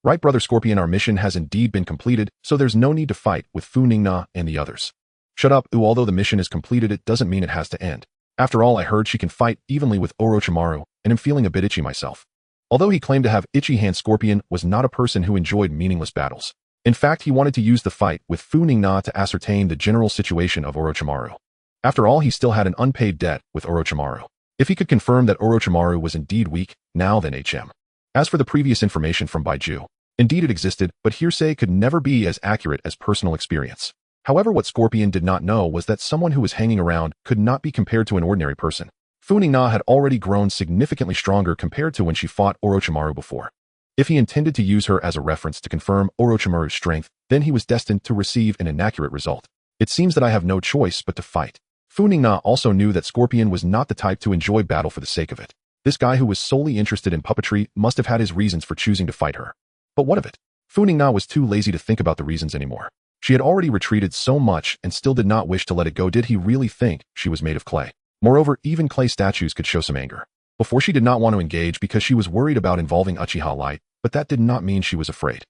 Right, brother Scorpion, our mission has indeed been completed, so there's no need to fight with Funingna and the others. Shut up, although the mission is completed it doesn't mean it has to end. After all I heard she can fight evenly with Orochimaru, and am feeling a bit itchy myself. Although he claimed to have itchy hands, Scorpion was not a person who enjoyed meaningless battles. In fact, he wanted to use the fight with Funingna to ascertain the general situation of Orochimaru. After all, he still had an unpaid debt with Orochimaru. If he could confirm that Orochimaru was indeed weak, now then HM. As for the previous information from Baiju, indeed it existed, but hearsay could never be as accurate as personal experience. However, what Scorpion did not know was that someone who was hanging around could not be compared to an ordinary person. Funingna had already grown significantly stronger compared to when she fought Orochimaru before. If he intended to use her as a reference to confirm Orochimaru's strength, then he was destined to receive an inaccurate result. It seems that I have no choice but to fight. Funingna also knew that Scorpion was not the type to enjoy battle for the sake of it. This guy who was solely interested in puppetry must have had his reasons for choosing to fight her. But what of it? Funingna was too lazy to think about the reasons anymore. She had already retreated so much and still did not wish to let it go. Did he really think she was made of clay? Moreover, even clay statues could show some anger. Before, she did not want to engage because she was worried about involving Uchiha Light, but that did not mean she was afraid.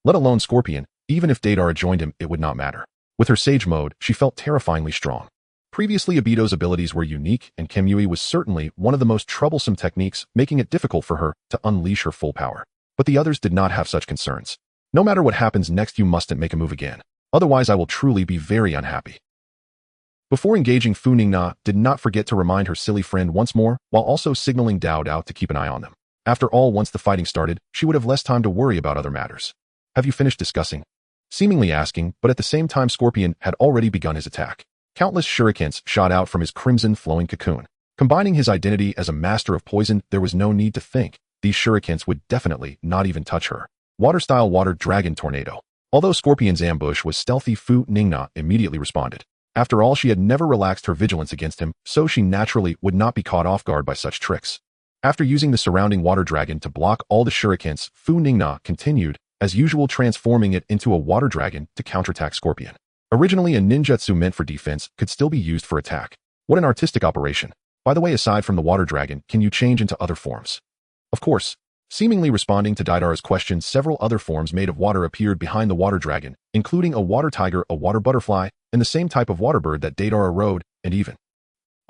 Let alone Scorpion, even if Deidara joined him, it would not matter. With her Sage mode, she felt terrifyingly strong. Previously, Obito's abilities were unique, and Kemui was certainly one of the most troublesome techniques, making it difficult for her to unleash her full power. But the others did not have such concerns. No matter what happens next, you mustn't make a move again. Otherwise, I will truly be very unhappy. Before engaging, Funingna did not forget to remind her silly friend once more, while also signaling Dao Dao to keep an eye on them. After all, once the fighting started, she would have less time to worry about other matters. Have you finished discussing? Seemingly asking, but at the same time Scorpion had already begun his attack. Countless shurikens shot out from his crimson flowing cocoon. Combining his identity as a master of poison, there was no need to think. These shurikens would definitely not even touch her. Water-style water dragon tornado. Although Scorpion's ambush was stealthy, Funingna immediately responded. After all, she had never relaxed her vigilance against him, so she naturally would not be caught off guard by such tricks. After using the surrounding water dragon to block all the shurikens, Funingna continued, as usual, transforming it into a water dragon to counterattack Scorpion. Originally a ninjutsu meant for defense, could still be used for attack. What an artistic operation. By the way, aside from the water dragon, can you change into other forms? Of course. Seemingly responding to Deidara's question, several other forms made of water appeared behind the water dragon, including a water tiger, a water butterfly, and the same type of water bird that Deidara rode, and even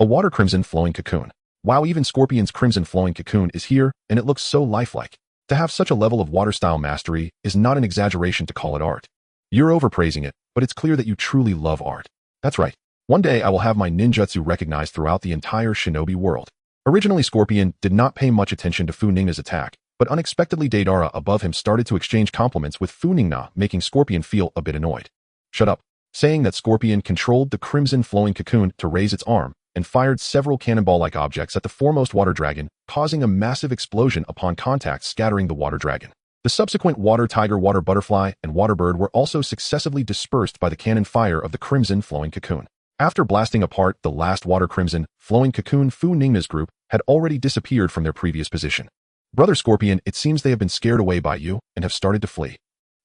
a water crimson flowing cocoon. Wow, even Scorpion's crimson flowing cocoon is here, and it looks so lifelike. To have such a level of water-style mastery is not an exaggeration to call it art. You're overpraising it, but it's clear that you truly love art. That's right. One day I will have my ninjutsu recognized throughout the entire shinobi world. Originally, Scorpion did not pay much attention to Funingna's attack, but unexpectedly Deidara above him started to exchange compliments with Funingna, making Scorpion feel a bit annoyed. Shut up. Saying that, Scorpion controlled the crimson flowing cocoon to raise its arm, and fired several cannonball-like objects at the foremost water dragon, causing a massive explosion upon contact, scattering the water dragon. The subsequent water tiger, water butterfly, and water bird were also successively dispersed by the cannon fire of the crimson flowing cocoon. After blasting apart the last water crimson flowing cocoon, Funingna's group had already disappeared from their previous position. Brother Scorpion, it seems they have been scared away by you and have started to flee.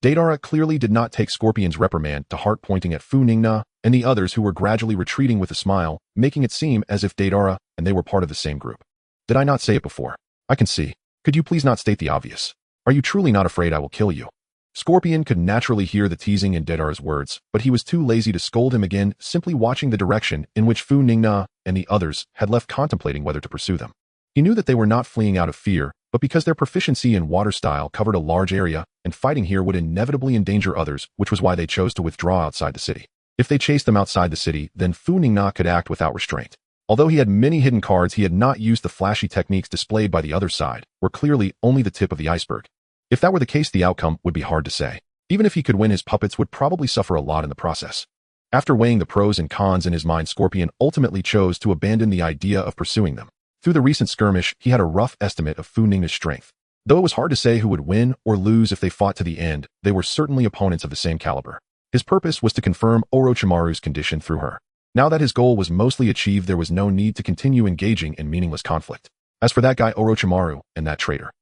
Deidara clearly did not take Scorpion's reprimand to heart, pointing at Funingna and the others who were gradually retreating with a smile, making it seem as if Deidara and they were part of the same group. Did I not say it before? I can see. Could you please not state the obvious? Are you truly not afraid I will kill you? Scorpion could naturally hear the teasing in Deidara's words, but he was too lazy to scold him again, simply watching the direction in which Funingna and the others had left, contemplating whether to pursue them. He knew that they were not fleeing out of fear, but because their proficiency in water style covered a large area, and fighting here would inevitably endanger others, which was why they chose to withdraw outside the city. If they chased them outside the city, then Funingna could act without restraint. Although he had many hidden cards, he had not used the flashy techniques displayed by the other side, were clearly only the tip of the iceberg. If that were the case, the outcome would be hard to say. Even if he could win, his puppets would probably suffer a lot in the process. After weighing the pros and cons in his mind, Scorpion ultimately chose to abandon the idea of pursuing them. Through the recent skirmish, he had a rough estimate of Funingna's strength. Though it was hard to say who would win or lose if they fought to the end, they were certainly opponents of the same caliber. His purpose was to confirm Orochimaru's condition through her. Now that his goal was mostly achieved, there was no need to continue engaging in meaningless conflict. As for that guy Orochimaru and that traitor,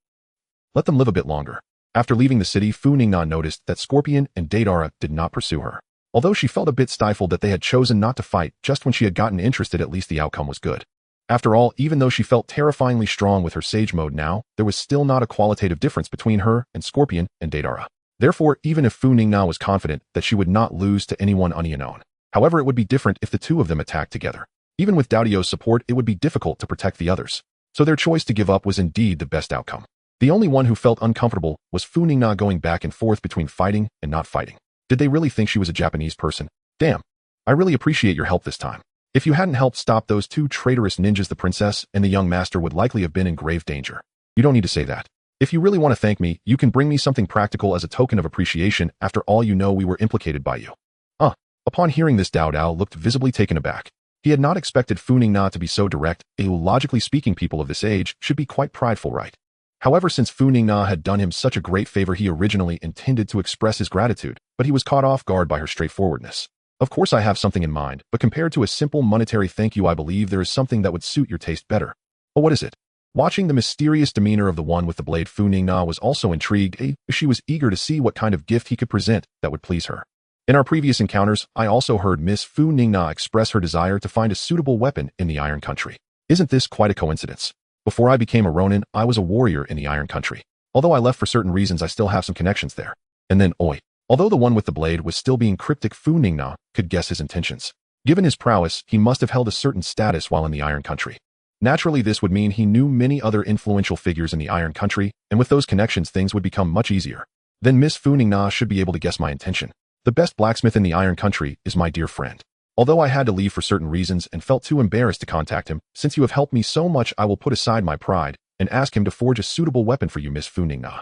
let them live a bit longer. After leaving the city, Funingna noticed that Scorpion and Deidara did not pursue her. Although she felt a bit stifled that they had chosen not to fight just when she had gotten interested, at least the outcome was good. After all, even though she felt terrifyingly strong with her Sage mode now, there was still not a qualitative difference between her and Scorpion and Deidara. Therefore, even if Funingna was confident that she would not lose to anyone unknown. However, it would be different if the two of them attacked together. Even with Doudio's support, it would be difficult to protect the others. So their choice to give up was indeed the best outcome. The only one who felt uncomfortable was Funingna, going back and forth between fighting and not fighting. Did they really think she was a Japanese person? Damn. I really appreciate your help this time. If you hadn't helped stop those two traitorous ninjas, the princess and the young master would likely have been in grave danger. You don't need to say that. If you really want to thank me, you can bring me something practical as a token of appreciation. After all, you know we were implicated by you. Upon hearing this, Dao Dao looked visibly taken aback. He had not expected Funingna to be so direct. Logically speaking, people of this age should be quite prideful, right? However, since Funingna had done him such a great favor, he originally intended to express his gratitude, but he was caught off guard by her straightforwardness. Of course I have something in mind, but compared to a simple monetary thank you, I believe there is something that would suit your taste better. But what is it? Watching the mysterious demeanor of the one with the blade, Funingna was also intrigued. She was eager to see what kind of gift he could present that would please her. In our previous encounters, I also heard Miss Funingna express her desire to find a suitable weapon in the Iron Country. Isn't this quite a coincidence? Before I became a Ronin, I was a warrior in the Iron Country. Although I left for certain reasons, I still have some connections there. And then, although the one with the blade was still being cryptic, Funingna could guess his intentions. Given his prowess, he must have held a certain status while in the Iron Country. Naturally, this would mean he knew many other influential figures in the Iron Country, and with those connections, things would become much easier. Then Miss Funingna should be able to guess my intention. The best blacksmith in the Iron Country is my dear friend. Although I had to leave for certain reasons and felt too embarrassed to contact him, since you have helped me so much, I will put aside my pride and ask him to forge a suitable weapon for you, Miss Funingna.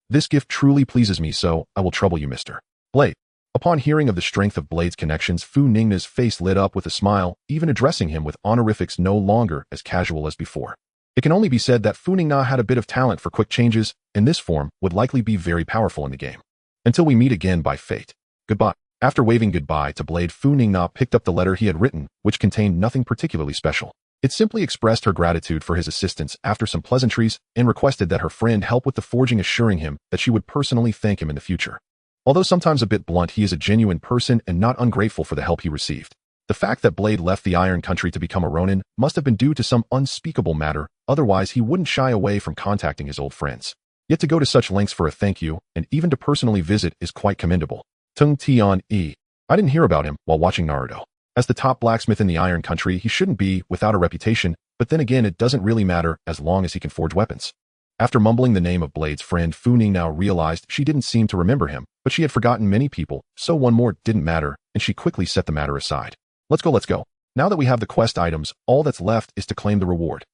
This gift truly pleases me, so I will trouble you, Mr. Blade. Upon hearing of the strength of Blade's connections, Funingna's face lit up with a smile, even addressing him with honorifics, no longer as casual as before. It can only be said that Funingna had a bit of talent for quick changes, and this form would likely be very powerful in the game. Until we meet again by fate. Goodbye. After waving goodbye to Blade, Funingna picked up the letter he had written, which contained nothing particularly special. It simply expressed her gratitude for his assistance after some pleasantries and requested that her friend help with the forging, assuring him that she would personally thank him in the future. Although sometimes a bit blunt, he is a genuine person and not ungrateful for the help he received. The fact that Blade left the Iron Country to become a Ronin must have been due to some unspeakable matter, otherwise he wouldn't shy away from contacting his old friends. Yet to go to such lengths for a thank you, and even to personally visit, is quite commendable. Tung Tian-e. I didn't hear about him while watching Naruto. As the top blacksmith in the Iron Country, he shouldn't be without a reputation, but then again it doesn't really matter as long as he can forge weapons. After mumbling the name of Blade's friend, Funingna realized she didn't seem to remember him, but she had forgotten many people, so one more didn't matter, and she quickly set the matter aside. Let's go. Now that we have the quest items, all that's left is to claim the reward.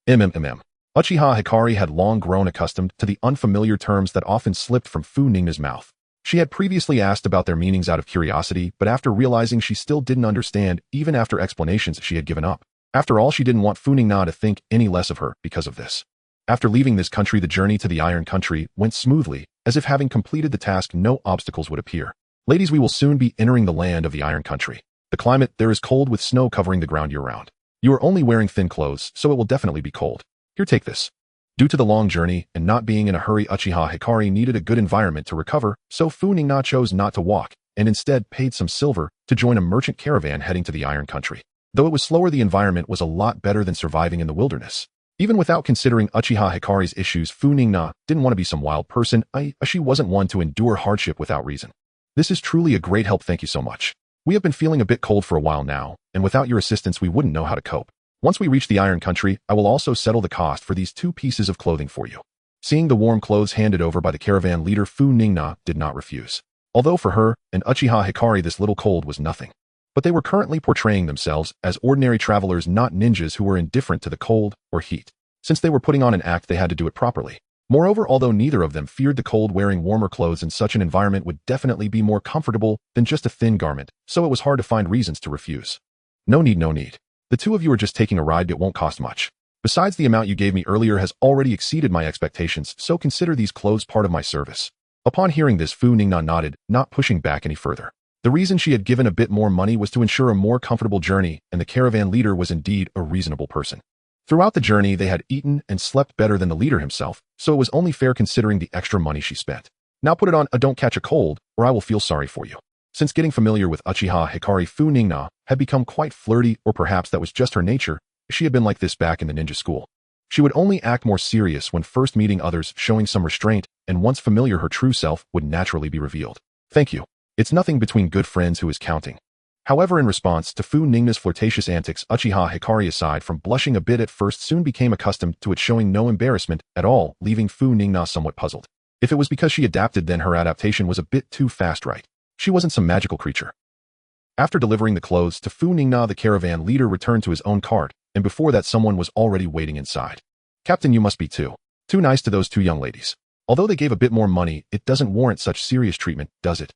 Uchiha Hikari had long grown accustomed to the unfamiliar terms that often slipped from Funingna's mouth. She had previously asked about their meanings out of curiosity, but after realizing she still didn't understand, even after explanations, she had given up. After all, she didn't want Funingna to think any less of her because of this. After leaving this country, the journey to the Iron Country went smoothly, as if having completed the task, no obstacles would appear. Ladies, we will soon be entering the land of the Iron Country. The climate there is cold, with snow covering the ground year-round. You are only wearing thin clothes, so it will definitely be cold. Here, take this. Due to the long journey and not being in a hurry, Uchiha Hikari needed a good environment to recover, so Funingna chose not to walk, and instead paid some silver to join a merchant caravan heading to the Iron Country. Though it was slower, the environment was a lot better than surviving in the wilderness. Even without considering Uchiha Hikari's issues, Funingna didn't want to be some wild person. She wasn't one to endure hardship without reason. This is truly a great help, thank you so much. We have been feeling a bit cold for a while now, and without your assistance we wouldn't know how to cope. Once we reach the Iron Country, I will also settle the cost for these 2 pieces of clothing for you. Seeing the warm clothes handed over by the caravan leader, Funingna did not refuse. Although for her and Uchiha Hikari this little cold was nothing. But they were currently portraying themselves as ordinary travelers, not ninjas who were indifferent to the cold or heat. Since they were putting on an act, they had to do it properly. Moreover, although neither of them feared the cold, wearing warmer clothes in such an environment would definitely be more comfortable than just a thin garment, so it was hard to find reasons to refuse. No need. The 2 of you are just taking a ride, it won't cost much. Besides, the amount you gave me earlier has already exceeded my expectations, so consider these clothes part of my service. Upon hearing this, Funingna nodded, not pushing back any further. The reason she had given a bit more money was to ensure a more comfortable journey, and the caravan leader was indeed a reasonable person. Throughout the journey, they had eaten and slept better than the leader himself, so it was only fair considering the extra money she spent. Now put it on, don't catch a cold, or I will feel sorry for you. Since getting familiar with Uchiha Hikari, Funingna had become quite flirty, or perhaps that was just her nature. She had been like this back in the ninja school. She would only act more serious when first meeting others, showing some restraint, and once familiar, her true self would naturally be revealed. Thank you. It's nothing between good friends who is counting. However, in response to Funingna's flirtatious antics, Uchiha Hikari, aside from blushing a bit at first, soon became accustomed to it, showing no embarrassment at all, leaving Funingna somewhat puzzled. If it was because she adapted, then her adaptation was a bit too fast, right? She wasn't some magical creature. After delivering the clothes to Funingna, the caravan leader returned to his own cart, and before that someone was already waiting inside. Captain, you must be too nice to those two young ladies. Although they gave a bit more money, it doesn't warrant such serious treatment, does it?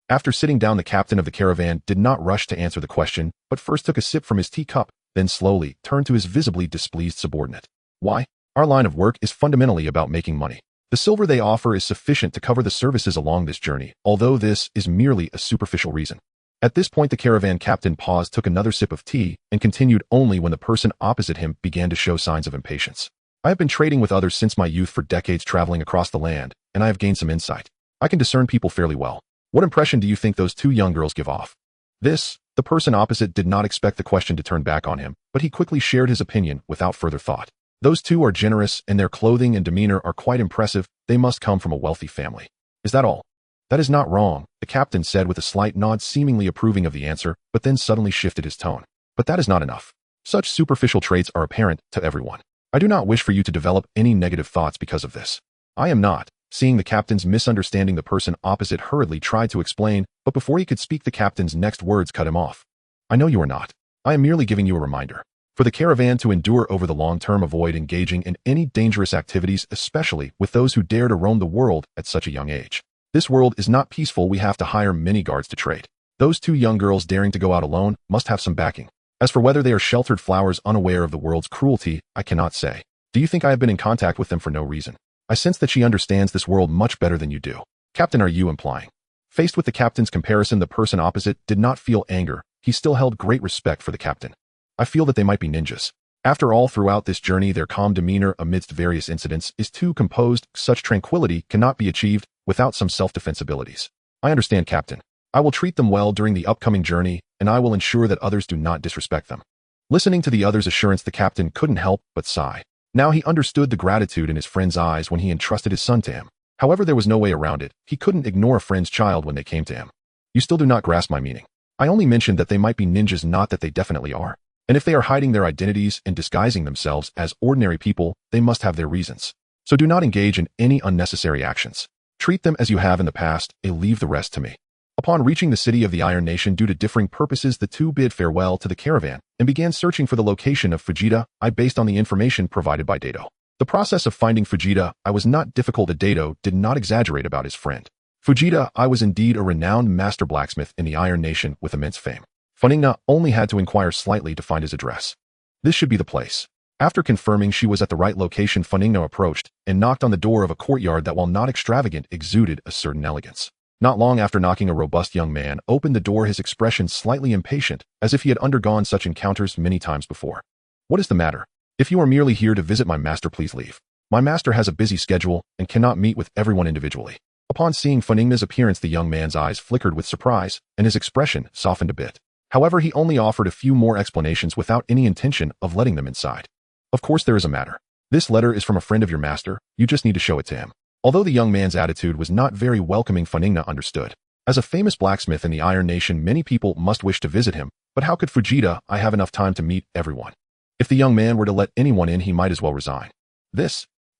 After sitting down, the captain of the caravan did not rush to answer the question, but first took a sip from his teacup, then slowly turned to his visibly displeased subordinate. Why? Our line of work is fundamentally about making money. The silver they offer is sufficient to cover the services along this journey, although this is merely a superficial reason. At this point, the caravan captain paused, took another sip of tea, and continued only when the person opposite him began to show signs of impatience. I have been trading with others since my youth, for decades traveling across the land, and I have gained some insight. I can discern people fairly well. What impression do you think those two young girls give off? The person opposite did not expect the question to turn back on him, but he quickly shared his opinion without further thought. Those two are generous, and their clothing and demeanor are quite impressive. They must come from a wealthy family. Is that all? That is not wrong, the captain said with a slight nod, seemingly approving of the answer, but then suddenly shifted his tone. But that is not enough. Such superficial traits are apparent to everyone. I do not wish for you to develop any negative thoughts because of this. I am not. Seeing the captain's misunderstanding, the person opposite hurriedly tried to explain, but before he could speak, the captain's next words cut him off. I know you are not. I am merely giving you a reminder. For the caravan to endure over the long term, avoid engaging in any dangerous activities, especially with those who dare to roam the world at such a young age. This world is not peaceful. We have to hire many guards to trade. Those two young girls daring to go out alone must have some backing. As for whether they are sheltered flowers unaware of the world's cruelty, I cannot say. Do you think I have been in contact with them for no reason? I sense that she understands this world much better than you do. Captain, are you implying? Faced with the captain's comparison, the person opposite did not feel anger. He still held great respect for the captain. I feel that they might be ninjas. After all, throughout this journey, their calm demeanor amidst various incidents is too composed. Such tranquility cannot be achieved without some self-defense abilities. I understand, Captain. I will treat them well during the upcoming journey, and I will ensure that others do not disrespect them. Listening to the other's assurance, the captain couldn't help but sigh. Now he understood the gratitude in his friend's eyes when he entrusted his son to him. However, there was no way around it. He couldn't ignore a friend's child when they came to him. You still do not grasp my meaning. I only mentioned that they might be ninjas, not that they definitely are. And if they are hiding their identities and disguising themselves as ordinary people, they must have their reasons. So do not engage in any unnecessary actions. Treat them as you have in the past, and leave the rest to me. Upon reaching the city of the Iron Nation, due to differing purposes, the two bid farewell to the caravan and began searching for the location of Fujita-I based on the information provided by Dato. The process of finding Fujita-I was not difficult, and Dato did not exaggerate about his friend. Fujita-I was indeed a renowned master blacksmith in the Iron Nation with immense fame. Funingna only had to inquire slightly to find his address. This should be the place. After confirming she was at the right location, Funingna approached and knocked on the door of a courtyard that, while not extravagant, exuded a certain elegance. Not long after knocking, a robust young man opened the door, his expression slightly impatient, as if he had undergone such encounters many times before. What is the matter? If you are merely here to visit my master, please leave. My master has a busy schedule and cannot meet with everyone individually. Upon seeing Funingna's appearance, the young man's eyes flickered with surprise, and his expression softened a bit. However, he only offered a few more explanations without any intention of letting them inside. Of course there is a matter. This letter is from a friend of your master. You just need to show it to him. Although the young man's attitude was not very welcoming, Funingna understood. As a famous blacksmith in the Iron Nation, many people must wish to visit him, but how could Fujita-I have enough time to meet everyone? If the young man were to let anyone in, he might as well resign.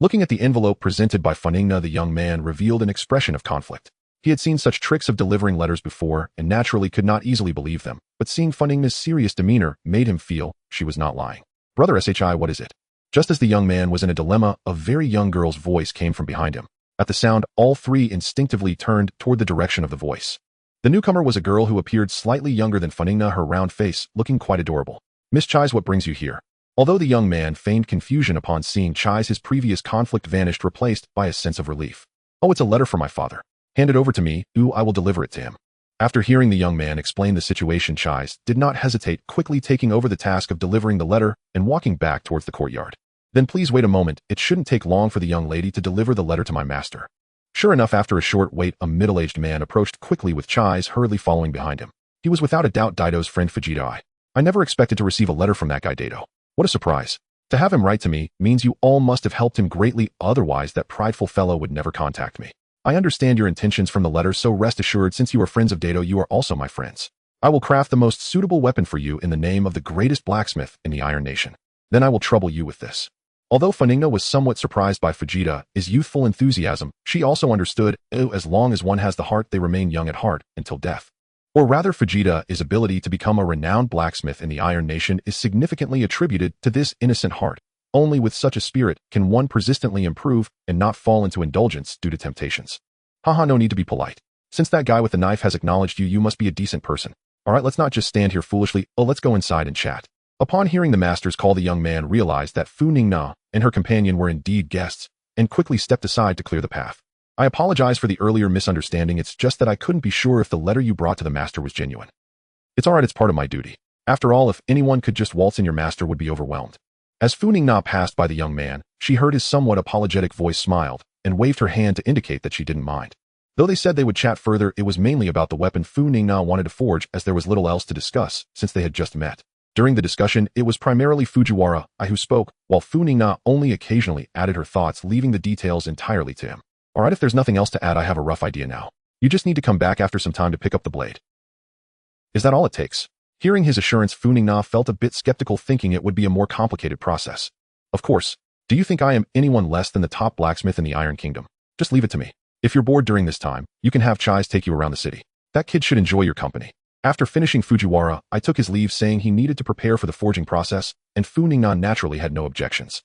Looking at the envelope presented by Funingna, the young man revealed an expression of conflict. He had seen such tricks of delivering letters before and naturally could not easily believe them, but seeing Funingna's serious demeanor made him feel she was not lying. Brother Shi, what is it? Just as the young man was in a dilemma, a very young girl's voice came from behind him. At the sound, all three instinctively turned toward the direction of the voice. The newcomer was a girl who appeared slightly younger than Funingna, her round face looking quite adorable. Miss Chai's, what brings you here? Although the young man feigned confusion upon seeing Chai's, his previous conflict vanished, replaced by a sense of relief. Oh, it's a letter from my father. Hand it over to me, I will deliver it to him. After hearing the young man explain the situation, Chai's did not hesitate, quickly taking over the task of delivering the letter and walking back towards the courtyard. Then please wait a moment, it shouldn't take long for the young lady to deliver the letter to my master. Sure enough, after a short wait, a middle-aged man approached quickly with Chai's hurriedly following behind him. He was without a doubt Dato's friend Fujita-I. I never expected to receive a letter from that guy Dato. What a surprise. To have him write to me means you all must have helped him greatly, otherwise that prideful fellow would never contact me. I understand your intentions from the letter, so rest assured, since you are friends of Dato, you are also my friends. I will craft the most suitable weapon for you in the name of the greatest blacksmith in the Iron Nation. Then I will trouble you with this." Although Funingna was somewhat surprised by Fujita's youthful enthusiasm, she also understood, as long as one has the heart, they remain young at heart until death. Or rather, Fujita's ability to become a renowned blacksmith in the Iron Nation is significantly attributed to this innocent heart. Only with such a spirit can one persistently improve and not fall into indulgence due to temptations. Haha, no need to be polite. Since that guy with the knife has acknowledged you, you must be a decent person. Alright, let's not just stand here foolishly, let's go inside and chat. Upon hearing the master's call, the young man realized that Funingna and her companion were indeed guests, and quickly stepped aside to clear the path. "I apologize for the earlier misunderstanding, it's just that I couldn't be sure if the letter you brought to the master was genuine." "It's alright, it's part of my duty. After all, if anyone could just waltz in, your master would be overwhelmed." As Funingna passed by the young man, she heard his somewhat apologetic voice, smiled, and waved her hand to indicate that she didn't mind. Though they said they would chat further, it was mainly about the weapon Funingna wanted to forge, as there was little else to discuss since they had just met. During the discussion, it was primarily Fujiwara who spoke, while Funingna only occasionally added her thoughts, leaving the details entirely to him. "Alright, if there's nothing else to add, I have a rough idea now. You just need to come back after some time to pick up the blade." "Is that all it takes?" Hearing his assurance, Funingna felt a bit skeptical, thinking it would be a more complicated process. "Of course. Do you think I am anyone less than the top blacksmith in the Iron Kingdom? Just leave it to me. If you're bored during this time, you can have Chais take you around the city. That kid should enjoy your company." After finishing, Fujiwara took his leave, saying he needed to prepare for the forging process, and Funingna naturally had no objections.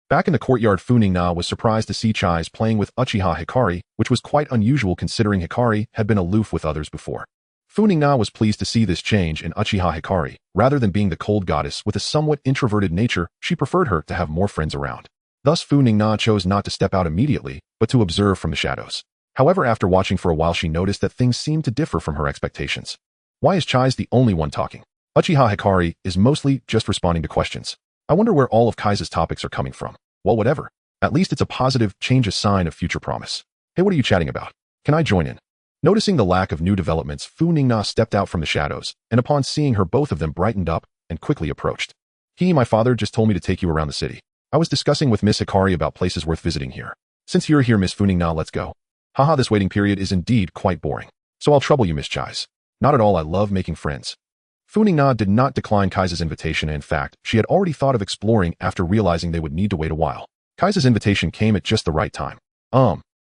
Back in the courtyard, Funingna was surprised to see Chais playing with Uchiha Hikari, which was quite unusual considering Hikari had been aloof with others before. Funingna was pleased to see this change in Uchiha Hikari. Rather than being the cold goddess with a somewhat introverted nature, she preferred her to have more friends around. Thus, Funingna chose not to step out immediately, but to observe from the shadows. However, after watching for a while, she noticed that things seemed to differ from her expectations. Why is Chais the only one talking? Uchiha Hikari is mostly just responding to questions. I wonder where all of Kai's topics are coming from. Well, whatever. At least it's a positive change, a sign of future promise. "Hey, what are you chatting about? Can I join in?" Noticing the lack of new developments, Funingna stepped out from the shadows, and upon seeing her, both of them brightened up and quickly approached. My father just told me to take you around the city. I was discussing with Miss Hikari about places worth visiting here. Since you're here, Miss Funingna, let's go." "Haha, this waiting period is indeed quite boring. So I'll trouble you, Miss Chais." "Not at all, I love making friends." Funingna did not decline Kai's invitation, and in fact, she had already thought of exploring after realizing they would need to wait a while. Kai's invitation came at just the right time.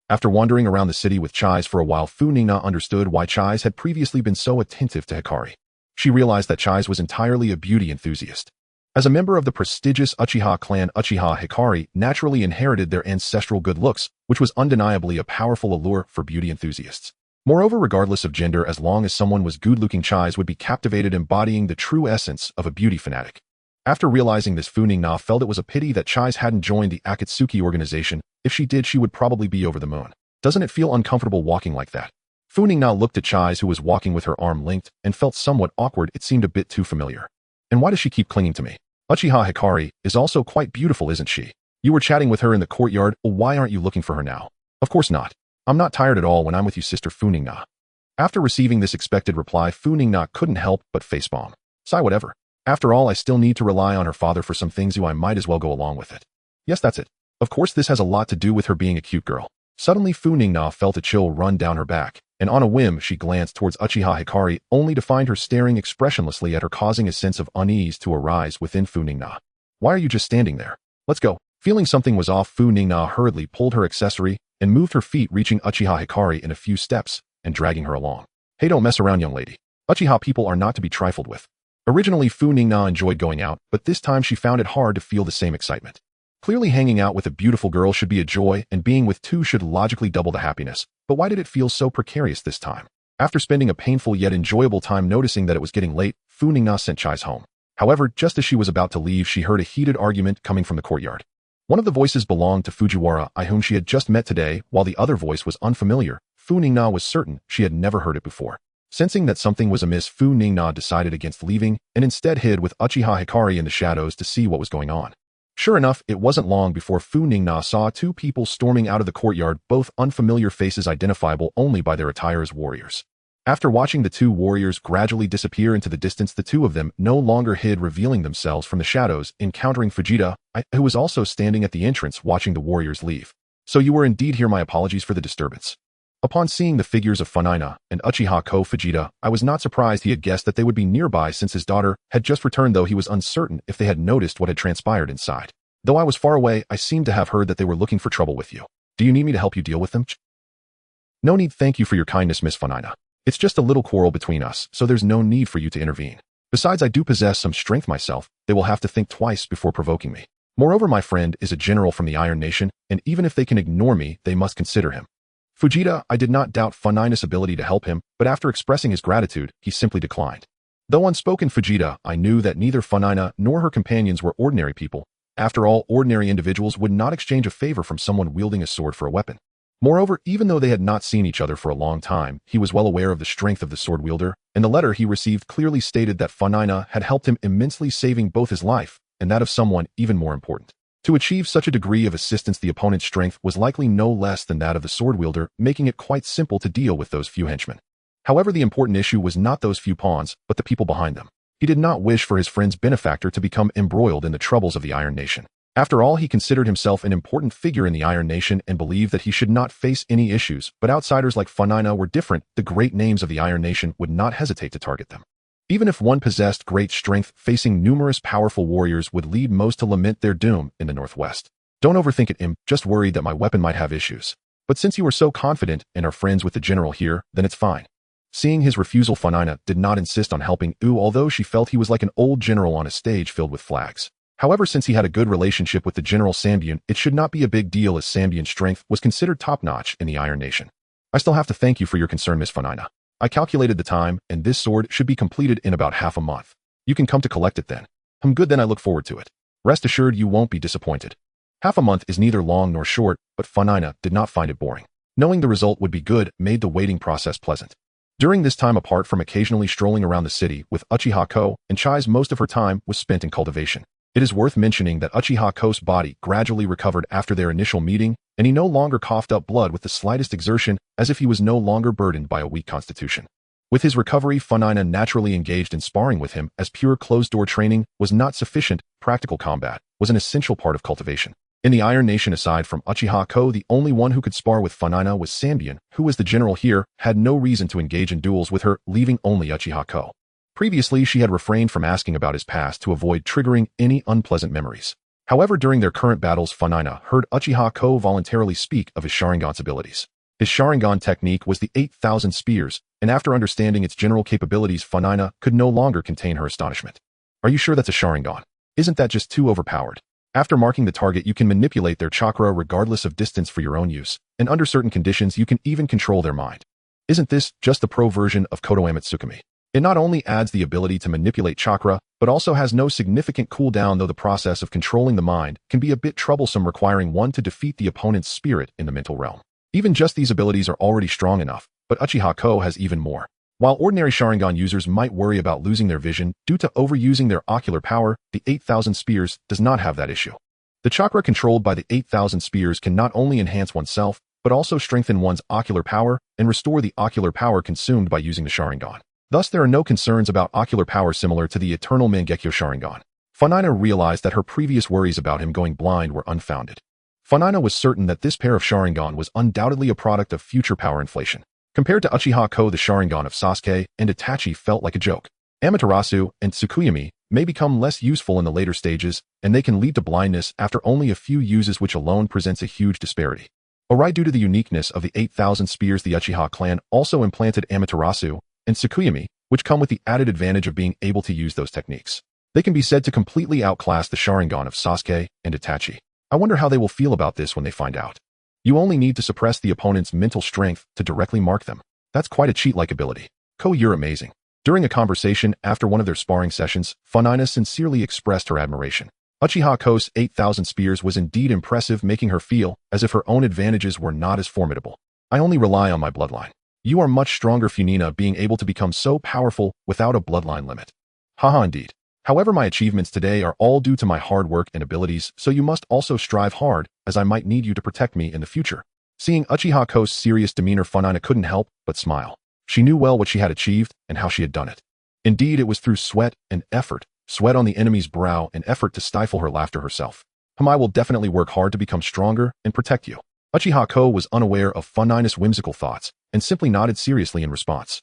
After wandering around the city with Chais for a while, Funingna understood why Chais had previously been so attentive to Hikari. She realized that Chais was entirely a beauty enthusiast. As a member of the prestigious Uchiha clan, Uchiha Hikari naturally inherited their ancestral good looks, which was undeniably a powerful allure for beauty enthusiasts. Moreover, regardless of gender, as long as someone was good-looking, Chais would be captivated, embodying the true essence of a beauty fanatic. After realizing this, Funingna felt it was a pity that Chais hadn't joined the Akatsuki organization. If she did, she would probably be over the moon. Doesn't it feel uncomfortable walking like that? Funingna looked at Chais, who was walking with her arm linked, and felt somewhat awkward. It seemed a bit too familiar. And why does she keep clinging to me? Uchiha Hikari is also quite beautiful, isn't she? You were chatting with her in the courtyard. Why aren't you looking for her now? Of course not. I'm not tired at all when I'm with you, Sister Funingna. After receiving this expected reply, Funingna couldn't help but facepalm. Sigh, whatever. After all, I still need to rely on her father for some things, I might as well go along with it. Yes, that's it. Of course, this has a lot to do with her being a cute girl. Suddenly, Funingna felt a chill run down her back, and on a whim, she glanced towards Uchiha Hikari, only to find her staring expressionlessly at her, causing a sense of unease to arise within Funingna. Why are you just standing there? Let's go. Feeling something was off, Funingna hurriedly pulled her accessory and moved her feet, reaching Uchiha Hikari in a few steps and dragging her along. Hey, don't mess around, young lady. Uchiha people are not to be trifled with. Originally, Funingna enjoyed going out, but this time she found it hard to feel the same excitement. Clearly, hanging out with a beautiful girl should be a joy, and being with two should logically double the happiness. But why did it feel so precarious this time? After spending a painful yet enjoyable time noticing that it was getting late, Funingna sent Chais home. However, just as she was about to leave, she heard a heated argument coming from the courtyard. One of the voices belonged to Fujiwara, whom she had just met today, while the other voice was unfamiliar. Funingna was certain she had never heard it before. Sensing that something was amiss, Funingna decided against leaving and instead hid with Uchiha Hikari in the shadows to see what was going on. Sure enough, it wasn't long before Funingna saw two people storming out of the courtyard, both unfamiliar faces identifiable only by their attire as warriors. After watching the two warriors gradually disappear into the distance, the two of them no longer hid, revealing themselves from the shadows, encountering Fujita, who was also standing at the entrance watching the warriors leave. So you were indeed here. My apologies for the disturbance. Upon seeing the figures of Funingna and Uchiha Fujita, I was not surprised he had guessed that they would be nearby since his daughter had just returned, though he was uncertain if they had noticed what had transpired inside. Though I was far away, I seemed to have heard that they were looking for trouble with you. Do you need me to help you deal with them? No need, thank you for your kindness, Miss Funingna. It's just a little quarrel between us, so there's no need for you to intervene. Besides, I do possess some strength myself. They will have to think twice before provoking me. Moreover, my friend is a general from the Iron Nation, and even if they can ignore me, they must consider him. Fujita, I did not doubt Funingna's ability to help him, but after expressing his gratitude, he simply declined. Though unspoken Fujita, I knew that neither Funingna nor her companions were ordinary people. After all, ordinary individuals would not exchange a favor from someone wielding a sword for a weapon. Moreover, even though they had not seen each other for a long time, he was well aware of the strength of the sword wielder, and the letter he received clearly stated that Funingna had helped him immensely, saving both his life and that of someone even more important. To achieve such a degree of assistance, the opponent's strength was likely no less than that of the sword wielder, making it quite simple to deal with those few henchmen. However, the important issue was not those few pawns, but the people behind them. He did not wish for his friend's benefactor to become embroiled in the troubles of the Iron Nation. After all, he considered himself an important figure in the Iron Nation and believed that he should not face any issues, but outsiders like Funingna were different. The great names of the Iron Nation would not hesitate to target them. Even if one possessed great strength, facing numerous powerful warriors would lead most to lament their doom in the Northwest. Don't overthink it, Im. Just worried that my weapon might have issues. But since you were so confident and are friends with the general here, then it's fine. Seeing his refusal, Funingna did not insist on helping although she felt he was like an old general on a stage filled with flags. However, since he had a good relationship with the General Sambian, it should not be a big deal as Sambian's strength was considered top-notch in the Iron Nation. I still have to thank you for your concern, Miss Funingna. I calculated the time, and this sword should be completed in about half a month. You can come to collect it then. Good, then I look forward to it. Rest assured you won't be disappointed. Half a month is neither long nor short, but Funingna did not find it boring. Knowing the result would be good made the waiting process pleasant. During this time, apart from occasionally strolling around the city with Uchiha and Chai's, most of her time was spent in cultivation. It is worth mentioning that Uchiha's body gradually recovered after their initial meeting, and he no longer coughed up blood with the slightest exertion, as if he was no longer burdened by a weak constitution. With his recovery, Funingna naturally engaged in sparring with him, as pure closed-door training was not sufficient. Practical combat was an essential part of cultivation. In the Iron Nation, aside from Uchiha, the only one who could spar with Funingna was Sambian, who, as the general here, had no reason to engage in duels with her, leaving only Uchiha. Previously, she had refrained from asking about his past to avoid triggering any unpleasant memories. However, during their current battles, Funingna heard Uchiha voluntarily speak of his Sharingan's abilities. His Sharingan technique was the 8,000 spears, and after understanding its general capabilities, Funingna could no longer contain her astonishment. Are you sure that's a Sharingan? Isn't that just too overpowered? After marking the target, you can manipulate their chakra regardless of distance for your own use, and under certain conditions, you can even control their mind. Isn't this just the pro version of Kotoe Tsukumi? It not only adds the ability to manipulate chakra, but also has no significant cooldown, though the process of controlling the mind can be a bit troublesome, requiring one to defeat the opponent's spirit in the mental realm. Even just these abilities are already strong enough, but Uchiha has even more. While ordinary Sharingan users might worry about losing their vision due to overusing their ocular power, the 8,000 spears does not have that issue. The chakra controlled by the 8,000 spears can not only enhance oneself, but also strengthen one's ocular power and restore the ocular power consumed by using the Sharingan. Thus, there are no concerns about ocular power similar to the eternal Mangekyo Sharingan. Funingna realized that her previous worries about him going blind were unfounded. Funingna was certain that this pair of Sharingan was undoubtedly a product of future power inflation. Compared to Uchiha, the Sharingan of Sasuke and Itachi felt like a joke. Amaterasu and Tsukuyomi may become less useful in the later stages, and they can lead to blindness after only a few uses, which alone presents a huge disparity. Alright, due to the uniqueness of the 8,000 spears, the Uchiha clan also implanted Amaterasu and Tsukuyomi, which come with the added advantage of being able to use those techniques. They can be said to completely outclass the Sharingan of Sasuke and Itachi. I wonder how they will feel about this when they find out. You only need to suppress the opponent's mental strength to directly mark them. That's quite a cheat-like ability. You're amazing. During a conversation after one of their sparring sessions, Funingna sincerely expressed her admiration. Uchiha's 8,000 spears was indeed impressive, making her feel as if her own advantages were not as formidable. I only rely on my bloodline. You are much stronger, Funingna, being able to become so powerful without a bloodline limit. Haha, indeed. However, my achievements today are all due to my hard work and abilities, so you must also strive hard, as I might need you to protect me in the future. Seeing Uchiha's serious demeanor, Funingna couldn't help but smile. She knew well what she had achieved and how she had done it. Indeed, it was through sweat and effort, sweat on the enemy's brow and effort to stifle her laughter herself. I will definitely work hard to become stronger and protect you. Uchiha Ko was unaware of Funingna's whimsical thoughts and simply nodded seriously in response.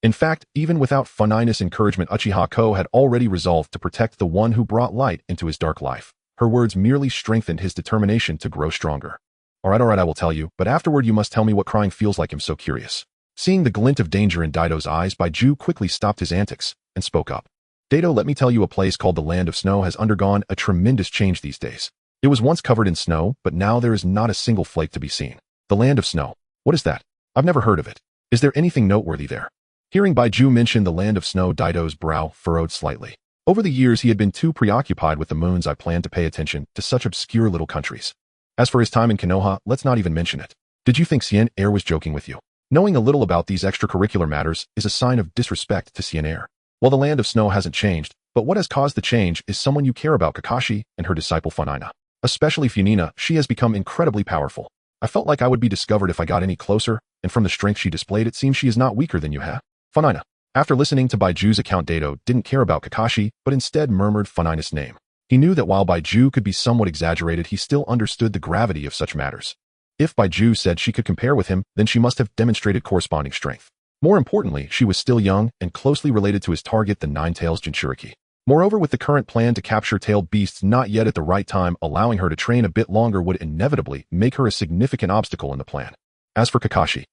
In fact, even without Funingna's encouragement, Uchiha Ko had already resolved to protect the one who brought light into his dark life. Her words merely strengthened his determination to grow stronger. Alright, I will tell you, but afterward you must tell me what crying feels like. I'm so curious. Seeing the glint of danger in Daido's eyes, Baiju quickly stopped his antics and spoke up. Daido, let me tell you, a place called the Land of Snow has undergone a tremendous change these days. It was once covered in snow, but now there is not a single flake to be seen. The Land of Snow. What is that? I've never heard of it. Is there anything noteworthy there? Hearing Baiju mention the Land of Snow, Daido's brow furrowed slightly. Over the years he had been too preoccupied with the moons I planned to pay attention to such obscure little countries. As for his time in Konoha, let's not even mention it. Did you think Cien Air was joking with you? Knowing a little about these extracurricular matters is a sign of disrespect to Cien Air. Well, the Land of Snow hasn't changed, but what has caused the change is someone you care about, Kakashi and her disciple Funingna. Especially Funingna, she has become incredibly powerful. I felt like I would be discovered if I got any closer, and from the strength she displayed it seems she is not weaker than you have. Funingna. After listening to Baiju's account, Daido didn't care about Kakashi, but instead murmured Funingna's name. He knew that while Baiju could be somewhat exaggerated, he still understood the gravity of such matters. If Baiju said she could compare with him, then she must have demonstrated corresponding strength. More importantly, she was still young and closely related to his target, the Nine-Tails Jinchuriki. Moreover, with the current plan to capture tailed beasts not yet at the right time, allowing her to train a bit longer would inevitably make her a significant obstacle in the plan. As for Kakashi,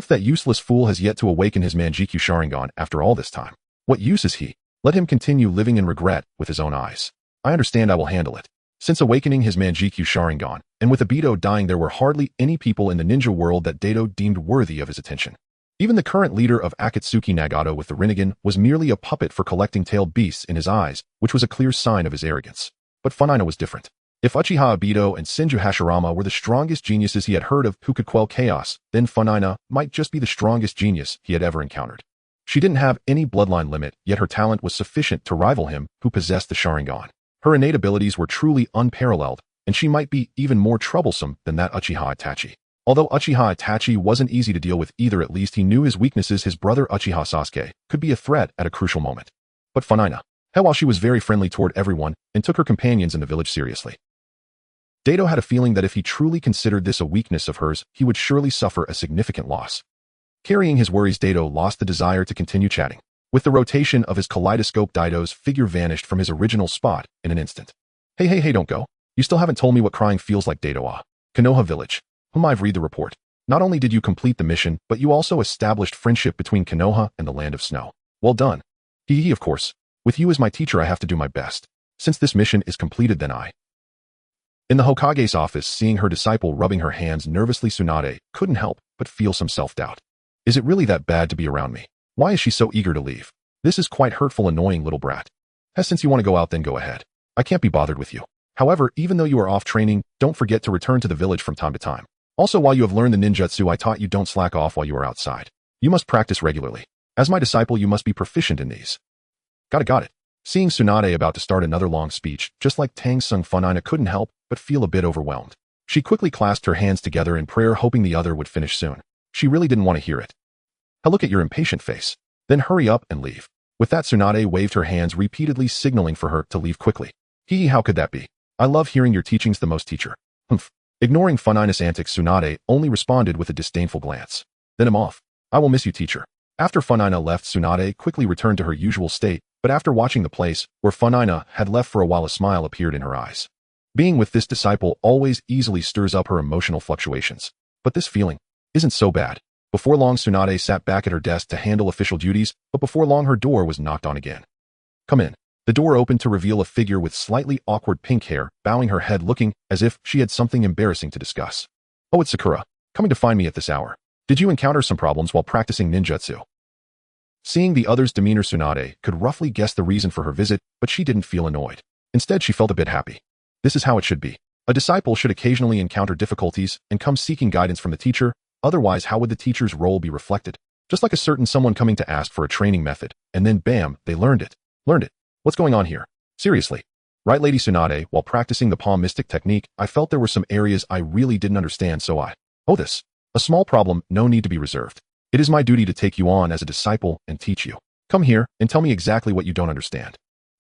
that useless fool has yet to awaken his Manjikyu Sharingan after all this time. What use is he? Let him continue living in regret with his own eyes. I understand, I will handle it. Since awakening his Manjikyu Sharingan, and with Obito dying, there were hardly any people in the ninja world that Daido deemed worthy of his attention. Even the current leader of Akatsuki Nagato with the Rinnegan was merely a puppet for collecting tailed beasts in his eyes, which was a clear sign of his arrogance. But Funingna was different. If Uchiha Obito and Senju Hashirama were the strongest geniuses he had heard of who could quell chaos, then Funingna might just be the strongest genius he had ever encountered. She didn't have any bloodline limit, yet her talent was sufficient to rival him who possessed the Sharingan. Her innate abilities were truly unparalleled, and she might be even more troublesome than that Uchiha Itachi. Although Uchiha Itachi wasn't easy to deal with either, at least he knew his weaknesses. His brother Uchiha Sasuke could be a threat at a crucial moment. But Funingna, while she was very friendly toward everyone and took her companions in the village seriously, Daido had a feeling that if he truly considered this a weakness of hers, he would surely suffer a significant loss. Carrying his worries, Daido lost the desire to continue chatting. With the rotation of his kaleidoscope, Daido's figure vanished from his original spot in an instant. Hey, don't go. You still haven't told me what crying feels like, Daido. Konoha Village. I've read the report. Not only did you complete the mission, but you also established friendship between Konoha and the Land of Snow. Well done. Of course. With you as my teacher, I have to do my best. Since this mission is completed, then In the Hokage's office, seeing her disciple rubbing her hands nervously, Tsunade couldn't help but feel some self-doubt. Is it really that bad to be around me? Why is she so eager to leave? This is quite hurtful, annoying little brat. Since you want to go out, then go ahead. I can't be bothered with you. However, even though you are off training, don't forget to return to the village from time to time. Also, while you have learned the ninjutsu I taught you, don't slack off while you are outside. You must practice regularly. As my disciple, you must be proficient in these. Got it. Seeing Tsunade about to start another long speech, just like Tang Sung, Funingna couldn't help but feel a bit overwhelmed. She quickly clasped her hands together in prayer, hoping the other would finish soon. She really didn't want to hear it. Look at your impatient face. Then hurry up and leave. With that, Tsunade waved her hands repeatedly, signaling for her to leave quickly. How could that be? I love hearing your teachings the most, teacher. Ignoring Funingna's antics, Tsunade only responded with a disdainful glance. Then I'm off. I will miss you, teacher. After Funingna left, Tsunade quickly returned to her usual state, but after watching the place where Funingna had left for a while, a smile appeared in her eyes. Being with this disciple always easily stirs up her emotional fluctuations. But this feeling isn't so bad. Before long, Tsunade sat back at her desk to handle official duties, but before long her door was knocked on again. Come in. The door opened to reveal a figure with slightly awkward pink hair, bowing her head, looking as if she had something embarrassing to discuss. Oh, it's Sakura, coming to find me at this hour. Did you encounter some problems while practicing ninjutsu? Seeing the other's demeanor, Tsunade could roughly guess the reason for her visit, but she didn't feel annoyed. Instead, she felt a bit happy. This is how it should be. A disciple should occasionally encounter difficulties and come seeking guidance from the teacher. Otherwise, how would the teacher's role be reflected? Just like a certain someone coming to ask for a training method, and then bam, they learned it. What's going on here? Seriously. Right, Lady Tsunade, while practicing the palm mystic technique, I felt there were some areas I really didn't understand, so this. A small problem, no need to be reserved. It is my duty to take you on as a disciple and teach you. Come here and tell me exactly what you don't understand.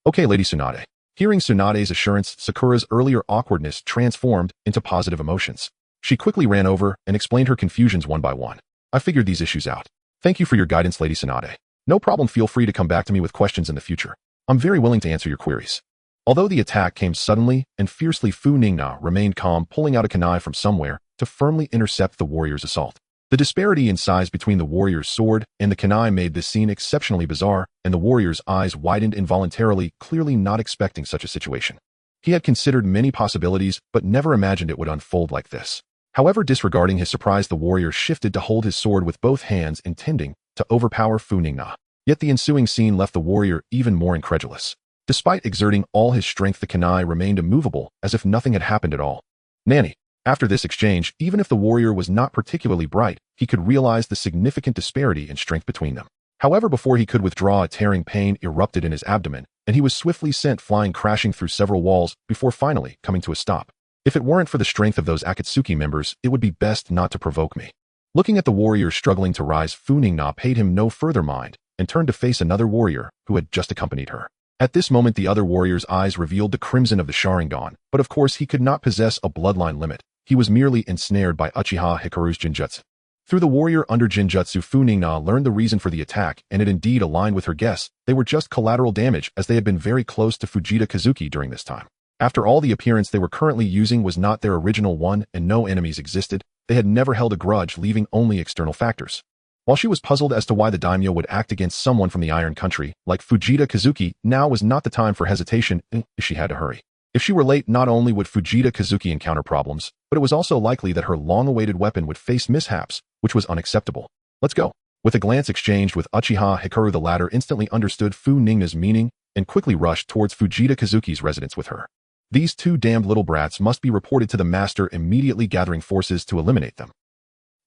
Okay, Lady Tsunade. Hearing Tsunade's assurance, Sakura's earlier awkwardness transformed into positive emotions. She quickly ran over and explained her confusions one by one. I figured these issues out. Thank you for your guidance, Lady Tsunade. No problem, feel free to come back to me with questions in the future. I'm very willing to answer your queries. Although the attack came suddenly and fiercely, Funingna remained calm, pulling out a kunai from somewhere to firmly intercept the warrior's assault. The disparity in size between the warrior's sword and the kunai made this scene exceptionally bizarre, and the warrior's eyes widened involuntarily, clearly not expecting such a situation. He had considered many possibilities, but never imagined it would unfold like this. However, disregarding his surprise, the warrior shifted to hold his sword with both hands, intending to overpower Funingna. Yet the ensuing scene left the warrior even more incredulous. Despite exerting all his strength, the kunai remained immovable, as if nothing had happened at all. Nanny. After this exchange, even if the warrior was not particularly bright, he could realize the significant disparity in strength between them. However, before he could withdraw, a tearing pain erupted in his abdomen, and he was swiftly sent flying, crashing through several walls before finally coming to a stop. If it weren't for the strength of those Akatsuki members, it would be best not to provoke me. Looking at the warrior struggling to rise, Funingna paid him no further mind and turned to face another warrior who had just accompanied her. At this moment, the other warrior's eyes revealed the crimson of the Sharingan, but of course he could not possess a bloodline limit. He was merely ensnared by Uchiha Hikaru's Jinjutsu. Through the warrior under Jinjutsu, Funingna learned the reason for the attack, and it indeed aligned with her guess. They were just collateral damage, as they had been very close to Fujita Kazuki during this time. After all, the appearance they were currently using was not their original one, and no enemies existed. They had never held a grudge, leaving only external factors. While she was puzzled as to why the daimyo would act against someone from the Iron Country, like Fujita Kazuki, now was not the time for hesitation. She had to hurry. If she were late, not only would Fujita Kazuki encounter problems, but it was also likely that her long-awaited weapon would face mishaps, which was unacceptable. Let's go. With a glance exchanged with Uchiha Hikaru, the latter instantly understood Funingna's meaning and quickly rushed towards Fujita Kazuki's residence with her. These two damned little brats must be reported to the master, immediately gathering forces to eliminate them.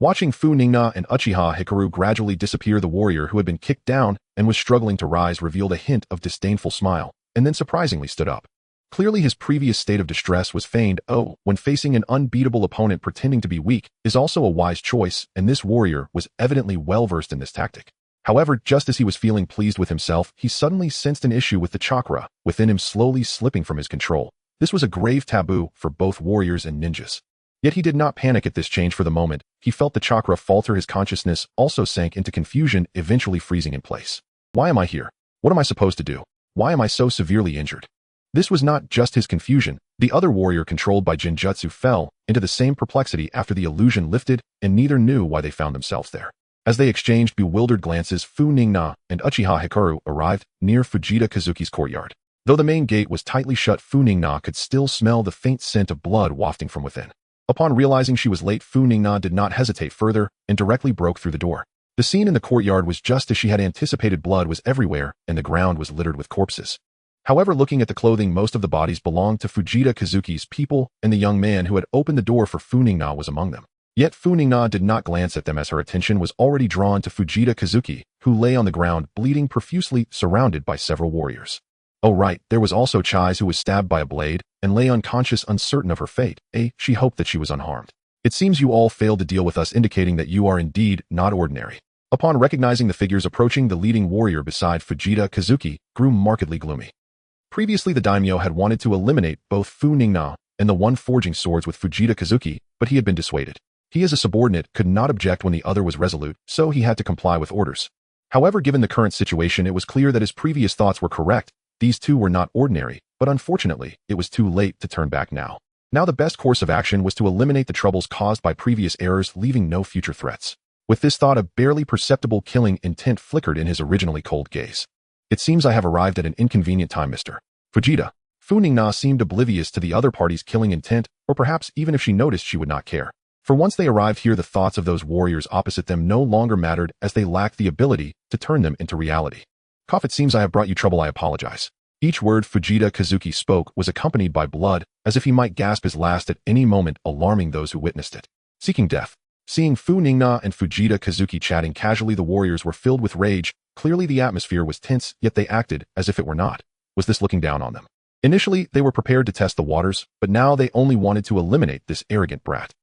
Watching Funingna and Uchiha Hikaru gradually disappear, the warrior who had been kicked down and was struggling to rise revealed a hint of disdainful smile, and then surprisingly stood up. Clearly his previous state of distress was feigned. When facing an unbeatable opponent, pretending to be weak is also a wise choice, and this warrior was evidently well-versed in this tactic. However, just as he was feeling pleased with himself, he suddenly sensed an issue with the chakra within him slowly slipping from his control. This was a grave taboo for both warriors and ninjas. Yet he did not panic at this change for the moment. He felt the chakra falter. His consciousness also sank into confusion, eventually freezing in place. Why am I here? What am I supposed to do? Why am I so severely injured? This was not just his confusion. The other warrior controlled by Jinjutsu fell into the same perplexity after the illusion lifted, and neither knew why they found themselves there. As they exchanged bewildered glances, Funingna and Uchiha Hikaru arrived near Fujita Kazuki's courtyard. Though the main gate was tightly shut, Funingna could still smell the faint scent of blood wafting from within. Upon realizing she was late, Funingna did not hesitate further and directly broke through the door. The scene in the courtyard was just as she had anticipated. Blood was everywhere, and the ground was littered with corpses. However, looking at the clothing, most of the bodies belonged to Fujita Kazuki's people, and the young man who had opened the door for Funingna was among them. Yet Funingna did not glance at them, as her attention was already drawn to Fujita Kazuki, who lay on the ground, bleeding profusely, surrounded by several warriors. Oh right, there was also Chai's, who was stabbed by a blade and lay unconscious, uncertain of her fate. She hoped that she was unharmed. It seems you all failed to deal with us, indicating that you are indeed not ordinary. Upon recognizing the figures approaching, the leading warrior beside Fujita Kazuki grew markedly gloomy. Previously, the daimyo had wanted to eliminate both Funingna and the one forging swords with Fujita Kazuki, but he had been dissuaded. He, as a subordinate, could not object when the other was resolute, so he had to comply with orders. However, given the current situation, it was clear that his previous thoughts were correct. These two were not ordinary, but unfortunately, it was too late to turn back now. Now the best course of action was to eliminate the troubles caused by previous errors, leaving no future threats. With this thought, a barely perceptible killing intent flickered in his originally cold gaze. It seems I have arrived at an inconvenient time, Mr. Fujita. Funingna seemed oblivious to the other party's killing intent, or perhaps even if she noticed, she would not care. For once they arrived here, the thoughts of those warriors opposite them no longer mattered, as they lacked the ability to turn them into reality. Cough, it seems I have brought you trouble. I apologize. Each word Fujita Kazuki spoke was accompanied by blood, as if he might gasp his last at any moment, alarming those who witnessed it. Seeking death. Seeing Funingna and Fujita Kazuki chatting casually, the warriors were filled with rage. Clearly the atmosphere was tense, yet they acted as if it were not. Was this looking down on them? Initially, they were prepared to test the waters, but now they only wanted to eliminate this arrogant brat.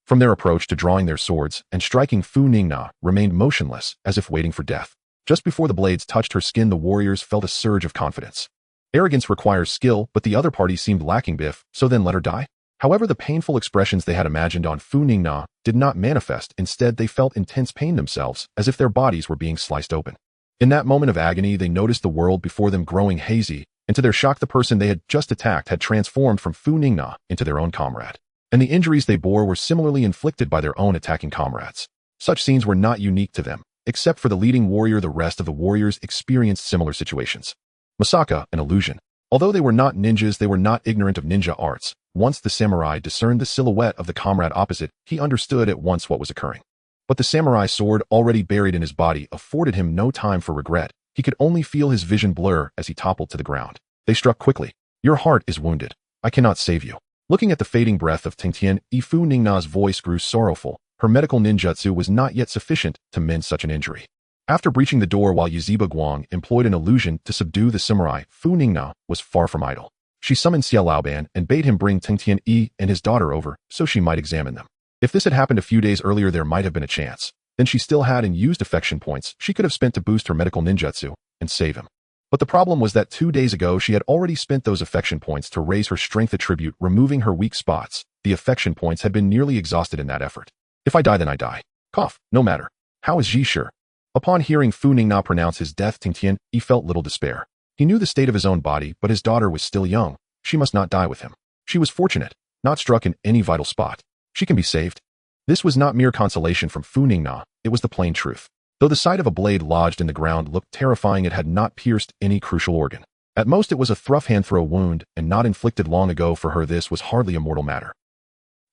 From their approach to drawing their swords and striking, Funingna remained motionless, as if waiting for death. Just before the blades touched her skin, the warriors felt a surge of confidence. Arrogance requires skill, but the other party seemed lacking biff, so then let her die? However, the painful expressions they had imagined on Funingna did not manifest. Instead, they felt intense pain themselves, as if their bodies were being sliced open. In that moment of agony, they noticed the world before them growing hazy, and to their shock, the person they had just attacked had transformed from Funingna into their own comrade. And the injuries they bore were similarly inflicted by their own attacking comrades. Such scenes were not unique to them. Except for the leading warrior, the rest of the warriors experienced similar situations. Masaka, an illusion. Although they were not ninjas, they were not ignorant of ninja arts. Once the samurai discerned the silhouette of the comrade opposite, he understood at once what was occurring. But the samurai sword already buried in his body afforded him no time for regret. He could only feel his vision blur as he toppled to the ground. They struck quickly. Your heart is wounded. I cannot save you. Looking at the fading breath of Tingtian, Funingna's voice grew sorrowful. Her medical ninjutsu was not yet sufficient to mend such an injury. After breaching the door while Yuzhiba Guang employed an illusion to subdue the samurai, Funingna was far from idle. She summoned Xia Laoban and bade him bring Tingtian and his daughter over so she might examine them. If this had happened a few days earlier, there might have been a chance. Then she still had unused defection points she could have spent to boost her medical ninjutsu and save him. But the problem was that 2 days ago she had already spent those affection points to raise her strength attribute, removing her weak spots. The affection points had been nearly exhausted in that effort. If I die, then I die. Cough, no matter. How is Ji sure? Upon hearing Funingna pronounce his death, Tingtian, he felt little despair. He knew the state of his own body, but his daughter was still young. She must not die with him. She was fortunate, not struck in any vital spot. She can be saved. This was not mere consolation from Funingna, it was the plain truth. Though the sight of a blade lodged in the ground looked terrifying, it had not pierced any crucial organ. At most, it was a rough hand-throw wound, and not inflicted long ago. For her, this was hardly a mortal matter.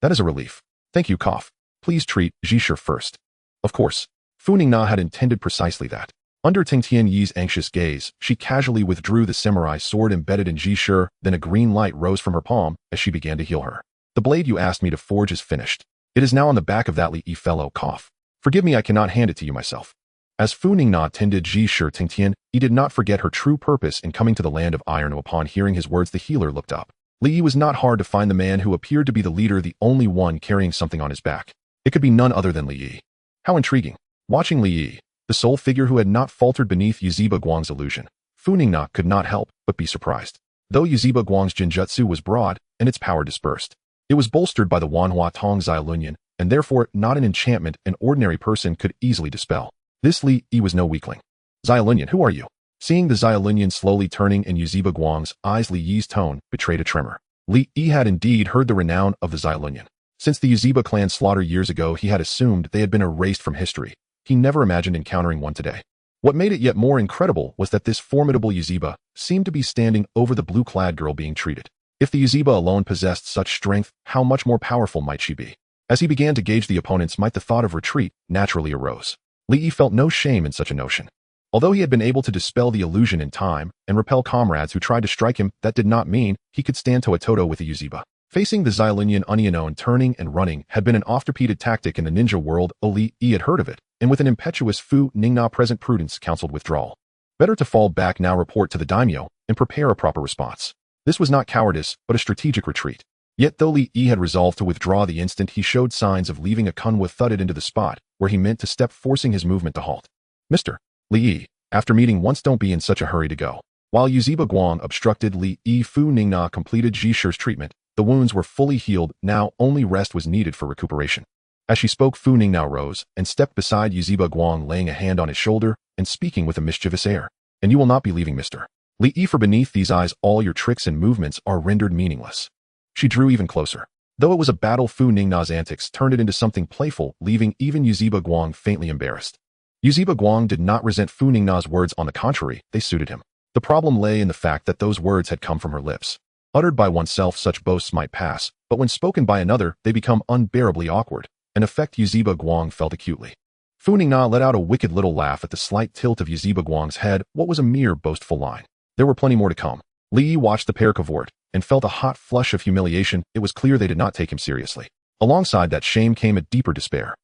That is a relief. Thank you, Cough. Please treat Jishir first. Of course. Funingna had intended precisely that. Under Tingtian Yi's anxious gaze, she casually withdrew the samurai sword embedded in Jishir, then a green light rose from her palm as she began to heal her. The blade you asked me to forge is finished. It is now on the back of that Li fellow. Cough. Forgive me, I cannot hand it to you myself. As Funingna tended Jishir, Tingtian did not forget her true purpose in coming to the land of iron. Upon hearing his words, the healer looked up. Li was not hard to find. The man who appeared to be the leader, the only one carrying something on his back. It could be none other than Li. How intriguing. Watching Li, the sole figure who had not faltered beneath Yuzhiba Guang's illusion, Funingna could not help but be surprised. Though Yuzhiba Guang's genjutsu was broad and its power dispersed, it was bolstered by the Wanhua Tong Xiaolunyan, and therefore not an enchantment an ordinary person could easily dispel. This Li was no weakling. Xiaolunyan, who are you? Seeing the Xiaolunyan slowly turning in Yuzhiba Guang's eyes, Li's tone betrayed a tremor. Li had indeed heard the renown of the Xiaolunyan. Since the Yuzhiba clan slaughter years ago, he had assumed they had been erased from history. He never imagined encountering one today. What made it yet more incredible was that this formidable Yuzhiba seemed to be standing over the blue-clad girl being treated. If the Yuzhiba alone possessed such strength, how much more powerful might she be? As he began to gauge the opponent's might, the thought of retreat naturally arose. Li felt no shame in such a notion. Although he had been able to dispel the illusion in time and repel comrades who tried to strike him, that did not mean he could stand toe-to-toe with the Yuzhiba. Facing the Xiaolunyan unknown, turning and running had been an oft-repeated tactic in the ninja world. Li had heard of it, and with an impetuous Funingna present, prudence counseled withdrawal. Better to fall back now, report to the daimyo, and prepare a proper response. This was not cowardice, but a strategic retreat. Yet though Li had resolved to withdraw, the instant he showed signs of leaving, a kunwa thudded into the spot where he meant to step, forcing his movement to halt. Mr. Li, after meeting once, don't be in such a hurry to go. While Yuzhiba Guang obstructed Li, Funingna completed Jishir's treatment. The wounds were fully healed, now only rest was needed for recuperation. As she spoke, Funingna rose and stepped beside Yuzhiba Guang, laying a hand on his shoulder and speaking with a mischievous air. And you will not be leaving, Mr. Li, for beneath these eyes all your tricks and movements are rendered meaningless. She drew even closer. Though it was a battle, Funingna's antics turned it into something playful, leaving even Yuzhiba Guang faintly embarrassed. Yuzhiba Guang did not resent Funingna's words, on the contrary, they suited him. The problem lay in the fact that those words had come from her lips. Uttered by oneself, such boasts might pass, but when spoken by another, they become unbearably awkward, an effect Yuzhiba Guang felt acutely. Funingna let out a wicked little laugh at the slight tilt of Yuzhiba Guang's head. What was a mere boastful line? There were plenty more to come. Li watched the pair cavort and felt a hot flush of humiliation. It was clear they did not take him seriously. Alongside that shame came a deeper despair.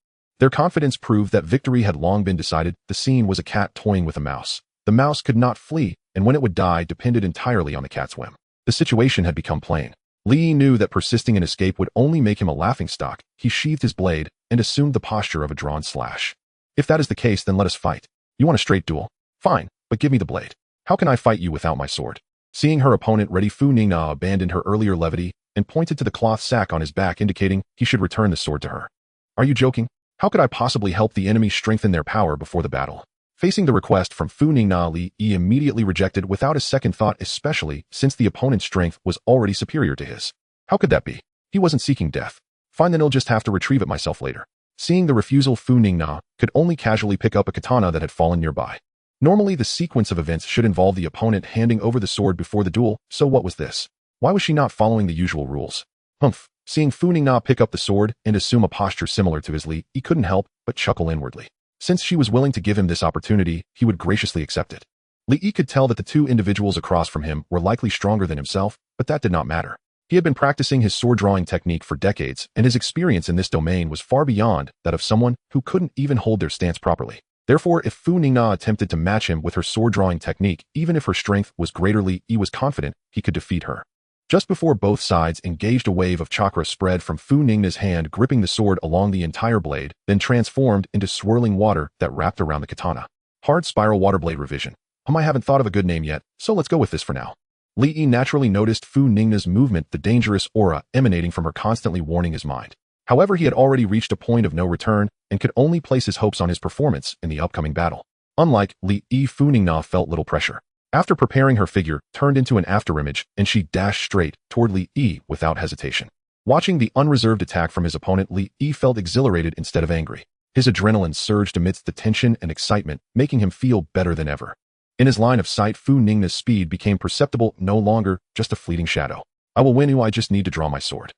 Their confidence proved that victory had long been decided. The scene was a cat toying with a mouse. The mouse could not flee, and when it would die depended entirely on the cat's whim. The situation had become plain. Li knew that persisting in escape would only make him a laughingstock. He sheathed his blade and assumed the posture of a drawn slash. If that is the case, then let us fight. You want a straight duel? Fine, but give me the blade. How can I fight you without my sword? Seeing her opponent ready, Funingna abandoned her earlier levity and pointed to the cloth sack on his back, indicating he should return the sword to her. Are you joking? How could I possibly help the enemy strengthen their power before the battle? Facing the request from Funingna, Li Yi immediately rejected without a second thought, especially since the opponent's strength was already superior to his. How could that be? He wasn't seeking death. Fine, then I'll just have to retrieve it myself later. Seeing the refusal, Funingna could only casually pick up a katana that had fallen nearby. Normally, the sequence of events should involve the opponent handing over the sword before the duel, so what was this? Why was she not following the usual rules? Humph. Seeing Funingna pick up the sword and assume a posture similar to his, Li Yi couldn't help but chuckle inwardly. Since she was willing to give him this opportunity, he would graciously accept it. Li Yi could tell that the two individuals across from him were likely stronger than himself, but that did not matter. He had been practicing his sword-drawing technique for decades, and his experience in this domain was far beyond that of someone who couldn't even hold their stance properly. Therefore, if Funingna attempted to match him with her sword-drawing technique, even if her strength was greater, Li Yi was confident he could defeat her. Just before both sides engaged, a wave of chakra spread from Funingna's hand, gripping the sword along the entire blade, then transformed into swirling water that wrapped around the katana. Hard spiral water blade revision. I haven't thought of a good name yet, so let's go with this for now. Li Yi naturally noticed Funingna's movement, the dangerous aura emanating from her constantly warning his mind. However, he had already reached a point of no return and could only place his hopes on his performance in the upcoming battle. Unlike Li Yi, Funingna felt little pressure. After preparing, her figure turned into an afterimage, and she dashed straight toward Li Yi without hesitation. Watching the unreserved attack from his opponent, Li Yi felt exhilarated instead of angry. His adrenaline surged amidst the tension and excitement, making him feel better than ever. In his line of sight, Funingna's speed became perceptible, no longer just a fleeting shadow. I will win you, I just need to draw my sword.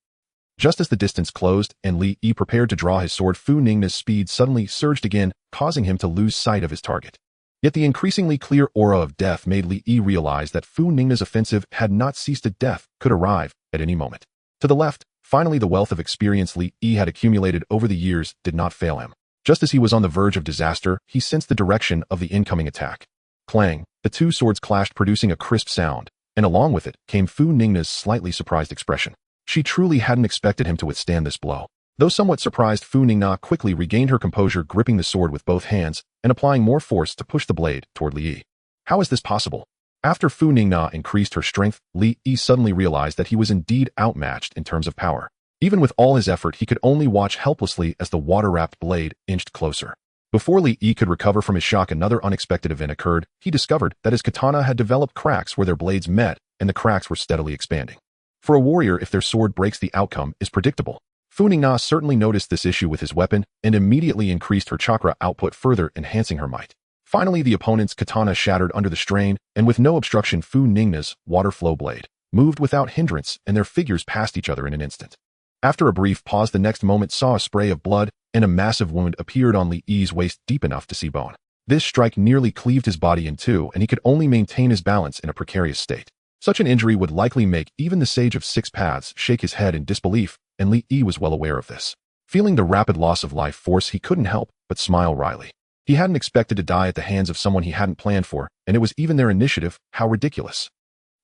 Just as the distance closed and Li Yi prepared to draw his sword, Funingna's speed suddenly surged again, causing him to lose sight of his target. Yet the increasingly clear aura of death made Li Yi realize that Funingna's offensive had not ceased, and death could arrive at any moment. To the left, finally, the wealth of experience Li Yi had accumulated over the years did not fail him. Just as he was on the verge of disaster, he sensed the direction of the incoming attack. Clang! The two swords clashed, producing a crisp sound, and along with it came Funingna's slightly surprised expression. She truly hadn't expected him to withstand this blow. Though somewhat surprised, Funingna quickly regained her composure, gripping the sword with both hands and applying more force to push the blade toward Li Yi. How is this possible? After Funingna increased her strength, Li Yi suddenly realized that he was indeed outmatched in terms of power. Even with all his effort, he could only watch helplessly as the water-wrapped blade inched closer. Before Li Yi could recover from his shock, another unexpected event occurred. He discovered that his katana had developed cracks where their blades met, and the cracks were steadily expanding. For a warrior, if their sword breaks, the outcome is predictable. Funingna certainly noticed this issue with his weapon and immediately increased her chakra output, further enhancing her might. Finally, the opponent's katana shattered under the strain, and with no obstruction, Funingna's water flow blade moved without hindrance, and their figures passed each other in an instant. After a brief pause, the next moment saw a spray of blood, and a massive wound appeared on Li Yi's waist, deep enough to see bone. This strike nearly cleaved his body in two, and he could only maintain his balance in a precarious state. Such an injury would likely make even the Sage of Six Paths shake his head in disbelief, and Li Yi was well aware of this. Feeling the rapid loss of life force, he couldn't help but smile wryly. He hadn't expected to die at the hands of someone he hadn't planned for, and it was even their initiative. How ridiculous.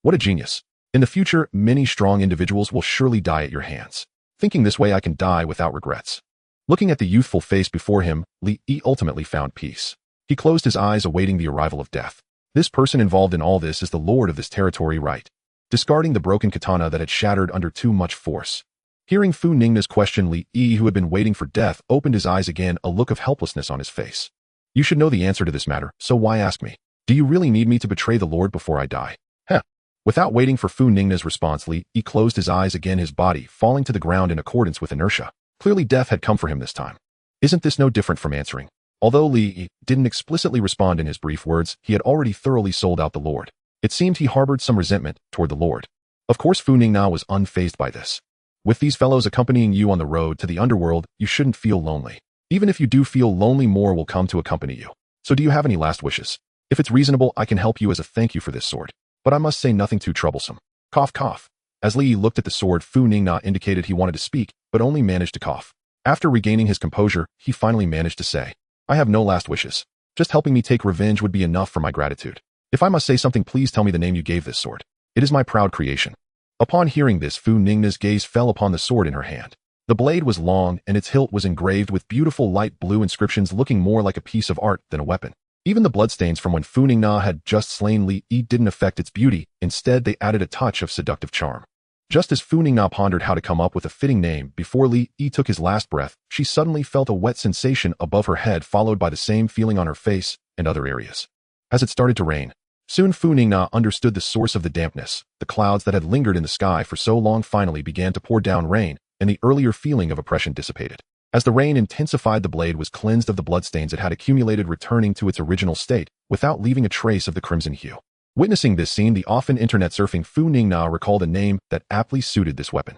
What a genius. In the future, many strong individuals will surely die at your hands. Thinking this way, I can die without regrets. Looking at the youthful face before him, Li Yi ultimately found peace. He closed his eyes, awaiting the arrival of death. This person involved in all this is the lord of this territory, right? Discarding the broken katana that had shattered under too much force. Hearing Funingna's question, Li Yi, who had been waiting for death, opened his eyes again, a look of helplessness on his face. You should know the answer to this matter, so why ask me? Do you really need me to betray the Lord before I die? Heh. Without waiting for Funingna's response, Li Yi closed his eyes again, his body falling to the ground in accordance with inertia. Clearly death had come for him this time. Isn't this no different from answering? Although Li Yi didn't explicitly respond in his brief words, he had already thoroughly sold out the Lord. It seemed he harbored some resentment toward the Lord. Of course, Funingna was unfazed by this. With these fellows accompanying you on the road to the underworld, you shouldn't feel lonely. Even if you do feel lonely, more will come to accompany you. So do you have any last wishes? If it's reasonable, I can help you as a thank you for this sword. But I must say nothing too troublesome. Cough, cough. As Li Yi looked at the sword, Funingna indicated he wanted to speak, but only managed to cough. After regaining his composure, he finally managed to say, I have no last wishes. Just helping me take revenge would be enough for my gratitude. If I must say something, please tell me the name you gave this sword. It is my proud creation. Upon hearing this, Funingna's gaze fell upon the sword in her hand. The blade was long, and its hilt was engraved with beautiful light blue inscriptions, looking more like a piece of art than a weapon. Even the bloodstains from when Funingna had just slain Li Yi didn't affect its beauty. Instead, they added a touch of seductive charm. Just as Funingna pondered how to come up with a fitting name before Li Yi took his last breath, she suddenly felt a wet sensation above her head followed by the same feeling on her face and other areas. As it started to rain, soon Funingna understood the source of the dampness. The clouds that had lingered in the sky for so long finally began to pour down rain, and the earlier feeling of oppression dissipated. As the rain intensified, the blade was cleansed of the bloodstains it had accumulated, returning to its original state without leaving a trace of the crimson hue. Witnessing this scene, the often internet surfing Funingna recalled a name that aptly suited this weapon.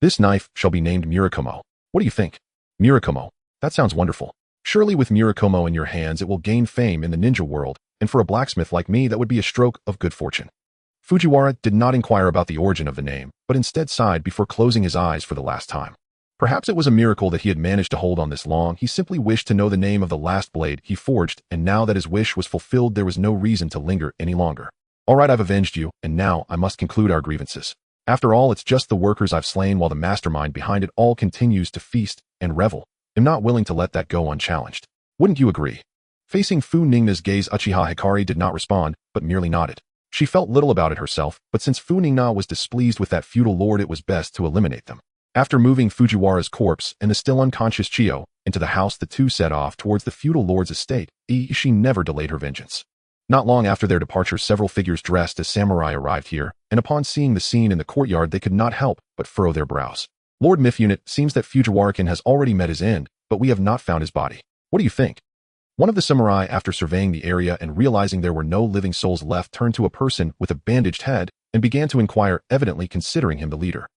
This knife shall be named Murakumo. What do you think? Murakumo. That sounds wonderful. Surely with Murakumo in your hands it will gain fame in the ninja world, and for a blacksmith like me that would be a stroke of good fortune. Fujiwara did not inquire about the origin of the name, but instead sighed before closing his eyes for the last time. Perhaps it was a miracle that he had managed to hold on this long. He simply wished to know the name of the last blade he forged, and now that his wish was fulfilled, there was no reason to linger any longer. All right, I've avenged you, and now I must conclude our grievances. After all, it's just the workers I've slain while the mastermind behind it all continues to feast and revel. I'm not willing to let that go unchallenged. Wouldn't you agree? Facing Funingna's gaze, Uchiha Hikari did not respond, but merely nodded. She felt little about it herself, but since Funingna was displeased with that feudal lord, it was best to eliminate them. After moving Fujiwara's corpse and the still unconscious Chiyo into the house, the two set off towards the feudal lord's estate. She never delayed her vengeance. Not long after their departure, several figures dressed as samurai arrived here, and upon seeing the scene in the courtyard, they could not help but furrow their brows. Lord Mifune, it seems that Fujiwara-kun has already met his end, but we have not found his body. What do you think? One of the samurai, after surveying the area and realizing there were no living souls left, turned to a person with a bandaged head and began to inquire, evidently considering him the leader.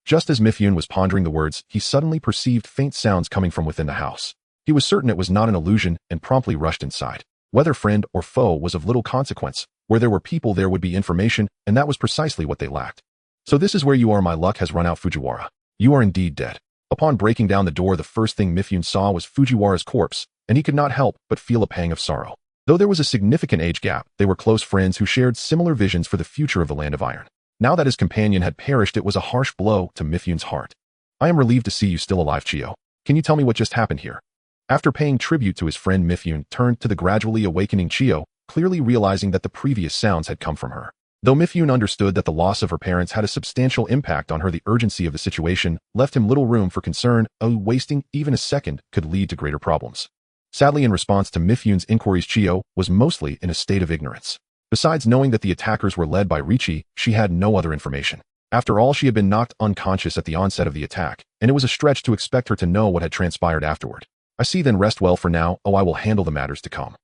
Just as Mifune was pondering the words, he suddenly perceived faint sounds coming from within the house. He was certain it was not an illusion and promptly rushed inside. Whether friend or foe was of little consequence. Where there were people, there would be information, and that was precisely what they lacked. So this is where you are. My luck has run out, Fujiwara. You are indeed dead. Upon breaking down the door, the first thing Mifune saw was Fujiwara's corpse, and he could not help but feel a pang of sorrow. Though there was a significant age gap, they were close friends who shared similar visions for the future of the Land of Iron. Now that his companion had perished, it was a harsh blow to Mifune's heart. I am relieved to see you still alive, Chiyo. Can you tell me what just happened here? After paying tribute to his friend, Mifune turned to the gradually awakening Chiyo, clearly realizing that the previous sounds had come from her. Though Mifune understood that the loss of her parents had a substantial impact on her, the urgency of the situation left him little room for concern. Wasting even a second could lead to greater problems. Sadly, in response to Mifune's inquiries, Chiyo was mostly in a state of ignorance. Besides knowing that the attackers were led by Richi, she had no other information. After all, she had been knocked unconscious at the onset of the attack, and it was a stretch to expect her to know what had transpired afterward. I see, then rest well for now. I will handle the matters to come.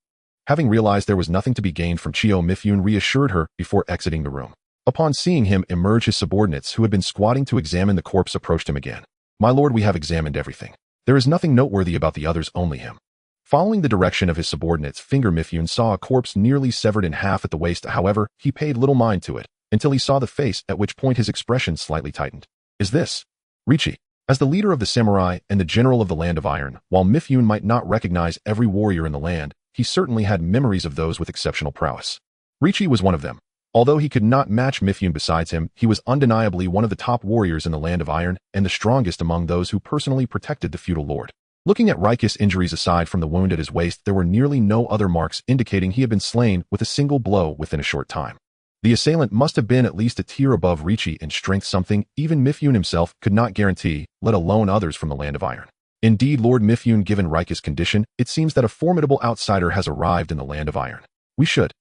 Having realized there was nothing to be gained from Chiyo, Mifune reassured her before exiting the room. Upon seeing him emerge, his subordinates who had been squatting to examine the corpse approached him again. My lord, we have examined everything. There is nothing noteworthy about the others, only him. Following the direction of his subordinate's finger, Mifune saw a corpse nearly severed in half at the waist. However, he paid little mind to it until he saw the face, at which point his expression slightly tightened. Is this Richi? As the leader of the samurai and the general of the Land of Iron, while Mifune might not recognize every warrior in the land, he certainly had memories of those with exceptional prowess. Richi was one of them. Although he could not match Mifune, besides him, he was undeniably one of the top warriors in the Land of Iron and the strongest among those who personally protected the feudal lord. Looking at Rikis' injuries, aside from the wound at his waist, there were nearly no other marks indicating he had been slain with a single blow within a short time. The assailant must have been at least a tier above Richi in strength, something even Mifune himself could not guarantee, let alone others from the Land of Iron. Indeed, Lord Mifune, given Rikis' condition, it seems that a formidable outsider has arrived in the Land of Iron. We should.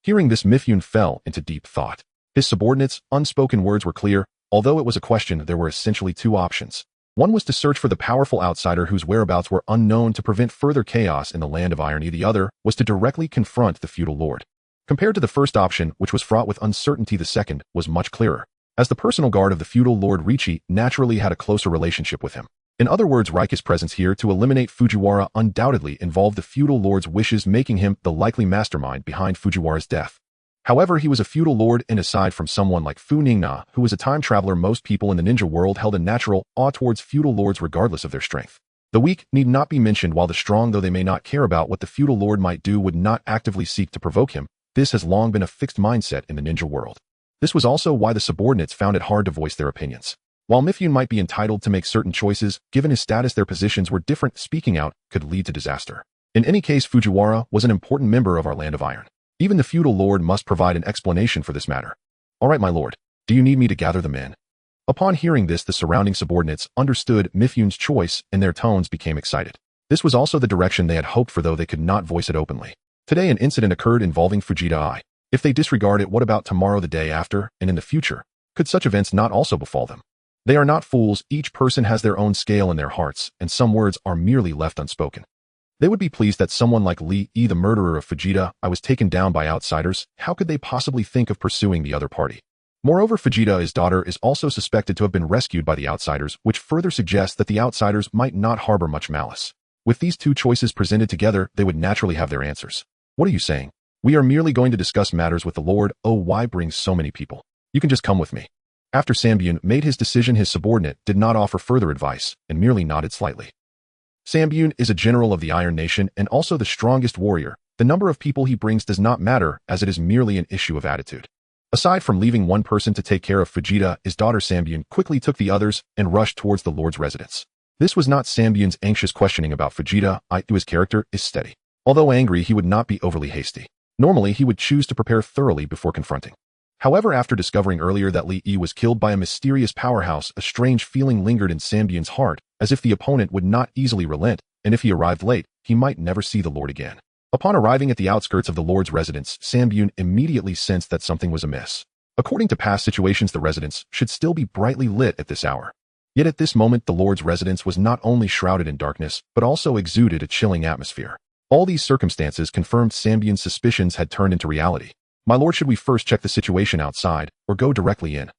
Hearing this, Mifune fell into deep thought. His subordinates' unspoken words were clear. Although it was a question, there were essentially two options. One was to search for the powerful outsider whose whereabouts were unknown to prevent further chaos in the Land of Iron. The other was to directly confront the feudal lord. Compared to the first option, which was fraught with uncertainty, the second was much clearer, as the personal guard of the feudal lord Richi naturally had a closer relationship with him. In other words, Rikis' presence here to eliminate Fujiwara undoubtedly involved the feudal lord's wishes, making him the likely mastermind behind Fujiwara's death. However, he was a feudal lord, and aside from someone like Funingna, who was a time traveler, most people in the ninja world held a natural awe towards feudal lords regardless of their strength. The weak need not be mentioned, while the strong, though they may not care about what the feudal lord might do, would not actively seek to provoke him. This has long been a fixed mindset in the ninja world. This was also why the subordinates found it hard to voice their opinions. While Mifune might be entitled to make certain choices, given his status their positions were different. Speaking out could lead to disaster. In any case, Fujiwara was an important member of our Land of Iron. Even the feudal lord must provide an explanation for this matter. All right, my lord. Do you need me to gather the men? Upon hearing this, the surrounding subordinates understood Mifyun's choice and their tones became excited. This was also the direction they had hoped for, though they could not voice it openly. Today an incident occurred involving Fujita. If they disregard it, what about tomorrow, the day after, and in the future? Could such events not also befall them? They are not fools. Each person has their own scale in their hearts, and some words are merely left unspoken. They would be pleased that someone like Lee, the murderer of Fujita, was taken down by outsiders. How could they possibly think of pursuing the other party? Moreover, Fujita's daughter is also suspected to have been rescued by the outsiders, which further suggests that the outsiders might not harbor much malice. With these two choices presented together, they would naturally have their answers. What are you saying? We are merely going to discuss matters with the Lord. Oh, why bring so many people? You can just come with me. After Sambyun made his decision, his subordinate did not offer further advice and merely nodded slightly. Sambyun is a general of the Iron Nation and also the strongest warrior. The number of people he brings does not matter, as it is merely an issue of attitude. Aside from leaving one person to take care of Fujita, his daughter Sambyun quickly took the others and rushed towards the Lord's residence. This was not Sambyun's anxious questioning about Fujita. His character is steady. Although angry, he would not be overly hasty. Normally, he would choose to prepare thoroughly before confronting. However, after discovering earlier that Lee was killed by a mysterious powerhouse, a strange feeling lingered in Sambyun's heart, as if the opponent would not easily relent, and if he arrived late, he might never see the Lord again. Upon arriving at the outskirts of the Lord's residence, Sambyun immediately sensed that something was amiss. According to past situations, the residence should still be brightly lit at this hour. Yet at this moment, the Lord's residence was not only shrouded in darkness, but also exuded a chilling atmosphere. All these circumstances confirmed Sambyun's suspicions had turned into reality. My lord, should we first check the situation outside, or go directly in?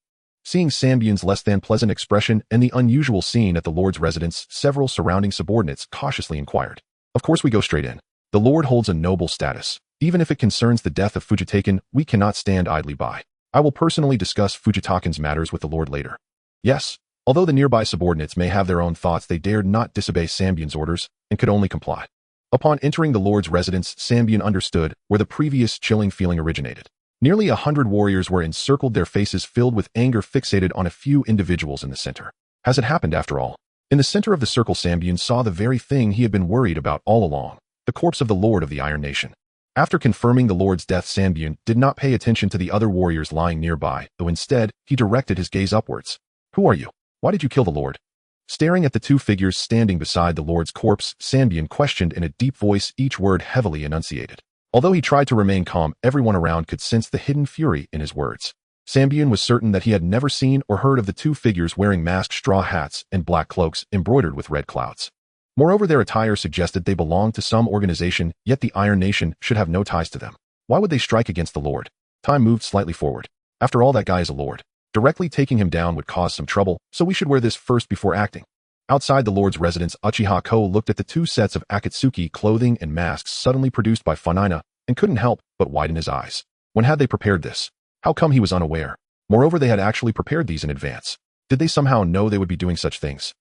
Seeing Sambyun's less than pleasant expression and the unusual scene at the Lord's residence, several surrounding subordinates cautiously inquired. Of course we go straight in. The Lord holds a noble status. Even if it concerns the death of Fujitaken, we cannot stand idly by. I will personally discuss Fujitaken's matters with the Lord later. Yes. Although the nearby subordinates may have their own thoughts, they dared not disobey Sambyun's orders and could only comply. Upon entering the Lord's residence, Sambyun understood where the previous chilling feeling originated. Nearly 100 warriors were encircled, their faces filled with anger, fixated on a few individuals in the center. Has it happened after all? In the center of the circle, Sambyun saw the very thing he had been worried about all along. The corpse of the Lord of the Iron Nation. After confirming the Lord's death, Sambyun did not pay attention to the other warriors lying nearby, though instead, he directed his gaze upwards. Who are you? Why did you kill the Lord? Staring at the two figures standing beside the Lord's corpse, Sambyun questioned in a deep voice, each word heavily enunciated. Although he tried to remain calm, everyone around could sense the hidden fury in his words. Sambyun was certain that he had never seen or heard of the two figures wearing masked straw hats and black cloaks embroidered with red clouds. Moreover, their attire suggested they belonged to some organization, yet the Iron Nation should have no ties to them. Why would they strike against the Lord? Time moved slightly forward. After all, that guy is a lord. Directly taking him down would cause some trouble, so we should wear this first before acting. Outside the Lord's residence, Uchiha looked at the two sets of Akatsuki clothing and masks suddenly produced by Funingna and couldn't help but widen his eyes. When had they prepared this? How come he was unaware? Moreover, they had actually prepared these in advance. Did they somehow know they would be doing such things?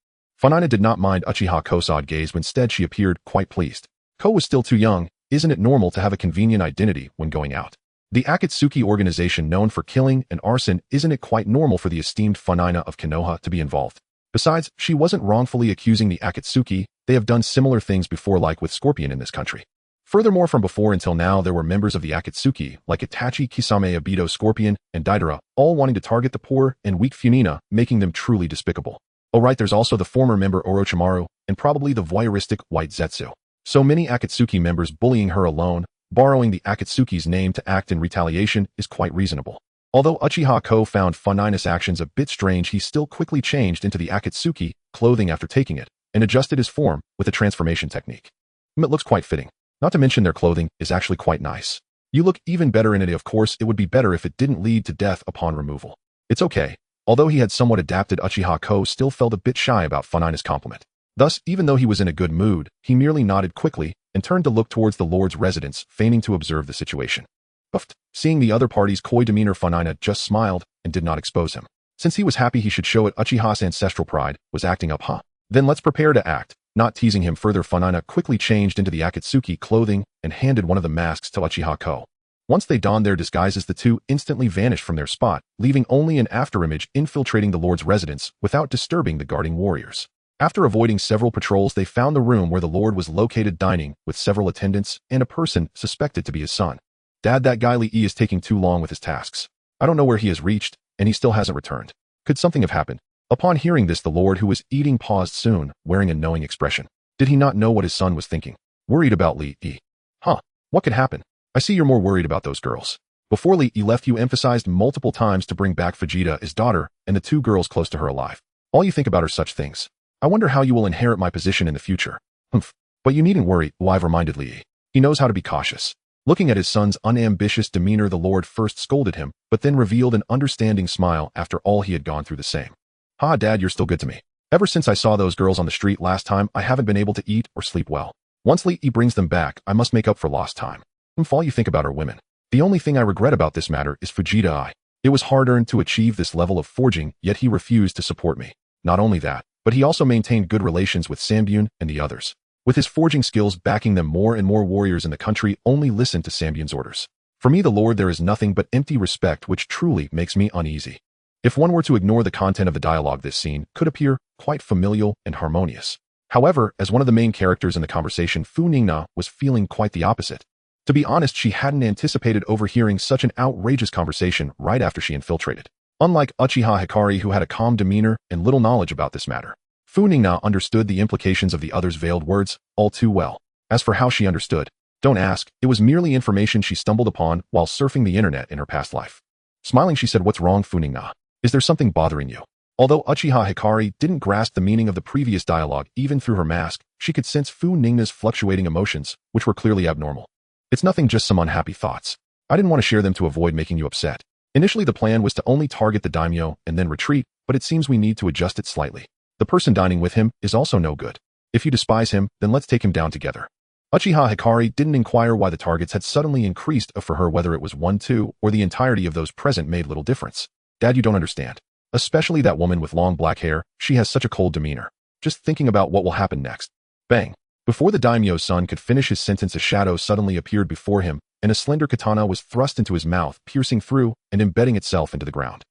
Funingna did not mind Uchiha's odd gaze. Instead, she appeared quite pleased. Ko was still too young. Isn't it normal to have a convenient identity when going out? The Akatsuki organization, known for killing and arson, isn't it quite normal for the esteemed Funingna of Konoha to be involved? Besides, she wasn't wrongfully accusing the Akatsuki. They have done similar things before, like with Scorpion in this country. Furthermore, from before until now, there were members of the Akatsuki, like Itachi, Kisame, Obito, Scorpion, and Deidara, all wanting to target the poor and weak Funingna, making them truly despicable. Oh right, there's also the former member Orochimaru, and probably the voyeuristic White Zetsu. So many Akatsuki members bullying her alone, borrowing the Akatsuki's name to act in retaliation, is quite reasonable. Although Uchiha found Funingna's actions a bit strange, he still quickly changed into the Akatsuki clothing after taking it, and adjusted his form with a transformation technique. It looks quite fitting. Not to mention their clothing is actually quite nice. You look even better in it. Of course, it would be better if it didn't lead to death upon removal. It's okay. Although he had somewhat adapted, Uchiha still felt a bit shy about Funingna's compliment. Thus, even though he was in a good mood, he merely nodded quickly and turned to look towards the Lord's residence, feigning to observe the situation. Puffed. Seeing the other party's coy demeanor, Funingna just smiled and did not expose him. Since he was happy he should show it, Uchiha's ancestral pride was acting up, huh? Then let's prepare to act. Not teasing him further, Funingna quickly changed into the Akatsuki clothing and handed one of the masks to Uchiha. Once they donned their disguises, the two instantly vanished from their spot, leaving only an afterimage infiltrating the Lord's residence without disturbing the guarding warriors. After avoiding several patrols, they found the room where the Lord was located, dining with several attendants and a person suspected to be his son. Dad, that guy Lee is taking too long with his tasks. I don't know where he has reached. and he still hasn't returned. Could something have happened? Upon hearing this, the lord who was eating paused soon, wearing a knowing expression. Did he not know what his son was thinking? Worried about Li Yi. Huh, what could happen? I see you're more worried about those girls. Before Li Yi left, you emphasized multiple times to bring back Vegeta, his daughter, and the two girls close to her alive. All you think about are such things. I wonder how you will inherit my position in the future. Humph. But you needn't worry, I've reminded Li Yi. He knows how to be cautious. Looking at his son's unambitious demeanor, the lord first scolded him, but then revealed an understanding smile after all he had gone through the same. Ha, Dad, you're still good to me. Ever since I saw those girls on the street last time, I haven't been able to eat or sleep well. Once Li Yi brings them back, I must make up for lost time. All you think about are women. The only thing I regret about this matter is Vegeta. It was hard-earned to achieve this level of forging, yet he refused to support me. Not only that, but he also maintained good relations with Sambyun and the others. With his forging skills backing them, more and more warriors in the country only listened to Sambyun's orders. For me, the lord, there is nothing but empty respect, which truly makes me uneasy. If one were to ignore the content of the dialogue, this scene could appear quite familial and harmonious. However, as one of the main characters in the conversation, Funingna was feeling quite the opposite. To be honest, she hadn't anticipated overhearing such an outrageous conversation right after she infiltrated. Unlike Uchiha Hikari, who had a calm demeanor and little knowledge about this matter, Funingna understood the implications of the other's veiled words all too well. As for how she understood, don't ask, it was merely information she stumbled upon while surfing the internet in her past life. Smiling, she said, "What's wrong, Funingna? Is there something bothering you?" Although Uchiha Hikari didn't grasp the meaning of the previous dialogue, even through her mask, she could sense Funingna's fluctuating emotions, which were clearly abnormal. It's nothing, just some unhappy thoughts. I didn't want to share them to avoid making you upset. Initially, the plan was to only target the daimyo and then retreat, but it seems we need to adjust it slightly. The person dining with him is also no good. If you despise him, then let's take him down together. Uchiha Hikari didn't inquire why the targets had suddenly increased. For her, whether it was 1, 2, or the entirety of those present made little difference. Dad, you don't understand. Especially that woman with long black hair, she has such a cold demeanor. Just thinking about what will happen next. Bang. Before the daimyo's son could finish his sentence, a shadow suddenly appeared before him, and a slender katana was thrust into his mouth, piercing through and embedding itself into the ground.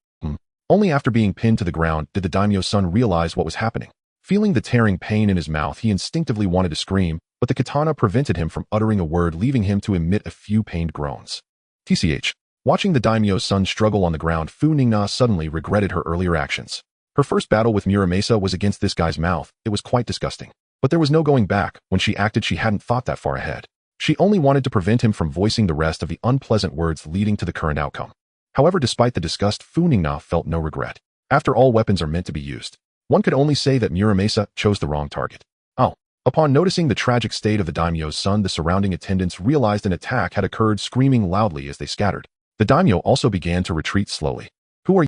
Only after being pinned to the ground did the daimyo's son realize what was happening. Feeling the tearing pain in his mouth, he instinctively wanted to scream, but the katana prevented him from uttering a word, leaving him to emit a few pained groans. TCH. Watching the daimyo's son struggle on the ground, Funingna suddenly regretted her earlier actions. Her first battle with Muramasa was against this guy's mouth. It was quite disgusting. But there was no going back. When she acted, she hadn't thought that far ahead. She only wanted to prevent him from voicing the rest of the unpleasant words leading to the current outcome. However, despite the disgust, Funingna felt no regret. After all, weapons are meant to be used. One could only say that Muramasa chose the wrong target. Upon noticing the tragic state of the daimyo's son, the surrounding attendants realized an attack had occurred, screaming loudly as they scattered. The daimyo also began to retreat slowly. "Who are you?"